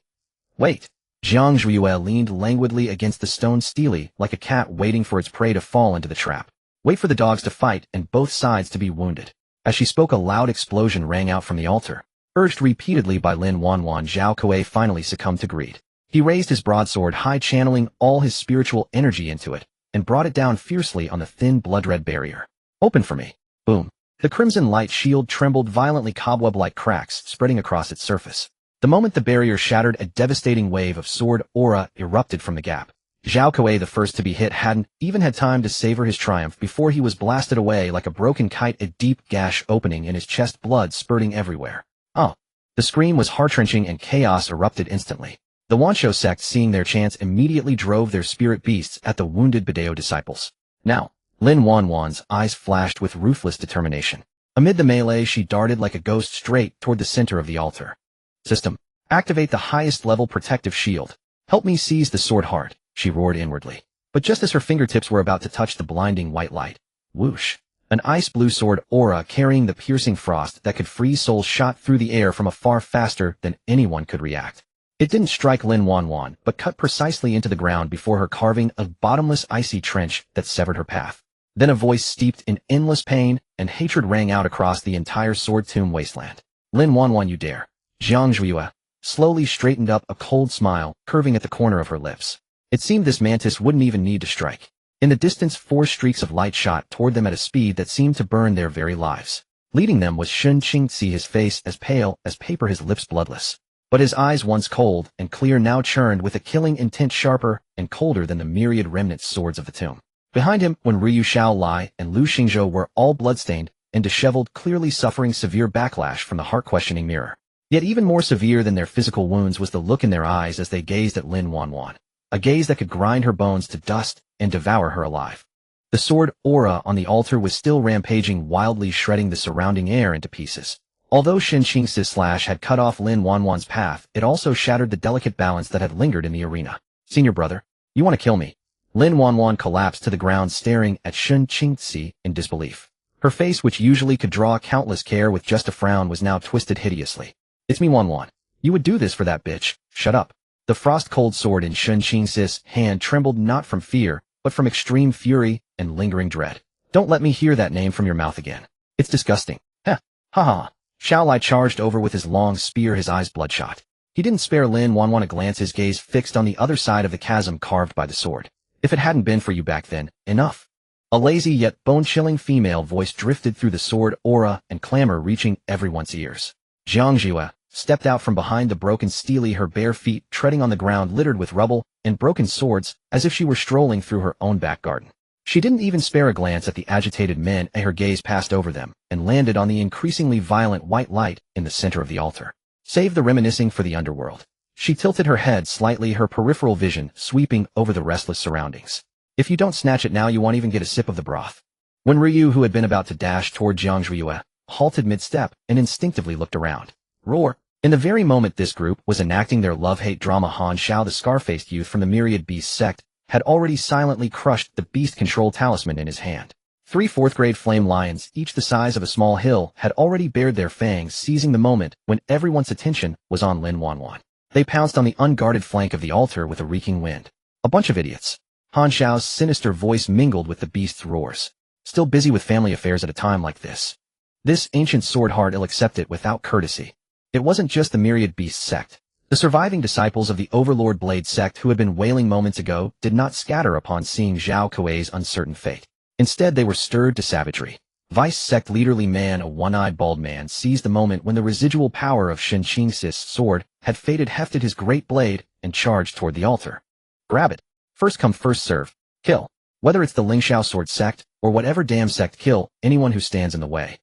Wait. Jiang Zhuiyue leaned languidly against the stone, steely, like a cat waiting for its prey to fall into the trap. Wait for the dogs to fight and both sides to be wounded. As she spoke, a loud explosion rang out from the altar. Urged repeatedly by Lin Wanwan, Zhao Kuei finally succumbed to greed. He raised his broadsword high, channeling all his spiritual energy into it, and brought it down fiercely on the thin blood-red barrier. Open for me. Boom. The crimson light shield trembled violently, cobweb-like cracks spreading across its surface. The moment the barrier shattered, a devastating wave of sword aura erupted from the gap. Zhao Kuei, the first to be hit, hadn't even had time to savor his triumph before he was blasted away like a broken kite, a deep gash opening in his chest, blood spurting everywhere. Oh. The scream was heart-wrenching and chaos erupted instantly. The Wansho sect, seeing their chance, immediately drove their spirit beasts at the wounded Bideo disciples. Now, Lin Wanwan's eyes flashed with ruthless determination. Amid the melee, she darted like a ghost straight toward the center of the altar. System. Activate the highest level protective shield. Help me seize the sword heart, she roared inwardly. But just as her fingertips were about to touch the blinding white light, whoosh, an ice-blue sword aura carrying the piercing frost that could freeze souls shot through the air from afar faster than anyone could react. It didn't strike Lin Wanwan, but cut precisely into the ground before her, carving a bottomless icy trench that severed her path. Then a voice steeped in endless pain and hatred rang out across the entire sword tomb wasteland. Lin Wanwan, you dare. Jiang Zhuiyue slowly straightened up, a cold smile curving at the corner of her lips. It seemed this mantis wouldn't even need to strike. In the distance, 4 streaks of light shot toward them at a speed that seemed to burn their very lives. Leading them was Shun Qingzi, his face as pale as paper, his lips bloodless. But his eyes, once cold and clear, now churned with a killing intent, sharper and colder than the myriad remnant swords of the tomb. Behind him, when Ryu Xiaolai and Lu Xingzhou were all bloodstained and disheveled, clearly suffering severe backlash from the heart-questioning mirror. Yet even more severe than their physical wounds was the look in their eyes as they gazed at Lin Wanwan. A gaze that could grind her bones to dust and devour her alive. The sword aura on the altar was still rampaging wildly, shredding the surrounding air into pieces. Although Shin Qing's slash had cut off Lin Wanwan's path, it also shattered the delicate balance that had lingered in the arena. Senior brother, you want to kill me? Lin Wanwan collapsed to the ground, staring at Shun Qingzi in disbelief. Her face, which usually could draw countless care with just a frown, was now twisted hideously. It's me, Wanwan. You would do this for that bitch. Shut up. The frost-cold sword in Shun Qing's hand trembled not from fear, but from extreme fury and lingering dread. Don't let me hear that name from your mouth again. It's disgusting. Heh. Ha ha. Xiaolai charged over with his long spear, his eyes bloodshot. He didn't spare Lin Wanwan a glance, his gaze fixed on the other side of the chasm carved by the sword. If it hadn't been for you back then, enough. A lazy yet bone-chilling female voice drifted through the sword aura, and clamor reaching everyone's ears. Jiang Zhuiyue stepped out from behind the broken steely, her bare feet treading on the ground littered with rubble and broken swords, as if she were strolling through her own back garden. She didn't even spare a glance at the agitated men, and her gaze passed over them and landed on the increasingly violent white light in the center of the altar. Save the reminiscing for the underworld. She tilted her head slightly, her peripheral vision sweeping over the restless surroundings. If you don't snatch it now, you won't even get a sip of the broth. When Ryu, who had been about to dash toward Jiang Zhuiyue, halted mid-step and instinctively looked around. Roar! In the very moment this group was enacting their love-hate drama, Han Xiao, the scar-faced youth from the Myriad Beast sect, had already silently crushed the beast control talisman in his hand. 3 4th-grade flame lions, each the size of a small hill, had already bared their fangs, seizing the moment when everyone's attention was on Lin Wanwan. They pounced on the unguarded flank of the altar with a reeking wind. A bunch of idiots. Han Xiao's sinister voice mingled with the beast's roars. Still busy with family affairs at a time like this. This ancient sword heart, ill accept it without courtesy. It wasn't just the Myriad Beast sect. The surviving disciples of the Overlord Blade sect who had been wailing moments ago did not scatter upon seeing Zhao Kuei's uncertain fate. Instead, they were stirred to savagery. Vice sect leader Li Man, a one-eyed bald man, seized the moment when the residual power of Shen Qingxi's sword had faded, hefted his great blade, and charged toward the altar. Grab it. First come, first serve. Kill. Whether it's the Lingxiao sword sect, or whatever damn sect, kill anyone who stands in the way.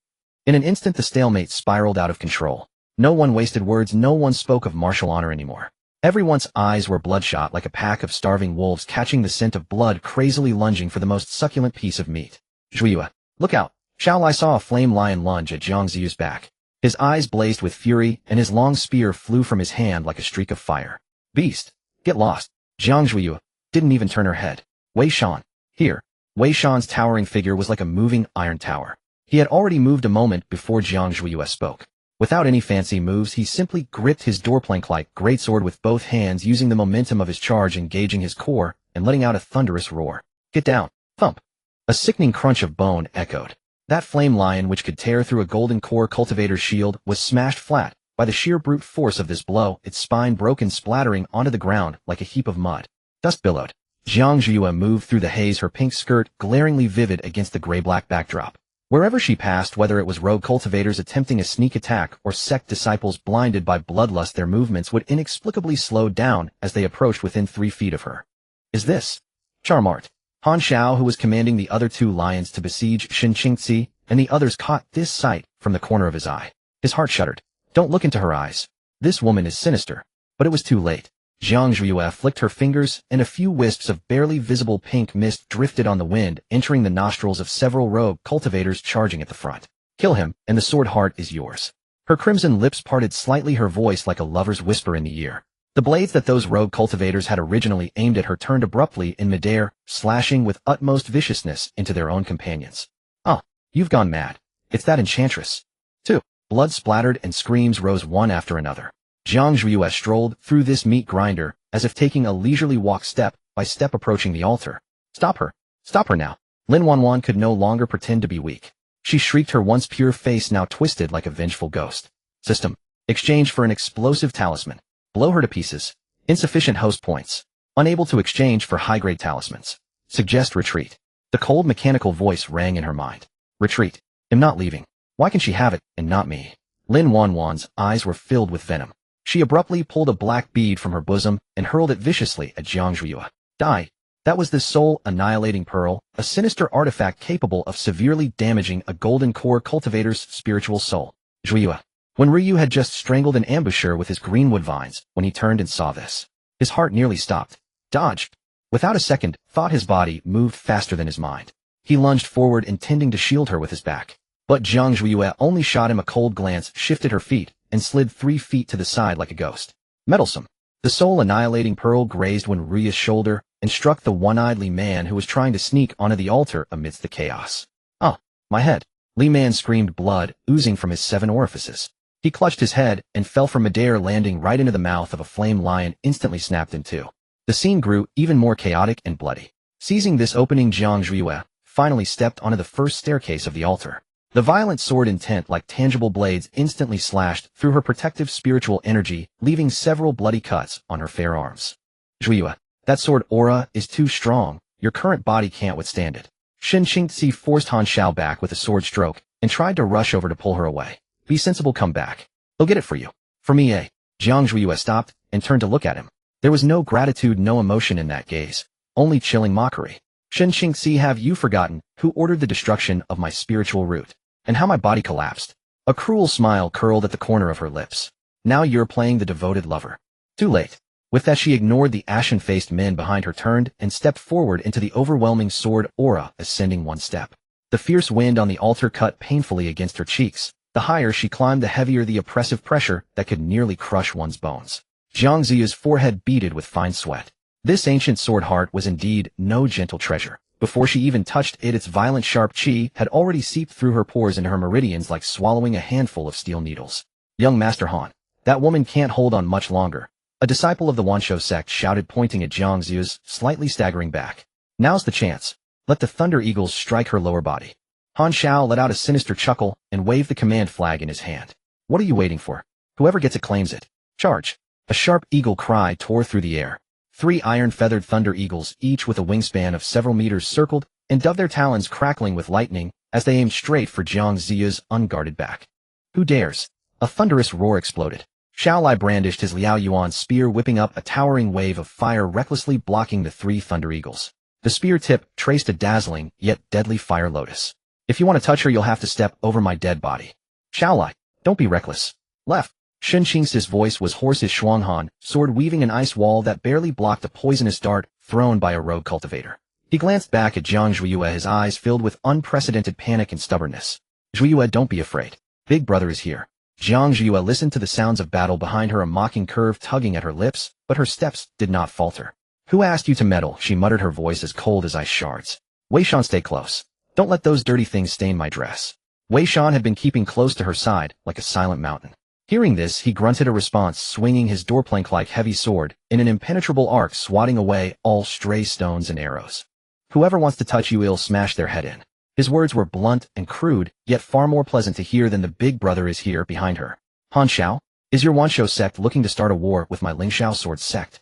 In an instant the stalemate spiraled out of control. No one wasted words, no one spoke of martial honor anymore. Everyone's eyes were bloodshot like a pack of starving wolves catching the scent of blood, crazily lunging for the most succulent piece of meat. Zhuiyue, look out! Xiao Lai saw a flame lion lunge at Jiang Ziyu's back. His eyes blazed with fury, and his long spear flew from his hand like a streak of fire. Beast! Get lost! Jiang Zhuiyue didn't even turn her head. Wei Shan. Here. Wei Shan's towering figure was like a moving iron tower. He had already moved a moment before Jiang Zhuiyue spoke. Without any fancy moves, he simply gripped his doorplank-like greatsword with both hands, using the momentum of his charge engaging his core and letting out a thunderous roar. Get down! Thump! A sickening crunch of bone echoed. That flame lion, which could tear through a golden core cultivator's shield, was smashed flat by the sheer brute force of this blow, its spine broken, splattering onto the ground like a heap of mud. Dust billowed. Jiang Zhuiyue moved through the haze, her pink skirt glaringly vivid against the gray-black backdrop. Wherever she passed, whether it was rogue cultivators attempting a sneak attack or sect disciples blinded by bloodlust, their movements would inexplicably slow down as they approached within 3 feet of her. Is this charm art? Han Xiao, who was commanding the other 2 lions to besiege Shen Qingxi, and the others, caught this sight from the corner of his eye. His heart shuddered. Don't look into her eyes. This woman is sinister. But it was too late. Jiang Zhuiyue flicked her fingers, and a few wisps of barely visible pink mist drifted on the wind, entering the nostrils of several rogue cultivators charging at the front. Kill him, and the sword heart is yours. Her crimson lips parted slightly, her voice like a lover's whisper in the ear. The blades that those rogue cultivators had originally aimed at her turned abruptly in midair, slashing with utmost viciousness into their own companions. Ah, you've gone mad. It's that enchantress. 2. Blood splattered and screams rose one after another. Jiang Zhuiyue strolled through this meat grinder, as if taking a leisurely walk, step by step approaching the altar. Stop her. Stop her now. Lin Wanwan could no longer pretend to be weak. She shrieked, her once pure face now twisted like a vengeful ghost. System. Exchange for an explosive talisman. Blow her to pieces. Insufficient host points. Unable to exchange for high-grade talismans. Suggest retreat. The cold mechanical voice rang in her mind. Retreat. I'm not leaving. Why can she have it, and not me? Lin Wanwan's eyes were filled with venom. She abruptly pulled a black bead from her bosom and hurled it viciously at Jiang Zhuiyue. Die. That was the soul-annihilating pearl, a sinister artifact capable of severely damaging a golden core cultivator's spiritual soul. Zhuiyue. When Ryu had just strangled an ambusher with his greenwood vines, when he turned and saw this, his heart nearly stopped. Dodged. Without a second thought, his body moved faster than his mind. He lunged forward, intending to shield her with his back. But Jiang Zhuiyue only shot him a cold glance, shifted her feet, and slid 3 feet to the side like a ghost. Meddlesome. The soul-annihilating pearl grazed when Ryu's shoulder and struck the one-eyed Li Man, who was trying to sneak onto the altar amidst the chaos. Ah, my head. Li Man screamed, blood oozing from his 7 orifices. He clutched his head and fell from midair, landing right into the mouth of a flame lion, instantly snapped in 2. The scene grew even more chaotic and bloody. Seizing this opening, Jiang Zhuiyue finally stepped onto the first staircase of the altar. The violent sword intent, like tangible blades, instantly slashed through her protective spiritual energy, leaving several bloody cuts on her fair arms. Zhuiyue, that sword aura is too strong. Your current body can't withstand it. Shen Qingxi forced Han Xiao back with a sword stroke and tried to rush over to pull her away. Be sensible, come back. He'll get it for you. For me, eh? Jiang Zhuiyue stopped and turned to look at him. There was no gratitude, no emotion in that gaze, only chilling mockery. Shen Qingxi, have you forgotten who ordered the destruction of my spiritual root? And how my body collapsed? A cruel smile curled at the corner of her lips. Now you're playing the devoted lover. Too late. With that, she ignored the ashen-faced men behind her, turned and stepped forward into the overwhelming sword aura, ascending 1 step. The fierce wind on the altar cut painfully against her cheeks. The higher she climbed, the heavier the oppressive pressure that could nearly crush one's bones. Jiang Ziyu's forehead beaded with fine sweat. This ancient sword heart was indeed no gentle treasure. Before she even touched it, its violent sharp qi had already seeped through her pores into her meridians like swallowing a handful of steel needles. Young Master Han, that woman can't hold on much longer. A disciple of the Wanshou sect shouted, pointing at Jiang Ziyu's slightly staggering back. Now's the chance. Let the Thunder Eagles strike her lower body. Han Xiao let out a sinister chuckle and waved the command flag in his hand. What are you waiting for? Whoever gets it claims it. Charge. A sharp eagle cry tore through the air. 3 iron-feathered thunder eagles, each with a wingspan of several meters, circled and dove their talons crackling with lightning as they aimed straight for Jiang Ziya's unguarded back. Who dares? A thunderous roar exploded. Xiaolai brandished his Liao Yuan spear, whipping up a towering wave of fire, recklessly blocking the 3 thunder eagles. The spear tip traced a dazzling, yet deadly fire lotus. If you want to touch her, you'll have to step over my dead body. Xiaolai, don't be reckless. Left. Shen Qing's voice was hoarse as Shuanghan, sword weaving an ice wall that barely blocked a poisonous dart thrown by a rogue cultivator. He glanced back at Jiang Zhuiyue, his eyes filled with unprecedented panic and stubbornness. Zhuiyue, don't be afraid. Big brother is here. Jiang Zhuiyue listened to the sounds of battle behind her, a mocking curve tugging at her lips, but her steps did not falter. Who asked you to meddle? She muttered, her voice as cold as ice shards. Wei Shan, stay close. Don't let those dirty things stain my dress. Wei Shan had been keeping close to her side, like a silent mountain. Hearing this, he grunted a response, swinging his doorplank-like heavy sword in an impenetrable arc, swatting away all stray stones and arrows. Whoever wants to touch you, he'll smash their head in. His words were blunt and crude, yet far more pleasant to hear than the big brother is here behind her. Han Xiao, is your Wanshou sect looking to start a war with my Lingxiao sword sect?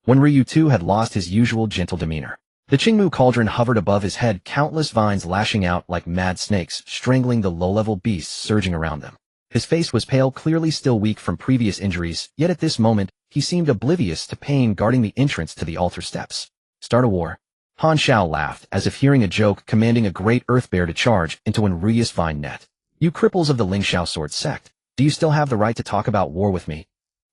When Ryu too had lost his usual gentle demeanor. The Qingmu cauldron hovered above his head, countless vines lashing out like mad snakes, strangling the low-level beasts surging around them. His face was pale, clearly still weak from previous injuries, yet at this moment, he seemed oblivious to pain guarding the entrance to the altar steps. Start a war? Han Xiao laughed, as if hearing a joke, commanding a great earth bear to charge into Enria's vine net. You cripples of the Lingxiao sword sect, do you still have the right to talk about war with me?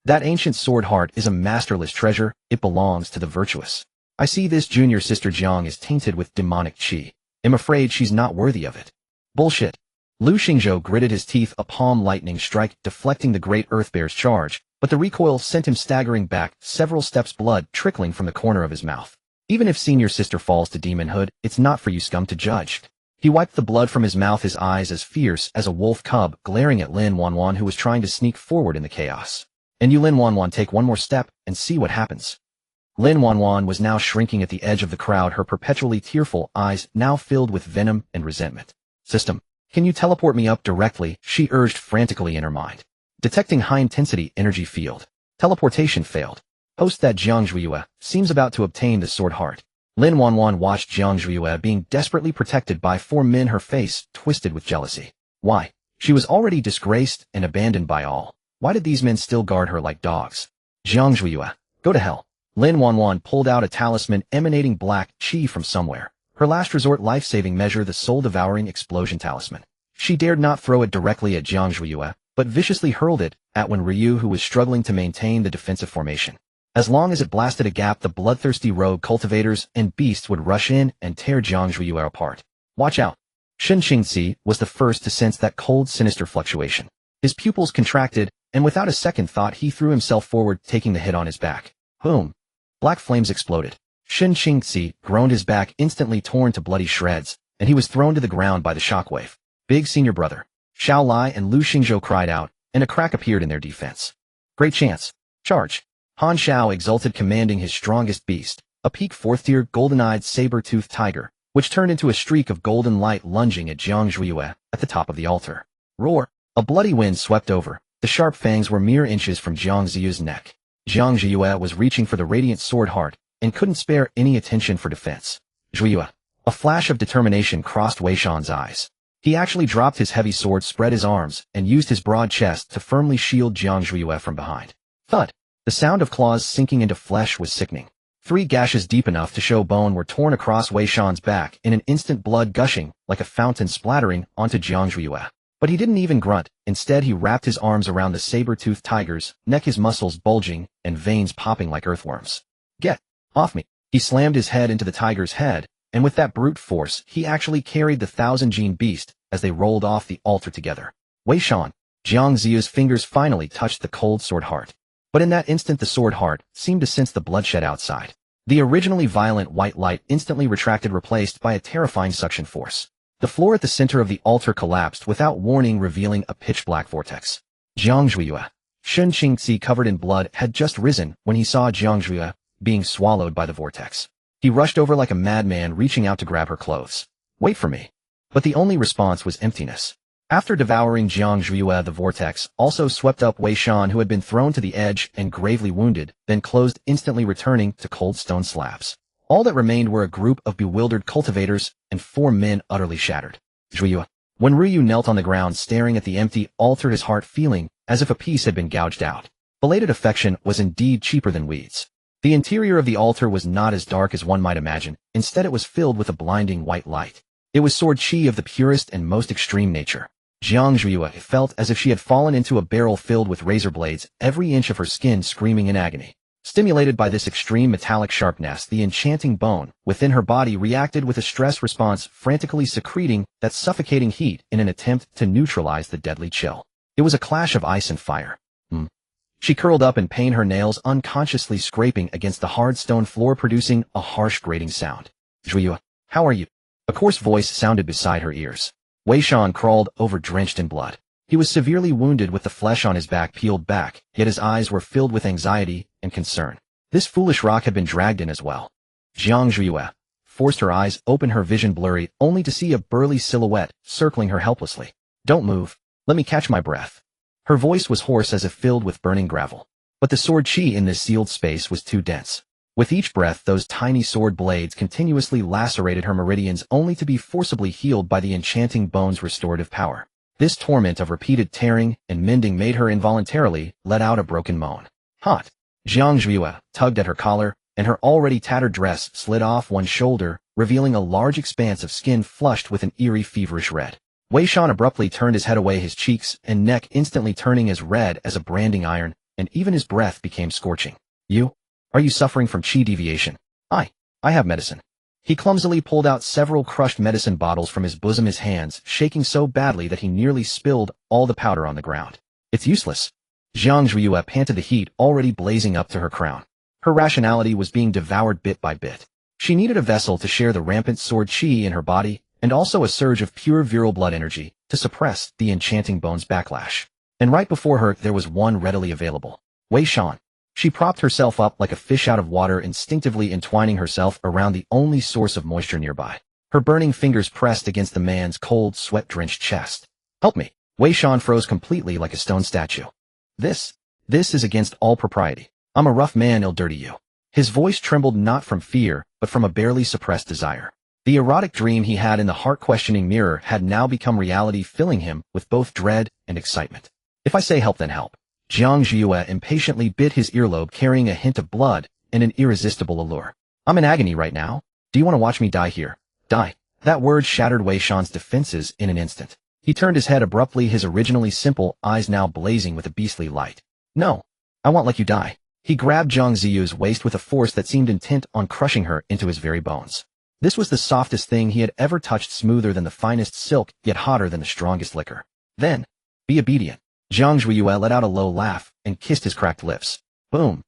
That ancient sword heart is a masterless treasure, it belongs to the virtuous. I see this junior sister Jiang is tainted with demonic qi. I'm afraid she's not worthy of it. Bullshit. Lu Xingzhou gritted his teeth, a palm lightning strike deflecting the great earth bear's charge, but the recoil sent him staggering back several steps, blood trickling from the corner of his mouth. Even if senior sister falls to demonhood, it's not for you scum to judge. He wiped the blood from his mouth, his eyes as fierce as a wolf cub, glaring at Lin Wanwan, who was trying to sneak forward in the chaos. And you, Lin Wanwan, take one more step and see what happens. Lin Wanwan was now shrinking at the edge of the crowd, her perpetually tearful eyes now filled with venom and resentment. System, can you teleport me up directly? She urged frantically in her mind. Detecting high-intensity energy field. Teleportation failed. Post that Jiang Zhuiyue seems about to obtain the sword heart. Lin Wanwan watched Jiang Zhuiyue being desperately protected by 4 men, her face twisted with jealousy. Why? She was already disgraced and abandoned by all. Why did these men still guard her like dogs? Jiang Zhuiyue, go to hell. Lin Wanwan pulled out a talisman emanating black qi from somewhere. Her last resort life-saving measure, the soul-devouring explosion talisman. She dared not throw it directly at Jiang Zhuiyue, but viciously hurled it at Wen Ryu, who was struggling to maintain the defensive formation. As long as it blasted a gap, the bloodthirsty rogue cultivators and beasts would rush in and tear Jiang Zhuiyue apart. Watch out. Shen Qingzi was the first to sense that cold, sinister fluctuation. His pupils contracted, and without a second thought he threw himself forward, taking the hit on his back. Boom. Black flames exploded. Shen Qingzi groaned, his back instantly torn to bloody shreds, and he was thrown to the ground by the shockwave. Big senior brother. Xiaolai and Lu Xingzhou cried out, and a crack appeared in their defense. Great chance. Charge. Han Xiao exulted, commanding his strongest beast, a peak 4th-tier golden-eyed saber-toothed tiger, which turned into a streak of golden light, lunging at Jiang Zhuiyue at the top of the altar. Roar. A bloody wind swept over. The sharp fangs were mere inches from Jiang Ziyu's neck. Jiang Zhuiyue was reaching for the radiant sword heart and couldn't spare any attention for defense. Zhuiyue. A flash of determination crossed Wei Shan's eyes. He actually dropped his heavy sword, spread his arms, and used his broad chest to firmly shield Jiang Zhuiyue from behind. Thud. The sound of claws sinking into flesh was sickening. 3 gashes deep enough to show bone were torn across Wei Shan's back, in an instant, blood gushing like a fountain splattering onto Jiang Zhuiyue. But he didn't even grunt. Instead, he wrapped his arms around the saber-toothed tiger's neck, his muscles bulging and veins popping like earthworms. Get off me. He slammed his head into the tiger's head, and with that brute force, he actually carried the 1,000-gene beast as they rolled off the altar together. Wei Shan. Jiang Ziyu's fingers finally touched the cold sword heart. But in that instant, the sword heart seemed to sense the bloodshed outside. The originally violent white light instantly retracted, replaced by a terrifying suction force. The floor at the center of the altar collapsed without warning, revealing a pitch-black vortex. Jiang Zhuiyue. Shen Qingzi, covered in blood, had just risen when he saw Jiang Zhuiyue being swallowed by the vortex. He rushed over like a madman, reaching out to grab her clothes. Wait for me. But the only response was emptiness. After devouring Jiang Zhuiyue, the vortex also swept up Wei Shan, who had been thrown to the edge and gravely wounded, then closed, instantly returning to cold stone slabs. All that remained were a group of bewildered cultivators and 4 men utterly shattered. Zhuiyue. When Ryu knelt on the ground staring at the empty altar, his heart feeling as if a piece had been gouged out. Belated affection was indeed cheaper than weeds. The interior of the altar was not as dark as one might imagine. Instead, it was filled with a blinding white light. It was sword chi of the purest and most extreme nature. Jiang Zhuiyue felt as if she had fallen into a barrel filled with razor blades, every inch of her skin screaming in agony. Stimulated by this extreme metallic sharpness, the enchanting bone within her body reacted with a stress response, frantically secreting that suffocating heat in an attempt to neutralize the deadly chill. It was a clash of ice and fire. She curled up in pain, her nails unconsciously scraping against the hard stone floor, producing a harsh grating sound. Zhuiyue, how are you? A coarse voice sounded beside her ears. Wei Shan crawled over, drenched in blood. He was severely wounded, with the flesh on his back peeled back, yet his eyes were filled with anxiety and concern. This foolish rock had been dragged in as well. Jiang Zhuiyue forced her eyes open, her vision blurry, only to see a burly silhouette circling her helplessly. Don't move. Let me catch my breath. Her voice was hoarse as if filled with burning gravel. But the sword chi in this sealed space was too dense. With each breath, those tiny sword blades continuously lacerated her meridians, only to be forcibly healed by the enchanting bone's restorative power. This torment of repeated tearing and mending made her involuntarily let out a broken moan. Hot. Jiang Zhuiyue tugged at her collar, and her already tattered dress slid off one shoulder, revealing a large expanse of skin flushed with an eerie feverish red. Wei Shan abruptly turned his head away, his cheeks and neck instantly turning as red as a branding iron, and even his breath became scorching. Are you suffering from chi deviation? I have medicine. He clumsily pulled out several crushed medicine bottles from his bosom, his hands shaking so badly that he nearly spilled all the powder on the ground. It's useless. Jiang Zhuiyue panted, the heat already blazing up to her crown. Her rationality was being devoured bit by bit. She needed a vessel to share the rampant sword chi in her body, and also a surge of pure virile blood energy to suppress the enchanting bone's backlash. And right before her there was one readily available. Wei Shan. She propped herself up like a fish out of water, instinctively entwining herself around the only source of moisture nearby. Her burning fingers pressed against the man's cold, sweat-drenched chest. Help me. Wei Shan froze completely like a stone statue. This is against all propriety. I'm a rough man, I'll dirty you. His voice trembled not from fear, but from a barely suppressed desire. The erotic dream he had in the heart-questioning mirror had now become reality, filling him with both dread and excitement. If I say help, then help. Jiang Zhuiyue impatiently bit his earlobe, carrying a hint of blood and an irresistible allure. I'm in agony right now. Do you want to watch me die here? Die. That word shattered Wei Shan's defenses in an instant. He turned his head abruptly, his originally simple eyes now blazing with a beastly light. No. I won't let you die. He grabbed Jiang Ziyu's waist with a force that seemed intent on crushing her into his very bones. This was the softest thing he had ever touched, smoother than the finest silk, yet hotter than the strongest liquor. Then, be obedient. Jiang Zhuiyue let out a low laugh and kissed his cracked lips. Boom.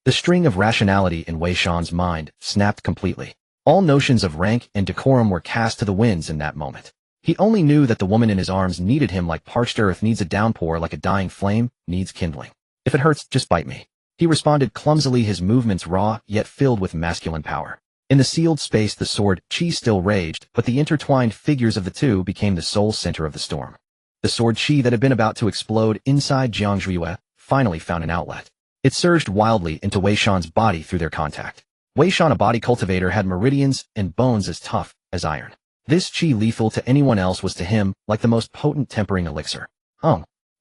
The string of rationality in Wei Shan's mind snapped completely. All notions of rank and decorum were cast to the winds in that moment. He only knew that the woman in his arms needed him like parched earth needs a downpour, like a dying flame needs kindling. If it hurts, just bite me. He responded clumsily, his movements raw yet filled with masculine power. In the sealed space the sword chi still raged, but the intertwined figures of the two became the sole center of the storm. The sword chi that had been about to explode inside Jiang Zhuiyue finally found an outlet. It surged wildly into Wei Shan's body through their contact. Wei Shan, a body cultivator, had meridians and bones as tough as iron. This chi, lethal to anyone else, was to him like the most potent tempering elixir.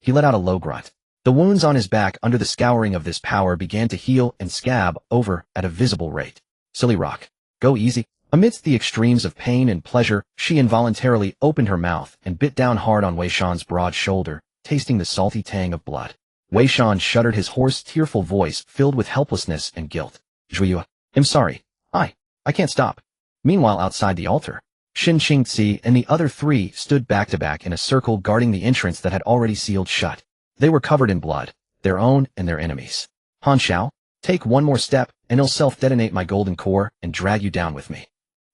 He let out a low grunt. The wounds on his back under the scouring of this power began to heal and scab over at a visible rate. Silly rock. Go easy. Amidst the extremes of pain and pleasure, she involuntarily opened her mouth and bit down hard on Wei Shan's broad shoulder, tasting the salty tang of blood. Wei Shan shuddered, his hoarse, tearful voice filled with helplessness and guilt. Zhuiyue, I'm sorry. I can't stop. Meanwhile, outside the altar, Xin Qingzi and the other 3 stood back to back in a circle, guarding the entrance that had already sealed shut. They were covered in blood, their own and their enemies. Han Xiao, take one more step, and I'll self-detonate my golden core and drag you down with me.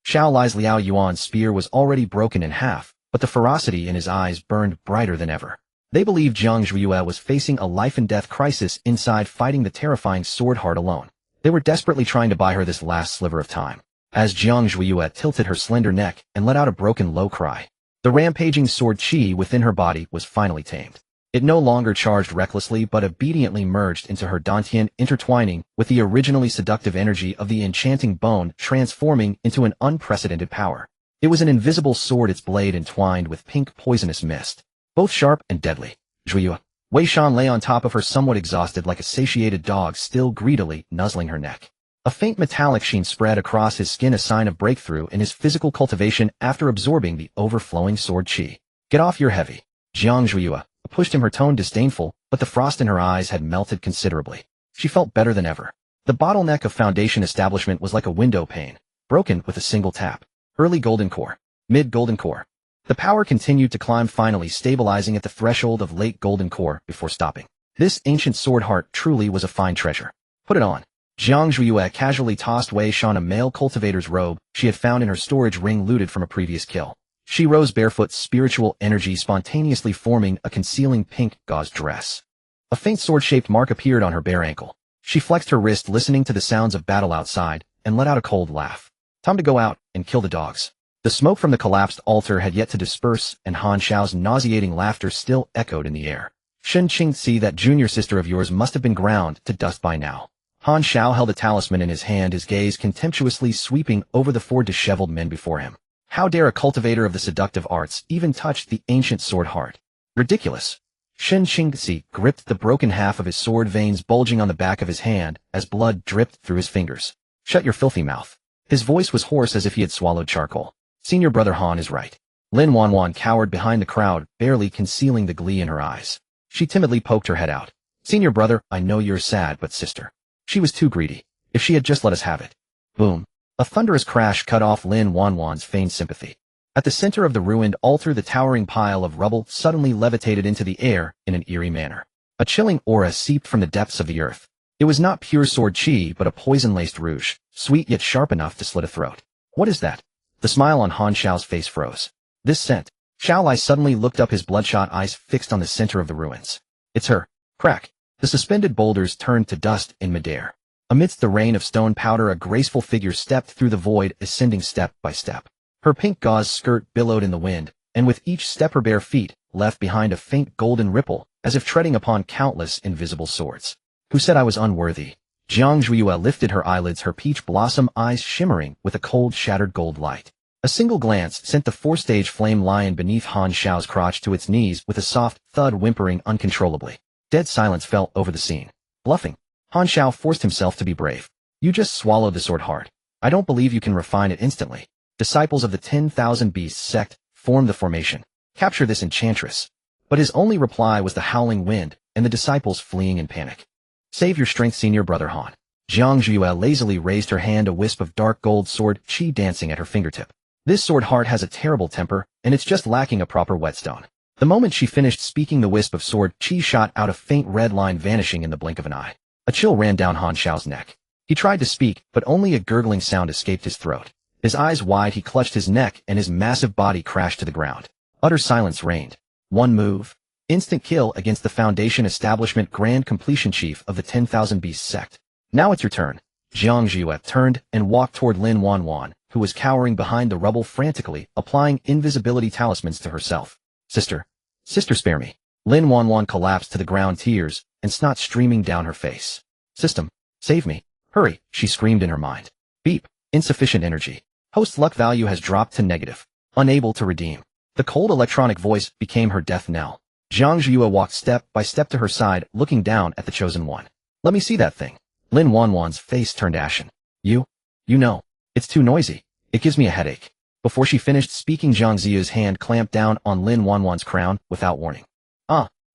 Xiao Lai's Liao Yuan's spear was already broken in half, but the ferocity in his eyes burned brighter than ever. They believed Jiang Zhuiyue was facing a life-and-death crisis inside, fighting the terrifying sword heart alone. They were desperately trying to buy her this last sliver of time. As Jiang Zhuiyue tilted her slender neck and let out a broken low cry, The rampaging sword chi within her body was finally tamed. It no longer charged recklessly but obediently merged into her dantian, intertwining with the originally seductive energy of the enchanting bone, transforming into an unprecedented power. It was an invisible sword, its blade entwined with pink poisonous mist. Both sharp and deadly. Zhuyu. Wei Shan lay on top of her, somewhat exhausted, like a satiated dog, still greedily nuzzling her neck. A faint metallic sheen spread across his skin, a sign of breakthrough in his physical cultivation after absorbing the overflowing sword chi. Get off, you're heavy. Jiang Zhuyu pushed him, her tone disdainful, but the frost in her eyes had melted considerably. She felt better than ever. The bottleneck of foundation establishment was like a window pane, broken with a single tap. Early golden core. Mid golden core. The power continued to climb, finally stabilizing at the threshold of late golden core before stopping. This ancient sword heart truly was a fine treasure. Put it on. Jiang Zhuyu casually tossed Wei Shan a male cultivator's robe she had found in her storage ring, looted from a previous kill. She rose barefoot, spiritual energy spontaneously forming a concealing pink gauze dress. A faint sword-shaped mark appeared on her bare ankle. She flexed her wrist, listening to the sounds of battle outside, and let out a cold laugh. Time to go out and kill the dogs. The smoke from the collapsed altar had yet to disperse, and Han Xiao's nauseating laughter still echoed in the air. Shen Qingzi, that junior sister of yours must have been ground to dust by now. Han Xiao held a talisman in his hand, his gaze contemptuously sweeping over the four disheveled men before him. How dare a cultivator of the seductive arts even touch the ancient sword heart? Ridiculous. Shen Qingzi gripped the broken half of his sword, veins bulging on the back of his hand as blood dripped through his fingers. Shut your filthy mouth. His voice was hoarse as if he had swallowed charcoal. Senior brother Han is right. Lin Wanwan cowered behind the crowd, barely concealing the glee in her eyes. She timidly poked her head out. Senior brother, I know you're sad, but sister. She was too greedy. If she had just let us have it. Boom. A thunderous crash cut off Lin Wanwan's feigned sympathy. At the center of the ruined altar, the towering pile of rubble suddenly levitated into the air in an eerie manner. A chilling aura seeped from the depths of the earth. It was not pure sword chi, but a poison-laced rouge, sweet yet sharp enough to slit a throat. What is that? The smile on Han Xiao's face froze. This scent. Xiao Lai suddenly looked up, his bloodshot eyes fixed on the center of the ruins. It's her. Crack. The suspended boulders turned to dust in midair. Amidst the rain of stone powder, a graceful figure stepped through the void, ascending step by step. Her pink gauze skirt billowed in the wind, and with each step her bare feet left behind a faint golden ripple, as if treading upon countless invisible swords. Who said I was unworthy? Jiang Zhuyu lifted her eyelids, her peach blossom eyes shimmering with a cold, shattered gold light. A single glance sent the four-stage flame lion beneath Han Xiao's crotch to its knees, with a soft thud, whimpering uncontrollably. Dead silence fell over the scene. Bluffing. Han Xiao forced himself to be brave. You just swallowed the sword heart. I don't believe you can refine it instantly. Disciples of the 10,000 Beasts sect formed the formation. Capture this enchantress. But his only reply was the howling wind and the disciples fleeing in panic. Save your strength, senior brother Han. Jiang Zhuyu lazily raised her hand, a wisp of dark gold sword chi dancing at her fingertip. This sword heart has a terrible temper, and it's just lacking a proper whetstone. The moment she finished speaking, the wisp of sword chi shot out, a faint red line vanishing in the blink of an eye. A chill ran down Han Xiao's neck. He tried to speak, but only a gurgling sound escaped his throat. His eyes wide, he clutched his neck, and his massive body crashed to the ground. Utter silence reigned. One move. Instant kill against the Foundation Establishment Grand Completion Chief of the 10,000 Beasts sect. Now it's your turn. Jiang Zhuyu turned and walked toward Lin Wanwan, who was cowering behind the rubble, frantically applying invisibility talismans to herself. Sister. Sister, spare me. Lin Wanwan collapsed to the ground, tears and snot streaming down her face. System. Save me. Hurry, she screamed in her mind. Beep. Insufficient energy. Host luck value has dropped to negative. Unable to redeem. The cold electronic voice became her death knell. Jiang Zhuyu walked step by step to her side, looking down at the chosen one. Let me see that thing. Lin Wanwan's face turned ashen. You know. It's too noisy. It gives me a headache. Before she finished speaking, Jiang Ziyu's hand clamped down on Lin Wanwan's crown without warning.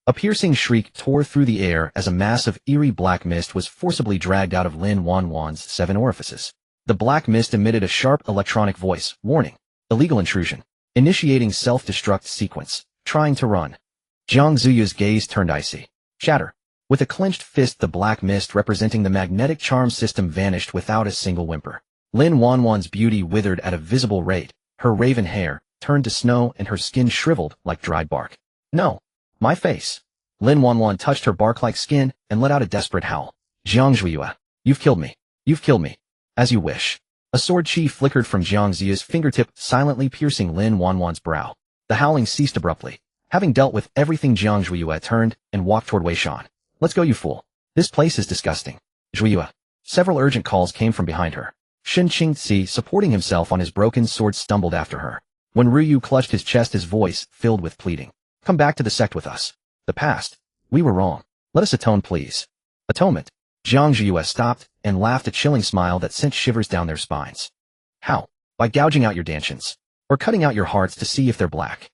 A piercing shriek tore through the air as a mass of eerie black mist was forcibly dragged out of Lin Wanwan's 7 orifices. The black mist emitted a sharp electronic voice. Warning. Illegal intrusion. Initiating self-destruct sequence. Trying to run. Jiang Ziyu's gaze turned icy. Shatter. With a clenched fist, the black mist representing the magnetic charm system vanished without a single whimper. Lin Wanwan's beauty withered at a visible rate. Her raven hair turned to snow and her skin shriveled like dried bark. No. My face. Lin Wanwan touched her bark-like skin and let out a desperate howl. Jiang Zhuyu, you've killed me. You've killed me. As you wish. A sword chi flickered from Jiang Ziyu's fingertip, silently piercing Lin Wanwan's brow. The howling ceased abruptly. Having dealt with everything, Jiang Zhuiyue turned and walked toward Wei Shan. Let's go, you fool. This place is disgusting. Zhuiyue. Several urgent calls came from behind her. Shen Qingzi, supporting himself on his broken sword, stumbled after her. When Ruyu clutched his chest, his voice filled with pleading. Come back to the sect with us. The past. We were wrong. Let us atone, please. Atonement. Jiang Zhuiyue stopped and laughed, a chilling smile that sent shivers down their spines. How? By gouging out your dantians. Or cutting out your hearts to see if they're black.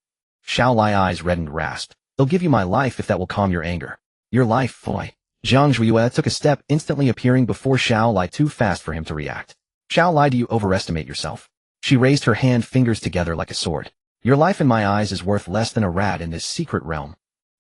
Xiao Lai eyes reddened, rasped. They'll give you my life if that will calm your anger. Your life, boy. Jiang Zhuiyue took a step, instantly appearing before Xiao Lai, too fast for him to react. Xiao Lai, do you overestimate yourself? She raised her hand, fingers together like a sword. Your life in my eyes is worth less than a rat in this secret realm.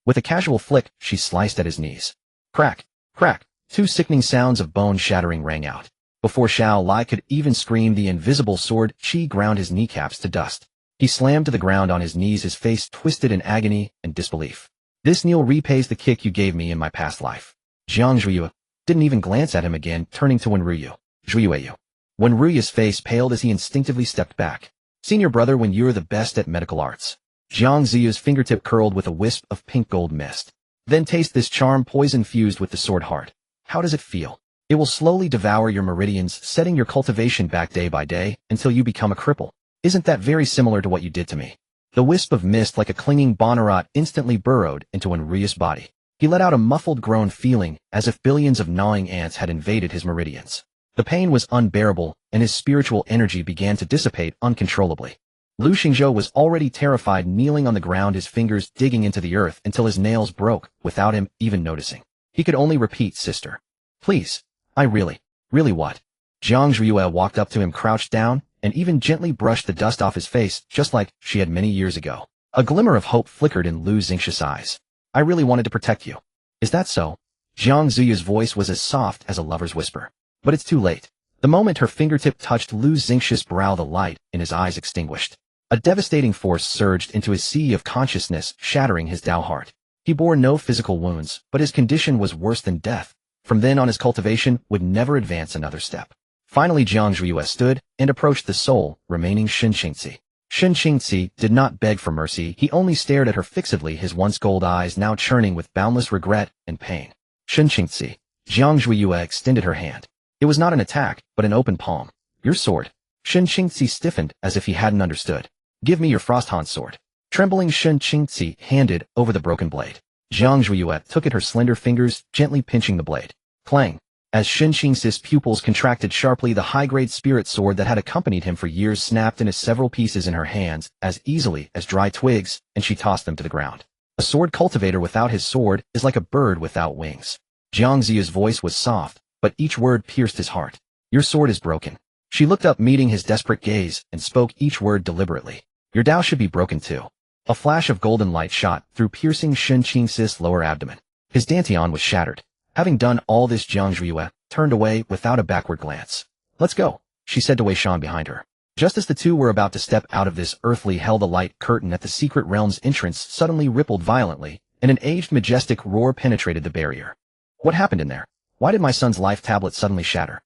With a casual flick, she sliced at his knees. Crack, crack, two sickening sounds of bone shattering rang out. Before Xiao Lai could even scream, the invisible sword Qi ground his kneecaps to dust. He slammed to the ground on his knees, his face twisted in agony and disbelief. This kneel repays the kick you gave me in my past life. Jiang Zhuiyue didn't even glance at him again, turning to Wenruyu. Zhuiyue. Wenruyu's face paled as he instinctively stepped back. Senior brother, when you're the best at medical arts. Jiang Ziyu's fingertip curled with a wisp of pink gold mist. Then taste this charm poison fused with the sword heart. How does it feel? It will slowly devour your meridians, setting your cultivation back day by day until you become a cripple. Isn't that very similar to what you did to me? The wisp of mist, like a clinging bonnerat, instantly burrowed into Wenruyu's body. He let out a muffled groan, feeling as if billions of gnawing ants had invaded his meridians. The pain was unbearable, and his spiritual energy began to dissipate uncontrollably. Lu Xingzhou was already terrified, kneeling on the ground, his fingers digging into the earth until his nails broke, without him even noticing. He could only repeat, sister. Please. I really what? Jiang Zhuiyue walked up to him, crouched down, and even gently brushed the dust off his face, just like she had many years ago. A glimmer of hope flickered in Lu Xingzhou's eyes. I really wanted to protect you. Is that so? Jiang Ziyu's voice was as soft as a lover's whisper. But it's too late. The moment her fingertip touched Lu Xingzhou's brow, the light in his eyes extinguished. A devastating force surged into his sea of consciousness, shattering his Dao heart. He bore no physical wounds, but his condition was worse than death. From then on, his cultivation would never advance another step. Finally, Jiang Zhuiyue stood and approached the sole remaining Shen Qingzi. Shen Qingzi did not beg for mercy, he only stared at her fixedly, his once gold eyes now churning with boundless regret and pain. Shen Qingzi. Jiang Zhuiyue extended her hand. It was not an attack, but an open palm. Your sword. Shen Qingzi stiffened as if he hadn't understood. Give me your Frosthan sword. Trembling, Shen Qingzi handed over the broken blade. Jiang Zhuiyue took at her slender fingers, gently pinching the blade. Clang. As Shen Qingzi's pupils contracted sharply, the high-grade spirit sword that had accompanied him for years snapped into several pieces in her hands as easily as dry twigs, and she tossed them to the ground. A sword cultivator without his sword is like a bird without wings. Jiang Ziyu's voice was soft, but each word pierced his heart. Your sword is broken. She looked up, meeting his desperate gaze, and spoke each word deliberately. Your Dao should be broken too. A flash of golden light shot through, piercing Shen Qingzi's lower abdomen. His dantian was shattered. Having done all this, Jiang Zhuiyue turned away without a backward glance. Let's go, she said to Wei Shan behind her. Just as the two were about to step out of this earthly hell, the light curtain at the secret realm's entrance suddenly rippled violently, and an aged majestic roar penetrated the barrier. What happened in there? Why did my son's life tablet suddenly shatter?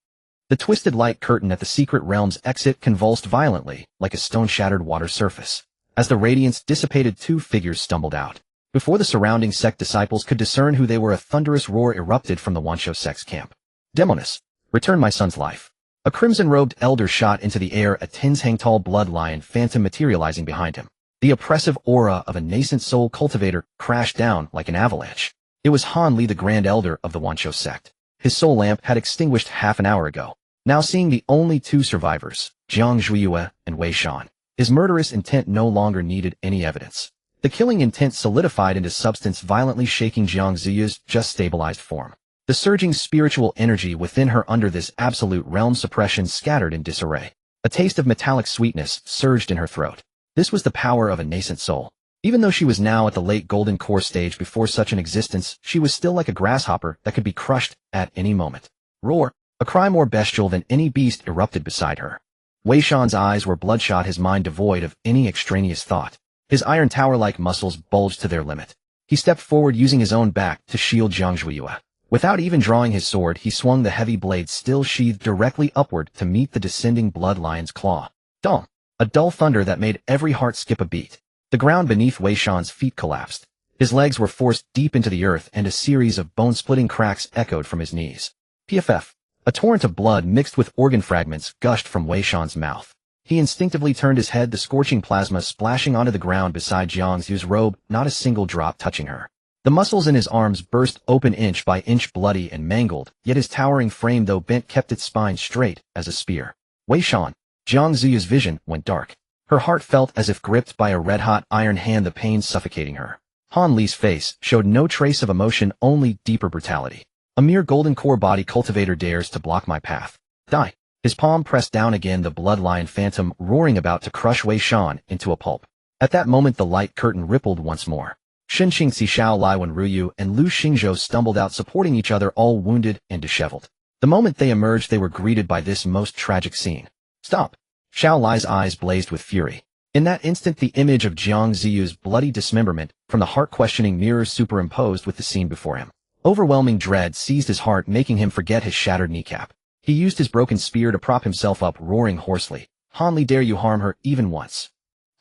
The twisted light curtain at the secret realm's exit convulsed violently, like a stone-shattered water surface. As the radiance dissipated, two figures stumbled out. Before the surrounding sect disciples could discern who they were, a thunderous roar erupted from the Wanshou sect's camp. Demoness, return my son's life. A crimson-robed elder shot into the air, a tens-hang-tall blood lion phantom materializing behind him. The oppressive aura of a nascent soul cultivator crashed down like an avalanche. It was Han Li, the Grand Elder of the Wanshou sect. His soul lamp had extinguished half an hour ago. Now, seeing the only two survivors, Jiang Zhuiyue and Wei Shan, his murderous intent no longer needed any evidence. The killing intent solidified into substance, violently shaking Jiang Ziyu's just stabilized form. The surging spiritual energy within her under this absolute realm suppression scattered in disarray. A taste of metallic sweetness surged in her throat. This was the power of a nascent soul. Even though she was now at the late golden core stage, before such an existence, she was still like a grasshopper that could be crushed at any moment. Roar! A cry more bestial than any beast erupted beside her. Wei Shan's eyes were bloodshot, his mind devoid of any extraneous thought. His iron tower-like muscles bulged to their limit. He stepped forward, using his own back to shield Jiang Zhuiyue. Without even drawing his sword, he swung the heavy blade, still sheathed, directly upward to meet the descending blood lion's claw. Dong! A dull thunder that made every heart skip a beat. The ground beneath Wei Shan's feet collapsed. His legs were forced deep into the earth and a series of bone-splitting cracks echoed from his knees. PFF. A torrent of blood mixed with organ fragments gushed from Wei Shan's mouth. He instinctively turned his head, the scorching plasma splashing onto the ground beside Jiang Zu's robe, not a single drop touching her. The muscles in his arms burst open inch by inch, bloody and mangled, yet his towering frame, though bent, kept its spine straight as a spear. Wei Shan. Jiang Zu's vision went dark. Her heart felt as if gripped by a red-hot iron hand, the pain suffocating her. Han Li's face showed no trace of emotion, only deeper brutality. A mere golden core body cultivator dares to block my path. Die. His palm pressed down again, the blood-lion phantom roaring about to crush Wei Shan into a pulp. At that moment the light curtain rippled once more. Shen Qingxi, Xiao Lai Wenruyu, and Lu Xingzhou stumbled out, supporting each other, all wounded and disheveled. The moment they emerged they were greeted by this most tragic scene. Stop! Xiao Lai's eyes blazed with fury. In that instant the image of Jiang Zu's bloody dismemberment from the heart-questioning mirrors superimposed with the scene before him. Overwhelming dread seized his heart, making him forget his shattered kneecap. He used his broken spear to prop himself up, roaring hoarsely, Han Li, dare you harm her even once?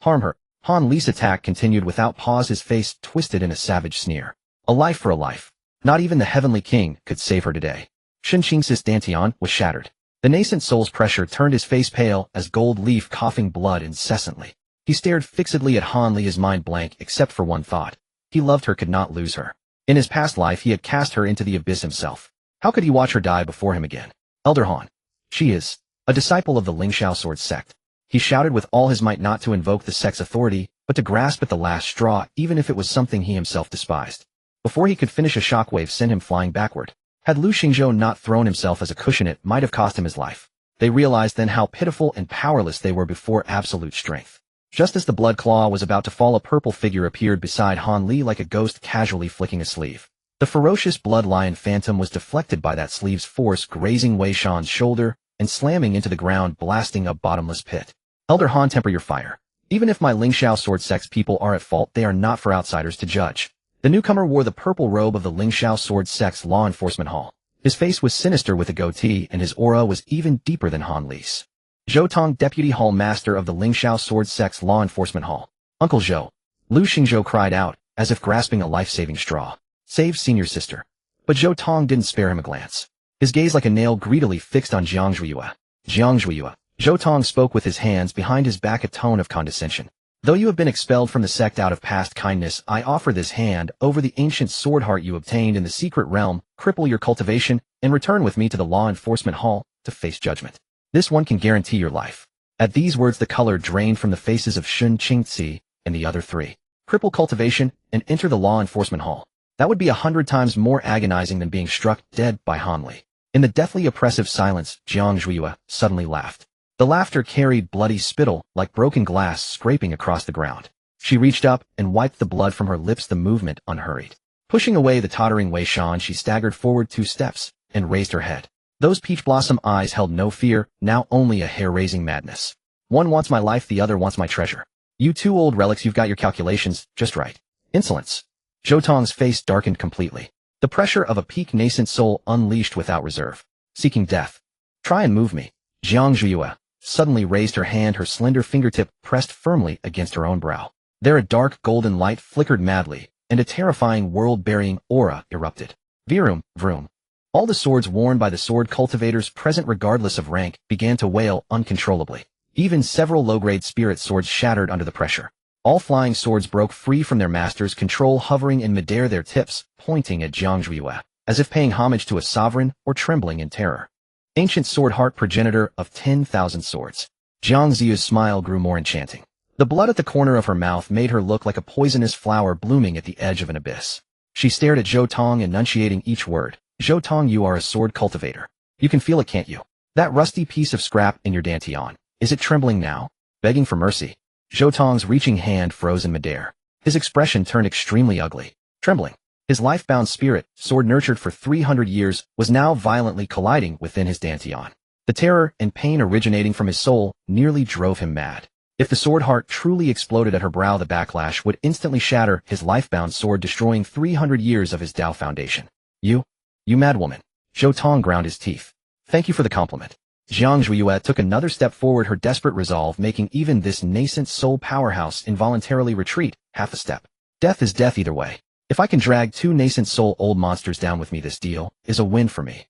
Harm her? Han Li's attack continued without pause, his face twisted in a savage sneer. A life for a life. Not even the Heavenly King could save her today. Shen Qingxi's dantian was shattered. The nascent soul's pressure turned his face pale as gold leaf, coughing blood incessantly. He stared fixedly at Han Li, his mind blank except for one thought. He loved her, could not lose her. In his past life he had cast her into the abyss himself. How could he watch her die before him again? Elder Han. She is a disciple of the Lingxiao sword sect. He shouted with all his might, not to invoke the sect's authority, but to grasp at the last straw, even if it was something he himself despised. Before he could finish, a shockwave sent him flying backward. Had Lu Xingzhou not thrown himself as a cushion, it might have cost him his life. They realized then how pitiful and powerless they were before absolute strength. Just as the blood claw was about to fall, a purple figure appeared beside Han Li like a ghost, casually flicking a sleeve. The ferocious blood-lion phantom was deflected by that sleeve's force, grazing Wei Shan's shoulder and slamming into the ground, blasting a bottomless pit. Elder Han, temper your fire. Even if my Lingxiao sword sect's people are at fault, they are not for outsiders to judge. The newcomer wore the purple robe of the Lingxiao sword sect's law enforcement hall. His face was sinister with a goatee, and his aura was even deeper than Han Li's. Zhou Tong, deputy hall master of the Lingxiao sword sect's law enforcement hall. Uncle Zhou. Lu Xingzhou cried out, as if grasping a life-saving straw. Save senior sister. But Zhou Tong didn't spare him a glance. His gaze like a nail greedily fixed on Jiang Zhuiyue. Jiang Zhuiyue. Zhou Tong spoke with his hands behind his back, a tone of condescension. Though you have been expelled from the sect out of past kindness, I offer this hand over the ancient sword heart you obtained in the secret realm, cripple your cultivation, and return with me to the law enforcement hall to face judgment. This one can guarantee your life. At these words the color drained from the faces of Shen Qingxi and the other three. Cripple cultivation and enter the law enforcement hall. That would be 100 times more agonizing than being struck dead by Han Li. In the deathly oppressive silence, Jiang Zhuiyue suddenly laughed. The laughter carried bloody spittle, like broken glass scraping across the ground. She reached up and wiped the blood from her lips, the movement unhurried. Pushing away the tottering Wei Shan, she staggered forward 2 steps and raised her head. Those peach blossom eyes held no fear, now only a hair-raising madness. One wants my life, the other wants my treasure. You two old relics, you've got your calculations just right. Insolence. Zhou Tong's face darkened completely. The pressure of a peak nascent soul unleashed without reserve. Seeking death. Try and move me. Jiang Zhuiyue suddenly raised her hand, her slender fingertip pressed firmly against her own brow. There a dark golden light flickered madly, and a terrifying world-burying aura erupted. Vroom, vroom. All the swords worn by the sword cultivators present, regardless of rank, began to wail uncontrollably. Even several low-grade spirit swords shattered under the pressure. All flying swords broke free from their master's control, hovering in midair, their tips pointing at Jiang Zhuiyue, as if paying homage to a sovereign or trembling in terror. Ancient sword heart, progenitor of 10,000 swords. Jiang Zu's smile grew more enchanting. The blood at the corner of her mouth made her look like a poisonous flower blooming at the edge of an abyss. She stared at Zhou Tong, enunciating each word. Zhou Tong, you are a sword cultivator. You can feel it, can't you? That rusty piece of scrap in your dantian. Is it trembling now? Begging for mercy? Zhou Tong's reaching hand froze in midair. His expression turned extremely ugly. Trembling. His life-bound spirit, sword nurtured for 300 years, was now violently colliding within his dantian. The terror and pain originating from his soul nearly drove him mad. If the sword heart truly exploded at her brow, the backlash would instantly shatter his life-bound sword, destroying 300 years of his Dao foundation. You madwoman. Zhou Tong ground his teeth. Thank you for the compliment. Jiang Zhuiyue took another step forward, her desperate resolve making even this nascent soul powerhouse involuntarily retreat half a step. Death is death either way. If I can drag two nascent soul old monsters down with me, this deal is a win for me.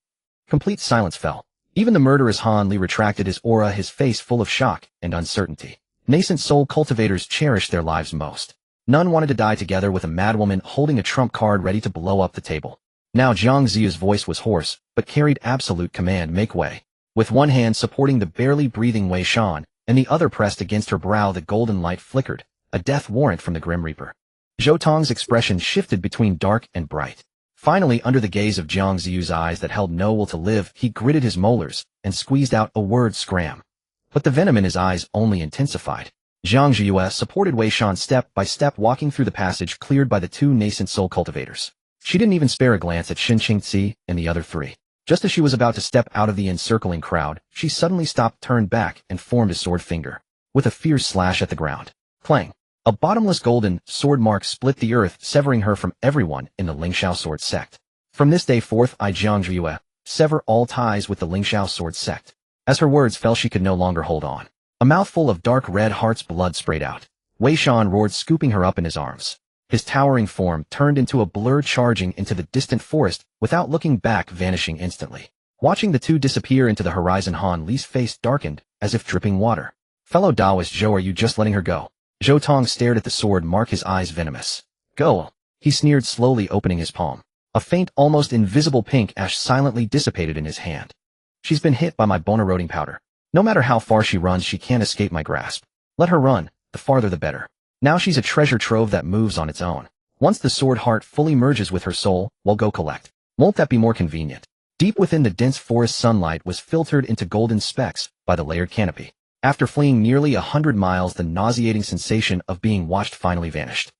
Complete silence fell. Even the murderous Han Li retracted his aura, his face full of shock and uncertainty. Nascent soul cultivators cherished their lives most. None wanted to die together with a madwoman holding a trump card ready to blow up the table. Now Jiang Ziyu's voice was hoarse, but carried absolute command. Make way. With one hand supporting the barely breathing Wei Shan, and the other pressed against her brow, the golden light flickered, a death warrant from the Grim Reaper. Zhou Tong's expression shifted between dark and bright. Finally, under the gaze of Jiang Ziyu's eyes that held no will to live, he gritted his molars and squeezed out a word: scram. But the venom in his eyes only intensified. Jiang Ziyue supported Wei Shan step by step, walking through the passage cleared by the two nascent soul cultivators. She didn't even spare a glance at Shin Qingzi and the other three. Just as she was about to step out of the encircling crowd, she suddenly stopped, turned back, and formed a sword finger, with a fierce slash at the ground. Clang! A bottomless golden sword mark split the earth, severing her from everyone in the Lingxiao sword sect. From this day forth, I, Jiang Zhuiyue, sever all ties with the Lingxiao sword sect. As her words fell, she could no longer hold on. A mouthful of dark red heart's blood sprayed out. Wei Shan roared, scooping her up in his arms. His towering form turned into a blur, charging into the distant forest, without looking back, vanishing instantly. Watching the two disappear into the horizon, Han Li's face darkened, as if dripping water. Fellow Taoist Zhou, are you just letting her go? Zhou Tong stared at the sword mark, his eyes venomous. Go! He sneered, slowly opening his palm. A faint, almost invisible pink ash silently dissipated in his hand. She's been hit by my bone-eroding powder. No matter how far she runs, she can't escape my grasp. Let her run, the farther the better. Now she's a treasure trove that moves on its own. Once the sword heart fully merges with her soul, we'll go collect. Won't that be more convenient? Deep within the dense forest, sunlight was filtered into golden specks by the layered canopy. After fleeing nearly 100 miles, the nauseating sensation of being watched finally vanished.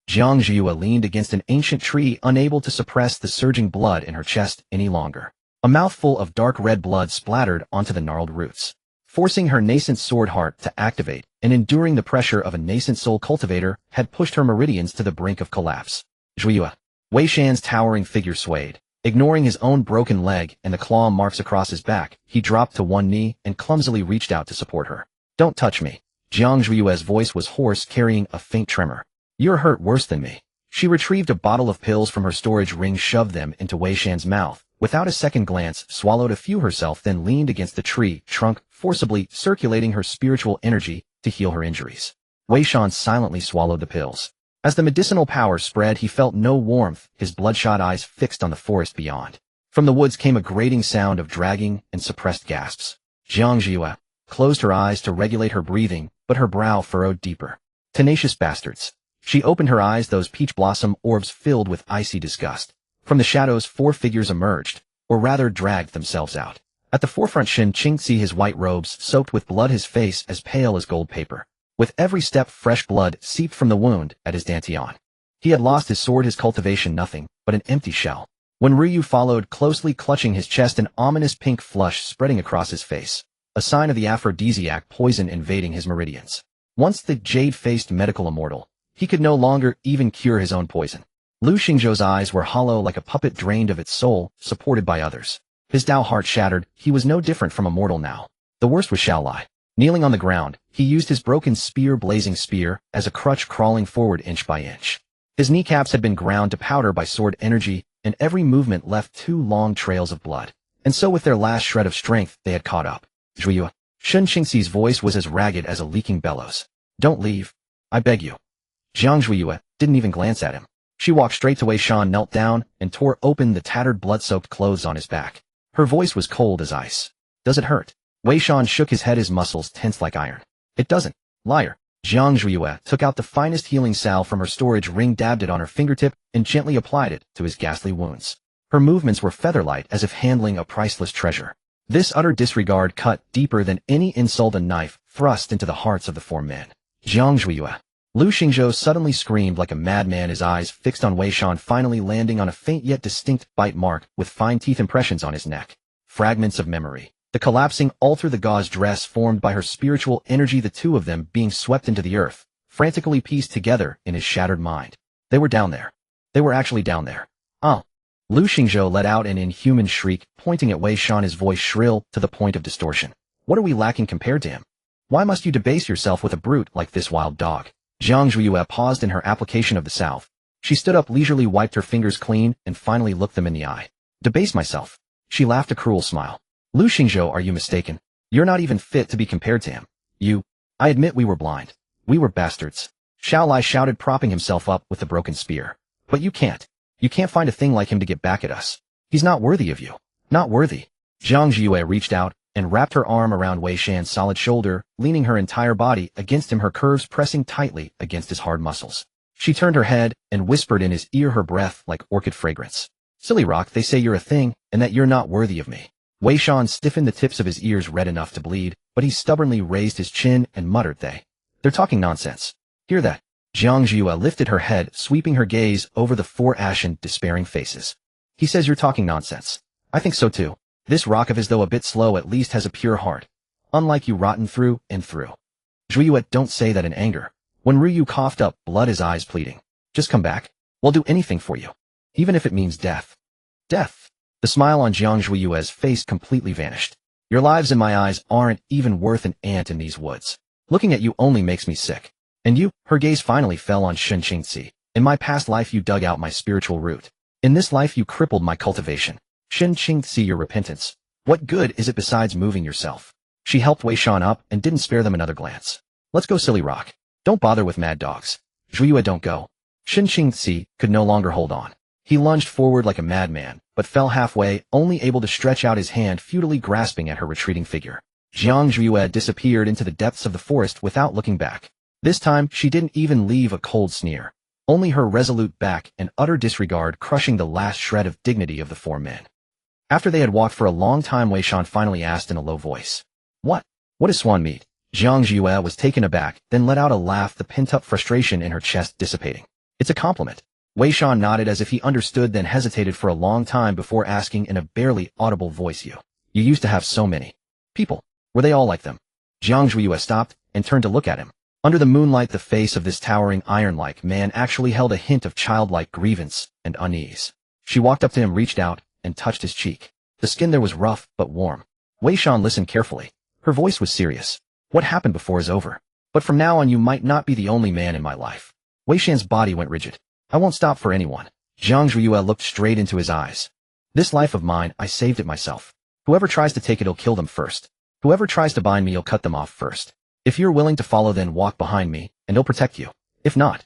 Jiang Ziyue leaned against an ancient tree, unable to suppress the surging blood in her chest any longer. A mouthful of dark red blood splattered onto the gnarled roots, forcing her nascent sword heart to activate, and enduring the pressure of a nascent soul cultivator had pushed her meridians to the brink of collapse. Zhuiyue. Wei Shan's towering figure swayed. Ignoring his own broken leg and the claw marks across his back, he dropped to one knee and clumsily reached out to support her. Don't touch me. Jiang Zhuiyue's voice was hoarse, carrying a faint tremor. You're hurt worse than me. She retrieved a bottle of pills from her storage ring, shoved them into Wei Shan's mouth. Without a second glance, swallowed a few herself, then leaned against the tree trunk, forcibly circulating her spiritual energy to heal her injuries. Wei Shan silently swallowed the pills. As the medicinal power spread, he felt no warmth, his bloodshot eyes fixed on the forest beyond. From the woods came a grating sound of dragging and suppressed gasps. Jiang Ziyue closed her eyes to regulate her breathing, but her brow furrowed deeper. Tenacious bastards. She opened her eyes, those peach blossom orbs filled with icy disgust. From the shadows, four figures emerged, or rather dragged themselves out. At the forefront, Shin Qingzi, his white robes soaked with blood, his face as pale as gold paper. With every step, fresh blood seeped from the wound at his dantian. He had lost his sword, his cultivation, nothing but an empty shell. When Ryu followed, closely clutching his chest, an ominous pink flush spreading across his face, a sign of the aphrodisiac poison invading his meridians. Once the jade-faced medical immortal, he could no longer even cure his own poison. Lu Xingzhou's eyes were hollow, like a puppet drained of its soul, supported by others. His Tao heart shattered. He was no different from a mortal now. The worst was Xiaolai. Kneeling on the ground, he used his broken spear, blazing spear, as a crutch, crawling forward inch by inch. His kneecaps had been ground to powder by sword energy, and every movement left two long trails of blood. And so with their last shred of strength, they had caught up. Zhuiyue. Shin Qingxi's voice was as ragged as a leaking bellows. Don't leave. I beg you. Jiang Zhuiyue didn't even glance at him. She walked straight to Wei Shan, knelt down, and tore open the tattered, blood-soaked clothes on his back. Her voice was cold as ice. Does it hurt? Wei Shan shook his head, his muscles tense like iron. It doesn't. Liar. Jiang Zhuiyue took out the finest healing salve from her storage ring, dabbed it on her fingertip, and gently applied it to his ghastly wounds. Her movements were feather-light, as if handling a priceless treasure. This utter disregard cut deeper than any insult, a knife thrust into the hearts of the four men. Jiang Zhuiyue. Lu Xingzhou suddenly screamed like a madman, his eyes fixed on Wei Shan, finally landing on a faint yet distinct bite mark with fine teeth impressions on his neck. Fragments of memory. The collapsing altar, the gauze dress formed by her spiritual energy, the two of them being swept into the earth, frantically pieced together in his shattered mind. They were down there. They were actually down there. Oh. Lu Xingzhou let out an inhuman shriek, pointing at Wei Shan, his voice shrill to the point of distortion. What are we lacking compared to him? Why must you debase yourself with a brute like this wild dog? Jiang Zhuiyue paused in her application of the salve. She stood up leisurely, wiped her fingers clean, and finally looked them in the eye. Debase myself? She laughed a cruel smile. Lu Xingzhou, are you mistaken? You're not even fit to be compared to him. I admit we were blind. We were bastards. Xiao Lai shouted, propping himself up with the broken spear. But you can't. You can't find a thing like him to get back at us. He's not worthy of you. Not worthy. Jiang Zhuiyue reached out and wrapped her arm around Wei Shan's solid shoulder, leaning her entire body against him, her curves pressing tightly against his hard muscles. She turned her head and whispered in his ear, her breath like orchid fragrance. Silly rock, they say you're a thing, and that you're not worthy of me. Wei Shan stiffened, the tips of his ears red enough to bleed, but he stubbornly raised his chin and muttered, They're talking nonsense. Hear that? Jiang Zhuiyue lifted her head, sweeping her gaze over the four ashen, despairing faces. He says you're talking nonsense. I think so too. This rock of his, though a bit slow, at least has a pure heart. Unlike you, rotten through and through. Zhuiyue, don't say that in anger. When Ryu coughed up blood, his eyes pleading. Just come back. We'll do anything for you. Even if it means death. Death. The smile on Jiang Zhuiyue's face completely vanished. Your lives in my eyes aren't even worth an ant in these woods. Looking at you only makes me sick. And you, her gaze finally fell on Shen Qingzi. In my past life you dug out my spiritual root. In this life you crippled my cultivation. Shen Qingzi, your repentance. What good is it besides moving yourself? She helped Wei Shan up and didn't spare them another glance. Let's go, silly rock. Don't bother with mad dogs. Zhuiyue, don't go. Shen Qingzi could no longer hold on. He lunged forward like a madman, but fell halfway, only able to stretch out his hand, futilely grasping at her retreating figure. Jiang Zhuiyue disappeared into the depths of the forest without looking back. This time, she didn't even leave a cold sneer. Only her resolute back and utter disregard crushing the last shred of dignity of the four men. After they had walked for a long time, Wei Shan finally asked in a low voice. What is swan meat? Jiang Zhuiyue was taken aback, then let out a laugh, the pent-up frustration in her chest dissipating. It's a compliment. Wei Shan nodded as if he understood, then hesitated for a long time before asking in a barely audible voice, You used to have so many people. Were they all like them? Jiang Zhuiyue stopped and turned to look at him. Under the moonlight, the face of this towering iron-like man actually held a hint of childlike grievance and unease. She walked up to him, reached out, and touched his cheek. The skin there was rough but warm. Wei Shan listened carefully. Her voice was serious. What happened before is over. But from now on you might not be the only man in my life. Wei Shan's body went rigid. I won't stop for anyone. Jiang Zhuiyue looked straight into his eyes. This life of mine, I saved it myself. Whoever tries to take it, I'll kill them first. Whoever tries to bind me, I'll cut them off first. If you're willing to follow, then walk behind me, and I'll protect you. If not,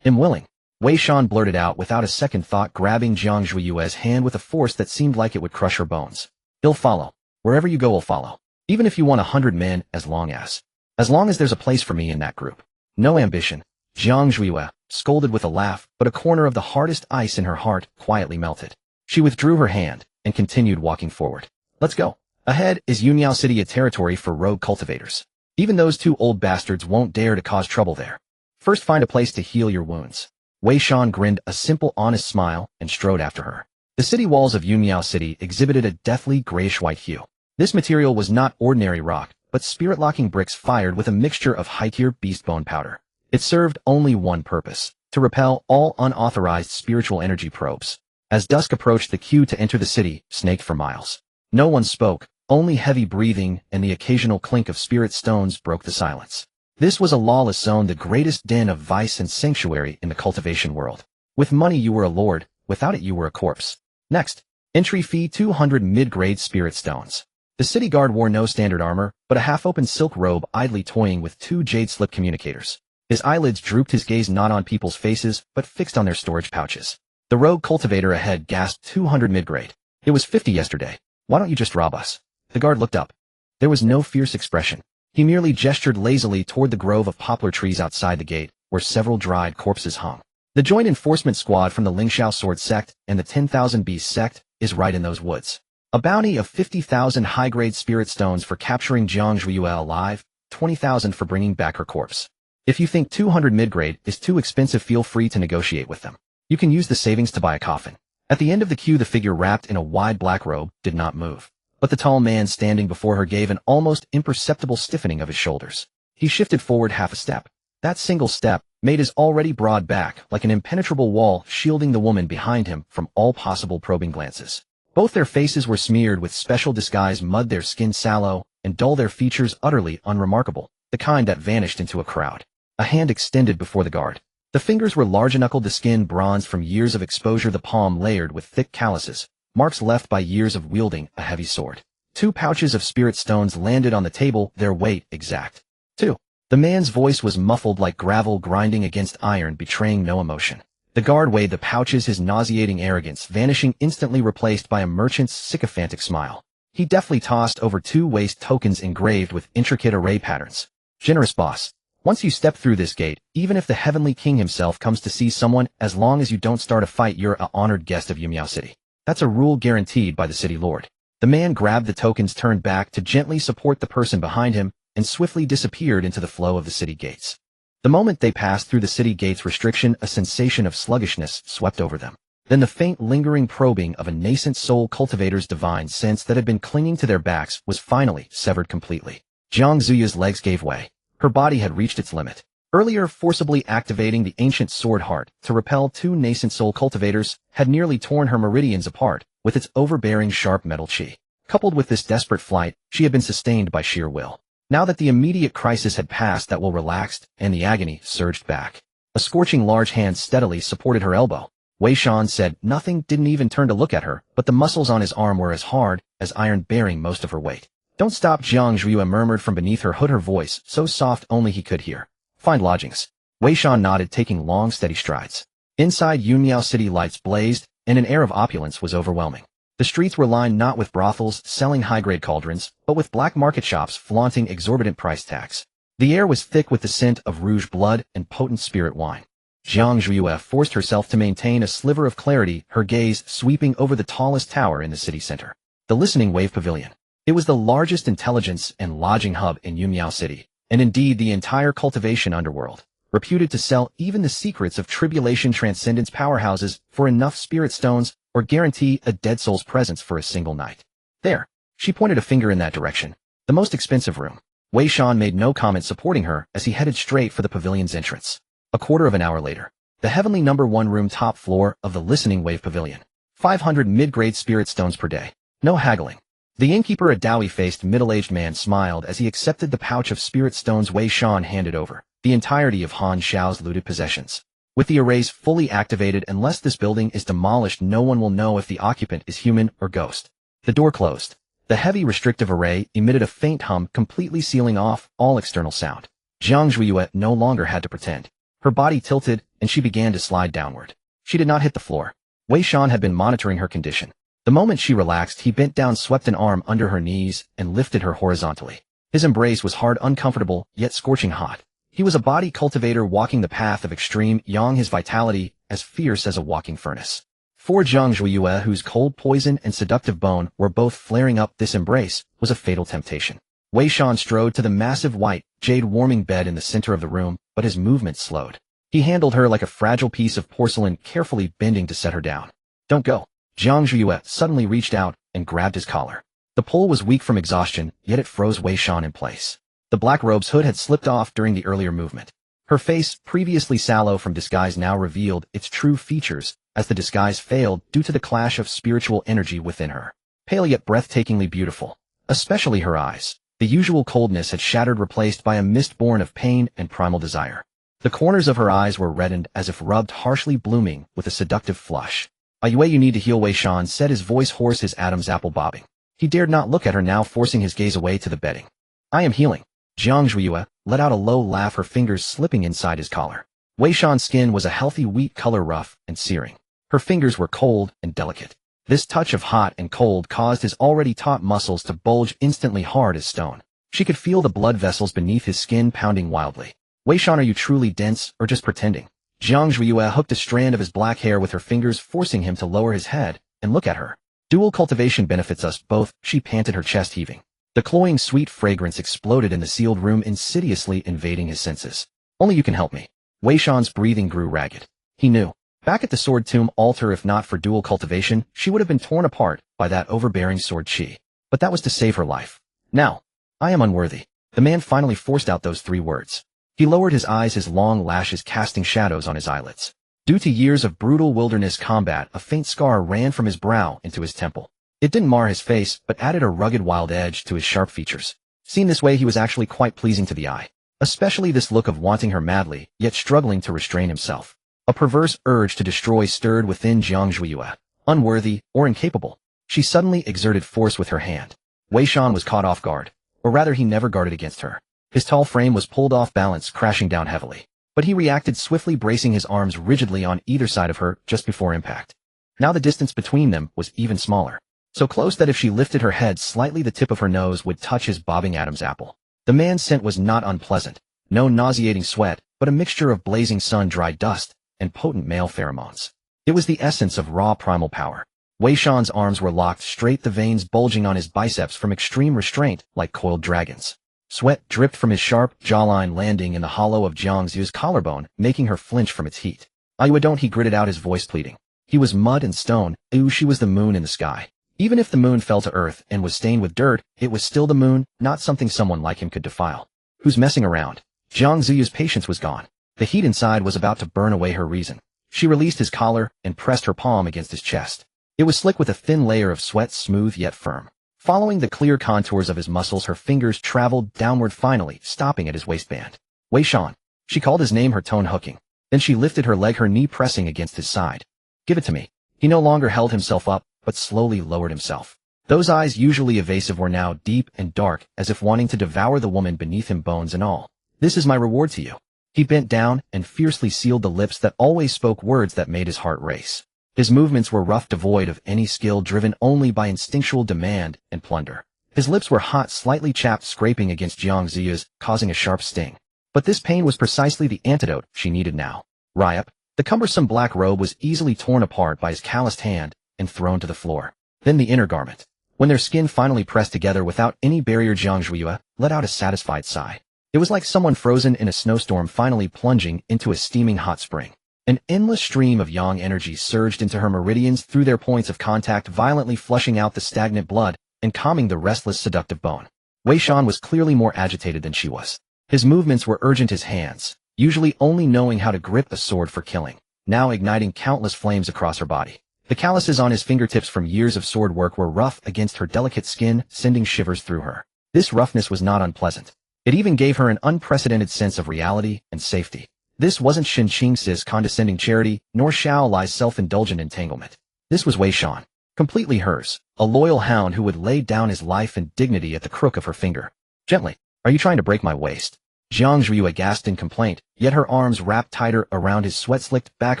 I'm willing. Wei Shan blurted out without a second thought, grabbing Jiang Zhuiyue's hand with a force that seemed like it would crush her bones. I'll follow. Wherever you go, I'll follow. Even if you want 100 men, as long as there's a place for me in that group. No ambition. Jiang Zhuiyue scolded with a laugh, but a corner of the hardest ice in her heart quietly melted. She withdrew her hand and continued walking forward. Let's go. Ahead is Yunyao City, a territory for rogue cultivators. Even those two old bastards won't dare to cause trouble there. First, find a place to heal your wounds. Wei Shan grinned a simple, honest smile and strode after her. The city walls of Yunyao City exhibited a deathly grayish-white hue. This material was not ordinary rock, but spirit-locking bricks fired with a mixture of high-tier beast bone powder. It served only one purpose: to repel all unauthorized spiritual energy probes. As dusk approached, the queue to enter the city snaked for miles. No one spoke. Only heavy breathing and the occasional clink of spirit stones broke the silence. This was a lawless zone, the greatest den of vice and sanctuary in the cultivation world. With money you were a lord, without it you were a corpse. Next, entry fee 200 mid-grade spirit stones. The city guard wore no standard armor, but a half-open silk robe, idly toying with two jade slip communicators. His eyelids drooped, his gaze not on people's faces, but fixed on their storage pouches. The rogue cultivator ahead gasped, 200 mid-grade. It was 50 yesterday. Why don't you just rob us? The guard looked up. There was no fierce expression. He merely gestured lazily toward the grove of poplar trees outside the gate, where several dried corpses hung. The joint enforcement squad from the Lingxiao Sword Sect and the 10,000 Beast Sect is right in those woods. A bounty of 50,000 high-grade spirit stones for capturing Jiang Zhuiyue alive, 20,000 for bringing back her corpse. If you think 200 mid-grade is too expensive, feel free to negotiate with them. You can use the savings to buy a coffin. At the end of the queue, the figure wrapped in a wide black robe did not move. But the tall man standing before her gave an almost imperceptible stiffening of his shoulders. He shifted forward half a step. That single step made his already broad back like an impenetrable wall shielding the woman behind him from all possible probing glances. Both their faces were smeared with special disguise mud, their skin sallow, and dull, their features utterly unremarkable, the kind that vanished into a crowd. A hand extended before the guard. The fingers were large-knuckled, the skin bronzed from years of exposure, the palm layered with thick calluses, marks left by years of wielding a heavy sword. 2 pouches of spirit stones landed on the table, their weight exact. 2. The man's voice was muffled like gravel grinding against iron, betraying no emotion. The guard weighed the pouches, his nauseating arrogance vanishing, instantly replaced by a merchant's sycophantic smile. He deftly tossed over 2 waist tokens engraved with intricate array patterns. Generous boss. Once you step through this gate, even if the Heavenly King himself comes to see someone, as long as you don't start a fight, you're a honored guest of Yumiao City. That's a rule guaranteed by the city lord. The man grabbed the tokens, turned back to gently support the person behind him, and swiftly disappeared into the flow of the city gates. The moment they passed through the city gates restriction, a sensation of sluggishness swept over them. Then the faint lingering probing of a nascent soul cultivator's divine sense that had been clinging to their backs was finally severed completely. Jiang Zuyu's legs gave way. Her body had reached its limit. Earlier, forcibly activating the ancient sword heart to repel 2 nascent soul cultivators had nearly torn her meridians apart with its overbearing sharp metal chi. Coupled with this desperate flight, she had been sustained by sheer will. Now that the immediate crisis had passed, that will relaxed, and the agony surged back. A scorching large hand steadily supported her elbow. Wei Shan said nothing, didn't even turn to look at her, but the muscles on his arm were as hard as iron, bearing most of her weight. Don't stop, Jiang Zhuyu murmured from beneath her hood, her voice so soft only he could hear. Find lodgings. Wei Shan nodded, taking long, steady strides. Inside, Yumiao City lights blazed, and an air of opulence was overwhelming. The streets were lined not with brothels selling high-grade cauldrons, but with black market shops flaunting exorbitant price tags. The air was thick with the scent of rouge blood and potent spirit wine. Jiang Zhuyu forced herself to maintain a sliver of clarity, her gaze sweeping over the tallest tower in the city center. The Listening Wave Pavilion. It was the largest intelligence and lodging hub in Yumiao City, and indeed the entire cultivation underworld, reputed to sell even the secrets of tribulation transcendence powerhouses for enough spirit stones or guarantee a dead soul's presence for a single night. There. She pointed a finger in that direction. The most expensive room. Wei Shan made no comment, supporting her as he headed straight for the pavilion's entrance. A quarter of an hour later. The heavenly number 1 room, top floor of the Listening Wave Pavilion. 500 mid-grade spirit stones per day. No haggling. The innkeeper, a doughy-faced middle-aged man, smiled as he accepted the pouch of spirit stones Wei Shan handed over, the entirety of Han Xiao's looted possessions. With the arrays fully activated, unless this building is demolished, no one will know if the occupant is human or ghost. The door closed. The heavy restrictive array emitted a faint hum, completely sealing off all external sound. Jiang Zhuyu no longer had to pretend. Her body tilted, and she began to slide downward. She did not hit the floor. Wei Shan had been monitoring her condition. The moment she relaxed, he bent down, swept an arm under her knees, and lifted her horizontally. His embrace was hard, uncomfortable, yet scorching hot. He was a body cultivator walking the path of extreme yang, his vitality as fierce as a walking furnace. For Jiang Zhuyu, whose cold poison and seductive bone were both flaring up, this embrace was a fatal temptation. Wei Shan strode to the massive white, jade-warming bed in the center of the room, but his movements slowed. He handled her like a fragile piece of porcelain, carefully bending to set her down. Don't go. Jiang Zhuyu suddenly reached out and grabbed his collar. The pull was weak from exhaustion, yet it froze Wei Shan in place. The black robe's hood had slipped off during the earlier movement. Her face, previously sallow from disguise, now revealed its true features as the disguise failed due to the clash of spiritual energy within her. Pale yet breathtakingly beautiful. Especially her eyes. The usual coldness had shattered, replaced by a mist born of pain and primal desire. The corners of her eyes were reddened as if rubbed, harshly blooming with a seductive flush. Ayue, you need to heal, Wei Shan said, his voice hoarse, his Adam's apple bobbing. He dared not look at her now, forcing his gaze away to the bedding. I am healing. Jiang Zhuyu let out a low laugh, her fingers slipping inside his collar. Wei Shan's skin was a healthy wheat color, rough and searing. Her fingers were cold and delicate. This touch of hot and cold caused his already taut muscles to bulge instantly, hard as stone. She could feel the blood vessels beneath his skin pounding wildly. Wei Shan, are you truly dense or just pretending? Jiang Zhuyu hooked a strand of his black hair with her fingers, forcing him to lower his head and look at her. Dual cultivation benefits us both, she panted, her chest heaving. The cloying sweet fragrance exploded in the sealed room, insidiously invading his senses. Only you can help me. Wei Shan's breathing grew ragged. He knew. Back at the Sword Tomb altar, if not for dual cultivation, she would have been torn apart by that overbearing sword chi. But that was to save her life. Now, I am unworthy. The man finally forced out those 3 words. He lowered his eyes, his long lashes casting shadows on his eyelids. Due to years of brutal wilderness combat, a faint scar ran from his brow into his temple. It didn't mar his face, but added a rugged wild edge to his sharp features. Seen this way, he was actually quite pleasing to the eye. Especially this look of wanting her madly, yet struggling to restrain himself. A perverse urge to destroy stirred within Jiang Zhuiyue. Unworthy, or incapable, she suddenly exerted force with her hand. Wei Shan was caught off guard. Or rather, he never guarded against her. His tall frame was pulled off balance, crashing down heavily. But he reacted swiftly, bracing his arms rigidly on either side of her just before impact. Now the distance between them was even smaller. So close that if she lifted her head slightly, the tip of her nose would touch his bobbing Adam's apple. The man's scent was not unpleasant. No nauseating sweat, but a mixture of blazing sun-dried dust and potent male pheromones. It was the essence of raw primal power. Wei Shan's arms were locked straight, the veins bulging on his biceps from extreme restraint like coiled dragons. Sweat dripped from his sharp jawline, landing in the hollow of Jiang Zhu's collarbone, making her flinch from its heat. "You don't," he gritted out, his voice pleading. He was mud and stone. She was the moon in the sky. Even if the moon fell to earth and was stained with dirt, it was still the moon, not something someone like him could defile. "Who's messing around?" Jiang Zhu's patience was gone. The heat inside was about to burn away her reason. She released his collar and pressed her palm against his chest. It was slick with a thin layer of sweat, smooth yet firm. Following the clear contours of his muscles, her fingers traveled downward, finally stopping at his waistband. "Wei Shan." She called his name, her tone hooking. Then she lifted her leg, her knee pressing against his side. "Give it to me." He no longer held himself up, but slowly lowered himself. Those eyes, usually evasive, were now deep and dark, as if wanting to devour the woman beneath him, bones and all. "This is my reward to you." He bent down and fiercely sealed the lips that always spoke words that made his heart race. His movements were rough, devoid of any skill, driven only by instinctual demand and plunder. His lips were hot, slightly chapped, scraping against Jiang Zhu's, causing a sharp sting. But this pain was precisely the antidote she needed now. Ryup, the cumbersome black robe, was easily torn apart by his calloused hand and thrown to the floor. Then the inner garment. When their skin finally pressed together without any barrier, Jiang Zhuiyue let out a satisfied sigh. It was like someone frozen in a snowstorm finally plunging into a steaming hot spring. An endless stream of yang energy surged into her meridians through their points of contact, violently flushing out the stagnant blood and calming the restless, seductive bone. Wei Shan was clearly more agitated than she was. His movements were urgent, his hands, usually only knowing how to grip a sword for killing, now igniting countless flames across her body. The calluses on his fingertips from years of sword work were rough against her delicate skin, sending shivers through her. This roughness was not unpleasant. It even gave her an unprecedented sense of reality and safety. This wasn't Shin Qingxi's condescending charity, nor Xiao Lai's self-indulgent entanglement. This was Wei Shan, completely hers, a loyal hound who would lay down his life and dignity at the crook of her finger. "Gently. Are you trying to break my waist?" Jiang Zhuiyue gasped in complaint, yet her arms wrapped tighter around his sweat-slicked back,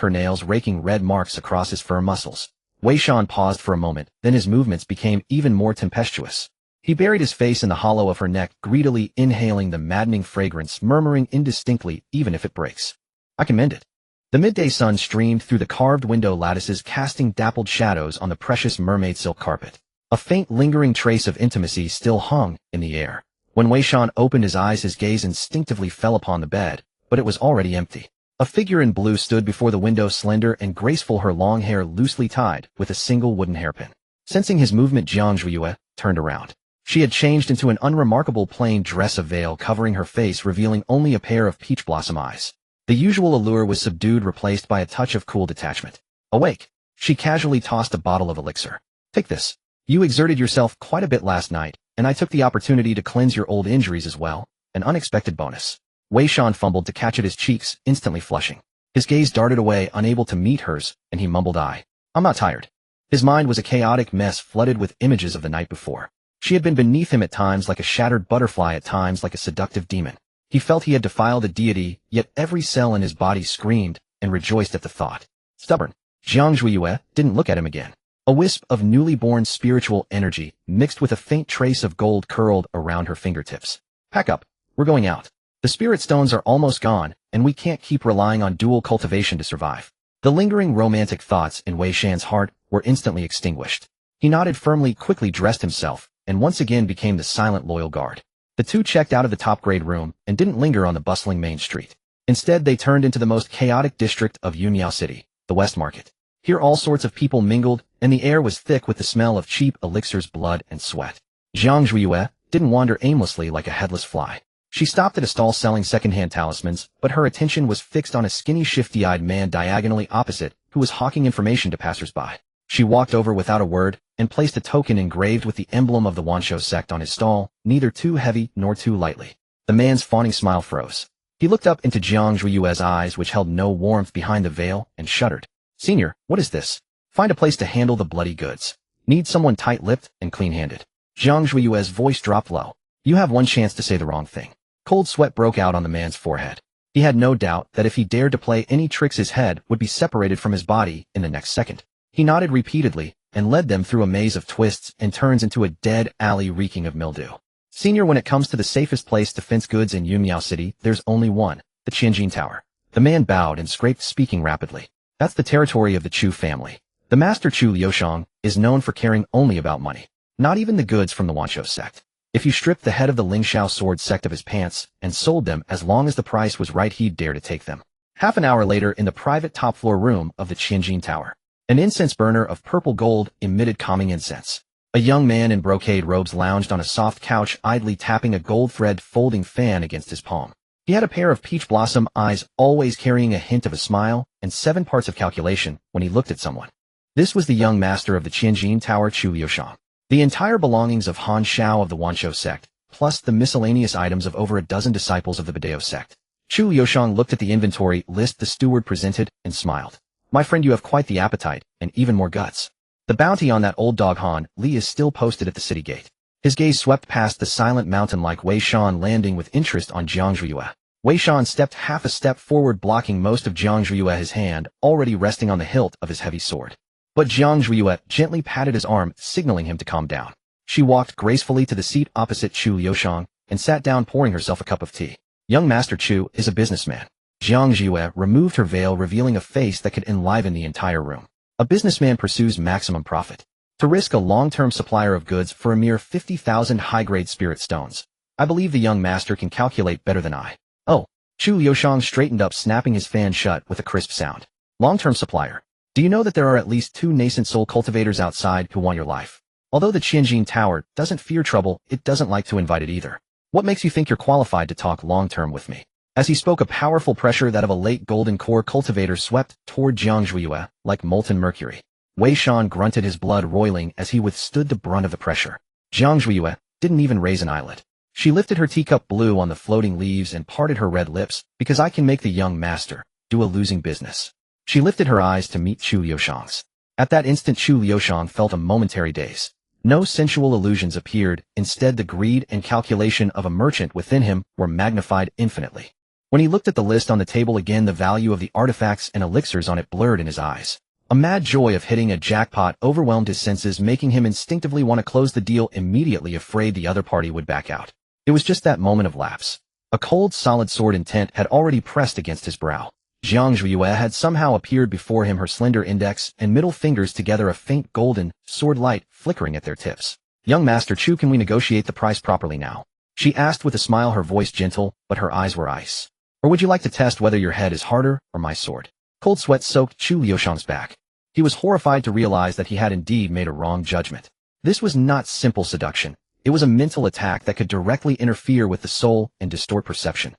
her nails raking red marks across his firm muscles. Wei Shan paused for a moment, then his movements became even more tempestuous. He buried his face in the hollow of her neck, greedily inhaling the maddening fragrance, murmuring indistinctly, "Even if it breaks, I can mend it." The midday sun streamed through the carved window lattices, casting dappled shadows on the precious mermaid silk carpet. A faint, lingering trace of intimacy still hung in the air. When Wei Shan opened his eyes, his gaze instinctively fell upon the bed, but it was already empty. A figure in blue stood before the window, slender and graceful, her long hair loosely tied with a single wooden hairpin. Sensing his movement, Jiang Zhuiyue turned around. She had changed into an unremarkable plain dress, a veil covering her face, revealing only a pair of peach blossom eyes. The usual allure was subdued, replaced by a touch of cool detachment. Awake, she casually tossed a bottle of elixir. "Take this. You exerted yourself quite a bit last night, and I took the opportunity to cleanse your old injuries as well. An unexpected bonus." Wei Shan fumbled to catch at his cheeks, instantly flushing. His gaze darted away, unable to meet hers, and he mumbled, I'm not tired." His mind was a chaotic mess, flooded with images of the night before. She had been beneath him at times like a shattered butterfly, at times like a seductive demon. He felt he had defiled a deity, yet every cell in his body screamed and rejoiced at the thought. Stubborn. Jiang Zhuiyue didn't look at him again. A wisp of newly born spiritual energy, mixed with a faint trace of gold, curled around her fingertips. "Pack up. We're going out. The spirit stones are almost gone, and we can't keep relying on dual cultivation to survive." The lingering romantic thoughts in Wei Shan's heart were instantly extinguished. He nodded firmly, quickly dressed himself, and once again became the silent, loyal guard. The two checked out of the top-grade room and didn't linger on the bustling main street. Instead, they turned into the most chaotic district of Yunyao City, the West Market. Here all sorts of people mingled, and the air was thick with the smell of cheap elixirs, blood, and sweat. Jiang Zhuiyue didn't wander aimlessly like a headless fly. She stopped at a stall selling second-hand talismans, but her attention was fixed on a skinny, shifty-eyed man diagonally opposite who was hawking information to passers-by. She walked over without a word and placed a token engraved with the emblem of the Wansho sect on his stall, neither too heavy nor too lightly. The man's fawning smile froze. He looked up into Jiang Zhuiyue's eyes, which held no warmth behind the veil, and shuddered. "Senior, what is this? Find a place to handle the bloody goods. Need someone tight-lipped and clean-handed." Jiang Zhuiyue's voice dropped low. "You have one chance to say the wrong thing." Cold sweat broke out on the man's forehead. He had no doubt that if he dared to play any tricks, his head would be separated from his body in the next second. He nodded repeatedly and led them through a maze of twists and turns into a dead alley reeking of mildew. "Senior, when it comes to the safest place to fence goods in Yunmiao City, there's only one, the Tianjin Tower." The man bowed and scraped, speaking rapidly. "That's the territory of the Chu family. The master Chu Liushang is known for caring only about money, not even the goods from the Wansho sect. If you stripped the head of the Lingxiao sword sect of his pants and sold them as long as the price was right, he'd dare to take them." Half an hour later, in the private top-floor room of the Tianjin Tower, an incense burner of purple gold emitted calming incense. A young man in brocade robes lounged on a soft couch, idly tapping a gold thread folding fan against his palm. He had a pair of peach blossom eyes, always carrying a hint of a smile and 7 parts of calculation when he looked at someone. This was the young master of the Tianjin Tower, Chu Liushang. The entire belongings of Han Shao of the Wansho sect, plus the miscellaneous items of over a dozen disciples of the Bedao sect. Chu Liushang looked at the inventory list the steward presented and smiled. "My friend, you have quite the appetite, and even more guts. The bounty on that old dog Han Li is still posted at the city gate." His gaze swept past the silent mountain like Wei Shan, landing with interest on Jiang Zhuiyue. Wei Shan stepped half a step forward, blocking most of Jiang Zhuiyue, his hand already resting on the hilt of his heavy sword. But Jiang Zhuiyue gently patted his arm, signaling him to calm down. She walked gracefully to the seat opposite Chu Liushang and sat down, pouring herself a cup of tea. "Young Master Chu is a businessman." Jiang Zhuiyue removed her veil, revealing a face that could enliven the entire room. "A businessman pursues maximum profit. To risk a long-term supplier of goods for a mere 50,000 high-grade spirit stones, I believe the young master can calculate better than I." "Oh." Chu Liushang straightened up, snapping his fan shut with a crisp sound. "Long-term supplier. Do you know that there are at least 2 nascent soul cultivators outside who want your life? Although the Tianjin Tower doesn't fear trouble, it doesn't like to invite it either. What makes you think you're qualified to talk long-term with me?" As he spoke, a powerful pressure, that of a late golden core cultivator, swept toward Jiang Zhuiyue like molten mercury. Wei Shan grunted, his blood roiling as he withstood the brunt of the pressure. Jiang Zhuiyue didn't even raise an eyelid. She lifted her teacup blue on the floating leaves and parted her red lips. "Because I can make the young master do a losing business." She lifted her eyes to meet Chu Liushang's. At that instant, Chu Liushang felt a momentary daze. No sensual illusions appeared. Instead, the greed and calculation of a merchant within him were magnified infinitely. When he looked at the list on the table again, the value of the artifacts and elixirs on it blurred in his eyes. A mad joy of hitting a jackpot overwhelmed his senses, making him instinctively want to close the deal immediately, afraid the other party would back out. It was just that moment of lapse. A cold, solid sword intent had already pressed against his brow. Jiang Zhuiyue had somehow appeared before him, her slender index and middle fingers together, a faint golden sword light flickering at their tips. "Young Master Chu, can we negotiate the price properly now?" she asked with a smile, her voice gentle, but her eyes were ice. "Or would you like to test whether your head is harder or my sword?" Cold sweat soaked Chu Liushang's back. He was horrified to realize that he had indeed made a wrong judgment. This was not simple seduction. It was a mental attack that could directly interfere with the soul and distort perception.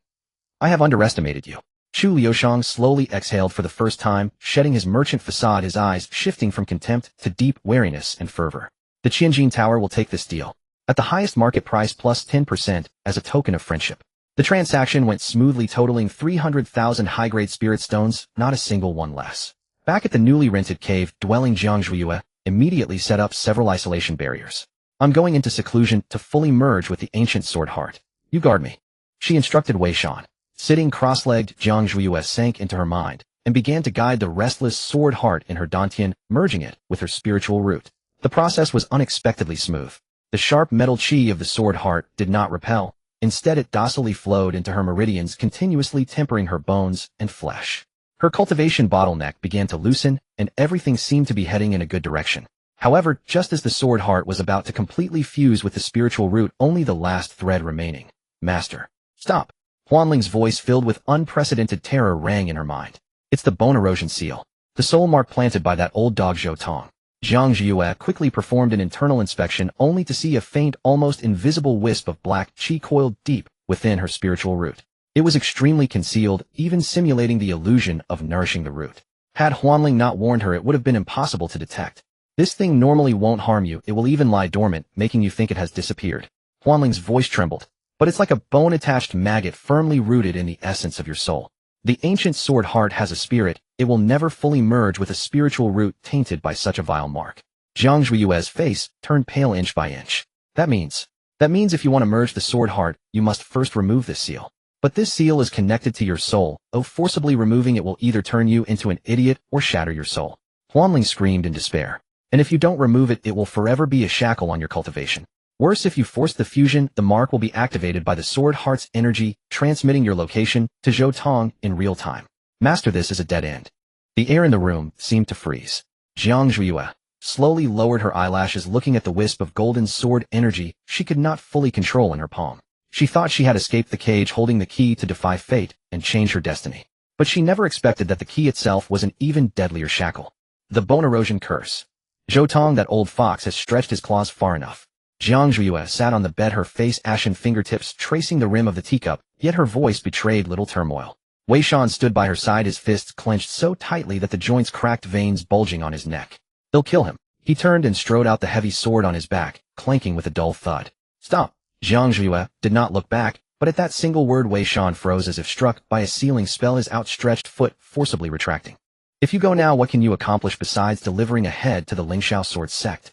"I have underestimated you." Chu Liushang slowly exhaled for the first time, shedding his merchant facade, his eyes shifting from contempt to deep wariness and fervor. "The Tianjin Tower will take this deal at the highest market price plus 10% as a token of friendship." The transaction went smoothly, totaling 300,000 high-grade spirit stones, not a single one less. Back at the newly rented cave dwelling, Jiang Zhuiyue immediately set up several isolation barriers. "I'm going into seclusion to fully merge with the ancient sword heart. You guard me," she instructed Wei Shan. Sitting cross-legged, Jiang Zhuiyue sank into her mind and began to guide the restless sword heart in her dantian, merging it with her spiritual root. The process was unexpectedly smooth. The sharp metal chi of the sword heart did not repel. Instead, it docilely flowed into her meridians, continuously tempering her bones and flesh. Her cultivation bottleneck began to loosen, and everything seemed to be heading in a good direction. However, just as the sword heart was about to completely fuse with the spiritual root, only the last thread remaining. "Master, stop!" Huanling's voice, filled with unprecedented terror, rang in her mind. "It's the bone erosion seal, the soul mark planted by that old dog Zhou Tong." Jiang Zhuiyue quickly performed an internal inspection, only to see a faint, almost invisible wisp of black qi coiled deep within her spiritual root. It was extremely concealed, even simulating the illusion of nourishing the root. Had Huanling not warned her, it would have been impossible to detect. This thing normally won't harm you, it will even lie dormant, making you think it has disappeared. Huanling's voice trembled. But it's like a bone-attached maggot firmly rooted in the essence of your soul. The ancient sword heart has a spirit, it will never fully merge with a spiritual root tainted by such a vile mark. Jiang Zhuiyue's face turned pale inch by inch. That means if you want to merge the sword heart, you must first remove this seal. But this seal is connected to your soul, forcibly removing it will either turn you into an idiot or shatter your soul. Huanling screamed in despair. And if you don't remove it, it will forever be a shackle on your cultivation. Worse, if you force the fusion, the mark will be activated by the sword heart's energy, transmitting your location to Zhou Tong in real time. Master, this is a dead end. The air in the room seemed to freeze. Jiang Zhuiyue slowly lowered her eyelashes, looking at the wisp of golden sword energy she could not fully control in her palm. She thought she had escaped the cage holding the key to defy fate and change her destiny. But she never expected that the key itself was an even deadlier shackle. The bone erosion curse. Zhou Tong, that old fox, has stretched his claws far enough. Jiang Zhuiyue sat on the bed, her face ashen, fingertips tracing the rim of the teacup, yet her voice betrayed little turmoil. Wei Shan stood by her side, his fists clenched so tightly that the joints cracked, veins bulging on his neck. They'll kill him. He turned and strode out, the heavy sword on his back, clanking with a dull thud. Stop! Jiang Zhuiyue did not look back, but at that single word Wei Shan froze as if struck by a sealing spell, his outstretched foot forcibly retracting. If you go now, what can you accomplish besides delivering a head to the Lingxiao sword sect?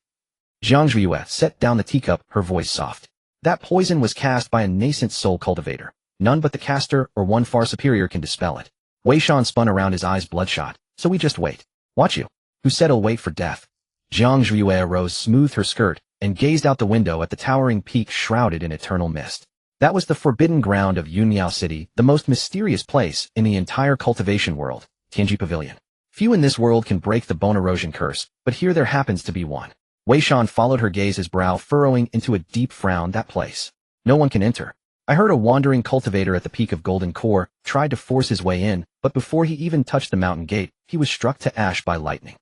Jiang Zhuiyue set down the teacup, her voice soft. That poison was cast by a nascent soul cultivator. None but the caster or one far superior can dispel it. Wei Shan spun around, his eyes bloodshot. So we just wait. Watch you. Who said he'll wait for death? Jiang Zhuiyue arose, smoothed her skirt, and gazed out the window at the towering peak shrouded in eternal mist. That was the forbidden ground of Yunmiao City, the most mysterious place in the entire cultivation world, Tianji Pavilion. Few in this world can break the bone erosion curse, but here there happens to be one. Wei Shan followed her gaze, his brow furrowing into a deep frown. That place. No one can enter. I heard a wandering cultivator at the peak of Golden Core tried to force his way in, but before he even touched the mountain gate, he was struck to ash by lightning.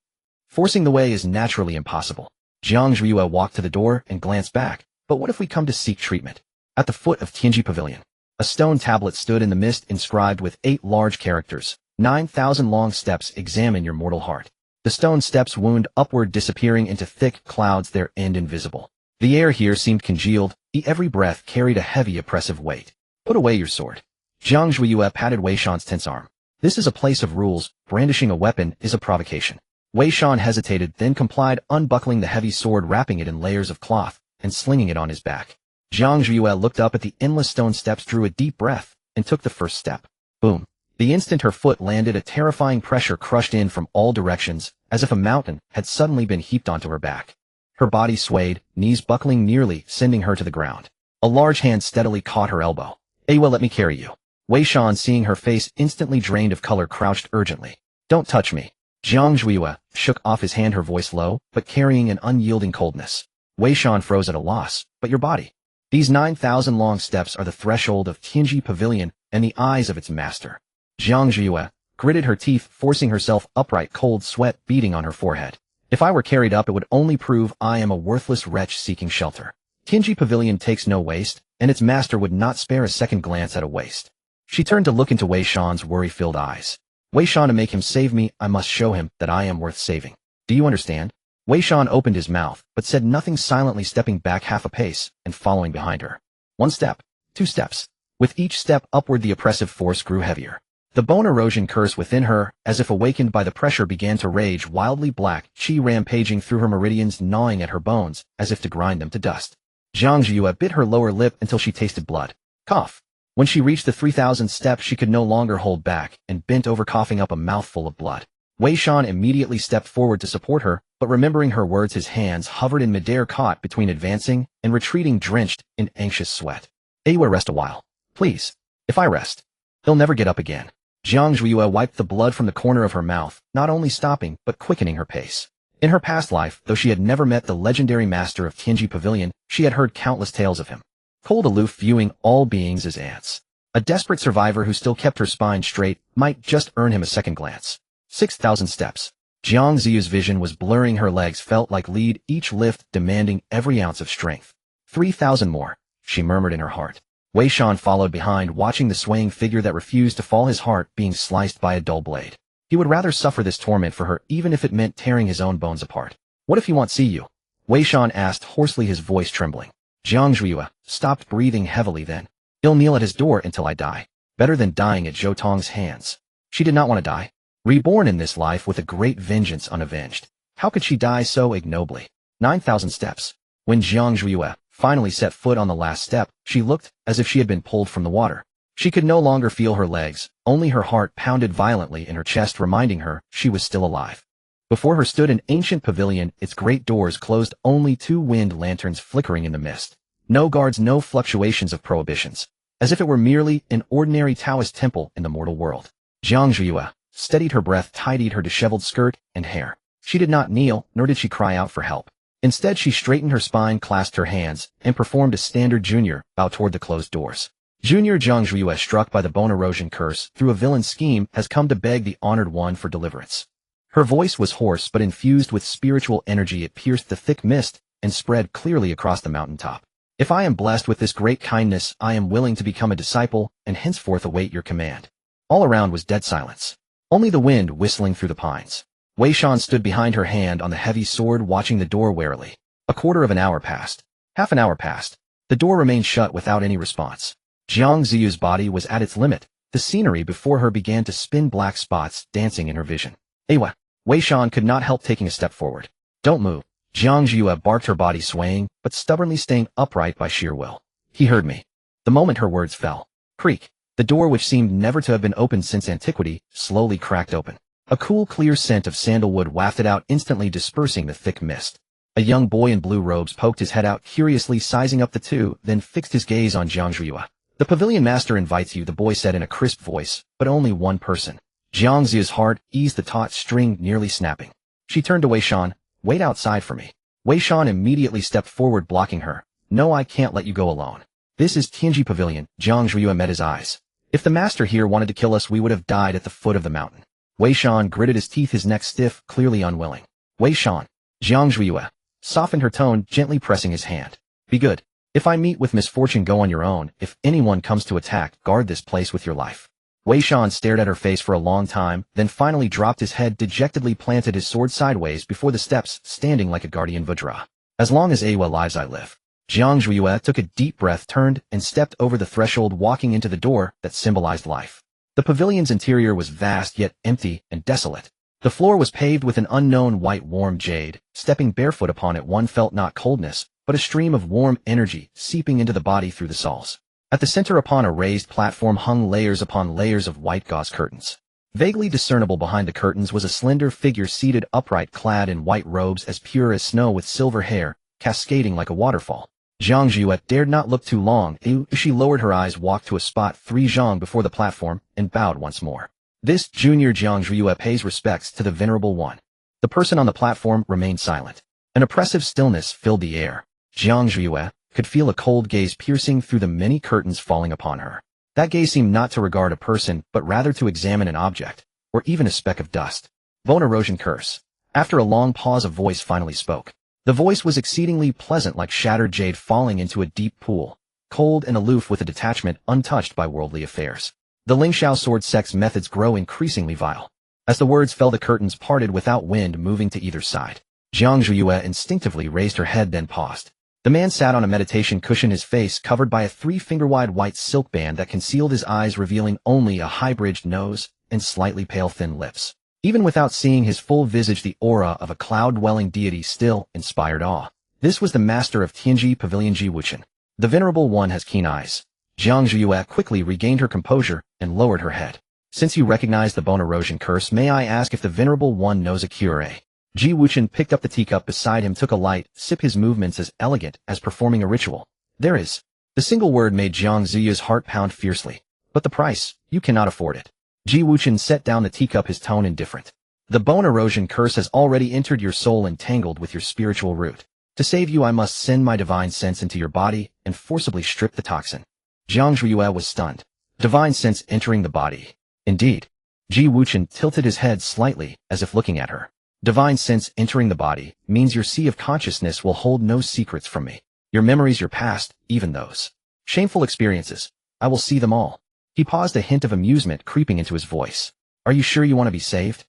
Forcing the way is naturally impossible. Jiang Zhuiyue walked to the door and glanced back. But what if we come to seek treatment? At the foot of Tianji Pavilion, a stone tablet stood in the mist, inscribed with 8 large characters. 9,000 long steps examine your mortal heart. The stone steps wound upward, disappearing into thick clouds, their end invisible. The air here seemed congealed, every breath carried a heavy oppressive weight. Put away your sword. Jiang Zhuiyue patted Wei Shan's tense arm. This is a place of rules, brandishing a weapon is a provocation. Wei Shan hesitated, then complied, unbuckling the heavy sword, wrapping it in layers of cloth, and slinging it on his back. Jiang Zhuiyue looked up at the endless stone steps, drew a deep breath, and took the first step. Boom. The instant her foot landed, a terrifying pressure crushed in from all directions, as if a mountain had suddenly been heaped onto her back. Her body swayed, knees buckling, nearly sending her to the ground. A large hand steadily caught her elbow. Well, let me carry you. Wei Shan, seeing her face instantly drained of color, crouched urgently. Don't touch me. Jiang Zhuiyue shook off his hand, her voice low, but carrying an unyielding coldness. Wei Shan froze at a loss. But your body. These 9,000 long steps are the threshold of Tianji Pavilion and the eyes of its master. Jiang Zhuiyue gritted her teeth, forcing herself upright, cold sweat beading on her forehead. If I were carried up, it would only prove I am a worthless wretch seeking shelter. Tianji Pavilion takes no waste, and its master would not spare a second glance at a waste. She turned to look into Wei Shan's worry-filled eyes. Wei Shan, to make him save me, I must show him that I am worth saving. Do you understand? Wei Shan opened his mouth, but said nothing, silently stepping back half a pace and following behind her. 1 step, 2 steps. With each step upward, the oppressive force grew heavier. The bone erosion curse within her, as if awakened by the pressure, began to rage wildly, black chi rampaging through her meridians, gnawing at her bones, as if to grind them to dust. Jiang Zhuiyue bit her lower lip until she tasted blood. Cough. When she reached the 3,000th step, she could no longer hold back, and bent over, coughing up a mouthful of blood. Wei Shan immediately stepped forward to support her, but remembering her words, his hands hovered in midair, caught between advancing and retreating, drenched in anxious sweat. Rest a while. Please. If I rest, he'll never get up again. Jiang Zhuiyue wiped the blood from the corner of her mouth, not only stopping, but quickening her pace. In her past life, though she had never met the legendary master of Tianji Pavilion, she had heard countless tales of him. Cold, aloof, viewing all beings as ants. A desperate survivor who still kept her spine straight might just earn him a second glance. 6,000 steps. Jiang Ziyu's vision was blurring, her legs felt like lead, each lift demanding every ounce of strength. 3,000 more, she murmured in her heart. Wei Shan followed behind, watching the swaying figure that refused to fall, his heart being sliced by a dull blade. He would rather suffer this torment for her, even if it meant tearing his own bones apart. What if he won't see you? Wei Shan asked hoarsely, his voice trembling. Jiang Zhuya stopped breathing heavily then. He'll kneel at his door until I die. Better than dying at Zhou Tong's hands. She did not want to die. Reborn in this life with a great vengeance unavenged. How could she die so ignobly? 9,000 steps. When Jiang Zhuya finally set foot on the last step, she looked as if she had been pulled from the water. She could no longer feel her legs, only her heart pounded violently in her chest, reminding her she was still alive. Before her stood an ancient pavilion, its great doors closed, only 2 wind lanterns flickering in the mist. No guards, no fluctuations of prohibitions. As if it were merely an ordinary Taoist temple in the mortal world. Jiang Zhuya steadied her breath, tidied her disheveled skirt and hair. She did not kneel, nor did she cry out for help. Instead, she straightened her spine, clasped her hands, and performed a standard junior bow toward the closed doors. Junior Jiang Zhuya, struck by the bone erosion curse through a villain's scheme, has come to beg the honored one for deliverance. Her voice was hoarse but infused with spiritual energy. It pierced the thick mist and spread clearly across the mountaintop. If I am blessed with this great kindness, I am willing to become a disciple and henceforth await your command. All around was dead silence. Only the wind whistling through the pines. Wei Shan stood behind her hand on the heavy sword, watching the door warily. A quarter of an hour passed. Half an hour passed. The door remained shut without any response. Jiang Ziyu's body was at its limit. The scenery before her began to spin, black spots dancing in her vision. Ewa! Wei Shan could not help taking a step forward. Don't move. Jiang Zhuya barked, her body swaying, but stubbornly staying upright by sheer will. He heard me. The moment her words fell. Creak. The door, which seemed never to have been opened since antiquity, slowly cracked open. A cool, clear scent of sandalwood wafted out, instantly dispersing the thick mist. A young boy in blue robes poked his head out, curiously sizing up the two, then fixed his gaze on Jiang Zhuya. The pavilion master invites you, the boy said in a crisp voice, but only one person. Jiang Zhuya's heart eased, the taut string nearly snapping. She turned to Wei Shan. Wait outside for me. Wei Shan immediately stepped forward, blocking her. No, I can't let you go alone. This is Tianji Pavilion. Jiang Zhuya met his eyes. If the master here wanted to kill us, we would have died at the foot of the mountain. Wei Shan gritted his teeth, his neck stiff, clearly unwilling. Wei Shan. Jiang Zhuya softened her tone, gently pressing his hand. Be good. If I meet with misfortune, go on your own. If anyone comes to attack, guard this place with your life. Wei Shan stared at her face for a long time, then finally dropped his head, dejectedly planted his sword sideways before the steps, standing like a guardian Vajra. As long as Awa lives, I live. Jiang Zhuya took a deep breath, turned, and stepped over the threshold, walking into the door that symbolized life. The pavilion's interior was vast yet empty and desolate. The floor was paved with an unknown white warm jade. Stepping barefoot upon it, one felt not coldness, but a stream of warm energy seeping into the body through the soles. At the center, upon a raised platform, hung layers upon layers of white gauze curtains. Vaguely discernible behind the curtains was a slender figure seated upright, clad in white robes as pure as snow, with silver hair cascading like a waterfall. Jiang Zhuya dared not look too long. She lowered her eyes, walked to a spot 3 zhang before the platform, and bowed once more. This junior Jiang Zhuya pays respects to the venerable one. The person on the platform remained silent. An oppressive stillness filled the air. Jiang Zhuya could feel a cold gaze piercing through the many curtains falling upon her. That gaze seemed not to regard a person, but rather to examine an object, or even a speck of dust. Bone erosion curse. After a long pause, a voice finally spoke. The voice was exceedingly pleasant, like shattered jade falling into a deep pool, cold and aloof, with a detachment untouched by worldly affairs. The Lingxiao sword sex methods grow increasingly vile. As the words fell, the curtains parted without wind moving to either side. Jiang Zhuya instinctively raised her head, then paused. The man sat on a meditation cushion, his face covered by a 3-finger-wide white silk band that concealed his eyes, revealing only a high-bridged nose and slightly pale thin lips. Even without seeing his full visage, the aura of a cloud-dwelling deity still inspired awe. This was the master of Tianji Pavilion, Ji Wuchen. The venerable one has keen eyes. Jiang Zhuya quickly regained her composure and lowered her head. Since you recognize the bone erosion curse, may I ask if the venerable one knows a cure? Ji Wuchen picked up the teacup beside him, took a light sip, his movements as elegant as performing a ritual. There is. The single word made Jiang Zhuya's heart pound fiercely. But the price, you cannot afford it. Ji Wuchen set down the teacup, his tone indifferent. The bone erosion curse has already entered your soul, entangled with your spiritual root. To save you, I must send my divine sense into your body and forcibly strip the toxin. Jiang Zhuya was stunned. Divine sense entering the body. Indeed. Ji Wuchen tilted his head slightly, as if looking at her. Divine sense entering the body means your sea of consciousness will hold no secrets from me. Your memories, your past, even those Shameful experiences. I will see them all. He paused, a hint of amusement creeping into his voice. Are you sure you want to be saved?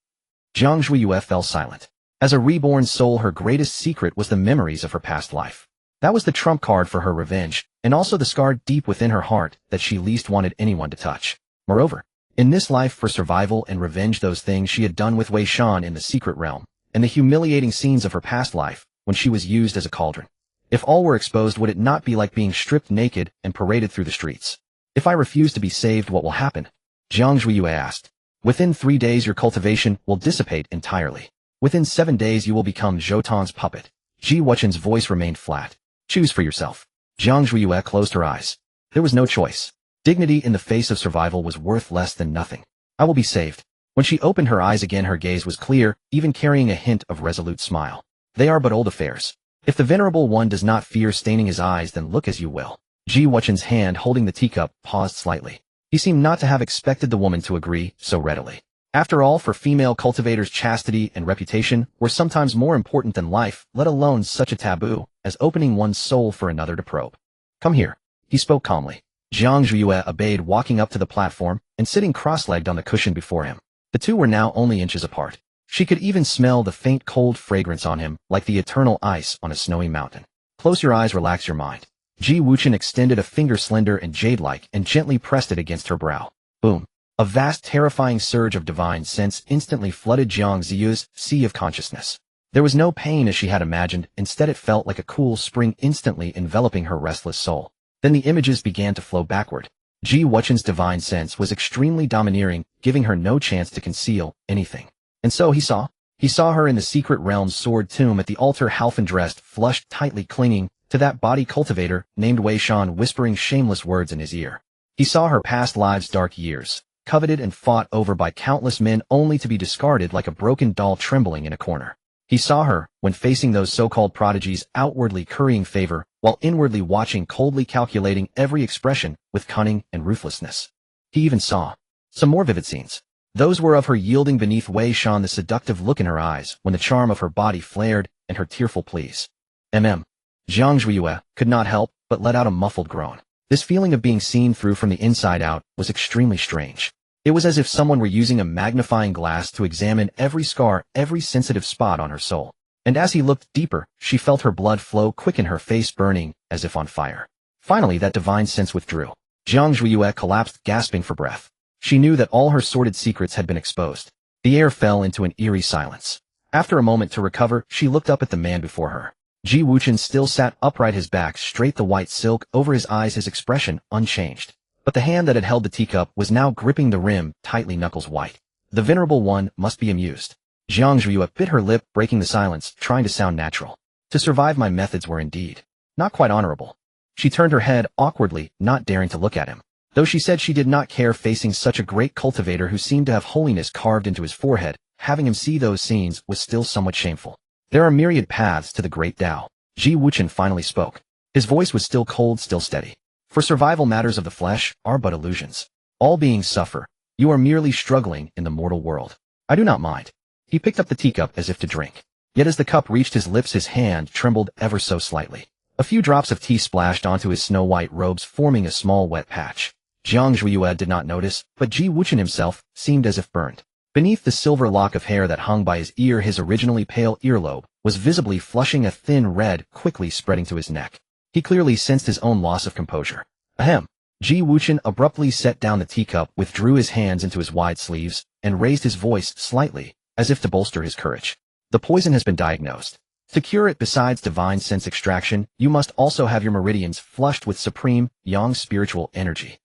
Jiang Zhuiyue fell silent. As a reborn soul, her greatest secret was the memories of her past life. That was the trump card for her revenge, and also the scar deep within her heart that she least wanted anyone to touch. Moreover, in this life, for survival and revenge, those things she had done with Wei Shan in the secret realm, and the humiliating scenes of her past life when she was used as a cauldron. If all were exposed, would it not be like being stripped naked and paraded through the streets? If I refuse to be saved, what will happen? Jiang Zhuiyue asked. Within 3 days your cultivation will dissipate entirely. Within 7 days you will become Zhoutan's puppet. Ji Wuchen's voice remained flat. Choose for yourself. Jiang Zhuiyue closed her eyes. There was no choice. Dignity in the face of survival was worth less than nothing. I will be saved. When she opened her eyes again, her gaze was clear, even carrying a hint of resolute smile. They are but old affairs. If the Venerable One does not fear staining his eyes, then look as you will. Ji Wuchen's hand holding the teacup paused slightly. He seemed not to have expected the woman to agree so readily. After all, for female cultivators, chastity and reputation were sometimes more important than life, let alone such a taboo as opening one's soul for another to probe. Come here. He spoke calmly. Jiang Zhuiyue obeyed, walking up to the platform and sitting cross-legged on the cushion before him. The two were now only inches apart. She could even smell the faint cold fragrance on him, like the eternal ice on a snowy mountain. Close your eyes, relax your mind. Ji Wuchen extended a finger, slender and jade-like, and gently pressed it against her brow. Boom. A vast, terrifying surge of divine sense instantly flooded Jiang Ziyu's sea of consciousness. There was no pain as she had imagined, instead it felt like a cool spring instantly enveloping her restless soul. Then the images began to flow backward. Ji Wuchen's divine sense was extremely domineering, giving her no chance to conceal anything. And so he saw her in the secret realm's sword tomb at the altar, half undressed, flushed, tightly clinging to that body cultivator named Wei Shan, whispering shameless words in his ear. He saw her past lives, dark years, coveted and fought over by countless men, only to be discarded like a broken doll trembling in a corner. He saw her, when facing those so-called prodigies, outwardly currying favor, while inwardly watching, coldly calculating every expression with cunning and ruthlessness. He even saw some more vivid scenes. Those were of her yielding beneath Wei Shan, the seductive look in her eyes when the charm of her body flared, and her tearful pleas. Jiang Zhuiyue could not help but let out a muffled groan. This feeling of being seen through from the inside out was extremely strange. It was as if someone were using a magnifying glass to examine every scar, every sensitive spot on her soul. And as he looked deeper, she felt her blood flow quicken, her face burning as if on fire. Finally, that divine sense withdrew. Jiang Zhuiyue collapsed, gasping for breath. She knew that all her sordid secrets had been exposed. The air fell into an eerie silence. After a moment to recover, she looked up at the man before her. Ji Wuchen still sat upright, his back straight, the white silk over his eyes, his expression unchanged. But the hand that had held the teacup was now gripping the rim tightly, knuckles white. The Venerable One must be amused. Jiang Zhuiyue bit her lip, breaking the silence, trying to sound natural. To survive, my methods were indeed not quite honorable. She turned her head awkwardly, not daring to look at him. Though she said she did not care facing such a great cultivator who seemed to have holiness carved into his forehead, having him see those scenes was still somewhat shameful. There are myriad paths to the great Tao. Ji Wuchen finally spoke. His voice was still cold, still steady. For survival, matters of the flesh are but illusions. All beings suffer. You are merely struggling in the mortal world. I do not mind. He picked up the teacup as if to drink. Yet as the cup reached his lips, his hand trembled ever so slightly. A few drops of tea splashed onto his snow-white robes, forming a small wet patch. Jiang Zhuiyue did not notice, but Ji Wuchen himself seemed as if burned. Beneath the silver lock of hair that hung by his ear, his originally pale earlobe was visibly flushing, a thin red quickly spreading to his neck. He clearly sensed his own loss of composure. Ahem. Ji Wuchen abruptly set down the teacup, withdrew his hands into his wide sleeves, and raised his voice slightly, as if to bolster his courage. The poison has been diagnosed. To cure it, besides divine sense extraction, you must also have your meridians flushed with supreme, yang spiritual energy.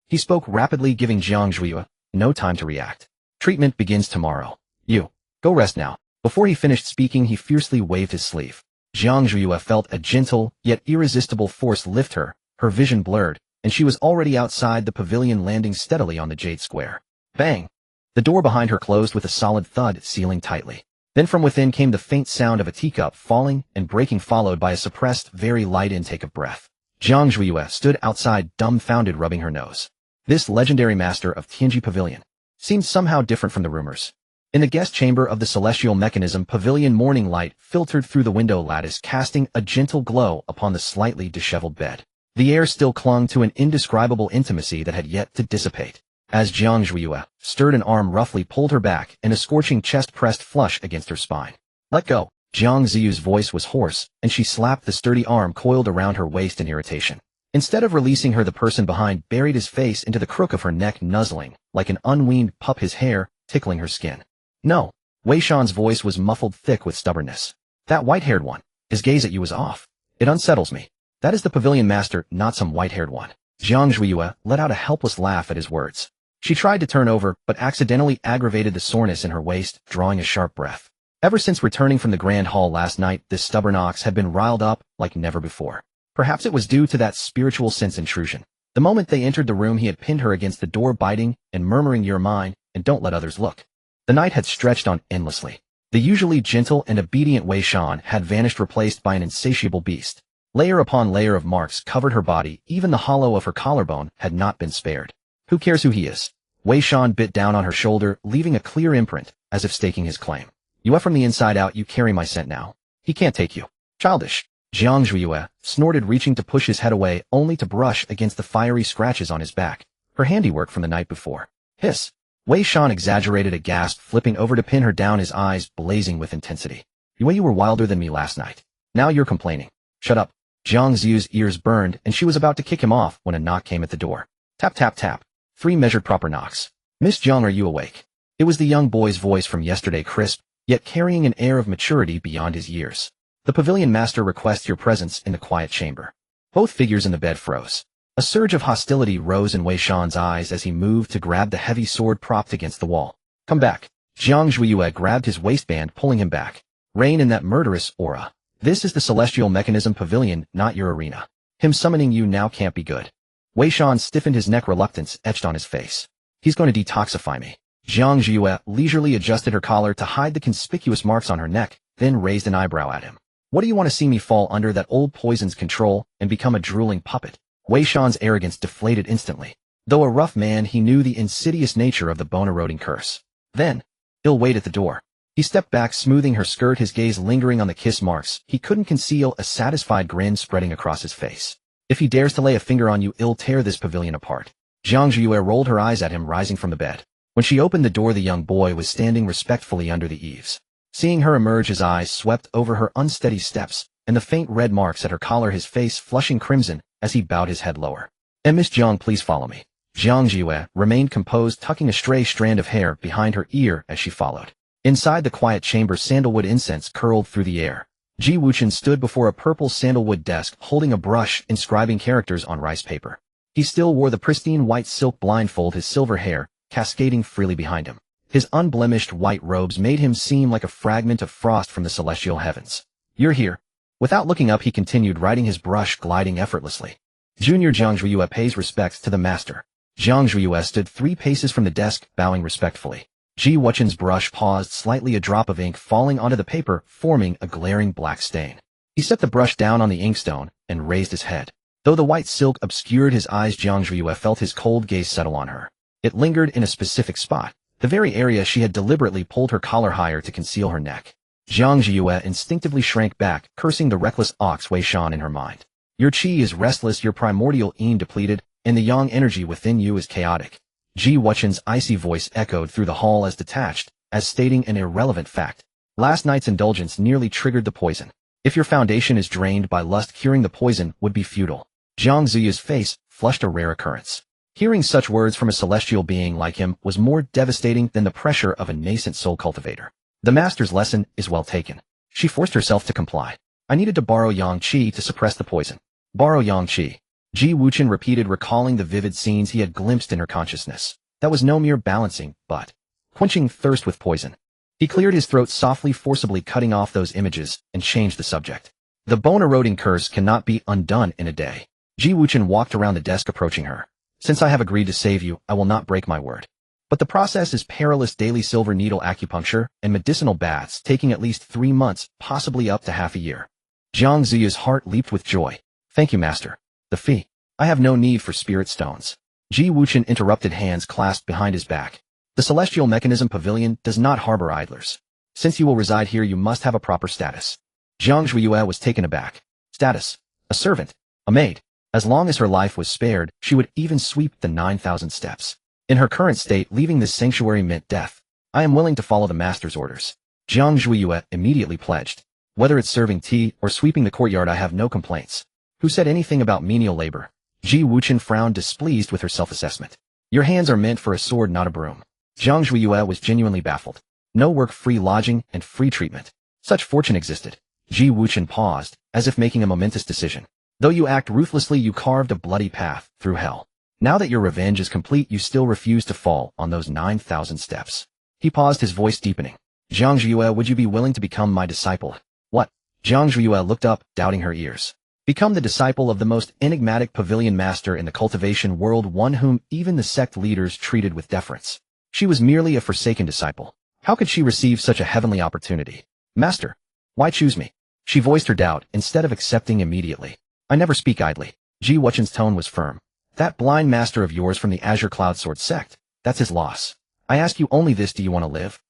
He spoke rapidly, giving Jiang Zhuiyue no time to react. Treatment begins tomorrow. You go rest now. Before he finished speaking, he fiercely waved his sleeve. Jiang Zhuiyue felt a gentle, yet irresistible force lift her, her vision blurred, and she was already outside the pavilion, landing steadily on the jade square. Bang! The door behind her closed with a solid thud, sealing tightly. Then from within came the faint sound of a teacup falling and breaking, followed by a suppressed, very light intake of breath. Jiang Zhuiyue stood outside, dumbfounded, rubbing her nose. This legendary master of Tianji Pavilion seemed somehow different from the rumors. In the guest chamber of the celestial mechanism pavilion, morning light filtered through the window lattice, casting a gentle glow upon the slightly disheveled bed. The air still clung to an indescribable intimacy that had yet to dissipate. As Jiang Zhuiyue stirred, an arm roughly pulled her back and a scorching chest pressed flush against her spine. Let go. Jiang Ziyu's voice was hoarse, and she slapped the sturdy arm coiled around her waist in irritation. Instead of releasing her, the person behind buried his face into the crook of her neck, nuzzling like an unweaned pup, his hair tickling her skin. No. Wei Shan's voice was muffled thick with stubbornness. That white-haired one. His gaze at you was off. It unsettles me. That is the pavilion master, not some white-haired one. Jiang Zhuiyue let out a helpless laugh at his words. She tried to turn over, but accidentally aggravated the soreness in her waist, drawing a sharp breath. Ever since returning from the grand hall last night, this stubborn ox had been riled up like never before. Perhaps it was due to that spiritual sense intrusion. The moment they entered the room, he had pinned her against the door, biting and murmuring, "You're mine, and don't let others look." The night had stretched on endlessly. The usually gentle and obedient Wei Shan had vanished, replaced by an insatiable beast. Layer upon layer of marks covered her body. Even the hollow of her collarbone had not been spared. Who cares who he is? Wei Shan bit down on her shoulder, leaving a clear imprint, as if staking his claim. You are from the inside out. You carry my scent now. He can't take you. Childish. Jiang Zhuiyue snorted, reaching to push his head away, only to brush against the fiery scratches on his back. Her handiwork from the night before. Hiss. Wei Shan exaggerated a gasp, flipping over to pin her down, his eyes blazing with intensity. You were wilder than me last night. Now you're complaining. Shut up. Jiang Ziyu's ears burned, and she was about to kick him off when a knock came at the door. Tap, tap, tap. 3 measured proper knocks. Miss Jiang, are you awake? It was the young boy's voice from yesterday, crisp, yet carrying an air of maturity beyond his years. The pavilion master requests your presence in the quiet chamber. Both figures in the bed froze. A surge of hostility rose in Wei Shan's eyes as he moved to grab the heavy sword propped against the wall. Come back. Jiang Zhuiyue grabbed his waistband, pulling him back. Rein in that murderous aura. This is the celestial mechanism pavilion, not your arena. Him summoning you now can't be good. Wei Shan stiffened, his neck, reluctance etched on his face. He's going to detoxify me. Jiang Zhuiyue leisurely adjusted her collar to hide the conspicuous marks on her neck, then raised an eyebrow at him. What do you want to see me fall under that old poison's control and become a drooling puppet? Wei Shan's arrogance deflated instantly. Though a rough man, he knew the insidious nature of the bone-eroding curse. Then, he'll wait at the door. He stepped back, smoothing her skirt, his gaze lingering on the kiss marks. He couldn't conceal a satisfied grin spreading across his face. If he dares to lay a finger on you, he'll tear this pavilion apart. Jiang Zhuiyue rolled her eyes at him, rising from the bed. When she opened the door, the young boy was standing respectfully under the eaves. Seeing her emerge, his eyes swept over her unsteady steps and the faint red marks at her collar, his face flushing crimson as he bowed his head lower. Miss Jiang, please follow me. Jiang Zhuiyue remained composed, tucking a stray strand of hair behind her ear as she followed. Inside the quiet chamber, sandalwood incense curled through the air. Ji Wuchen stood before a purple sandalwood desk, holding a brush, inscribing characters on rice paper. He still wore the pristine white silk blindfold, his silver hair cascading freely behind him. His unblemished white robes made him seem like a fragment of frost from the celestial heavens. You're here. Without looking up, he continued, riding his brush, gliding effortlessly. Junior Jiang Zhuiyue pays respects to the master. Jiang Zhuiyue stood 3 paces from the desk, bowing respectfully. Ji Wuchen's brush paused slightly, a drop of ink falling onto the paper, forming a glaring black stain. He set the brush down on the inkstone and raised his head. Though the white silk obscured his eyes, Jiang Zhuiyue felt his cold gaze settle on her. It lingered in a specific spot, the very area she had deliberately pulled her collar higher to conceal her neck. Jiang Zhuiyue instinctively shrank back, cursing the reckless ox Wei Shan in her mind. Your chi is restless, your primordial yin depleted, and the yang energy within you is chaotic. Ji Wuchen's icy voice echoed through the hall as detached, as stating an irrelevant fact. Last night's indulgence nearly triggered the poison. If your foundation is drained by lust, curing the poison would be futile. Jiang Ziyu's face flushed, a rare occurrence. Hearing such words from a celestial being like him was more devastating than the pressure of a nascent soul cultivator. The master's lesson is well taken. She forced herself to comply. I needed to borrow yang qi to suppress the poison. Borrow yang qi. Ji Wuchen repeated, recalling the vivid scenes he had glimpsed in her consciousness. That was no mere balancing, but quenching thirst with poison. He cleared his throat softly, forcibly cutting off those images, and changed the subject. The bone-eroding curse cannot be undone in a day. Ji Wuchen walked around the desk, approaching her. Since I have agreed to save you, I will not break my word. But the process is perilous: daily silver needle acupuncture and medicinal baths, taking at least 3 months, possibly up to half a year. Jiang Ziyu's heart leaped with joy. Thank you, master. The fee. I have no need for spirit stones. Ji Wuchen interrupted, hands clasped behind his back. The celestial mechanism pavilion does not harbor idlers. Since you will reside here, you must have a proper status. Jiang Zhuiyue was taken aback. Status? A servant? A maid? As long as her life was spared, she would even sweep the 9,000 steps. In her current state, leaving this sanctuary meant death. I am willing to follow the master's orders. Jiang Zhuiyue immediately pledged. Whether it's serving tea or sweeping the courtyard, I have no complaints. Who said anything about menial labor? Ji Wuchen frowned, displeased with her self-assessment. Your hands are meant for a sword, not a broom. Jiang Zhuiyue was genuinely baffled. No work, free lodging, and free treatment. Such fortune existed. Ji Wuchen paused, as if making a momentous decision. Though you act ruthlessly, you carved a bloody path through hell. Now that your revenge is complete, you still refuse to fall on those 9,000 steps. He paused, his voice deepening. Jiang Zhuiyue, would you be willing to become my disciple? What? Jiang Zhuiyue looked up, doubting her ears. Become the disciple of the most enigmatic pavilion master in the cultivation world, one whom even the sect leaders treated with deference. She was merely a forsaken disciple. How could she receive such a heavenly opportunity? Master, why choose me? She voiced her doubt, instead of accepting immediately. I never speak idly. Ji Wuchen's tone was firm. That blind master of yours from the Azure Cloud Sword sect, that's his loss. I ask you only this: do you want to live?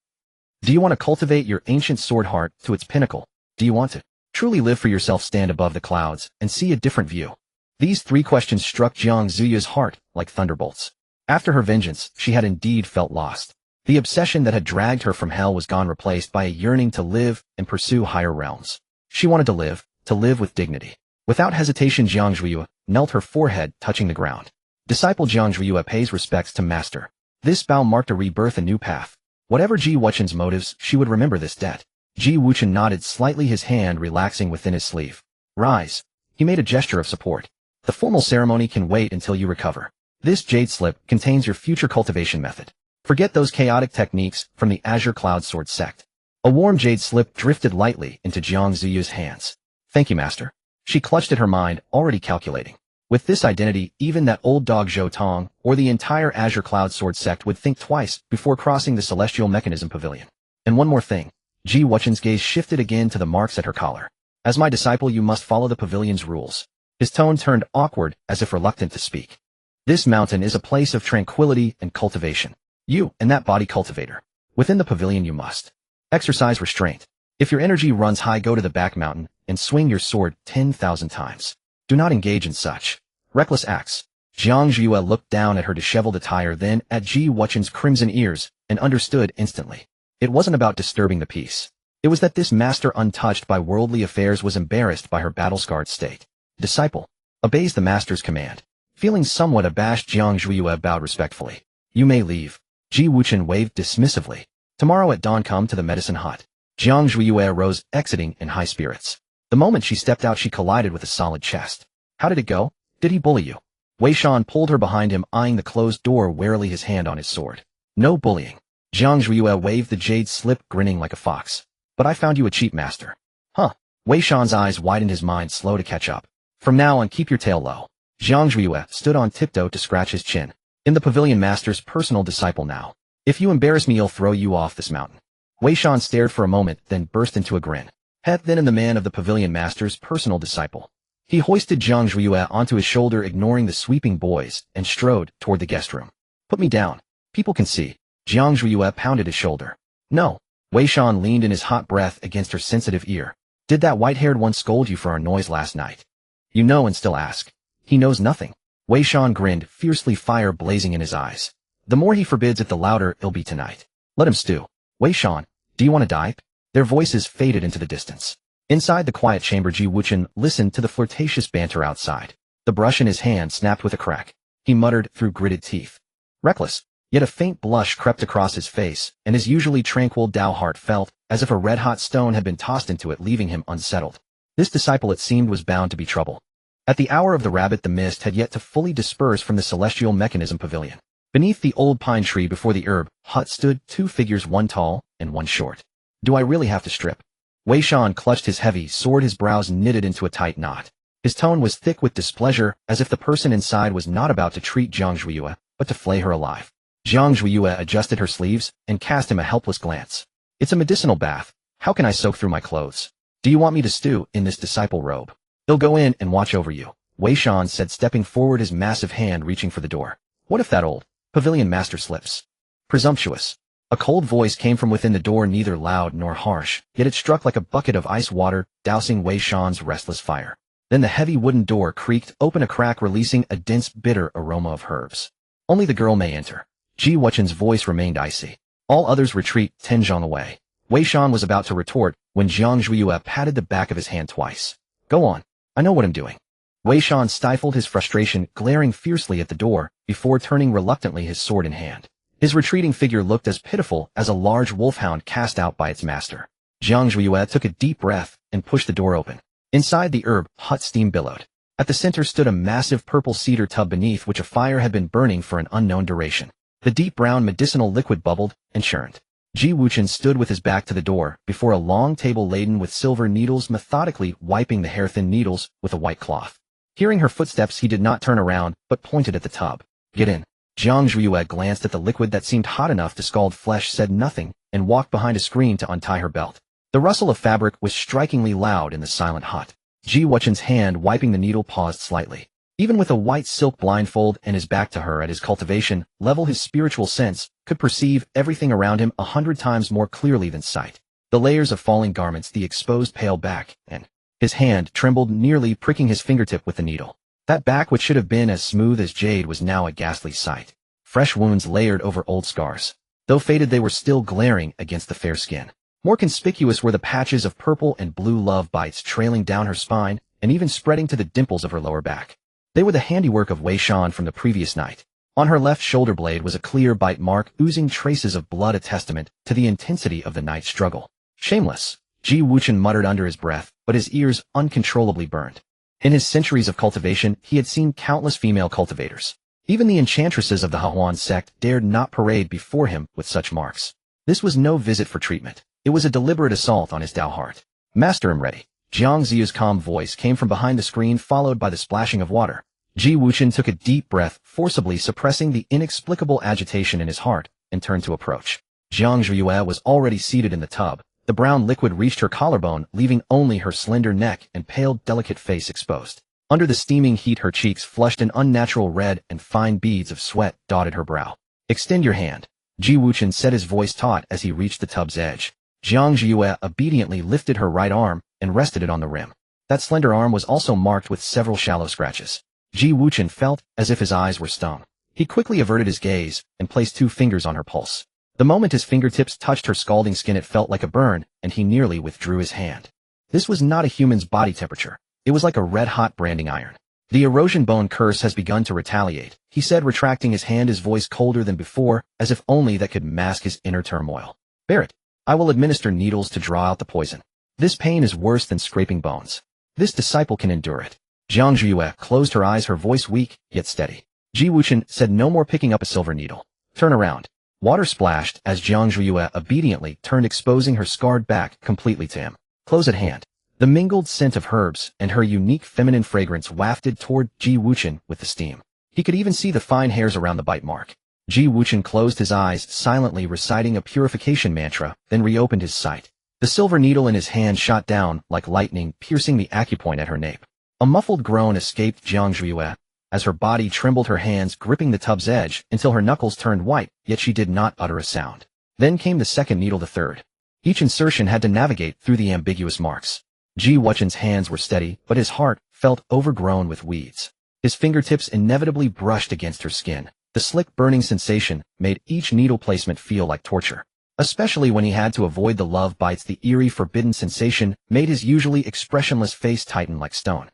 Do you want to cultivate your ancient sword heart to its pinnacle? Do you want to truly live for yourself, stand above the clouds, and see a different view? These three questions struck Jiang Zhuiyue's heart like thunderbolts. After her vengeance, she had indeed felt lost. The obsession that had dragged her from hell was gone, replaced by a yearning to live and pursue higher realms. She wanted to live with dignity. Without hesitation, Jiang Zhuiyue knelt, her forehead touching the ground. Disciple Jiang Zhuiyue pays respects to master. This bow marked a rebirth, a new path. Whatever Ji Wuchen's motives, she would remember this debt. Ji Wuchen nodded slightly, his hand relaxing within his sleeve. Rise. He made a gesture of support. The formal ceremony can wait until you recover. This jade slip contains your future cultivation method. Forget those chaotic techniques from the Azure Cloud Sword sect. A warm jade slip drifted lightly into Jiang Zhuiyue's hands. Thank you, master. She clutched at her mind, already calculating. With this identity, even that old dog Zhou Tong, or the entire Azure Cloud Sword sect, would think twice before crossing the Celestial Mechanism Pavilion. And one more thing. Ji Wuchen's gaze shifted again to the marks at her collar. As my disciple, you must follow the pavilion's rules. His tone turned awkward, as if reluctant to speak. This mountain is a place of tranquility and cultivation. You, and that body cultivator. Within the pavilion you must exercise restraint. If your energy runs high, go to the back mountain and swing your sword 10,000 times. Do not engage in such reckless acts. Jiang Zhuiyue looked down at her disheveled attire, then at Ji Wuchen's crimson ears, and understood instantly. It wasn't about disturbing the peace. It was that this master, untouched by worldly affairs, was embarrassed by her battle-scarred state. Disciple obeys the master's command. Feeling somewhat abashed, Jiang Zhuiyue bowed respectfully. You may leave. Ji Wuchen waved dismissively. Tomorrow at dawn, come to the medicine hut. Jiang Zhuiyue rose, exiting in high spirits. The moment she stepped out, she collided with a solid chest. How did it go? Did he bully you? Wei Shan pulled her behind him, eyeing the closed door warily, his hand on his sword. No bullying. Jiang Zhuiyue waved the jade slip, grinning like a fox. But I found you a cheap master. Huh. Wei Shan's eyes widened, his mind slow to catch up. From now on, keep your tail low. Jiang Zhuiyue stood on tiptoe to scratch his chin. In the pavilion, master's personal disciple now. If you embarrass me, he'll throw you off this mountain. Wei Shan stared for a moment, then burst into a grin. Had then in the man of the pavilion, master's personal disciple. He hoisted Jiang Zhuiyue onto his shoulder, ignoring the sweeping boys, and strode toward the guest room. Put me down. People can see. Jiang Zhuiyue pounded his shoulder. No. Wei Shan leaned in his hot breath against her sensitive ear. Did that white-haired one scold you for our noise last night? You know and still ask. He knows nothing. Wei Shan grinned, fiercely, fire blazing in his eyes. The more he forbids it, the louder it'll be tonight. Let him stew. Wei Shan, do you want to die? Their voices faded into the distance. Inside the quiet chamber, Ji Wuchen listened to the flirtatious banter outside. The brush in his hand snapped with a crack. He muttered through gritted teeth. Reckless. Yet a faint blush crept across his face, and his usually tranquil Dao heart felt as if a red-hot stone had been tossed into it, leaving him unsettled. This disciple, it seemed, was bound to be trouble. At the hour of the rabbit, the mist had yet to fully disperse from the Celestial Mechanism Pavilion. Beneath the old pine tree before the herb hut stood two figures, one tall and one short. Do I really have to strip? Wei Shan clutched his heavy sword, his brows knitted into a tight knot. His tone was thick with displeasure, as if the person inside was not about to treat Jiang Zhuiyue, but to flay her alive. Jiang Zhuiyue adjusted her sleeves and cast him a helpless glance. It's a medicinal bath. How can I soak through my clothes? Do you want me to stew in this disciple robe? He'll go in and watch over you, Wei Shan said, stepping forward, his massive hand reaching for the door. What if that old pavilion master slips? Presumptuous. A cold voice came from within the door, neither loud nor harsh, yet it struck like a bucket of ice water, dousing Wei Shan's restless fire. Then the heavy wooden door creaked open a crack, releasing a dense, bitter aroma of herbs. Only the girl may enter. Ji Wuchen's voice remained icy. All others retreat 10 zhang away. Wei Shan was about to retort when Jiang Zhuiyue patted the back of his hand twice. Go on. I know what I'm doing. Wei Shan stifled his frustration, glaring fiercely at the door, before turning reluctantly, his sword in hand. His retreating figure looked as pitiful as a large wolfhound cast out by its master. Jiang Zhuiyue took a deep breath and pushed the door open. Inside the herb hut, steam billowed. At the center stood a massive purple cedar tub beneath which a fire had been burning for an unknown duration. The deep brown medicinal liquid bubbled and churned. Ji Wuchen stood with his back to the door, before a long table laden with silver needles, methodically wiping the hair-thin needles with a white cloth. Hearing her footsteps, he did not turn around, but pointed at the tub. Get in. Jiang Zhuiyue glanced at the liquid that seemed hot enough to scald flesh, said nothing, and walked behind a screen to untie her belt. The rustle of fabric was strikingly loud in the silent hut. Ji Wuchen's hand wiping the needle paused slightly. Even with a white silk blindfold and his back to her, at his cultivation level, his spiritual sense could perceive everything around him 100 times more clearly than sight. The layers of falling garments, the exposed pale back, and his hand trembled, nearly pricking his fingertip with the needle. That back, which should have been as smooth as jade, was now a ghastly sight. Fresh wounds layered over old scars. Though faded, they were still glaring against the fair skin. More conspicuous were the patches of purple and blue love bites trailing down her spine and even spreading to the dimples of her lower back. They were the handiwork of Wei Shan from the previous night. On her left shoulder blade was a clear bite mark, oozing traces of blood, a testament to the intensity of the night's struggle. Shameless, Ji Wuchen muttered under his breath, but his ears uncontrollably burned. In his centuries of cultivation, he had seen countless female cultivators. Even the enchantresses of the Hahuan sect dared not parade before him with such marks. This was no visit for treatment. It was a deliberate assault on his Dao heart. Master, I'm ready. Jiang Ziyu's calm voice came from behind the screen, followed by the splashing of water. Ji Wuchen took a deep breath, forcibly suppressing the inexplicable agitation in his heart, and turned to approach. Jiang Zhuiyue was already seated in the tub. The brown liquid reached her collarbone, leaving only her slender neck and pale, delicate face exposed. Under the steaming heat, her cheeks flushed an unnatural red, and fine beads of sweat dotted her brow. Extend your hand. Ji Wuchen said, his voice taut as he reached the tub's edge. Jiang Zhuiyue obediently lifted her right arm and rested it on the rim. That slender arm was also marked with several shallow scratches. Ji Wuchen felt as if his eyes were stung. He quickly averted his gaze and placed 2 fingers on her pulse. The moment his fingertips touched her scalding skin, it felt like a burn, and he nearly withdrew his hand. This was not a human's body temperature. It was like a red-hot branding iron. The erosion bone curse has begun to retaliate, he said, retracting his hand, his voice colder than before, as if only that could mask his inner turmoil. Bear it. I will administer needles to draw out the poison. This pain is worse than scraping bones. This disciple can endure it. Jiang Zhuiyue closed her eyes, her voice weak, yet steady. Ji Wuchen said no more, picking up a silver needle. Turn around. Water splashed as Jiang Zhuiyue obediently turned, exposing her scarred back completely to him. Close at hand. The mingled scent of herbs and her unique feminine fragrance wafted toward Ji Wuchen with the steam. He could even see the fine hairs around the bite mark. Ji Wuchen closed his eyes, silently reciting a purification mantra, then reopened his sight. The silver needle in his hand shot down like lightning, piercing the acupoint at her nape. A muffled groan escaped Jiang Zhuiyue as her body trembled, her hands gripping the tub's edge until her knuckles turned white, yet she did not utter a sound. Then came the second needle, the third. Each insertion had to navigate through the ambiguous marks. Ji Wuchen's hands were steady, but his heart felt overgrown with weeds. His fingertips inevitably brushed against her skin. The slick burning sensation made each needle placement feel like torture. Especially when he had to avoid the love bites, the eerie, forbidden sensation made his usually expressionless face tighten like stone.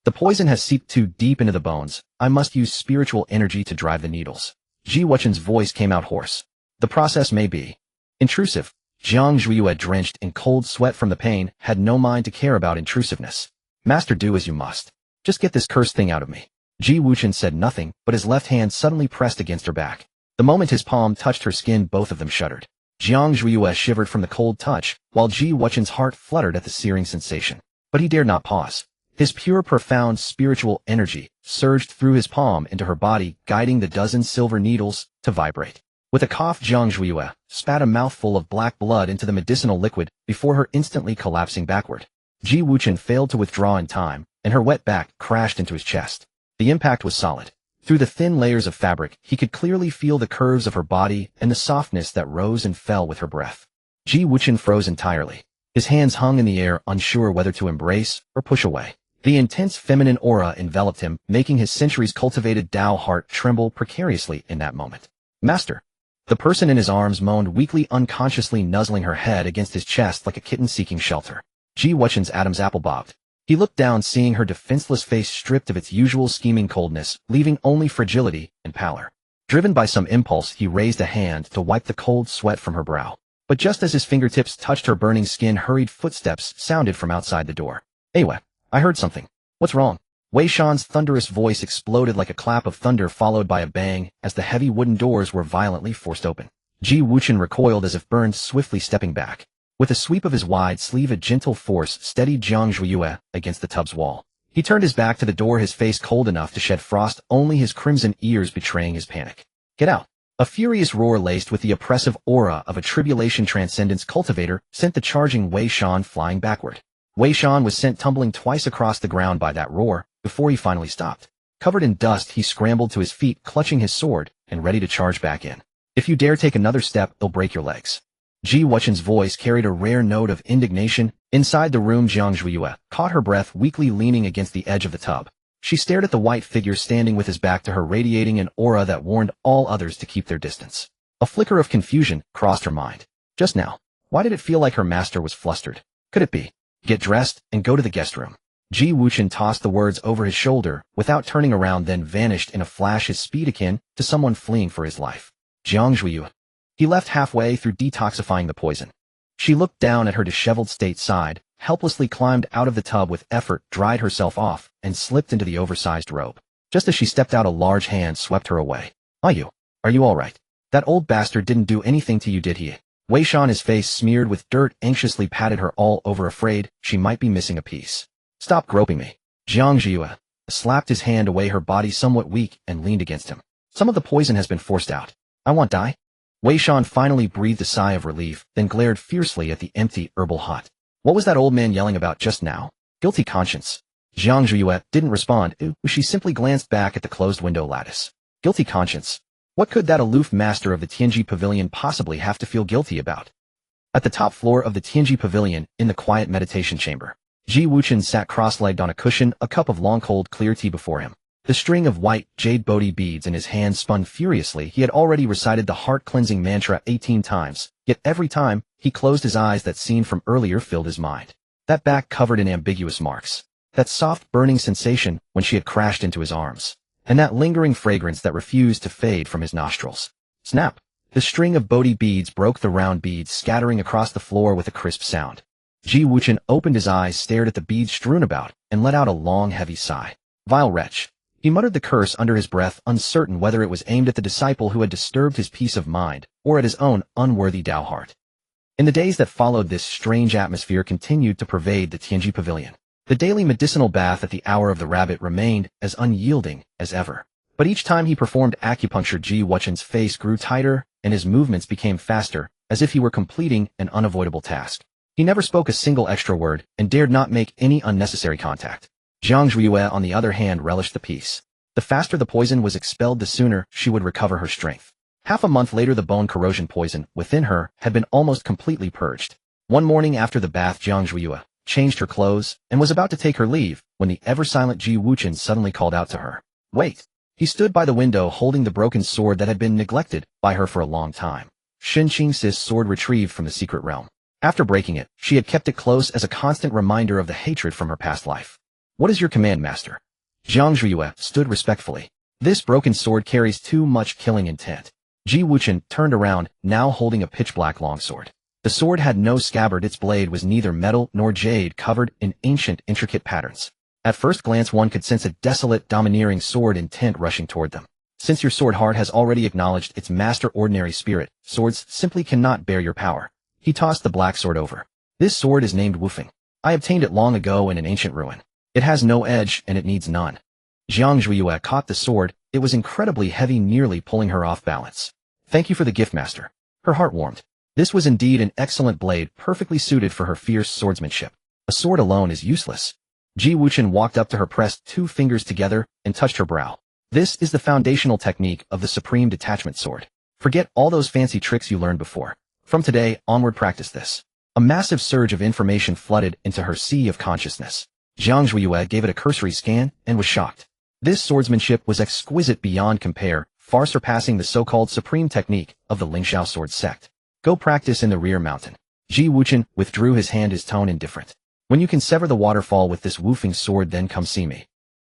The poison has seeped too deep into the bones. I must use spiritual energy to drive the needles. Ji Wuchen's voice came out hoarse. The process may be intrusive. Jiang Zhuiyue, drenched in cold sweat from the pain, had no mind to care about intrusiveness. Master, do as you must. Just get this cursed thing out of me. Ji Wuchen said nothing, but his left hand suddenly pressed against her back. The moment his palm touched her skin, both of them shuddered. Jiang Zhuiyue shivered from the cold touch, while Ji Wuchen's heart fluttered at the searing sensation. But he dared not pause. His pure, profound spiritual energy surged through his palm into her body, guiding the dozen silver needles to vibrate. With a cough, Jiang Zhuiyue spat a mouthful of black blood into the medicinal liquid before her instantly collapsing backward. Ji Wuchen failed to withdraw in time, and her wet back crashed into his chest. The impact was solid. Through the thin layers of fabric, he could clearly feel the curves of her body and the softness that rose and fell with her breath. Ji Wuchen froze entirely. His hands hung in the air, unsure whether to embrace or push away. The intense feminine aura enveloped him, making his centuries-cultivated Tao heart tremble precariously in that moment. Master. The person in his arms moaned weakly, unconsciously nuzzling her head against his chest like a kitten seeking shelter. Ji Wuchen's Adam's apple bobbed. He looked down, seeing her defenseless face stripped of its usual scheming coldness, leaving only fragility and pallor. Driven by some impulse, he raised a hand to wipe the cold sweat from her brow. But just as his fingertips touched her burning skin, hurried footsteps sounded from outside the door. Wei, I heard something. What's wrong? Wei Shan's thunderous voice exploded like a clap of thunder, followed by a bang as the heavy wooden doors were violently forced open. Ji Wuchen recoiled as if burned, swiftly stepping back. With a sweep of his wide sleeve, a gentle force steadied Jiang Zhuiyue against the tub's wall. He turned his back to the door, his face cold enough to shed frost, only his crimson ears betraying his panic. Get out! A furious roar laced with the oppressive aura of a tribulation transcendence cultivator sent the charging Wei Shan flying backward. Wei Shan was sent tumbling twice across the ground by that roar before he finally stopped. Covered in dust, he scrambled to his feet, clutching his sword and ready to charge back in. If you dare take another step, they'll break your legs. Ji Wuchen's voice carried a rare note of indignation. Inside the room, Jiang Zhuiyue caught her breath, weakly leaning against the edge of the tub. She stared at the white figure standing with his back to her, radiating an aura that warned all others to keep their distance. A flicker of confusion crossed her mind. Just now, why did it feel like her master was flustered? Could it be? Get dressed and go to the guest room. Ji Wuchen tossed the words over his shoulder without turning around, then vanished in a flash, his speed akin to someone fleeing for his life. Jiang Zhuiyue. He left halfway through detoxifying the poison. She looked down at her disheveled state, sighed, helplessly climbed out of the tub with effort, dried herself off, and slipped into the oversized robe. Just as she stepped out, a large hand swept her away. Are you all right? That old bastard didn't do anything to you, did he? Wei Shan, his face smeared with dirt, anxiously patted her all over, afraid she might be missing a piece. Stop groping me. Jiang Zhuiyue slapped his hand away, her body somewhat weak, and leaned against him. Some of the poison has been forced out. I won't die. Wei Shan finally breathed a sigh of relief, then glared fiercely at the empty herbal hut. What was that old man yelling about just now? Guilty conscience. Jiang Zhuiyue didn't respond. She simply glanced back at the closed window lattice. Guilty conscience. What could that aloof master of the Tianji Pavilion possibly have to feel guilty about? At the top floor of the Tianji Pavilion, in the quiet meditation chamber, Ji Wuchen sat cross-legged on a cushion, a cup of long cold clear tea before him. The string of white jade Bodhi beads in his hand spun furiously. He had already recited the heart-cleansing mantra 18 times, yet every time he closed his eyes, that scene from earlier filled his mind. That back covered in ambiguous marks. That soft burning sensation when she had crashed into his arms. And that lingering fragrance that refused to fade from his nostrils. Snap! The string of Bodhi beads broke, the round beads scattering across the floor with a crisp sound. Ji Wuchen opened his eyes, stared at the beads strewn about, and let out a long, heavy sigh. Vile wretch. He muttered the curse under his breath, uncertain whether it was aimed at the disciple who had disturbed his peace of mind, or at his own unworthy Tao heart. In the days that followed, this strange atmosphere continued to pervade the Tianji Pavilion. The daily medicinal bath at the hour of the rabbit remained as unyielding as ever. But each time he performed acupuncture, Ji Wuchen's face grew tighter, and his movements became faster, as if he were completing an unavoidable task. He never spoke a single extra word, and dared not make any unnecessary contact. Jiang Zhuiyue, on the other hand, relished the peace. The faster the poison was expelled, the sooner she would recover her strength. Half a month later, the bone corrosion poison within her had been almost completely purged. One morning after the bath, Jiang Zhuiyue changed her clothes and was about to take her leave when the ever-silent Ji Wuchen suddenly called out to her. Wait! He stood by the window holding the broken sword that had been neglected by her for a long time. Shen Qingxi's sword retrieved from the secret realm. After breaking it, she had kept it close as a constant reminder of the hatred from her past life. What is your command, master? Jiang Zhuiyue stood respectfully. This broken sword carries too much killing intent. Ji Wuchen turned around, now holding a pitch-black longsword. The sword had no scabbard, its blade was neither metal nor jade, covered in ancient, intricate patterns. At first glance, one could sense a desolate, domineering sword intent rushing toward them. Since your sword heart has already acknowledged its master ordinary spirit, swords simply cannot bear your power. He tossed the black sword over. This sword is named Wufeng. I obtained it long ago in an ancient ruin. It has no edge, and it needs none. Jiang Zhuiyue caught the sword. It was incredibly heavy, nearly pulling her off balance. Thank you for the gift, master. Her heart warmed. This was indeed an excellent blade, perfectly suited for her fierce swordsmanship. A sword alone is useless. Ji Wuchen walked up to her, pressed 2 fingers together, and touched her brow. This is the foundational technique of the Supreme Detachment Sword. Forget all those fancy tricks you learned before. From today onward, practice this. A massive surge of information flooded into her sea of consciousness. Jiang Zhuiyue gave it a cursory scan and was shocked. This swordsmanship was exquisite beyond compare, far surpassing the so-called supreme technique of the Lingxiao sword sect. Go practice in the rear mountain. Ji Wuchen withdrew his hand, his tone indifferent. When you can sever the waterfall with this woofing sword, then come see me.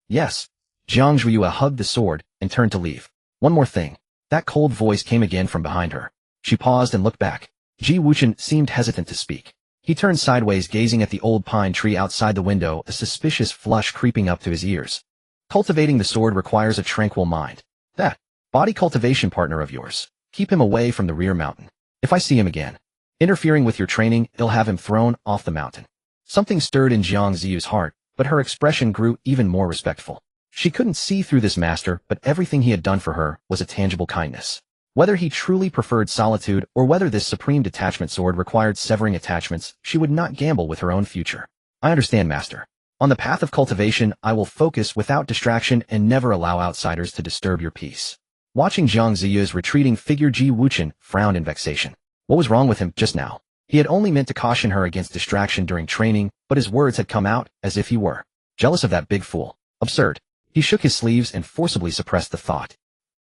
Yes. Jiang Zhuiyue hugged the sword and turned to leave. One more thing. That cold voice came again from behind her. She paused and looked back. Ji Wuchen seemed hesitant to speak. He turned sideways, gazing at the old pine tree outside the window, a suspicious flush creeping up to his ears. Cultivating the sword requires a tranquil mind. That body cultivation partner of yours. Keep him away from the rear mountain. If I see him again, interfering with your training, I'll have him thrown off the mountain. Something stirred in Jiang Ziyu's heart, but her expression grew even more respectful. She couldn't see through this master, but everything he had done for her was a tangible kindness. Whether he truly preferred solitude or whether this supreme detachment sword required severing attachments, she would not gamble with her own future. I understand, master. On the path of cultivation, I will focus without distraction and never allow outsiders to disturb your peace. Watching Jiang Ziyu's retreating figure, Ji Wuchen frowned in vexation. What was wrong with him just now? He had only meant to caution her against distraction during training, but his words had come out as if he were jealous of that big fool. Absurd. He shook his sleeves and forcibly suppressed the thought.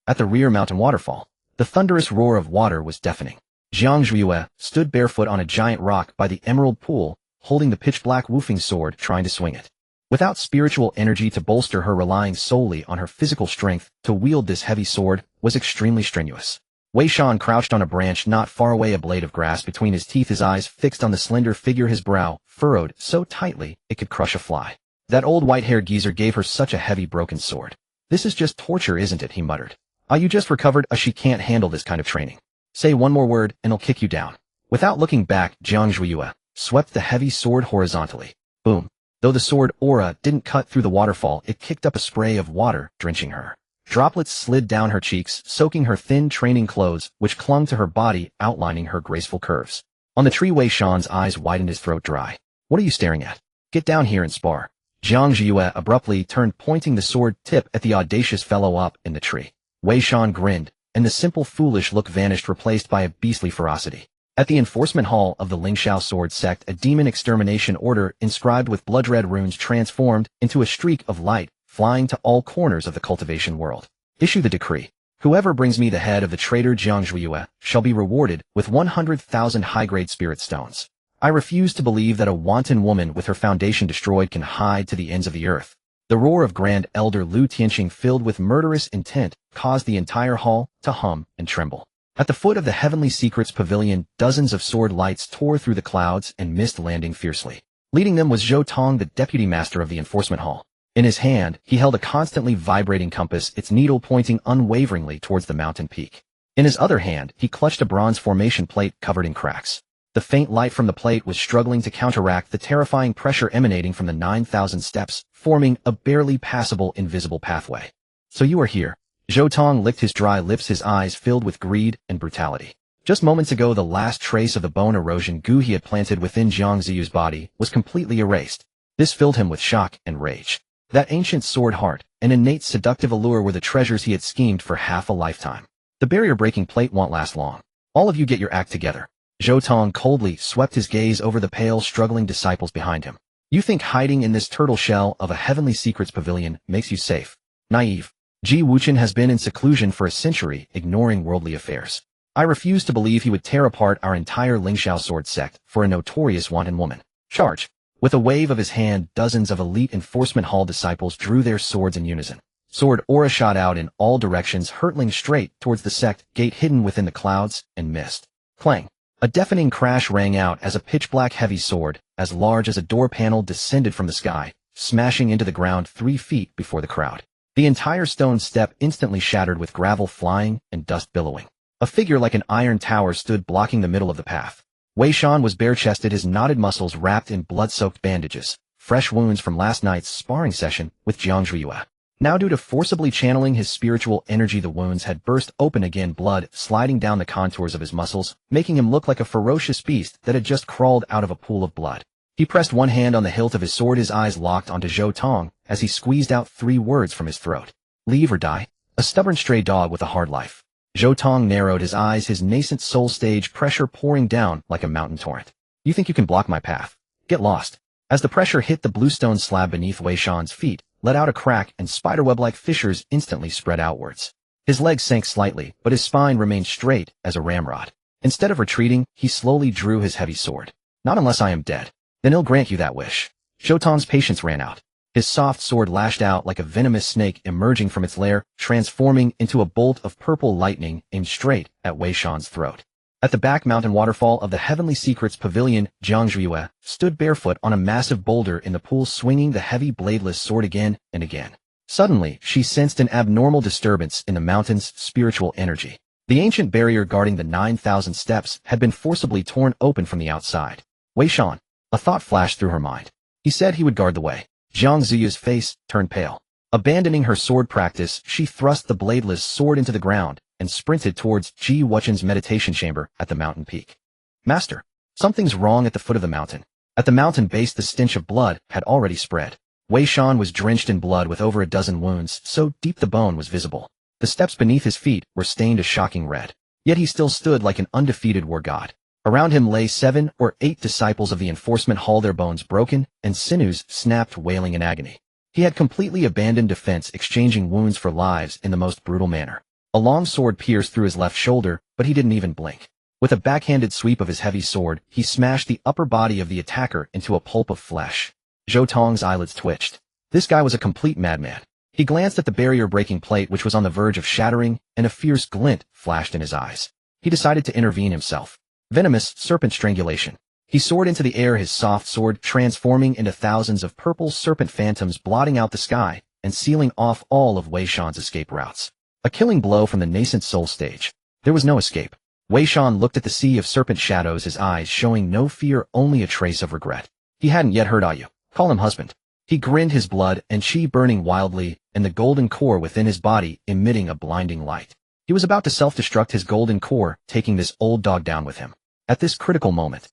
At the rear mountain waterfall, the thunderous roar of water was deafening. Jiang Zhuiyue stood barefoot on a giant rock by the emerald pool, holding the pitch-black woofing sword, trying to swing it. Without spiritual energy to bolster her, relying solely on her physical strength to wield this heavy sword was extremely strenuous. Wei Shan crouched on a branch not far away, a blade of grass between his teeth, his eyes fixed on the slender figure, his brow furrowed so tightly it could crush a fly. That old white-haired geezer gave her such a heavy broken sword. This is just torture, isn't it? He muttered. You just recovered. She can't handle this kind of training. Say one more word and I'll kick you down. Without looking back, Jiang Zhuiyue swept the heavy sword horizontally. Boom. Though the sword aura didn't cut through the waterfall, it kicked up a spray of water, drenching her. Droplets slid down her cheeks, soaking her thin training clothes, which clung to her body, outlining her graceful curves. On the tree, Wei Shan's eyes widened, his throat dry. What are you staring at? Get down here and spar. Jiang Zhuiyue abruptly turned, pointing the sword tip at the audacious fellow up in the tree. Wei Shan grinned, and the simple foolish look vanished, replaced by a beastly ferocity. At the enforcement hall of the Lingxiao sword sect, a demon extermination order inscribed with blood-red runes transformed into a streak of light, flying to all corners of the cultivation world. Issue the decree. Whoever brings me the head of the traitor Jiang Zhuiyue shall be rewarded with 100,000 high-grade spirit stones. I refuse to believe that a wanton woman with her foundation destroyed can hide to the ends of the earth. The roar of Grand Elder Lu Tianqing, filled with murderous intent, caused the entire hall to hum and tremble. At the foot of the Heavenly Secrets Pavilion, dozens of sword lights tore through the clouds and mist, landing fiercely. Leading them was Zhou Tong, the deputy master of the enforcement hall. In his hand, he held a constantly vibrating compass, its needle pointing unwaveringly towards the mountain peak. In his other hand, he clutched a bronze formation plate covered in cracks. The faint light from the plate was struggling to counteract the terrifying pressure emanating from the 9,000 steps, forming a barely passable invisible pathway. So you are here. Zhou Tong licked his dry lips, his eyes filled with greed and brutality. Just moments ago, the last trace of the bone erosion goo he had planted within Jiang Ziyu's body was completely erased. This filled him with shock and rage. That ancient sword heart, an innate seductive allure, were the treasures he had schemed for half a lifetime. The barrier-breaking plate won't last long. All of you get your act together. Zhou Tong coldly swept his gaze over the pale, struggling disciples behind him. You think hiding in this turtle shell of a Heavenly Secrets Pavilion makes you safe? Naive. Ji Wuchen has been in seclusion for a century, ignoring worldly affairs. I refuse to believe he would tear apart our entire Lingxiao sword sect for a notorious wanton woman. Charge! With a wave of his hand, dozens of elite enforcement hall disciples drew their swords in unison. Sword aura shot out in all directions, hurtling straight towards the sect gate hidden within the clouds and mist. Clang! A deafening crash rang out as a pitch-black heavy sword, as large as a door panel, descended from the sky, smashing into the ground 3 feet before the crowd. The entire stone step instantly shattered, with gravel flying and dust billowing. A figure like an iron tower stood blocking the middle of the path. Wei Shan was bare-chested, his knotted muscles wrapped in blood-soaked bandages, fresh wounds from last night's sparring session with Jiang Zhuiyue. Now, due to forcibly channeling his spiritual energy, the wounds had burst open again, blood sliding down the contours of his muscles, making him look like a ferocious beast that had just crawled out of a pool of blood. He pressed one hand on the hilt of his sword, his eyes locked onto Zhou Tong as he squeezed out 3 words from his throat. Leave or die. A stubborn stray dog with a hard life. Zhou Tong narrowed his eyes, his nascent soul stage pressure pouring down like a mountain torrent. You think you can block my path? Get lost. As the pressure hit the bluestone slab beneath Wei Shan's feet, let out a crack and spiderweb-like fissures instantly spread outwards. His legs sank slightly, but his spine remained straight as a ramrod. Instead of retreating, he slowly drew his heavy sword. Not unless I am dead. Then he'll grant you that wish. Zhou Tong's patience ran out. His soft sword lashed out like a venomous snake emerging from its lair, transforming into a bolt of purple lightning aimed straight at Wei Shan's throat. At the back mountain waterfall of the Heavenly Secrets Pavilion, Jiang Zhuiyue stood barefoot on a massive boulder in the pool, swinging the heavy bladeless sword again and again. Suddenly, she sensed an abnormal disturbance in the mountain's spiritual energy. The ancient barrier guarding the 9,000 steps had been forcibly torn open from the outside. Wei Shan, a thought flashed through her mind. He said he would guard the way. Jiang Ziyu's face turned pale. Abandoning her sword practice, she thrust the bladeless sword into the ground and sprinted towards Ji Wuchen's meditation chamber at the mountain peak. Master, something's wrong at the foot of the mountain. At the mountain base, the stench of blood had already spread. Wei Shan was drenched in blood with over a dozen wounds, so deep the bone was visible. The steps beneath his feet were stained a shocking red. Yet he still stood like an undefeated war god. Around him lay 7 or 8 disciples of the enforcement hall, their bones broken and sinews snapped, wailing in agony. He had completely abandoned defense, exchanging wounds for lives in the most brutal manner. A long sword pierced through his left shoulder, but he didn't even blink. With a backhanded sweep of his heavy sword, he smashed the upper body of the attacker into a pulp of flesh. Zhou Tong's eyelids twitched. This guy was a complete madman. He glanced at the barrier-breaking plate, which was on the verge of shattering, and a fierce glint flashed in his eyes. He decided to intervene himself. Venomous serpent strangulation. He soared into the air, his soft sword transforming into thousands of purple serpent phantoms, blotting out the sky and sealing off all of Wei Shan's escape routes. A killing blow from the nascent soul stage. There was no escape. Wei Shan looked at the sea of serpent shadows, his eyes showing no fear, only a trace of regret. He hadn't yet heard Ayu call him husband. He grinned, his blood and chi burning wildly, and the golden core within his body emitting a blinding light. He was about to self-destruct his golden core, taking this old dog down with him. At this critical moment,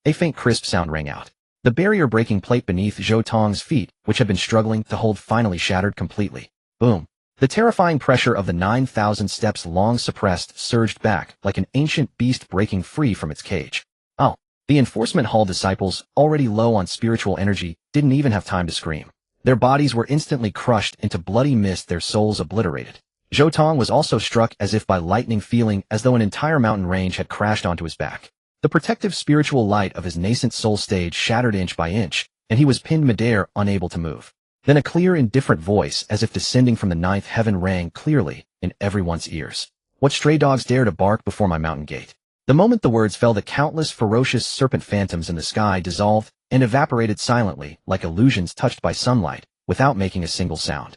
a faint crisp sound rang out. The barrier-breaking plate beneath Zhou Tong's feet, which had been struggling to hold, finally shattered completely. Boom. The terrifying pressure of the 9,000 steps long suppressed surged back like an ancient beast breaking free from its cage. Oh, the enforcement hall disciples, already low on spiritual energy, didn't even have time to scream. Their bodies were instantly crushed into bloody mist, their souls obliterated. Zhou Tong was also struck as if by lightning, feeling as though an entire mountain range had crashed onto his back. The protective spiritual light of his nascent soul stage shattered inch by inch, and he was pinned midair, unable to move. Then a clear, indifferent voice, as if descending from the 9th heaven, rang clearly in everyone's ears. What stray dogs dare to bark before my mountain gate? The moment the words fell, the countless ferocious serpent phantoms in the sky dissolved and evaporated silently, like illusions touched by sunlight, without making a single sound.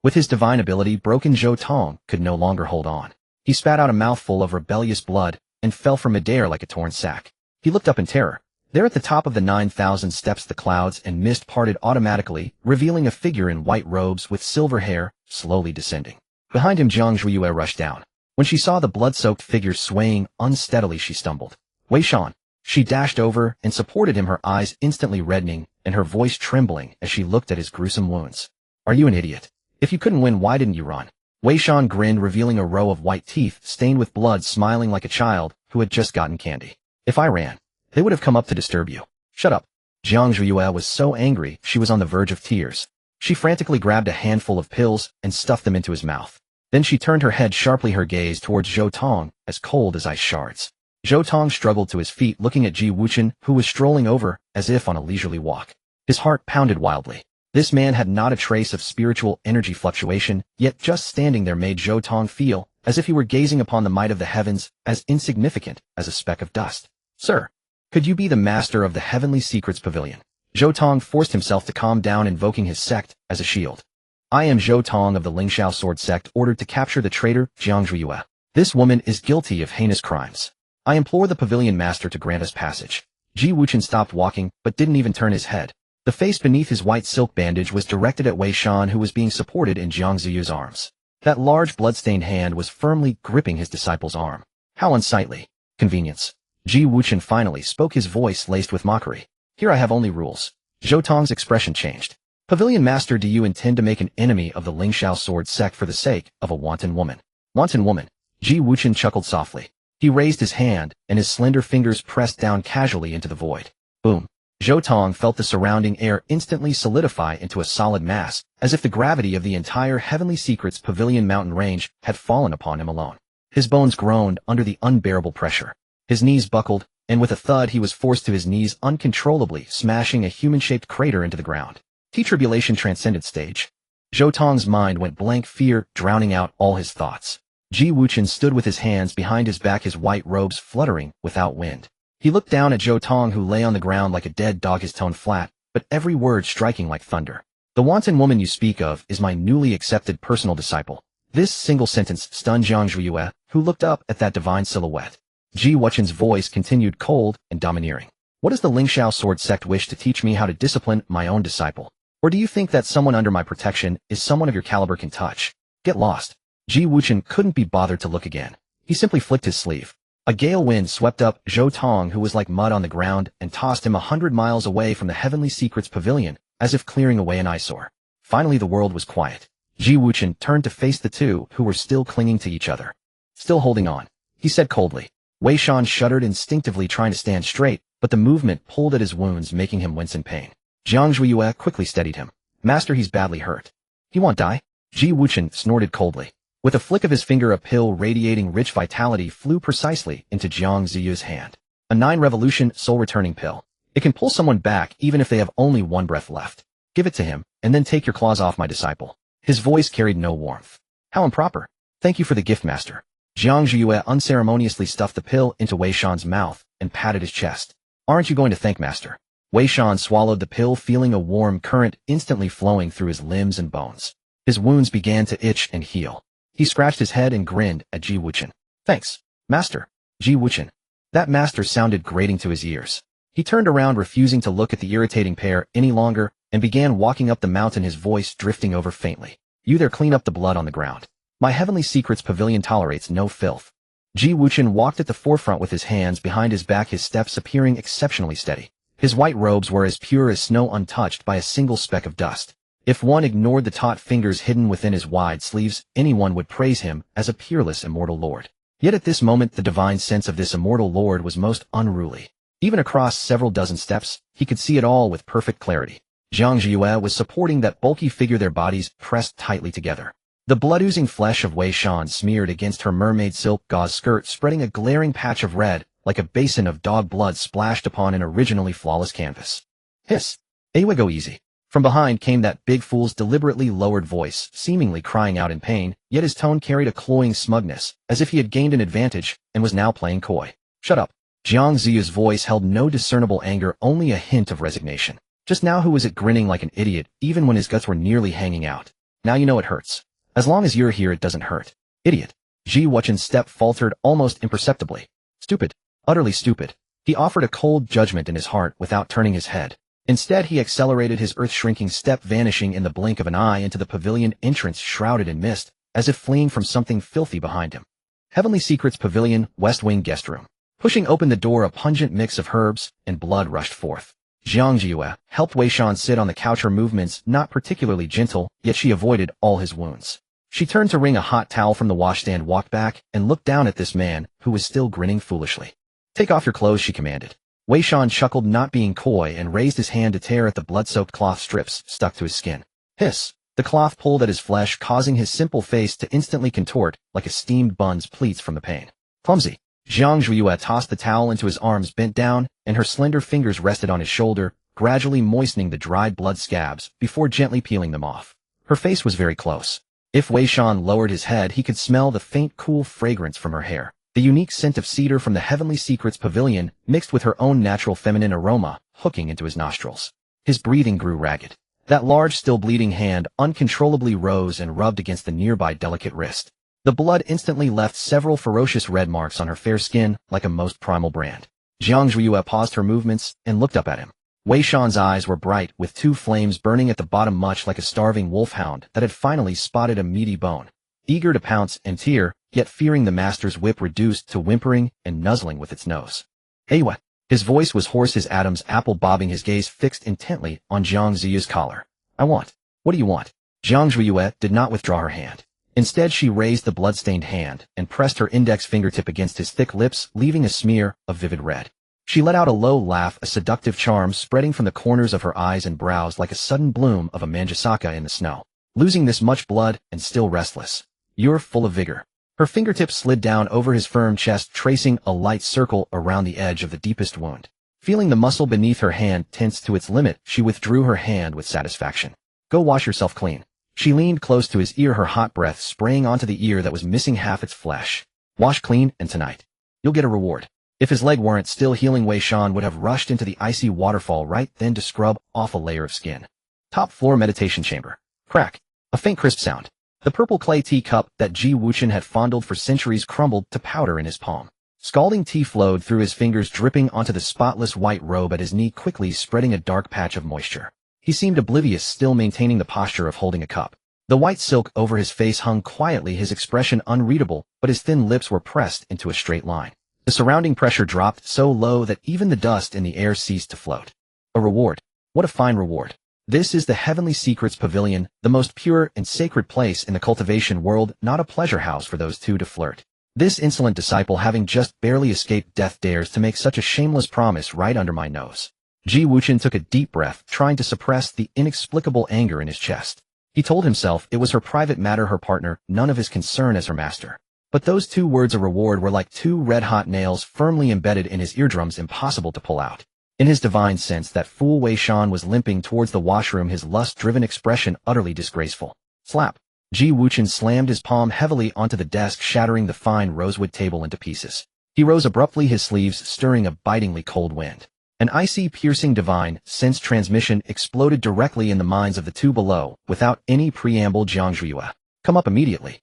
With his divine ability broken, Zhou Tong could no longer hold on. He spat out a mouthful of rebellious blood and fell from midair like a torn sack. He looked up in terror. There at the top of the 9,000 steps, the clouds and mist parted automatically, revealing a figure in white robes with silver hair, slowly descending. Behind him, Jiang Zhuiyue rushed down. When she saw the blood-soaked figure swaying unsteadily, she stumbled. Wei Shan. She dashed over and supported him, her eyes instantly reddening and her voice trembling as she looked at his gruesome wounds. Are you an idiot? If you couldn't win, why didn't you run? Wei Shan grinned, revealing a row of white teeth stained with blood, smiling like a child who had just gotten candy. If I ran, they would have come up to disturb you. Shut up. Jiang Zhuiyue was so angry she was on the verge of tears. She frantically grabbed a handful of pills and stuffed them into his mouth. Then she turned her head sharply, her gaze towards Zhou Tong, as cold as ice shards. Zhou Tong struggled to his feet, looking at Ji Wuchen, who was strolling over as if on a leisurely walk. His heart pounded wildly. This man had not a trace of spiritual energy fluctuation, yet just standing there made Zhou Tong feel as if he were gazing upon the might of the heavens, as insignificant as a speck of dust. Sir, could you be the master of the Heavenly Secrets Pavilion? Zhou Tong forced himself to calm down, invoking his sect as a shield. I am Zhou Tong of the Lingxiao Sword Sect, ordered to capture the traitor Jiang Zhuiyue. This woman is guilty of heinous crimes. I implore the pavilion master to grant us passage. Ji Wuchen stopped walking, but didn't even turn his head. The face beneath his white silk bandage was directed at Wei Shan, who was being supported in Jiang Ziyu's arms. That large blood-stained hand was firmly gripping his disciple's arm. How unsightly. Convenience. Ji Wuchen finally spoke, his voice laced with mockery. Here I have only rules. Zhou Tong's expression changed. Pavilion master, do you intend to make an enemy of the Lingxiao Sword Sect for the sake of a wanton woman? Wanton woman. Ji Wuchen chuckled softly. He raised his hand, and his slender fingers pressed down casually into the void. Boom. Zhou Tong felt the surrounding air instantly solidify into a solid mass, as if the gravity of the entire Heavenly Secrets Pavilion mountain range had fallen upon him alone. His bones groaned under the unbearable pressure. His knees buckled, and with a thud he was forced to his knees uncontrollably, smashing a human-shaped crater into the ground. T-Tribulation transcended stage. Zhou Tong's mind went blank, fear drowning out all his thoughts. Ji Wuchen stood with his hands behind his back, his white robes fluttering without wind. He looked down at Zhou Tong, who lay on the ground like a dead dog, his tone flat, but every word striking like thunder. "The wanton woman you speak of is my newly accepted personal disciple." This single sentence stunned Jiang Zhuiyue, who looked up at that divine silhouette. Ji Wuchen's voice continued cold and domineering. "What does the Lingxiao sword sect wish to teach me how to discipline my own disciple? Or do you think that someone under my protection is someone of your caliber can touch? Get lost." Ji Wuchen couldn't be bothered to look again. He simply flicked his sleeve. A gale wind swept up Zhou Tong, who was like mud on the ground, and tossed him 100 miles away from the Heavenly Secrets Pavilion, as if clearing away an eyesore. Finally the world was quiet. Ji Wuchen turned to face the two, who were still clinging to each other. "Still holding on," he said coldly. Wei Shan shuddered, instinctively trying to stand straight, but the movement pulled at his wounds, making him wince in pain. Jiang Zhuiyue quickly steadied him. "Master, he's badly hurt." "He won't die?" Ji Wuchen snorted coldly. With a flick of his finger, a pill radiating rich vitality flew precisely into Jiang Ziyu's hand. A 9-revolution soul-returning pill. It can pull someone back even if they have only one breath left. "Give it to him, and then take your claws off my disciple." His voice carried no warmth. "How improper. Thank you for the gift, master." Jiang Zhuiyue unceremoniously stuffed the pill into Wei Shan's mouth and patted his chest. "Aren't you going to thank master?" Wei Shan swallowed the pill, feeling a warm current instantly flowing through his limbs and bones. His wounds began to itch and heal. He scratched his head and grinned at Ji Wuchen. "Thanks, master." Ji Wuchen. That master sounded grating to his ears. He turned around, refusing to look at the irritating pair any longer, and began walking up the mountain, his voice drifting over faintly. "You there, clean up the blood on the ground. My Heavenly Secrets Pavilion tolerates no filth." Ji Wuchen walked at the forefront with his hands behind his back, his steps appearing exceptionally steady. His white robes were as pure as snow, untouched by a single speck of dust. If one ignored the taut fingers hidden within his wide sleeves, anyone would praise him as a peerless immortal lord. Yet at this moment the divine sense of this immortal lord was most unruly. Even across several dozen steps, he could see it all with perfect clarity. Jiang Zhuiyue was supporting that bulky figure, their bodies pressed tightly together. The blood-oozing flesh of Wei Shan smeared against her mermaid silk gauze skirt, spreading a glaring patch of red, like a basin of dog blood splashed upon an originally flawless canvas. "Hiss! Awe, go easy." From behind came that big fool's deliberately lowered voice, seemingly crying out in pain, yet his tone carried a cloying smugness, as if he had gained an advantage and was now playing coy. "Shut up." Jiang Ziyu's voice held no discernible anger, only a hint of resignation. Just now who was it grinning like an idiot, even when his guts were nearly hanging out? "Now you know it hurts. As long as you're here it doesn't hurt." "Idiot." Ji Wuchen's step faltered almost imperceptibly. "Stupid. Utterly stupid." He offered a cold judgment in his heart without turning his head. Instead he accelerated his earth-shrinking step, vanishing in the blink of an eye into the pavilion entrance, shrouded in mist, as if fleeing from something filthy behind him. Heavenly Secrets Pavilion, West Wing Guest Room. Pushing open the door, a pungent mix of herbs and blood rushed forth. Jiang Zhuiyue helped Wei Shan sit on the couch, her movements not particularly gentle, yet she avoided all his wounds. She turned to wring a hot towel from the washstand, walked back, and looked down at this man, who was still grinning foolishly. "Take off your clothes," she commanded. Wei Shan chuckled, not being coy, and raised his hand to tear at the blood-soaked cloth strips stuck to his skin. Hiss! The cloth pulled at his flesh, causing his simple face to instantly contort like a steamed bun's pleats from the pain. "Clumsy." Jiang Zhuiyue tossed the towel into his arms, bent down, and her slender fingers rested on his shoulder, gradually moistening the dried blood scabs before gently peeling them off. Her face was very close. If Wei Shan lowered his head, he could smell the faint, cool fragrance from her hair. The unique scent of cedar from the Heavenly Secrets Pavilion mixed with her own natural feminine aroma, hooking into his nostrils. His breathing grew ragged. That large, still bleeding hand uncontrollably rose and rubbed against the nearby delicate wrist. The blood instantly left several ferocious red marks on her fair skin, like a most primal brand. Jiang Zhuiyue paused her movements and looked up at him. Wei Shan's eyes were bright, with two flames burning at the bottom, much like a starving wolfhound that had finally spotted a meaty bone. Eager to pounce and tear, yet fearing the master's whip, reduced to whimpering and nuzzling with its nose. "Hey, what?" His voice was hoarse, his Adam's apple bobbing, his gaze fixed intently on Jiang Ziyu's collar. "I want." "What do you want?" Jiang Zhuiyue did not withdraw her hand. Instead she raised the blood-stained hand and pressed her index fingertip against his thick lips, leaving a smear of vivid red. She let out a low laugh, a seductive charm spreading from the corners of her eyes and brows like a sudden bloom of a manjasaka in the snow. Losing this much blood and still restless. You're full of vigor. Her fingertips slid down over his firm chest, tracing a light circle around the edge of the deepest wound. Feeling the muscle beneath her hand tense to its limit, she withdrew her hand with satisfaction. Go wash yourself clean. She leaned close to his ear, her hot breath spraying onto the ear that was missing half its flesh. Wash clean, and tonight you'll get a reward. If his leg weren't still healing, Wei Shan would have rushed into the icy waterfall right then to scrub off a layer of skin. Top floor meditation chamber. Crack. A faint crisp sound. The purple clay tea cup that Ji Wuchen had fondled for centuries crumbled to powder in his palm. Scalding tea flowed through his fingers, dripping onto the spotless white robe at his knee, quickly spreading a dark patch of moisture. He seemed oblivious, still maintaining the posture of holding a cup. The white silk over his face hung quietly, his expression unreadable, but his thin lips were pressed into a straight line. The surrounding pressure dropped so low that even the dust in the air ceased to float. A reward. What a fine reward. This is the Heavenly Secrets Pavilion, the most pure and sacred place in the cultivation world, not a pleasure house for those two to flirt. This insolent disciple, having just barely escaped death, dares to make such a shameless promise right under my nose. Ji Wuchen took a deep breath, trying to suppress the inexplicable anger in his chest. He told himself it was her private matter, her partner, none of his concern as her master. But those two words, a reward, were like two red-hot nails firmly embedded in his eardrums, impossible to pull out. In his divine sense, that fool Wei Shan was limping towards the washroom, his lust-driven expression utterly disgraceful. Slap. Ji Wuchen slammed his palm heavily onto the desk, shattering the fine rosewood table into pieces. He rose abruptly, his sleeves stirring a bitingly cold wind. An icy, piercing divine sense transmission exploded directly in the minds of the two below, without any preamble. Jiang Zhiyue, come up immediately.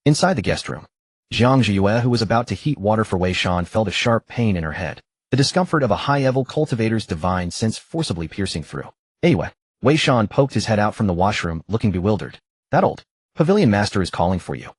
Inside the guest room, Jiang Zhiyue, who was about to heat water for Wei Shan, felt a sharp pain in her head. The discomfort of a high-level cultivator's divine sense forcibly piercing through. Anyway, Wei Shan poked his head out from the washroom, looking bewildered. That old pavilion master is calling for you.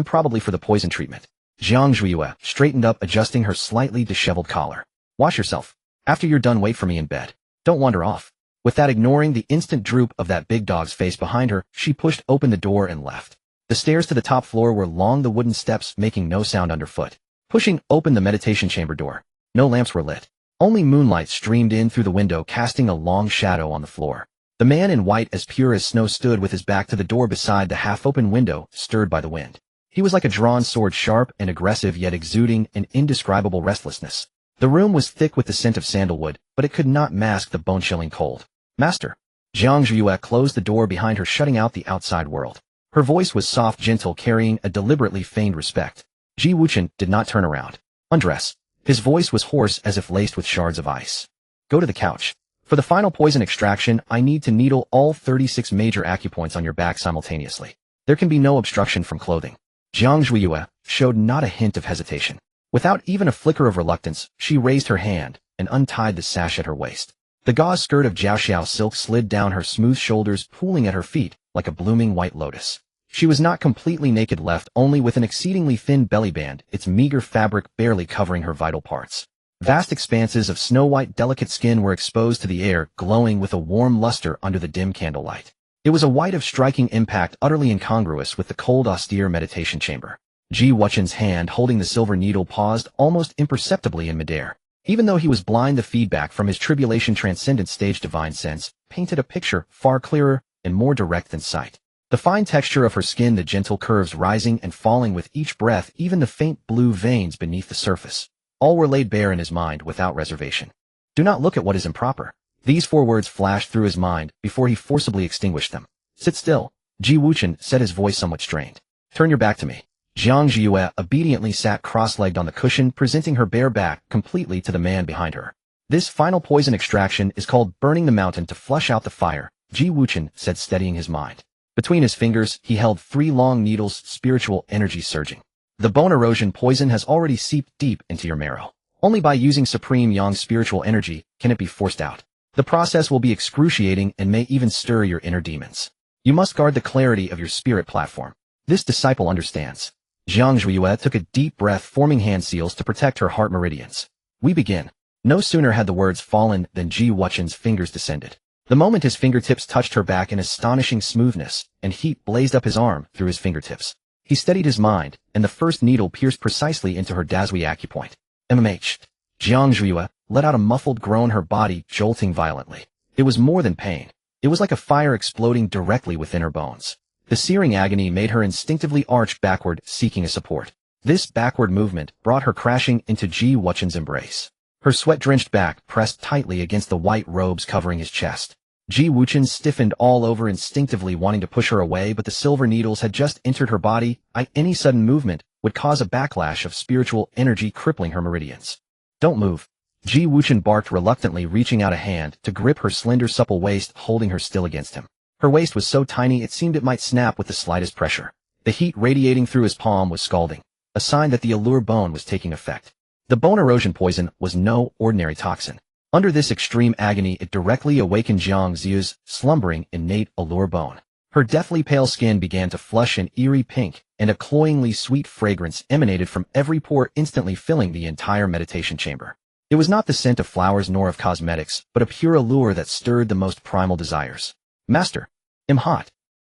Probably for the poison treatment. Jiang Zhiyue straightened up, adjusting her slightly disheveled collar. Wash yourself. After you're done, wait for me in bed. Don't wander off. With that, ignoring the instant droop of that big dog's face behind her, she pushed open the door and left. The stairs to the top floor were long, the wooden steps making no sound underfoot. Pushing open the meditation chamber door, no lamps were lit. Only moonlight streamed in through the window, casting a long shadow on the floor. The man in white, as pure as snow, stood with his back to the door beside the half-open window, stirred by the wind. He was like a drawn sword, sharp and aggressive, yet exuding an indescribable restlessness. The room was thick with the scent of sandalwood, but it could not mask the bone-chilling cold. Master. Jiang Zhiyue closed the door behind her, shutting out the outside world. Her voice was soft, gentle, carrying a deliberately feigned respect. Ji Wuchen did not turn around. Undress. His voice was hoarse, as if laced with shards of ice. Go to the couch. For the final poison extraction, I need to needle all 36 major acupoints on your back simultaneously. There can be no obstruction from clothing. Jiang Zhiyue showed not a hint of hesitation. Without even a flicker of reluctance, she raised her hand and untied the sash at her waist. The gauze skirt of jiaoxiao silk slid down her smooth shoulders, pooling at her feet like a blooming white lotus. She was not completely naked, left only with an exceedingly thin belly band, its meager fabric barely covering her vital parts. Vast expanses of snow-white, delicate skin were exposed to the air, glowing with a warm luster under the dim candlelight. It was a white of striking impact, utterly incongruous with the cold, austere meditation chamber. Ji Wuchen's hand holding the silver needle paused almost imperceptibly in midair. Even though he was blind, the feedback from his tribulation-transcendent stage divine sense painted a picture far clearer and more direct than sight. The fine texture of her skin, the gentle curves rising and falling with each breath, even the faint blue veins beneath the surface. All were laid bare in his mind without reservation. Do not look at what is improper. These 4 words flashed through his mind before he forcibly extinguished them. Sit still. Ji Wuchen said, his voice somewhat strained. Turn your back to me. Jiang Zhiyue obediently sat cross-legged on the cushion, presenting her bare back completely to the man behind her. This final poison extraction is called burning the mountain to flush out the fire, Ji Wuchen said, steadying his mind. Between his fingers, he held 3 long needles, spiritual energy surging. The bone erosion poison has already seeped deep into your marrow. Only by using supreme yang spiritual energy can it be forced out. The process will be excruciating and may even stir your inner demons. You must guard the clarity of your spirit platform. This disciple understands. Jiang Zhiyue took a deep breath, forming hand seals to protect her heart meridians. We begin. No sooner had the words fallen than Ji Wuchen's fingers descended. The moment his fingertips touched her back, an astonishing smoothness and heat blazed up his arm through his fingertips. He steadied his mind, and the first needle pierced precisely into her Dazui acupoint. Jiang Zhiyue let out a muffled groan, her body jolting violently. It was more than pain. It was like a fire exploding directly within her bones. The searing agony made her instinctively arch backward, seeking a support. This backward movement brought her crashing into Ji Wuchen's embrace. Her sweat-drenched back pressed tightly against the white robes covering his chest. Ji Wuchen stiffened all over, instinctively wanting to push her away, but the silver needles had just entered her body. Any sudden movement would cause a backlash of spiritual energy, crippling her meridians. Don't move. Ji Wuchen barked reluctantly, reaching out a hand to grip her slender, supple waist, holding her still against him. Her waist was so tiny it seemed it might snap with the slightest pressure. The heat radiating through his palm was scalding, a sign that the allure bone was taking effect. The bone erosion poison was no ordinary toxin. Under this extreme agony, it directly awakened Jiang Ziyu's slumbering innate allure bone. Her deathly pale skin began to flush an eerie pink, and a cloyingly sweet fragrance emanated from every pore, instantly filling the entire meditation chamber. It was not the scent of flowers nor of cosmetics, but a pure allure that stirred the most primal desires. Master, I'm hot.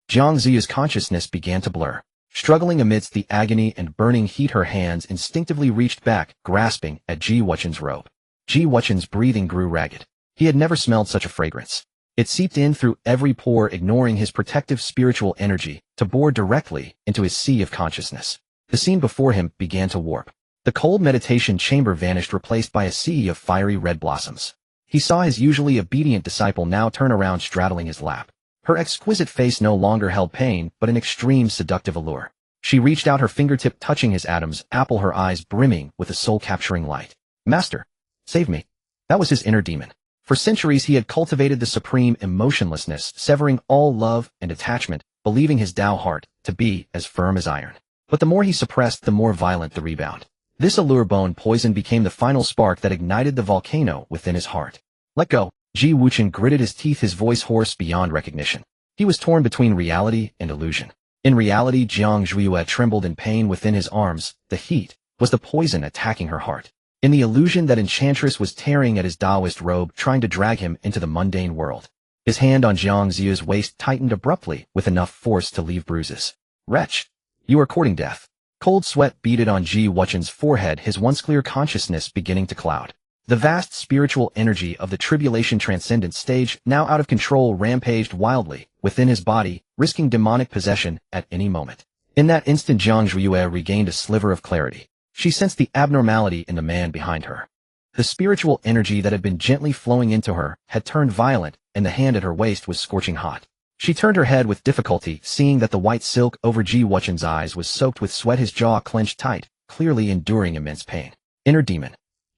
Jiang Ziyu's consciousness began to blur. Struggling amidst the agony and burning heat, her hands instinctively reached back, grasping at Ji Wuchen's robe. Ji Wuchen's breathing grew ragged. He had never smelled such a fragrance. It seeped in through every pore, ignoring his protective spiritual energy, to bore directly into his sea of consciousness. The scene before him began to warp. The cold meditation chamber vanished, replaced by a sea of fiery red blossoms. He saw his usually obedient disciple now turn around, straddling his lap. Her exquisite face no longer held pain, but an extreme seductive allure. She reached out, her fingertip touching his Adam's apple, her eyes brimming with a soul-capturing light. Master, save me. That was his inner demon. For centuries he had cultivated the supreme emotionlessness, severing all love and attachment, believing his Tao heart to be as firm as iron. But the more he suppressed, the more violent the rebound. This allure bone poison became the final spark that ignited the volcano within his heart. Let go. Ji Wuchen gritted his teeth, his voice hoarse beyond recognition. He was torn between reality and illusion. In reality, Jiang Ziyue trembled in pain within his arms. The heat was the poison attacking her heart. In the illusion, that enchantress was tearing at his Taoist robe, trying to drag him into the mundane world. His hand on Jiang Ziyu's waist tightened abruptly, with enough force to leave bruises. Wretch, you are courting death. Cold sweat beaded on Ji Wuchen's forehead, his once clear consciousness beginning to cloud. The vast spiritual energy of the tribulation transcendent stage, now out of control, rampaged wildly within his body, risking demonic possession at any moment. In that instant, Jiang Ziyue regained a sliver of clarity. She sensed the abnormality in the man behind her. The spiritual energy that had been gently flowing into her had turned violent, and the hand at her waist was scorching hot. She turned her head with difficulty, seeing that the white silk over Ji Wuchen's eyes was soaked with sweat, his jaw clenched tight, clearly enduring immense pain. Inner demon.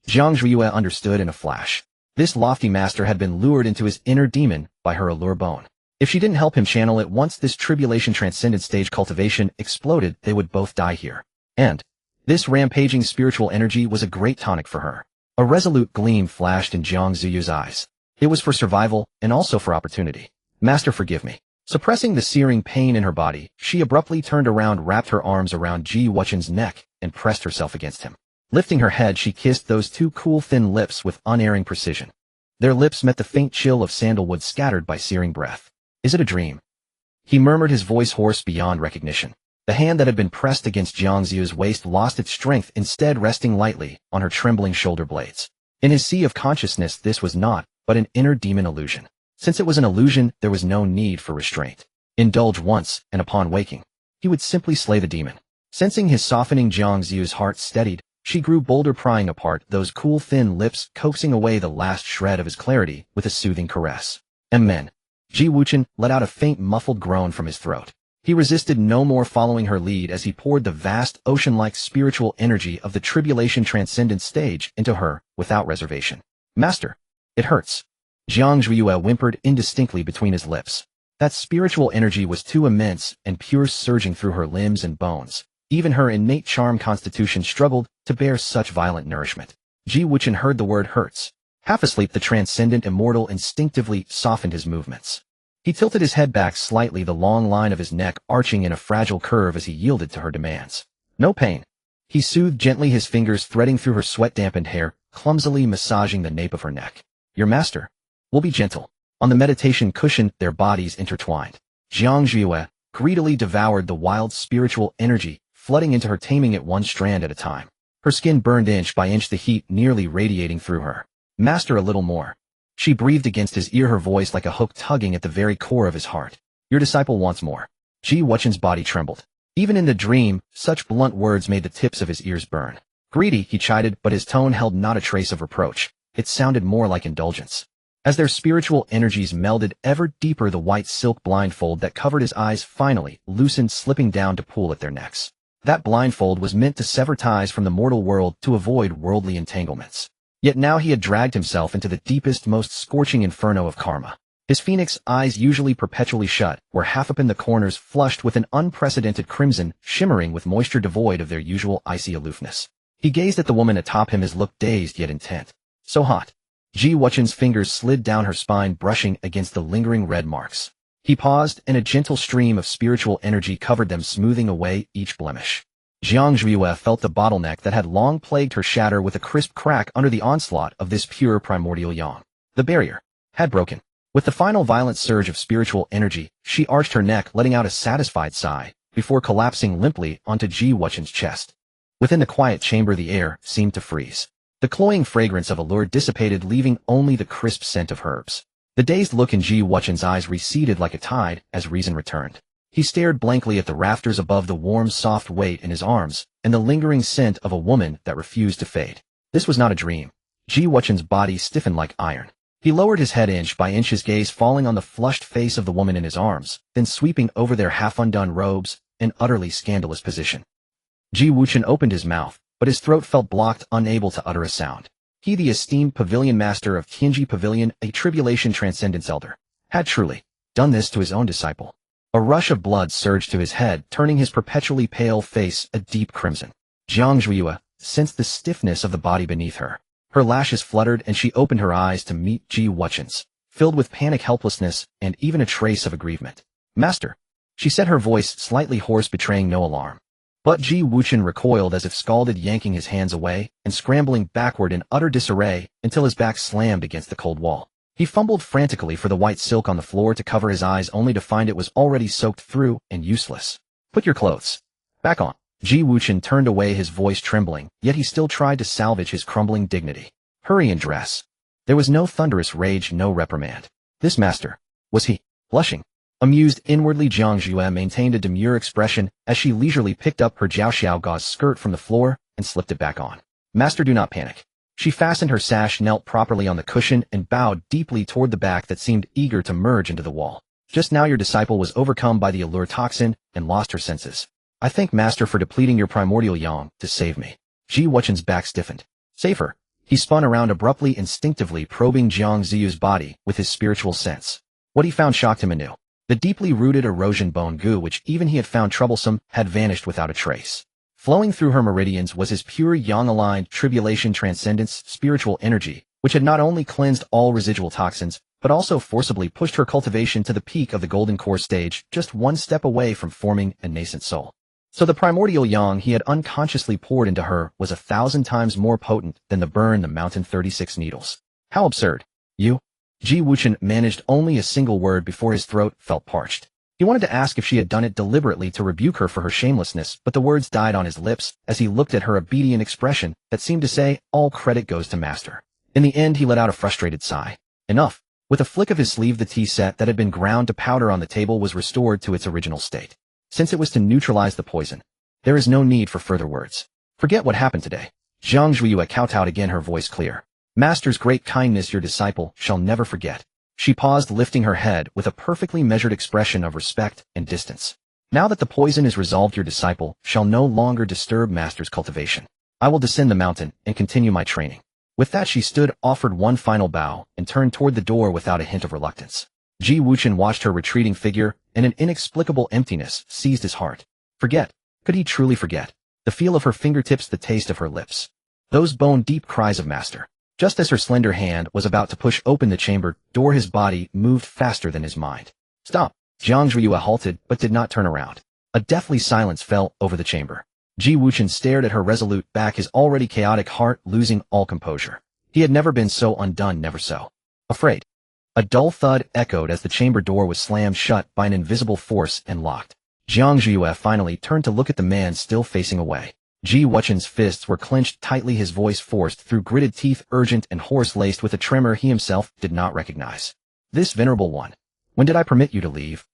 Jiang Ziyue understood in a flash. This lofty master had been lured into his inner demon by her allure bone. If she didn't help him channel it, once this tribulation transcendent stage cultivation exploded, they would both die here. And this rampaging spiritual energy was a great tonic for her. A resolute gleam flashed in Jiang Ziyu's eyes. It was for survival, and also for opportunity. Master, forgive me. Suppressing the searing pain in her body, she abruptly turned around, wrapped her arms around Ji Wuchen's neck, and pressed herself against him. Lifting her head, she kissed those two cool, thin lips with unerring precision. Their lips met the faint chill of sandalwood scattered by searing breath. Is it a dream? He murmured, his voice hoarse beyond recognition. The hand that had been pressed against Jiang Ziyu's waist lost its strength, instead resting lightly on her trembling shoulder blades. In his sea of consciousness, this was not but an inner demon illusion. Since it was an illusion, there was no need for restraint. Indulge once, and upon waking, he would simply slay the demon. Sensing his softening, Jiang Ziyu's heart steadied. She grew bolder, prying apart those cool, thin lips, coaxing away the last shred of his clarity with a soothing caress. Amen. Ji Wuchen let out a faint, muffled groan from his throat. He resisted no more, following her lead as he poured the vast, ocean-like spiritual energy of the tribulation transcendent stage into her without reservation. Master, it hurts. Jiang Ziyue whimpered indistinctly between his lips. That spiritual energy was too immense and pure, surging through her limbs and bones. Even her innate charm constitution struggled to bear such violent nourishment. Ji Wuchen heard the word hurts. Half asleep, the transcendent immortal instinctively softened his movements. He tilted his head back slightly, the long line of his neck arching in a fragile curve as he yielded to her demands. No pain. He soothed gently, his fingers threading through her sweat-dampened hair, clumsily massaging the nape of her neck. Your master will be gentle. On the meditation cushion, their bodies intertwined. Jiang Ziyue greedily devoured the wild spiritual energy, flooding into her, taming it one strand at a time. Her skin burned inch by inch, the heat nearly radiating through her. Master, a little more. She breathed against his ear, her voice like a hook tugging at the very core of his heart. Your disciple wants more. Ji Wuchen's body trembled. Even in the dream, such blunt words made the tips of his ears burn. Greedy, he chided, but his tone held not a trace of reproach. It sounded more like indulgence. As their spiritual energies melded ever deeper, the white silk blindfold that covered his eyes finally loosened, slipping down to pool at their necks. That blindfold was meant to sever ties from the mortal world, to avoid worldly entanglements. Yet now he had dragged himself into the deepest, most scorching inferno of karma. His phoenix eyes, usually perpetually shut, were half up in the corners, flushed with an unprecedented crimson, shimmering with moisture devoid of their usual icy aloofness. He gazed at the woman atop him, his look dazed yet intent. So hot. Ji Wuchen's fingers slid down her spine, brushing against the lingering red marks. He paused, and a gentle stream of spiritual energy covered them, smoothing away each blemish. Jiang Zhuiyue felt the bottleneck that had long plagued her shatter with a crisp crack under the onslaught of this pure primordial yang. The barrier had broken. With the final violent surge of spiritual energy, she arched her neck, letting out a satisfied sigh, before collapsing limply onto Ji Wuchen's chest. Within the quiet chamber, the air seemed to freeze. The cloying fragrance of allure dissipated, leaving only the crisp scent of herbs. The dazed look in Ji Wuchen's eyes receded like a tide as reason returned. He stared blankly at the rafters above, the warm, soft weight in his arms, and the lingering scent of a woman that refused to fade. This was not a dream. Ji Wuchen's body stiffened like iron. He lowered his head inch by inch, his gaze falling on the flushed face of the woman in his arms, then sweeping over their half-undone robes, an utterly scandalous position. Ji Wuchen opened his mouth, but his throat felt blocked, unable to utter a sound. He, the esteemed pavilion master of Tianji Pavilion, a tribulation transcendence elder, had truly done this to his own disciple. A rush of blood surged to his head, turning his perpetually pale face a deep crimson. Jiang Zhuiyue sensed the stiffness of the body beneath her. Her lashes fluttered, and she opened her eyes to meet Ji Wuchen's, filled with panic, helplessness, and even a trace of aggrievement. Master, she said, her voice slightly hoarse, betraying no alarm. But Ji Wuchen recoiled as if scalded, yanking his hands away and scrambling backward in utter disarray until his back slammed against the cold wall. He fumbled frantically for the white silk on the floor to cover his eyes, only to find it was already soaked through and useless. Put your clothes back on. Ji Wuchen turned away, his voice trembling, yet he still tried to salvage his crumbling dignity. Hurry and dress. There was no thunderous rage, no reprimand. This master, was he blushing? Amused inwardly, Jiang Zhuiyue maintained a demure expression as she leisurely picked up her jiaoxiao gauze skirt from the floor and slipped it back on. Master, do not panic. She fastened her sash, knelt properly on the cushion, and bowed deeply toward the back that seemed eager to merge into the wall. Just now your disciple was overcome by the allure toxin and lost her senses. I thank Master for depleting your primordial yang to save me. Ji Wuchen's back stiffened. Save her. He spun around abruptly, instinctively probing Jiang Ziyu's body with his spiritual sense. What he found shocked him anew. The deeply rooted erosion bone goo, which even he had found troublesome, had vanished without a trace. Flowing through her meridians was his pure yang-aligned tribulation transcendence spiritual energy, which had not only cleansed all residual toxins, but also forcibly pushed her cultivation to the peak of the golden core stage, just one step away from forming a nascent soul. So the primordial yang he had unconsciously poured into her was 1,000 times more potent than the burn the mountain 36 needles. How absurd. You? Ji Wuchen managed only a single word before his throat felt parched. He wanted to ask if she had done it deliberately to rebuke her for her shamelessness, but the words died on his lips as he looked at her, obedient expression that seemed to say, all credit goes to Master. In the end, he let out a frustrated sigh. Enough. With a flick of his sleeve, the tea set that had been ground to powder on the table was restored to its original state. Since it was to neutralize the poison, there is no need for further words. Forget what happened today. Jiang Zhuiyue kowtowed again, her voice clear. Master's great kindness your disciple shall never forget. She paused, lifting her head with a perfectly measured expression of respect and distance. Now that the poison is resolved, your disciple shall no longer disturb Master's cultivation. I will descend the mountain and continue my training. With that, she stood, offered one final bow, and turned toward the door without a hint of reluctance. Ji Wuchen watched her retreating figure, and an inexplicable emptiness seized his heart. Forget? Could he truly forget? The feel of her fingertips, the taste of her lips. Those bone-deep cries of Master. Just as her slender hand was about to push open the chamber door, his body moved faster than his mind. Stop! Jiang Zhuiyue halted, but did not turn around. A deathly silence fell over the chamber. Ji Wuchen stared at her resolute back, his already chaotic heart losing all composure. He had never been so undone, never so afraid. A dull thud echoed as the chamber door was slammed shut by an invisible force and locked. Jiang Zhuiyue finally turned to look at the man still facing away. Ji Wuchen's fists were clenched tightly, his voice forced through gritted teeth, urgent and hoarse-laced with a tremor he himself did not recognize. This venerable one. When did I permit you to leave?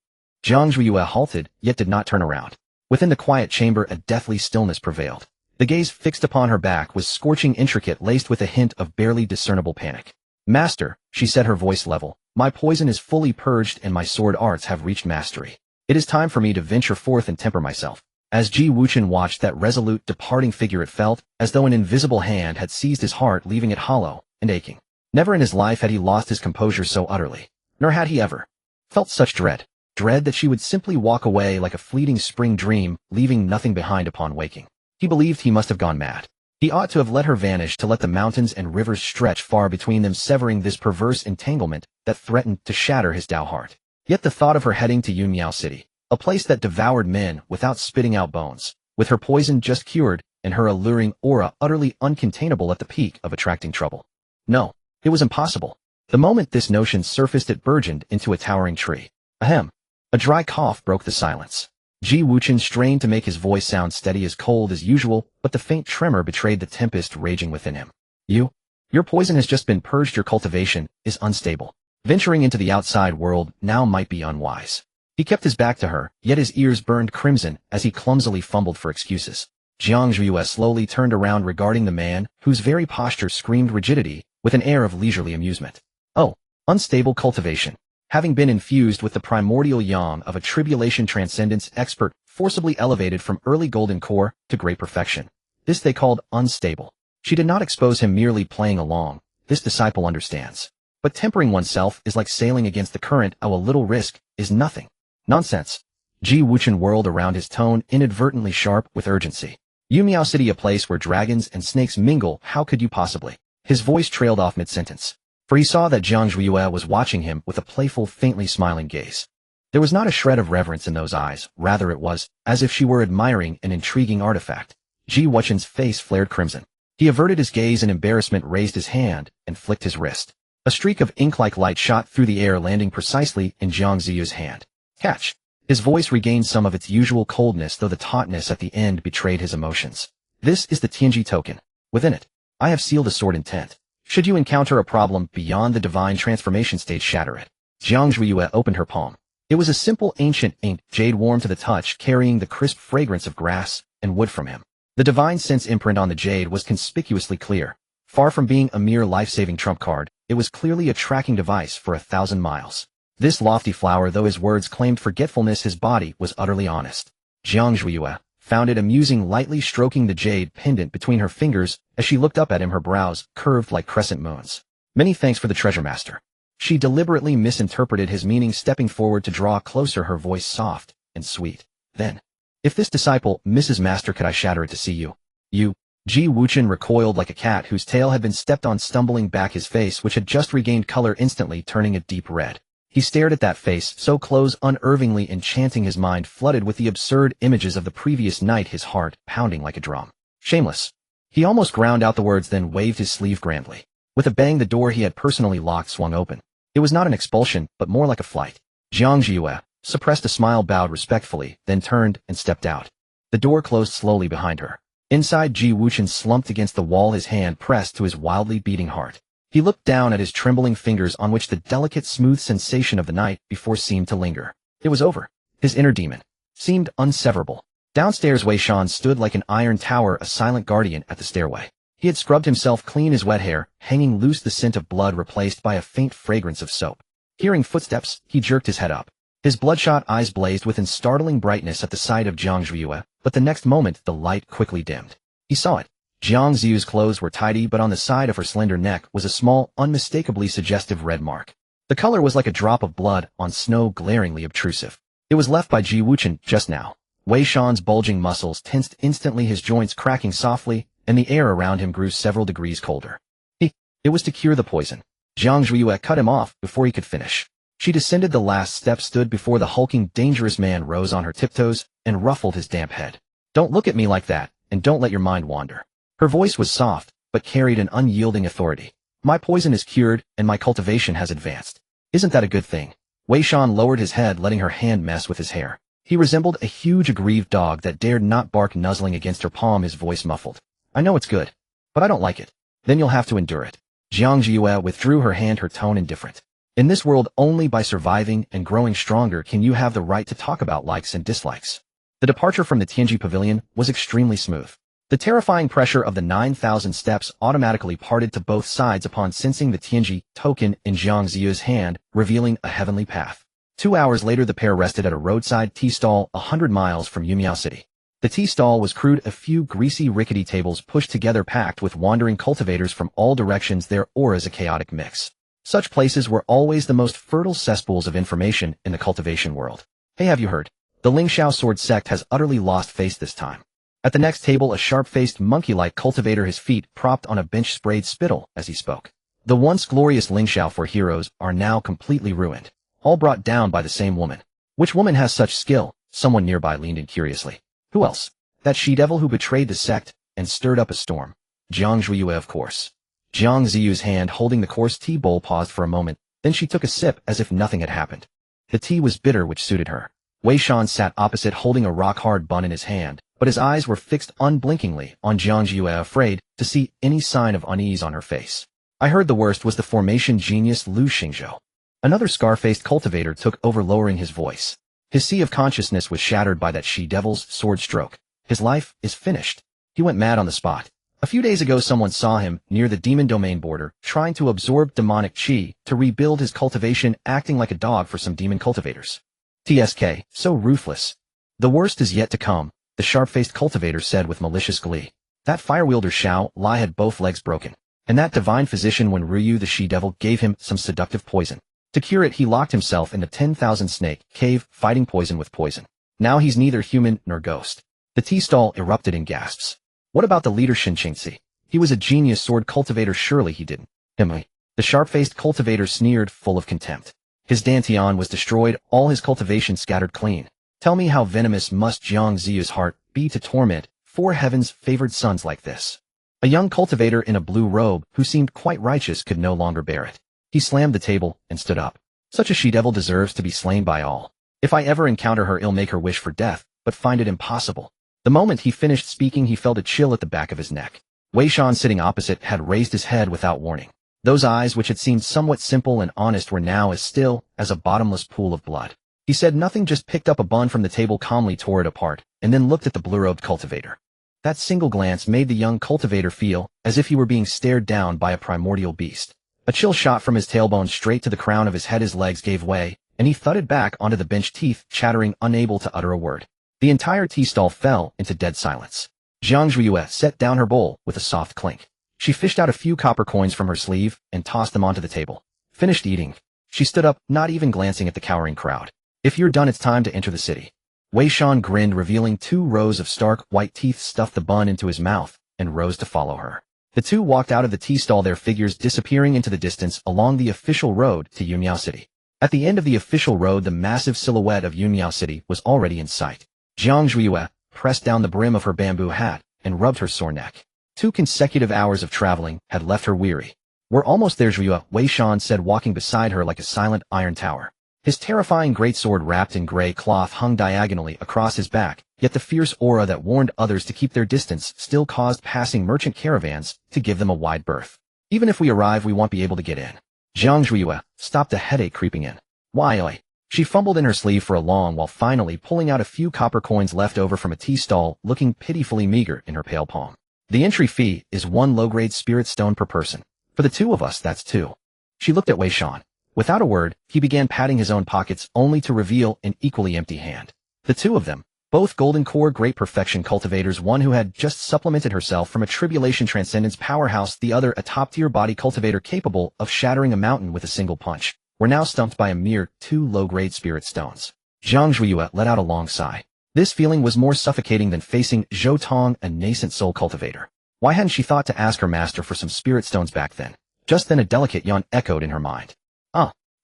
Jiang Zhuiyue halted, yet did not turn around. Within the quiet chamber a deathly stillness prevailed. The gaze fixed upon her back was scorching, intricate, laced with a hint of barely discernible panic. Master, she said, her voice level, my poison is fully purged and my sword arts have reached mastery. It is time for me to venture forth and temper myself. As Ji Wuchen watched that resolute, departing figure, it felt as though an invisible hand had seized his heart, leaving it hollow and aching. Never in his life had he lost his composure so utterly, nor had he ever felt such dread that she would simply walk away like a fleeting spring dream, leaving nothing behind upon waking. He believed he must have gone mad. He ought to have let her vanish, to let the mountains and rivers stretch far between them, severing this perverse entanglement that threatened to shatter his Dao heart. Yet the thought of her heading to Yunmiao City, a place that devoured men without spitting out bones, with her poison just cured and her alluring aura utterly uncontainable at the peak of attracting trouble. No, it was impossible. The moment this notion surfaced, it burgeoned into a towering tree. Ahem. A dry cough broke the silence. Ji Wuchen strained to make his voice sound steady, as cold as usual, but the faint tremor betrayed the tempest raging within him. Your poison has just been purged. Your cultivation is unstable. Venturing into the outside world now might be unwise. He kept his back to her, yet his ears burned crimson as he clumsily fumbled for excuses. Jiang Zhuiyue slowly turned around, regarding the man, whose very posture screamed rigidity, with an air of leisurely amusement. Oh, unstable cultivation. Having been infused with the primordial yang of a tribulation transcendence expert, forcibly elevated from early golden core to great perfection. This they called unstable. She did not expose him merely playing along. This disciple understands. But tempering oneself is like sailing against the current. A little risk is nothing. Nonsense. Ji Wuchen whirled around, his tone inadvertently sharp with urgency. Yunmiao City, a place where dragons and snakes mingle, how could you possibly? His voice trailed off mid-sentence, for he saw that Jiang Zhuiyue was watching him with a playful, faintly smiling gaze. There was not a shred of reverence in those eyes, rather it was as if she were admiring an intriguing artifact. Ji Wuchen's face flared crimson. He averted his gaze in embarrassment, raised his hand, and flicked his wrist. A streak of ink-like light shot through the air, landing precisely in Jiang Ziyu's hand. Catch. His voice regained some of its usual coldness, though the tautness at the end betrayed his emotions. This is the Tianji token. Within it, I have sealed a sword intent. Should you encounter a problem beyond the divine transformation stage, shatter it. Jiang Zhuiyue opened her palm. It was a simple ancient inked jade, warm to the touch, carrying the crisp fragrance of grass and wood from him. The divine sense imprint on the jade was conspicuously clear. Far from being a mere life-saving trump card, it was clearly a tracking device for 1,000 miles. This lofty flower, though his words claimed forgetfulness, his body was utterly honest. Jiang Zhuiyue found it amusing, lightly stroking the jade pendant between her fingers as she looked up at him, her brows curved like crescent moons. Many thanks for the treasure, master. She deliberately misinterpreted his meaning, stepping forward to draw closer, her voice soft and sweet. Then, if this disciple, Mrs. Master, could I shatter it to see you? You? Ji Wuchen recoiled like a cat whose tail had been stepped on, stumbling back, his face, which had just regained color, instantly turning a deep red. He stared at that face, so close, unervingly enchanting, his mind flooded with the absurd images of the previous night, his heart pounding like a drum. Shameless. He almost ground out the words, then waved his sleeve grandly. With a bang, the door he had personally locked swung open. It was not an expulsion, but more like a flight. Jiang Zhuiyue suppressed a smile, bowed respectfully, then turned and stepped out. The door closed slowly behind her. Inside, Ji Wuchen slumped against the wall, his hand pressed to his wildly beating heart. He looked down at his trembling fingers, on which the delicate, smooth sensation of the night before seemed to linger. It was over. His inner demon seemed unseverable. Downstairs, Wei Shan stood like an iron tower, a silent guardian at the stairway. He had scrubbed himself clean, his wet hair hanging loose, the scent of blood replaced by a faint fragrance of soap. Hearing footsteps, he jerked his head up. His bloodshot eyes blazed with startling brightness at the sight of Jiang Zhuiyue, but the next moment the light quickly dimmed. He saw it. Jiang Ziyu's clothes were tidy, but on the side of her slender neck was a small, unmistakably suggestive red mark. The color was like a drop of blood on snow, glaringly obtrusive. It was left by Ji Wuchen just now. Wei Shan's bulging muscles tensed instantly, his joints cracking softly, and the air around him grew several degrees colder. It was to cure the poison. Jiang Zhuiyue cut him off before he could finish. She descended the last step, stood before the hulking, dangerous man, rose on her tiptoes, and ruffled his damp head. Don't look at me like that, and don't let your mind wander. Her voice was soft, but carried an unyielding authority. My poison is cured, and my cultivation has advanced. Isn't that a good thing? Wei Shan lowered his head, letting her hand mess with his hair. He resembled a huge aggrieved dog that dared not bark, nuzzling against her palm, his voice muffled. I know it's good, but I don't like it. Then you'll have to endure it. Jiang Jiyue withdrew her hand, her tone indifferent. In this world, only by surviving and growing stronger can you have the right to talk about likes and dislikes. The departure from the Tianji Pavilion was extremely smooth. The terrifying pressure of the 9,000 steps automatically parted to both sides upon sensing the Tianji token in Jiang Ziyu's hand, revealing a heavenly path. 2 hours later, the pair rested at a roadside tea stall 100 miles from Yumiao City. The tea stall was crude, a few greasy, rickety tables pushed together, packed with wandering cultivators from all directions, their auras a chaotic mix. Such places were always the most fertile cesspools of information in the cultivation world. Hey, have you heard? The Lingxiao sword sect has utterly lost face this time. At the next table, a sharp-faced, monkey-like cultivator, his feet propped on a bench, sprayed spittle as he spoke. The once glorious Lingxiao for heroes are now completely ruined. All brought down by the same woman. Which woman has such skill? Someone nearby leaned in curiously. Who else? That she-devil who betrayed the sect and stirred up a storm. Jiang Ziyue, of course. Jiang Ziyu's hand holding the coarse tea bowl paused for a moment, then she took a sip as if nothing had happened. The tea was bitter, which suited her. Wei Shan sat opposite, holding a rock-hard bun in his hand, but his eyes were fixed unblinkingly on Jiang Ziyue, afraid to see any sign of unease on her face. I heard the worst was the formation genius Lu Xingzhou. Another scar-faced cultivator took over, lowering his voice. His sea of consciousness was shattered by that she-devil's sword stroke. His life is finished. He went mad on the spot. A few days ago, someone saw him near the demon domain border, trying to absorb demonic chi to rebuild his cultivation, acting like a dog for some demon cultivators. TSK, so ruthless. The worst is yet to come, the sharp-faced cultivator said with malicious glee. That fire-wielder Xiao Lai had both legs broken, and that divine physician when Ryu the she-devil gave him some seductive poison. To cure it, he locked himself in the 10,000 snake cave, fighting poison with poison. Now he's neither human nor ghost. The tea stall erupted in gasps. What about the leader Shin Qingxi? He was a genius sword cultivator, surely he didn't. The sharp-faced cultivator sneered, full of contempt. His dantian was destroyed, all his cultivation scattered clean. Tell me, how venomous must Jiang Ziyu's heart be to torment 4 heaven's favored sons like this? A young cultivator in a blue robe, who seemed quite righteous, could no longer bear it. He slammed the table and stood up. Such a she-devil deserves to be slain by all. If I ever encounter her, I'll make her wish for death, but find it impossible. The moment he finished speaking, he felt a chill at the back of his neck. Wei Shan, sitting opposite, had raised his head without warning. Those eyes, which had seemed somewhat simple and honest, were now as still as a bottomless pool of blood. He said nothing, just picked up a bun from the table, calmly tore it apart, and then looked at the blue-robed cultivator. That single glance made the young cultivator feel as if he were being stared down by a primordial beast. A chill shot from his tailbone straight to the crown of his head. His legs gave way, and he thudded back onto the bench, teeth chattering, unable to utter a word. The entire tea stall fell into dead silence. Jiang Ziyue set down her bowl with a soft clink. She fished out a few copper coins from her sleeve and tossed them onto the table. Finished eating, she stood up, not even glancing at the cowering crowd. If you're done, it's time to enter the city. Wei Shan grinned, revealing 2 rows of stark white teeth, stuffed the bun into his mouth, and rose to follow her. The two walked out of the tea stall, their figures disappearing into the distance along the official road to Yumiao City. At the end of the official road, the massive silhouette of Yumiao City was already in sight. Jiang Ziyue pressed down the brim of her bamboo hat and rubbed her sore neck. 2 consecutive hours of traveling had left her weary. We're almost there, Ziyue, Wei Shan said, walking beside her like a silent iron tower. His terrifying greatsword wrapped in gray cloth hung diagonally across his back, yet the fierce aura that warned others to keep their distance still caused passing merchant caravans to give them a wide berth. Even if we arrive, we won't be able to get in. Jiang Ziyue stopped, a headache creeping in. Why, oi? She fumbled in her sleeve for a long while, finally pulling out a few copper coins left over from a tea stall, looking pitifully meager in her pale palm. The entry fee is 1 low-grade spirit stone per person. For the 2 of us, that's 2. She looked at Wei Shan. Without a word, he began patting his own pockets, only to reveal an equally empty hand. The 2 of them, both golden core great perfection cultivators, one who had just supplemented herself from a tribulation transcendence powerhouse, the other a top-tier body cultivator capable of shattering a mountain with a single punch, were now stumped by a mere 2 low-grade spirit stones. Jiang Ziyue let out a long sigh. This feeling was more suffocating than facing Zhou Tong, a nascent soul cultivator. Why hadn't she thought to ask her master for some spirit stones back then? Just then a delicate yawn echoed in her mind.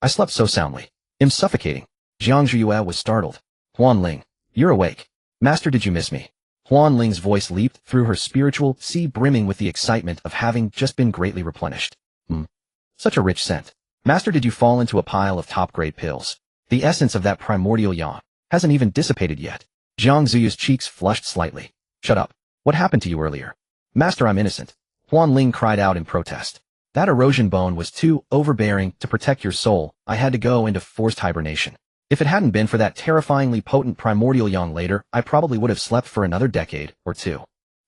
I slept so soundly. I'm suffocating. Jiang Ziyue was startled. Huan Ling, you're awake. Master, did you miss me? Huan Ling's voice leaped through her spiritual sea, brimming with the excitement of having just been greatly replenished. Such a rich scent. Master, did you fall into a pile of top-grade pills? The essence of that primordial yawn Hasn't even dissipated yet. Jiang Ziyu's cheeks flushed slightly. Shut up. What happened to you earlier? Master, I'm innocent. Huan Ling cried out in protest. That erosion bone was too overbearing to protect your soul. I had to go into forced hibernation. If it hadn't been for that terrifyingly potent primordial yang later, I probably would have slept for another decade or two.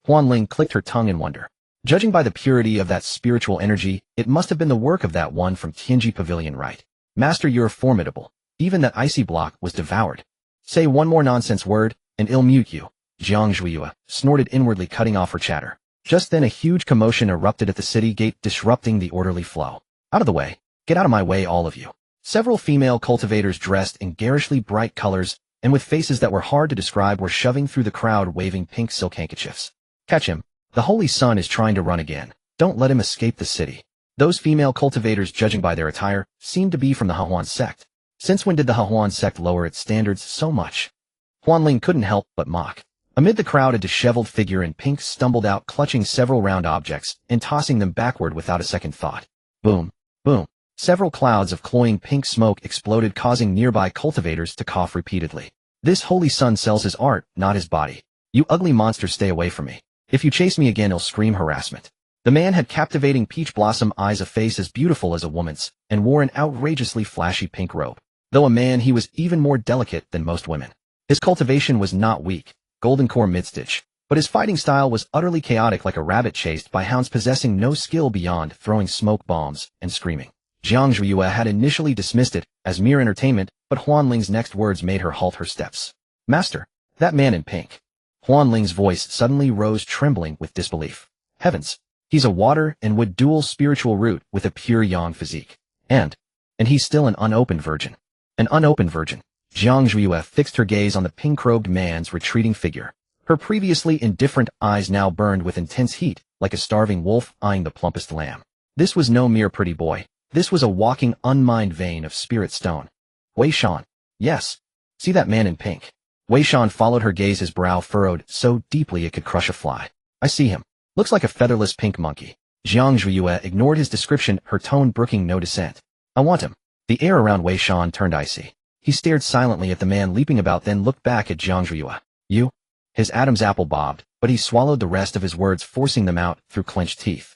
Huan Ling clicked her tongue in wonder. Judging by the purity of that spiritual energy, it must have been the work of that one from Tianji Pavilion, right? Master, you're formidable. Even that icy block was devoured. Say one more nonsense word, and I'll mute you. Jiang Zhuiyue snorted inwardly, cutting off her chatter. Just then a huge commotion erupted at the city gate, disrupting the orderly flow. Out of the way. Get out of my way, all of you. Several female cultivators dressed in garishly bright colors and with faces that were hard to describe were shoving through the crowd, waving pink silk handkerchiefs. Catch him. The Holy Sun is trying to run again. Don't let him escape the city. Those female cultivators, judging by their attire, seemed to be from the Hehuan sect. Since when did the Hehuan sect lower its standards so much? Huan Ling couldn't help but mock. Amid the crowd, a disheveled figure in pink stumbled out, clutching several round objects and tossing them backward without a second thought. Boom, boom. Several clouds of cloying pink smoke exploded, causing nearby cultivators to cough repeatedly. This Holy Sun sells his art, not his body. You ugly monster, stay away from me. If you chase me again, I'll scream harassment. The man had captivating peach blossom eyes, a face as beautiful as a woman's, and wore an outrageously flashy pink robe. Though a man, he was even more delicate than most women. His cultivation was not weak, golden core mid-stitch, but his fighting style was utterly chaotic, like a rabbit chased by hounds, possessing no skill beyond throwing smoke bombs and screaming. Jiang Zhuiyue had initially dismissed it as mere entertainment, but Huan Ling's next words made her halt her steps. Master, that man in pink. Huan Ling's voice suddenly rose, trembling with disbelief. Heavens, he's a water and wood dual spiritual root with a pure yang physique. And he's still an unopened virgin. An unopened virgin. Jiang Zhuiyue fixed her gaze on the pink-robed man's retreating figure. Her previously indifferent eyes now burned with intense heat, like a starving wolf eyeing the plumpest lamb. This was no mere pretty boy. This was a walking, unmined vein of spirit stone. Wei Shan. Yes. See that man in pink. Wei Shan followed her gaze, his brow furrowed so deeply it could crush a fly. I see him. Looks like a featherless pink monkey. Jiang Zhuiyue ignored his description, her tone brooking no dissent. I want him. The air around Wei Shan turned icy. He stared silently at the man leaping about, then looked back at Jiang Zhuiyue. You? His Adam's apple bobbed, but he swallowed the rest of his words, forcing them out through clenched teeth.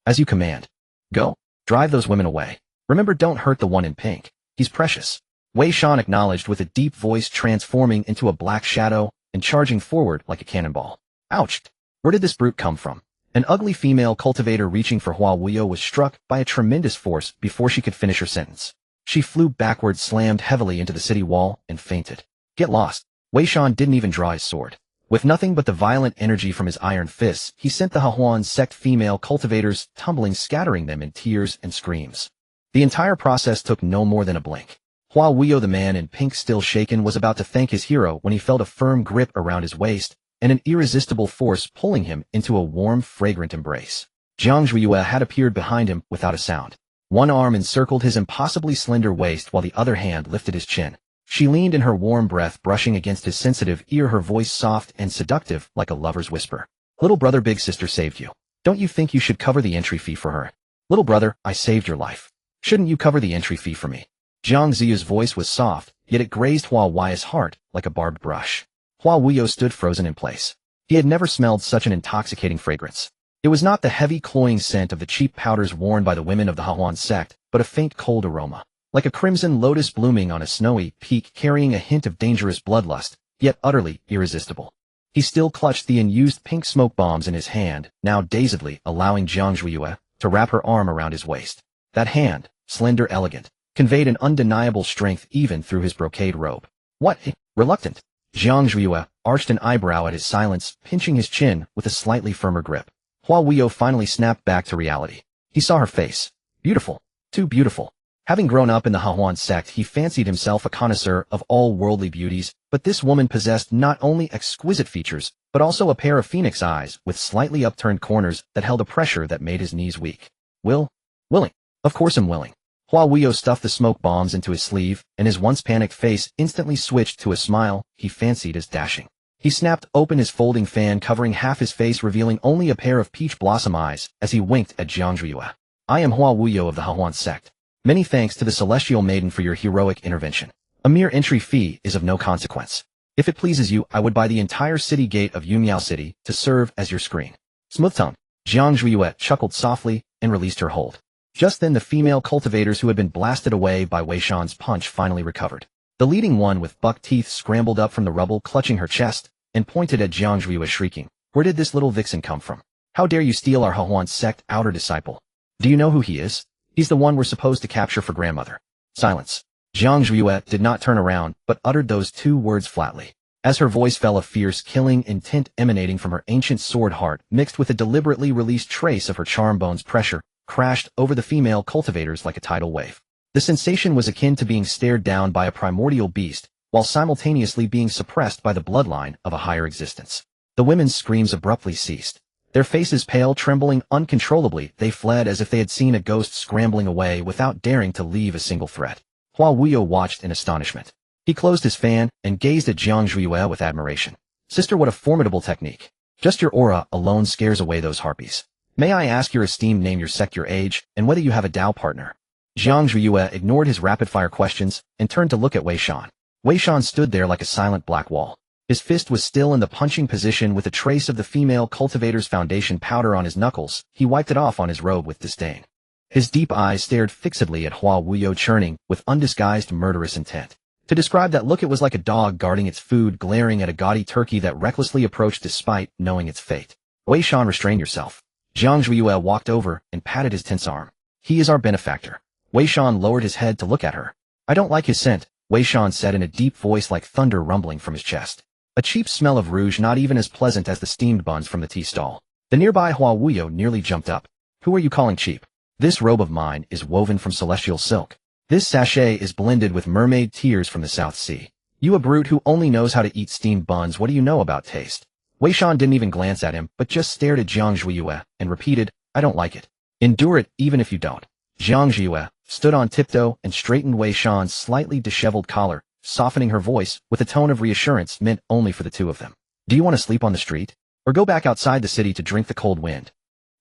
As you command. Go. Drive those women away. Remember, don't hurt the one in pink. He's precious. Wei Shan acknowledged with a deep voice, transforming into a black shadow and charging forward like a cannonball. Ouch! Where did this brute come from? An ugly female cultivator reaching for Hua Wuyo was struck by a tremendous force before she could finish her sentence. She flew backward, slammed heavily into the city wall, and fainted. Get lost. Wei Shan didn't even draw his sword. With nothing but the violent energy from his iron fists, he sent the Hehuan sect female cultivators tumbling, scattering them in tears and screams. The entire process took no more than a blink. Hua Wuyo, the man in pink still shaken, was about to thank his hero when he felt a firm grip around his waist and an irresistible force pulling him into a warm, fragrant embrace. Jiang Zhuiyue had appeared behind him without a sound. One arm encircled his impossibly slender waist while the other hand lifted his chin. She leaned in, her warm breath brushing against his sensitive ear, her voice soft and seductive like a lover's whisper. Little brother, big sister saved you. Don't you think you should cover the entry fee for her? Little brother, I saved your life. Shouldn't you cover the entry fee for me? Jiang Ziyu's voice was soft, yet it grazed Hua Wuyo's heart like a barbed brush. Hua Wuyo stood frozen in place. He had never smelled such an intoxicating fragrance. It was not the heavy, cloying scent of the cheap powders worn by the women of the Hehuan sect, but a faint, cold aroma. Like a crimson lotus blooming on a snowy peak, carrying a hint of dangerous bloodlust, yet utterly irresistible. He still clutched the unused pink smoke bombs in his hand, now dazedly allowing Jiang Zhuiyue to wrap her arm around his waist. That hand, slender, elegant, conveyed an undeniable strength even through his brocade robe. What? Reluctant. Jiang Zhuiyue arched an eyebrow at his silence, pinching his chin with a slightly firmer grip. Hua Wuyo finally snapped back to reality. He saw her face. Beautiful. Too beautiful. Having grown up in the Hehuan sect, he fancied himself a connoisseur of all worldly beauties, but this woman possessed not only exquisite features, but also a pair of phoenix eyes with slightly upturned corners that held a pressure that made his knees weak. Willing. Of course I'm willing. Hua Wuyo stuffed the smoke bombs into his sleeve, and his once panicked face instantly switched to a smile he fancied as dashing. He snapped open his folding fan, covering half his face, revealing only a pair of peach blossom eyes as he winked at Jiang Zhuiyue. I am Hua Wuyo of the Hehuan sect. Many thanks to the celestial maiden for your heroic intervention. A mere entry fee is of no consequence. If it pleases you, I would buy the entire city gate of Yunyao City to serve as your screen. Smooth tongue. Jiang Zhuiyue chuckled softly and released her hold. Just then the female cultivators who had been blasted away by Wei Shan's punch finally recovered. The leading one with buck teeth scrambled up from the rubble, clutching her chest, and pointed at Jiang Zhuiyue, shrieking, "Where did this little vixen come from? How dare you steal our Hehuan sect outer disciple? Do you know who he is? He's the one we're supposed to capture for grandmother." Silence. Jiang Zhuiyue did not turn around, but uttered those two words flatly. As her voice fell, a fierce, killing intent emanating from her ancient sword heart, mixed with a deliberately released trace of her charm bone's pressure, crashed over the female cultivators like a tidal wave. The sensation was akin to being stared down by a primordial beast, while simultaneously being suppressed by the bloodline of a higher existence. The women's screams abruptly ceased. Their faces pale, trembling uncontrollably, they fled as if they had seen a ghost scrambling away without daring to leave a single threat. Hua Wuyo watched in astonishment. He closed his fan and gazed at Jiang Zhuiyue with admiration. "Sister, what a formidable technique. Just your aura alone scares away those harpies. May I ask your esteemed name, your sect, your age, and whether you have a Dao partner?" Jiang Zhuiyue ignored his rapid-fire questions and turned to look at Wei Shan. Wei Shan stood there like a silent black wall. His fist was still in the punching position with a trace of the female cultivator's foundation powder on his knuckles. He wiped it off on his robe with disdain. His deep eyes stared fixedly at Hua Wuyo, churning with undisguised murderous intent. To describe that look, it was like a dog guarding its food, glaring at a gaudy turkey that recklessly approached despite knowing its fate. "Wei Shan, restrain yourself." Jiang Zhuiyue walked over and patted his tense arm. "He is our benefactor." Wei Shan lowered his head to look at her. "I don't like his scent," Wei Shan said in a deep voice like thunder rumbling from his chest. A cheap smell of rouge, not even as pleasant as the steamed buns from the tea stall. The nearby Hua Wuyo nearly jumped up. "Who are you calling cheap? This robe of mine is woven from celestial silk. This sachet is blended with mermaid tears from the South Sea. You, a brute who only knows how to eat steamed buns, what do you know about taste?" Wei Shan didn't even glance at him, but just stared at Jiang Zhuiyue and repeated, "I don't like it." "Endure it, even if you don't." Jiang Zhuiyue stood on tiptoe and straightened Wei Shan's slightly disheveled collar, softening her voice with a tone of reassurance meant only for the two of them. "Do you want to sleep on the street? Or go back outside the city to drink the cold wind?"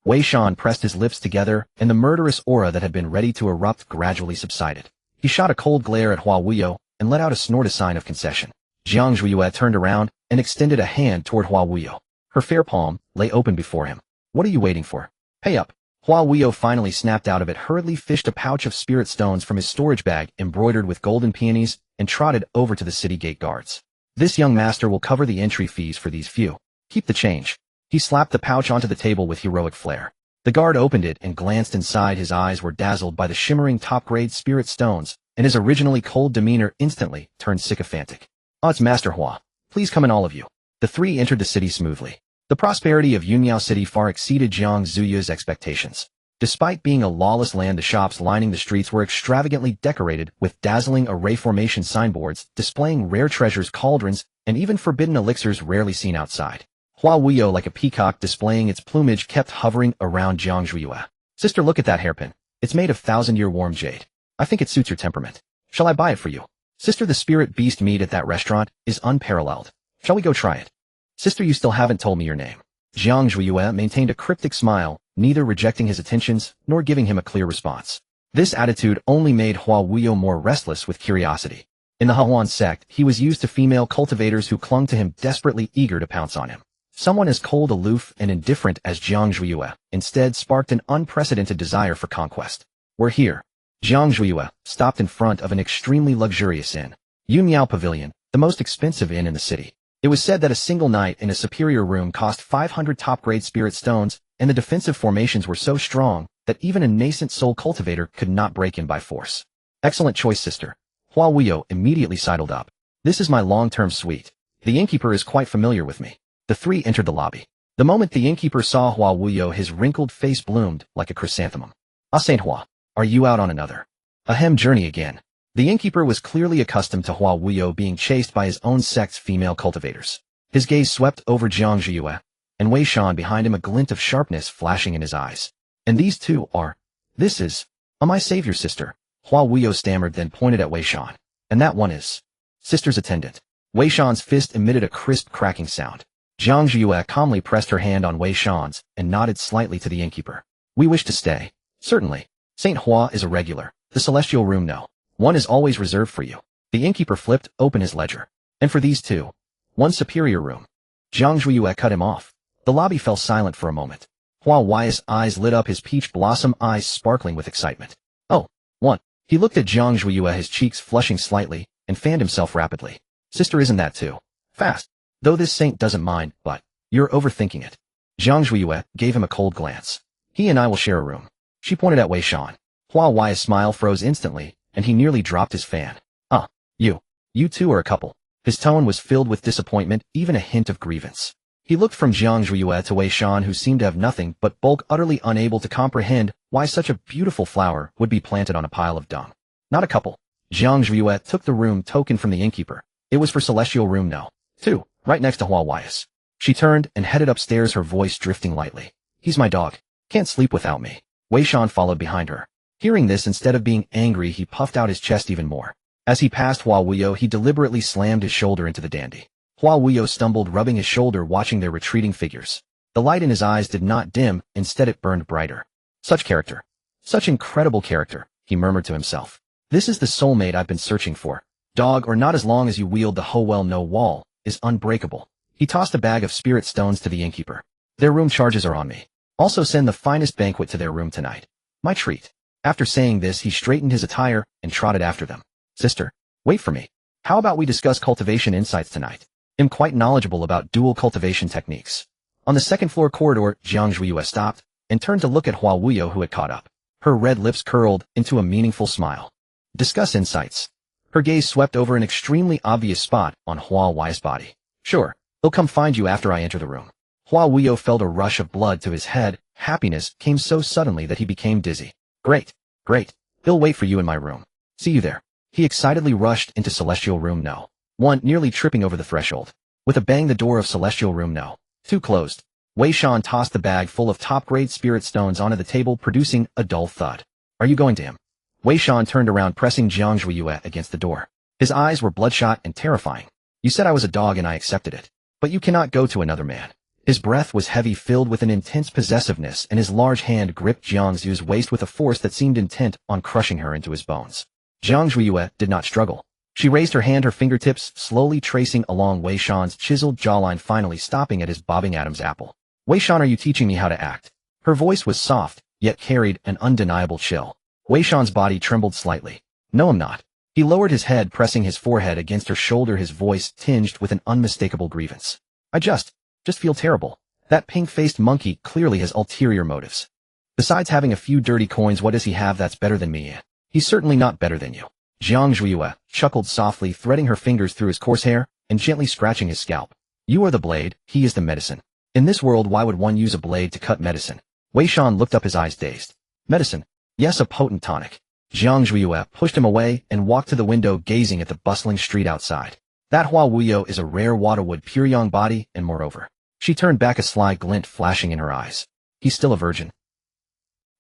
Wei Shan pressed his lips together, and the murderous aura that had been ready to erupt gradually subsided. He shot a cold glare at Hua Wuyo and let out a snort, a sign of concession. Jiang Zhuiyue turned around and extended a hand toward Hua Wuyo. Her fair palm lay open before him. "What are you waiting for? Pay up." Hua Wuyo finally snapped out of it, hurriedly fished a pouch of spirit stones from his storage bag embroidered with golden peonies, and trotted over to the city gate guards. "This young master will cover the entry fees for these few. Keep the change." He slapped the pouch onto the table with heroic flair. The guard opened it and glanced inside. His eyes were dazzled by the shimmering top-grade spirit stones, and his originally cold demeanor instantly turned sycophantic. "Oh, it's Master Hua. Please come in, all of you." The three entered the city smoothly. The prosperity of Yunyao City far exceeded Jiang Zhuiyue's expectations. Despite being a lawless land, the shops lining the streets were extravagantly decorated with dazzling array formation signboards displaying rare treasures, cauldrons, and even forbidden elixirs rarely seen outside. Hua Wuyo, like a peacock displaying its plumage, kept hovering around Jiang Zhuiyue. "Sister, look at that hairpin. It's made of thousand-year warm jade. I think it suits your temperament. Shall I buy it for you?" "Sister, the spirit beast meat at that restaurant is unparalleled. Shall we go try it?" "Sister, you still haven't told me your name." Jiang Zhuiyue maintained a cryptic smile, neither rejecting his attentions nor giving him a clear response. This attitude only made Hua Wuyo more restless with curiosity. In the Hehuan sect, he was used to female cultivators who clung to him, desperately eager to pounce on him. Someone as cold, aloof, and indifferent as Jiang Zhuiyue instead sparked an unprecedented desire for conquest. "We're here." Jiang Zhuiyue stopped in front of an extremely luxurious inn. Yunyao Pavilion, the most expensive inn in the city. It was said that a single night in a superior room cost 500 top-grade spirit stones, and the defensive formations were so strong that even a nascent soul cultivator could not break in by force. "Excellent choice, sister." Hua Wuyo immediately sidled up. "This is my long-term suite. The innkeeper is quite familiar with me." The three entered the lobby. The moment the innkeeper saw Hua Wuyo, his wrinkled face bloomed like a chrysanthemum. "Ah, Saint Hua, are you out on another ahem journey again?" The innkeeper was clearly accustomed to Hua Wuyo being chased by his own sect's female cultivators. His gaze swept over Jiang Zhuiyue, and Wei Shan behind him, a glint of sharpness flashing in his eyes. "And these two are... This is... my savior, sister." Hua Wuyo stammered, then pointed at Wei Shan. "And that one is... sister's attendant." Wei Shan's fist emitted a crisp cracking sound. Jiang Zhuiyue calmly pressed her hand on Wei Shan's and nodded slightly to the innkeeper. "We wish to stay." "Certainly. Saint Hua is a regular. The celestial room, no. One is always reserved for you." The innkeeper flipped open his ledger. And for these two, one superior room. Jiang Zhuiyue cut him off. The lobby fell silent for a moment. Hua Wei's eyes lit up, his peach blossom eyes sparkling with excitement. Oh, one. He looked at Jiang Zhuiyue, his cheeks flushing slightly, and fanned himself rapidly. Sister, isn't that too fast? Though this saint doesn't mind, but you're overthinking it. Jiang Zhuiyue gave him a cold glance. He and I will share a room. She pointed at Wei Shan. Hua Wei's smile froze instantly, and he nearly dropped his fan. You two are a couple. His tone was filled with disappointment, even a hint of grievance. He looked from Jiang Zhuiyue to Wei Shan, who seemed to have nothing but bulk, utterly unable to comprehend why such a beautiful flower would be planted on a pile of dung. Not a couple. Jiang Zhuiyue took the room token from the innkeeper. It was for Celestial Room No. 2, right next to Hua Wei's. She turned and headed upstairs, her voice drifting lightly. He's my dog. Can't sleep without me. Wei Shan followed behind her. Hearing this, instead of being angry, he puffed out his chest even more. As he passed Hua Wuyo, he deliberately slammed his shoulder into the dandy. Hua Wuyo stumbled, rubbing his shoulder, watching their retreating figures. The light in his eyes did not dim, instead it burned brighter. Such character. Such incredible character, he murmured to himself. This is the soulmate I've been searching for. Dog, or not, as long as you wield the Howell no wall, is unbreakable. He tossed a bag of spirit stones to the innkeeper. Their room charges are on me. Also send the finest banquet to their room tonight. My treat. After saying this, he straightened his attire and trotted after them. Sister, wait for me. How about we discuss cultivation insights tonight? I'm quite knowledgeable about dual cultivation techniques. On the second floor corridor, Jiang Zhuiyue stopped and turned to look at Hua Wuyo, who had caught up. Her red lips curled into a meaningful smile. Discuss insights. Her gaze swept over an extremely obvious spot on Hua Wei's body. Sure, he'll come find you after I enter the room. Hua Wuyo felt a rush of blood to his head. Happiness came so suddenly that he became dizzy. Great. He'll wait for you in my room. See you there. He excitedly rushed into Celestial Room No. 1, nearly tripping over the threshold. With a bang, the door of Celestial Room No. 2 closed. Wei Shan tossed the bag full of top-grade spirit stones onto the table, producing a dull thud. Are you going to him? Wei Shan turned around, pressing Jiang Zhuiyue against the door. His eyes were bloodshot and terrifying. You said I was a dog and I accepted it. But you cannot go to another man. His breath was heavy, filled with an intense possessiveness, and his large hand gripped Jiang Zhu's waist with a force that seemed intent on crushing her into his bones. Jiang Zhuiyue did not struggle. She raised her hand, her fingertips slowly tracing along Wei Shan's chiseled jawline, finally stopping at his bobbing Adam's apple. Wei Shan, are you teaching me how to act? Her voice was soft, yet carried an undeniable chill. Wei Shan's body trembled slightly. No, I'm not. He lowered his head, pressing his forehead against her shoulder, his voice tinged with an unmistakable grievance. I just feel terrible. That pink-faced monkey clearly has ulterior motives. Besides having a few dirty coins, what does he have that's better than me? He's certainly not better than you. Jiang Zhuiyue chuckled softly, threading her fingers through his coarse hair and gently scratching his scalp. You are the blade, he is the medicine. In this world, why would one use a blade to cut medicine? Wei Shan looked up, his eyes dazed. Medicine? Yes, a potent tonic. Jiang Zhuiyue pushed him away and walked to the window, gazing at the bustling street outside. That Hua Wuyo is a rare waterwood, pure young body, and moreover. She turned back, a sly glint flashing in her eyes. He's still a virgin.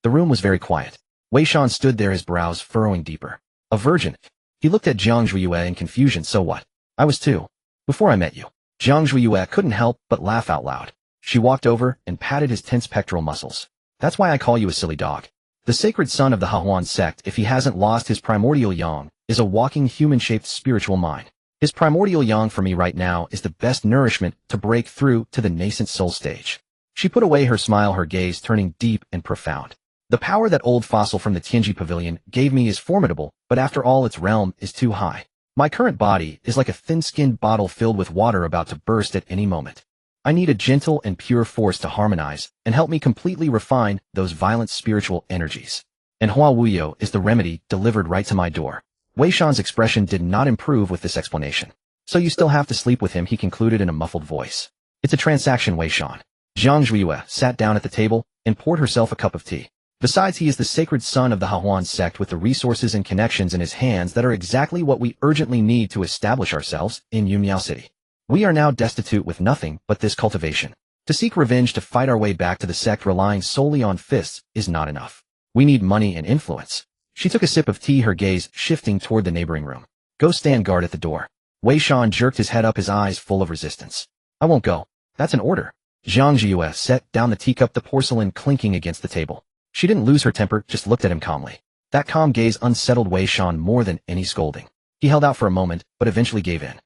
The room was very quiet. Wei Shan stood there, his brows furrowing deeper. A virgin? He looked at Jiang Zhuiyue in confusion. So what? I was too. Before I met you. Jiang Zhuiyue couldn't help but laugh out loud. She walked over and patted his tense pectoral muscles. That's why I call you a silly dog. The sacred son of the Hahuan sect, if he hasn't lost his primordial yang, is a walking human-shaped spiritual mind. His primordial yang for me right now is the best nourishment to break through to the nascent soul stage. She put away her smile, her gaze turning deep and profound. The power that old fossil from the Tianji Pavilion gave me is formidable, but after all, its realm is too high. My current body is like a thin-skinned bottle filled with water about to burst at any moment. I need a gentle and pure force to harmonize and help me completely refine those violent spiritual energies. And Hua Wuyo is the remedy delivered right to my door. Wei Shan's expression did not improve with this explanation. So you still have to sleep with him, he concluded in a muffled voice. It's a transaction, Wei Shan. Jiang Zhuiyue sat down at the table and poured herself a cup of tea. Besides, he is the sacred son of the Hahuan sect with the resources and connections in his hands that are exactly what we urgently need to establish ourselves in Yunmiao City. We are now destitute with nothing but this cultivation. To seek revenge, to fight our way back to the sect relying solely on fists is not enough. We need money and influence. She took a sip of tea, her gaze shifting toward the neighboring room. Go stand guard at the door. Wei Shan jerked his head up, his eyes full of resistance. I won't go. That's an order. Jiang Zhuiyue set down the teacup, the porcelain clinking against the table. She didn't lose her temper, just looked at him calmly. That calm gaze unsettled Wei Shan more than any scolding. He held out for a moment, but eventually gave in.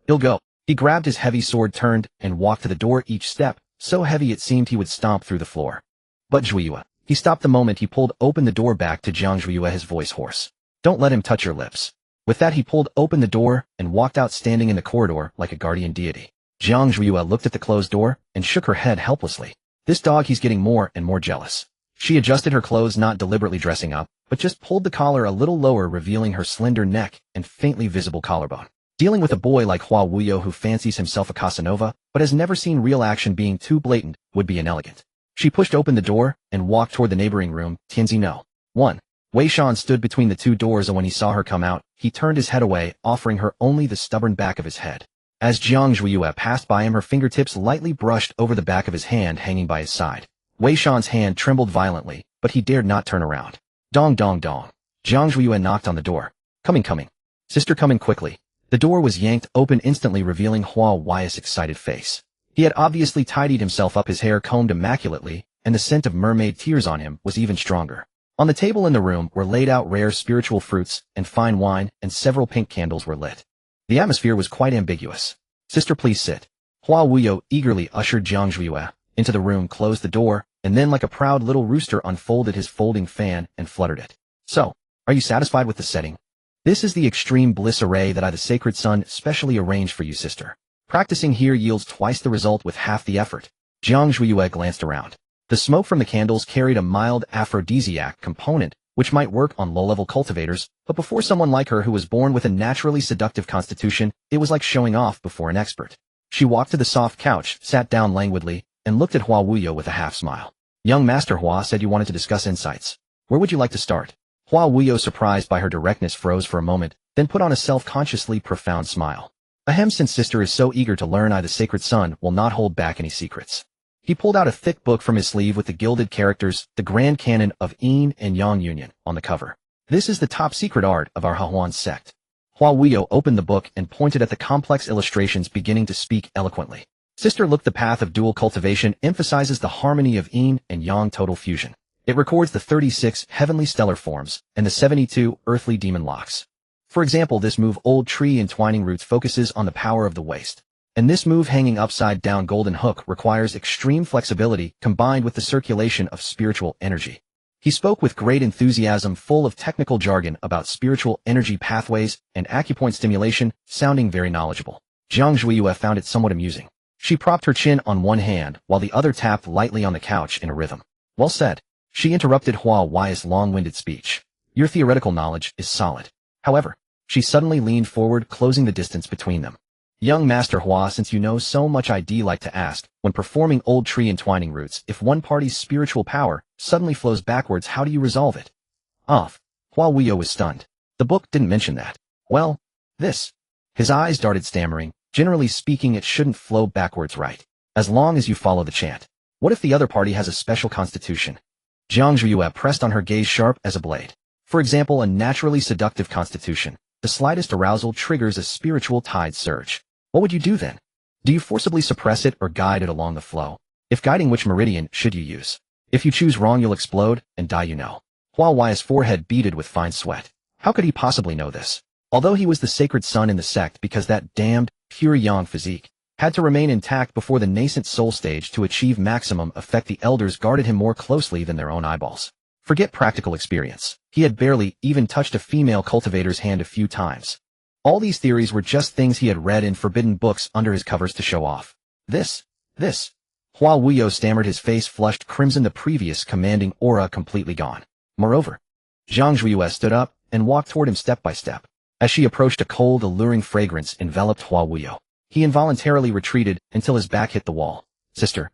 "He'll go." He grabbed his heavy sword, turned, and walked to the door, each step so heavy it seemed he would stomp through the floor. "But Zhuiyue." He stopped the moment he pulled open the door. "Back to Jiang Zhuiyue," his voice hoarse. "Don't let him touch your lips." With that he pulled open the door and walked out, standing in the corridor like a guardian deity. Jiang Zhuiyue looked at the closed door and shook her head helplessly. This dog, he's getting more and more jealous. She adjusted her clothes, not deliberately dressing up, but just pulled the collar a little lower, revealing her slender neck and faintly visible collarbone. Dealing with a boy like Hua Wuyo, who fancies himself a Casanova, but has never seen real action, being too blatant would be inelegant. She pushed open the door and walked toward the neighboring room. Tianzi no. 1. Wei Shan stood between the two doors, and when he saw her come out, he turned his head away, offering her only the stubborn back of his head. As Jiang Zhuiyue passed by him, her fingertips lightly brushed over the back of his hand hanging by his side. Wei Shan's hand trembled violently, but he dared not turn around. Dong dong dong. Jiang Zhuiyue knocked on the door. Coming. Sister, come in quickly." The door was yanked open instantly, revealing Hua Wuyo's excited face. He had obviously tidied himself up, his hair combed immaculately, and the scent of mermaid tears on him was even stronger. On the table in the room were laid out rare spiritual fruits and fine wine, and several pink candles were lit. The atmosphere was quite ambiguous. "Sister, please sit." Hua Wuyo eagerly ushered Jiang Zhuiyue into the room, closed the door, and then like a proud little rooster unfolded his folding fan and fluttered it. "So, are you satisfied with the setting? This is the extreme bliss array that I, the Sacred Sun, specially arranged for you, sister. Practicing here yields twice the result with half the effort." Jiang Zhuiyue glanced around. The smoke from the candles carried a mild aphrodisiac component, which might work on low-level cultivators, but before someone like her who was born with a naturally seductive constitution, it was like showing off before an expert. She walked to the soft couch, sat down languidly, and looked at Hua Wuyo with a half-smile. "Young Master Hua said you wanted to discuss insights. Where would you like to start?" Hua Wuyo, surprised by her directness, froze for a moment, then put on a self-consciously profound smile. "Ahem, since sister is so eager to learn, I, the Sacred Sun, will not hold back any secrets." He pulled out a thick book from his sleeve with the gilded characters, "The Grand Canon of Yin and Yang Union," on the cover. "This is the top secret art of our Hahuan sect." Hua Wuyo opened the book and pointed at the complex illustrations, beginning to speak eloquently. "Sister, look, the path of dual cultivation emphasizes the harmony of Yin and Yang total fusion. It records the 36 heavenly stellar forms and the 72 earthly demon locks. For example, this move, Old Tree Entwining Roots, focuses on the power of the waist. And this move, Hanging Upside Down Golden Hook, requires extreme flexibility combined with the circulation of spiritual energy." He spoke with great enthusiasm, full of technical jargon about spiritual energy pathways and acupoint stimulation, sounding very knowledgeable. Jiang Zhuiyue found it somewhat amusing. She propped her chin on one hand while the other tapped lightly on the couch in a rhythm. "Well said." She interrupted Hua Wuyo's long-winded speech. "Your theoretical knowledge is solid. However," she suddenly leaned forward, closing the distance between them. "Young Master Hua, since you know so much, I'd like to ask, when performing Old Tree Entwining Roots, if one party's spiritual power suddenly flows backwards, how do you resolve it?" "Off." Hua Wuyo was stunned. "The book didn't mention that." "Well, this." His eyes darted, stammering. "Generally speaking, it shouldn't flow backwards, right? As long as you follow the chant. What if the other party has a special constitution?" Jiang Zhuiyue pressed on her gaze, sharp as a blade. "For example, a naturally seductive constitution. The slightest arousal triggers a spiritual tide surge. What would you do then? Do you forcibly suppress it or guide it along the flow? If guiding, which meridian should you use? If you choose wrong, you'll explode and die, you know." Hua Wuyo's forehead beaded with fine sweat. How could he possibly know this? Although he was the Sacred Sun in the sect, because that damned, pure yang physique had to remain intact before the nascent soul stage to achieve maximum effect, the elders guarded him more closely than their own eyeballs. Forget practical experience. He had barely even touched a female cultivator's hand a few times. All these theories were just things he had read in forbidden books under his covers to show off. This. Hua Wuyo stammered, his face flushed crimson, the previous commanding aura completely gone. Moreover, Jiang Zhuiyue stood up and walked toward him step by step. As she approached, a cold, alluring fragrance enveloped Hua Wuyo. He involuntarily retreated until his back hit the wall. "Sister,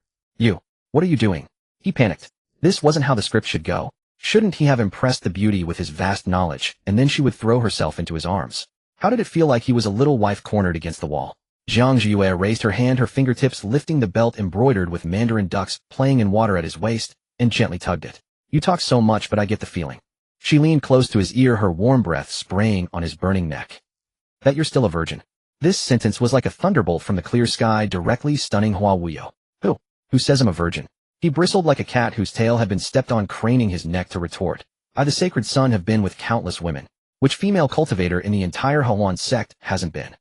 what are you doing?" He panicked. This wasn't how the script should go. Shouldn't he have impressed the beauty with his vast knowledge, and then she would throw herself into his arms? How did it feel like he was a little wife cornered against the wall? Jiang Zhuiyue raised her hand, her fingertips lifting the belt embroidered with mandarin ducks playing in water at his waist, and gently tugged it. "You talk so much, but I get the feeling." She leaned close to his ear, her warm breath spraying on his burning neck. "That you're still a virgin." This sentence was like a thunderbolt from the clear sky, directly stunning Hua Wuyo. Who says I'm a virgin?" He bristled like a cat whose tail had been stepped on, craning his neck to retort. "I, the Sacred Sun, have been with countless women. Which female cultivator in the entire Huan sect hasn't been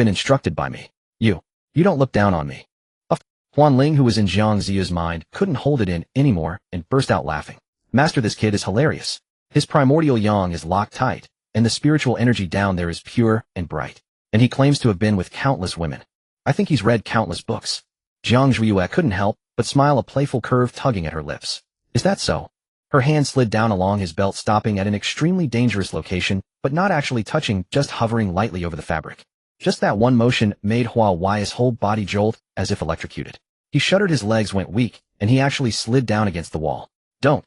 instructed by me? You don't look down on me. Huan Ling, who was in Jiang Ziya's mind, couldn't hold it in anymore and burst out laughing. Master, this kid is hilarious. His primordial yang is locked tight, and the spiritual energy down there is pure and bright. And he claims to have been with countless women. I think he's read countless books. Jiang Zhuiyue couldn't help but smile, a playful curve tugging at her lips. Is that so? Her hand slid down along his belt, stopping at an extremely dangerous location, but not actually touching, just hovering lightly over the fabric. Just that one motion made Hua Wai's whole body jolt, as if electrocuted. He shuddered, his legs went weak, and he actually slid down against the wall. Don't.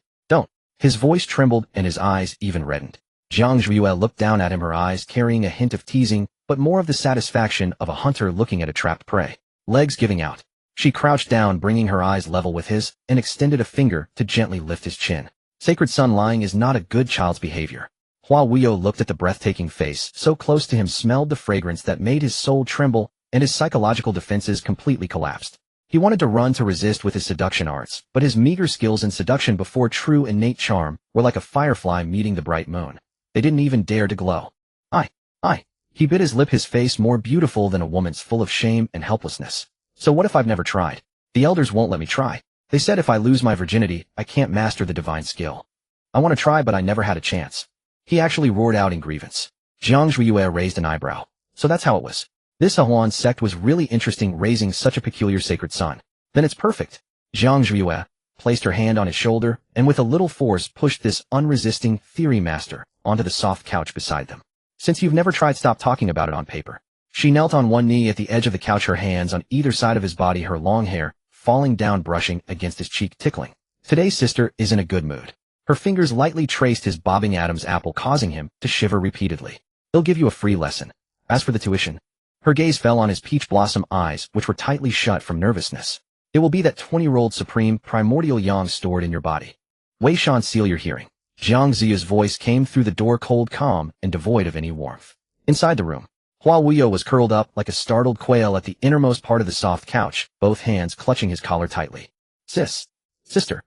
His voice trembled and his eyes even reddened. Jiang Zhuiyue looked down at him, her eyes carrying a hint of teasing, but more of the satisfaction of a hunter looking at a trapped prey. Legs giving out. She crouched down, bringing her eyes level with his, and extended a finger to gently lift his chin. Sacred son, lying is not a good child's behavior. Hua Wuyo looked at the breathtaking face so close to him, smelled the fragrance that made his soul tremble, and his psychological defenses completely collapsed. He wanted to run to resist with his seduction arts, but his meager skills in seduction before true innate charm were like a firefly meeting the bright moon. They didn't even dare to glow. I. He bit his lip, his face more beautiful than a woman's, full of shame and helplessness. So what if I've never tried? The elders won't let me try. They said if I lose my virginity, I can't master the divine skill. I want to try, but I never had a chance. He actually roared out in grievance. Jiang Zhuiyue raised an eyebrow. So that's how it was. This Huan sect was really interesting, raising such a peculiar sacred son. Then it's perfect. Jiang Zhuiyue placed her hand on his shoulder and with a little force pushed this unresisting theory master onto the soft couch beside them. Since you've never tried, stop talking about it on paper. She knelt on one knee at the edge of the couch, her hands on either side of his body, her long hair falling down, brushing against his cheek, tickling. Today's sister is in a good mood. Her fingers lightly traced his bobbing Adam's apple, causing him to shiver repeatedly. They'll give you a free lesson. As for the tuition, her gaze fell on his peach blossom eyes, which were tightly shut from nervousness. It will be that 20-year-old supreme primordial yang stored in your body. Wei Shan, seal your hearing. Jiang Ziya's voice came through the door, cold, calm, and devoid of any warmth. Inside the room, Hua Wuyo was curled up like a startled quail at the innermost part of the soft couch, both hands clutching his collar tightly. Sister.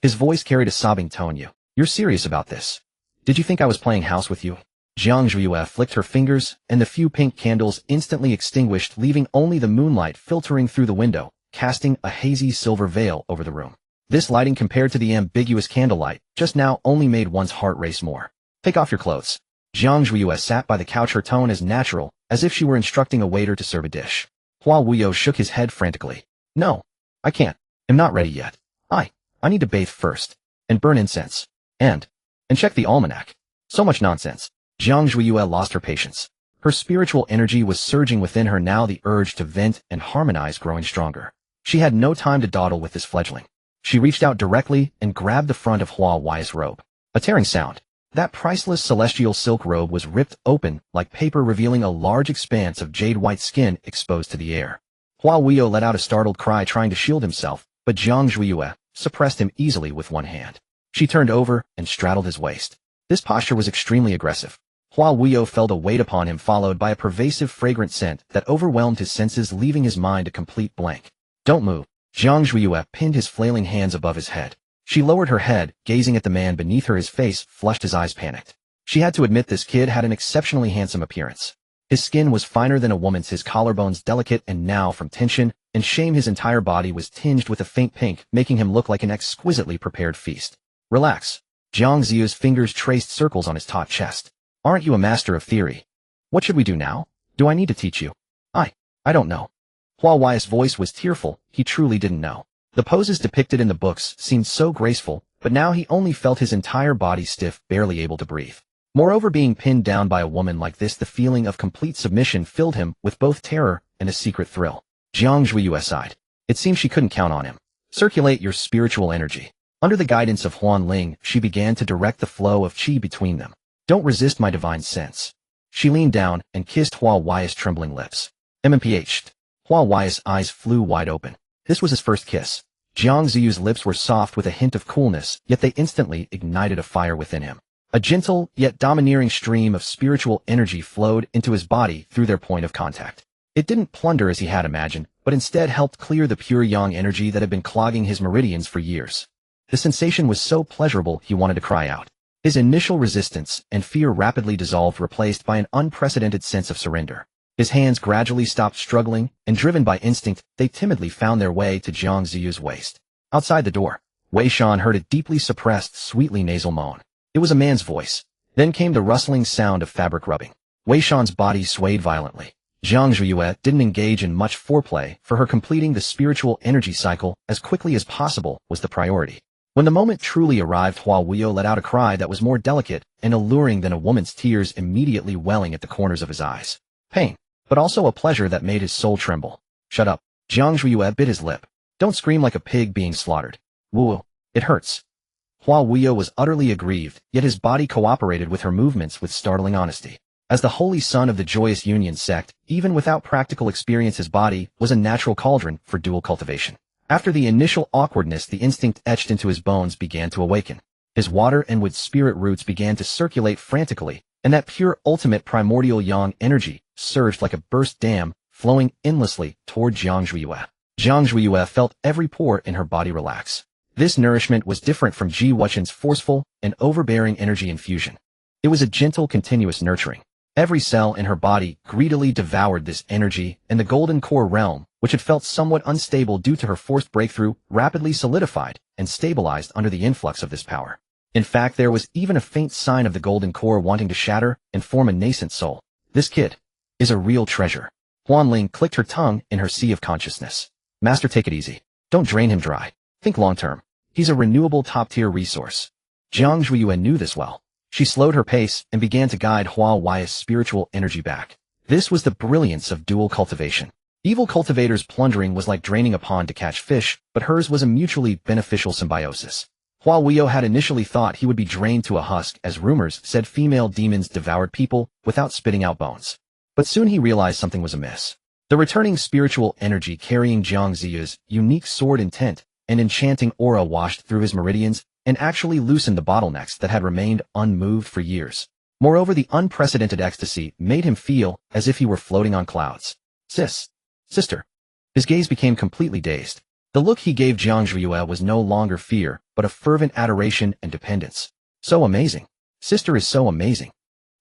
His voice carried a sobbing tone. You're serious about this? Did you think I was playing house with you? Jiang Zhuiyue flicked her fingers, and the few pink candles instantly extinguished, leaving only the moonlight filtering through the window, casting a hazy silver veil over the room. This lighting, compared to the ambiguous candlelight just now, only made one's heart race more. Take off your clothes. Jiang Zhuiyue sat by the couch, her tone as natural as if she were instructing a waiter to serve a dish. Hua Wuyo shook his head frantically. No, I can't. I'm not ready yet. I need to bathe first, and burn incense, and check the almanac. So much nonsense. Jiang Zhuiyue lost her patience. Her spiritual energy was surging within her now, the urge to vent and harmonize growing stronger. She had no time to dawdle with this fledgling. She reached out directly and grabbed the front of Hua Wai's robe. A tearing sound. That priceless celestial silk robe was ripped open like paper, revealing a large expanse of jade-white skin exposed to the air. Hua Wuyo let out a startled cry, trying to shield himself, but Jiang Zhuiyue suppressed him easily with one hand. She turned over and straddled his waist. This posture was extremely aggressive. Hua Wuyo felt a weight upon him, followed by a pervasive fragrant scent that overwhelmed his senses, leaving his mind a complete blank. Don't move. Jiang Zhuiyue pinned his flailing hands above his head. She lowered her head, gazing at the man beneath her, his face flushed, his eyes panicked. She had to admit this kid had an exceptionally handsome appearance. His skin was finer than a woman's, his collarbones delicate, and now, from tension and shame, his entire body was tinged with a faint pink, making him look like an exquisitely prepared feast. Relax. Jiang Ziya's fingers traced circles on his taut chest. Aren't you a master of theory? What should we do now? Do I need to teach you? I don't know. Hua Wai's voice was tearful. He truly didn't know. The poses depicted in the books seemed so graceful, but now he only felt his entire body stiff, barely able to breathe. Moreover, being pinned down by a woman like this, the feeling of complete submission filled him with both terror and a secret thrill. Jiang Zhuiyue sighed. It seemed she couldn't count on him. Circulate your spiritual energy. Under the guidance of Huan Ling, she began to direct the flow of qi between them. Don't resist my divine sense. She leaned down and kissed Hua Wai's trembling lips. MMPH'd. Hua Wai's eyes flew wide open. This was his first kiss. Jiang Ziyu's lips were soft with a hint of coolness, yet they instantly ignited a fire within him. A gentle, yet domineering stream of spiritual energy flowed into his body through their point of contact. It didn't plunder as he had imagined, but instead helped clear the pure yang energy that had been clogging his meridians for years. The sensation was so pleasurable he wanted to cry out. His initial resistance and fear rapidly dissolved, replaced by an unprecedented sense of surrender. His hands gradually stopped struggling, and driven by instinct, they timidly found their way to Jiang Ziyu's waist. Outside the door, Wei Shan heard a deeply suppressed, sweetly nasal moan. It was a man's voice. Then came the rustling sound of fabric rubbing. Wei Shan's body swayed violently. Jiang Ziyue didn't engage in much foreplay, for her completing the spiritual energy cycle as quickly as possible was the priority. When the moment truly arrived, Hua Wuyo let out a cry that was more delicate and alluring than a woman's tears, immediately welling at the corners of his eyes. Pain, but also a pleasure that made his soul tremble. Shut up. Jiang Ziyue bit his lip. Don't scream like a pig being slaughtered. Woo, it hurts. Hua Wuyo was utterly aggrieved, yet his body cooperated with her movements with startling honesty. As the holy son of the Joyous Union sect, even without practical experience, his body was a natural cauldron for dual cultivation. After the initial awkwardness, the instinct etched into his bones began to awaken. His water and wood spirit roots began to circulate frantically, and that pure ultimate primordial yang energy surged like a burst dam, flowing endlessly toward Jiang Ziyue. Jiang Ziyue felt every pore in her body relax. This nourishment was different from Ji Wuchen's forceful and overbearing energy infusion. It was a gentle, continuous nurturing. Every cell in her body greedily devoured this energy, and the golden core realm, which had felt somewhat unstable due to her forced breakthrough, rapidly solidified and stabilized under the influx of this power. In fact, there was even a faint sign of the golden core wanting to shatter and form a nascent soul. This kid is a real treasure. Huanling clicked her tongue in her sea of consciousness. Master, take it easy. Don't drain him dry. Think long-term. He's a renewable top-tier resource. Jiang Ziyue knew this well. She slowed her pace and began to guide Hua Wuyo's spiritual energy back. This was the brilliance of dual cultivation. Evil cultivators' plundering was like draining a pond to catch fish, but hers was a mutually beneficial symbiosis. Hua Wuyo had initially thought he would be drained to a husk, as rumors said female demons devoured people without spitting out bones. But soon he realized something was amiss. The returning spiritual energy carrying Jiang Ziyu's unique sword intent and enchanting aura washed through his meridians and actually loosened the bottlenecks that had remained unmoved for years. Moreover, the unprecedented ecstasy made him feel as if he were floating on clouds. Sister. His gaze became completely dazed. The look he gave Jiang Ziyue was no longer fear, but a fervent adoration and dependence. So amazing. Sister is so amazing.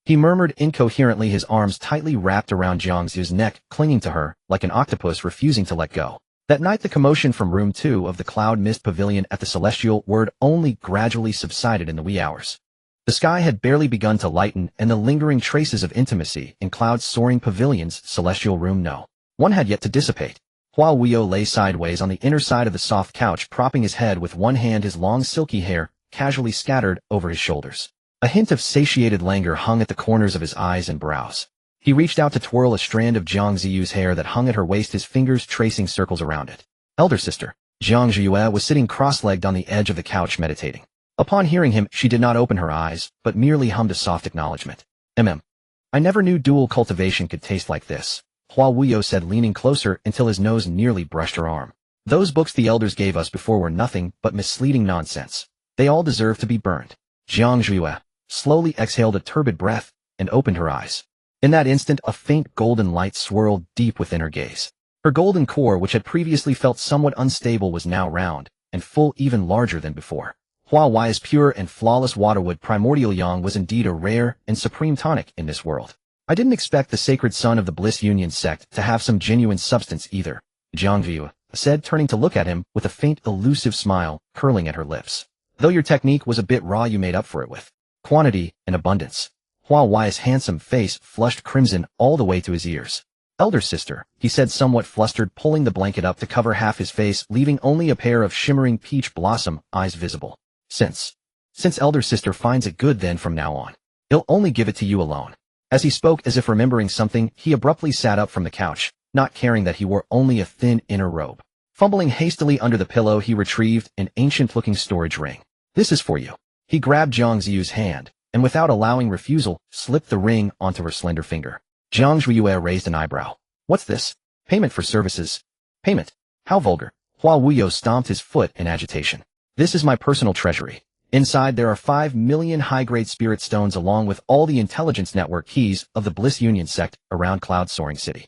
He murmured incoherently, his arms tightly wrapped around Jiang Ziyu's neck, clinging to her like an octopus refusing to let go. That night, the commotion from Room 2 of the Cloud Mist Pavilion at the Celestial Word only gradually subsided in the wee hours. The sky had barely begun to lighten, and the lingering traces of intimacy in Cloud's soaring pavilion's Celestial Room No. 1 had yet to dissipate. Hua Wuyo lay sideways on the inner side of the soft couch, propping his head with one hand, his long silky hair casually scattered over his shoulders. A hint of satiated languor hung at the corners of his eyes and brows. He reached out to twirl a strand of Jiang Ziyu's hair that hung at her waist, his fingers tracing circles around it. Elder sister. Jiang Ziyue was sitting cross-legged on the edge of the couch, meditating. Upon hearing him, she did not open her eyes, but merely hummed a soft acknowledgement. I never knew dual cultivation could taste like this, Hua Wuyo said, leaning closer until his nose nearly brushed her arm. Those books the elders gave us before were nothing but misleading nonsense. They all deserve to be burned. Jiang Ziyue slowly exhaled a turbid breath and opened her eyes. In that instant, a faint golden light swirled deep within her gaze. Her golden core, which had previously felt somewhat unstable, was now round and full, even larger than before. Hua Wuyo's pure and flawless waterwood primordial yang was indeed a rare and supreme tonic in this world. I didn't expect the sacred son of the Bliss Union sect to have some genuine substance either, Jiang Ziyue said, turning to look at him with a faint elusive smile curling at her lips. Though your technique was a bit raw, you made up for it with quantity and abundance. Hua Wuyo's handsome face flushed crimson all the way to his ears. Elder sister, he said, somewhat flustered, pulling the blanket up to cover half his face, leaving only a pair of shimmering peach blossom eyes visible. Since elder sister finds it good, then from now on, he'll only give it to you alone. As he spoke, as if remembering something, he abruptly sat up from the couch, not caring that he wore only a thin inner robe. Fumbling hastily under the pillow, he retrieved an ancient-looking storage ring. This is for you. He grabbed Jiang Ziyu's hand, and without allowing refusal, slipped the ring onto her slender finger. Jiang Ziyue raised an eyebrow. What's this? Payment for services? Payment? How vulgar. Hua Wuyo stomped his foot in agitation. This is my personal treasury. Inside there are 5 million high-grade spirit stones, along with all the intelligence network keys of the Bliss Union sect around Cloud Soaring City.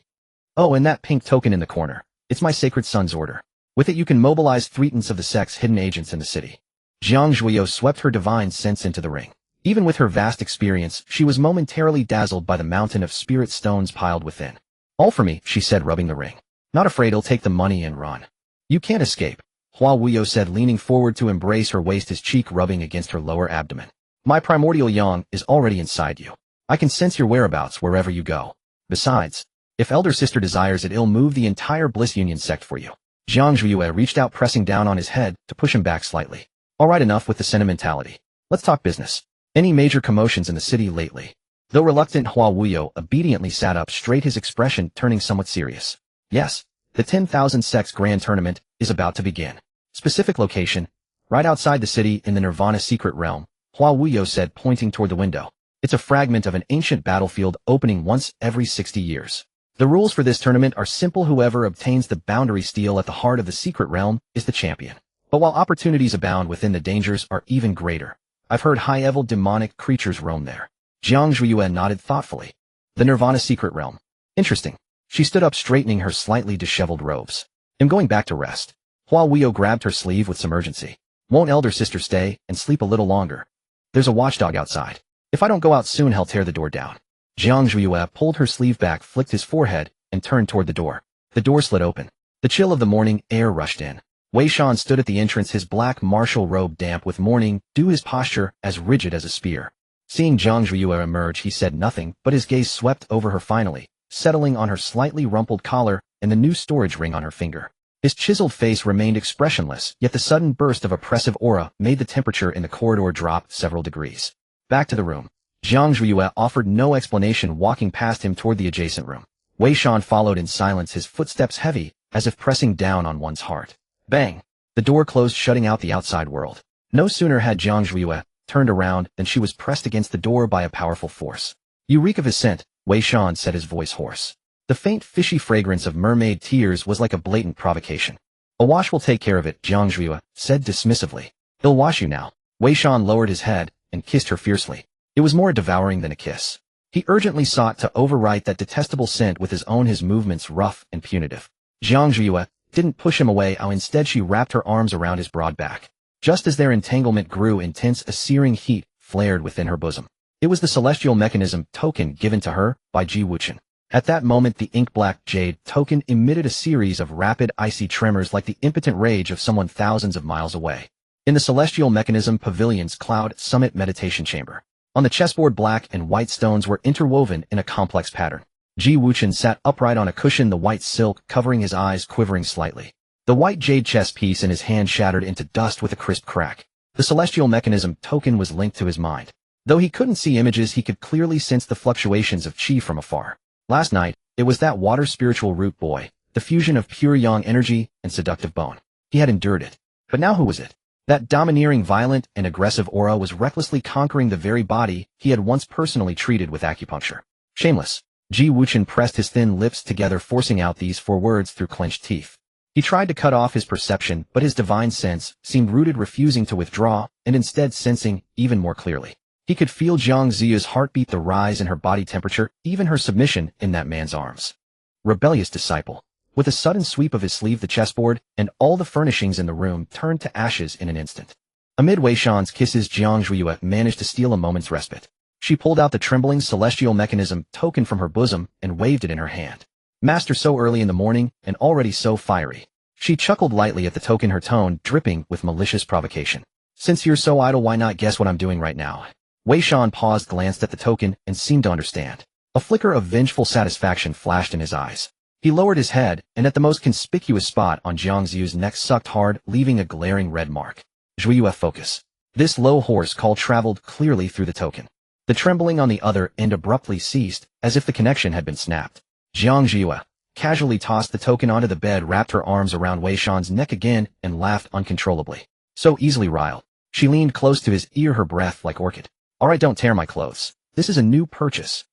Oh, and that pink token in the corner. It's my sacred son's order. With it you can mobilize 3 of the sect's hidden agents in the city. Jiang Ziyue swept her divine sense into the ring. Even with her vast experience, she was momentarily dazzled by the mountain of spirit stones piled within. All for me, she said, rubbing the ring. Not afraid he'll take the money and run. You can't escape, Hua Wuyo said, leaning forward to embrace her waist, his cheek rubbing against her lower abdomen. My primordial yang is already inside you. I can sense your whereabouts wherever you go. Besides, if elder sister desires it, it'll move the entire Bliss Union sect for you. Jiang Zhuiyue reached out, pressing down on his head to push him back slightly. All right, enough with the sentimentality. Let's talk business. Any major commotions in the city lately? Though reluctant, Hua Wuyo obediently sat up straight, his expression turning somewhat serious. Yes, the 10,000 Sects Grand Tournament is about to begin. Specific location, right outside the city in the Nirvana Secret Realm, Hua Wuyo said, pointing toward the window. It's a fragment of an ancient battlefield opening once every 60 years. The rules for this tournament are simple. Whoever obtains the boundary steel at the heart of the secret realm is the champion. But while opportunities abound within, the dangers are even greater. I've heard high-level demonic creatures roam there. Jiang Zhuiyue nodded thoughtfully. The Nirvana Secret Realm. Interesting. She stood up, straightening her slightly disheveled robes. I'm going back to rest. Hua Wuyo grabbed her sleeve with some urgency. Won't elder sister stay and sleep a little longer? There's a watchdog outside. If I don't go out soon, he'll tear the door down. Jiang Zhuiyue pulled her sleeve back, flicked his forehead, and turned toward the door. The door slid open. The chill of the morning air rushed in. Wei Shan stood at the entrance, his black martial robe damp with morning dew, his posture as rigid as a spear. Seeing Jiang Zhuiyue emerge, he said nothing, but his gaze swept over her finally, settling on her slightly rumpled collar and the new storage ring on her finger. His chiseled face remained expressionless, yet the sudden burst of oppressive aura made the temperature in the corridor drop several degrees. Back to the room. Jiang Zhuiyue offered no explanation, walking past him toward the adjacent room. Wei Shan followed in silence, his footsteps heavy, as if pressing down on one's heart. Bang! The door closed, shutting out the outside world. No sooner had Jiang Zhuiyue turned around than she was pressed against the door by a powerful force. You reek of his scent, Wei Shan said, his voice hoarse. The faint fishy fragrance of mermaid tears was like a blatant provocation. A wash will take care of it, Jiang Zhuiyue said dismissively. He'll wash you now. Wei Shan lowered his head and kissed her fiercely. It was more devouring than a kiss. He urgently sought to overwrite that detestable scent with his own, his movements rough and punitive. Jiang Zhuiyue didn't push him away, instead she wrapped her arms around his broad back. Just as their entanglement grew intense, a searing heat flared within her bosom. It was the celestial mechanism token given to her by Ji Wuchen. At that moment, the ink-black jade token emitted a series of rapid, icy tremors like the impotent rage of someone thousands of miles away. In the celestial mechanism pavilion's cloud summit meditation chamber, on the chessboard, black and white stones were interwoven in a complex pattern. Ji Wuchen sat upright on a cushion, the white silk covering his eyes quivering slightly. The white jade chess piece in his hand shattered into dust with a crisp crack. The celestial mechanism token was linked to his mind. Though he couldn't see images, he could clearly sense the fluctuations of chi from afar. Last night, it was that water spiritual root boy, the fusion of pure yang energy and seductive bone. He had endured it. But now who was it? That domineering, violent, and aggressive aura was recklessly conquering the very body he had once personally treated with acupuncture. Shameless. Ji Wuchen pressed his thin lips together, forcing out these 4 words through clenched teeth. He tried to cut off his perception, but his divine sense seemed rooted, refusing to withdraw, and instead sensing even more clearly. He could feel Jiang Ziyu's heartbeat, the rise in her body temperature, even her submission in that man's arms. Rebellious disciple. With a sudden sweep of his sleeve, the chessboard and all the furnishings in the room turned to ashes in an instant. Amid Wei Shan's kisses, Jiang Zhuiyue managed to steal a moment's respite. She pulled out the trembling celestial mechanism token from her bosom and waved it in her hand. Master, so early in the morning and already so fiery. She chuckled lightly at the token, her tone dripping with malicious provocation. Since you're so idle, why not guess what I'm doing right now? Wei Shan paused, glanced at the token, and seemed to understand. A flicker of vengeful satisfaction flashed in his eyes. He lowered his head, and at the most conspicuous spot on Jiang Ziyu's neck sucked hard, leaving a glaring red mark. Zhuiyue, focus. This low hoarse call traveled clearly through the token. The trembling on the other end abruptly ceased, as if the connection had been snapped. Jiang Ziyue casually tossed the token onto the bed, wrapped her arms around Wei Shan's neck again, and laughed uncontrollably. So easily riled. She leaned close to his ear, her breath like orchid. All right, don't tear my clothes. This is a new purchase.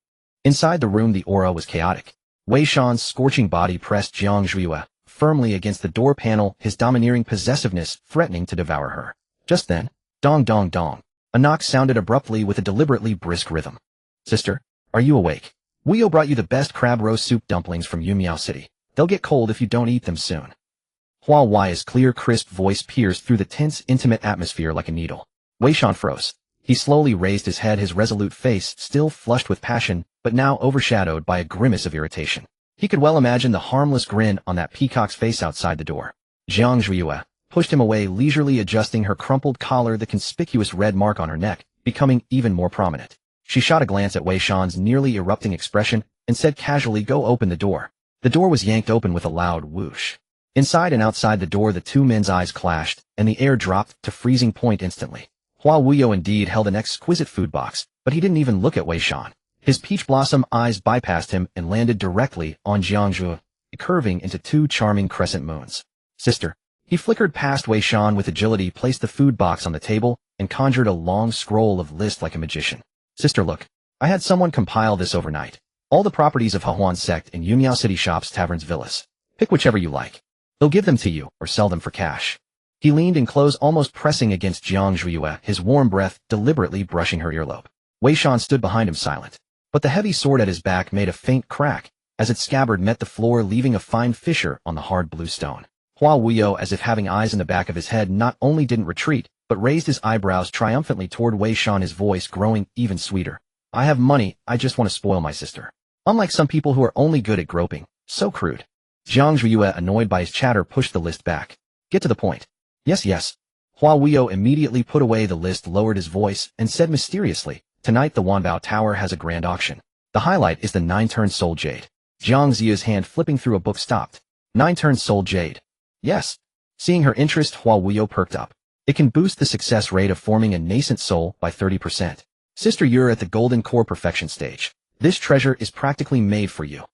Inside the room, the aura was chaotic. Wei Shan's scorching body pressed Jiang Zhuiyue firmly against the door panel, his domineering possessiveness threatening to devour her. Just then, dong dong dong. A knock sounded abruptly with a deliberately brisk rhythm. Sister, are you awake? Wuyo brought you the best crab roast soup dumplings from Yumiao City. They'll get cold if you don't eat them soon. Hua Wai's clear, crisp voice pierced through the tense, intimate atmosphere like a needle. Wei Shan froze. He slowly raised his head, his resolute face still flushed with passion, but now overshadowed by a grimace of irritation. He could well imagine the harmless grin on that peacock's face outside the door. Jiang Zhuiyue pushed him away, leisurely adjusting her crumpled collar, the conspicuous red mark on her neck becoming even more prominent. She shot a glance at Wei Shan's nearly erupting expression and said casually, "Go open the door." The door was yanked open with a loud whoosh. Inside and outside the door, the two men's eyes clashed, and the air dropped to freezing point instantly. Hua Wuyo indeed held an exquisite food box, but he didn't even look at Wei Shan. His peach blossom eyes bypassed him and landed directly on Jiang Zhuiyue, curving into two charming crescent moons. "Sister." He flickered past Wei Shan with agility, placed the food box on the table, and conjured a long scroll of list like a magician. "Sister, look. I had someone compile this overnight. All the properties of Hehuan sect in Yunmiao City, shops, taverns, villas. Pick whichever you like. They'll give them to you, or sell them for cash." He leaned in close, almost pressing against Jiang Zhuiyue, his warm breath deliberately brushing her earlobe. Wei Shan stood behind him silent. But the heavy sword at his back made a faint crack as its scabbard met the floor, leaving a fine fissure on the hard blue stone. Hua Wuyo, as if having eyes in the back of his head, not only didn't retreat, but raised his eyebrows triumphantly toward Wei Shan, his voice growing even sweeter. "I have money, I just want to spoil my sister. Unlike some people who are only good at groping. So crude." Jiang Zhuiyue, annoyed by his chatter, pushed the list back. "Get to the point." "Yes, yes." Hua Wuyo immediately put away the list, lowered his voice, and said mysteriously, "Tonight the Wanbao Tower has a grand auction. The highlight is the 9-turn soul jade." Jiang Ziyu's hand flipping through a book stopped. 9-turn soul jade. "Yes." Seeing her interest, Hua Wuyo perked up. "It can boost the success rate of forming a nascent soul by 30%. Sister, you're at the golden core perfection stage. This treasure is practically made for you."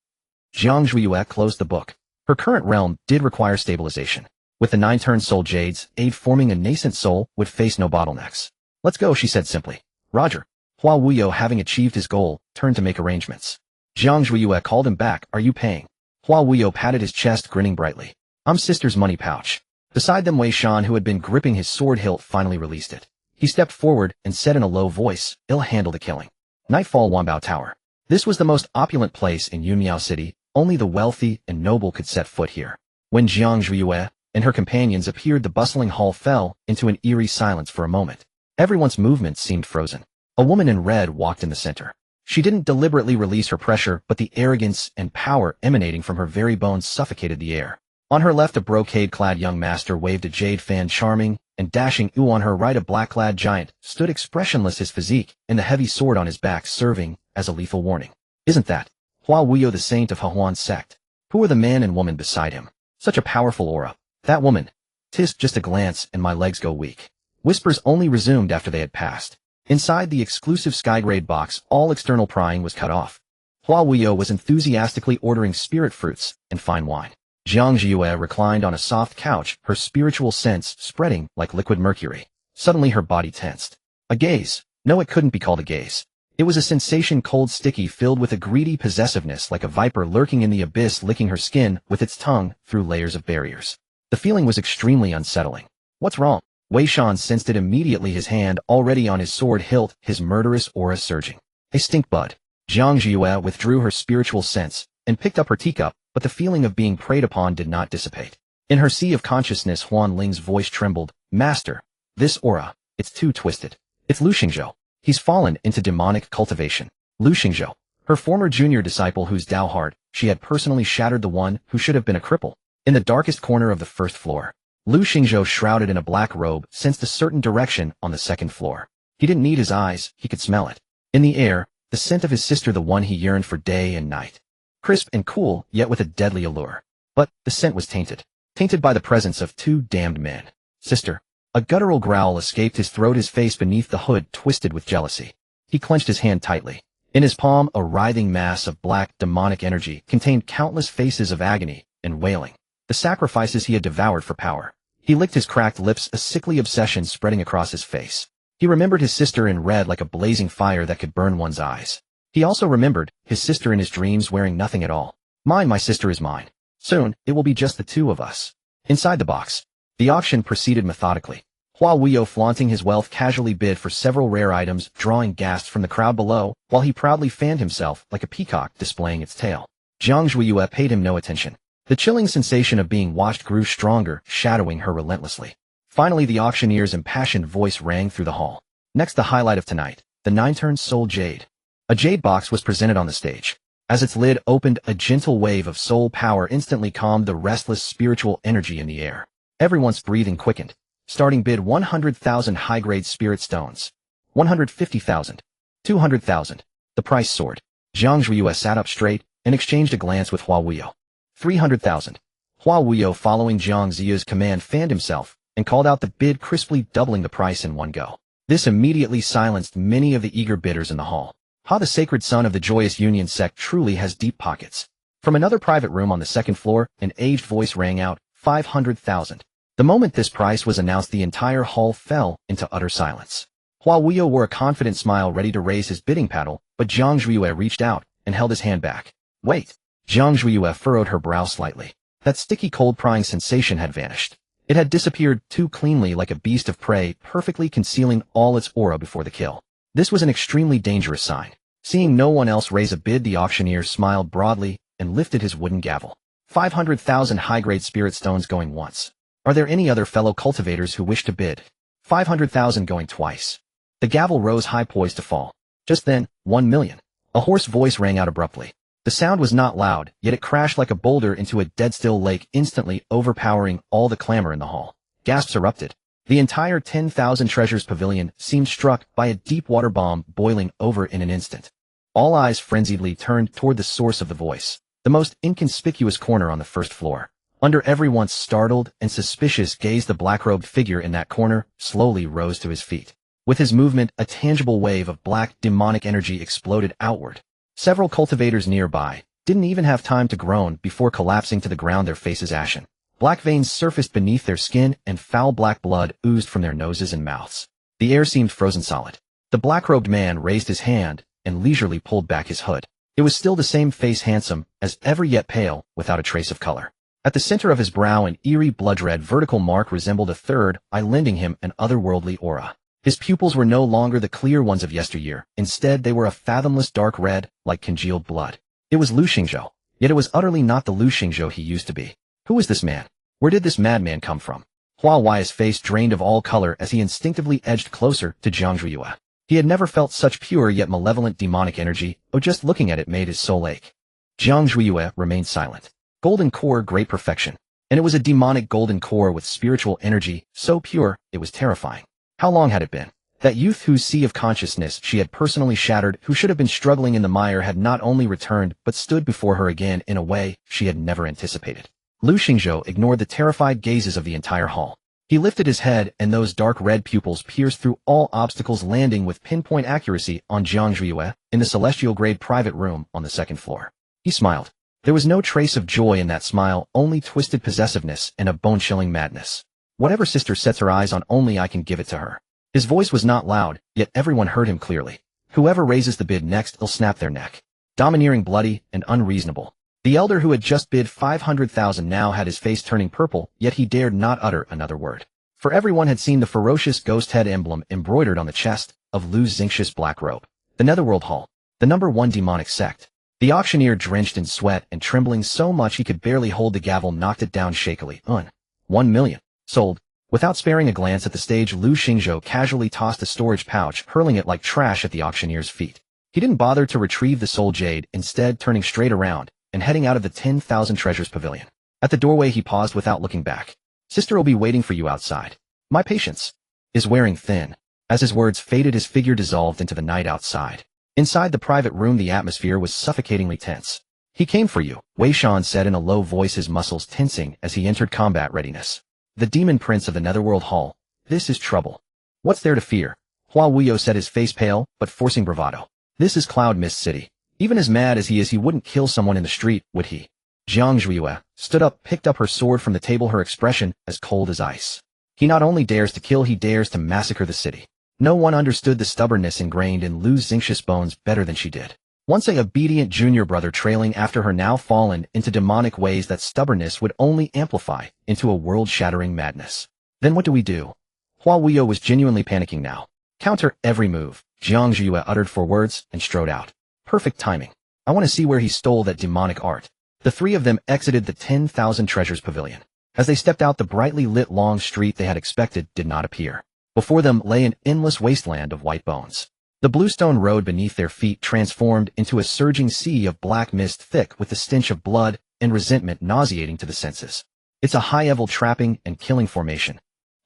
Jiang Zhuiyue closed the book. Her current realm did require stabilization. With the 9-turn soul jades, aid forming a nascent soul would face no bottlenecks. "Let's go," she said simply. "Roger." Hua Wuyo, having achieved his goal, turned to make arrangements. Jiang Zhuiyue called him back. "Are you paying?" Hua Wuyo patted his chest, grinning brightly. "I'm sister's money pouch." Beside them, Wei Shan, who had been gripping his sword hilt, finally released it. He stepped forward and said in a low voice, "I'll handle the killing." Nightfall, Wanbao Tower. This was the most opulent place in Yunmiao City. Only the wealthy and noble could set foot here. When Jiang Zhuiyue and her companions appeared, the bustling hall fell into an eerie silence for a moment. Everyone's movements seemed frozen. A woman in red walked in the center. She didn't deliberately release her pressure, but the arrogance and power emanating from her very bones suffocated the air. On her left, a brocade-clad young master waved a jade fan, charming and dashing. On her right, a black-clad giant stood expressionless, his physique and the heavy sword on his back serving as a lethal warning. "Isn't that Hua Wuyo, the saint of Hehuan sect?" Who were the man and woman beside him? Such a powerful aura. "That woman. 'Tis just a glance and my legs go weak." Whispers only resumed after they had passed. Inside the exclusive skygrade box, all external prying was cut off. Hua Wuyo was enthusiastically ordering spirit fruits and fine wine. Jiang Zhuiyue reclined on a soft couch, her spiritual sense spreading like liquid mercury. Suddenly her body tensed. A gaze. No, it couldn't be called a gaze. It was a sensation, cold, sticky, filled with a greedy possessiveness, like a viper lurking in the abyss, licking her skin with its tongue through layers of barriers. The feeling was extremely unsettling. "What's wrong?" Wei Shan sensed it immediately, his hand already on his sword hilt, his murderous aura surging. "A stink bud." Jiang Zhuiyue withdrew her spiritual sense and picked up her teacup, but the feeling of being preyed upon did not dissipate. In her sea of consciousness, Huan Ling's voice trembled. "Master, this aura, it's too twisted. It's Lu Xingzhou. He's fallen into demonic cultivation." Lu Xingzhou, her former junior disciple whose Dao heart she had personally shattered, the one who should have been a cripple. In the darkest corner of the first floor, Lu Xingzhou, shrouded in a black robe, sensed a certain direction on the second floor. He didn't need his eyes, he could smell it. In the air, the scent of his sister, the one he yearned for day and night. Crisp and cool, yet with a deadly allure. But the scent was tainted. Tainted by the presence of two damned men. "Sister." A guttural growl escaped his throat, his face beneath the hood twisted with jealousy. He clenched his hand tightly. In his palm, a writhing mass of black, demonic energy contained countless faces of agony and wailing. The sacrifices he had devoured for power. He licked his cracked lips, a sickly obsession spreading across his face. He remembered his sister in red like a blazing fire that could burn one's eyes. He also remembered his sister in his dreams wearing nothing at all. "Mine, my sister is mine. Soon, it will be just the two of us." Inside the box, the auction proceeded methodically. Hua Wuyo, flaunting his wealth, casually bid for several rare items, drawing gasps from the crowd below, while he proudly fanned himself like a peacock displaying its tail. Jiang Zhuiyue paid him no attention. The chilling sensation of being watched grew stronger, shadowing her relentlessly. Finally, the auctioneer's impassioned voice rang through the hall. Next, the highlight of tonight, the 9-turn Soul Jade. A jade box was presented on the stage. As its lid opened, a gentle wave of soul power instantly calmed the restless spiritual energy in the air. Everyone's breathing quickened. Starting bid 100,000 high-grade spirit stones. 150,000. 200,000. The price soared. Jiang Zhuiyue sat up straight and exchanged a glance with Hua Wuyo. 300,000. Hua Wuyo, following Jiang Ziyue's command, fanned himself and called out the bid, crisply doubling the price in one go. This immediately silenced many of the eager bidders in the hall. The sacred son of the Joyous Union sect truly has deep pockets. From another private room on the second floor, an aged voice rang out, 500,000. The moment this price was announced, the entire hall fell into utter silence. Hua Wuyo wore a confident smile, ready to raise his bidding paddle, but Jiang Zhuiyue reached out and held his hand back. Wait. Jiang Zhuiyue furrowed her brow slightly. That sticky cold prying sensation had vanished. It had disappeared too cleanly, like a beast of prey, perfectly concealing all its aura before the kill. This was an extremely dangerous sign. Seeing no one else raise a bid, the auctioneer smiled broadly and lifted his wooden gavel. 500,000 high-grade spirit stones going once. Are there any other fellow cultivators who wish to bid? 500,000 going twice. The gavel rose high, poised to fall. Just then, 1 million. A hoarse voice rang out abruptly. The sound was not loud, yet it crashed like a boulder into a dead-still lake, instantly overpowering all the clamor in the hall. Gasps erupted. The entire 10,000 treasures pavilion seemed struck by a deep water bomb, boiling over in an instant. All eyes frenziedly turned toward the source of the voice, the most inconspicuous corner on the first floor. Under everyone's startled and suspicious gaze, the black-robed figure in that corner slowly rose to his feet. With his movement, a tangible wave of black, demonic energy exploded outward. Several cultivators nearby didn't even have time to groan before collapsing to the ground, their faces ashen. Black veins surfaced beneath their skin, and foul black blood oozed from their noses and mouths. The air seemed frozen solid. The black-robed man raised his hand and leisurely pulled back his hood. It was still the same face, handsome as ever, yet pale, without a trace of color. At the center of his brow, an eerie blood-red vertical mark resembled a third eye, lending him an otherworldly aura. His pupils were no longer the clear ones of yesteryear. Instead, they were a fathomless dark red, like congealed blood. It was Lu Xingzhou, yet it was utterly not the Lu Xingzhou he used to be. Who was this man? Where did this madman come from? Hua Wuyo's face drained of all color as he instinctively edged closer to Jiang Zhuiyue. He had never felt such pure yet malevolent demonic energy. Just looking at it made his soul ache. Jiang Zhuiyue remained silent. Golden core, great perfection. And it was a demonic golden core with spiritual energy, so pure, it was terrifying. How long had it been? That youth whose sea of consciousness she had personally shattered, who should have been struggling in the mire, had not only returned but stood before her again in a way she had never anticipated. Lu Xingzhou ignored the terrified gazes of the entire hall. He lifted his head, and those dark red pupils pierced through all obstacles, landing with pinpoint accuracy on Jiang Zhuiyue in the celestial-grade private room on the second floor. He smiled. There was no trace of joy in that smile, only twisted possessiveness and a bone-chilling madness. Whatever sister sets her eyes on, only I can give it to her. His voice was not loud, yet everyone heard him clearly. Whoever raises the bid next, I'll snap their neck. Domineering, bloody, and unreasonable. The elder who had just bid 500,000 now had his face turning purple, yet he dared not utter another word. For everyone had seen the ferocious ghost head emblem embroidered on the chest of Lu Xingzhu's black robe. The Netherworld Hall. The #1 demonic sect. The auctioneer, drenched in sweat and trembling so much he could barely hold the gavel, knocked it down shakily. 1 million. Sold. Without sparing a glance at the stage, Lu Xingzhou casually tossed the storage pouch, hurling it like trash at the auctioneer's feet. He didn't bother to retrieve the soul jade, instead turning straight around and heading out of the 10,000 treasures pavilion. At the doorway, he paused without looking back. Sister will be waiting for you outside. My patience is wearing thin. As his words faded, his figure dissolved into the night outside. Inside the private room, the atmosphere was suffocatingly tense. He came for you, Wei Shan said in a low voice, his muscles tensing as he entered combat readiness. The demon prince of the Netherworld Hall. This is trouble. What's there to fear? Hua Wuyo said, his face pale, but forcing bravado. This is Cloud Mist City. Even as mad as he wouldn't kill someone in the street, would he? Jiang Zhuiyue stood up, picked up her sword from the table, her expression as cold as ice. He not only dares to kill, he dares to massacre the city. No one understood the stubbornness ingrained in Lu Xingzhu's bones better than she did. Once a obedient junior brother trailing after her, now fallen into demonic ways, that stubbornness would only amplify into a world-shattering madness. Then what do we do? Hua Wuyo was genuinely panicking now. Counter every move, Jiang Zhuiyue uttered 4 words and strode out. Perfect timing. I want to see where he stole that demonic art. The three of them exited the 10,000 treasures pavilion. As they stepped out, the brightly lit long street they had expected did not appear. Before them lay an endless wasteland of white bones. The bluestone road beneath their feet transformed into a surging sea of black mist thick with the stench of blood and resentment nauseating to the senses. It's a high-level trapping and killing formation.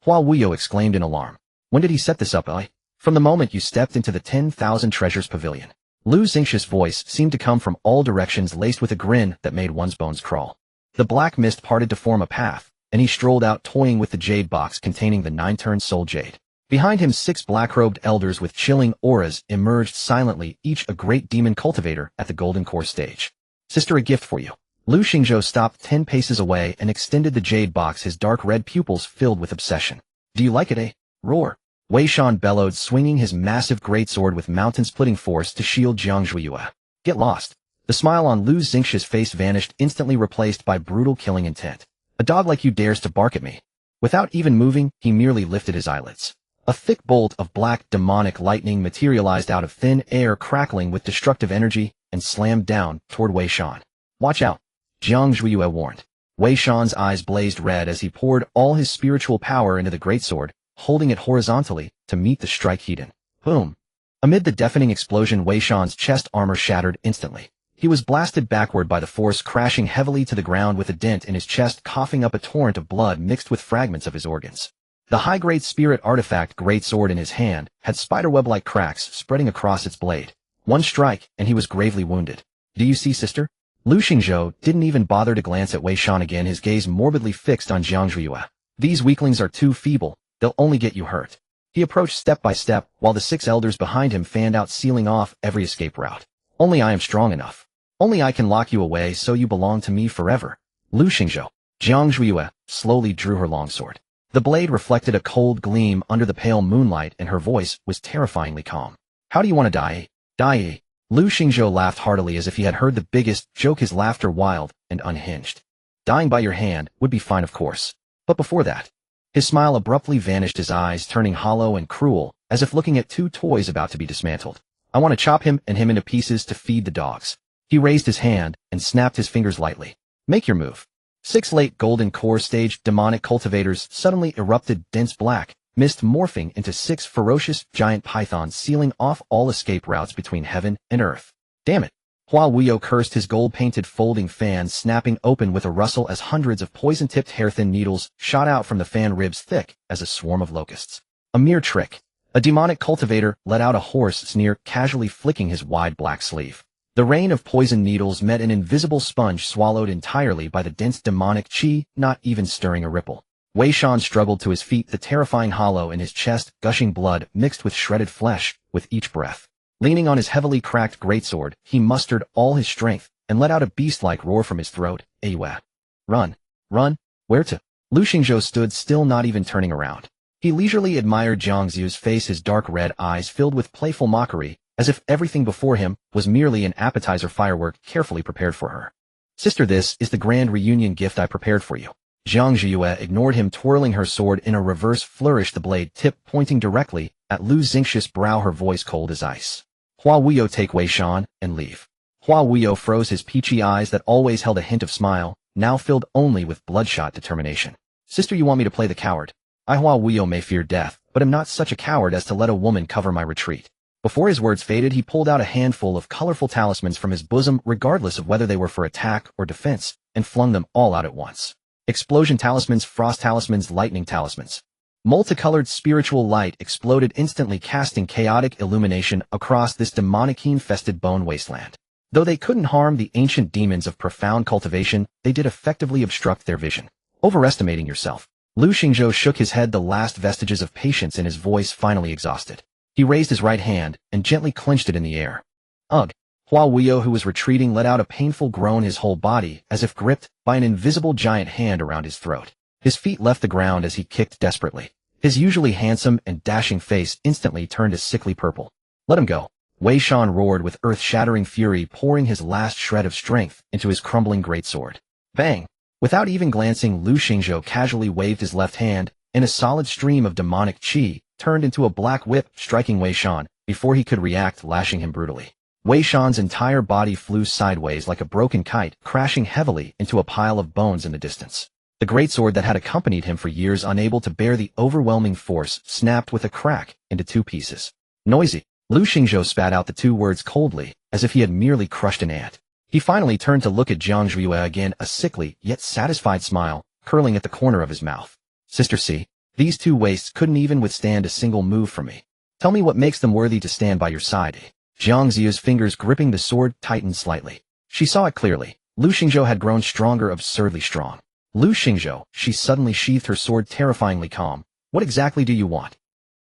Hua Wuyo exclaimed in alarm. When did he set this up, eh? From the moment you stepped into the 10,000 treasures pavilion. Lu Xingxi's voice seemed to come from all directions laced with a grin that made one's bones crawl. The black mist parted to form a path, and he strolled out toying with the jade box containing the 9-turned soul jade. Behind him 6 black-robed elders with chilling auras emerged silently, each a great demon cultivator at the golden core stage. Sister, a gift for you. Lu Xingzhou stopped 10 paces away and extended the jade box, his dark red pupils filled with obsession. Do you like it, eh? Roar. Wei Shan bellowed, swinging his massive greatsword with mountain-splitting force to shield Jiang Zhuiyue. Get lost. The smile on Lu Xingxi's face vanished, instantly replaced by brutal killing intent. A dog like you dares to bark at me. Without even moving, he merely lifted his eyelids. A thick bolt of black demonic lightning materialized out of thin air, crackling with destructive energy, and slammed down toward Wei Shan. Watch out, Jiang Zhuiyue warned. Wei Shan's eyes blazed red as he poured all his spiritual power into the greatsword, holding it horizontally to meet the strike heat. Boom. Amid the deafening explosion, Wei Shan's chest armor shattered instantly. He was blasted backward by the force, crashing heavily to the ground with a dent in his chest, coughing up a torrent of blood mixed with fragments of his organs. The high-grade spirit artifact greatsword in his hand had spiderweb-like cracks spreading across its blade. One strike, and he was gravely wounded. Do you see, sister? Lu Xingzhou didn't even bother to glance at Wei Shan again, his gaze morbidly fixed on Jiang Zhuiyue. These weaklings are too feeble. They'll only get you hurt. He approached step by step, while the 6 elders behind him fanned out, sealing off every escape route. Only I am strong enough. Only I can lock you away so you belong to me forever. Lu Xingzhou. Jiang Zhuiyue slowly drew her longsword. The blade reflected a cold gleam under the pale moonlight, and her voice was terrifyingly calm. How do you want to die? Die. Lu Xingzhou laughed heartily as if he had heard the biggest joke, his laughter wild and unhinged. Dying by your hand would be fine, of course. But before that. His smile abruptly vanished, his eyes turning hollow and cruel, as if looking at 2 toys about to be dismantled. I want to chop him and him into pieces to feed the dogs. He raised his hand and snapped his fingers lightly. Make your move. 6 late golden core stage demonic cultivators suddenly erupted, dense black mist morphing into 6 ferocious giant pythons, sealing off all escape routes between heaven and earth. Damn it. Hua Wuyo cursed, his gold-painted folding fan snapping open with a rustle as hundreds of poison-tipped hair-thin needles shot out from the fan ribs, thick as a swarm of locusts. A mere trick. A demonic cultivator let out a hoarse sneer, casually flicking his wide black sleeve. The rain of poison needles met an invisible sponge swallowed entirely by the dense demonic chi, not even stirring a ripple. Wei Shan struggled to his feet, the terrifying hollow in his chest gushing blood mixed with shredded flesh with each breath. Leaning on his heavily cracked greatsword, he mustered all his strength and let out a beast-like roar from his throat. Aywa. Run. Run. Where to? Lu Xingzhou stood still, not even turning around. He leisurely admired Jiang Zhu's face, his dark red eyes filled with playful mockery, as if everything before him was merely an appetizer firework carefully prepared for her. Sister, this is the grand reunion gift I prepared for you. Jiang Zhuiyue ignored him, twirling her sword in a reverse flourish, the blade tip pointing directly at Lu Xingxi's brow, her voice cold as ice. Hua Wuyo, take Wei Shan and leave. Hua Wuyo froze, his peachy eyes that always held a hint of smile, now filled only with bloodshot determination. Sister, you want me to play the coward? I, Hua Wuyo, may fear death, but am not such a coward as to let a woman cover my retreat. Before his words faded, he pulled out a handful of colorful talismans from his bosom, regardless of whether they were for attack or defense, and flung them all out at once. Explosion talismans, frost talismans, lightning talismans. Multicolored spiritual light exploded instantly, casting chaotic illumination across this demonic-infested bone wasteland. Though they couldn't harm the ancient demons of profound cultivation, they did effectively obstruct their vision. Overestimating yourself. Lu Xingzhou shook his head, the last vestiges of patience in his voice finally exhausted. He raised his right hand and gently clenched it in the air. Ugh. Hua Wuyo, who was retreating, let out a painful groan, his whole body as if gripped by an invisible giant hand around his throat. His feet left the ground as he kicked desperately. His usually handsome and dashing face instantly turned a sickly purple. Let him go. Wei Shan roared with earth-shattering fury, pouring his last shred of strength into his crumbling greatsword. Bang! Without even glancing, Lu Xingzhou casually waved his left hand, and a solid stream of demonic chi turned into a black whip, striking Wei Shan before he could react, lashing him brutally. Wei Shan's entire body flew sideways like a broken kite, crashing heavily into a pile of bones in the distance. The greatsword that had accompanied him for years, unable to bear the overwhelming force, snapped with a crack into 2 pieces. Noisy. Lu Xingzhou spat out the 2 words coldly, as if he had merely crushed an ant. He finally turned to look at Jiang Zhuiyue again, a sickly, yet satisfied smile, curling at the corner of his mouth. Sister C, these 2 wastes couldn't even withstand a single move from me. Tell me what makes them worthy to stand by your side. Jiang Ziyu's fingers gripping the sword tightened slightly. She saw it clearly. Lu Xingzhou had grown stronger, absurdly strong. Lu Xingzhou, she suddenly sheathed her sword, terrifyingly calm. What exactly do you want?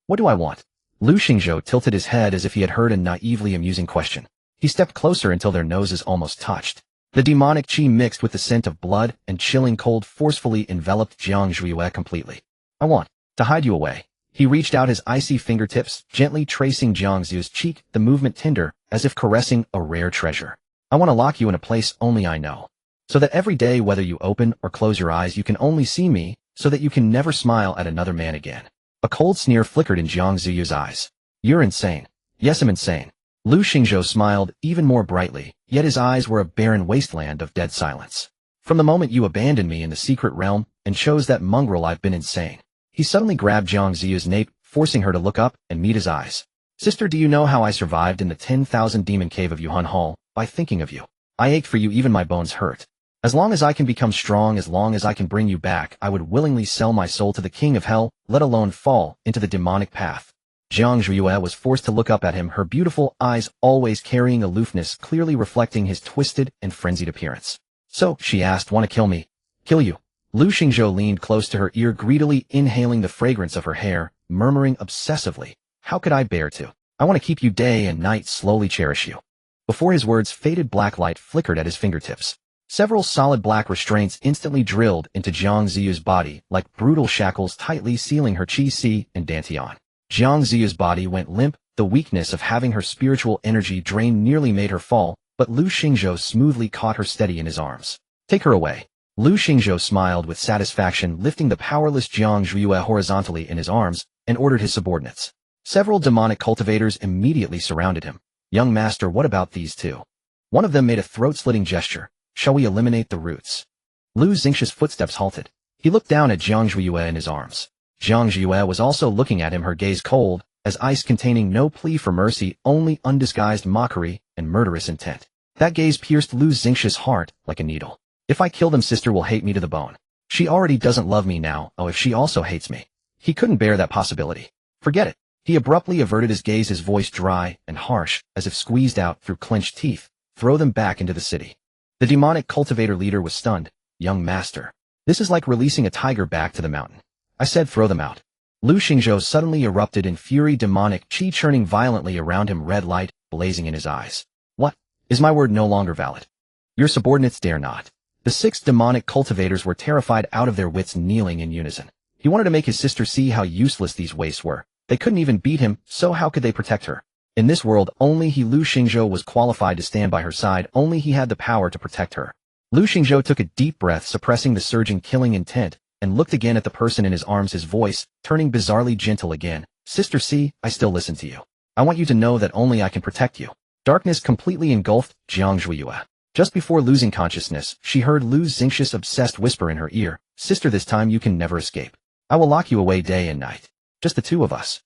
What do I want? Lu Xingzhou tilted his head as if he had heard a naively amusing question. He stepped closer until their noses almost touched. The demonic qi mixed with the scent of blood and chilling cold forcefully enveloped Jiang Zhuiyue completely. I want to hide you away. He reached out his icy fingertips, gently tracing Jiang Ziyu's cheek, the movement tender, as if caressing a rare treasure. I want to lock you in a place only I know. So that every day, whether you open or close your eyes, you can only see me, so that you can never smile at another man again. A cold sneer flickered in Jiang Ziyu's eyes. You're insane. Yes, I'm insane. Lu Xingzhou smiled even more brightly, yet his eyes were a barren wasteland of dead silence. From the moment you abandoned me in the secret realm and chose that mongrel, I've been insane. He suddenly grabbed Jiang Ziyu's nape, forcing her to look up and meet his eyes. Sister, do you know how I survived in the 10,000 demon cave of Yuhan Hall? By thinking of you. I ached for you, even my bones hurt. As long as I can become strong, as long as I can bring you back, I would willingly sell my soul to the king of hell, let alone fall into the demonic path. Jiang Zhuiyue was forced to look up at him, her beautiful eyes always carrying aloofness, clearly reflecting his twisted and frenzied appearance. So, she asked, want to kill me? Kill you? Lu Xingzhou leaned close to her ear, greedily inhaling the fragrance of her hair, murmuring obsessively, how could I bear to? I want to keep you day and night, slowly cherish you. Before his words, faded black light flickered at his fingertips. Several solid black restraints instantly drilled into Jiang Ziyu's body, like brutal shackles tightly sealing her qi and dantian. Jiang Ziyu's body went limp, the weakness of having her spiritual energy drained nearly made her fall, but Lu Xingzhou smoothly caught her steady in his arms. Take her away. Lu Xingzhou smiled with satisfaction, lifting the powerless Jiang Zhuiyue horizontally in his arms, and ordered his subordinates. Several demonic cultivators immediately surrounded him. Young master, what about these 2? One of them made a throat-slitting gesture. Shall we eliminate the roots? Lu Xingzhou's footsteps halted. He looked down at Jiang Zhuiyue in his arms. Jiang Zhuiyue was also looking at him, her gaze cold, as ice containing no plea for mercy, only undisguised mockery and murderous intent. That gaze pierced Lu Xingzhou's heart like a needle. If I kill them, sister will hate me to the bone. She already doesn't love me now, oh, if she also hates me. He couldn't bear that possibility. Forget it. He abruptly averted his gaze, his voice dry and harsh, as if squeezed out through clenched teeth. Throw them back into the city. The demonic cultivator leader was stunned. Young master. This is like releasing a tiger back to the mountain. I said throw them out. Lu Xingzhou suddenly erupted in fury, demonic qi churning violently around him, red light blazing in his eyes. What? Is my word no longer valid? Your subordinates dare not. The 6 demonic cultivators were terrified out of their wits, kneeling in unison. He wanted to make his sister see how useless these wastes were. They couldn't even beat him, so how could they protect her? In this world, only he, Lu Xingzhou, was qualified to stand by her side, only he had the power to protect her. Lu Xingzhou took a deep breath, suppressing the surging killing intent, and looked again at the person in his arms, his voice turning bizarrely gentle again. Sister C, I still listen to you. I want you to know that only I can protect you. Darkness completely engulfed Jiang Zhuiyue. Just before losing consciousness, she heard Lu Xingzhou's obsessed whisper in her ear, Sister, this time you can never escape. I will lock you away day and night. Just the 2 of us.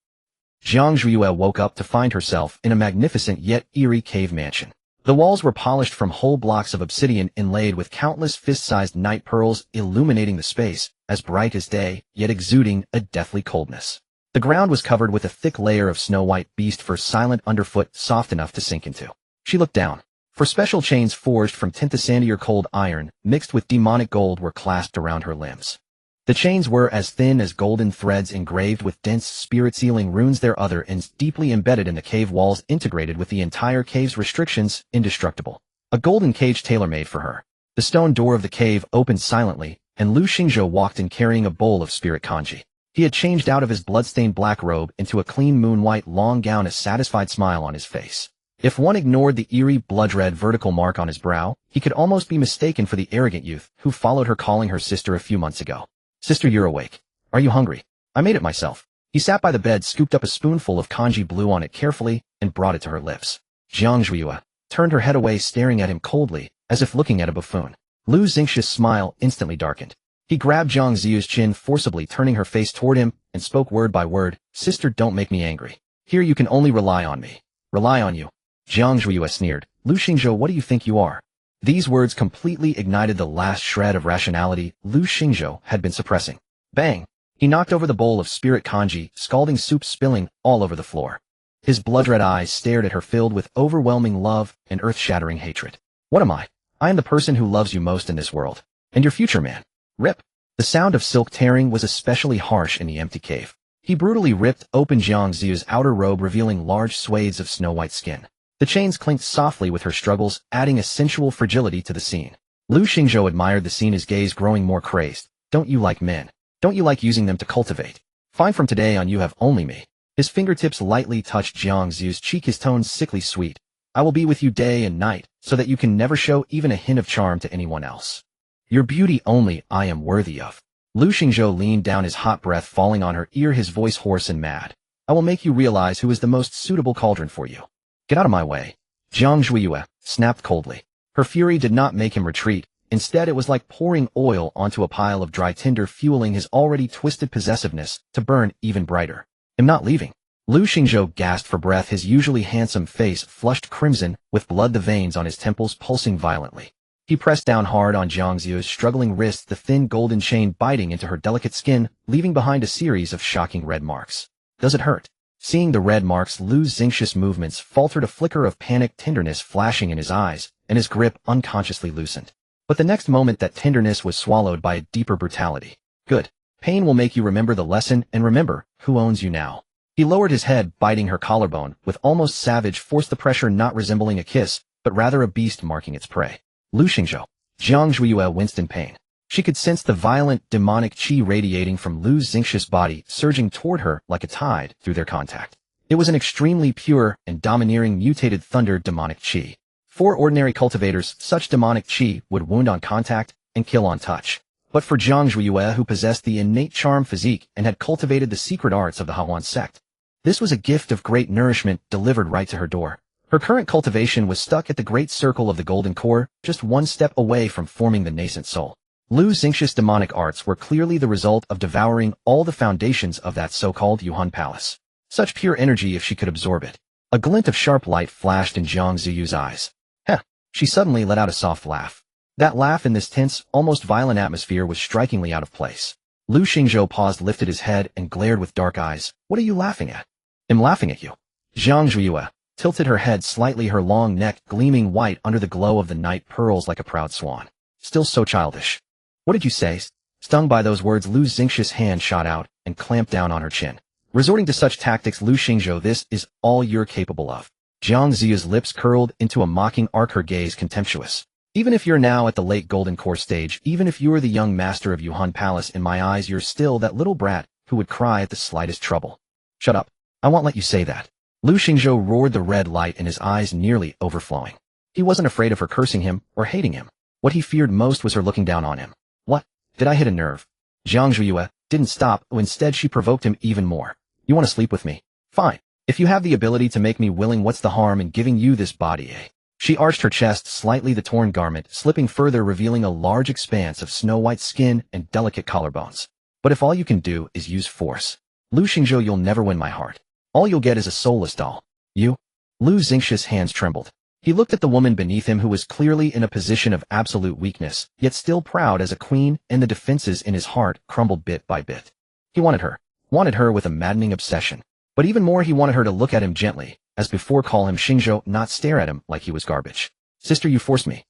Jiang Zhuiyue woke up to find herself in a magnificent yet eerie cave mansion. The walls were polished from whole blocks of obsidian inlaid with countless fist-sized night pearls, illuminating the space, as bright as day, yet exuding a deathly coldness. The ground was covered with a thick layer of snow-white beast fur, silent underfoot, soft enough to sink into. She looked down. For special chains forged from sandier cold iron, mixed with demonic gold, were clasped around her limbs. The chains were as thin as golden threads engraved with dense spirit-sealing runes, their other ends deeply embedded in the cave walls, integrated with the entire cave's restrictions, indestructible. A golden cage tailor-made for her. The stone door of the cave opened silently, and Lu Xingzhou walked in carrying a bowl of spirit kanji. He had changed out of his blood-stained black robe into a clean moon-white long gown, a satisfied smile on his face. If one ignored the eerie blood-red vertical mark on his brow, he could almost be mistaken for the arrogant youth who followed her, calling her sister a few months ago. Sister, you're awake. Are you hungry? I made it myself. He sat by the bed, scooped up a spoonful of kanji, blew on it carefully, and brought it to her lips. Jiang Zhuiyue turned her head away, staring at him coldly, as if looking at a buffoon. Lu Xingzhou's smile instantly darkened. He grabbed Jiang Ziyu's chin forcibly, turning her face toward him, and spoke word by word, "Sister, don't make me angry. Here you can only rely on me. Rely on you." Jiang Ziyue sneered. "Lu Xingzhou, what do you think you are?" These words completely ignited the last shred of rationality Lu Xingzhou had been suppressing. Bang! He knocked over the bowl of spirit kanji, scalding soup spilling all over the floor. His blood-red eyes stared at her, filled with overwhelming love and earth-shattering hatred. "What am I? I am the person who loves you most in this world. And your future man." Rip! The sound of silk tearing was especially harsh in the empty cave. He brutally ripped open Jiang Ziyu's outer robe, revealing large swathes of snow-white skin. The chains clinked softly with her struggles, adding a sensual fragility to the scene. Lu Xingzhou admired the scene, his gaze growing more crazed. "Don't you like men? Don't you like using them to cultivate? Fine, from today on you have only me." His fingertips lightly touched Jiang Ziyu's cheek, his tone sickly sweet. "I will be with you day and night, so that you can never show even a hint of charm to anyone else. Your beauty only I am worthy of." Lu Xingzhou leaned down, his hot breath falling on her ear, his voice hoarse and mad. "I will make you realize who is the most suitable cauldron for you. Get out of my way." Jiang Ziyue snapped coldly. Her fury did not make him retreat. Instead, it was like pouring oil onto a pile of dry tinder, fueling his already twisted possessiveness to burn even brighter. "I'm not leaving." Lu Xingzhou gasped for breath, his usually handsome face flushed crimson, with blood, the veins on his temples pulsing violently. He pressed down hard on Jiang Ziyu's struggling wrists, the thin golden chain biting into her delicate skin, leaving behind a series of shocking red marks. "Does it hurt?" Seeing the red marks, Lu Xingzhou's movements faltered, a flicker of panicked tenderness flashing in his eyes, and his grip unconsciously loosened. But the next moment, that tenderness was swallowed by a deeper brutality. "Good. Pain will make you remember the lesson, and remember who owns you now." He lowered his head, biting her collarbone, with almost savage force, the pressure not resembling a kiss, but rather a beast marking its prey. "Lu Xingzhou." Jiang Ziyue winced in pain. She could sense the violent, demonic qi radiating from Lu Xingzhou's body, surging toward her like a tide through their contact. It was an extremely pure and domineering mutated thunder demonic qi. For ordinary cultivators, such demonic qi would wound on contact and kill on touch. But for Jiang Ziyue, who possessed the innate charm physique and had cultivated the secret arts of the Hawan sect, this was a gift of great nourishment delivered right to her door. Her current cultivation was stuck at the great circle of the golden core, just one step away from forming the nascent soul. Lu Xingzhou's demonic arts were clearly the result of devouring all the foundations of that so-called Yuhan Palace. Such pure energy, if she could absorb it. A glint of sharp light flashed in Jiang Ziyu's eyes. Heh! She suddenly let out a soft laugh. That laugh in this tense, almost violent atmosphere was strikingly out of place. Lu Xingzhou paused, lifted his head, and glared with dark eyes. "What are you laughing at?" "I'm laughing at you." Jiang Ziyue tilted her head slightly, her long neck gleaming white under the glow of the night pearls like a proud swan. "Still so childish." "What did you say?" Stung by those words, Lu Xingzhou's hand shot out and clamped down on her chin. "Resorting to such tactics, Lu Xingzhou, this is all you're capable of." Jiang Ziyu's lips curled into a mocking arc, her gaze contemptuous. "Even if you're now at the late golden core stage, even if you're the young master of Yuhan Palace, in my eyes you're still that little brat who would cry at the slightest trouble." "Shut up. I won't let you say that." Lu Xingzhou roared, the red light in his eyes nearly overflowing. He wasn't afraid of her cursing him or hating him. What he feared most was her looking down on him. "What? Did I hit a nerve?" Jiang Ziyue didn't stop. Instead, she provoked him even more. "You want to sleep with me? Fine. If you have the ability to make me willing, what's the harm in giving you this body, eh?" She arched her chest slightly, the torn garment slipping further, revealing a large expanse of snow-white skin and delicate collarbones. "But if all you can do is use force, Lu Xingzhou, you'll never win my heart. All you'll get is a soulless doll." "You?" Lu Xingzhou's hands trembled. He looked at the woman beneath him, who was clearly in a position of absolute weakness, yet still proud as a queen, and the defenses in his heart crumbled bit by bit. He wanted her with a maddening obsession. But even more, he wanted her to look at him gently, as before, call him Xingzhou, not stare at him like he was garbage. "Sister, you forced me."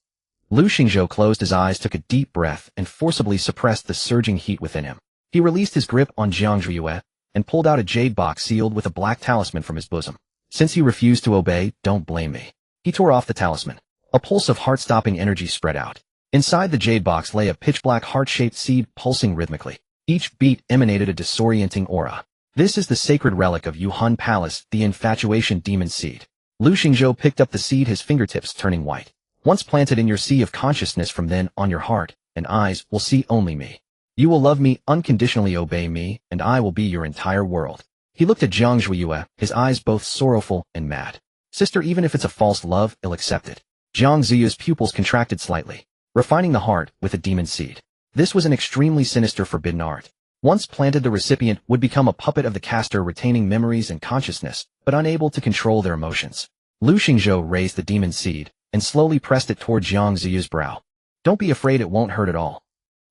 Lu Xingzhou closed his eyes, took a deep breath, and forcibly suppressed the surging heat within him. He released his grip on Jiang Ziyue and pulled out a jade box sealed with a black talisman from his bosom. "Since you refuse to obey, don't blame me." He tore off the talisman. A pulse of heart-stopping energy spread out. Inside the jade box lay a pitch-black heart-shaped seed pulsing rhythmically. Each beat emanated a disorienting aura. "This is the sacred relic of Yuhan Palace, the infatuation demon seed." Lu Xingzhou picked up the seed, his fingertips turning white. "Once planted in your sea of consciousness, from then on your heart and eyes will see only me. You will love me, unconditionally obey me, and I will be your entire world." He looked at Jiang Ziyue, his eyes both sorrowful and mad. "Sister, even if it's a false love, I'll accept it." Jiang Ziyu's pupils contracted slightly. "Refining the heart with a demon seed. This was an extremely sinister forbidden art. Once planted, the recipient would become a puppet of the caster, retaining memories and consciousness, but unable to control their emotions. Lu Xingzhou raised the demon seed and slowly pressed it toward Jiang Ziyu's brow. Don't be afraid, it won't hurt at all.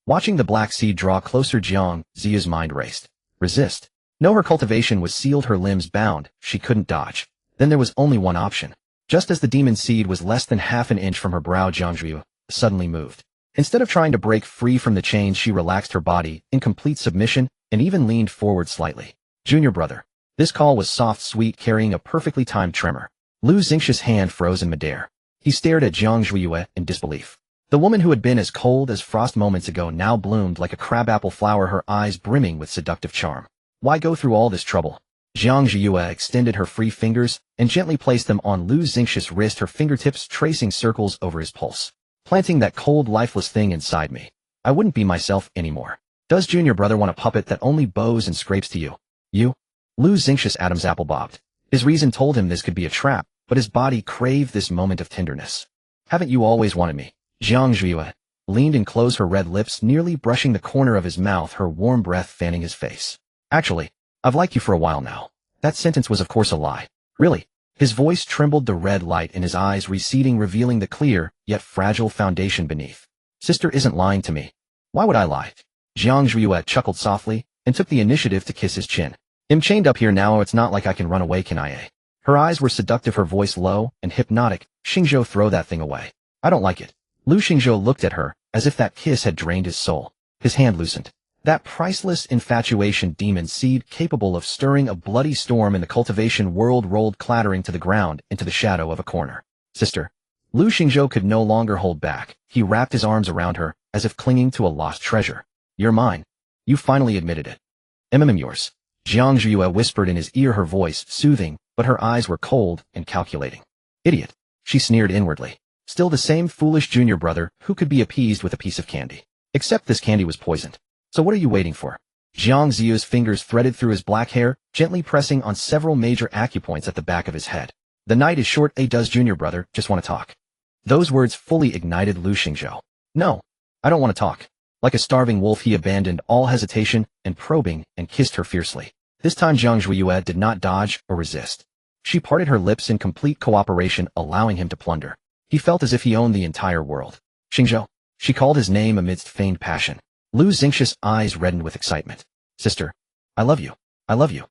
Watching the black seed draw closer, Jiang Ziyu's mind raced. Resist. No, her cultivation was sealed, her limbs bound, she couldn't dodge. Then there was only one option. Just as the demon seed was less than half an inch from her brow, Jiang Ziyu suddenly moved. Instead of trying to break free from the chains, she relaxed her body in complete submission and even leaned forward slightly. Junior brother. This call was soft, sweet, carrying a perfectly timed tremor. Lu Xingxi's hand froze in midair. He stared at Jiang Ziyue in disbelief. The woman who had been as cold as frost moments ago now bloomed like a crabapple flower, her eyes brimming with seductive charm. Why go through all this trouble? Jiang Ziyue extended her free fingers and gently placed them on Lu Xingxi's wrist, her fingertips tracing circles over his pulse. Planting that cold, lifeless thing inside me. I wouldn't be myself anymore. Does junior brother want a puppet that only bows and scrapes to you? You? Lu Xingxi's Adam's apple bobbed. His reason told him this could be a trap, but his body craved this moment of tenderness. Haven't you always wanted me? Jiang Ziyue leaned and closed her red lips, nearly brushing the corner of his mouth, her warm breath fanning his face. Actually, I've liked you for a while now. That sentence was of course a lie. Really? His voice trembled, the red light in his eyes receding, revealing the clear, yet fragile foundation beneath. Sister isn't lying to me. Why would I lie? Jiang Ziyue chuckled softly and took the initiative to kiss his chin. I'm chained up here now, it's not like I can run away, can I? Her eyes were seductive, her voice low and hypnotic. Xingzhou, throw that thing away. I don't like it. Lu Xingzhou looked at her, as if that kiss had drained his soul. His hand loosened. That priceless infatuation demon seed capable of stirring a bloody storm in the cultivation world rolled clattering to the ground into the shadow of a corner. Sister. Lu Xingzhou could no longer hold back. He wrapped his arms around her, as if clinging to a lost treasure. You're mine. You finally admitted it. Yours. Jiang Ziyue whispered in his ear, her voice soothing, but her eyes were cold and calculating. Idiot. She sneered inwardly. Still the same foolish junior brother who could be appeased with a piece of candy. Except this candy was poisoned. So what are you waiting for? Jiang Ziyu's fingers threaded through his black hair, gently pressing on several major acupoints at the back of his head. The night is short, does junior brother just want to talk? Those words fully ignited Lu Xingzhou. No, I don't want to talk. Like a starving wolf, he abandoned all hesitation and probing and kissed her fiercely. This time Jiang Ziyue did not dodge or resist. She parted her lips in complete cooperation, allowing him to plunder. He felt as if he owned the entire world. Xingzhou. She called his name amidst feigned passion. Lu Xingxi's eyes reddened with excitement. Sister. I love you. I love you.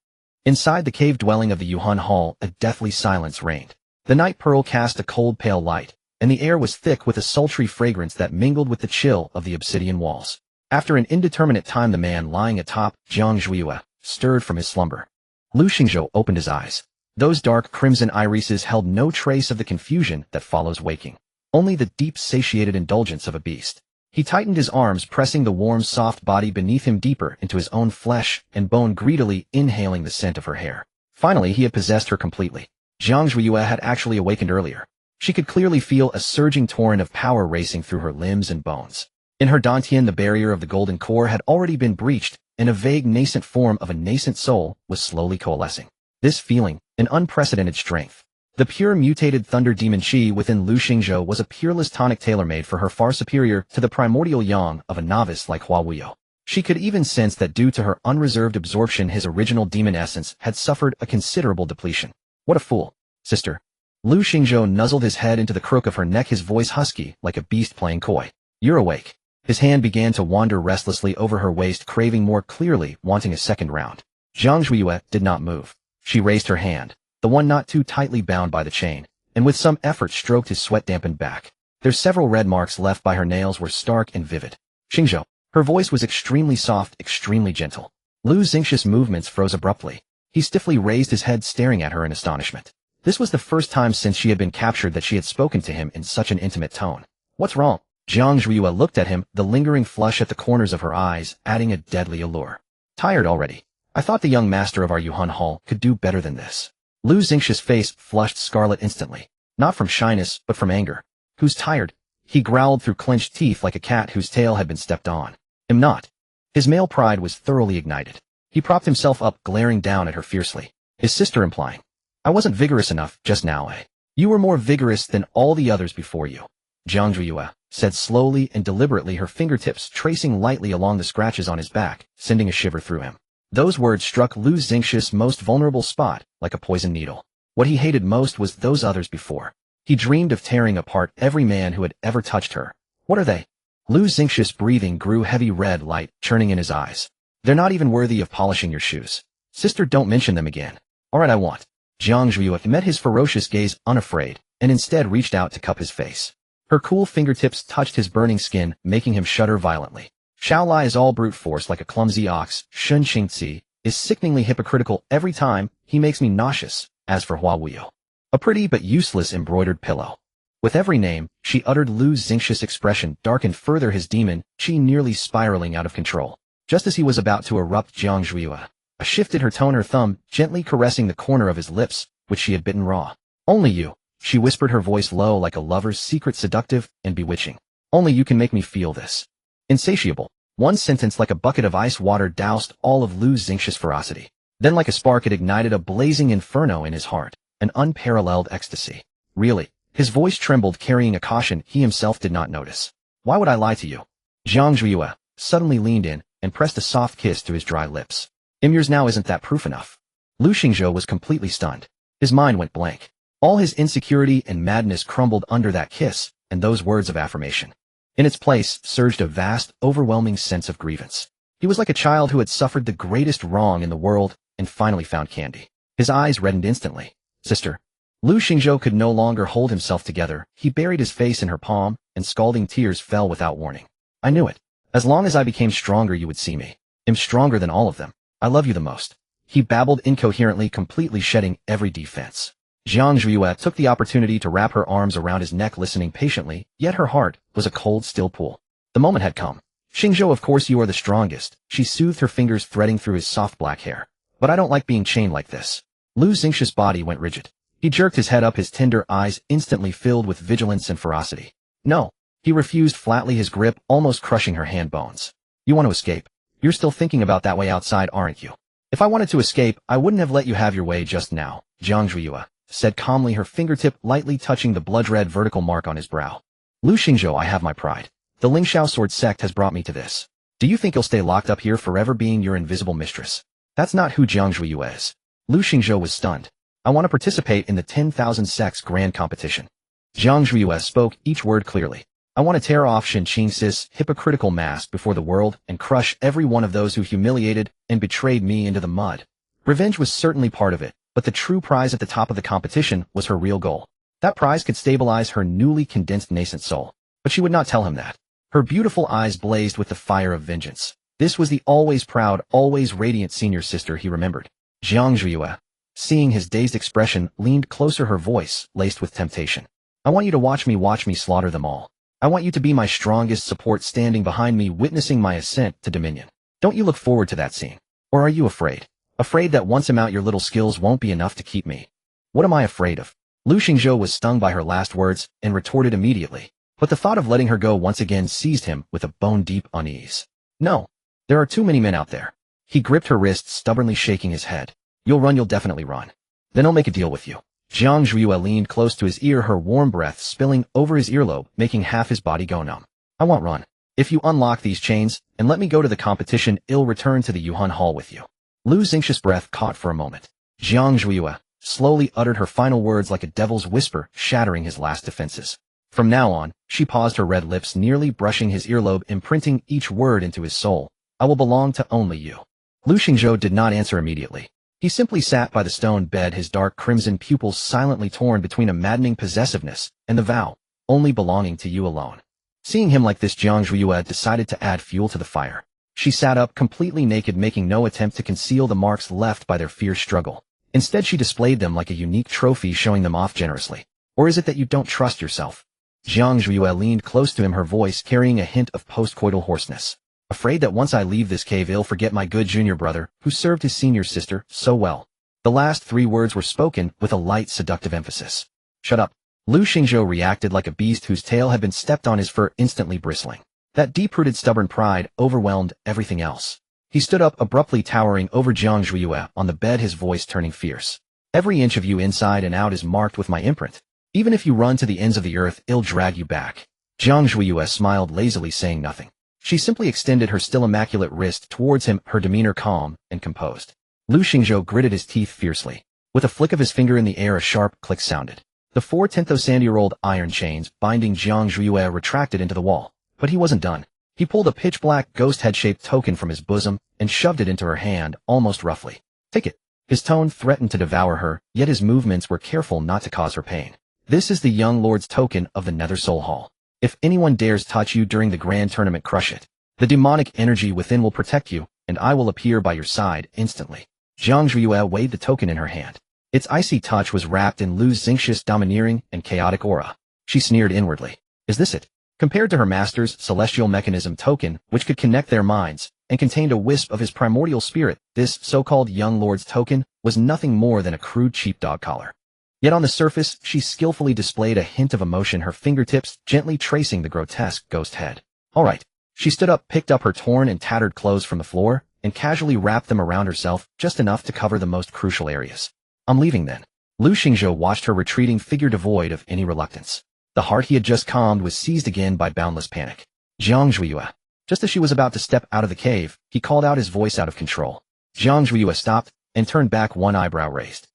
Inside the cave dwelling of the Yuhan Hall, a deathly silence reigned. The night pearl cast a cold pale light, and the air was thick with a sultry fragrance that mingled with the chill of the obsidian walls. After an indeterminate time, the man lying atop Jiang Ziyue stirred from his slumber. Lu Xingzhou opened his eyes. Those dark crimson irises held no trace of the confusion that follows waking, only the deep satiated indulgence of a beast. He tightened his arms, pressing the warm, soft body beneath him deeper into his own flesh and bone, greedily inhaling the scent of her hair. Finally, he had possessed her completely. Jiang Ziyue had actually awakened earlier. She could clearly feel a surging torrent of power racing through her limbs and bones. In her dantian, the barrier of the golden core had already been breached, and a vague nascent form of a nascent soul was slowly coalescing. This feeling, an unprecedented strength. The pure mutated thunder demon chi within Lu Xingzhou was a peerless tonic tailor-made for her, far superior to the primordial yang of a novice like Hua Wuyo. She could even sense that due to her unreserved absorption, his original demon essence had suffered a considerable depletion. What a fool, sister. Lu Xingzhou nuzzled his head into the crook of her neck, his voice husky like a beast playing coy. You're awake. His hand began to wander restlessly over her waist, craving more, clearly wanting a second round. Jiang Ziyue did not move. She raised her hand, the one not too tightly bound by the chain, and with some effort stroked his sweat-dampened back. Their several red marks left by her nails were stark and vivid. Xingzhou. Her voice was extremely soft, extremely gentle. Lu Xingxi's movements froze abruptly. He stiffly raised his head, staring at her in astonishment. This was the first time since she had been captured that she had spoken to him in such an intimate tone. What's wrong? Jiang Ziyue looked at him, the lingering flush at the corners of her eyes adding a deadly allure. Tired already? I thought the young master of our Yuhan Hall could do better than this. Lu Xingxi's face flushed scarlet instantly, not from shyness but from anger. Who's tired? He growled through clenched teeth like a cat whose tail had been stepped on. Am not. His male pride was thoroughly ignited. He propped himself up, glaring down at her fiercely. His sister implying, I wasn't vigorous enough just now, You were more vigorous than all the others before you. Jiang Zhuiyue said slowly and deliberately, her fingertips tracing lightly along the scratches on his back, sending a shiver through him. Those words struck Lu Xingqi's most vulnerable spot, like a poison needle. What he hated most was those others before. He dreamed of tearing apart every man who had ever touched her. What are they? Lu Xingqi's breathing grew heavy, red light churning in his eyes. They're not even worthy of polishing your shoes. Sister, don't mention them again. Alright, I want. Jiang Zhuiyue met his ferocious gaze unafraid, and instead reached out to cup his face. Her cool fingertips touched his burning skin, making him shudder violently. Xiaolai is all brute force like a clumsy ox. Shun Qingzi is sickeningly hypocritical every time. He makes me nauseous. As for Hua Wuyo, a pretty but useless embroidered pillow. With every name she uttered, Lu Xingqi's expression darkened further, his demon qi nearly spiraling out of control. Just as he was about to erupt, Jiang Zhuiyue shifted her tone, her thumb gently caressing the corner of his lips, which she had bitten raw. Only you, she whispered, her voice low like a lover's secret, seductive and bewitching. Only you can make me feel this. Insatiable. One sentence like a bucket of ice water doused all of Lu Xingqi's ferocity. Then like a spark it ignited a blazing inferno in his heart, an unparalleled ecstasy. Really? His voice trembled, carrying a caution he himself did not notice. Why would I lie to you? Jiang Zhuiyue suddenly leaned in and pressed a soft kiss to his dry lips. Yours now, isn't that proof enough? Lu Xingqiu was completely stunned. His mind went blank. All his insecurity and madness crumbled under that kiss and those words of affirmation. In its place surged a vast, overwhelming sense of grievance. He was like a child who had suffered the greatest wrong in the world and finally found candy. His eyes reddened instantly. Sister. Lu Xingqiu could no longer hold himself together. He buried his face in her palm, and scalding tears fell without warning. I knew it. As long as I became stronger, you would see me. I'm stronger than all of them. I love you the most. He babbled incoherently, completely shedding every defense. Jiang Zhuiyue took the opportunity to wrap her arms around his neck, listening patiently, yet her heart was a cold, still pool. The moment had come. Xingqiu, of course you are the strongest. She soothed, her fingers threading through his soft black hair. But I don't like being chained like this. Lu Xingqi's body went rigid. He jerked his head up, his tender eyes instantly filled with vigilance and ferocity. No. He refused flatly, his grip almost crushing her hand bones. You want to escape? You're still thinking about that way outside, aren't you? If I wanted to escape, I wouldn't have let you have your way just now, Jiang Zhuiyue said calmly, her fingertip lightly touching the blood-red vertical mark on his brow. Lu Xingqiu, I have my pride. The Lingxiao sword sect has brought me to this. Do you think you'll stay locked up here forever being your invisible mistress? That's not who Jiang Zhuiyue is. Lu Xingqiu was stunned. I want to participate in the 10,000 sects grand competition. Jiang Zhuiyue spoke each word clearly. I want to tear off Shen Qingxi's hypocritical mask before the world and crush every one of those who humiliated and betrayed me into the mud. Revenge was certainly part of it, but the true prize at the top of the competition was her real goal. That prize could stabilize her newly condensed nascent soul. But she would not tell him that. Her beautiful eyes blazed with the fire of vengeance. This was the always proud, always radiant senior sister he remembered. Jiang Zhuiyue, seeing his dazed expression, leaned closer, her voice laced with temptation. I want you to watch me slaughter them all. I want you to be my strongest support, standing behind me, witnessing my ascent to dominion. Don't you look forward to that scene? Or are you afraid? Afraid that once I'm out, your little skills won't be enough to keep me? What am I afraid of? Lu Xingqiu was stung by her last words and retorted immediately. But the thought of letting her go once again seized him with a bone-deep unease. No. There are too many men out there. He gripped her wrist, stubbornly shaking his head. You'll run, you'll definitely run. Then I'll make a deal with you. Jiang Zhuiyue leaned close to his ear, her warm breath spilling over his earlobe, making half his body go numb. I won't run. If you unlock these chains and let me go to the competition, I'll return to the Yuhan Hall with you. Lu Xingqi's breath caught for a moment. Jiang Zhuiyue slowly uttered her final words like a devil's whisper, shattering his last defenses. From now on, she paused, her red lips nearly brushing his earlobe, imprinting each word into his soul. I will belong to only you. Lu Xingqiu did not answer immediately. He simply sat by the stone bed, his dark crimson pupils silently torn between a maddening possessiveness and the vow, only belonging to you alone. Seeing him like this, Jiang Zhuiyue decided to add fuel to the fire. She sat up, completely naked, making no attempt to conceal the marks left by their fierce struggle. Instead, she displayed them like a unique trophy, showing them off generously. Or is it that you don't trust yourself? Jiang Zhuiyue leaned close to him, her voice carrying a hint of postcoital hoarseness. Afraid that once I leave this cave, I'll forget my good junior brother, who served his senior sister so well. The last three words were spoken with a light, seductive emphasis. Shut up. Lu Xingqiu reacted like a beast whose tail had been stepped on, his fur instantly bristling. That deep-rooted stubborn pride overwhelmed everything else. He stood up, abruptly towering over Jiang Zhuiyue on the bed, his voice turning fierce. Every inch of you inside and out is marked with my imprint. Even if you run to the ends of the earth, I'll drag you back. Jiang Zhuiyue smiled lazily, saying nothing. She simply extended her still immaculate wrist towards him, her demeanor calm and composed. Lu Xingzhou gritted his teeth fiercely. With a flick of his finger in the air, a sharp click sounded. The 4 10,000-year-old iron chains binding Jiang Zhuiyue retracted into the wall. But he wasn't done. He pulled a pitch-black ghost head-shaped token from his bosom and shoved it into her hand, almost roughly. Take it. His tone threatened to devour her, yet his movements were careful not to cause her pain. This is the young lord's token of the Nether Soul Hall. If anyone dares touch you during the grand tournament, crush it. The demonic energy within will protect you, and I will appear by your side instantly. Jiang Zhuiyue waved the token in her hand. Its icy touch was wrapped in Lu's Xingqi's domineering and chaotic aura. She sneered inwardly. Is this it? Compared to her master's celestial mechanism token, which could connect their minds, and contained a wisp of his primordial spirit, this so-called young lord's token was nothing more than a crude sheepdog collar. Yet on the surface, she skillfully displayed a hint of emotion, her fingertips gently tracing the grotesque ghost head. All right. She stood up, picked up her torn and tattered clothes from the floor, and casually wrapped them around herself, just enough to cover the most crucial areas. I'm leaving then. Lu Xingzhou watched her retreating figure devoid of any reluctance. The heart he had just calmed was seized again by boundless panic. Jiang Zhuiyue. Just as she was about to step out of the cave, he called out, his voice out of control. Jiang Zhuiyue stopped and turned back, one eyebrow raised.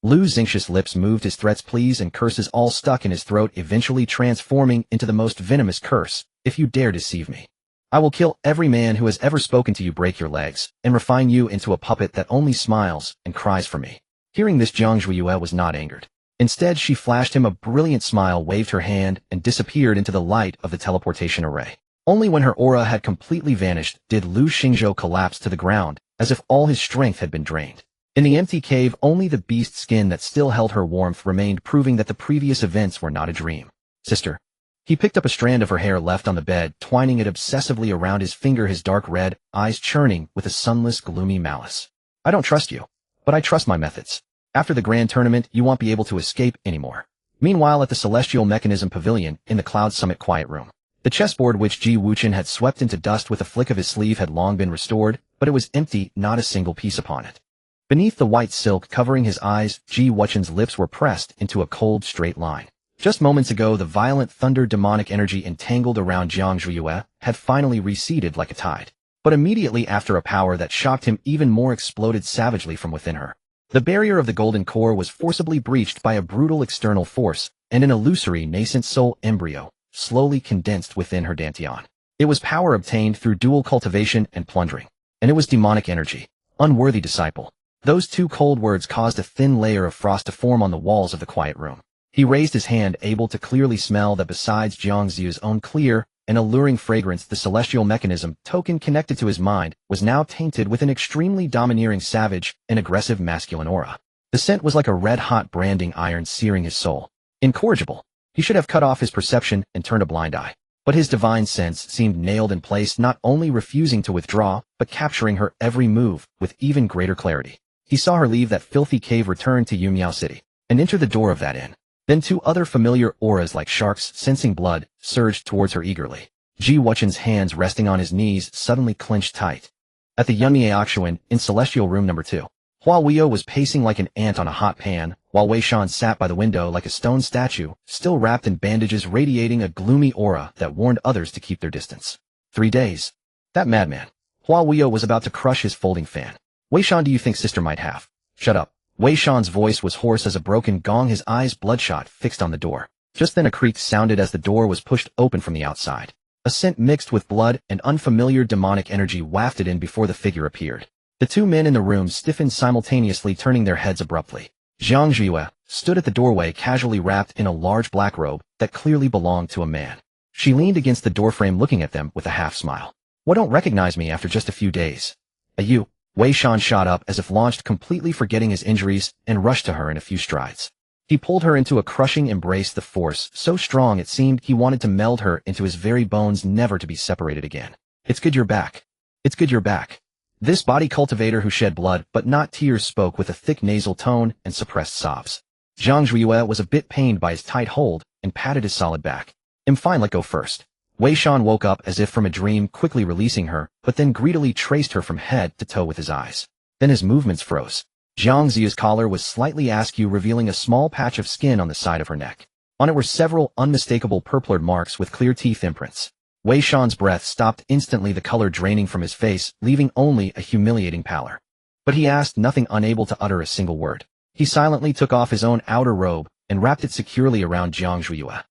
Lu's anxious lips moved, his threats, pleas, and curses all stuck in his throat, eventually transforming into the most venomous curse. If you dare deceive me, I will kill every man who has ever spoken to you, break your legs, and refine you into a puppet that only smiles and cries for me. Hearing this, Jiang Zhuiyue was not angered. Instead, she flashed him a brilliant smile, waved her hand, and disappeared into the light of the teleportation array. Only when her aura had completely vanished did Lu Xingzhou collapse to the ground, as if all his strength had been drained. In the empty cave, only the beast skin that still held her warmth remained, proving that the previous events were not a dream. Sister. He picked up a strand of her hair left on the bed, twining it obsessively around his finger, his dark red eyes churning with a sunless, gloomy malice. I don't trust you, but I trust my methods. After the grand tournament, you won't be able to escape anymore. Meanwhile, at the Celestial Mechanism Pavilion, in the Cloud Summit quiet room, the chessboard which Ji Wuchen had swept into dust with a flick of his sleeve had long been restored, but it was empty, not a single piece upon it. Beneath the white silk covering his eyes, Ji Wuchen's lips were pressed into a cold, straight line. Just moments ago, the violent thunder demonic energy entangled around Jiang Zhuiyue had finally receded like a tide. But immediately after, a power that shocked him even more exploded savagely from within her. The barrier of the golden core was forcibly breached by a brutal external force, and an illusory nascent soul embryo slowly condensed within her dantian. It was power obtained through dual cultivation and plundering, and it was demonic energy. Unworthy disciple. Those two cold words caused a thin layer of frost to form on the walls of the quiet room. He raised his hand, able to clearly smell that besides Jiang Zhu's own clear and alluring fragrance, the celestial mechanism token connected to his mind was now tainted with an extremely domineering, savage, and aggressive masculine aura. The scent was like a red-hot branding iron searing his soul. Incorrigible. He should have cut off his perception and turned a blind eye. But his divine sense seemed nailed in place, not only refusing to withdraw, but capturing her every move with even greater clarity. He saw her leave that filthy cave, return to Yumiao City, and enter the door of that inn. Then two other familiar auras like sharks sensing blood surged towards her eagerly. Ji Wuchen's hands resting on his knees suddenly clenched tight. At the Yunmie Akshuan, in Celestial Room Number 2, Hua Weiyo was pacing like an ant on a hot pan, while Wei Shan sat by the window like a stone statue, still wrapped in bandages, radiating a gloomy aura that warned others to keep their distance. 3 days. That madman. Hua Weiyo was about to crush his folding fan. Wei Shan, do you think sister might have? Shut up. Wei Shan's voice was hoarse as a broken gong, his eyes bloodshot, fixed on the door. Just then a creak sounded as the door was pushed open from the outside. A scent mixed with blood and unfamiliar demonic energy wafted in before the figure appeared. The two men in the room stiffened simultaneously, turning their heads abruptly. Jiang Zhuiyue stood at the doorway, casually wrapped in a large black robe that clearly belonged to a man. She leaned against the doorframe, looking at them with a half-smile. Why don't recognize me after just a few days? You. Wei Shan shot up as if launched, completely forgetting his injuries, and rushed to her in a few strides. He pulled her into a crushing embrace, the force so strong it seemed he wanted to meld her into his very bones, never to be separated again. It's good you're back. It's good you're back. This body cultivator who shed blood but not tears spoke with a thick nasal tone and suppressed sobs. Jiang Zhuiyue was a bit pained by his tight hold and patted his solid back. I'm fine, let go first. Wei Shan woke up as if from a dream, quickly releasing her, but then greedily traced her from head to toe with his eyes. Then his movements froze. Jiang Zhu's collar was slightly askew, revealing a small patch of skin on the side of her neck. On it were several unmistakable purplured marks with clear teeth imprints. Wei Shan's breath stopped instantly, the color draining from his face, leaving only a humiliating pallor. But he asked nothing, unable to utter a single word. He silently took off his own outer robe and wrapped it securely around Jiang Zhuiyue.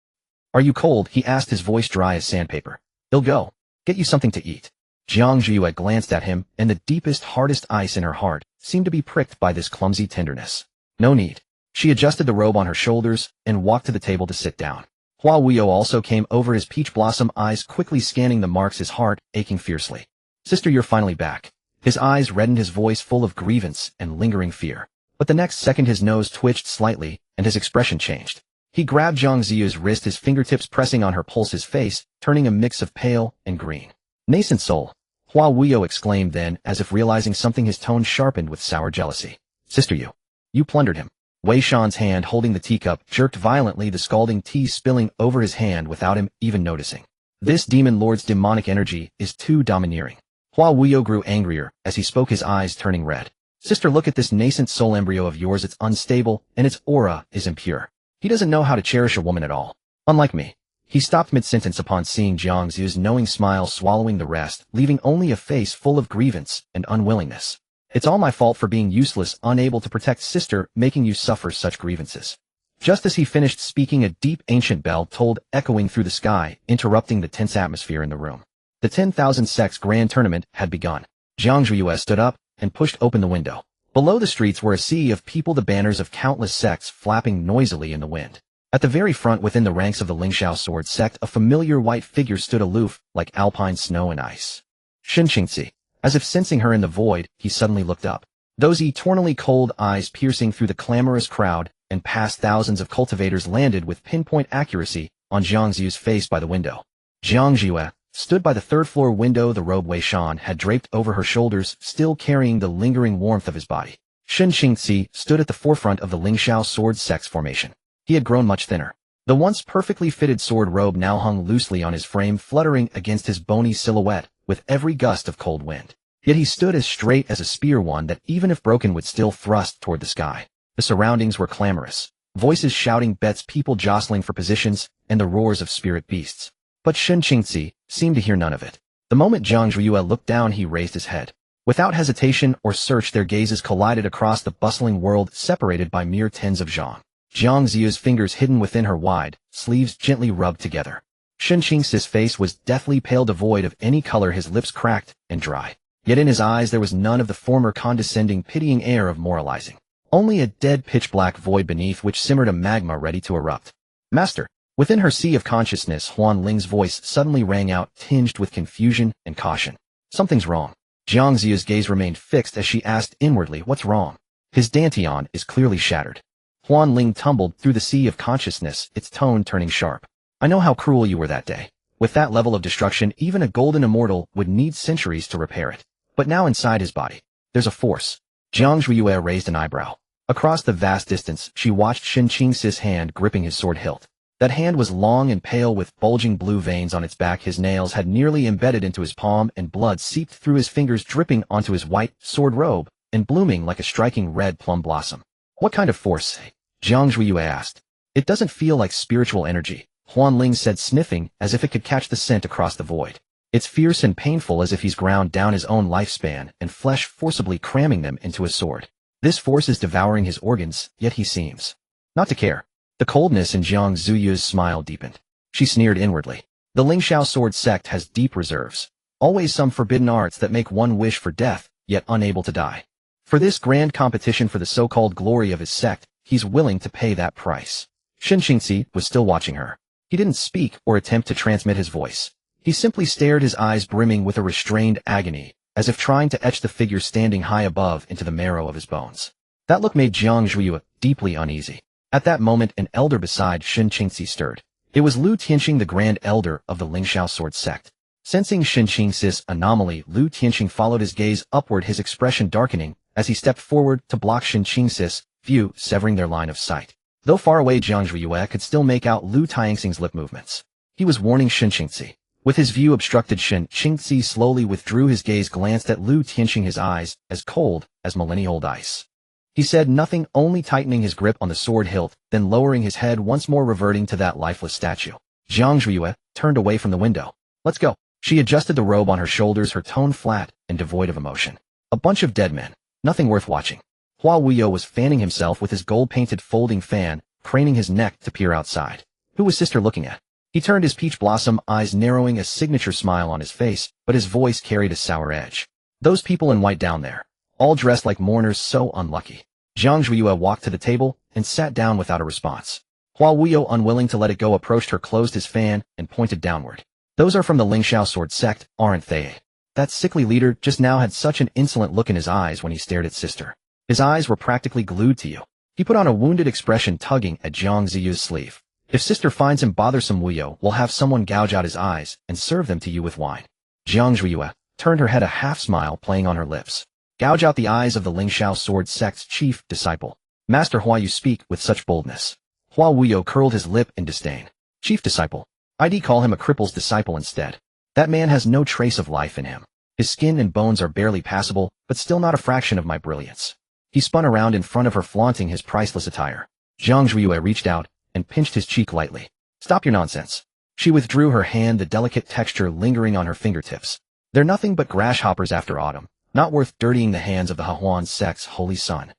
"Are you cold?" he asked, his voice dry as sandpaper. "I'll go. Get you something to eat." Jiang Zhuiyue glanced at him, and the deepest, hardest ice in her heart seemed to be pricked by this clumsy tenderness. "No need." She adjusted the robe on her shoulders and walked to the table to sit down. Hua Wuyo also came over, his peach blossom eyes quickly scanning the marks, his heart aching fiercely. "Sister, you're finally back." His eyes reddened, his voice full of grievance and lingering fear. But the next second his nose twitched slightly, and his expression changed. He grabbed Jiang Ziyu's wrist, his fingertips pressing on her pulse, his face turning a mix of pale and green. "Nascent soul," Hua Wuyo exclaimed, then, as if realizing something, his tone sharpened with sour jealousy. "Sister, you plundered him." Wei Shan's hand holding the teacup jerked violently, the scalding tea spilling over his hand without him even noticing. "This demon lord's demonic energy is too domineering." Hua Wuyo grew angrier as he spoke, his eyes turning red. "Sister, look at this nascent soul embryo of yours. It's unstable, and its aura is impure. He doesn't know how to cherish a woman at all. Unlike me." He stopped mid-sentence upon seeing Jiang Ziyu's knowing smile, swallowing the rest, leaving only a face full of grievance and unwillingness. "It's all my fault for being useless, unable to protect sister, making you suffer such grievances." Just as he finished speaking, a deep ancient bell tolled, echoing through the sky, interrupting the tense atmosphere in the room. The 10,000 sects grand tournament had begun. Jiang Zhuiyue stood up and pushed open the window. Below the streets were a sea of people, the banners of countless sects flapping noisily in the wind. At the very front, within the ranks of the Lingxiao sword sect, a familiar white figure stood aloof, like alpine snow and ice. Shen Qingzi. As if sensing her in the void, he suddenly looked up. Those eternally cold eyes piercing through the clamorous crowd and past thousands of cultivators landed with pinpoint accuracy on Jiang Ziyu's face by the window. Jiang Ziyue stood by the third-floor window, the robe Wei Shan had draped over her shoulders, still carrying the lingering warmth of his body. Shen Qingzi stood at the forefront of the Lingxiao sword sect's formation. He had grown much thinner. The once perfectly fitted sword robe now hung loosely on his frame, fluttering against his bony silhouette with every gust of cold wind. Yet he stood as straight as a spear, one that even if broken would still thrust toward the sky. The surroundings were clamorous. Voices shouting bets, people jostling for positions, and the roars of spirit beasts. But Shen Qingzi seemed to hear none of it. The moment Jiang Zhuiyue looked down, he raised his head. Without hesitation or search, their gazes collided across the bustling world, separated by mere tens of zhang. Jiang Ziyu's fingers hidden within her wide sleeves gently rubbed together. Shen Qingzi's face was deathly pale, devoid of any color, his lips cracked and dry. Yet in his eyes there was none of the former condescending, pitying air of moralizing. Only a dead pitch-black void beneath which simmered a magma ready to erupt. "Master." Within her sea of consciousness, Huan Ling's voice suddenly rang out, tinged with confusion and caution. "Something's wrong." Jiang Ziyu's gaze remained fixed as she asked inwardly, "What's wrong?" "His dantian is clearly shattered." Huan Ling tumbled through the sea of consciousness, its tone turning sharp. "I know how cruel you were that day. With that level of destruction, even a golden immortal would need centuries to repair it. But now inside his body, there's a force." Jiang Zhuiyue raised an eyebrow. Across the vast distance, she watched Shen Qingzi's hand gripping his sword hilt. That hand was long and pale with bulging blue veins on its back. His nails had nearly embedded into his palm, and blood seeped through his fingers, dripping onto his white sword robe and blooming like a striking red plum blossom. "What kind of force?" Jiang Zhuiyue asked. "It doesn't feel like spiritual energy," Huan Ling said, sniffing as if it could catch the scent across the void. "It's fierce and painful, as if he's ground down his own lifespan and flesh, forcibly cramming them into a sword. This force is devouring his organs, yet he seems not to care." The coldness in Jiang Ziyu's smile deepened. She sneered inwardly. "The Lingxiao sword sect has deep reserves. Always some forbidden arts that make one wish for death, yet unable to die. For this grand competition, for the so-called glory of his sect, he's willing to pay that price." Shen Qingzi was still watching her. He didn't speak or attempt to transmit his voice. He simply stared, his eyes brimming with a restrained agony, as if trying to etch the figure standing high above into the marrow of his bones. That look made Jiang Zhuiyue deeply uneasy. At that moment, an elder beside Shen Qingzi stirred. It was Lu Tianxing, the grand elder of the Lingxiao sword sect. Sensing Shen Qingzi's anomaly, Lu Tianxing followed his gaze upward, his expression darkening as he stepped forward to block Shen Qingzi's view, severing their line of sight. Though far away, Jiang Zhuiyue could still make out Lu Tianxing's lip movements. He was warning Shen Qingzi. With his view obstructed, Shen Qingzi slowly withdrew his gaze, glanced at Lu Tianxing, his eyes as cold as millennia-old ice. He said nothing, only tightening his grip on the sword hilt, then lowering his head once more, reverting to that lifeless statue. Jiang Zhuiyue turned away from the window. Let's go. She adjusted the robe on her shoulders, her tone flat and devoid of emotion. A bunch of dead men. Nothing worth watching. Hua Wuyo was fanning himself with his gold-painted folding fan, craning his neck to peer outside. Who was Sister looking at? He turned, his peach blossom eyes narrowing, a signature smile on his face, but his voice carried a sour edge. Those people in white down there. All dressed like mourners, so unlucky. Jiang Zhuiyue walked to the table and sat down without a response. Hua Wuyo, unwilling to let it go, approached her, closed his fan, and pointed downward. Those are from the Lingxiao sword sect, aren't they? That sickly leader just now had such an insolent look in his eyes when he stared at Sister. His eyes were practically glued to you. He put on a wounded expression, tugging at Jiang Ziyu's sleeve. If Sister finds him bothersome, Wuyo will have someone gouge out his eyes and serve them to you with wine. Jiang Zhuiyue turned her head, a half-smile playing on her lips. Gouge out the eyes of the Lingxiao sword sect's chief disciple. Master Hua, you speak with such boldness. Hua Wuyo curled his lip in disdain. Chief disciple. I'd call him a cripple's disciple instead. That man has no trace of life in him. His skin and bones are barely passable, but still not a fraction of my brilliance. He spun around in front of her, flaunting his priceless attire. Jiang Zhuiyue reached out and pinched his cheek lightly. Stop your nonsense. She withdrew her hand, the delicate texture lingering on her fingertips. They're nothing but grasshoppers after autumn, not worth dirtying the hands of the Hahuan sect's holy son.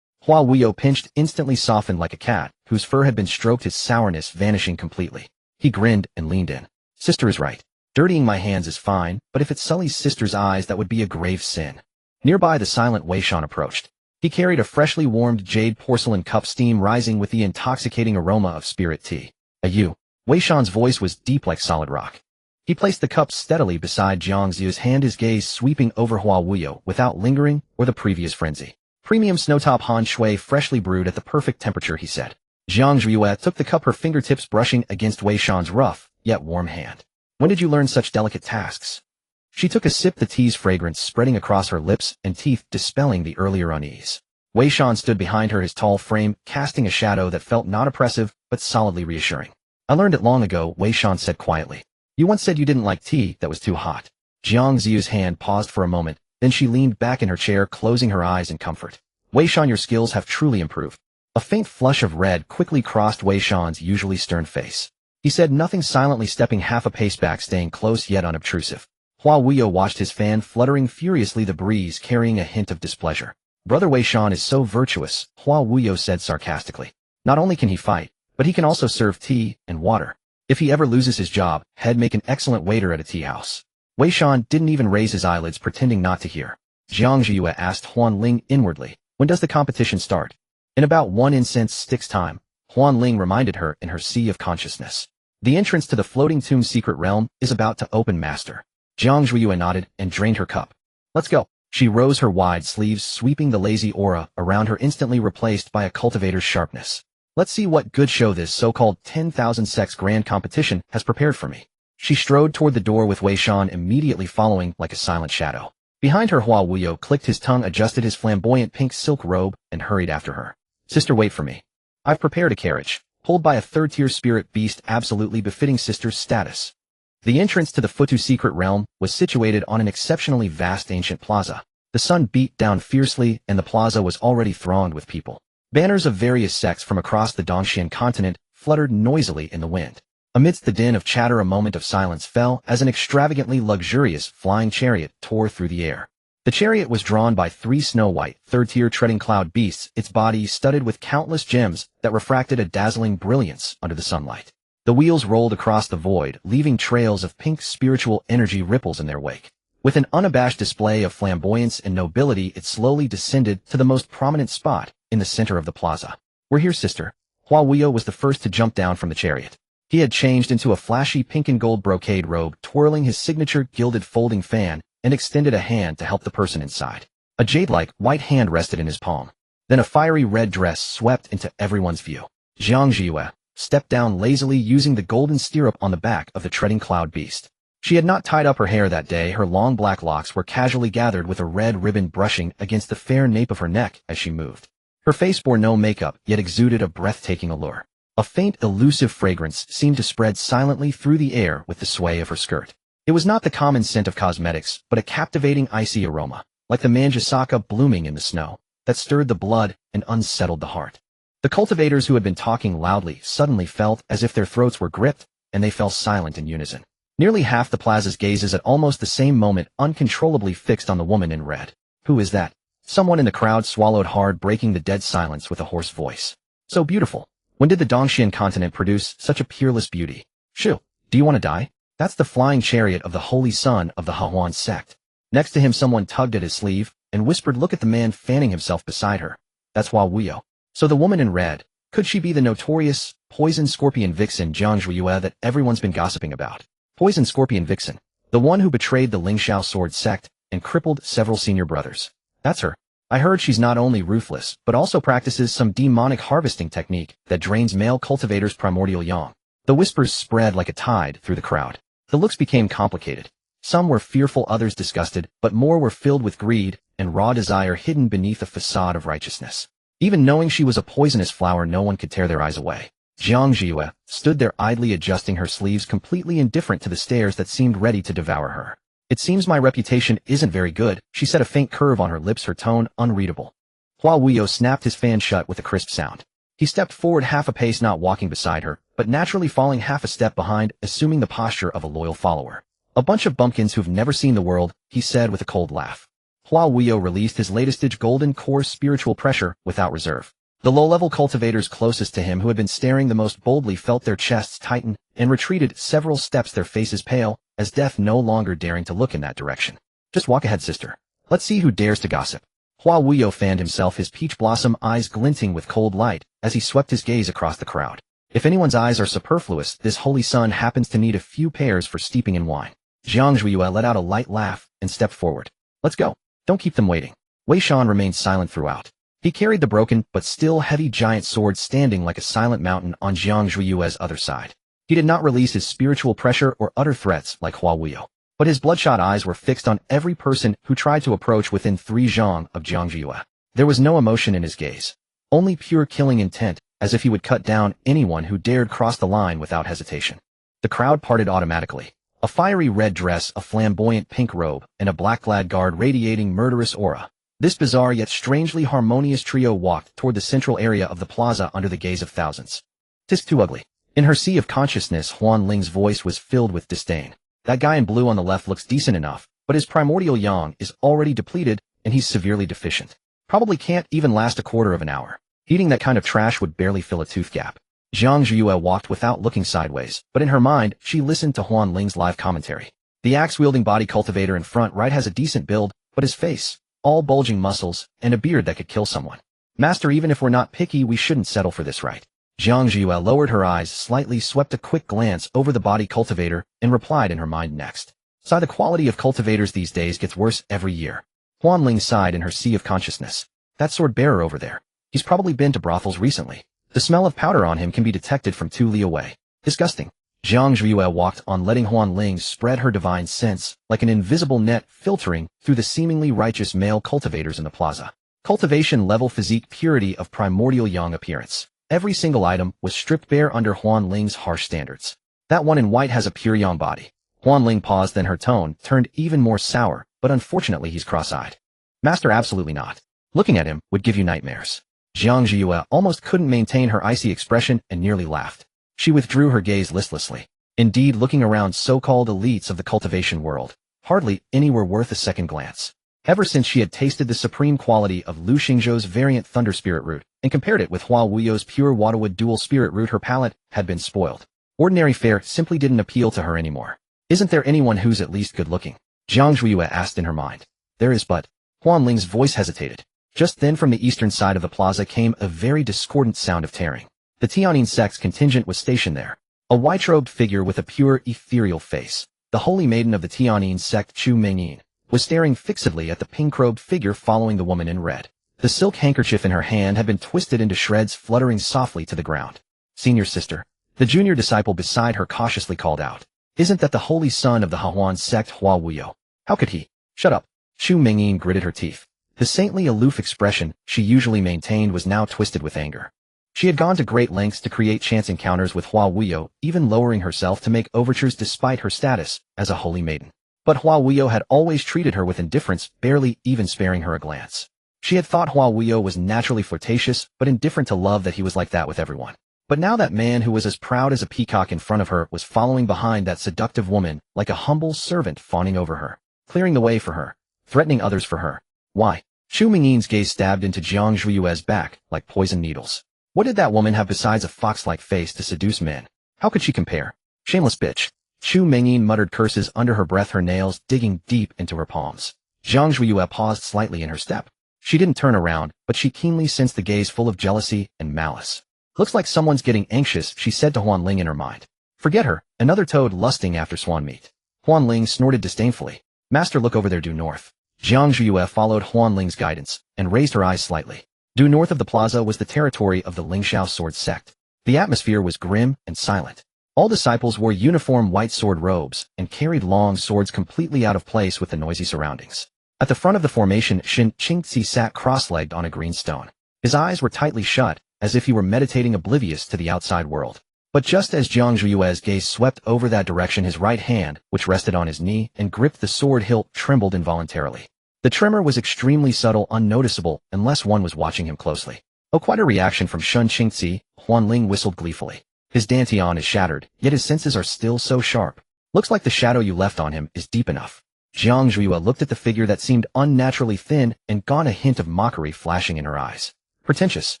Hua Wuyo pinched, instantly softened like a cat, whose fur had been stroked, his sourness vanishing completely. He grinned and leaned in. Sister is right. Dirtying my hands is fine, but if it sullies Sister's eyes, that would be a grave sin. Nearby, the silent Wei Shan approached. He carried a freshly warmed jade porcelain cup, steam rising with the intoxicating aroma of spirit tea. You. Wei Shan's voice was deep like solid rock. He placed the cup steadily beside Jiang Ziyu's hand, his gaze sweeping over Hua Wuyo without lingering or the previous frenzy. Premium snowtop Han Shui, freshly brewed at the perfect temperature, he said. Jiang Zhuiyue took the cup, her fingertips brushing against Wei Shan's rough, yet warm hand. When did you learn such delicate tasks? She took a sip, the tea's fragrance spreading across her lips and teeth, dispelling the earlier unease. Wei Shan stood behind her, his tall frame casting a shadow that felt not oppressive, but solidly reassuring. I learned it long ago, Wei Shan said quietly. You once said you didn't like tea that was too hot. Jiang Ziyu's hand paused for a moment, then she leaned back in her chair, closing her eyes in comfort. Wei Shan, your skills have truly improved. A faint flush of red quickly crossed Wei Shan's usually stern face. He said nothing, silently stepping half a pace back, staying close yet unobtrusive. Hua Wuyo watched his fan fluttering furiously, the breeze carrying a hint of displeasure. Brother Wei Shan is so virtuous, Hua Wuyo said sarcastically. Not only can he fight, but he can also serve tea and water. If he ever loses his job, he'd make an excellent waiter at a tea house. Wei Shan didn't even raise his eyelids, pretending not to hear. Jiang Zhuiyue asked Huan Ling inwardly, when does the competition start? In about 1 incense stick's time, Huan Ling reminded her in her sea of consciousness. The entrance to the floating tomb's secret realm is about to open, master. Jiang Zhuiyue nodded and drained her cup. Let's go. She rose, her wide sleeves sweeping the lazy aura around her, instantly replaced by a cultivator's sharpness. Let's see what good show this so-called 10,000 sex grand competition has prepared for me. She strode toward the door, with Wei Shan immediately following like a silent shadow. Behind her, Hua Wuyo clicked his tongue, adjusted his flamboyant pink silk robe, and hurried after her. Sister, wait for me. I've prepared a carriage, pulled by a third-tier spirit beast absolutely befitting Sister's status. The entrance to the Futu secret realm was situated on an exceptionally vast ancient plaza. The sun beat down fiercely, and the plaza was already thronged with people. Banners of various sects from across the Dongxian continent fluttered noisily in the wind. Amidst the din of chatter, a moment of silence fell as an extravagantly luxurious flying chariot tore through the air. The chariot was drawn by 3 snow-white, third-tier treading cloud beasts, its body studded with countless gems that refracted a dazzling brilliance under the sunlight. The wheels rolled across the void, leaving trails of pink spiritual energy ripples in their wake. With an unabashed display of flamboyance and nobility, it slowly descended to the most prominent spot in the center of the plaza. We're here, sister. Hua Wuyo was the first to jump down from the chariot. He had changed into a flashy pink and gold brocade robe, twirling his signature gilded folding fan, and extended a hand to help the person inside. A jade-like white hand rested in his palm. Then a fiery red dress swept into everyone's view. Jiang Zhuiyue stepped down lazily, using the golden stirrup on the back of the treading cloud beast. She had not tied up her hair that day. Her long black locks were casually gathered, with a red ribbon brushing against the fair nape of her neck as she moved. Her face bore no makeup, yet exuded a breathtaking allure. A faint, elusive fragrance seemed to spread silently through the air with the sway of her skirt. It was not the common scent of cosmetics, but a captivating icy aroma, like the manjusaka blooming in the snow. that stirred the blood and unsettled the heart. The cultivators who had been talking loudly suddenly felt as if their throats were gripped, and they fell silent in unison. Nearly half the plaza's gazes at almost the same moment uncontrollably fixed on the woman in red. Who is that? Someone in the crowd swallowed hard, breaking the dead silence with a hoarse voice. So beautiful. When did the Dongxian continent produce such a peerless beauty? Shu, do you want to die? That's the flying chariot of the holy son of the Hahuan sect. Next to him someone tugged at his sleeve and whispered, look at the man fanning himself beside her. That's Hua Wuyo. So the woman in red, could she be the notorious Poison Scorpion Vixen Jiang Zhuiyue that everyone's been gossiping about? Poison Scorpion Vixen, the one who betrayed the Lingxiao sword sect and crippled several senior brothers. That's her. I heard she's not only ruthless, but also practices some demonic harvesting technique that drains male cultivators' primordial yang. The whispers spread like a tide through the crowd. The looks became complicated. Some were fearful, others disgusted, but more were filled with greed and raw desire hidden beneath a facade of righteousness. Even knowing she was a poisonous flower, no one could tear their eyes away. Jiang Zhuiyue stood there idly adjusting her sleeves, completely indifferent to the stares that seemed ready to devour her. It seems my reputation isn't very good, she said, a faint curve on her lips, her tone unreadable. Hua Wuyo snapped his fan shut with a crisp sound. He stepped forward half a pace, not walking beside her, but naturally falling half a step behind, assuming the posture of a loyal follower. A bunch of bumpkins who've never seen the world, he said with a cold laugh. Hua Wuyo released his latest golden core spiritual pressure without reserve. The low-level cultivators closest to him, who had been staring the most boldly, felt their chests tighten and retreated several steps, their faces pale, as death, no longer daring to look in that direction. Just walk ahead, sister. Let's see who dares to gossip. Hua Wuyo fanned himself, his peach blossom eyes glinting with cold light, as he swept his gaze across the crowd. If anyone's eyes are superfluous, this holy sun happens to need a few pairs for steeping in wine. Jiang Zhuiyue let out a light laugh and stepped forward. Let's go. Don't keep them waiting. Wei Shan remained silent throughout. He carried the broken but still heavy giant sword standing like a silent mountain on Jiang Zhuiyue's other side. He did not release his spiritual pressure or utter threats like Hua Wuyo, but his bloodshot eyes were fixed on every person who tried to approach within 3 zhang of Jiang Zhuiyue. There was no emotion in his gaze, only pure killing intent, as if he would cut down anyone who dared cross the line without hesitation. The crowd parted automatically. A fiery red dress, a flamboyant pink robe, and a black-clad guard radiating murderous aura. This bizarre yet strangely harmonious trio walked toward the central area of the plaza under the gaze of thousands. "'Tis too ugly." In her sea of consciousness, Huan Ling's voice was filled with disdain. That guy in blue on the left looks decent enough, but his primordial yang is already depleted, and he's severely deficient. Probably can't even last a quarter of an hour. Eating that kind of trash would barely fill a tooth gap. Jiang Zhuiyue walked without looking sideways, but in her mind, she listened to Huan Ling's live commentary. The axe-wielding body cultivator in front right has a decent build, but his face, all bulging muscles, and a beard that could kill someone. Master, even if we're not picky, we shouldn't settle for this, right? Jiang Zhuiyue lowered her eyes slightly, swept a quick glance over the body cultivator, and replied in her mind next. Sigh, the quality of cultivators these days gets worse every year. Huan Ling sighed in her sea of consciousness. That sword bearer over there. He's probably been to brothels recently. The smell of powder on him can be detected from 2 li away. Disgusting. Jiang Zhuiyue walked on, letting Huan Ling spread her divine sense like an invisible net, filtering through the seemingly righteous male cultivators in the plaza. Cultivation level, physique, purity of primordial yang appearance. Every single item was stripped bare under Huan Ling's harsh standards. That one in white has a pure yang body. Huan Ling paused, then her tone turned even more sour, but unfortunately he's cross-eyed. Master, absolutely not. Looking at him would give you nightmares. Jiang Zhuiyue almost couldn't maintain her icy expression and nearly laughed. She withdrew her gaze listlessly. Indeed, looking around so-called elites of the cultivation world, hardly any were worth a second glance. Ever since she had tasted the supreme quality of Lu Xingzhou's variant Thunder Spirit Root and compared it with Hua Wuyo's pure Wadawood Dual Spirit Root, her palate had been spoiled. Ordinary fare simply didn't appeal to her anymore. Isn't there anyone who's at least good-looking? Jiang Zhuiyue asked in her mind. There is, but... Huan Ling's voice hesitated. Just then from the eastern side of the plaza came a very discordant sound of tearing. The Tianyin sect's contingent was stationed there. A white-robed figure with a pure, ethereal face, the holy maiden of the Tianyin sect, Chu Mengyin, was staring fixedly at the pink-robed figure following the woman in red. The silk handkerchief in her hand had been twisted into shreds, fluttering softly to the ground. Senior sister, the junior disciple beside her cautiously called out. Isn't that the holy son of the Hahuan sect, Hua Wuyo? How could he? Shut up. Chu Mengyin gritted her teeth. The saintly, aloof expression she usually maintained was now twisted with anger. She had gone to great lengths to create chance encounters with Hua Wuyo, even lowering herself to make overtures despite her status as a holy maiden. But Hua Wuyo had always treated her with indifference, barely even sparing her a glance. She had thought Hua Wuyo was naturally flirtatious, but indifferent to love that he was like that with everyone. But now that man who was as proud as a peacock in front of her was following behind that seductive woman like a humble servant fawning over her, clearing the way for her, threatening others for her. Why? Xu Mingyin's gaze stabbed into Jiang Zhuiyue's back like poison needles. What did that woman have besides a fox-like face to seduce men? How could she compare? Shameless bitch. Xu Mingyin muttered curses under her breath, her nails digging deep into her palms. Jiang Zhuiyue paused slightly in her step. She didn't turn around, but she keenly sensed the gaze full of jealousy and malice. Looks like someone's getting anxious, she said to Huanling in her mind. Forget her, another toad lusting after swan meat. Huanling snorted disdainfully. Master, look over there due north. Jiang Zhuiyue followed Huanling's guidance and raised her eyes slightly. Due north of the plaza was the territory of the Lingxiao sword sect. The atmosphere was grim and silent. All disciples wore uniform white sword robes and carried long swords completely out of place with the noisy surroundings. At the front of the formation, Shin Qingzi sat cross-legged on a green stone. His eyes were tightly shut, as if he were meditating, oblivious to the outside world. But just as Jiang Zhuiyue's gaze swept over that direction, his right hand, which rested on his knee and gripped the sword hilt, trembled involuntarily. The tremor was extremely subtle, unnoticeable, unless one was watching him closely. Oh, quite a reaction from Shun Qingzi, Huanling whistled gleefully. His dantian is shattered, yet his senses are still so sharp. Looks like the shadow you left on him is deep enough. Jiang Zhuiyue looked at the figure that seemed unnaturally thin and got a hint of mockery flashing in her eyes. Pretentious.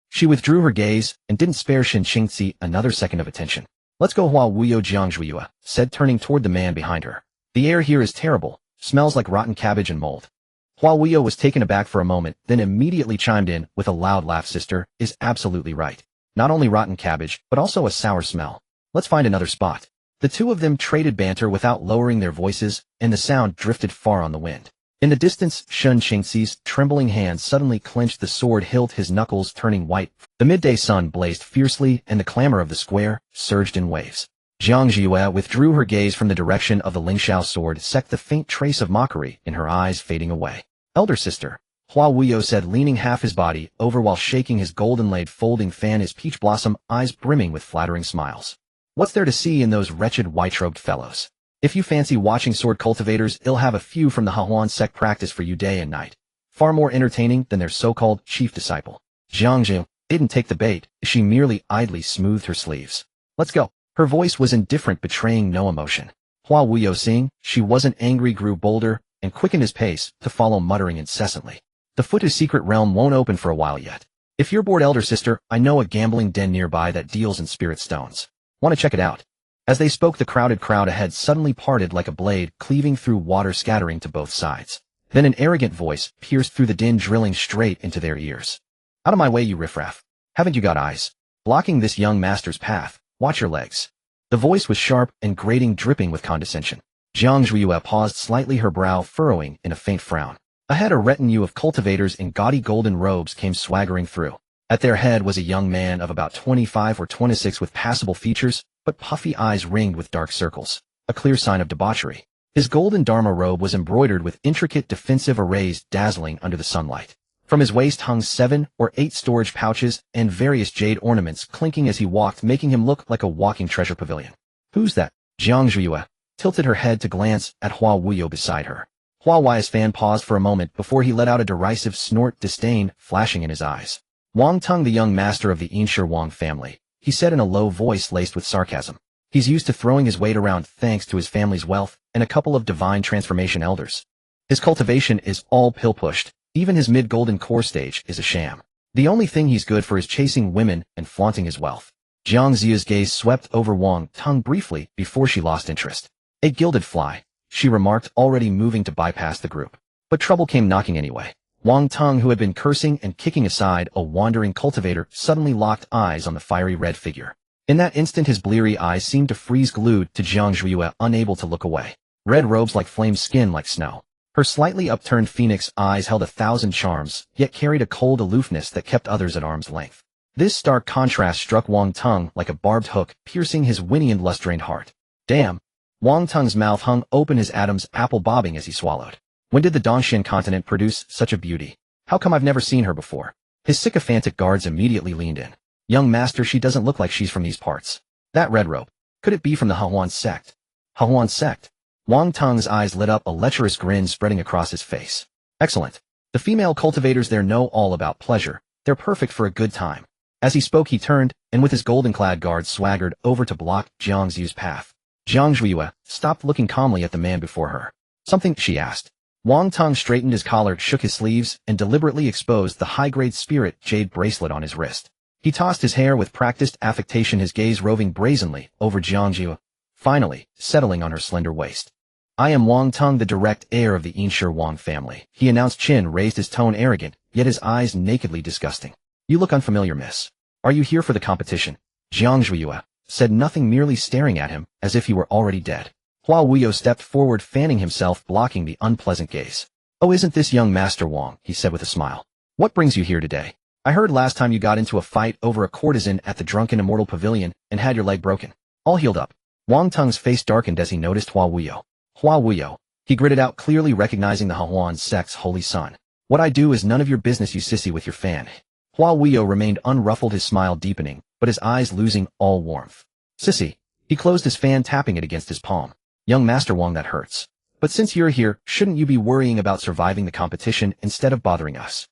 She withdrew her gaze and didn't spare Shin Qingzi another second of attention. Let's go, Hua Wuyo, Jiang Zhuiyue said, turning toward the man behind her. The air here is terrible, smells like rotten cabbage and mold. Hua Wuyo was taken aback for a moment, then immediately chimed in with a loud laugh. Sister is absolutely right. Not only rotten cabbage, but also a sour smell. Let's find another spot. The two of them traded banter without lowering their voices, and the sound drifted far on the wind. In the distance, Shun Qingzi's trembling hand suddenly clenched the sword hilt, his knuckles turning white. The midday sun blazed fiercely, and the clamor of the square surged in waves. Jiang Zhuiyue withdrew her gaze from the direction of the Lingxiao sword, the faint trace of mockery in her eyes fading away. Elder sister, Hua Wuyo said, leaning half his body over while shaking his golden-laid folding fan, his peach blossom eyes brimming with flattering smiles. What's there to see in those wretched white-robed fellows? If you fancy watching sword cultivators, I'll have a few from the Hahuan sect practice for you day and night. Far more entertaining than their so-called chief disciple. Jiang Zhu didn't take the bait, she merely idly smoothed her sleeves. Let's go. Her voice was indifferent, betraying no emotion. Hua Wuyo, seeing she wasn't angry, grew bolder and quickened his pace to follow, muttering incessantly. The foot to secret realm won't open for a while yet. If you're bored, elder sister, I know a gambling den nearby that deals in spirit stones. Want to check it out? As they spoke, the crowded crowd ahead suddenly parted like a blade, cleaving through water, scattering to both sides. Then an arrogant voice pierced through the din, drilling straight into their ears. Out of my way, you riffraff. Haven't you got eyes? Blocking this young master's path. Watch your legs. The voice was sharp and grating, dripping with condescension. Jiang Zhuiyue paused slightly, her brow furrowing in a faint frown. Ahead, a retinue of cultivators in gaudy golden robes came swaggering through. At their head was a young man of about 25 or 26 with passable features, but puffy eyes ringed with dark circles, a clear sign of debauchery. His golden dharma robe was embroidered with intricate defensive arrays, dazzling under the sunlight. From his waist hung 7 or 8 storage pouches and various jade ornaments, clinking as he walked, making him look like a walking treasure pavilion. Who's that? Jiang Zhuiyue tilted her head to glance at Hua Wuyo beside her. Hua Wuyo's fan paused for a moment before he let out a derisive snort, disdain flashing in his eyes. Wang Teng, the young master of the Yinshi Wang family, he said in a low voice laced with sarcasm. He's used to throwing his weight around thanks to his family's wealth and a couple of divine transformation elders. His cultivation is all pill-pushed. Even his mid-golden core stage is a sham. The only thing he's good for is chasing women and flaunting his wealth. Jiang Ziya's gaze swept over Wang Teng briefly before she lost interest. A gilded fly, she remarked, already moving to bypass the group. But trouble came knocking anyway. Wang Teng, who had been cursing and kicking aside a wandering cultivator, suddenly locked eyes on the fiery red figure. In that instant, his bleary eyes seemed to freeze, glued to Jiang Zhuiyue, unable to look away. Red robes like flame, skin like snow. Her slightly upturned phoenix eyes held 1,000 charms, yet carried a cold aloofness that kept others at arm's length. This stark contrast struck Wang Teng like a barbed hook, piercing his winning and lust-drained heart. Damn! Wang Teng's mouth hung open, his Adam's apple bobbing as he swallowed. When did the Dongxian continent produce such a beauty? How come I've never seen her before? His sycophantic guards immediately leaned in. Young master, she doesn't look like she's from these parts. That red robe. Could it be from the Hahuan sect? Hahuan sect? Wang Teng's eyes lit up, a lecherous grin spreading across his face. Excellent. The female cultivators there know all about pleasure. They're perfect for a good time. As he spoke, he turned, and with his golden-clad guards swaggered over to block Jiang Ziyu's path. Jiang Ziyue stopped looking calmly at the man before her. Something, she asked. Wang Teng straightened his collar, shook his sleeves, and deliberately exposed the high-grade spirit jade bracelet on his wrist. He tossed his hair with practiced affectation, his gaze roving brazenly over Jiang Ziyue, finally settling on her slender waist. I am Wang Teng, the direct heir of the Insher Wang family, he announced. Chin raised, his tone arrogant, yet his eyes nakedly disgusting. You look unfamiliar, miss. Are you here for the competition? Jiang Ziyue said nothing, merely staring at him as if he were already dead. Hua Wuyo stepped forward, fanning himself, blocking the unpleasant gaze. Oh, isn't this young Master Wang, he said with a smile. What brings you here today? I heard last time you got into a fight over a courtesan at the Drunken Immortal Pavilion and had your leg broken. All healed up. Wang Teng's face darkened as he noticed Hua Wuyo. Hua Wuyo, he gritted out, clearly recognizing the Hahuan sect's holy son. What I do is none of your business, you sissy with your fan. Hua Wuyo remained unruffled, his smile deepening, but his eyes losing all warmth. Sissy. He closed his fan, tapping it against his palm. Young Master Wang, that hurts. But since you're here, shouldn't you be worrying about surviving the competition instead of bothering us?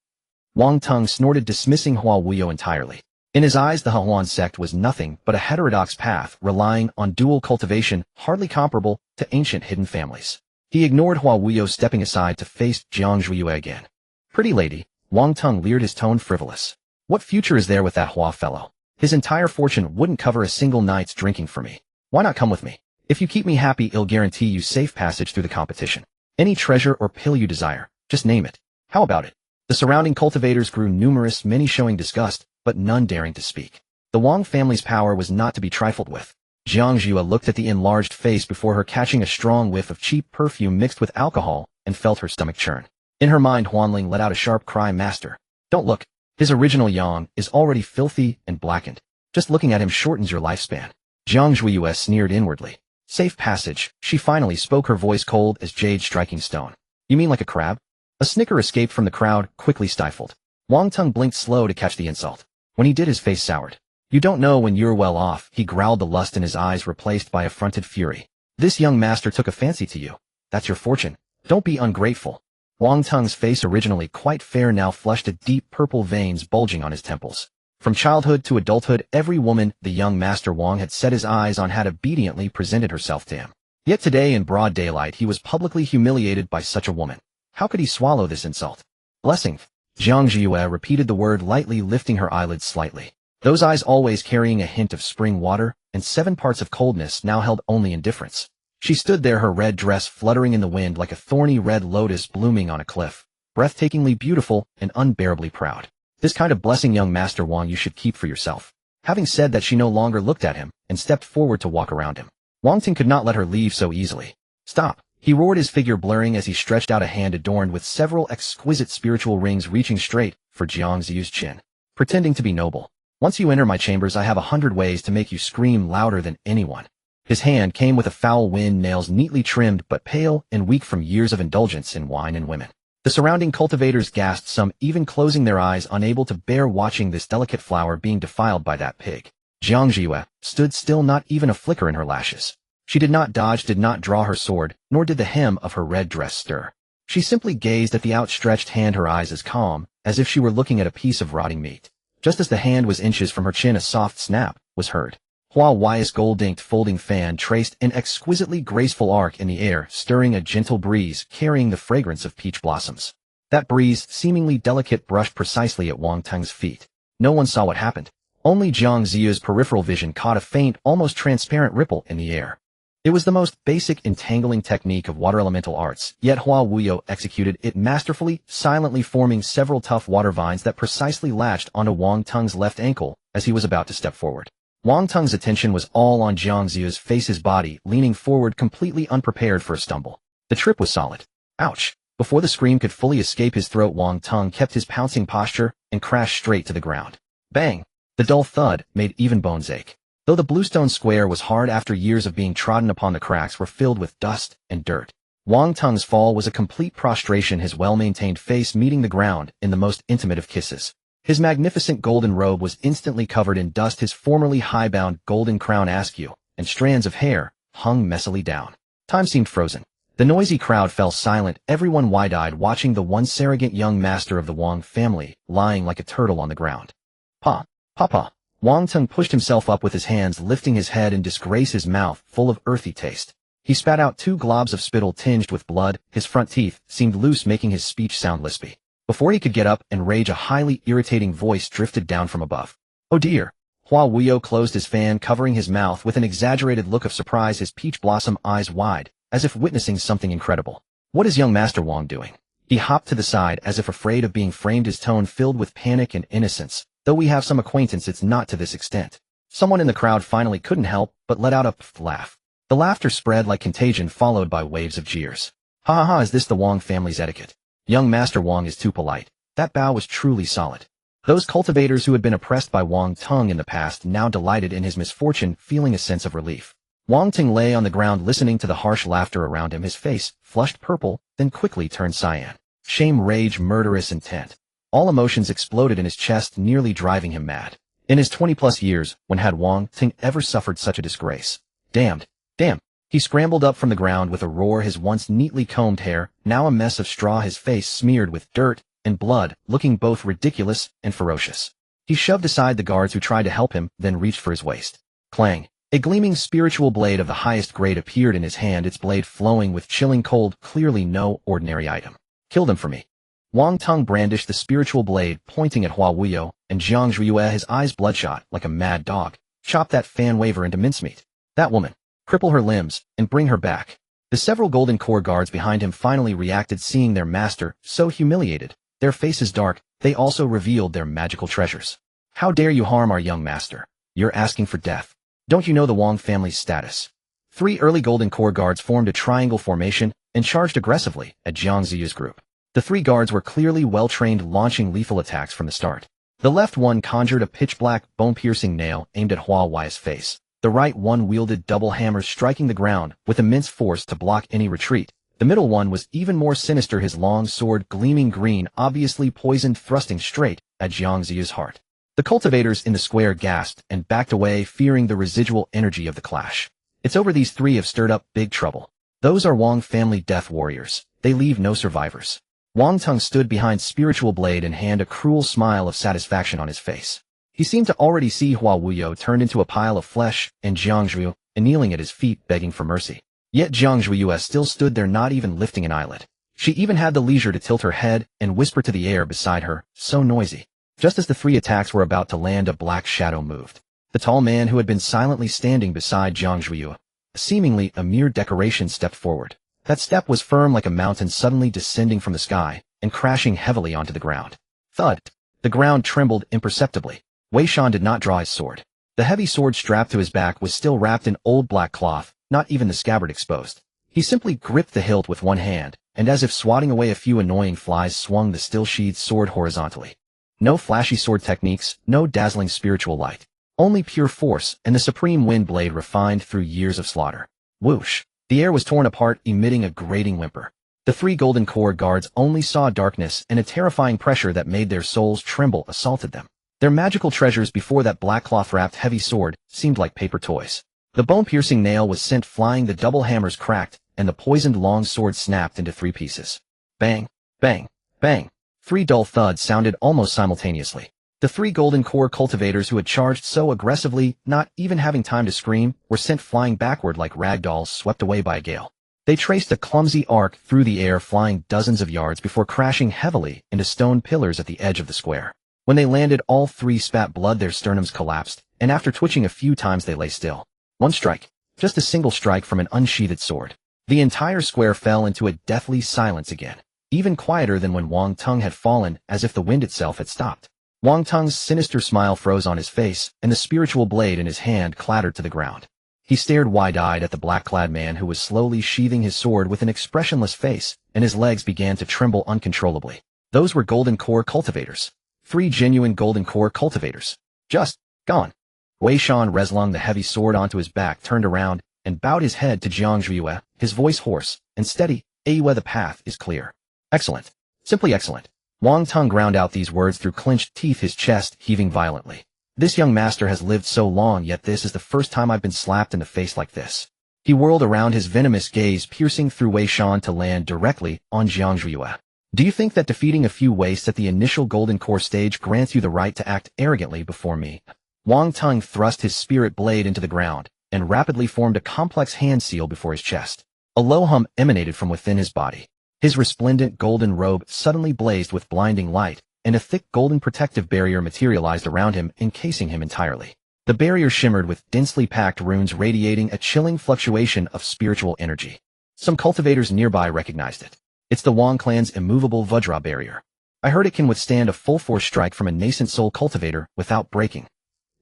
Wang Teng snorted, dismissing Hua Wuyo entirely. In his eyes, the Hahuan sect was nothing but a heterodox path relying on dual cultivation, hardly comparable to ancient hidden families. He ignored Hua Wuyo, stepping aside to face Jiang Ziyue again. Pretty lady, Wang Teng leered, his tone frivolous. What future is there with that Hua fellow? His entire fortune wouldn't cover a single night's drinking for me. Why not come with me? If you keep me happy, I'll guarantee you safe passage through the competition. Any treasure or pill you desire, just name it. How about it? The surrounding cultivators grew numerous, many showing disgust, but none daring to speak. The Wang family's power was not to be trifled with. Jiang Ziyue looked at the enlarged face before her, catching a strong whiff of cheap perfume mixed with alcohol, and felt her stomach churn. In her mind, Huanling let out a sharp cry. Master, don't look. His original yang is already filthy and blackened. Just looking at him shortens your lifespan. Jiang Ziyue sneered inwardly. Safe passage, she finally spoke, her voice cold as jade striking stone. You mean like a crab? A snicker escaped from the crowd, quickly stifled. Wang Teng blinked slow to catch the insult. When he did, his face soured. You don't know when you're well off, he growled, the lust in his eyes replaced by affronted fury. This young master took a fancy to you. That's your fortune. Don't be ungrateful. Wang Teng's face, originally quite fair, now flushed at deep purple veins bulging on his temples. From childhood to adulthood, every woman the young Master Wang had set his eyes on had obediently presented herself to him. Yet today, in broad daylight, he was publicly humiliated by such a woman. How could he swallow this insult? Blessing. Jiang Ziyue repeated the word lightly, lifting her eyelids slightly. Those eyes, always carrying a hint of spring water and 7 parts of coldness, now held only indifference. She stood there, her red dress fluttering in the wind like a thorny red lotus blooming on a cliff, breathtakingly beautiful and unbearably proud. This kind of blessing, young Master Wang, you should keep for yourself. Having said that, she no longer looked at him and stepped forward to walk around him. Wang Ting could not let her leave so easily. Stop, he roared, his figure blurring as he stretched out a hand adorned with several exquisite spiritual rings, reaching straight for Jiang Ziyu's chin. Pretending to be noble. Once you enter my chambers, I have 100 ways to make you scream louder than anyone. His hand came with a foul wind, nails neatly trimmed but pale and weak from years of indulgence in wine and women. The surrounding cultivators gasped, some even closing their eyes, unable to bear watching this delicate flower being defiled by that pig. Jiang Ziyue stood still, not even a flicker in her lashes. She did not dodge, did not draw her sword, nor did the hem of her red dress stir. She simply gazed at the outstretched hand, her eyes as calm as if she were looking at a piece of rotting meat. Just as the hand was inches from her chin, a soft snap was heard. Hua Wuyo's gold-inked folding fan traced an exquisitely graceful arc in the air, stirring a gentle breeze carrying the fragrance of peach blossoms. That breeze, seemingly delicate, brushed precisely at Wang Teng's feet. No one saw what happened. Only Jiang Ziyue's peripheral vision caught a faint, almost transparent ripple in the air. It was the most basic entangling technique of water elemental arts, yet Hua Wuyo executed it masterfully, silently forming several tough water vines that precisely latched onto Wang Teng's left ankle as he was about to step forward. Wang Teng's attention was all on Jiang Ziyue's face, his body leaning forward, completely unprepared for a stumble. The trip was solid. Ouch! Before the scream could fully escape his throat, Wang Teng kept his pouncing posture and crashed straight to the ground. Bang! The dull thud made even bones ache. Though the bluestone square was hard after years of being trodden upon, the cracks were filled with dust and dirt. Wang Teng's fall was a complete prostration, his well-maintained face meeting the ground in the most intimate of kisses. His magnificent golden robe was instantly covered in dust, his formerly high-bound golden crown askew, and strands of hair hung messily down. Time seemed frozen. The noisy crowd fell silent, everyone wide-eyed watching the once arrogant young master of the Wang family, lying like a turtle on the ground. Papa. Wang Teng pushed himself up with his hands, lifting his head in disgrace, his mouth full of earthy taste. He spat out 2 globs of spittle tinged with blood, his front teeth seemed loose, making his speech sound lispy. Before he could get up and rage, a highly irritating voice drifted down from above. Oh dear. Hua Wuyo closed his fan, covering his mouth with an exaggerated look of surprise, his peach blossom eyes wide, as if witnessing something incredible. What is young Master Wang doing? He hopped to the side as if afraid of being framed, his tone filled with panic and innocence. Though we have some acquaintance, it's not to this extent. Someone in the crowd finally couldn't help but let out a laugh. The laughter spread like contagion, followed by waves of jeers. Ha ha ha, is this the Wang family's etiquette? Young Master Wang is too polite. That bow was truly solid. Those cultivators who had been oppressed by Wang Teng in the past now delighted in his misfortune, feeling a sense of relief. Wang Teng lay on the ground listening to the harsh laughter around him, his face flushed purple, then quickly turned cyan. Shame, rage, murderous intent. All emotions exploded in his chest, nearly driving him mad. In his 20-plus years, when had Wang Teng ever suffered such a disgrace? Damn. He scrambled up from the ground with a roar, his once neatly combed hair now a mess of straw, his face smeared with dirt and blood, looking both ridiculous and ferocious. He shoved aside the guards who tried to help him, then reached for his waist. Clang. A gleaming spiritual blade of the highest grade appeared in his hand, its blade flowing with chilling cold, clearly no ordinary item. Kill them for me. Wang Teng brandished the spiritual blade, pointing at Hua Wuyo, and Jiang Zhuiyue, his eyes bloodshot like a mad dog. Chop that fan waver into mincemeat. That woman. Cripple her limbs, and bring her back. The several Golden Corps guards behind him finally reacted, seeing their master so humiliated. Their faces dark, they also revealed their magical treasures. How dare you harm our young master? You're asking for death. Don't you know the Wang family's status? 3 early Golden Corps guards formed a triangle formation and charged aggressively at Jiang Ziyu's group. The 3 guards were clearly well-trained, launching lethal attacks from the start. The left one conjured a pitch-black, bone-piercing nail aimed at Hua Wuyo's face. The right one wielded double hammers, striking the ground with immense force to block any retreat. The middle one was even more sinister, his long sword gleaming green, obviously poisoned, thrusting straight at Jiang Ziyu's heart. The cultivators in the square gasped and backed away, fearing the residual energy of the clash. It's over, these 3 have stirred up big trouble. Those are Wang family death warriors. They leave no survivors. Wang Teng stood behind spiritual blade in hand, a cruel smile of satisfaction on his face. He seemed to already see Hua Wuyo turned into a pile of flesh, and Jiang Zhuiyue kneeling at his feet begging for mercy. Yet Jiang Zhuiyue still stood there, not even lifting an eyelid. She even had the leisure to tilt her head and whisper to the air beside her, so noisy. Just as the 3 attacks were about to land, a black shadow moved. The tall man who had been silently standing beside Jiang Zhuiyue, seemingly a mere decoration, stepped forward. That step was firm like a mountain suddenly descending from the sky and crashing heavily onto the ground. Thud! The ground trembled imperceptibly. Wei Shan did not draw his sword. The heavy sword strapped to his back was still wrapped in old black cloth, not even the scabbard exposed. He simply gripped the hilt with one hand, and as if swatting away a few annoying flies, swung the still-sheathed sword horizontally. No flashy sword techniques, no dazzling spiritual light. Only pure force and the supreme wind blade refined through years of slaughter. Whoosh! The air was torn apart, emitting a grating whimper. The 3 Golden Corps guards only saw darkness, and a terrifying pressure that made their souls tremble assaulted them. Their magical treasures before that black cloth-wrapped heavy sword seemed like paper toys. The bone-piercing nail was sent flying, the double hammers cracked, and the poisoned long sword snapped into 3 pieces. Bang! Bang! Bang! 3 dull thuds sounded almost simultaneously. The 3 Golden Corps cultivators who had charged so aggressively, not even having time to scream, were sent flying backward like rag dolls swept away by a gale. They traced a clumsy arc through the air, flying dozens of yards before crashing heavily into stone pillars at the edge of the square. When they landed, all 3 spat blood, their sternums collapsed, and after twitching a few times they lay still. One strike. Just a single strike from an unsheathed sword. The entire square fell into a deathly silence again, even quieter than when Wang Teng had fallen, as if the wind itself had stopped. Wang Teng's sinister smile froze on his face, and the spiritual blade in his hand clattered to the ground. He stared wide-eyed at the black-clad man who was slowly sheathing his sword with an expressionless face, and his legs began to tremble uncontrollably. Those were Golden Corps cultivators. 3 genuine Golden Corps cultivators. Just gone. Wei Shan reslung the heavy sword onto his back, turned around, and bowed his head to Jiang Zhuiyue, his voice hoarse and steady. Ayue, the path is clear. Excellent. Simply excellent. Wang Teng ground out these words through clenched teeth, his chest heaving violently. This young master has lived so long, yet this is the first time I've been slapped in the face like this. He whirled around, his venomous gaze piercing through Wei Shan to land directly on Jiang Zhuye. Do you think that defeating a few wastes at the initial Golden Core stage grants you the right to act arrogantly before me? Wang Tung thrust his spirit blade into the ground and rapidly formed a complex hand seal before his chest. A low hum emanated from within his body. His resplendent golden robe suddenly blazed with blinding light, and a thick golden protective barrier materialized around him, encasing him entirely. The barrier shimmered with densely packed runes radiating a chilling fluctuation of spiritual energy. Some cultivators nearby recognized it. It's the Wang clan's immovable Vajra barrier. I heard it can withstand a full-force strike from a nascent soul cultivator without breaking.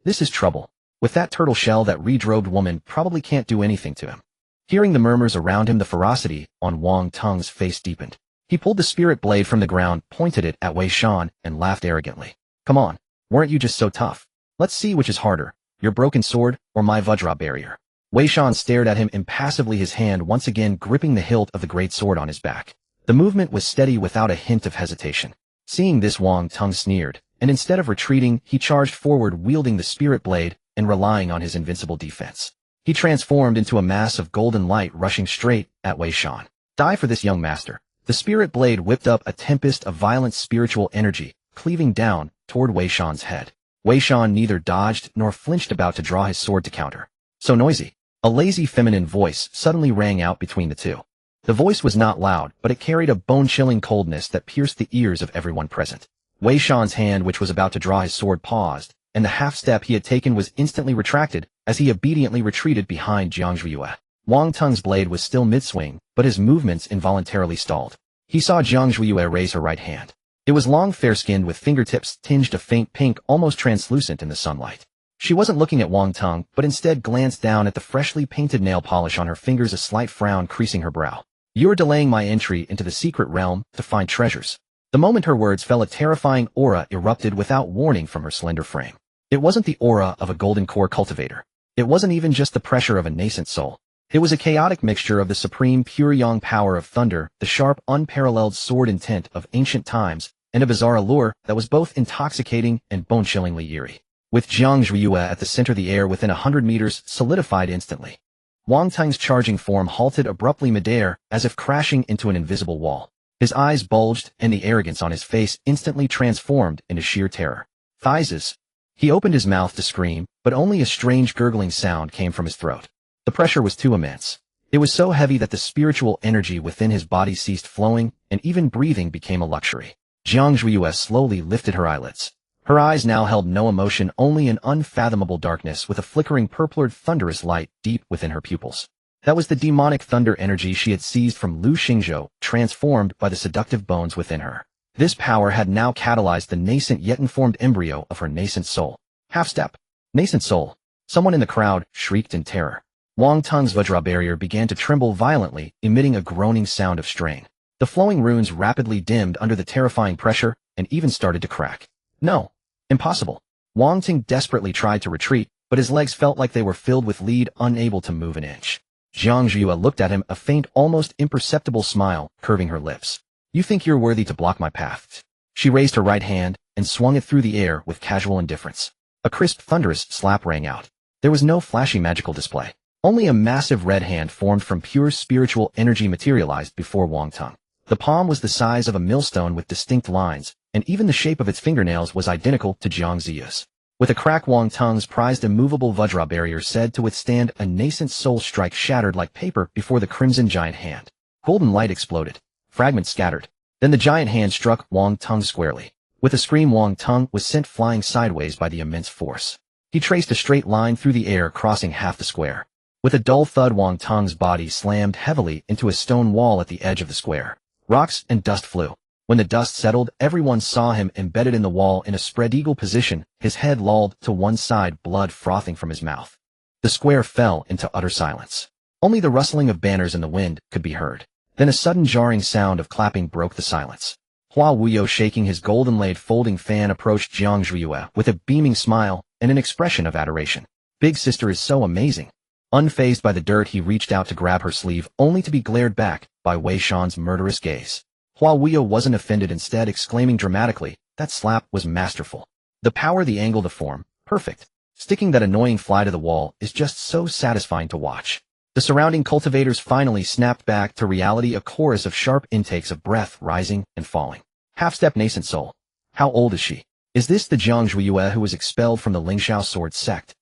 This is trouble. With that turtle shell, that red-robed woman probably can't do anything to him. Hearing the murmurs around him, the ferocity on Wang Tung's face deepened. He pulled the spirit blade from the ground, pointed it at Wei Shan, and laughed arrogantly. Come on, weren't you just so tough? Let's see which is harder, your broken sword or my Vajra barrier. Wei Shan stared at him impassively, his hand once again gripping the hilt of the great sword on his back. The movement was steady without a hint of hesitation. Seeing this, Wang Tung sneered, and instead of retreating, he charged forward wielding the spirit blade and relying on his invincible defense. He transformed into a mass of golden light rushing straight at Wei Shan. Die for this, young master. The spirit blade whipped up a tempest of violent spiritual energy, cleaving down toward Wei Shan's head. Wei Shan neither dodged nor flinched, about to draw his sword to counter. So noisy. A lazy feminine voice suddenly rang out between the two. The voice was not loud, but it carried a bone-chilling coldness that pierced the ears of everyone present. Wei Shan's hand, which was about to draw his sword, paused, and the half-step he had taken was instantly retracted as he obediently retreated behind Jiang Zhuye. Wang Tung's blade was still mid-swing, but his movements involuntarily stalled. He saw Jiang Zhuye raise her right hand. It was long, fair-skinned, with fingertips tinged a faint pink, almost translucent in the sunlight. She wasn't looking at Wang Tung, but instead glanced down at the freshly painted nail polish on her fingers, a slight frown creasing her brow. You're delaying my entry into the secret realm to find treasures. The moment her words fell, a terrifying aura erupted without warning from her slender frame. It wasn't the aura of a golden core cultivator. It wasn't even just the pressure of a nascent soul. It was a chaotic mixture of the supreme pure yang power of thunder, the sharp, unparalleled sword intent of ancient times, and a bizarre allure that was both intoxicating and bone-chillingly eerie. With Jiang Zhuye at the center, the air within 100 meters solidified instantly. Wang Tung's charging form halted abruptly midair, as if crashing into an invisible wall. His eyes bulged, and the arrogance on his face instantly transformed into sheer terror. Thighs. He opened his mouth to scream, but only a strange gurgling sound came from his throat. The pressure was too immense. It was so heavy that the spiritual energy within his body ceased flowing, and even breathing became a luxury. Jiang Zhuye slowly lifted her eyelids. Her eyes now held no emotion, only an unfathomable darkness with a flickering purplured thunderous light deep within her pupils. That was the demonic thunder energy she had seized from Lu Xingzhou, transformed by the seductive bones within her. This power had now catalyzed the nascent yet informed embryo of her nascent soul. Half-step. Nascent soul. Someone in the crowd shrieked in terror. Wang Tung's Vajra barrier began to tremble violently, emitting a groaning sound of strain. The flowing runes rapidly dimmed under the terrifying pressure and even started to crack. No. Impossible. Wang Tung desperately tried to retreat, but his legs felt like they were filled with lead, unable to move an inch. Jiang Zhuye looked at him, a faint, almost imperceptible smile curving her lips. You think you're worthy to block my path? She raised her right hand and swung it through the air with casual indifference. A crisp, thunderous slap rang out. There was no flashy magical display. Only a massive red hand formed from pure spiritual energy materialized before Wang Tung. The palm was the size of a millstone with distinct lines, and even the shape of its fingernails was identical to Jiang Zhuye's. With a crack, Wang Tung's prized immovable Vajra barrier said to withstand a nascent soul strike shattered like paper before the crimson giant hand. Golden light exploded. Fragments scattered. Then the giant hand struck Wang Tung squarely. With a scream, Wang Tung was sent flying sideways by the immense force. He traced a straight line through the air, crossing half the square. With a dull thud, Wang Tung's body slammed heavily into a stone wall at the edge of the square. Rocks and dust flew. When the dust settled, everyone saw him embedded in the wall in a spread-eagle position, his head lolled to one side, blood frothing from his mouth. The square fell into utter silence. Only the rustling of banners in the wind could be heard. Then a sudden jarring sound of clapping broke the silence. Hua Wuyo, shaking his golden-laid folding fan, approached Jiang Zhuye with a beaming smile and an expression of adoration. Big sister is so amazing. Unfazed by the dirt, he reached out to grab her sleeve, only to be glared back by Wei Shan's murderous gaze. Hua Wuyo wasn't offended, instead exclaiming dramatically, that slap was masterful. The power, the angle, the form, perfect. Sticking that annoying fly to the wall is just so satisfying to watch. The surrounding cultivators finally snapped back to reality, a chorus of sharp intakes of breath rising and falling. Half-step nascent soul. How old is she? Is this the Jiang Zhuiyue who was expelled from the Lingxiao sword sect?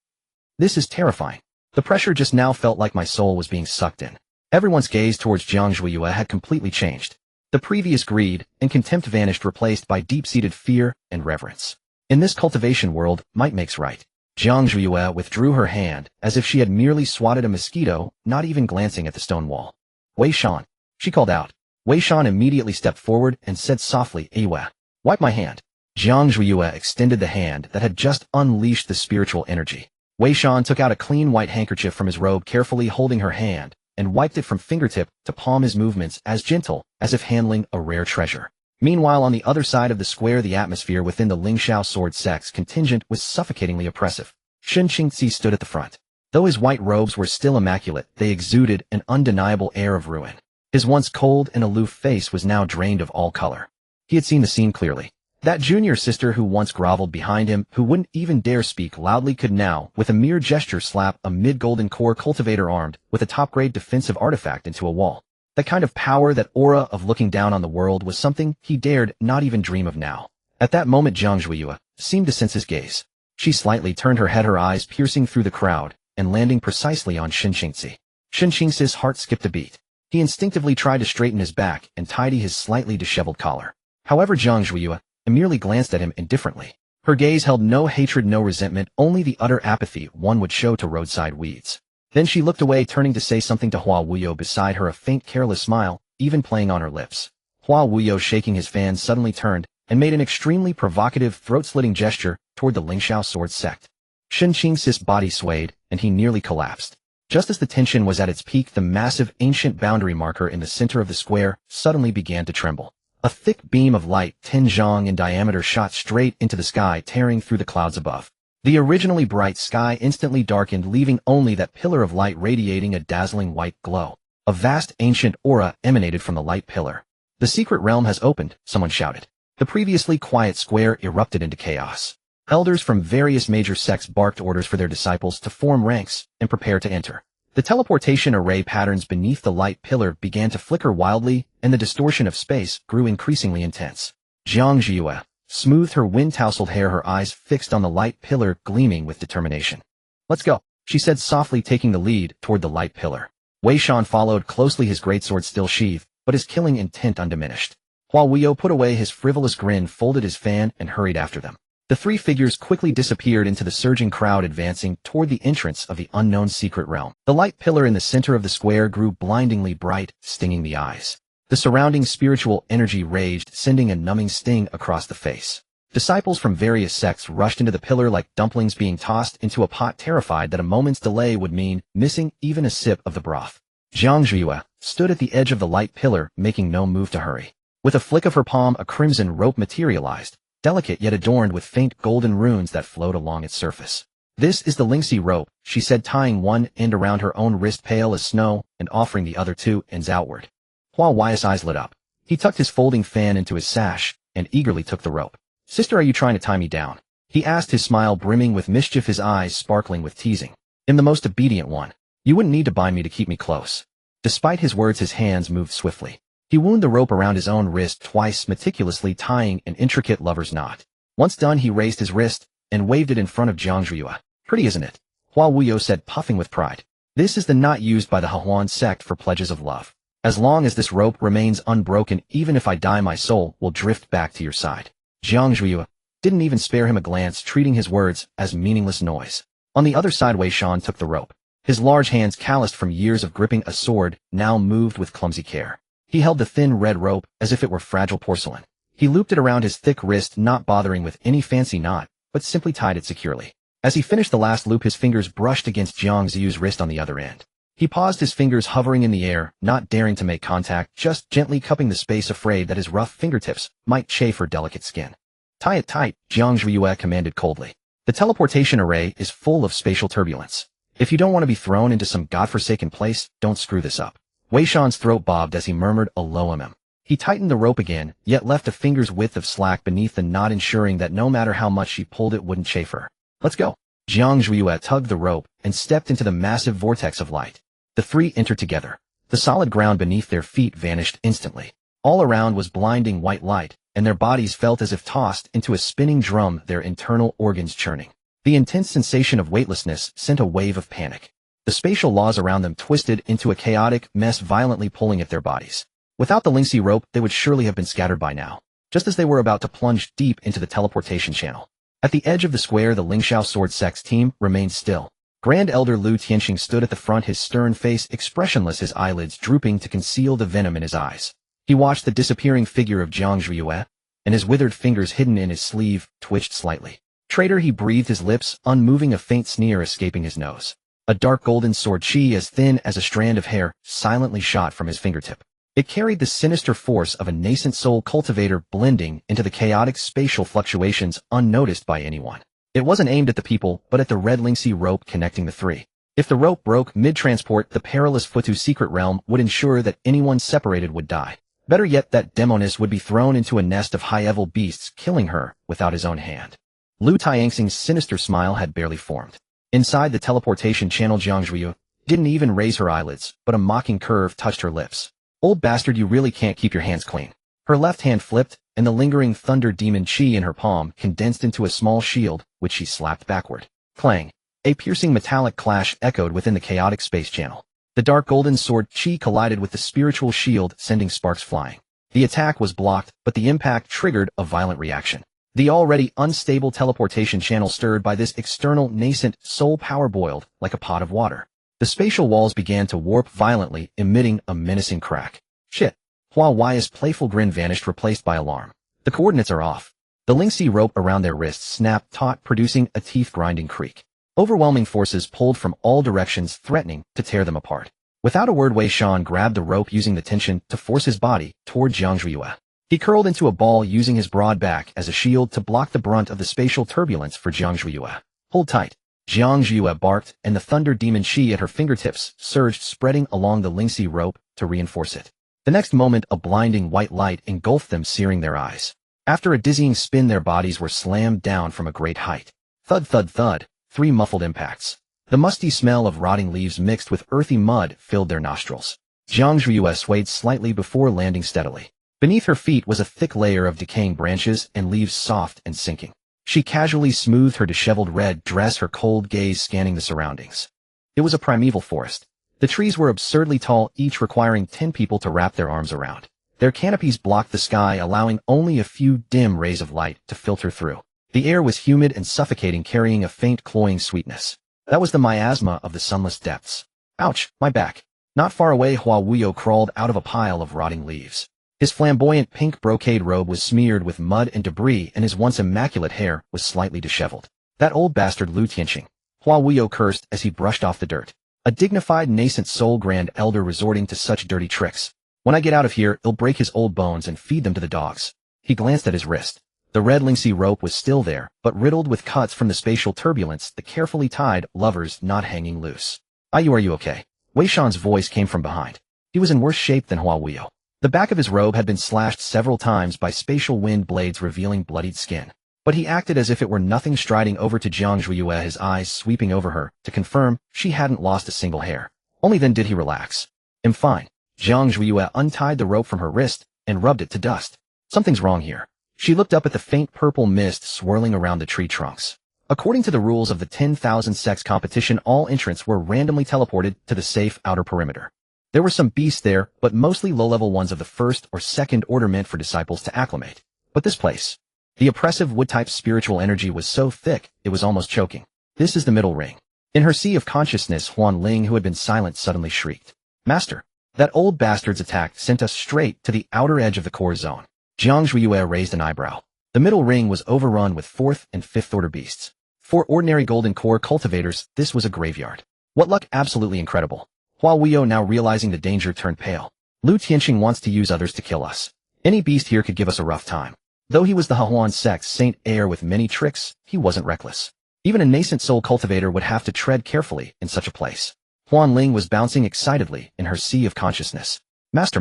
This is terrifying. The pressure just now felt like my soul was being sucked in. Everyone's gaze towards Jiang Zhuiyue had completely changed. The previous greed and contempt vanished, replaced by deep-seated fear and reverence. In this cultivation world, might makes right. Jiang Zhuiyue withdrew her hand, as if she had merely swatted a mosquito, not even glancing at the stone wall. Wei Shan, she called out. Wei Shan immediately stepped forward and said softly, Iwe, wipe my hand. Jiang Zhuiyue extended the hand that had just unleashed the spiritual energy. Wei Shan took out a clean white handkerchief from his robe, carefully holding her hand, and wiped it from fingertip to palm, his movements as gentle as if handling a rare treasure. Meanwhile, on the other side of the square, the atmosphere within the Lingxiao sword sect's contingent was suffocatingly oppressive. Shen Qingzi stood at the front. Though his white robes were still immaculate, they exuded an undeniable air of ruin. His once cold and aloof face was now drained of all color. He had seen the scene clearly. That junior sister who once groveled behind him, who wouldn't even dare speak loudly, could now, with a mere gesture, slap a mid-golden core cultivator armed with a top-grade defensive artifact into a wall. That kind of power, that aura of looking down on the world, was something he dared not even dream of now. At that moment, Jiang Zhuiyue seemed to sense his gaze. She slightly turned her head, her eyes piercing through the crowd and landing precisely on Shen Qingzi. Shen Qingzi's heart skipped a beat. He instinctively tried to straighten his back and tidy his slightly disheveled collar. However, Jiang Zhuiyue merely glanced at him indifferently. Her gaze held no hatred, no resentment, only the utter apathy one would show to roadside weeds. Then she looked away, turning to say something to Hua Wuyo beside her, a faint, careless smile even playing on her lips. Hua Wuyo, shaking his fan, suddenly turned and made an extremely provocative, throat-slitting gesture toward the Lingxiao sword sect. Shen Qingzi's body swayed, and he nearly collapsed. Just as the tension was at its peak, the massive, ancient boundary marker in the center of the square suddenly began to tremble. A thick beam of light, 10 zhang in diameter, shot straight into the sky, tearing through the clouds above. The originally bright sky instantly darkened, leaving only that pillar of light radiating a dazzling white glow. A vast ancient aura emanated from the light pillar. The secret realm has opened, someone shouted. The previously quiet square erupted into chaos. Elders from various major sects barked orders for their disciples to form ranks and prepare to enter. The teleportation array patterns beneath the light pillar began to flicker wildly, and the distortion of space grew increasingly intense. Jiang Zhuiyue smoothed her wind-tousled hair, her eyes fixed on the light pillar, gleaming with determination. Let's go, she said softly, taking the lead toward the light pillar. Wei Shan followed closely, his greatsword still sheathed, but his killing intent undiminished. Hua Wuyo put away his frivolous grin, folded his fan, and hurried after them. The three figures quickly disappeared into the surging crowd, advancing toward the entrance of the unknown secret realm. The light pillar in the center of the square grew blindingly bright, stinging the eyes. The surrounding spiritual energy raged, sending a numbing sting across the face. Disciples from various sects rushed into the pillar like dumplings being tossed into a pot, terrified that a moment's delay would mean missing even a sip of the broth. Jiang Zhuiyue stood at the edge of the light pillar, making no move to hurry. With a flick of her palm, a crimson rope materialized, delicate yet adorned with faint golden runes that flowed along its surface. This is the Lingxi rope, she said, tying one end around her own wrist, pale as snow, and offering the other two ends outward. Hua Wuyo's eyes lit up. He tucked his folding fan into his sash and eagerly took the rope. Sister, are you trying to tie me down? He asked, his smile brimming with mischief, his eyes sparkling with teasing. I'm the most obedient one. You wouldn't need to bind me to keep me close. Despite his words, his hands moved swiftly. He wound the rope around his own wrist twice, meticulously tying an intricate lover's knot. Once done, he raised his wrist and waved it in front of Jiang Zhuiyue. Pretty, isn't it? Hua Wuyo said, puffing with pride. This is the knot used by the Hehuan sect for pledges of love. As long as this rope remains unbroken, even if I die, my soul will drift back to your side. Jiang Zhuiyue didn't even spare him a glance, treating his words as meaningless noise. On the other side, Wei Shan took the rope. His large hands, calloused from years of gripping a sword, now moved with clumsy care. He held the thin red rope as if it were fragile porcelain. He looped it around his thick wrist, not bothering with any fancy knot, but simply tied it securely. As he finished the last loop, his fingers brushed against Jiang Zhuiyue's wrist on the other end. He paused, his fingers hovering in the air, not daring to make contact, just gently cupping the space, afraid that his rough fingertips might chafe her delicate skin. Tie it tight, Jiang Zhuiyue commanded coldly. The teleportation array is full of spatial turbulence. If you don't want to be thrown into some godforsaken place, don't screw this up. Wei Shan's throat bobbed as he murmured a low He tightened the rope again, yet left a finger's width of slack beneath the knot, ensuring that no matter how much she pulled, it wouldn't chafe her. Let's go. Jiang Zhuiyue tugged the rope and stepped into the massive vortex of light. The three entered together. The solid ground beneath their feet vanished instantly. All around was blinding white light, and their bodies felt as if tossed into a spinning drum, their internal organs churning. The intense sensation of weightlessness sent a wave of panic. The spatial laws around them twisted into a chaotic mess, violently pulling at their bodies. Without the Lingxi rope, they would surely have been scattered by now, just as they were about to plunge deep into the teleportation channel. At the edge of the square, the Lingxiao Sword Sect's team remained still. Grand Elder Lu Tianxing stood at the front, his stern face expressionless, his eyelids drooping to conceal the venom in his eyes. He watched the disappearing figure of Jiang Zhuiyue, and his withered fingers hidden in his sleeve twitched slightly. Traitor, he breathed, his lips unmoving, a faint sneer escaping his nose. A dark golden sword, chi as thin as a strand of hair, silently shot from his fingertip. It carried the sinister force of a nascent soul cultivator, blending into the chaotic spatial fluctuations unnoticed by anyone. It wasn't aimed at the people, but at the red Lingxi rope connecting the three. If the rope broke mid-transport, the perilous Futu secret realm would ensure that anyone separated would die. Better yet, that demoness would be thrown into a nest of high-level beasts, killing her without his own hand. Lu Tianxing's sinister smile had barely formed. Inside the teleportation channel, Jiang Zhuiyue didn't even raise her eyelids, but a mocking curve touched her lips. Old bastard, you really can't keep your hands clean. Her left hand flipped, and the lingering thunder demon chi in her palm condensed into a small shield, which she slapped backward. Clang! A piercing metallic clash echoed within the chaotic space channel. The dark golden sword chi collided with the spiritual shield, sending sparks flying. The attack was blocked, but the impact triggered a violent reaction. The already unstable teleportation channel, stirred by this external nascent soul power, boiled like a pot of water. The spatial walls began to warp violently, emitting a menacing crack. Shit! Hua Wei's playful grin vanished, replaced by alarm. The coordinates are off. The Lingxi rope around their wrists snapped taut, producing a teeth-grinding creak. Overwhelming forces pulled from all directions, threatening to tear them apart. Without a word, Wei Shan grabbed the rope, using the tension to force his body toward Jiang Zhuiyue. He curled into a ball, using his broad back as a shield to block the brunt of the spatial turbulence for Jiang Zhuiyue. Hold tight. Jiang Zhuiyue barked, and the thunder demon chi at her fingertips surged, spreading along the Lingxi rope to reinforce it. The next moment, a blinding white light engulfed them, searing their eyes. After a dizzying spin, their bodies were slammed down from a great height. Thud, thud, thud, 3 muffled impacts. The musty smell of rotting leaves mixed with earthy mud filled their nostrils. Jiang Zhuiyue swayed slightly before landing steadily. Beneath her feet was a thick layer of decaying branches and leaves, soft and sinking. She casually smoothed her disheveled red dress, her cold gaze scanning the surroundings. It was a primeval forest. The trees were absurdly tall, each requiring 10 people to wrap their arms around. Their canopies blocked the sky, allowing only a few dim rays of light to filter through. The air was humid and suffocating, carrying a faint cloying sweetness. That was the miasma of the sunless depths. Ouch, my back. Not far away, Hua Wuyo crawled out of a pile of rotting leaves. His flamboyant pink brocade robe was smeared with mud and debris, and his once immaculate hair was slightly disheveled. That old bastard Lu Tianxing. Hua Wuyo cursed as he brushed off the dirt. A dignified nascent soul grand elder resorting to such dirty tricks. When I get out of here, he'll break his old bones and feed them to the dogs. He glanced at his wrist. The red Lingxi rope was still there, but riddled with cuts from the spatial turbulence, the carefully tied lovers not hanging loose. Are you okay? Wei Shan's voice came from behind. He was in worse shape than Hua Wuyo. The back of his robe had been slashed several times by spatial wind blades, revealing bloodied skin. But he acted as if it were nothing, striding over to Jiang Zhuiyue, his eyes sweeping over her, to confirm she hadn't lost a single hair. Only then did he relax. I'm fine. Jiang Zhuiyue untied the rope from her wrist and rubbed it to dust. Something's wrong here. She looked up at the faint purple mist swirling around the tree trunks. According to the rules of the 10,000 sex competition, all entrants were randomly teleported to the safe outer perimeter. There were some beasts there, but mostly low-level ones of the first or second order, meant for disciples to acclimate. But this place, the oppressive wood-type spiritual energy was so thick, it was almost choking. This is the middle ring. In her sea of consciousness, Huan Ling, who had been silent, suddenly shrieked. Master, that old bastard's attack sent us straight to the outer edge of the core zone. Jiang Zhuiyue raised an eyebrow. The middle ring was overrun with 4th and 5th order beasts. For ordinary golden core cultivators, this was a graveyard. What luck, absolutely incredible. Hua Wuyo, now realizing the danger, turned pale. Lu Tianxing wants to use others to kill us. Any beast here could give us a rough time. Though he was the Hehuan sect's Saint Heir with many tricks, he wasn't reckless. Even a nascent soul cultivator would have to tread carefully in such a place. Huan Ling was bouncing excitedly in her sea of consciousness. Master,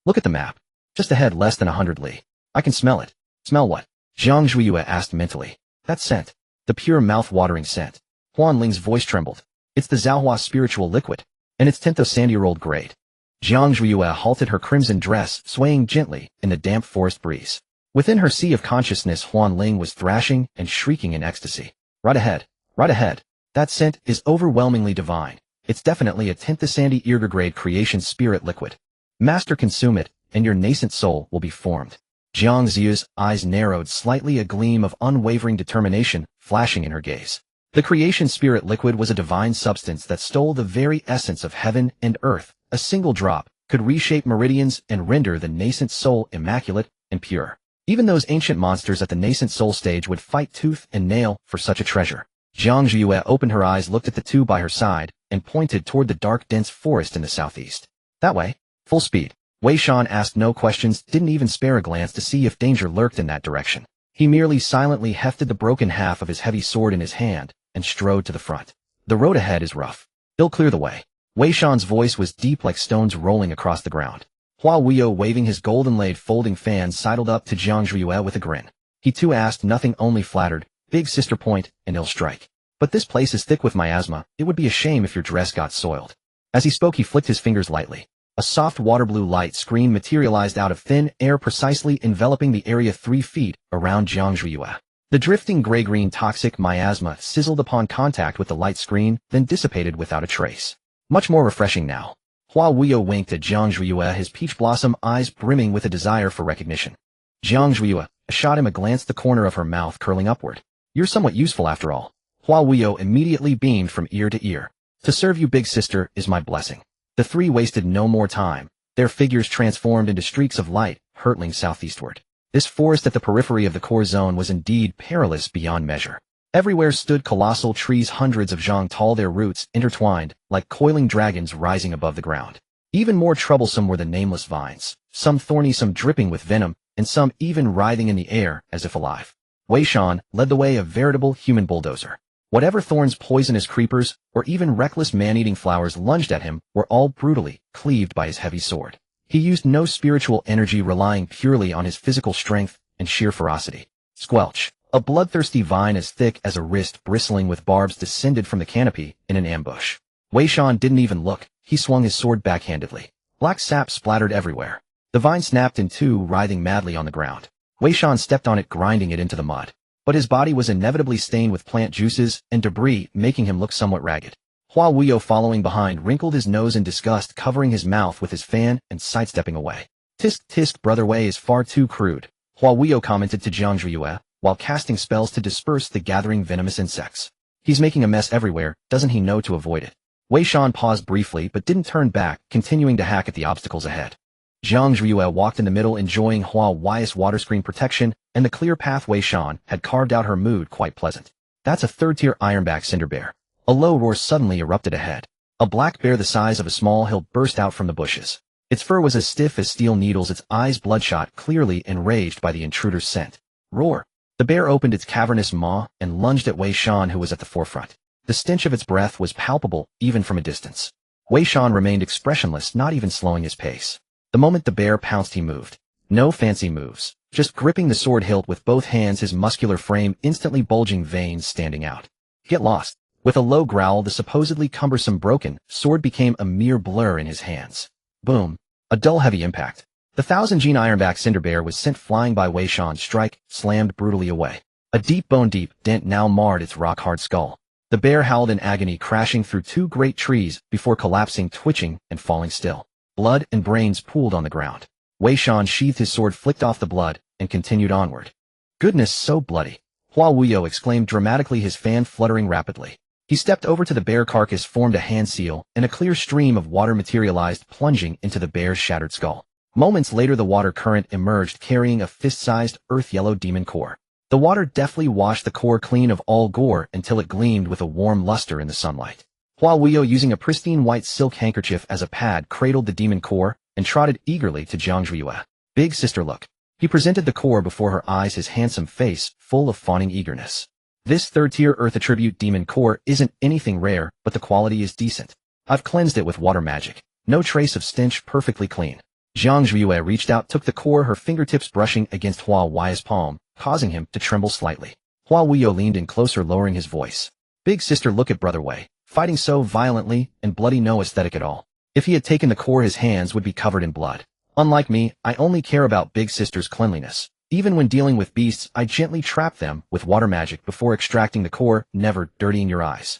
look at the map. Just ahead, less than 100 li. I can smell it. Smell what? Jiang Zhuiyue asked mentally. That scent. The pure mouth-watering scent. Huan Ling's voice trembled. It's the Zhaohua spiritual liquid. and its tint of sandy-rolled grade. Jiang Zhuiyue halted, her crimson dress swaying gently in the damp forest breeze. Within her sea of consciousness, Huan Ling was thrashing and shrieking in ecstasy. Right ahead, right ahead. That scent is overwhelmingly divine. It's definitely a tint the sandy grade creation spirit liquid. Master, consume it, and your nascent soul will be formed. Jiang Ziyu's eyes narrowed slightly, a gleam of unwavering determination flashing in her gaze. The creation spirit liquid was a divine substance that stole the very essence of heaven and earth. A single drop could reshape meridians and render the nascent soul immaculate and pure. Even those ancient monsters at the nascent soul stage would fight tooth and nail for such a treasure. Jiang Zhuiyue opened her eyes, looked at the two by her side, and pointed toward the dark, dense forest in the southeast. That way. Full speed. Wei Shan asked no questions, didn't even spare a glance to see if danger lurked in that direction. He merely silently hefted the broken half of his heavy sword in his hand and strode to the front. The road ahead is rough. He'll clear the way. Wei Shan's voice was deep, like stones rolling across the ground. Hua Wuyo, waving his golden-laid folding fan, sidled up to Jiang Zhuiyue with a grin. He too asked nothing, only flattered, "Big sister, point, and he'll strike. But this place is thick with miasma. It would be a shame if your dress got soiled." As he spoke, he flicked his fingers lightly. A soft water-blue light screen materialized out of thin air, precisely enveloping the area 3 feet around Jiang Zhuiyue. The drifting gray-green toxic miasma sizzled upon contact with the light screen, then dissipated without a trace. Much more refreshing now. Hua Wuyo winked at Jiang Zhuiyue, his peach blossom eyes brimming with a desire for recognition. Jiang Zhuiyue shot him a glance, the corner of her mouth curling upward. "You're somewhat useful after all." Hua Wuyo immediately beamed from ear to ear. "To serve you, big sister, is my blessing." The three wasted no more time. Their figures transformed into streaks of light, hurtling southeastward. This forest at the periphery of the core zone was indeed perilous beyond measure. Everywhere stood colossal trees, hundreds of zhang tall, their roots intertwined like coiling dragons rising above the ground. Even more troublesome were the nameless vines, some thorny, some dripping with venom, and some even writhing in the air as if alive. Wei Shan led the way, a veritable human bulldozer. Whatever thorns, poisonous creepers, or even reckless man-eating flowers lunged at him were all brutally cleaved by his heavy sword. He used no spiritual energy, relying purely on his physical strength and sheer ferocity. Squelch! A bloodthirsty vine as thick as a wrist, bristling with barbs, descended from the canopy in an ambush. Wei Shan didn't even look. He swung his sword backhandedly. Black sap splattered everywhere. The vine snapped in two, writhing madly on the ground. Wei Shan stepped on it, grinding it into the mud. But his body was inevitably stained with plant juices and debris, making him look somewhat ragged. Hua Wuyo, following behind, wrinkled his nose in disgust, covering his mouth with his fan and sidestepping away. "Tisk tisk, brother, Wei is far too crude," Hua Wuyo commented to Jiang Zhuiyue, while casting spells to disperse the gathering venomous insects. "He's making a mess everywhere, doesn't he know to avoid it?" Wei Shan paused briefly but didn't turn back, continuing to hack at the obstacles ahead. Jiang Zhuiyue walked in the middle, enjoying Hua Wuyo's water screen protection and the clear path Wei Shan had carved out, her mood quite pleasant. "That's a third-tier ironback cinder bear." A low roar suddenly erupted ahead. A black bear the size of a small hill burst out from the bushes. Its fur was as stiff as steel needles, its eyes bloodshot, clearly enraged by the intruder's scent. Roar! The bear opened its cavernous maw and lunged at Wei Shan, who was at the forefront. The stench of its breath was palpable, even from a distance. Wei Shan remained expressionless, not even slowing his pace. The moment the bear pounced, he moved. No fancy moves, just gripping the sword hilt with both hands, his muscular frame instantly bulging, veins standing out. "Get lost." With a low growl, the supposedly cumbersome broken sword became a mere blur in his hands. Boom! A dull, heavy impact. The 1,000-gene ironback cinder bear was sent flying by Wei Shan's strike, slammed brutally away. A deep, bone-deep dent now marred its rock-hard skull. The bear howled in agony, crashing through two great trees before collapsing, twitching, and falling still. Blood and brains pooled on the ground. Wei Shan sheathed his sword, flicked off the blood, and continued onward. "Goodness, so bloody!" Hua Wuyo exclaimed dramatically, his fan fluttering rapidly. He stepped over to the bear carcass, formed a hand seal, and a clear stream of water materialized, plunging into the bear's shattered skull. Moments later, the water current emerged, carrying a fist-sized, earth-yellow demon core. The water deftly washed the core clean of all gore until it gleamed with a warm luster in the sunlight. Hua Wuyo, using a pristine white silk handkerchief as a pad, cradled the demon core and trotted eagerly to Jiang Zhuiyue. "Big sister, look." He presented the core before her eyes, his handsome face full of fawning eagerness. "This third-tier Earth attribute demon core isn't anything rare, but the quality is decent. I've cleansed it with water magic. No trace of stench, perfectly clean." Jiang Zhuiyue reached out, took the core, her fingertips brushing against Hua Wuyo's palm, causing him to tremble slightly. Hua Wuyo leaned in closer, lowering his voice. "Big sister, look at brother Wei. fighting so violently and bloody no aesthetic at all. If he had taken the core, his hands would be covered in blood. Unlike me, I only care about big sister's cleanliness. Even when dealing with beasts, I gently trap them with water magic before extracting the core, never dirtying your eyes.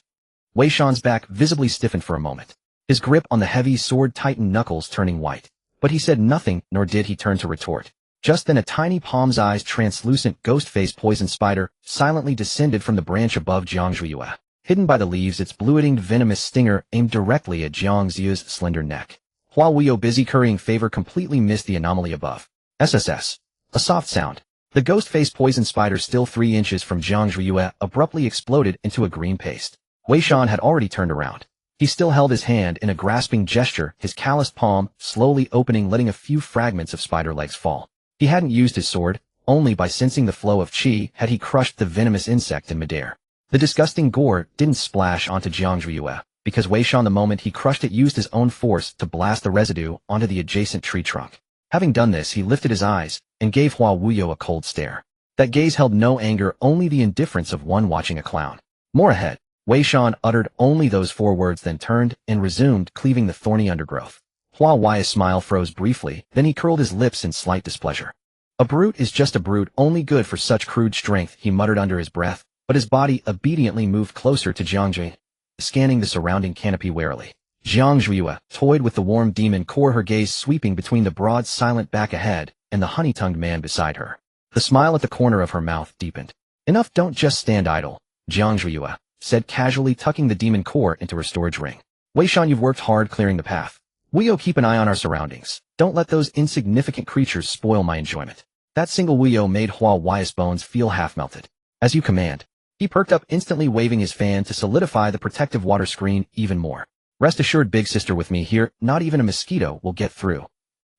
Wei Shan's back visibly stiffened for a moment. His grip on the heavy sword tightened, knuckles turning white. But he said nothing, nor did he turn to retort. Just then a tiny palm-sized translucent ghost-faced poison spider silently descended from the branch above Jiang Zhuiyue. Hidden by the leaves, its blue-winged venomous stinger aimed directly at Jiang Ziyu's slender neck. Hua Wuyo, busy currying favor, completely missed the anomaly above. SSS. A soft sound. The ghost-faced poison spider, still 3 inches from Jiang Zhuiyue, abruptly exploded into a green paste. Wei Shan had already turned around. He still held his hand in a grasping gesture, his calloused palm slowly opening, letting a few fragments of spider legs fall. He hadn't used his sword. Only by sensing the flow of qi had he crushed the venomous insect in midair. The disgusting gore didn't splash onto Jiang Zhuiyue, because Wei Shan, the moment he crushed it, used his own force to blast the residue onto the adjacent tree trunk. Having done this, he lifted his eyes and gave Hua Wuyo a cold stare. That gaze held no anger, only the indifference of one watching a clown. More ahead, Wei Shan uttered only those 4 words, then turned and resumed cleaving the thorny undergrowth. Hua Wuyo's smile froze briefly, then he curled his lips in slight displeasure. A brute is just a brute, only good for such crude strength, he muttered under his breath, but his body obediently moved closer to Jiang Zhuiyue, scanning the surrounding canopy warily. Jiang Zhuiyue toyed with the warm demon core, her gaze sweeping between the broad, silent back ahead and the honey-tongued man beside her. The smile at the corner of her mouth deepened. Enough, don't just stand idle, Jiang Zhuiyue said casually, tucking the demon core into her storage ring. Wei Shan, you've worked hard clearing the path. Wuyo, keep an eye on our surroundings. Don't let those insignificant creatures spoil my enjoyment. That single Wuyo made Hua Wuyo's bones feel half-melted. As you command. He perked up, instantly waving his fan to solidify the protective water screen even more. Rest assured, big sister, with me here, not even a mosquito will get through.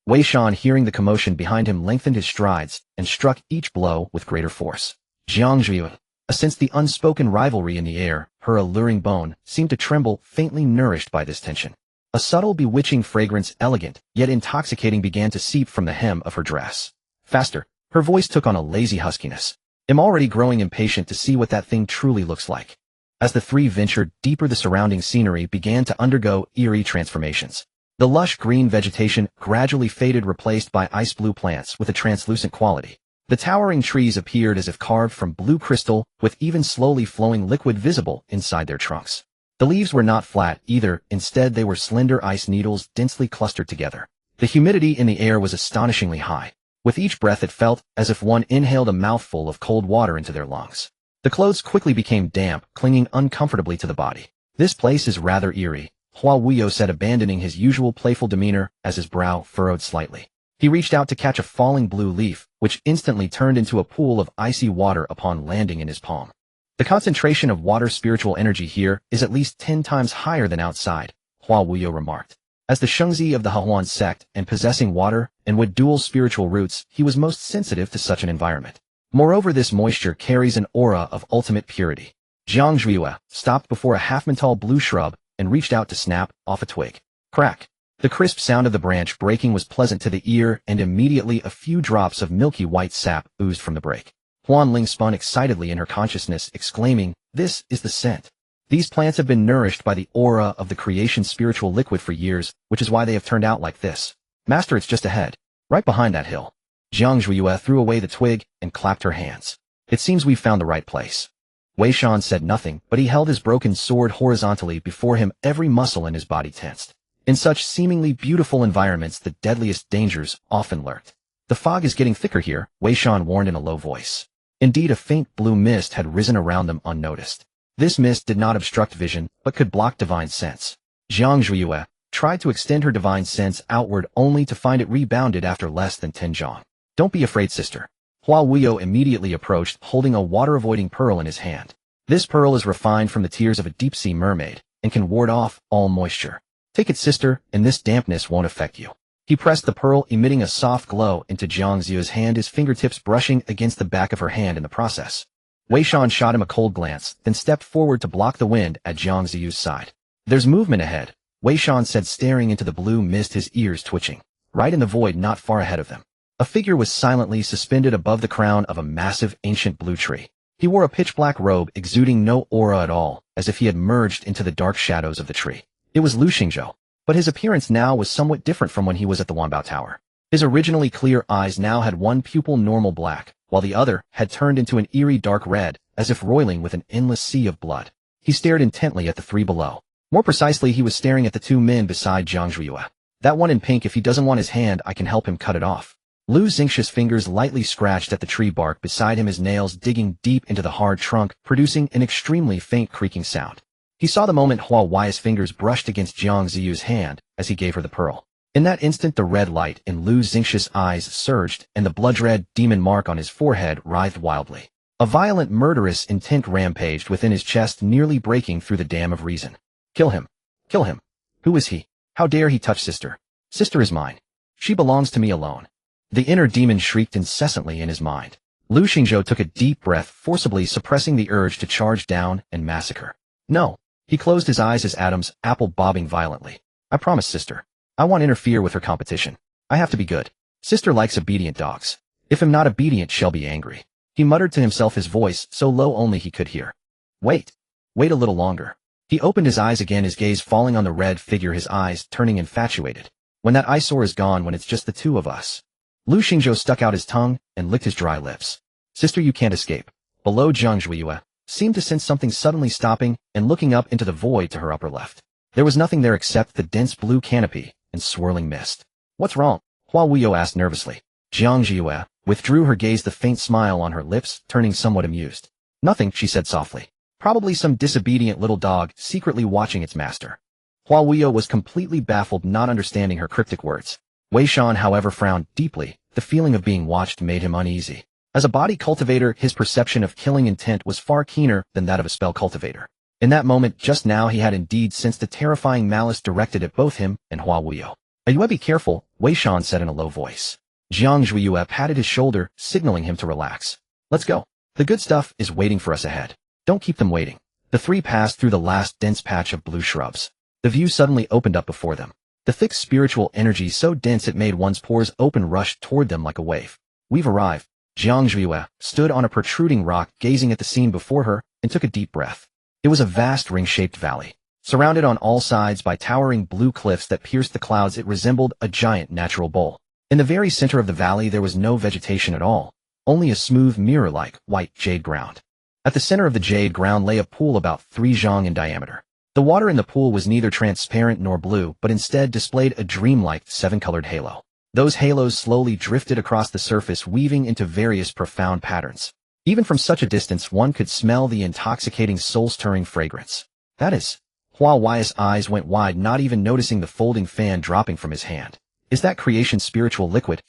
Wei Shan, hearing the commotion behind him, lengthened his strides and struck each blow with greater force. Jiang Zhuiyue sensed the unspoken rivalry in the air. Her alluring bone seemed to tremble, faintly nourished by this tension. A subtle, bewitching fragrance, elegant yet intoxicating, began to seep from the hem of her dress. Faster. Her voice took on a lazy huskiness. I'm already growing impatient to see what that thing truly looks like. As the 3 ventured deeper, the surrounding scenery began to undergo eerie transformations. The lush green vegetation gradually faded, replaced by ice-blue plants with a translucent quality. The towering trees appeared as if carved from blue crystal, with even slowly flowing liquid visible inside their trunks. The leaves were not flat either, instead they were slender ice needles densely clustered together. The humidity in the air was astonishingly high. With each breath it felt as if one inhaled a mouthful of cold water into their lungs. The clothes quickly became damp, clinging uncomfortably to the body. This place is rather eerie, Hua Wuyo said, abandoning his usual playful demeanor as his brow furrowed slightly. He reached out to catch a falling blue leaf, which instantly turned into a pool of icy water upon landing in his palm. The concentration of water spiritual energy here is at least 10 times higher than outside, Hua Wuyo remarked. As the Shengzi of the Hehuan sect and possessing water and with dual spiritual roots, he was most sensitive to such an environment. Moreover, this moisture carries an aura of ultimate purity. Jiang Zhuiyue stopped before a half-tall blue shrub and reached out to snap off a twig. Crack. The crisp sound of the branch breaking was pleasant to the ear, and immediately a few drops of milky white sap oozed from the break. Huan Ling spun excitedly in her consciousness, exclaiming, "This is the scent. These plants have been nourished by the aura of the creation spiritual liquid for years, which is why they have turned out like this. Master, it's just ahead. Right behind that hill." Jiang Zhuiyue threw away the twig and clapped her hands. "It seems we've found the right place." Wei Shan said nothing, but he held his broken sword horizontally before him, every muscle in his body tensed. In such seemingly beautiful environments, the deadliest dangers often lurked. "The fog is getting thicker here," Wei Shan warned in a low voice. Indeed, a faint blue mist had risen around them unnoticed. This mist did not obstruct vision, but could block divine sense. Jiang Zhuiyue tried to extend her divine sense outward, only to find it rebounded after less than 10 zhang. "Don't be afraid, sister." Hua Wuyo immediately approached, holding a water-avoiding pearl in his hand. This pearl is refined from the tears of a deep-sea mermaid, and can ward off all moisture. "Take it, sister, and this dampness won't affect you." He pressed the pearl, emitting a soft glow, into Jiang Ziyu's hand, his fingertips brushing against the back of her hand in the process. Wei Shan shot him a cold glance, then stepped forward to block the wind at Jiang Ziyu's side. "There's movement ahead," Wei Shan said, staring into the blue mist, his ears twitching. Right in the void not far ahead of them, a figure was silently suspended above the crown of a massive ancient blue tree. He wore a pitch-black robe exuding no aura at all, as if he had merged into the dark shadows of the tree. It was Lu Xingzhou, but his appearance now was somewhat different from when he was at the Wanbao Tower. His originally clear eyes now had one pupil normal black, while the other had turned into an eerie dark red, as if roiling with an endless sea of blood. He stared intently at the three below. More precisely, he was staring at the two men beside Jiang Zhuiyue. That one in pink, if he doesn't want his hand, I can help him cut it off. Lu Xingzhou's fingers lightly scratched at the tree bark beside him, his nails digging deep into the hard trunk, producing an extremely faint creaking sound. He saw the moment Hua Wei's fingers brushed against Jiang Ziyu's hand as he gave her the pearl. In that instant, the red light in Lu Xingzhou's eyes surged, and the blood-red demon mark on his forehead writhed wildly. A violent, murderous intent rampaged within his chest, nearly breaking through the dam of reason. Kill him. Kill him. Who is he? How dare he touch sister? Sister is mine. She belongs to me alone. The inner demon shrieked incessantly in his mind. Lu Xingzhou took a deep breath, forcibly suppressing the urge to charge down and massacre. No. He closed his eyes as Adam's apple bobbing violently. I promise, sister. I won't interfere with her competition. I have to be good. Sister likes obedient dogs. If I'm not obedient, she'll be angry. He muttered to himself, his voice so low only he could hear. Wait. Wait a little longer. He opened his eyes again, his gaze falling on the red figure, his eyes turning infatuated. When that eyesore is gone, when it's just the two of us. Lu Xingzhou stuck out his tongue and licked his dry lips. Sister, you can't escape. Below, Jiang Zhuiyue seemed to sense something, suddenly stopping and looking up into the void to her upper left. There was nothing there except the dense blue canopy and swirling mist. What's wrong? Hua Wuyo asked nervously. Jiang Zhuiyue withdrew her gaze, the faint smile on her lips turning somewhat amused. Nothing, she said softly. Probably some disobedient little dog secretly watching its master. Hua Wuyo was completely baffled, not understanding her cryptic words. Wei Shan, however, frowned deeply. The feeling of being watched made him uneasy. As a body cultivator, his perception of killing intent was far keener than that of a spell cultivator. In that moment, just now, he had indeed sensed a terrifying malice directed at both him and Hua Wuyo. Ayue, be careful, Wei Shan said in a low voice. Jiang Zhuiyue patted his shoulder, signaling him to relax. Let's go. The good stuff is waiting for us ahead. Don't keep them waiting. The three passed through the last dense patch of blue shrubs. The view suddenly opened up before them. The thick spiritual energy so dense it made one's pores open rushed toward them like a wave. We've arrived. Jiang Zhuiyue stood on a protruding rock, gazing at the scene before her, and took a deep breath. It was a vast ring-shaped valley. Surrounded on all sides by towering blue cliffs that pierced the clouds, it resembled a giant natural bowl. In the very center of the valley there was no vegetation at all, only a smooth mirror-like white jade ground. At the center of the jade ground lay a pool about 3 zhang in diameter. The water in the pool was neither transparent nor blue, but instead displayed a dreamlike 7-colored halo. Those halos slowly drifted across the surface, weaving into various profound patterns. Even from such a distance, one could smell the intoxicating, soul-stirring fragrance. That is. Hua Wei's eyes went wide, not even noticing the folding fan dropping from his hand. Is that creation spiritual liquid?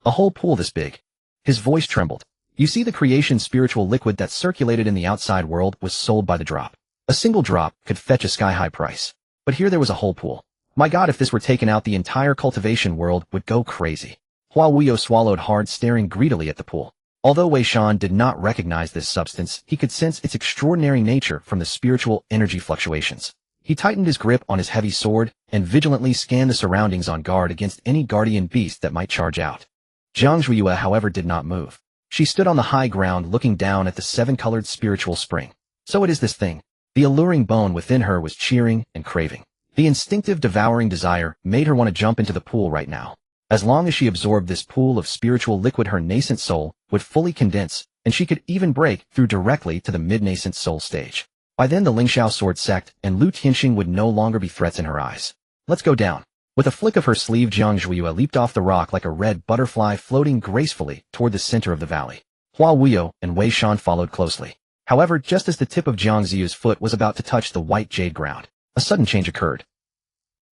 A whole pool this big? His voice trembled. You see, the creation spiritual liquid that circulated in the outside world was sold by the drop. A single drop could fetch a sky-high price. But here there was a whole pool. My God, if this were taken out, the entire cultivation world would go crazy. Hua Wuyo swallowed hard, staring greedily at the pool. Although Wei Shan did not recognize this substance, he could sense its extraordinary nature from the spiritual energy fluctuations. He tightened his grip on his heavy sword and vigilantly scanned the surroundings, on guard against any guardian beast that might charge out. Jiang Zhuiyue, however, did not move. She stood on the high ground, looking down at the 7-colored spiritual spring. So it is this thing. The alluring bone within her was cheering and craving. The instinctive, devouring desire made her want to jump into the pool right now. As long as she absorbed this pool of spiritual liquid, her nascent soul would fully condense, and she could even break through directly to the mid-nascent soul stage. By then the Lingxiao sword sect and Lu Tianxing would no longer be threats in her eyes. Let's go down. With a flick of her sleeve, Jiang Zhuiyue leaped off the rock like a red butterfly, floating gracefully toward the center of the valley. Hua Wuyo and Wei Shan followed closely. However, just as the tip of Jiang Ziyu's foot was about to touch the white jade ground, a sudden change occurred.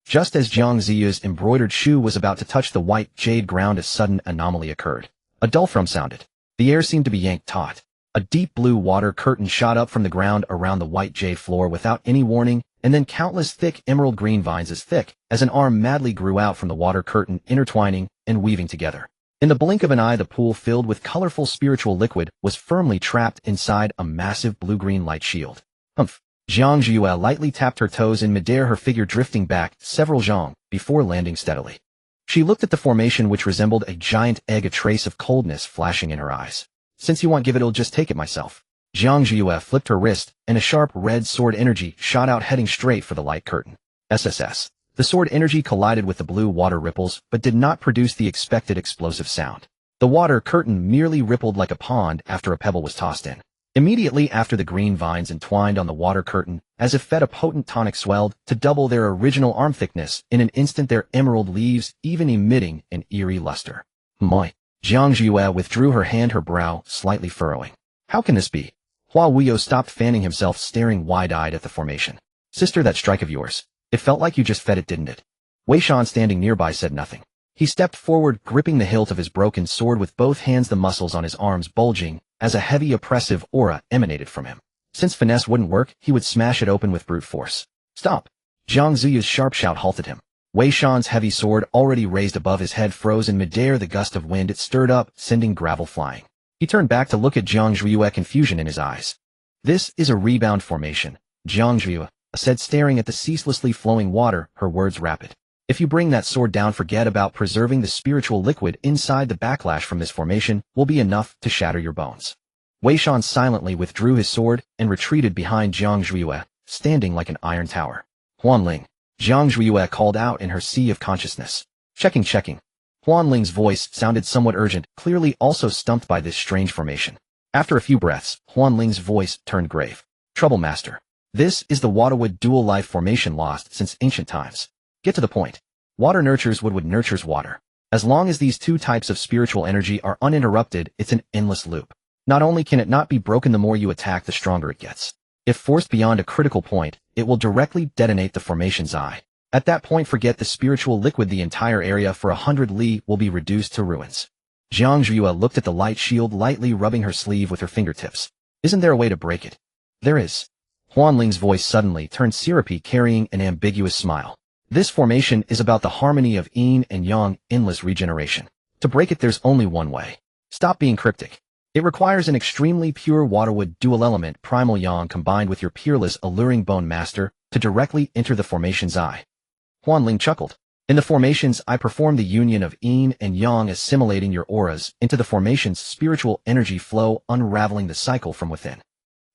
Just as Jiang Ziyu's embroidered shoe was about to touch the white jade ground, a sudden anomaly occurred. A dull thrum sounded. The air seemed to be yanked taut. A deep blue water curtain shot up from the ground around the white jade floor without any warning, and then countless thick emerald green vines as thick as an arm madly grew out from the water curtain, intertwining and weaving together. In the blink of an eye, the pool filled with colorful spiritual liquid was firmly trapped inside a massive blue-green light shield. Humph. Jiang Zhuiyue lightly tapped her toes in midair, her figure drifting back several zhang before landing steadily. She looked at the formation, which resembled a giant egg, a trace of coldness flashing in her eyes. Since you won't give it, I'll just take it myself. Jiang Zhiyue flipped her wrist, and a sharp red sword energy shot out heading straight for the light curtain. SSS. The sword energy collided with the blue water ripples, but did not produce the expected explosive sound. The water curtain merely rippled like a pond after a pebble was tossed in. Immediately after, the green vines entwined on the water curtain, as if fed a potent tonic, swelled to double their original arm thickness. In an instant, their emerald leaves even emitting an eerie luster. Moi. Jiang Zhiyue withdrew her hand, her brow slightly furrowing. How can this be? Hua Wuyo stopped fanning himself, staring wide-eyed at the formation. Sister, that strike of yours. It felt like you just fed it, didn't it? Wei Shan, standing nearby, said nothing. He stepped forward, gripping the hilt of his broken sword with both hands, the muscles on his arms bulging, as a heavy oppressive aura emanated from him. Since finesse wouldn't work, he would smash it open with brute force. Stop! Jiang Ziyu's sharp shout halted him. Wei Shan's heavy sword, already raised above his head, froze in midair. The gust of wind it stirred up, sending gravel flying. He turned back to look at Jiang Zhiyue, confusion in his eyes. This is a rebound formation, Jiang Zhiyue said, staring at the ceaselessly flowing water, her words rapid. If you bring that sword down, forget about preserving the spiritual liquid inside. The backlash from this formation will be enough to shatter your bones. Wei Shan silently withdrew his sword and retreated behind Jiang Zhiyue, standing like an iron tower. Huanling. Jiang Zhiyue called out in her sea of consciousness. Checking. Huanling's voice sounded somewhat urgent, clearly also stumped by this strange formation. After a few breaths, Huanling's voice turned grave. Trouble, Master. This is the Waterwood dual life formation, lost since ancient times. Get to the point. Water nurtures wood, wood nurtures water. As long as these two types of spiritual energy are uninterrupted, it's an endless loop. Not only can it not be broken, the more you attack, the stronger it gets. If forced beyond a critical point, it will directly detonate the formation's eye. At that point, forget the spiritual liquid. The entire area for 100 li will be reduced to ruins. Jiang Zhiyue looked at the light shield, lightly rubbing her sleeve with her fingertips. Isn't there a way to break it? There is. Huanling's voice suddenly turned syrupy, carrying an ambiguous smile. This formation is about the harmony of yin and yang, endless regeneration. To break it, there's only one way. Stop being cryptic. It requires an extremely pure Waterwood dual element primal yang combined with your peerless alluring bone, Master, to directly enter the formation's eye. Huanling chuckled. In the formations, I perform the union of yin and yang, assimilating your auras into the formation's spiritual energy flow, unraveling the cycle from within.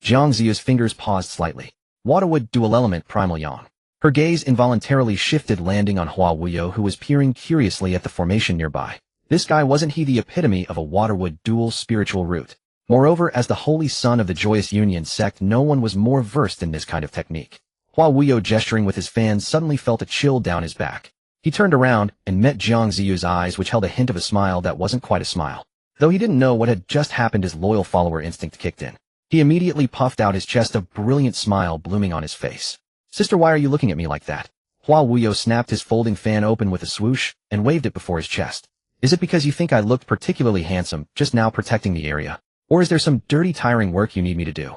Jiang Ziyu's fingers paused slightly. Waterwood dual element primal yang. Her gaze involuntarily shifted, landing on Hua Wuyo, who was peering curiously at the formation nearby. This guy, wasn't he the epitome of a Waterwood dual spiritual root? Moreover, as the holy son of the Joyous Union sect, no one was more versed in this kind of technique. Hua Wuyo, gesturing with his fan, suddenly felt a chill down his back. He turned around and met Jiang Ziyu's eyes, which held a hint of a smile that wasn't quite a smile. Though he didn't know what had just happened, his loyal follower instinct kicked in. He immediately puffed out his chest, a brilliant smile blooming on his face. Sister, why are you looking at me like that? Hua Wuyo snapped his folding fan open with a swoosh and waved it before his chest. Is it because you think I looked particularly handsome just now protecting the area? Or is there some dirty, tiring work you need me to do?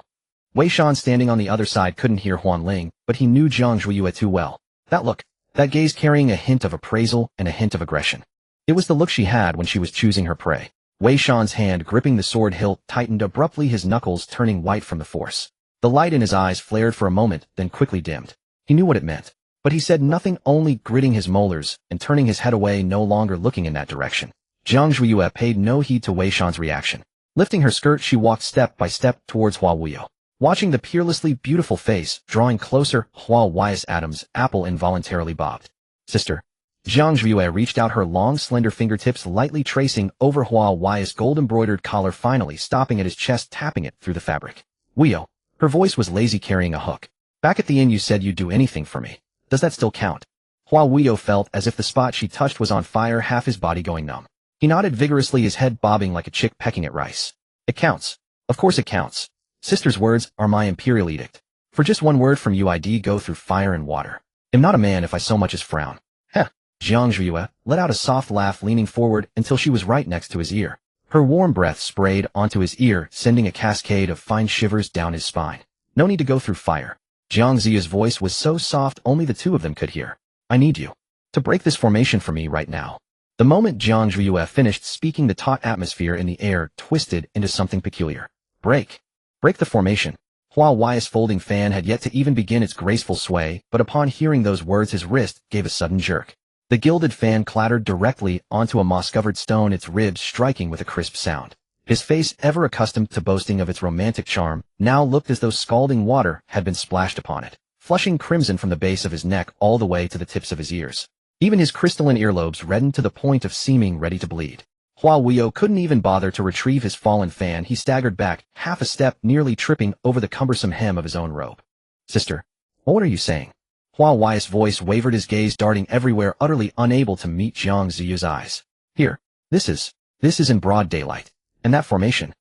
Wei Shan, standing on the other side, couldn't hear Huanling, but he knew Jiang Zhiyue too well. That look, that gaze, carrying a hint of appraisal and a hint of aggression. It was the look she had when she was choosing her prey. Wei Shan's hand gripping the sword hilt tightened abruptly, his knuckles turning white from the force. The light in his eyes flared for a moment, then quickly dimmed. He knew what it meant, but he said nothing, only gritting his molars and turning his head away, no longer looking in that direction. Jiang Zhiyue paid no heed to Wei Shan's reaction. Lifting her skirt, she walked step by step towards Hua Wuyo. Watching the peerlessly beautiful face drawing closer, Hua Wuyo's Adam's apple involuntarily bobbed. Sister. Jiang Zhiyue reached out her long, slender fingertips, lightly tracing over Hua Wuyo's gold-embroidered collar, finally stopping at his chest, tapping it through the fabric. Wuyo. Her voice was lazy, carrying a hook. Back at the inn, you said you'd do anything for me. Does that still count? Hua Wuyo felt as if the spot she touched was on fire, half his body going numb. He nodded vigorously, his head bobbing like a chick pecking at rice. It counts. Of course it counts. Sister's words are my imperial edict. For just one word from you, I'd go through fire and water. Am not a man if I so much as frown. Heh. Jiang Zhiyue let out a soft laugh, leaning forward until she was right next to his ear. Her warm breath sprayed onto his ear, sending a cascade of fine shivers down his spine. No need to go through fire. Jiang Ziyu's voice was so soft only the two of them could hear. I need you to break this formation for me right now. The moment Jiang Zhiyue finished speaking, the taut atmosphere in the air twisted into something peculiar. Break the formation. Hua Wuyo's folding fan had yet to even begin its graceful sway, but upon hearing those words, his wrist gave a sudden jerk. The gilded fan clattered directly onto a moss-covered stone, its ribs striking with a crisp sound. His face, ever accustomed to boasting of its romantic charm, now looked as though scalding water had been splashed upon it, flushing crimson from the base of his neck all the way to the tips of his ears. Even his crystalline earlobes reddened to the point of seeming ready to bleed. Hua Wuyo couldn't even bother to retrieve his fallen fan. He staggered back, half a step, nearly tripping over the cumbersome hem of his own robe. Sister, what are you saying? Hua Wuyo's voice wavered, his gaze darting everywhere, utterly unable to meet Jiang Ziyu's eyes. Here, this is in broad daylight. And that formation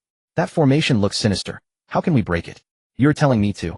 looks sinister. How can we break it? You're telling me to.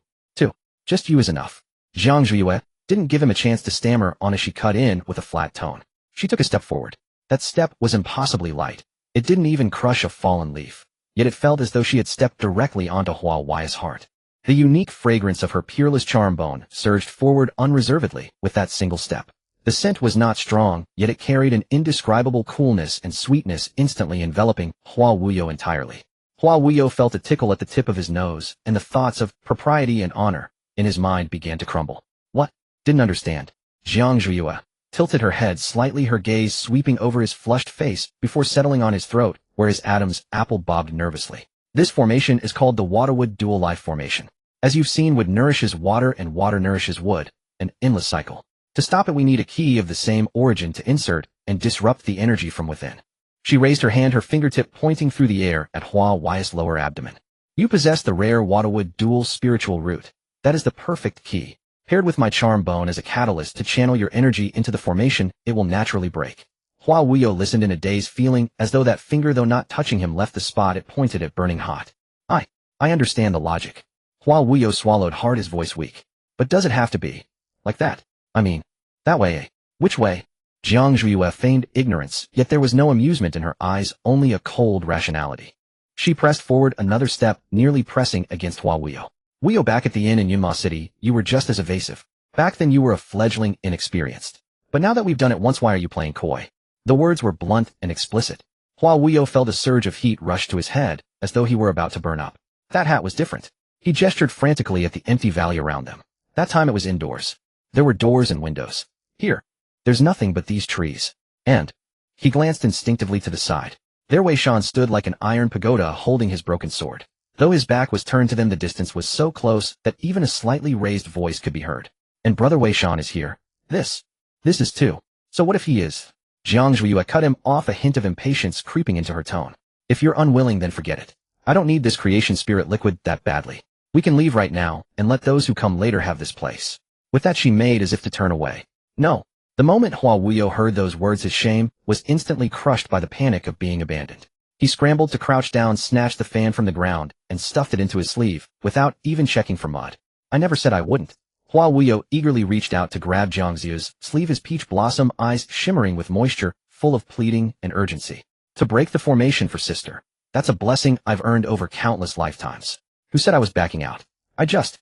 Just you is enough. Jiang Ziyu didn't give him a chance to stammer on as she cut in with a flat tone. She took a step forward. That step was impossibly light. It didn't even crush a fallen leaf. Yet it felt as though she had stepped directly onto Hua Wuyo's heart. The unique fragrance of her peerless charm bone surged forward unreservedly with that single step. The scent was not strong, yet it carried an indescribable coolness and sweetness, instantly enveloping Hua Wuyo entirely. Hua Wuyo felt a tickle at the tip of his nose, and the thoughts of propriety and honor in his mind began to crumble. What? Didn't understand. Jiang Ziyu tilted her head slightly, her gaze sweeping over his flushed face before settling on his throat, where his Adam's apple bobbed nervously. This formation is called the water-wood dual life formation. As you've seen, wood nourishes water and water nourishes wood, an endless cycle. To stop it, we need a key of the same origin to insert and disrupt the energy from within. She raised her hand, her fingertip pointing through the air at Hua Wuyo's lower abdomen. You possess the rare waterwood dual spiritual root. That is the perfect key. Paired with my charm bone as a catalyst to channel your energy into the formation, it will naturally break. Hua Wuyo listened in a daze, feeling as though that finger, though not touching him, left the spot it pointed at burning hot. I understand the logic. Hua Wuyo swallowed hard, his voice weak. But does it have to be like that? I mean, that way, eh? Which way? Jiang Ziyu feigned ignorance, yet there was no amusement in her eyes, only a cold rationality. She pressed forward another step, nearly pressing against Hua Wuyo. Wuyo, back at the inn in Yunma City, you were just as evasive. Back then you were a fledgling, inexperienced. But now that we've done it once, why are you playing coy? The words were blunt and explicit. Hua Wuyo felt a surge of heat rush to his head, as though he were about to burn up. That hat was different. He gestured frantically at the empty valley around them. That time it was indoors. There were doors and windows. Here, there's nothing but these trees. And he glanced instinctively to the side. There Wei Shan stood like an iron pagoda, holding his broken sword. Though his back was turned to them, the distance was so close that even a slightly raised voice could be heard. And brother Wei Shan is here. This is too. So what if he is? Jiang Ziyu cut him off, a hint of impatience creeping into her tone. If you're unwilling, then forget it. I don't need this creation spirit liquid that badly. We can leave right now, and let those who come later have this place. With that, she made as if to turn away. No. The moment Hua Wuyo heard those words, his shame was instantly crushed by the panic of being abandoned. He scrambled to crouch down, snatched the fan from the ground, and stuffed it into his sleeve, without even checking for mud. I never said I wouldn't. Hua Wuyo eagerly reached out to grab Jiang Ziyu's sleeve, his peach blossom eyes shimmering with moisture, full of pleading and urgency. To break the formation for sister. That's a blessing I've earned over countless lifetimes. Who said I was backing out? I just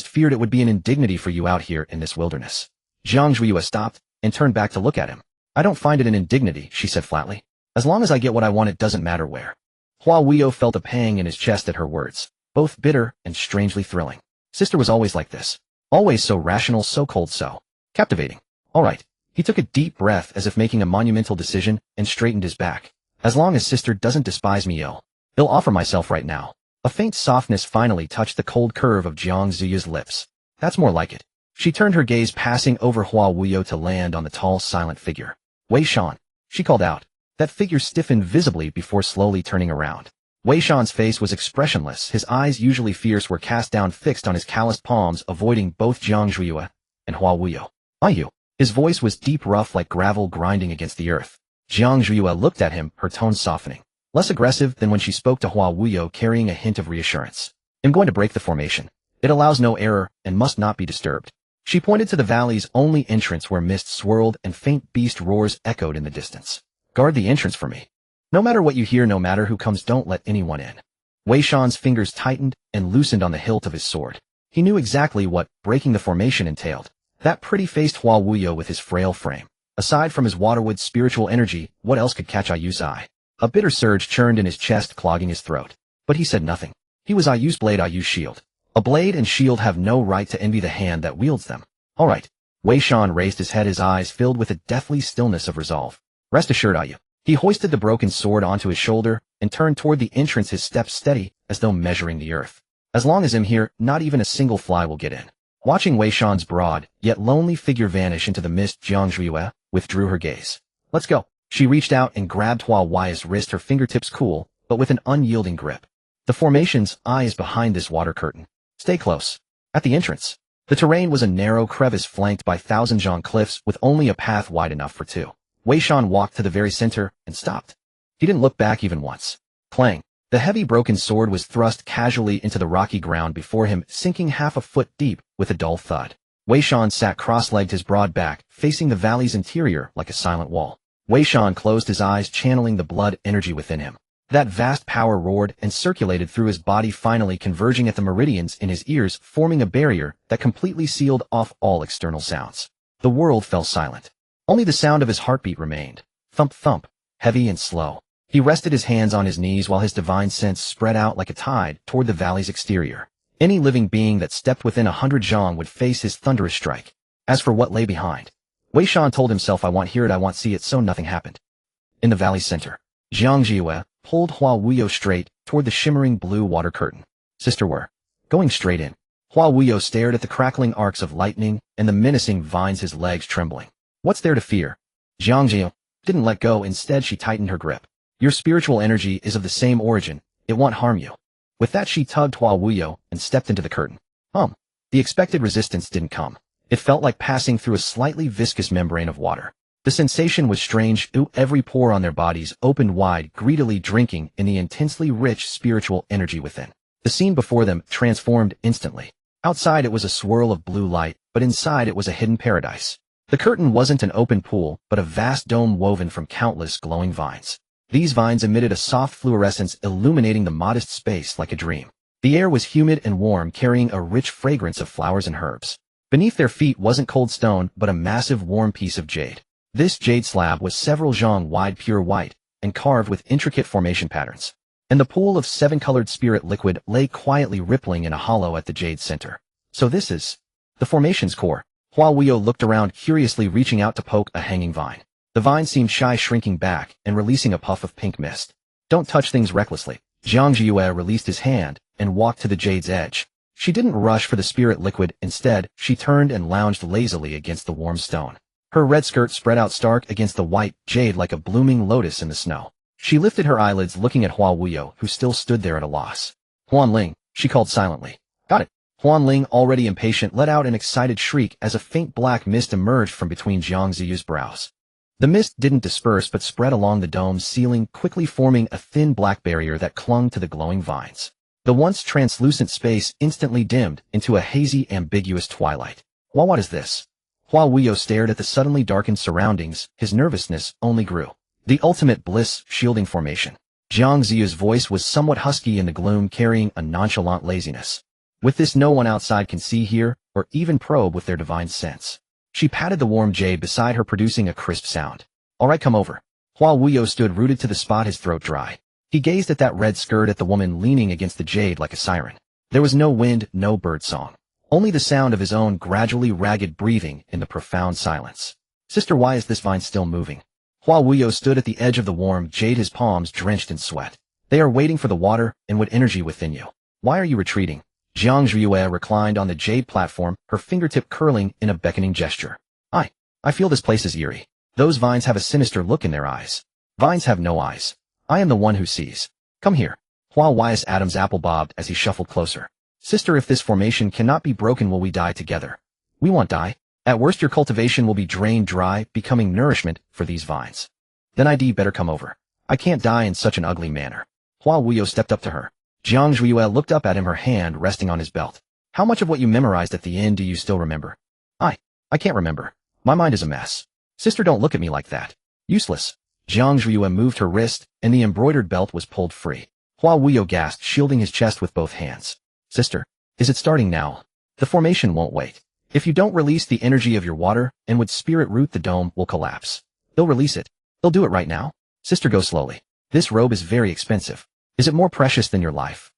feared it would be an indignity for you out here in this wilderness. Jiang Ziyu stopped and turned back to look at him. I don't find it an indignity, she said flatly. As long as I get what I want, it doesn't matter where. Hua Wuyo felt a pang in his chest at her words, both bitter and strangely thrilling. Sister was always like this. Always so rational, so cold, so captivating. All right. He took a deep breath as if making a monumental decision and straightened his back. As long as sister doesn't despise me, I'll offer myself right now. A faint softness finally touched the cold curve of Jiang Ziyu's lips. That's more like it. She turned her gaze, passing over Hua Wuyo to land on the tall, silent figure. Wei Shan, she called out. That figure stiffened visibly before slowly turning around. Wei Shan's face was expressionless. His eyes, usually fierce, were cast down, fixed on his calloused palms, avoiding both Jiang Ziyu and Hua Wuyo. Are you? His voice was deep, rough, like gravel grinding against the earth. Jiang Ziyu looked at him, her tone softening. Less aggressive than when she spoke to Hua Wuyo, carrying a hint of reassurance. I'm going to break the formation. It allows no error and must not be disturbed. She pointed to the valley's only entrance, where mist swirled and faint beast roars echoed in the distance. Guard the entrance for me. No matter what you hear, no matter who comes, don't let anyone in. Wei Shan's fingers tightened and loosened on the hilt of his sword. He knew exactly what breaking the formation entailed. That pretty-faced Hua Wuyo with his frail frame. Aside from his waterwood spiritual energy, what else could catch Ayu's eye? A bitter surge churned in his chest, clogging his throat. But he said nothing. He was Ayu's blade, Ayu's shield. A blade and shield have no right to envy the hand that wields them. All right. Wei Shan raised his head, his eyes filled with a deathly stillness of resolve. Rest assured, Ayu. He hoisted the broken sword onto his shoulder, and turned toward the entrance, his steps steady, as though measuring the earth. As long as I'm here, not even a single fly will get in. Watching Wei Shan's broad, yet lonely figure vanish into the mist, Jiang Zhiyue withdrew her gaze. Let's go. She reached out and grabbed Hua Wei's wrist, her fingertips cool, but with an unyielding grip. The formation's eye is behind this water curtain. Stay close. At the entrance, the terrain was a narrow crevice flanked by thousand-zhang cliffs with only a path wide enough for two. Wei Shan walked to the very center and stopped. He didn't look back even once. Clang. The heavy broken sword was thrust casually into the rocky ground before him, sinking half a foot deep with a dull thud. Wei Shan sat cross-legged, his broad back, facing the valley's interior like a silent wall. Wei Shan closed his eyes, channeling the blood energy within him. That vast power roared and circulated through his body, finally converging at the meridians in his ears, forming a barrier that completely sealed off all external sounds. The world fell silent. Only the sound of his heartbeat remained. Thump thump, heavy and slow. He rested his hands on his knees while his divine sense spread out like a tide toward the valley's exterior. Any living being that stepped within 100 zhang would face his thunderous strike. As for what lay behind, Wei Shan told himself, I want hear it, I want see it, so nothing happened. In the valley's center, Jiang Zhiyue pulled Hua Wuyo straight toward the shimmering blue water curtain. Sister, we're going straight in. Hua Wuyo stared at the crackling arcs of lightning and the menacing vines, his legs trembling. What's there to fear? Jiang Zhiyue didn't let go. Instead, she tightened her grip. Your spiritual energy is of the same origin. It won't harm you. With that, she tugged Hua Wuyo and stepped into the curtain. The expected resistance didn't come. It felt like passing through a slightly viscous membrane of water. The sensation was strange. Every pore on their bodies opened wide, greedily drinking in the intensely rich spiritual energy within. The scene before them transformed instantly. Outside it was a swirl of blue light, but inside it was a hidden paradise. The curtain wasn't an open pool, but a vast dome woven from countless glowing vines. These vines emitted a soft fluorescence, illuminating the modest space like a dream. The air was humid and warm, carrying a rich fragrance of flowers and herbs. Beneath their feet wasn't cold stone, but a massive warm piece of jade. This jade slab was several zhang wide, pure white, and carved with intricate formation patterns. And the pool of 7-colored spirit liquid lay quietly rippling in a hollow at the jade center. So this is the formation's core. Hua Wuyo looked around curiously, reaching out to poke a hanging vine. The vine seemed shy, shrinking back and releasing a puff of pink mist. Don't touch things recklessly. Jiang Zhiyue released his hand and walked to the jade's edge. She didn't rush for the spirit liquid. Instead, she turned and lounged lazily against the warm stone. Her red skirt spread out stark against the white jade like a blooming lotus in the snow. She lifted her eyelids, looking at Hua Wuyo, who still stood there at a loss. Huan Ling, she called silently. Got it. Huan Ling, already impatient, let out an excited shriek as a faint black mist emerged from between Jiang Ziyu's brows. The mist didn't disperse but spread along the dome's ceiling, quickly forming a thin black barrier that clung to the glowing vines. The once translucent space instantly dimmed into a hazy, ambiguous twilight. What is this? Hua Wuyo stared at the suddenly darkened surroundings. His nervousness only grew. The ultimate bliss shielding formation. Jiang Ziyu's voice was somewhat husky in the gloom, carrying a nonchalant laziness. With this, no one outside can see, hear, or even probe with their divine sense. She patted the warm jade beside her, producing a crisp sound. All right, come over. Hua Wuyo stood rooted to the spot, his throat dry. He gazed at that red skirt, at the woman leaning against the jade like a siren. There was no wind, no bird song. Only the sound of his own gradually ragged breathing in the profound silence. Sister, why is this vine still moving? Hua Wuyo stood at the edge of the warm jade, his palms drenched in sweat. They are waiting for the water and what energy within you. Why are you retreating? Jiang Zhiyue reclined on the jade platform, her fingertip curling in a beckoning gesture. I feel this place is eerie. Those vines have a sinister look in their eyes. Vines have no eyes. I am the one who sees. Come here. Hua Wei's Adam's apple bobbed as he shuffled closer. Sister, if this formation cannot be broken, will we die together? We won't die. At worst, your cultivation will be drained dry, becoming nourishment for these vines. Then I'd better come over. I can't die in such an ugly manner. Hua Wuyo stepped up to her. Jiang Zhiyue looked up at him, her hand resting on his belt. How much of what you memorized at the end do you still remember? I can't remember. My mind is a mess. Sister, don't look at me like that. Useless. Jiang Zhiyue moved her wrist, and the embroidered belt was pulled free. Hua Wuyo gasped, shielding his chest with both hands. Sister, is it starting now? The formation won't wait. If you don't release the energy of your water and with spirit root, the dome will collapse. They'll release it. They'll do it right now. Sister, go slowly. This robe is very expensive. Is it more precious than your life?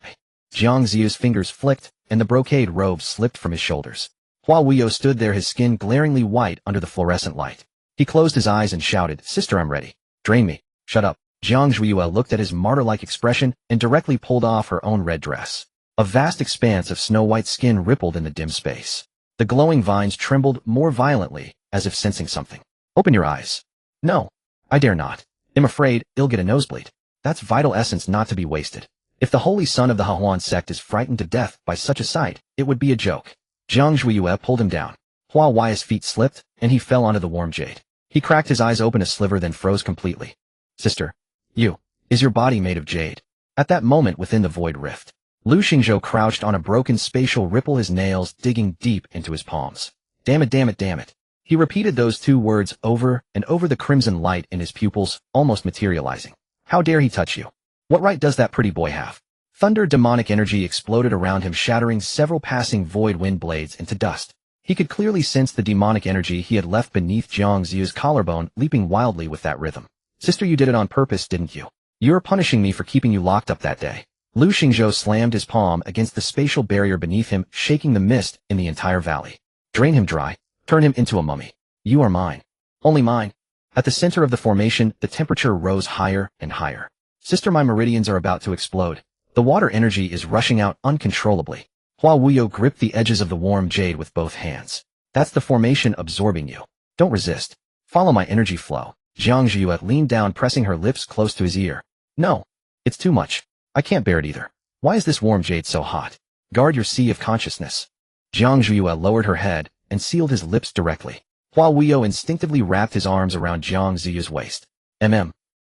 Jiang Ziyu's fingers flicked, and the brocade robe slipped from his shoulders. Hua Wuyo stood there, his skin glaringly white under the fluorescent light. He closed his eyes and shouted, Sister, I'm ready. Drain me. Shut up. Jiang Zhuiyue looked at his martyr-like expression and directly pulled off her own red dress. A vast expanse of snow-white skin rippled in the dim space. The glowing vines trembled more violently, as if sensing something. Open your eyes. No, I dare not. I'm afraid you'll get a nosebleed. That's vital essence not to be wasted. If the holy son of the Hahuan sect is frightened to death by such a sight, it would be a joke. Jiang Zhuiyue pulled him down. Hua Wei's feet slipped, and he fell onto the warm jade. He cracked his eyes open a sliver then froze completely. Sister, is your body made of jade? At that moment within the void rift, Lu Xingzhou crouched on a broken spatial ripple, his nails digging deep into his palms. Damn it, damn it, damn it. He repeated those two words over and over, the crimson light in his pupils almost materializing. How dare he touch you? What right does that pretty boy have? Thunder demonic energy exploded around him, shattering several passing void wind blades into dust. He could clearly sense the demonic energy he had left beneath Jiang Ziyu's collarbone leaping wildly with that rhythm. Sister, you did it on purpose, didn't you? You're punishing me for keeping you locked up that day. Lu Xingzhou slammed his palm against the spatial barrier beneath him, shaking the mist in the entire valley. Drain him dry. Turn him into a mummy. You are mine. Only mine. At the center of the formation, the temperature rose higher and higher. Sister, my meridians are about to explode. The water energy is rushing out uncontrollably. Hua Wuyo gripped the edges of the warm jade with both hands. That's the formation absorbing you. Don't resist. Follow my energy flow. Jiang Zhuiyue leaned down, pressing her lips close to his ear. No. It's too much. I can't bear it either. Why is this warm jade so hot? Guard your sea of consciousness. Jiang Zhuiyue lowered her head and sealed his lips directly. Hua Wuyo instinctively wrapped his arms around Jiang Ziyu's waist.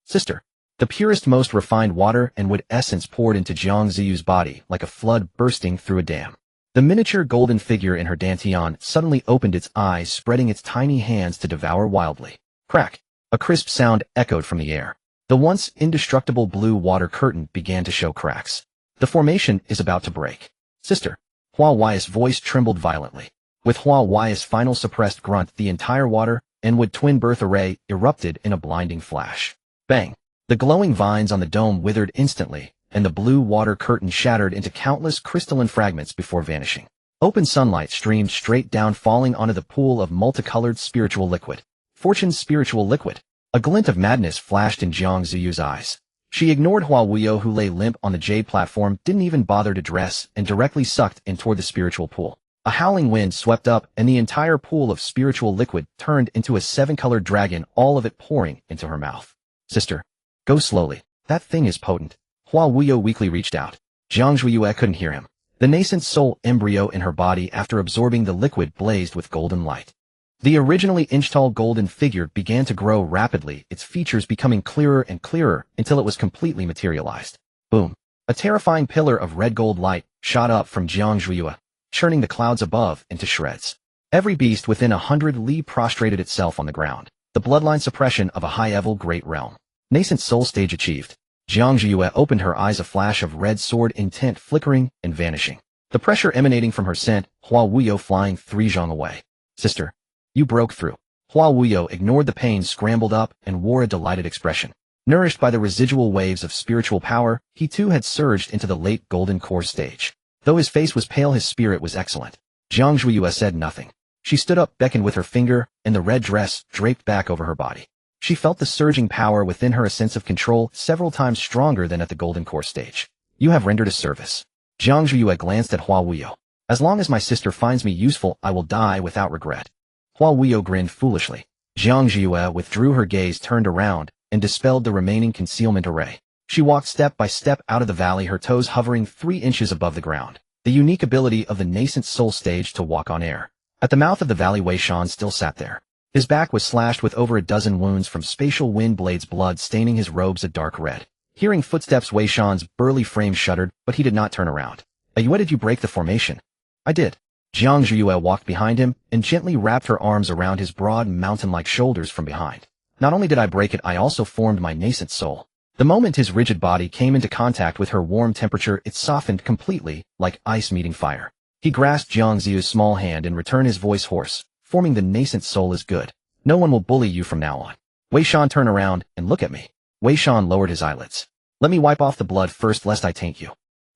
Sister. The purest, most refined water and wood essence poured into Jiang Ziyu's body like a flood bursting through a dam. The miniature golden figure in her dantian suddenly opened its eyes, spreading its tiny hands to devour wildly. Crack! A crisp sound echoed from the air. The once indestructible blue water curtain began to show cracks. The formation is about to break. Sister. Hua Wei's voice trembled violently. With Hua Wei's final suppressed grunt, the entire water and wood twin birth array erupted in a blinding flash. Bang! The glowing vines on the dome withered instantly, and the blue water curtain shattered into countless crystalline fragments before vanishing. Open sunlight streamed straight down, falling onto the pool of multicolored spiritual liquid. Fortune's spiritual liquid. A glint of madness flashed in Jiang Ziyu's eyes. She ignored Hua Wuyo, who lay limp on the jade platform, didn't even bother to dress, and directly sucked in toward the spiritual pool. A howling wind swept up, and the entire pool of spiritual liquid turned into a seven-colored dragon, all of it pouring into her mouth. Sister. Go slowly. That thing is potent. Hua Wuyo weakly reached out. Jiang Zhuiyue couldn't hear him. The nascent soul embryo in her body, after absorbing the liquid, blazed with golden light. The originally inch-tall golden figure began to grow rapidly, its features becoming clearer and clearer until it was completely materialized. Boom. A terrifying pillar of red gold light shot up from Jiang Zhuiyue, churning the clouds above into shreds. Every beast within 100 li prostrated itself on the ground. The bloodline suppression of a high-level great realm. Nascent soul stage achieved. Jiang Zhuiyue opened her eyes, a flash of red sword intent flickering and vanishing. The pressure emanating from her sent Hua Wuyo flying 3 zhang away. Sister. You broke through. Hua Wuyo ignored the pain, scrambled up, and wore a delighted expression. Nourished by the residual waves of spiritual power, he too had surged into the late golden core stage. Though his face was pale, his spirit was excellent. Jiang Zhuiyue said nothing. She stood up, beckoned with her finger, and the red dress draped back over her body. She felt the surging power within her, a sense of control several times stronger than at the golden core stage. You have rendered a service. Jiang Zhuiyue glanced at Hua Wuyo. As long as my sister finds me useful, I will die without regret. Hua Wuyo grinned foolishly. Jiang Zhuiyue withdrew her gaze, turned around, and dispelled the remaining concealment array. She walked step by step out of the valley, her toes hovering 3 inches above the ground. The unique ability of the nascent soul stage to walk on air. At the mouth of the valley, Wei Shan still sat there. His back was slashed with over a dozen wounds from spatial wind blades, blood staining his robes a dark red. Hearing footsteps, Wei Shan's burly frame shuddered, but he did not turn around. Why did you break the formation? I did. Jiang Zhuiyue walked behind him and gently wrapped her arms around his broad mountain-like shoulders from behind. Not only did I break it, I also formed my nascent soul. The moment his rigid body came into contact with her warm temperature, it softened completely, like ice meeting fire. He grasped Jiang Ziyu's small hand and returned his voice hoarse. Forming the nascent soul is good. No one will bully you from now on. Wei Shan, turn around and look at me. Wei Shan lowered his eyelids. Let me wipe off the blood first, lest I taint you.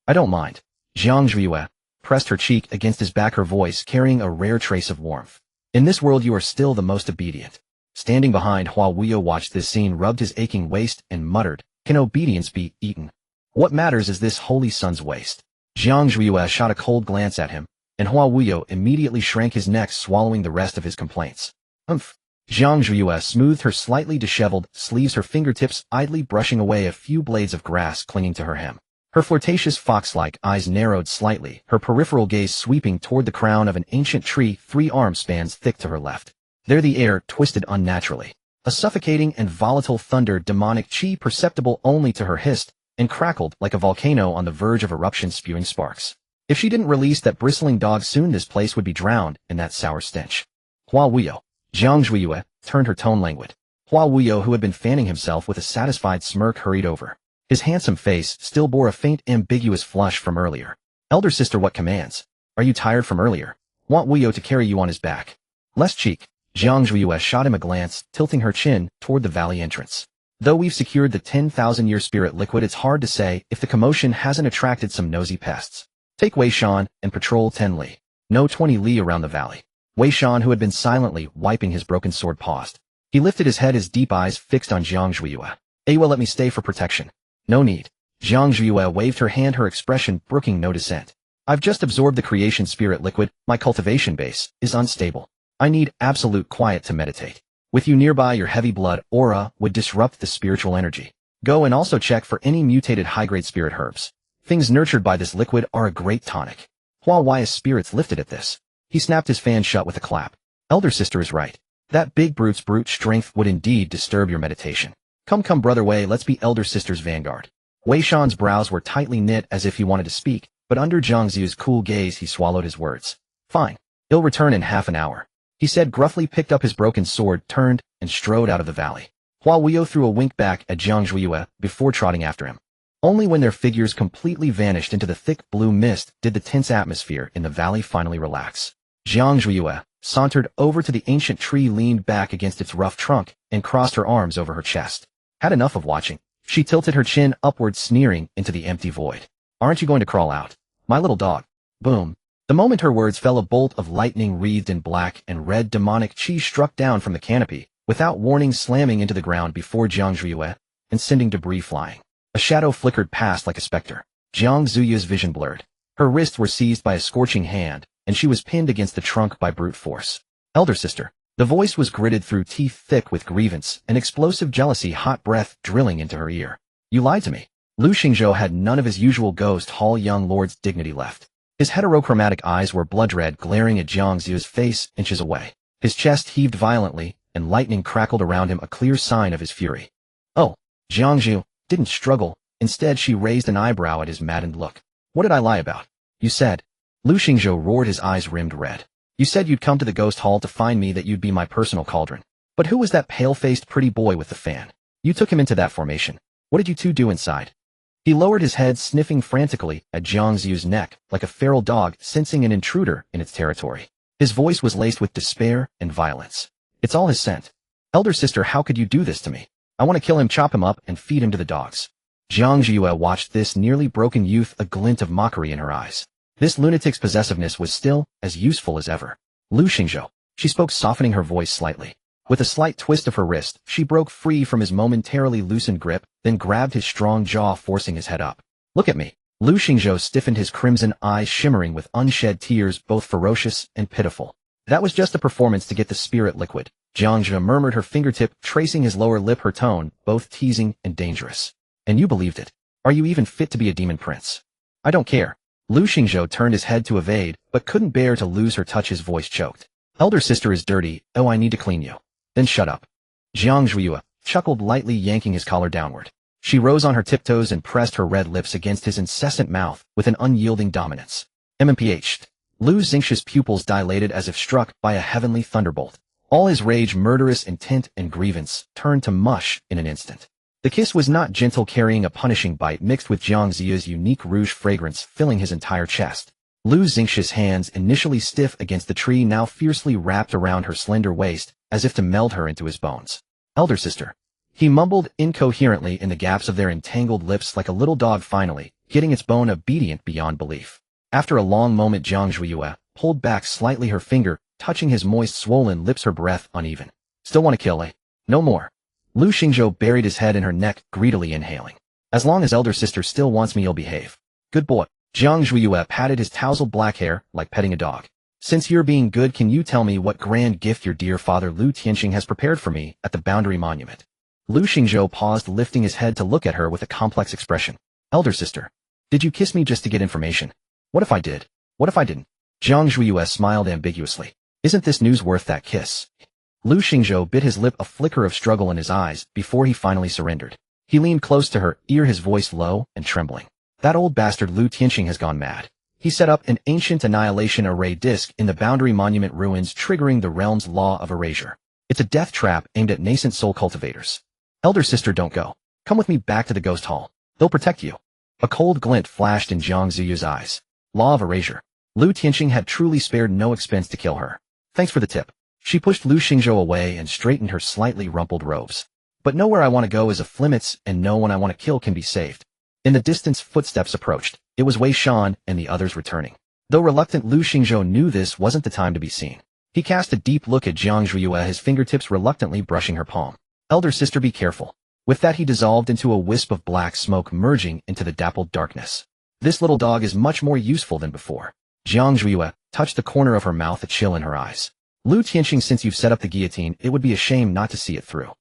I don't mind. Jiang Zhuiyue pressed her cheek against his back, her voice carrying a rare trace of warmth. In this world you are still the most obedient. Standing behind, Hua Wuyo watched this scene, rubbed his aching waist, and muttered, Can obedience be eaten? What matters is this holy sun's waste. Jiang Zhuiyue shot a cold glance at him, and Hua Wuyo immediately shrank his neck, swallowing the rest of his complaints. Umph. Jiang Zhuiyue smoothed her slightly disheveled sleeves, her fingertips idly brushing away a few blades of grass clinging to her hem. Her flirtatious fox-like eyes narrowed slightly, her peripheral gaze sweeping toward the crown of an ancient tree 3 arm spans thick to her left. There the air twisted unnaturally. A suffocating and volatile thunder, demonic chi perceptible only to her, hissed and crackled like a volcano on the verge of eruption, spewing sparks. If she didn't release that bristling dog soon, this place would be drowned in that sour stench. Hua Wuyo. Jiang Zhuiyue turned, her tone languid. Hua Wuyo, who had been fanning himself with a satisfied smirk, hurried over. His handsome face still bore a faint, ambiguous flush from earlier. Elder sister, what commands? Are you tired from earlier? Want Wuyo to carry you on his back? Less cheek. Jiang Zhuiyue shot him a glance, tilting her chin toward the valley entrance. Though we've secured the 10,000-year spirit liquid, it's hard to say if the commotion hasn't attracted some nosy pests. Take Wei Shan and patrol 10 li. No 20 li around the valley. Wei Shan, who had been silently wiping his broken sword, paused. He lifted his head, his deep eyes fixed on Jiang Zhuiyue. Awa, let me stay for protection. No need. Jiang Zhuiyue waved her hand, her expression brooking no dissent. I've just absorbed the creation spirit liquid. My cultivation base is unstable. I need absolute quiet to meditate. With you nearby, your heavy blood aura would disrupt the spiritual energy. Go and also check for any mutated high-grade spirit herbs. Things nurtured by this liquid are a great tonic. Hua Wuyo's spirits lifted at this. He snapped his fan shut with a clap. Elder sister is right. That big brute's brute strength would indeed disturb your meditation. Come, brother Wei, let's be elder sister's vanguard. Wei Shan's brows were tightly knit as if he wanted to speak, but under Jiang Zhuiyue's cool gaze he swallowed his words. Fine. He'll return in half an hour. He said gruffly, picked up his broken sword, turned, and strode out of the valley. Hua Wuyo threw a wink back at Jiang Zhuiyue before trotting after him. Only when their figures completely vanished into the thick blue mist did the tense atmosphere in the valley finally relax. Jiang Zhuiyue sauntered over to the ancient tree, leaned back against its rough trunk, and crossed her arms over her chest. Had enough of watching. She tilted her chin upward, sneering into the empty void. Aren't you going to crawl out? My little dog. Boom. The moment her words fell, a bolt of lightning wreathed in black and red demonic chi struck down from the canopy, without warning, slamming into the ground before Jiang Zhuiyue and sending debris flying. A shadow flickered past like a specter. Jiang Zhuiyue's vision blurred. Her wrists were seized by a scorching hand, and she was pinned against the trunk by brute force. Elder sister. The voice was gritted through teeth thick with grievance and explosive jealousy, hot breath drilling into her ear. You lied to me. Lu Xingzhou had none of his usual ghost hall young lord's dignity left. His heterochromatic eyes were blood-red, glaring at Jiang Zhuiyue's face inches away. His chest heaved violently, and lightning crackled around him, a clear sign of his fury. Oh, Jiang Zhuiyue didn't struggle. Instead, she raised an eyebrow at his maddened look. What did I lie about? You said. Lu Xingzhou roared, his eyes rimmed red. You said you'd come to the ghost hall to find me, that you'd be my personal cauldron. But who was that pale-faced pretty boy with the fan? You took him into that formation. What did you two do inside? He lowered his head, sniffing frantically at Jiang Zhuiyue's neck, like a feral dog sensing an intruder in its territory. His voice was laced with despair and violence. It's all his scent. Elder sister, how could you do this to me? I want to kill him, chop him up, and feed him to the dogs. Jiang Zhuiyue watched this nearly broken youth, a glint of mockery in her eyes. This lunatic's possessiveness was still as useful as ever. Lu Xingzhou. She spoke, softening her voice slightly. With a slight twist of her wrist, she broke free from his momentarily loosened grip, then grabbed his strong jaw, forcing his head up. Look at me. Lu Xingzhou stiffened, his crimson eyes shimmering with unshed tears, both ferocious and pitiful. That was just a performance to get the spirit liquid. Jiang Zhuiyue murmured, her fingertip tracing his lower lip, her tone both teasing and dangerous. And you believed it. Are you even fit to be a demon prince? I don't care. Lu Xingzhou turned his head to evade, but couldn't bear to lose her touch. His voice choked. Elder sister is dirty. Oh, I need to clean you. Then shut up. Jiang Zhuiyue chuckled lightly, yanking his collar downward. She rose on her tiptoes and pressed her red lips against his incessant mouth with an unyielding dominance. MMPH. Lu Xingzhou's pupils dilated as if struck by a heavenly thunderbolt. All his rage, murderous intent, and grievance turned to mush in an instant. The kiss was not gentle, carrying a punishing bite mixed with Jiang Zhuiyue's unique rouge fragrance filling his entire chest. Lu Xingzhou's hands, initially stiff against the tree, now fiercely wrapped around her slender waist, as if to meld her into his bones. Elder sister. He mumbled incoherently in the gaps of their entangled lips, like a little dog finally getting its bone, obedient beyond belief. After a long moment, Jiang Zhuiyue pulled back slightly, her finger touching his moist, swollen lips, her breath uneven. Still want to kill, eh? No more. Lu Xingzhou buried his head in her neck, greedily inhaling. As long as elder sister still wants me, you'll behave. Good boy. Jiang Zhuiyue patted his tousled black hair like petting a dog. Since you're being good, can you tell me what grand gift your dear father Lu Tianxing has prepared for me at the Boundary Monument? Lu Xingzhou paused, lifting his head to look at her with a complex expression. Elder sister, did you kiss me just to get information? What if I did? What if I didn't? Jiang Zhuiyue smiled ambiguously. Isn't this news worth that kiss? Lu Xingzhou bit his lip, a flicker of struggle in his eyes, before he finally surrendered. He leaned close to her ear, his voice low and trembling. That old bastard Lu Tianxing has gone mad. He set up an ancient annihilation array disk in the Boundary Monument ruins, triggering the realm's law of erasure. It's a death trap aimed at nascent soul cultivators. Elder sister, don't go. Come with me back to the ghost hall. They'll protect you. A cold glint flashed in Jiang Ziyu's eyes. Law of erasure. Lu Tianxing had truly spared no expense to kill her. Thanks for the tip. She pushed Lu Xingzhou away and straightened her slightly rumpled robes. But nowhere I want to go is off limits, and no one I want to kill can be saved. In the distance, footsteps approached. It was Wei Shan and the others returning. Though reluctant, Lu Xingzhou knew this wasn't the time to be seen. He cast a deep look at Jiang Zhuiyue, his fingertips reluctantly brushing her palm. Elder sister, be careful. With that, he dissolved into a wisp of black smoke, merging into the dappled darkness. This little dog is much more useful than before. Jiang Zhuiyue touched the corner of her mouth, a chill in her eyes. Lu Tianxing, since you've set up the guillotine, it would be a shame not to see it through.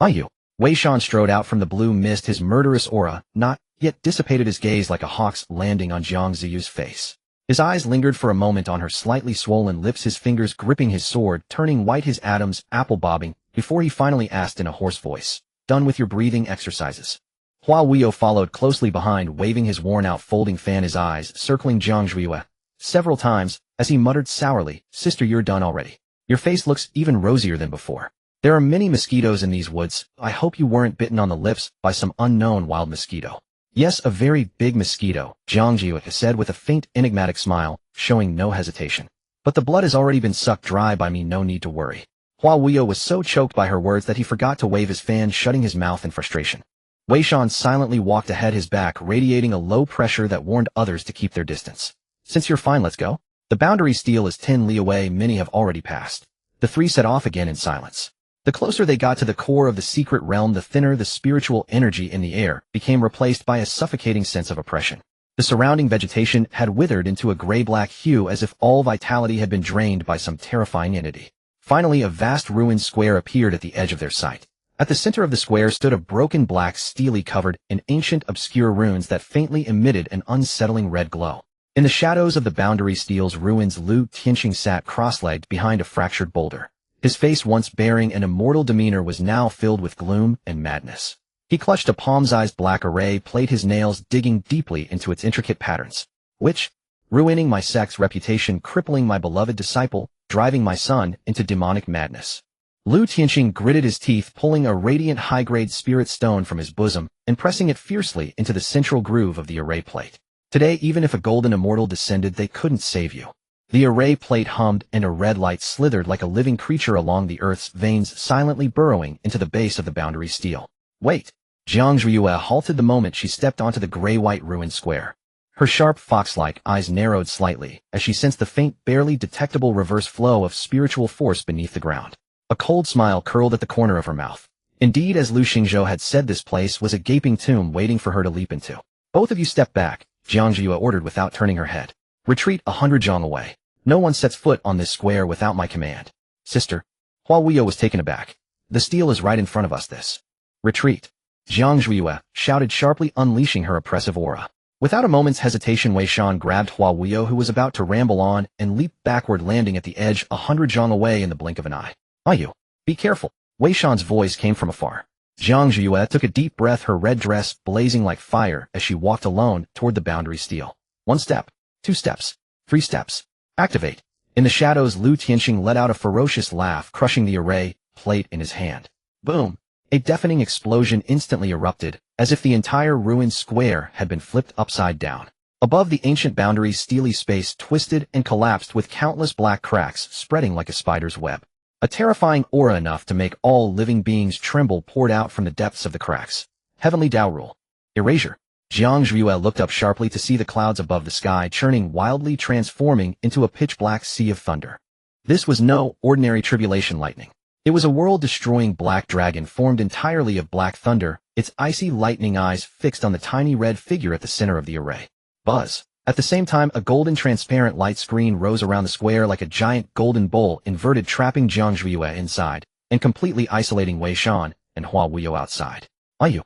You. Wei Shan strode out from the blue mist, his murderous aura not yet dissipated, his gaze like a hawk's landing on Jiang Ziyu's face. His eyes lingered for a moment on her slightly swollen lips, his fingers gripping his sword, turning white, his atoms apple bobbing, before he finally asked in a hoarse voice, "Done with your breathing exercises?" Hua Wuyo followed closely behind, waving his worn-out folding fan, his eyes circling Jiang Zhuiyue several times, as he muttered sourly, "Sister, you're done already. Your face looks even rosier than before. There are many mosquitoes in these woods. I hope you weren't bitten on the lips by some unknown wild mosquito." "Yes, a very big mosquito," Jiang Ziyue said with a faint, enigmatic smile, showing no hesitation. "But the blood has already been sucked dry by me, no need to worry." Hua Wuyo was so choked by her words that he forgot to wave his fan, shutting his mouth in frustration. Wei Shan silently walked ahead, his back radiating a low pressure that warned others to keep their distance. "Since you're fine, let's go." The boundary steel is 10 li away, many have already passed. The three set off again in silence. The closer they got to the core of the secret realm, the thinner the spiritual energy in the air became, replaced by a suffocating sense of oppression. The surrounding vegetation had withered into a gray-black hue, as if all vitality had been drained by some terrifying entity. Finally, a vast ruined square appeared at the edge of their sight. At the center of the square stood a broken black stele covered in ancient obscure runes that faintly emitted an unsettling red glow. In the shadows of the boundary steel's ruins, Lu Tianxing sat cross-legged behind a fractured boulder. His face, once bearing an immortal demeanor, was now filled with gloom and madness. He clutched a palm-sized black array plate, his nails digging deeply into its intricate patterns. "Which? Ruining my sect's reputation, crippling my beloved disciple, driving my son into demonic madness." Lu Tianxing gritted his teeth, pulling a radiant high-grade spirit stone from his bosom and pressing it fiercely into the central groove of the array plate. "Today, even if a golden immortal descended, they couldn't save you." The array plate hummed, and a red light slithered like a living creature along the earth's veins, silently burrowing into the base of the boundary steel. "Wait!" Jiang Zhuiyue halted the moment she stepped onto the gray-white ruined square. Her sharp, fox-like eyes narrowed slightly as she sensed the faint, barely detectable reverse flow of spiritual force beneath the ground. A cold smile curled at the corner of her mouth. Indeed, as Lu Xingzhou had said, this place was a gaping tomb waiting for her to leap into. "Both of you step back," Jiang Zhuiyue ordered without turning her head. "Retreat 100 zhang away. No one sets foot on this square without my command." "Sister." Hua Wuyo was taken aback. "The steel is right in front of us, this." "Retreat." Jiang Zhuiyue shouted sharply, unleashing her oppressive aura. Without a moment's hesitation, Wei Shan grabbed Hua Wuyo, who was about to ramble on, and leaped backward, landing at the edge 100 zhang away in the blink of an eye. "You. Be careful." Wei Shan's voice came from afar. Jiang Zhuiyue took a deep breath, her red dress blazing like fire as she walked alone toward the boundary steel. 1 step, 2 steps, 3 steps. "Activate." In the shadows, Lu Tianxing let out a ferocious laugh, crushing the array plate in his hand. Boom! A deafening explosion instantly erupted, as if the entire ruined square had been flipped upside down. Above the ancient boundary's steely space twisted and collapsed, with countless black cracks spreading like a spider's web. A terrifying aura enough to make all living beings tremble poured out from the depths of the cracks. Heavenly Tao rule. Erasure. Jiang Zhuiyue looked up sharply to see the clouds above the sky churning wildly, transforming into a pitch-black sea of thunder. This was no ordinary tribulation lightning. It was a world-destroying black dragon formed entirely of black thunder, its icy lightning eyes fixed on the tiny red figure at the center of the array. Buzz. At the same time, a golden transparent light screen rose around the square like a giant golden bowl inverted, trapping Jiang Zhuiyue inside, and completely isolating Wei Shan and Hua Wuyo outside. Ayu.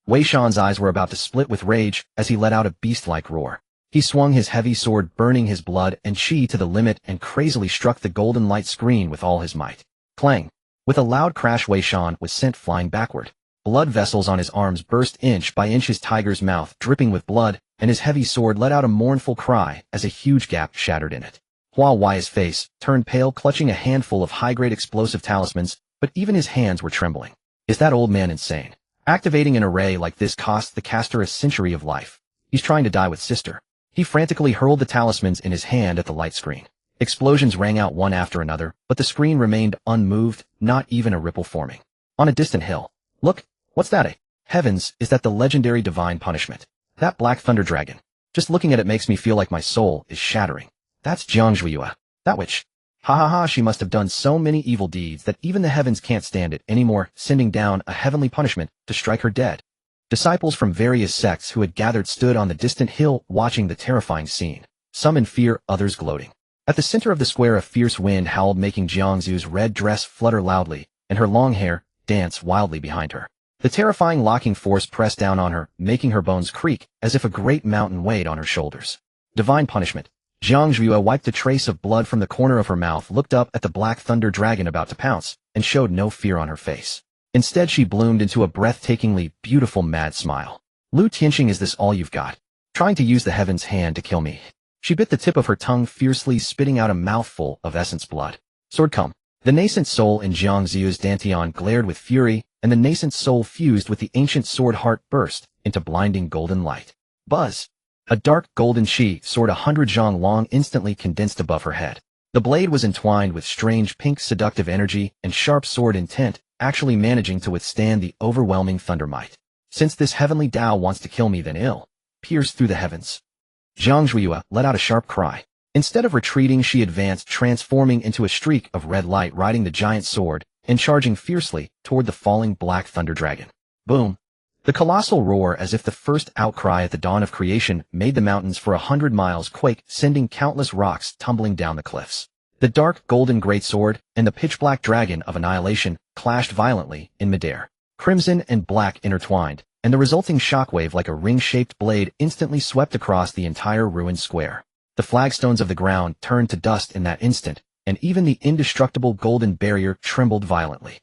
Wei Shan's eyes were about to split with rage as he let out a beast-like roar. He swung his heavy sword, burning his blood and chi to the limit, and crazily struck the golden light screen with all his might. Clang! With a loud crash, Wei Shan was sent flying backward. Blood vessels on his arms burst inch by inch, his tiger's mouth dripping with blood, and his heavy sword let out a mournful cry as a huge gap shattered in it. Hua Wui's face turned pale, clutching a handful of high-grade explosive talismans, but even his hands were trembling. Is that old man insane? Activating an array like this costs the caster a century of life. He's trying to die with sister. He frantically hurled the talismans in his hand at the light screen. Explosions rang out one after another, but the screen remained unmoved, not even a ripple forming. On a distant hill. Look, what's that? Heavens, is that the legendary divine punishment? That black thunder dragon. Just looking at it makes me feel like my soul is shattering. That's Jiang Zhuiyue. That witch. Ha ha ha, she must have done so many evil deeds that even the heavens can't stand it anymore, sending down a heavenly punishment to strike her dead. Disciples from various sects who had gathered stood on the distant hill watching the terrifying scene, some in fear, others gloating. At the center of the square, a fierce wind howled, making Jiangzu's red dress flutter loudly, and her long hair dance wildly behind her. The terrifying locking force pressed down on her, making her bones creak, as if a great mountain weighed on her shoulders. Divine punishment. Jiang Zhuiyue wiped a trace of blood from the corner of her mouth, looked up at the black thunder dragon about to pounce, and showed no fear on her face. Instead, she bloomed into a breathtakingly beautiful mad smile. Lu Tianxing, is this all you've got? Trying to use the heaven's hand to kill me? She bit the tip of her tongue fiercely, spitting out a mouthful of essence blood. Sword, come. The nascent soul in Jiang Zhuiyue's dantian glared with fury, and the nascent soul fused with the ancient sword heart burst into blinding golden light. Buzz! A dark golden chi sword 100 zhang long instantly condensed above her head. The blade was entwined with strange pink seductive energy and sharp sword intent, actually managing to withstand the overwhelming thunder might. Since this heavenly Tao wants to kill me, then ill. Pierce through the heavens. Jiang Zhuiyue let out a sharp cry. Instead of retreating, she advanced, transforming into a streak of red light, riding the giant sword and charging fiercely toward the falling black thunder dragon. Boom! The colossal roar, as if the first outcry at the dawn of creation, made the mountains for 100 miles quake, sending countless rocks tumbling down the cliffs. The dark golden greatsword and the pitch-black dragon of annihilation clashed violently in midair. Crimson and black intertwined, and the resulting shockwave, like a ring-shaped blade, instantly swept across the entire ruined square. The flagstones of the ground turned to dust in that instant, and even the indestructible golden barrier trembled violently.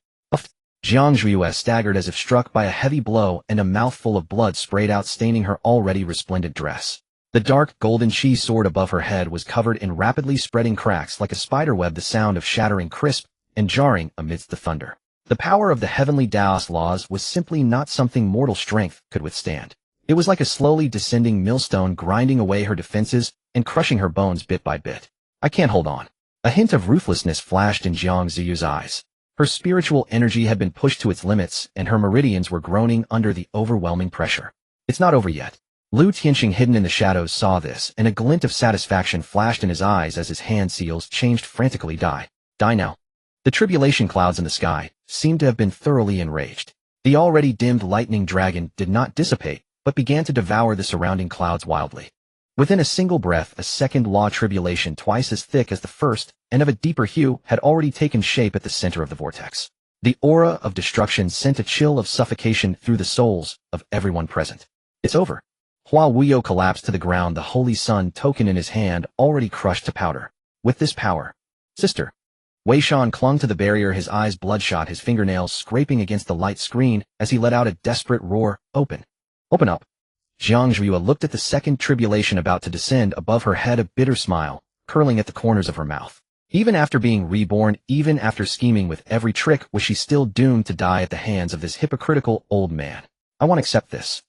Jiang Zhuiyue staggered as if struck by a heavy blow, and a mouthful of blood sprayed out, staining her already resplendent dress. The dark golden chi sword above her head was covered in rapidly spreading cracks like a spiderweb, the sound of shattering crisp and jarring amidst the thunder. The power of the heavenly Taoist laws was simply not something mortal strength could withstand. It was like a slowly descending millstone, grinding away her defenses and crushing her bones bit by bit. I can't hold on. A hint of ruthlessness flashed in Jiang Ziyu's eyes. Her spiritual energy had been pushed to its limits, and her meridians were groaning under the overwhelming pressure. It's not over yet. Lu Tianxing, hidden in the shadows, saw this, and a glint of satisfaction flashed in his eyes as his hand seals changed frantically. Die. Die now. The tribulation clouds in the sky seemed to have been thoroughly enraged. The already dimmed lightning dragon did not dissipate, but began to devour the surrounding clouds wildly. Within a single breath, a second law tribulation twice as thick as the first, and of a deeper hue, had already taken shape at the center of the vortex. The aura of destruction sent a chill of suffocation through the souls of everyone present. It's over. Hua Wuyo collapsed to the ground, the holy sun token in his hand, already crushed to powder. With this power, sister. Wei Shan clung to the barrier, his eyes bloodshot, his fingernails scraping against the light screen as he let out a desperate roar. Open. Open up. Jiang Zhuiyue looked at the second tribulation about to descend above her head, a bitter smile curling at the corners of her mouth. Even after being reborn, even after scheming with every trick, was she still doomed to die at the hands of this hypocritical old man? I won't accept this.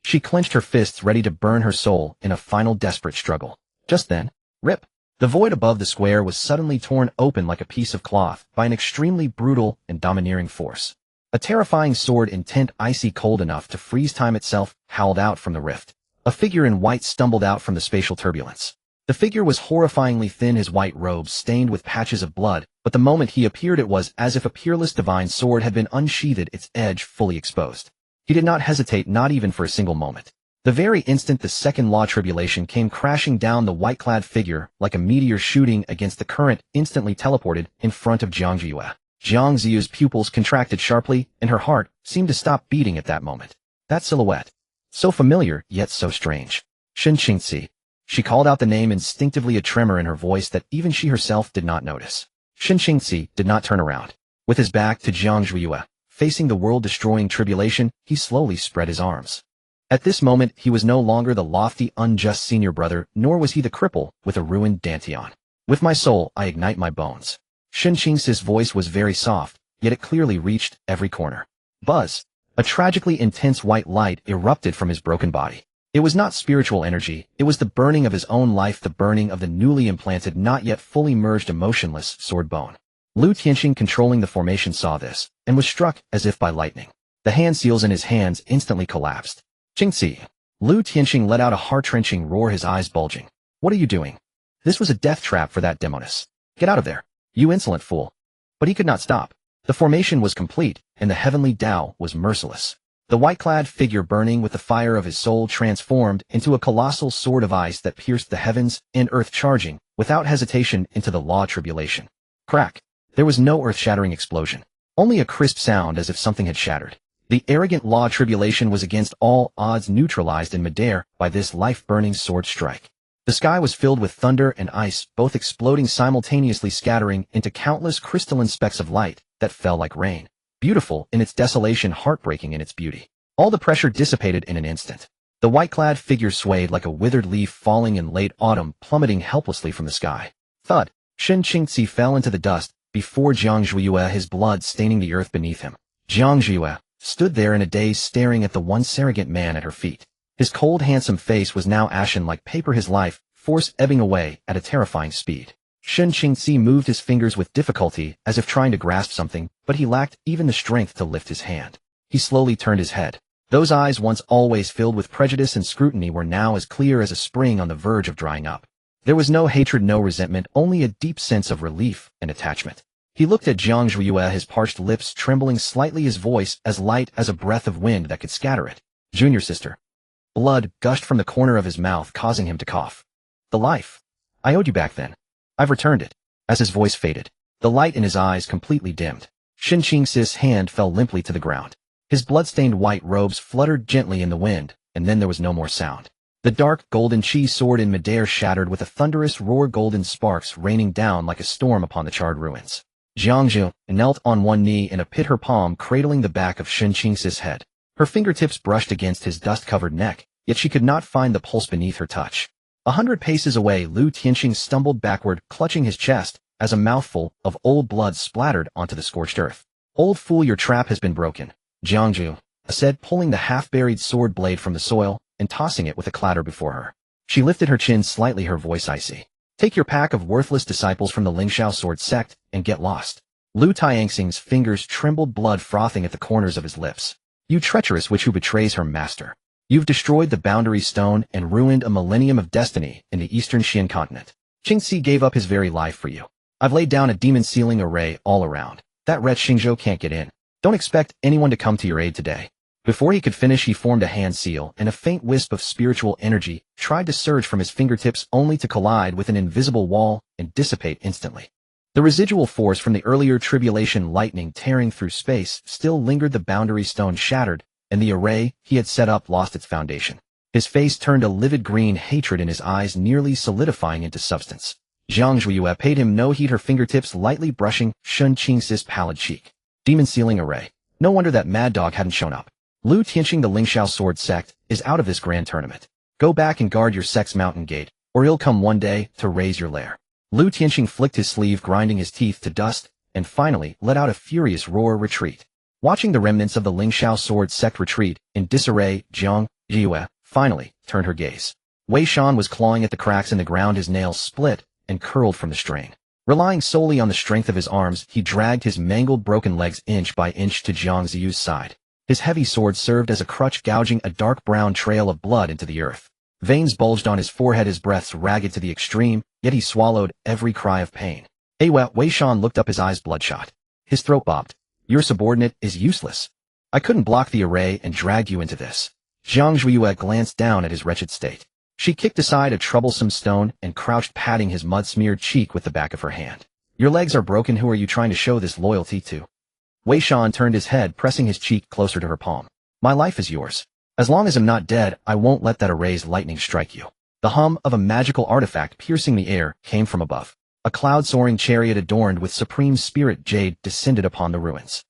She clenched her fists, ready to burn her soul in a final desperate struggle. Just then, rip! The void above the square was suddenly torn open like a piece of cloth by an extremely brutal and domineering force. A terrifying sword, intent icy cold enough to freeze time itself, howled out from the rift. A figure in white stumbled out from the spatial turbulence. The figure was horrifyingly thin, his white robes stained with patches of blood, but the moment he appeared it was as if a peerless divine sword had been unsheathed, its edge fully exposed. He did not hesitate, not even for a single moment. The very instant the second law tribulation came crashing down, the white-clad figure, like a meteor shooting against the current, instantly teleported in front of Jiang Ziyue. Jiang Ziyue's pupils contracted sharply, and her heart seemed to stop beating at that moment. That silhouette. So familiar, yet so strange. Shen Qingzi. She called out the name instinctively, a tremor in her voice that even she herself did not notice. Shen Qingzi did not turn around. With his back to Jiang Ziyue, facing the world-destroying tribulation, he slowly spread his arms. At this moment, he was no longer the lofty, unjust senior brother, nor was he the cripple with a ruined dantian. With my soul, I ignite my bones. Shen Qingzi's voice was very soft, yet it clearly reached every corner. Buzz. A tragically intense white light erupted from his broken body. It was not spiritual energy, it was the burning of his own life, the burning of the newly implanted, not yet fully merged, emotionless sword bone. Lu Tianxing, controlling the formation, saw this, and was struck as if by lightning. The hand seals in his hands instantly collapsed. Qingzi. Lu Tianxing let out a heart-wrenching roar, his eyes bulging. What are you doing? This was a death trap for that demoness. Get out of there, you insolent fool. But he could not stop. The formation was complete, and the heavenly Tao was merciless. The white-clad figure, burning with the fire of his soul, transformed into a colossal sword of ice that pierced the heavens and earth, charging, without hesitation, into the law tribulation. Crack. There was no earth-shattering explosion. Only a crisp sound as if something had shattered. The arrogant law tribulation was against all odds neutralized in midair by this life-burning sword strike. The sky was filled with thunder and ice, both exploding simultaneously, scattering into countless crystalline specks of light that fell like rain. Beautiful in its desolation, heartbreaking in its beauty. All the pressure dissipated in an instant. The white-clad figure swayed like a withered leaf falling in late autumn, plummeting helplessly from the sky. Thud. Shen Qingzi fell into the dust before Jiang Ziyue, his blood staining the earth beneath him. Jiang Ziyue stood there in a daze, staring at the once arrogant man at her feet. His cold, handsome face was now ashen like paper, his life force ebbing away at a terrifying speed. Shen Qingzi moved his fingers with difficulty, as if trying to grasp something, but he lacked even the strength to lift his hand. He slowly turned his head. Those eyes, once always filled with prejudice and scrutiny, were now as clear as a spring on the verge of drying up. There was no hatred, no resentment, only a deep sense of relief and attachment. He looked at Jiang Ziyue, his parched lips trembling slightly, his voice as light as a breath of wind that could scatter it. Junior sister. Blood gushed from the corner of his mouth, causing him to cough. The life I owed you back then. I've returned it. As his voice faded, the light in his eyes completely dimmed. Shen Qingzi's hand fell limply to the ground. His blood-stained white robes fluttered gently in the wind, and then there was no more sound. The dark golden chi sword in midair shattered with a thunderous roar, golden sparks raining down like a storm upon the charred ruins. Jiang Ziyue knelt on one knee in a pit, her palm cradling the back of Shen Qingzi's head. Her fingertips brushed against his dust-covered neck, yet she could not find the pulse beneath her touch. 100 paces away, Lu Tianxing stumbled backward, clutching his chest, as a mouthful of old blood splattered onto the scorched earth. Old fool, your trap has been broken, Jiang Ziyue said, pulling the half-buried sword blade from the soil and tossing it with a clatter before her. She lifted her chin slightly, her voice icy. Take your pack of worthless disciples from the Lingxiao sword sect and get lost. Lu Tianxing's fingers trembled, blood frothing at the corners of his lips. You treacherous witch who betrays her master. You've destroyed the boundary stone and ruined a millennium of destiny in the eastern Xian continent. Qingzi gave up his very life for you. I've laid down a demon sealing array all around. That wretch Xingzhou can't get in. Don't expect anyone to come to your aid today. Before he could finish, he formed a hand seal, and a faint wisp of spiritual energy tried to surge from his fingertips, only to collide with an invisible wall and dissipate instantly. The residual force from the earlier tribulation lightning tearing through space still lingered. The boundary stone shattered, and the array he had set up lost its foundation. His face turned a livid green, hatred in his eyes nearly solidifying into substance. Jiang Ziyue paid him no heed, her fingertips lightly brushing Shen Qingzi's pallid cheek. Demon sealing array. No wonder that mad dog hadn't shown up. Lu Tianxing, the Lingxiao sword sect, is out of this grand tournament. Go back and guard your sect's mountain gate, or he'll come one day to raise your lair. Lu Tianxing flicked his sleeve, grinding his teeth to dust, and finally let out a furious roar. Retreat. Watching the remnants of the Lingxiao sword sect retreat in disarray, Jiang Ziyue finally turned her gaze. Wei Shan was clawing at the cracks in the ground, his nails split and curled from the strain. Relying solely on the strength of his arms, he dragged his mangled, broken legs inch by inch to Jiang Ziyue's side. His heavy sword served as a crutch, gouging a dark brown trail of blood into the earth. Veins bulged on his forehead, his breaths ragged to the extreme, yet he swallowed every cry of pain. Wei Shan looked up, his eyes bloodshot. His throat bobbed. Your subordinate is useless. I couldn't block the array and dragged you into this. Jiang Zhuiyue glanced down at his wretched state. She kicked aside a troublesome stone and crouched, patting his mud-smeared cheek with the back of her hand. Your legs are broken. Who are you trying to show this loyalty to? Wei Shan turned his head, pressing his cheek closer to her palm. My life is yours. As long as I'm not dead, I won't let that array's lightning strike you. The hum of a magical artifact piercing the air came from above. A cloud-soaring chariot adorned with supreme spirit jade descended upon the ruins.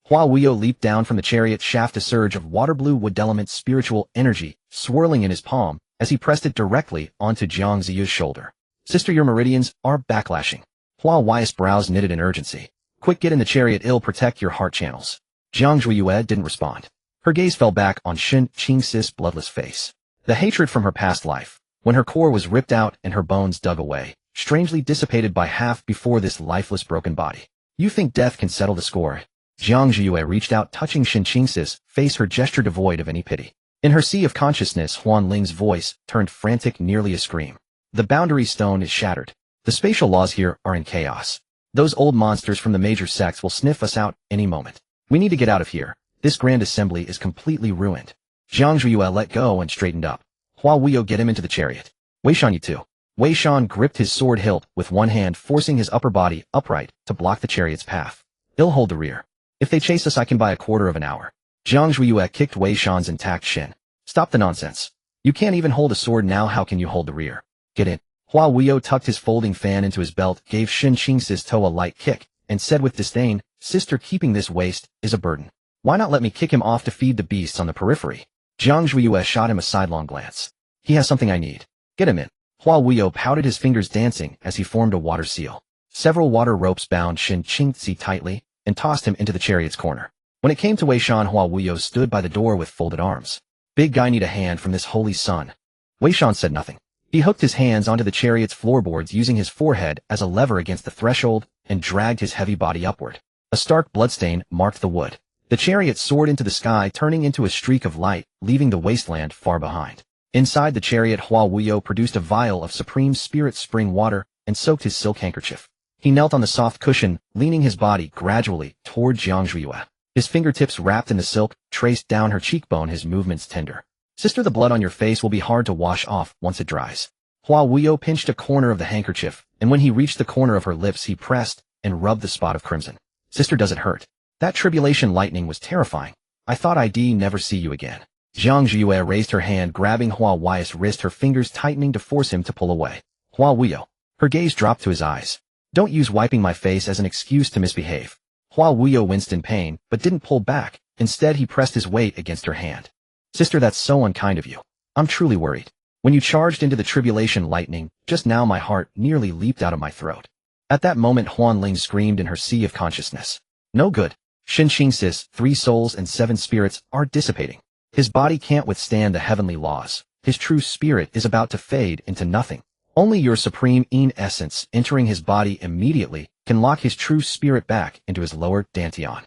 Hua Wuyo leaped down from the chariot shaft, a surge of water-blue wood element spiritual energy swirling in his palm as he pressed it directly onto Jiang Ziyu's shoulder. Sister, your meridians are backlashing. Hua Wei's brows knitted in urgency. Quick, get in the chariot, it'll protect your heart channels. Jiang Zhuiyue didn't respond. Her gaze fell back on Shen Qingxi's bloodless face. The hatred from her past life, when her core was ripped out and her bones dug away, strangely dissipated by half before this lifeless broken body. You think death can settle the score? Jiang Zhuiyue reached out, touching Shen Qingxi's face, her gesture devoid of any pity. In her sea of consciousness, Huan Ling's voice turned frantic, nearly a scream. The boundary stone is shattered. The spatial laws here are in chaos. Those old monsters from the major sects will sniff us out any moment. We need to get out of here. This grand assembly is completely ruined. Jiang Zhuiyue let go and straightened up. Hua Wuyo, get him into the chariot. Wei Shan, you too. Wei Shan gripped his sword hilt with one hand, forcing his upper body upright to block the chariot's path. He'll hold the rear. If they chase us, I can buy a quarter of an hour. Jiang Zhuiyue kicked Wei Shan's intact shin. Stop the nonsense. You can't even hold a sword now, how can you hold the rear? Get in. Hua Wuyo tucked his folding fan into his belt, gave Shen Qingxi's toe a light kick, and said with disdain, Sister, keeping this waste is a burden. Why not let me kick him off to feed the beasts on the periphery? Jiang Zhuiyue shot him a sidelong glance. He has something I need. Get him in. Hua Wuyo pouted, his fingers dancing as he formed a water seal. Several water ropes bound Shen Qingxi tightly and tossed him into the chariot's corner. When it came to Wei Shan, Hua Wuyo stood by the door with folded arms. Big guy, need a hand from this holy sun. Wei Shan said nothing. He hooked his hands onto the chariot's floorboards, using his forehead as a lever against the threshold, and dragged his heavy body upward. A stark bloodstain marked the wood. The chariot soared into the sky, turning into a streak of light, leaving the wasteland far behind. Inside the chariot, Hua Wuyo produced a vial of supreme spirit spring water and soaked his silk handkerchief. He knelt on the soft cushion, leaning his body gradually toward Jiang Zhuiyue. His fingertips wrapped in the silk, traced down her cheekbone, his movements tender. Sister, the blood on your face will be hard to wash off once it dries. Hua Wuyo pinched a corner of the handkerchief, and when he reached the corner of her lips, he pressed and rubbed the spot of crimson. Sister, does it hurt? That tribulation lightning was terrifying. I thought I'd never see you again. Jiang Zhuiyue raised her hand, grabbing Hua Wei's wrist, her fingers tightening to force him to pull away. Hua Wuyo. Her gaze dropped to his eyes. Don't use wiping my face as an excuse to misbehave. Hua Wuyo winced in pain, but didn't pull back. Instead, he pressed his weight against her hand. Sister, that's so unkind of you. I'm truly worried. When you charged into the tribulation lightning, just now my heart nearly leaped out of my throat. At that moment, Huan Ling screamed in her sea of consciousness. No good. Shen Qingxi's 3 souls and 7 spirits are dissipating. His body can't withstand the heavenly laws. His true spirit is about to fade into nothing. Only your supreme Yin essence entering his body immediately can lock his true spirit back into his lower dantian.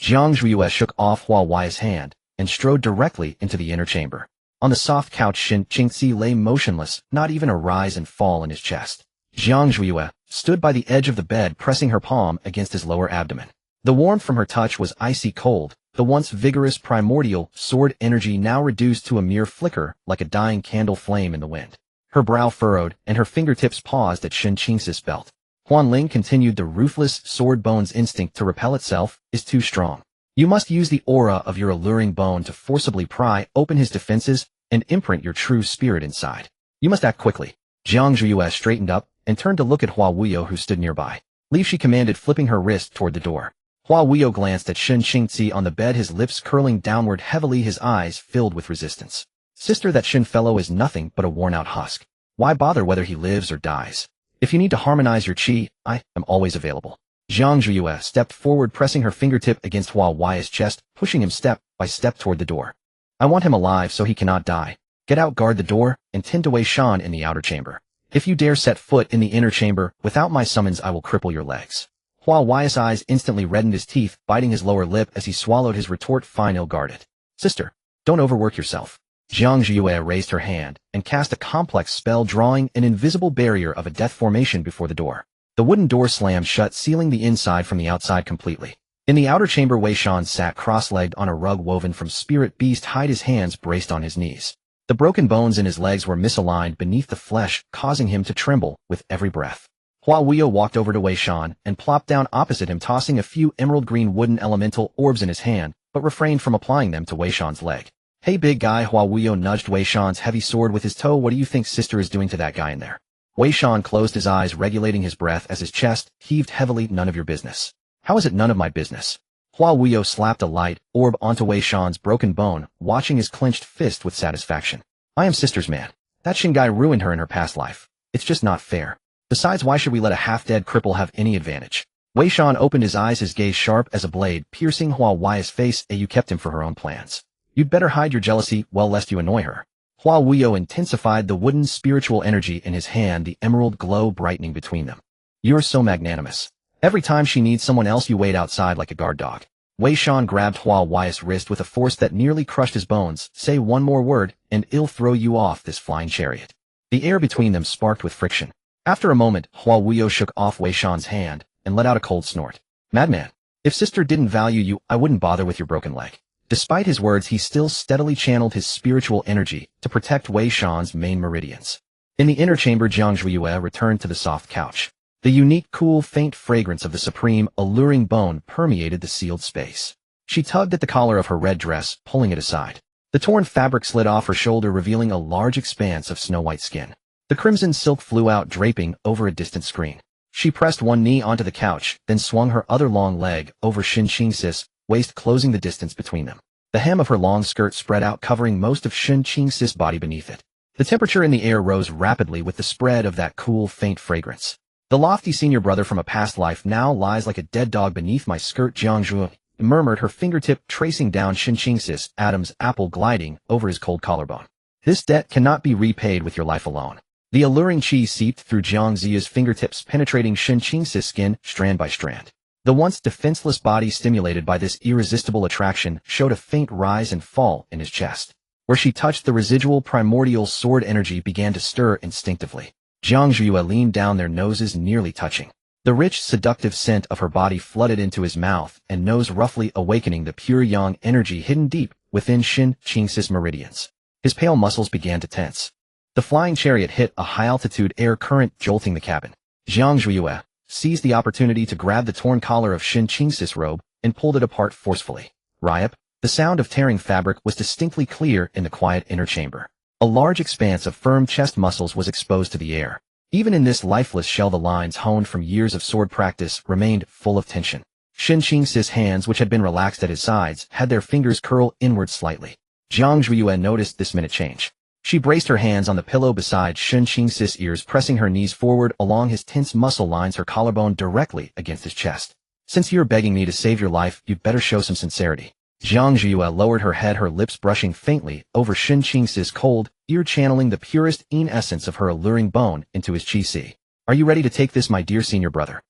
Jiang Zhuiyue shook off Hua Wei's hand and strode directly into the inner chamber. On the soft couch, Shen Qingxi lay motionless, not even a rise and fall in his chest. Jiang Zhuiyue stood by the edge of the bed, pressing her palm against his lower abdomen. The warmth from her touch was icy cold, the once vigorous primordial sword energy now reduced to a mere flicker like a dying candle flame in the wind. Her brow furrowed, and her fingertips paused at Shen Qingxi's belt. Huan Ling continued, the ruthless sword bone's instinct to repel itself is too strong. You must use the aura of your alluring bone to forcibly pry open his defenses and imprint your true spirit inside. You must act quickly. Jiang Zhuiyue straightened up and turned to look at Hua Wuyo, who stood nearby. Leave, she commanded, flipping her wrist toward the door. Hua Wuyo glanced at Shen Qingxi on the bed, his lips curling downward heavily, his eyes filled with resistance. Sister, that Shen fellow is nothing but a worn-out husk. Why bother whether he lives or dies? If you need to harmonize your qi, I am always available. Jiang Zhuiyue stepped forward, pressing her fingertip against Hua Wei's chest, pushing him step by step toward the door. I want him alive so he cannot die. Get out, guard the door, and tend to Wei Shan in the outer chamber. If you dare set foot in the inner chamber, without my summons I will cripple your legs. Hua Wei's eyes instantly reddened, his teeth biting his lower lip as he swallowed his retort. Fine, ill-guarded. Sister, don't overwork yourself. Jiang Zhiyue raised her hand and cast a complex spell drawing an invisible barrier of a death formation before the door. The wooden door slammed shut, sealing the inside from the outside completely. In the outer chamber, Wei Shan sat cross-legged on a rug woven from spirit beast hide, his hands braced on his knees. The broken bones in his legs were misaligned beneath the flesh, causing him to tremble with every breath. Hua Wuyo walked over to Wei Shan and plopped down opposite him, tossing a few emerald-green wooden elemental orbs in his hand, but refrained from applying them to Wei Shan's leg. "Hey big guy," Hua Wuyo nudged Wei Shan's heavy sword with his toe. "What do you think sister is doing to that guy in there?" Wei Shan closed his eyes, regulating his breath as his chest heaved heavily. "None of your business." "How is it none of my business?" Hua Wuyo slapped a light orb onto Wei Shan's broken bone, watching his clenched fist with satisfaction. "I am sister's man. That Shin guy ruined her in her past life. It's just not fair. Besides, why should we let a half-dead cripple have any advantage?" Wei Shan opened his eyes, his gaze sharp as a blade, piercing Hua Wuyo's face. "You kept him for her own plans. You'd better hide your jealousy, well, lest you annoy her." Hua Wuyo intensified the wooden spiritual energy in his hand, the emerald glow brightening between them. "You're so magnanimous. Every time she needs someone else, you wait outside like a guard dog." Wei Shan grabbed Hua Wuyo's wrist with a force that nearly crushed his bones. "Say one more word, and I'll throw you off this flying chariot." The air between them sparked with friction. After a moment, Hua Wuyo shook off Wei Shan's hand and let out a cold snort. "Madman, if sister didn't value you, I wouldn't bother with your broken leg." Despite his words, he still steadily channeled his spiritual energy to protect Wei Shan's main meridians. In the inner chamber, Jiang Zhiyue returned to the soft couch. The unique, cool, faint fragrance of the supreme, alluring bone permeated the sealed space. She tugged at the collar of her red dress, pulling it aside. The torn fabric slid off her shoulder, revealing a large expanse of snow-white skin. The crimson silk flew out, draping over a distant screen. She pressed one knee onto the couch, then swung her other long leg over Shin Qingxi's waist, closing the distance between them. The hem of her long skirt spread out, covering most of Shin Qingxi's body beneath it. The temperature in the air rose rapidly with the spread of that cool, faint fragrance. "The lofty senior brother from a past life now lies like a dead dog beneath my skirt," Jiang Zhu murmured, her fingertip tracing down Shin Qingxi's Adam's apple, gliding over his cold collarbone. "This debt cannot be repaid with your life alone." The alluring chi seeped through Jiang Ziya's fingertips, penetrating Shin Qingxi's skin strand by strand. The once defenseless body, stimulated by this irresistible attraction, showed a faint rise and fall in his chest. Where she touched, the residual primordial sword energy began to stir instinctively. Jiang Zhiyue leaned down, their noses nearly touching. The rich, seductive scent of her body flooded into his mouth and nose, roughly awakening the pure yang energy hidden deep within Shin Qingxi's meridians. His pale muscles began to tense. The flying chariot hit a high-altitude air current, jolting the cabin. Jiang Zhiyue seized the opportunity to grab the torn collar of Shin Qingxi's robe and pulled it apart forcefully. "Riot!" The sound of tearing fabric was distinctly clear in the quiet inner chamber. A large expanse of firm chest muscles was exposed to the air. Even in this lifeless shell, the lines honed from years of sword practice remained full of tension. Shin Qingxi's hands, which had been relaxed at his sides, had their fingers curl inward slightly. Jiang Zhiyue noticed this minute change. She braced her hands on the pillow beside Shin Qingxi's ears, pressing her knees forward along his tense muscle lines, her collarbone directly against his chest. "Since you're begging me to save your life, you'd better show some sincerity." Jiang Zhiyue lowered her head, her lips brushing faintly over Shin Qingxi's cold ear, channeling the purest essence of her alluring bone into his chi-si. "Are you ready to take this, my dear senior brother?"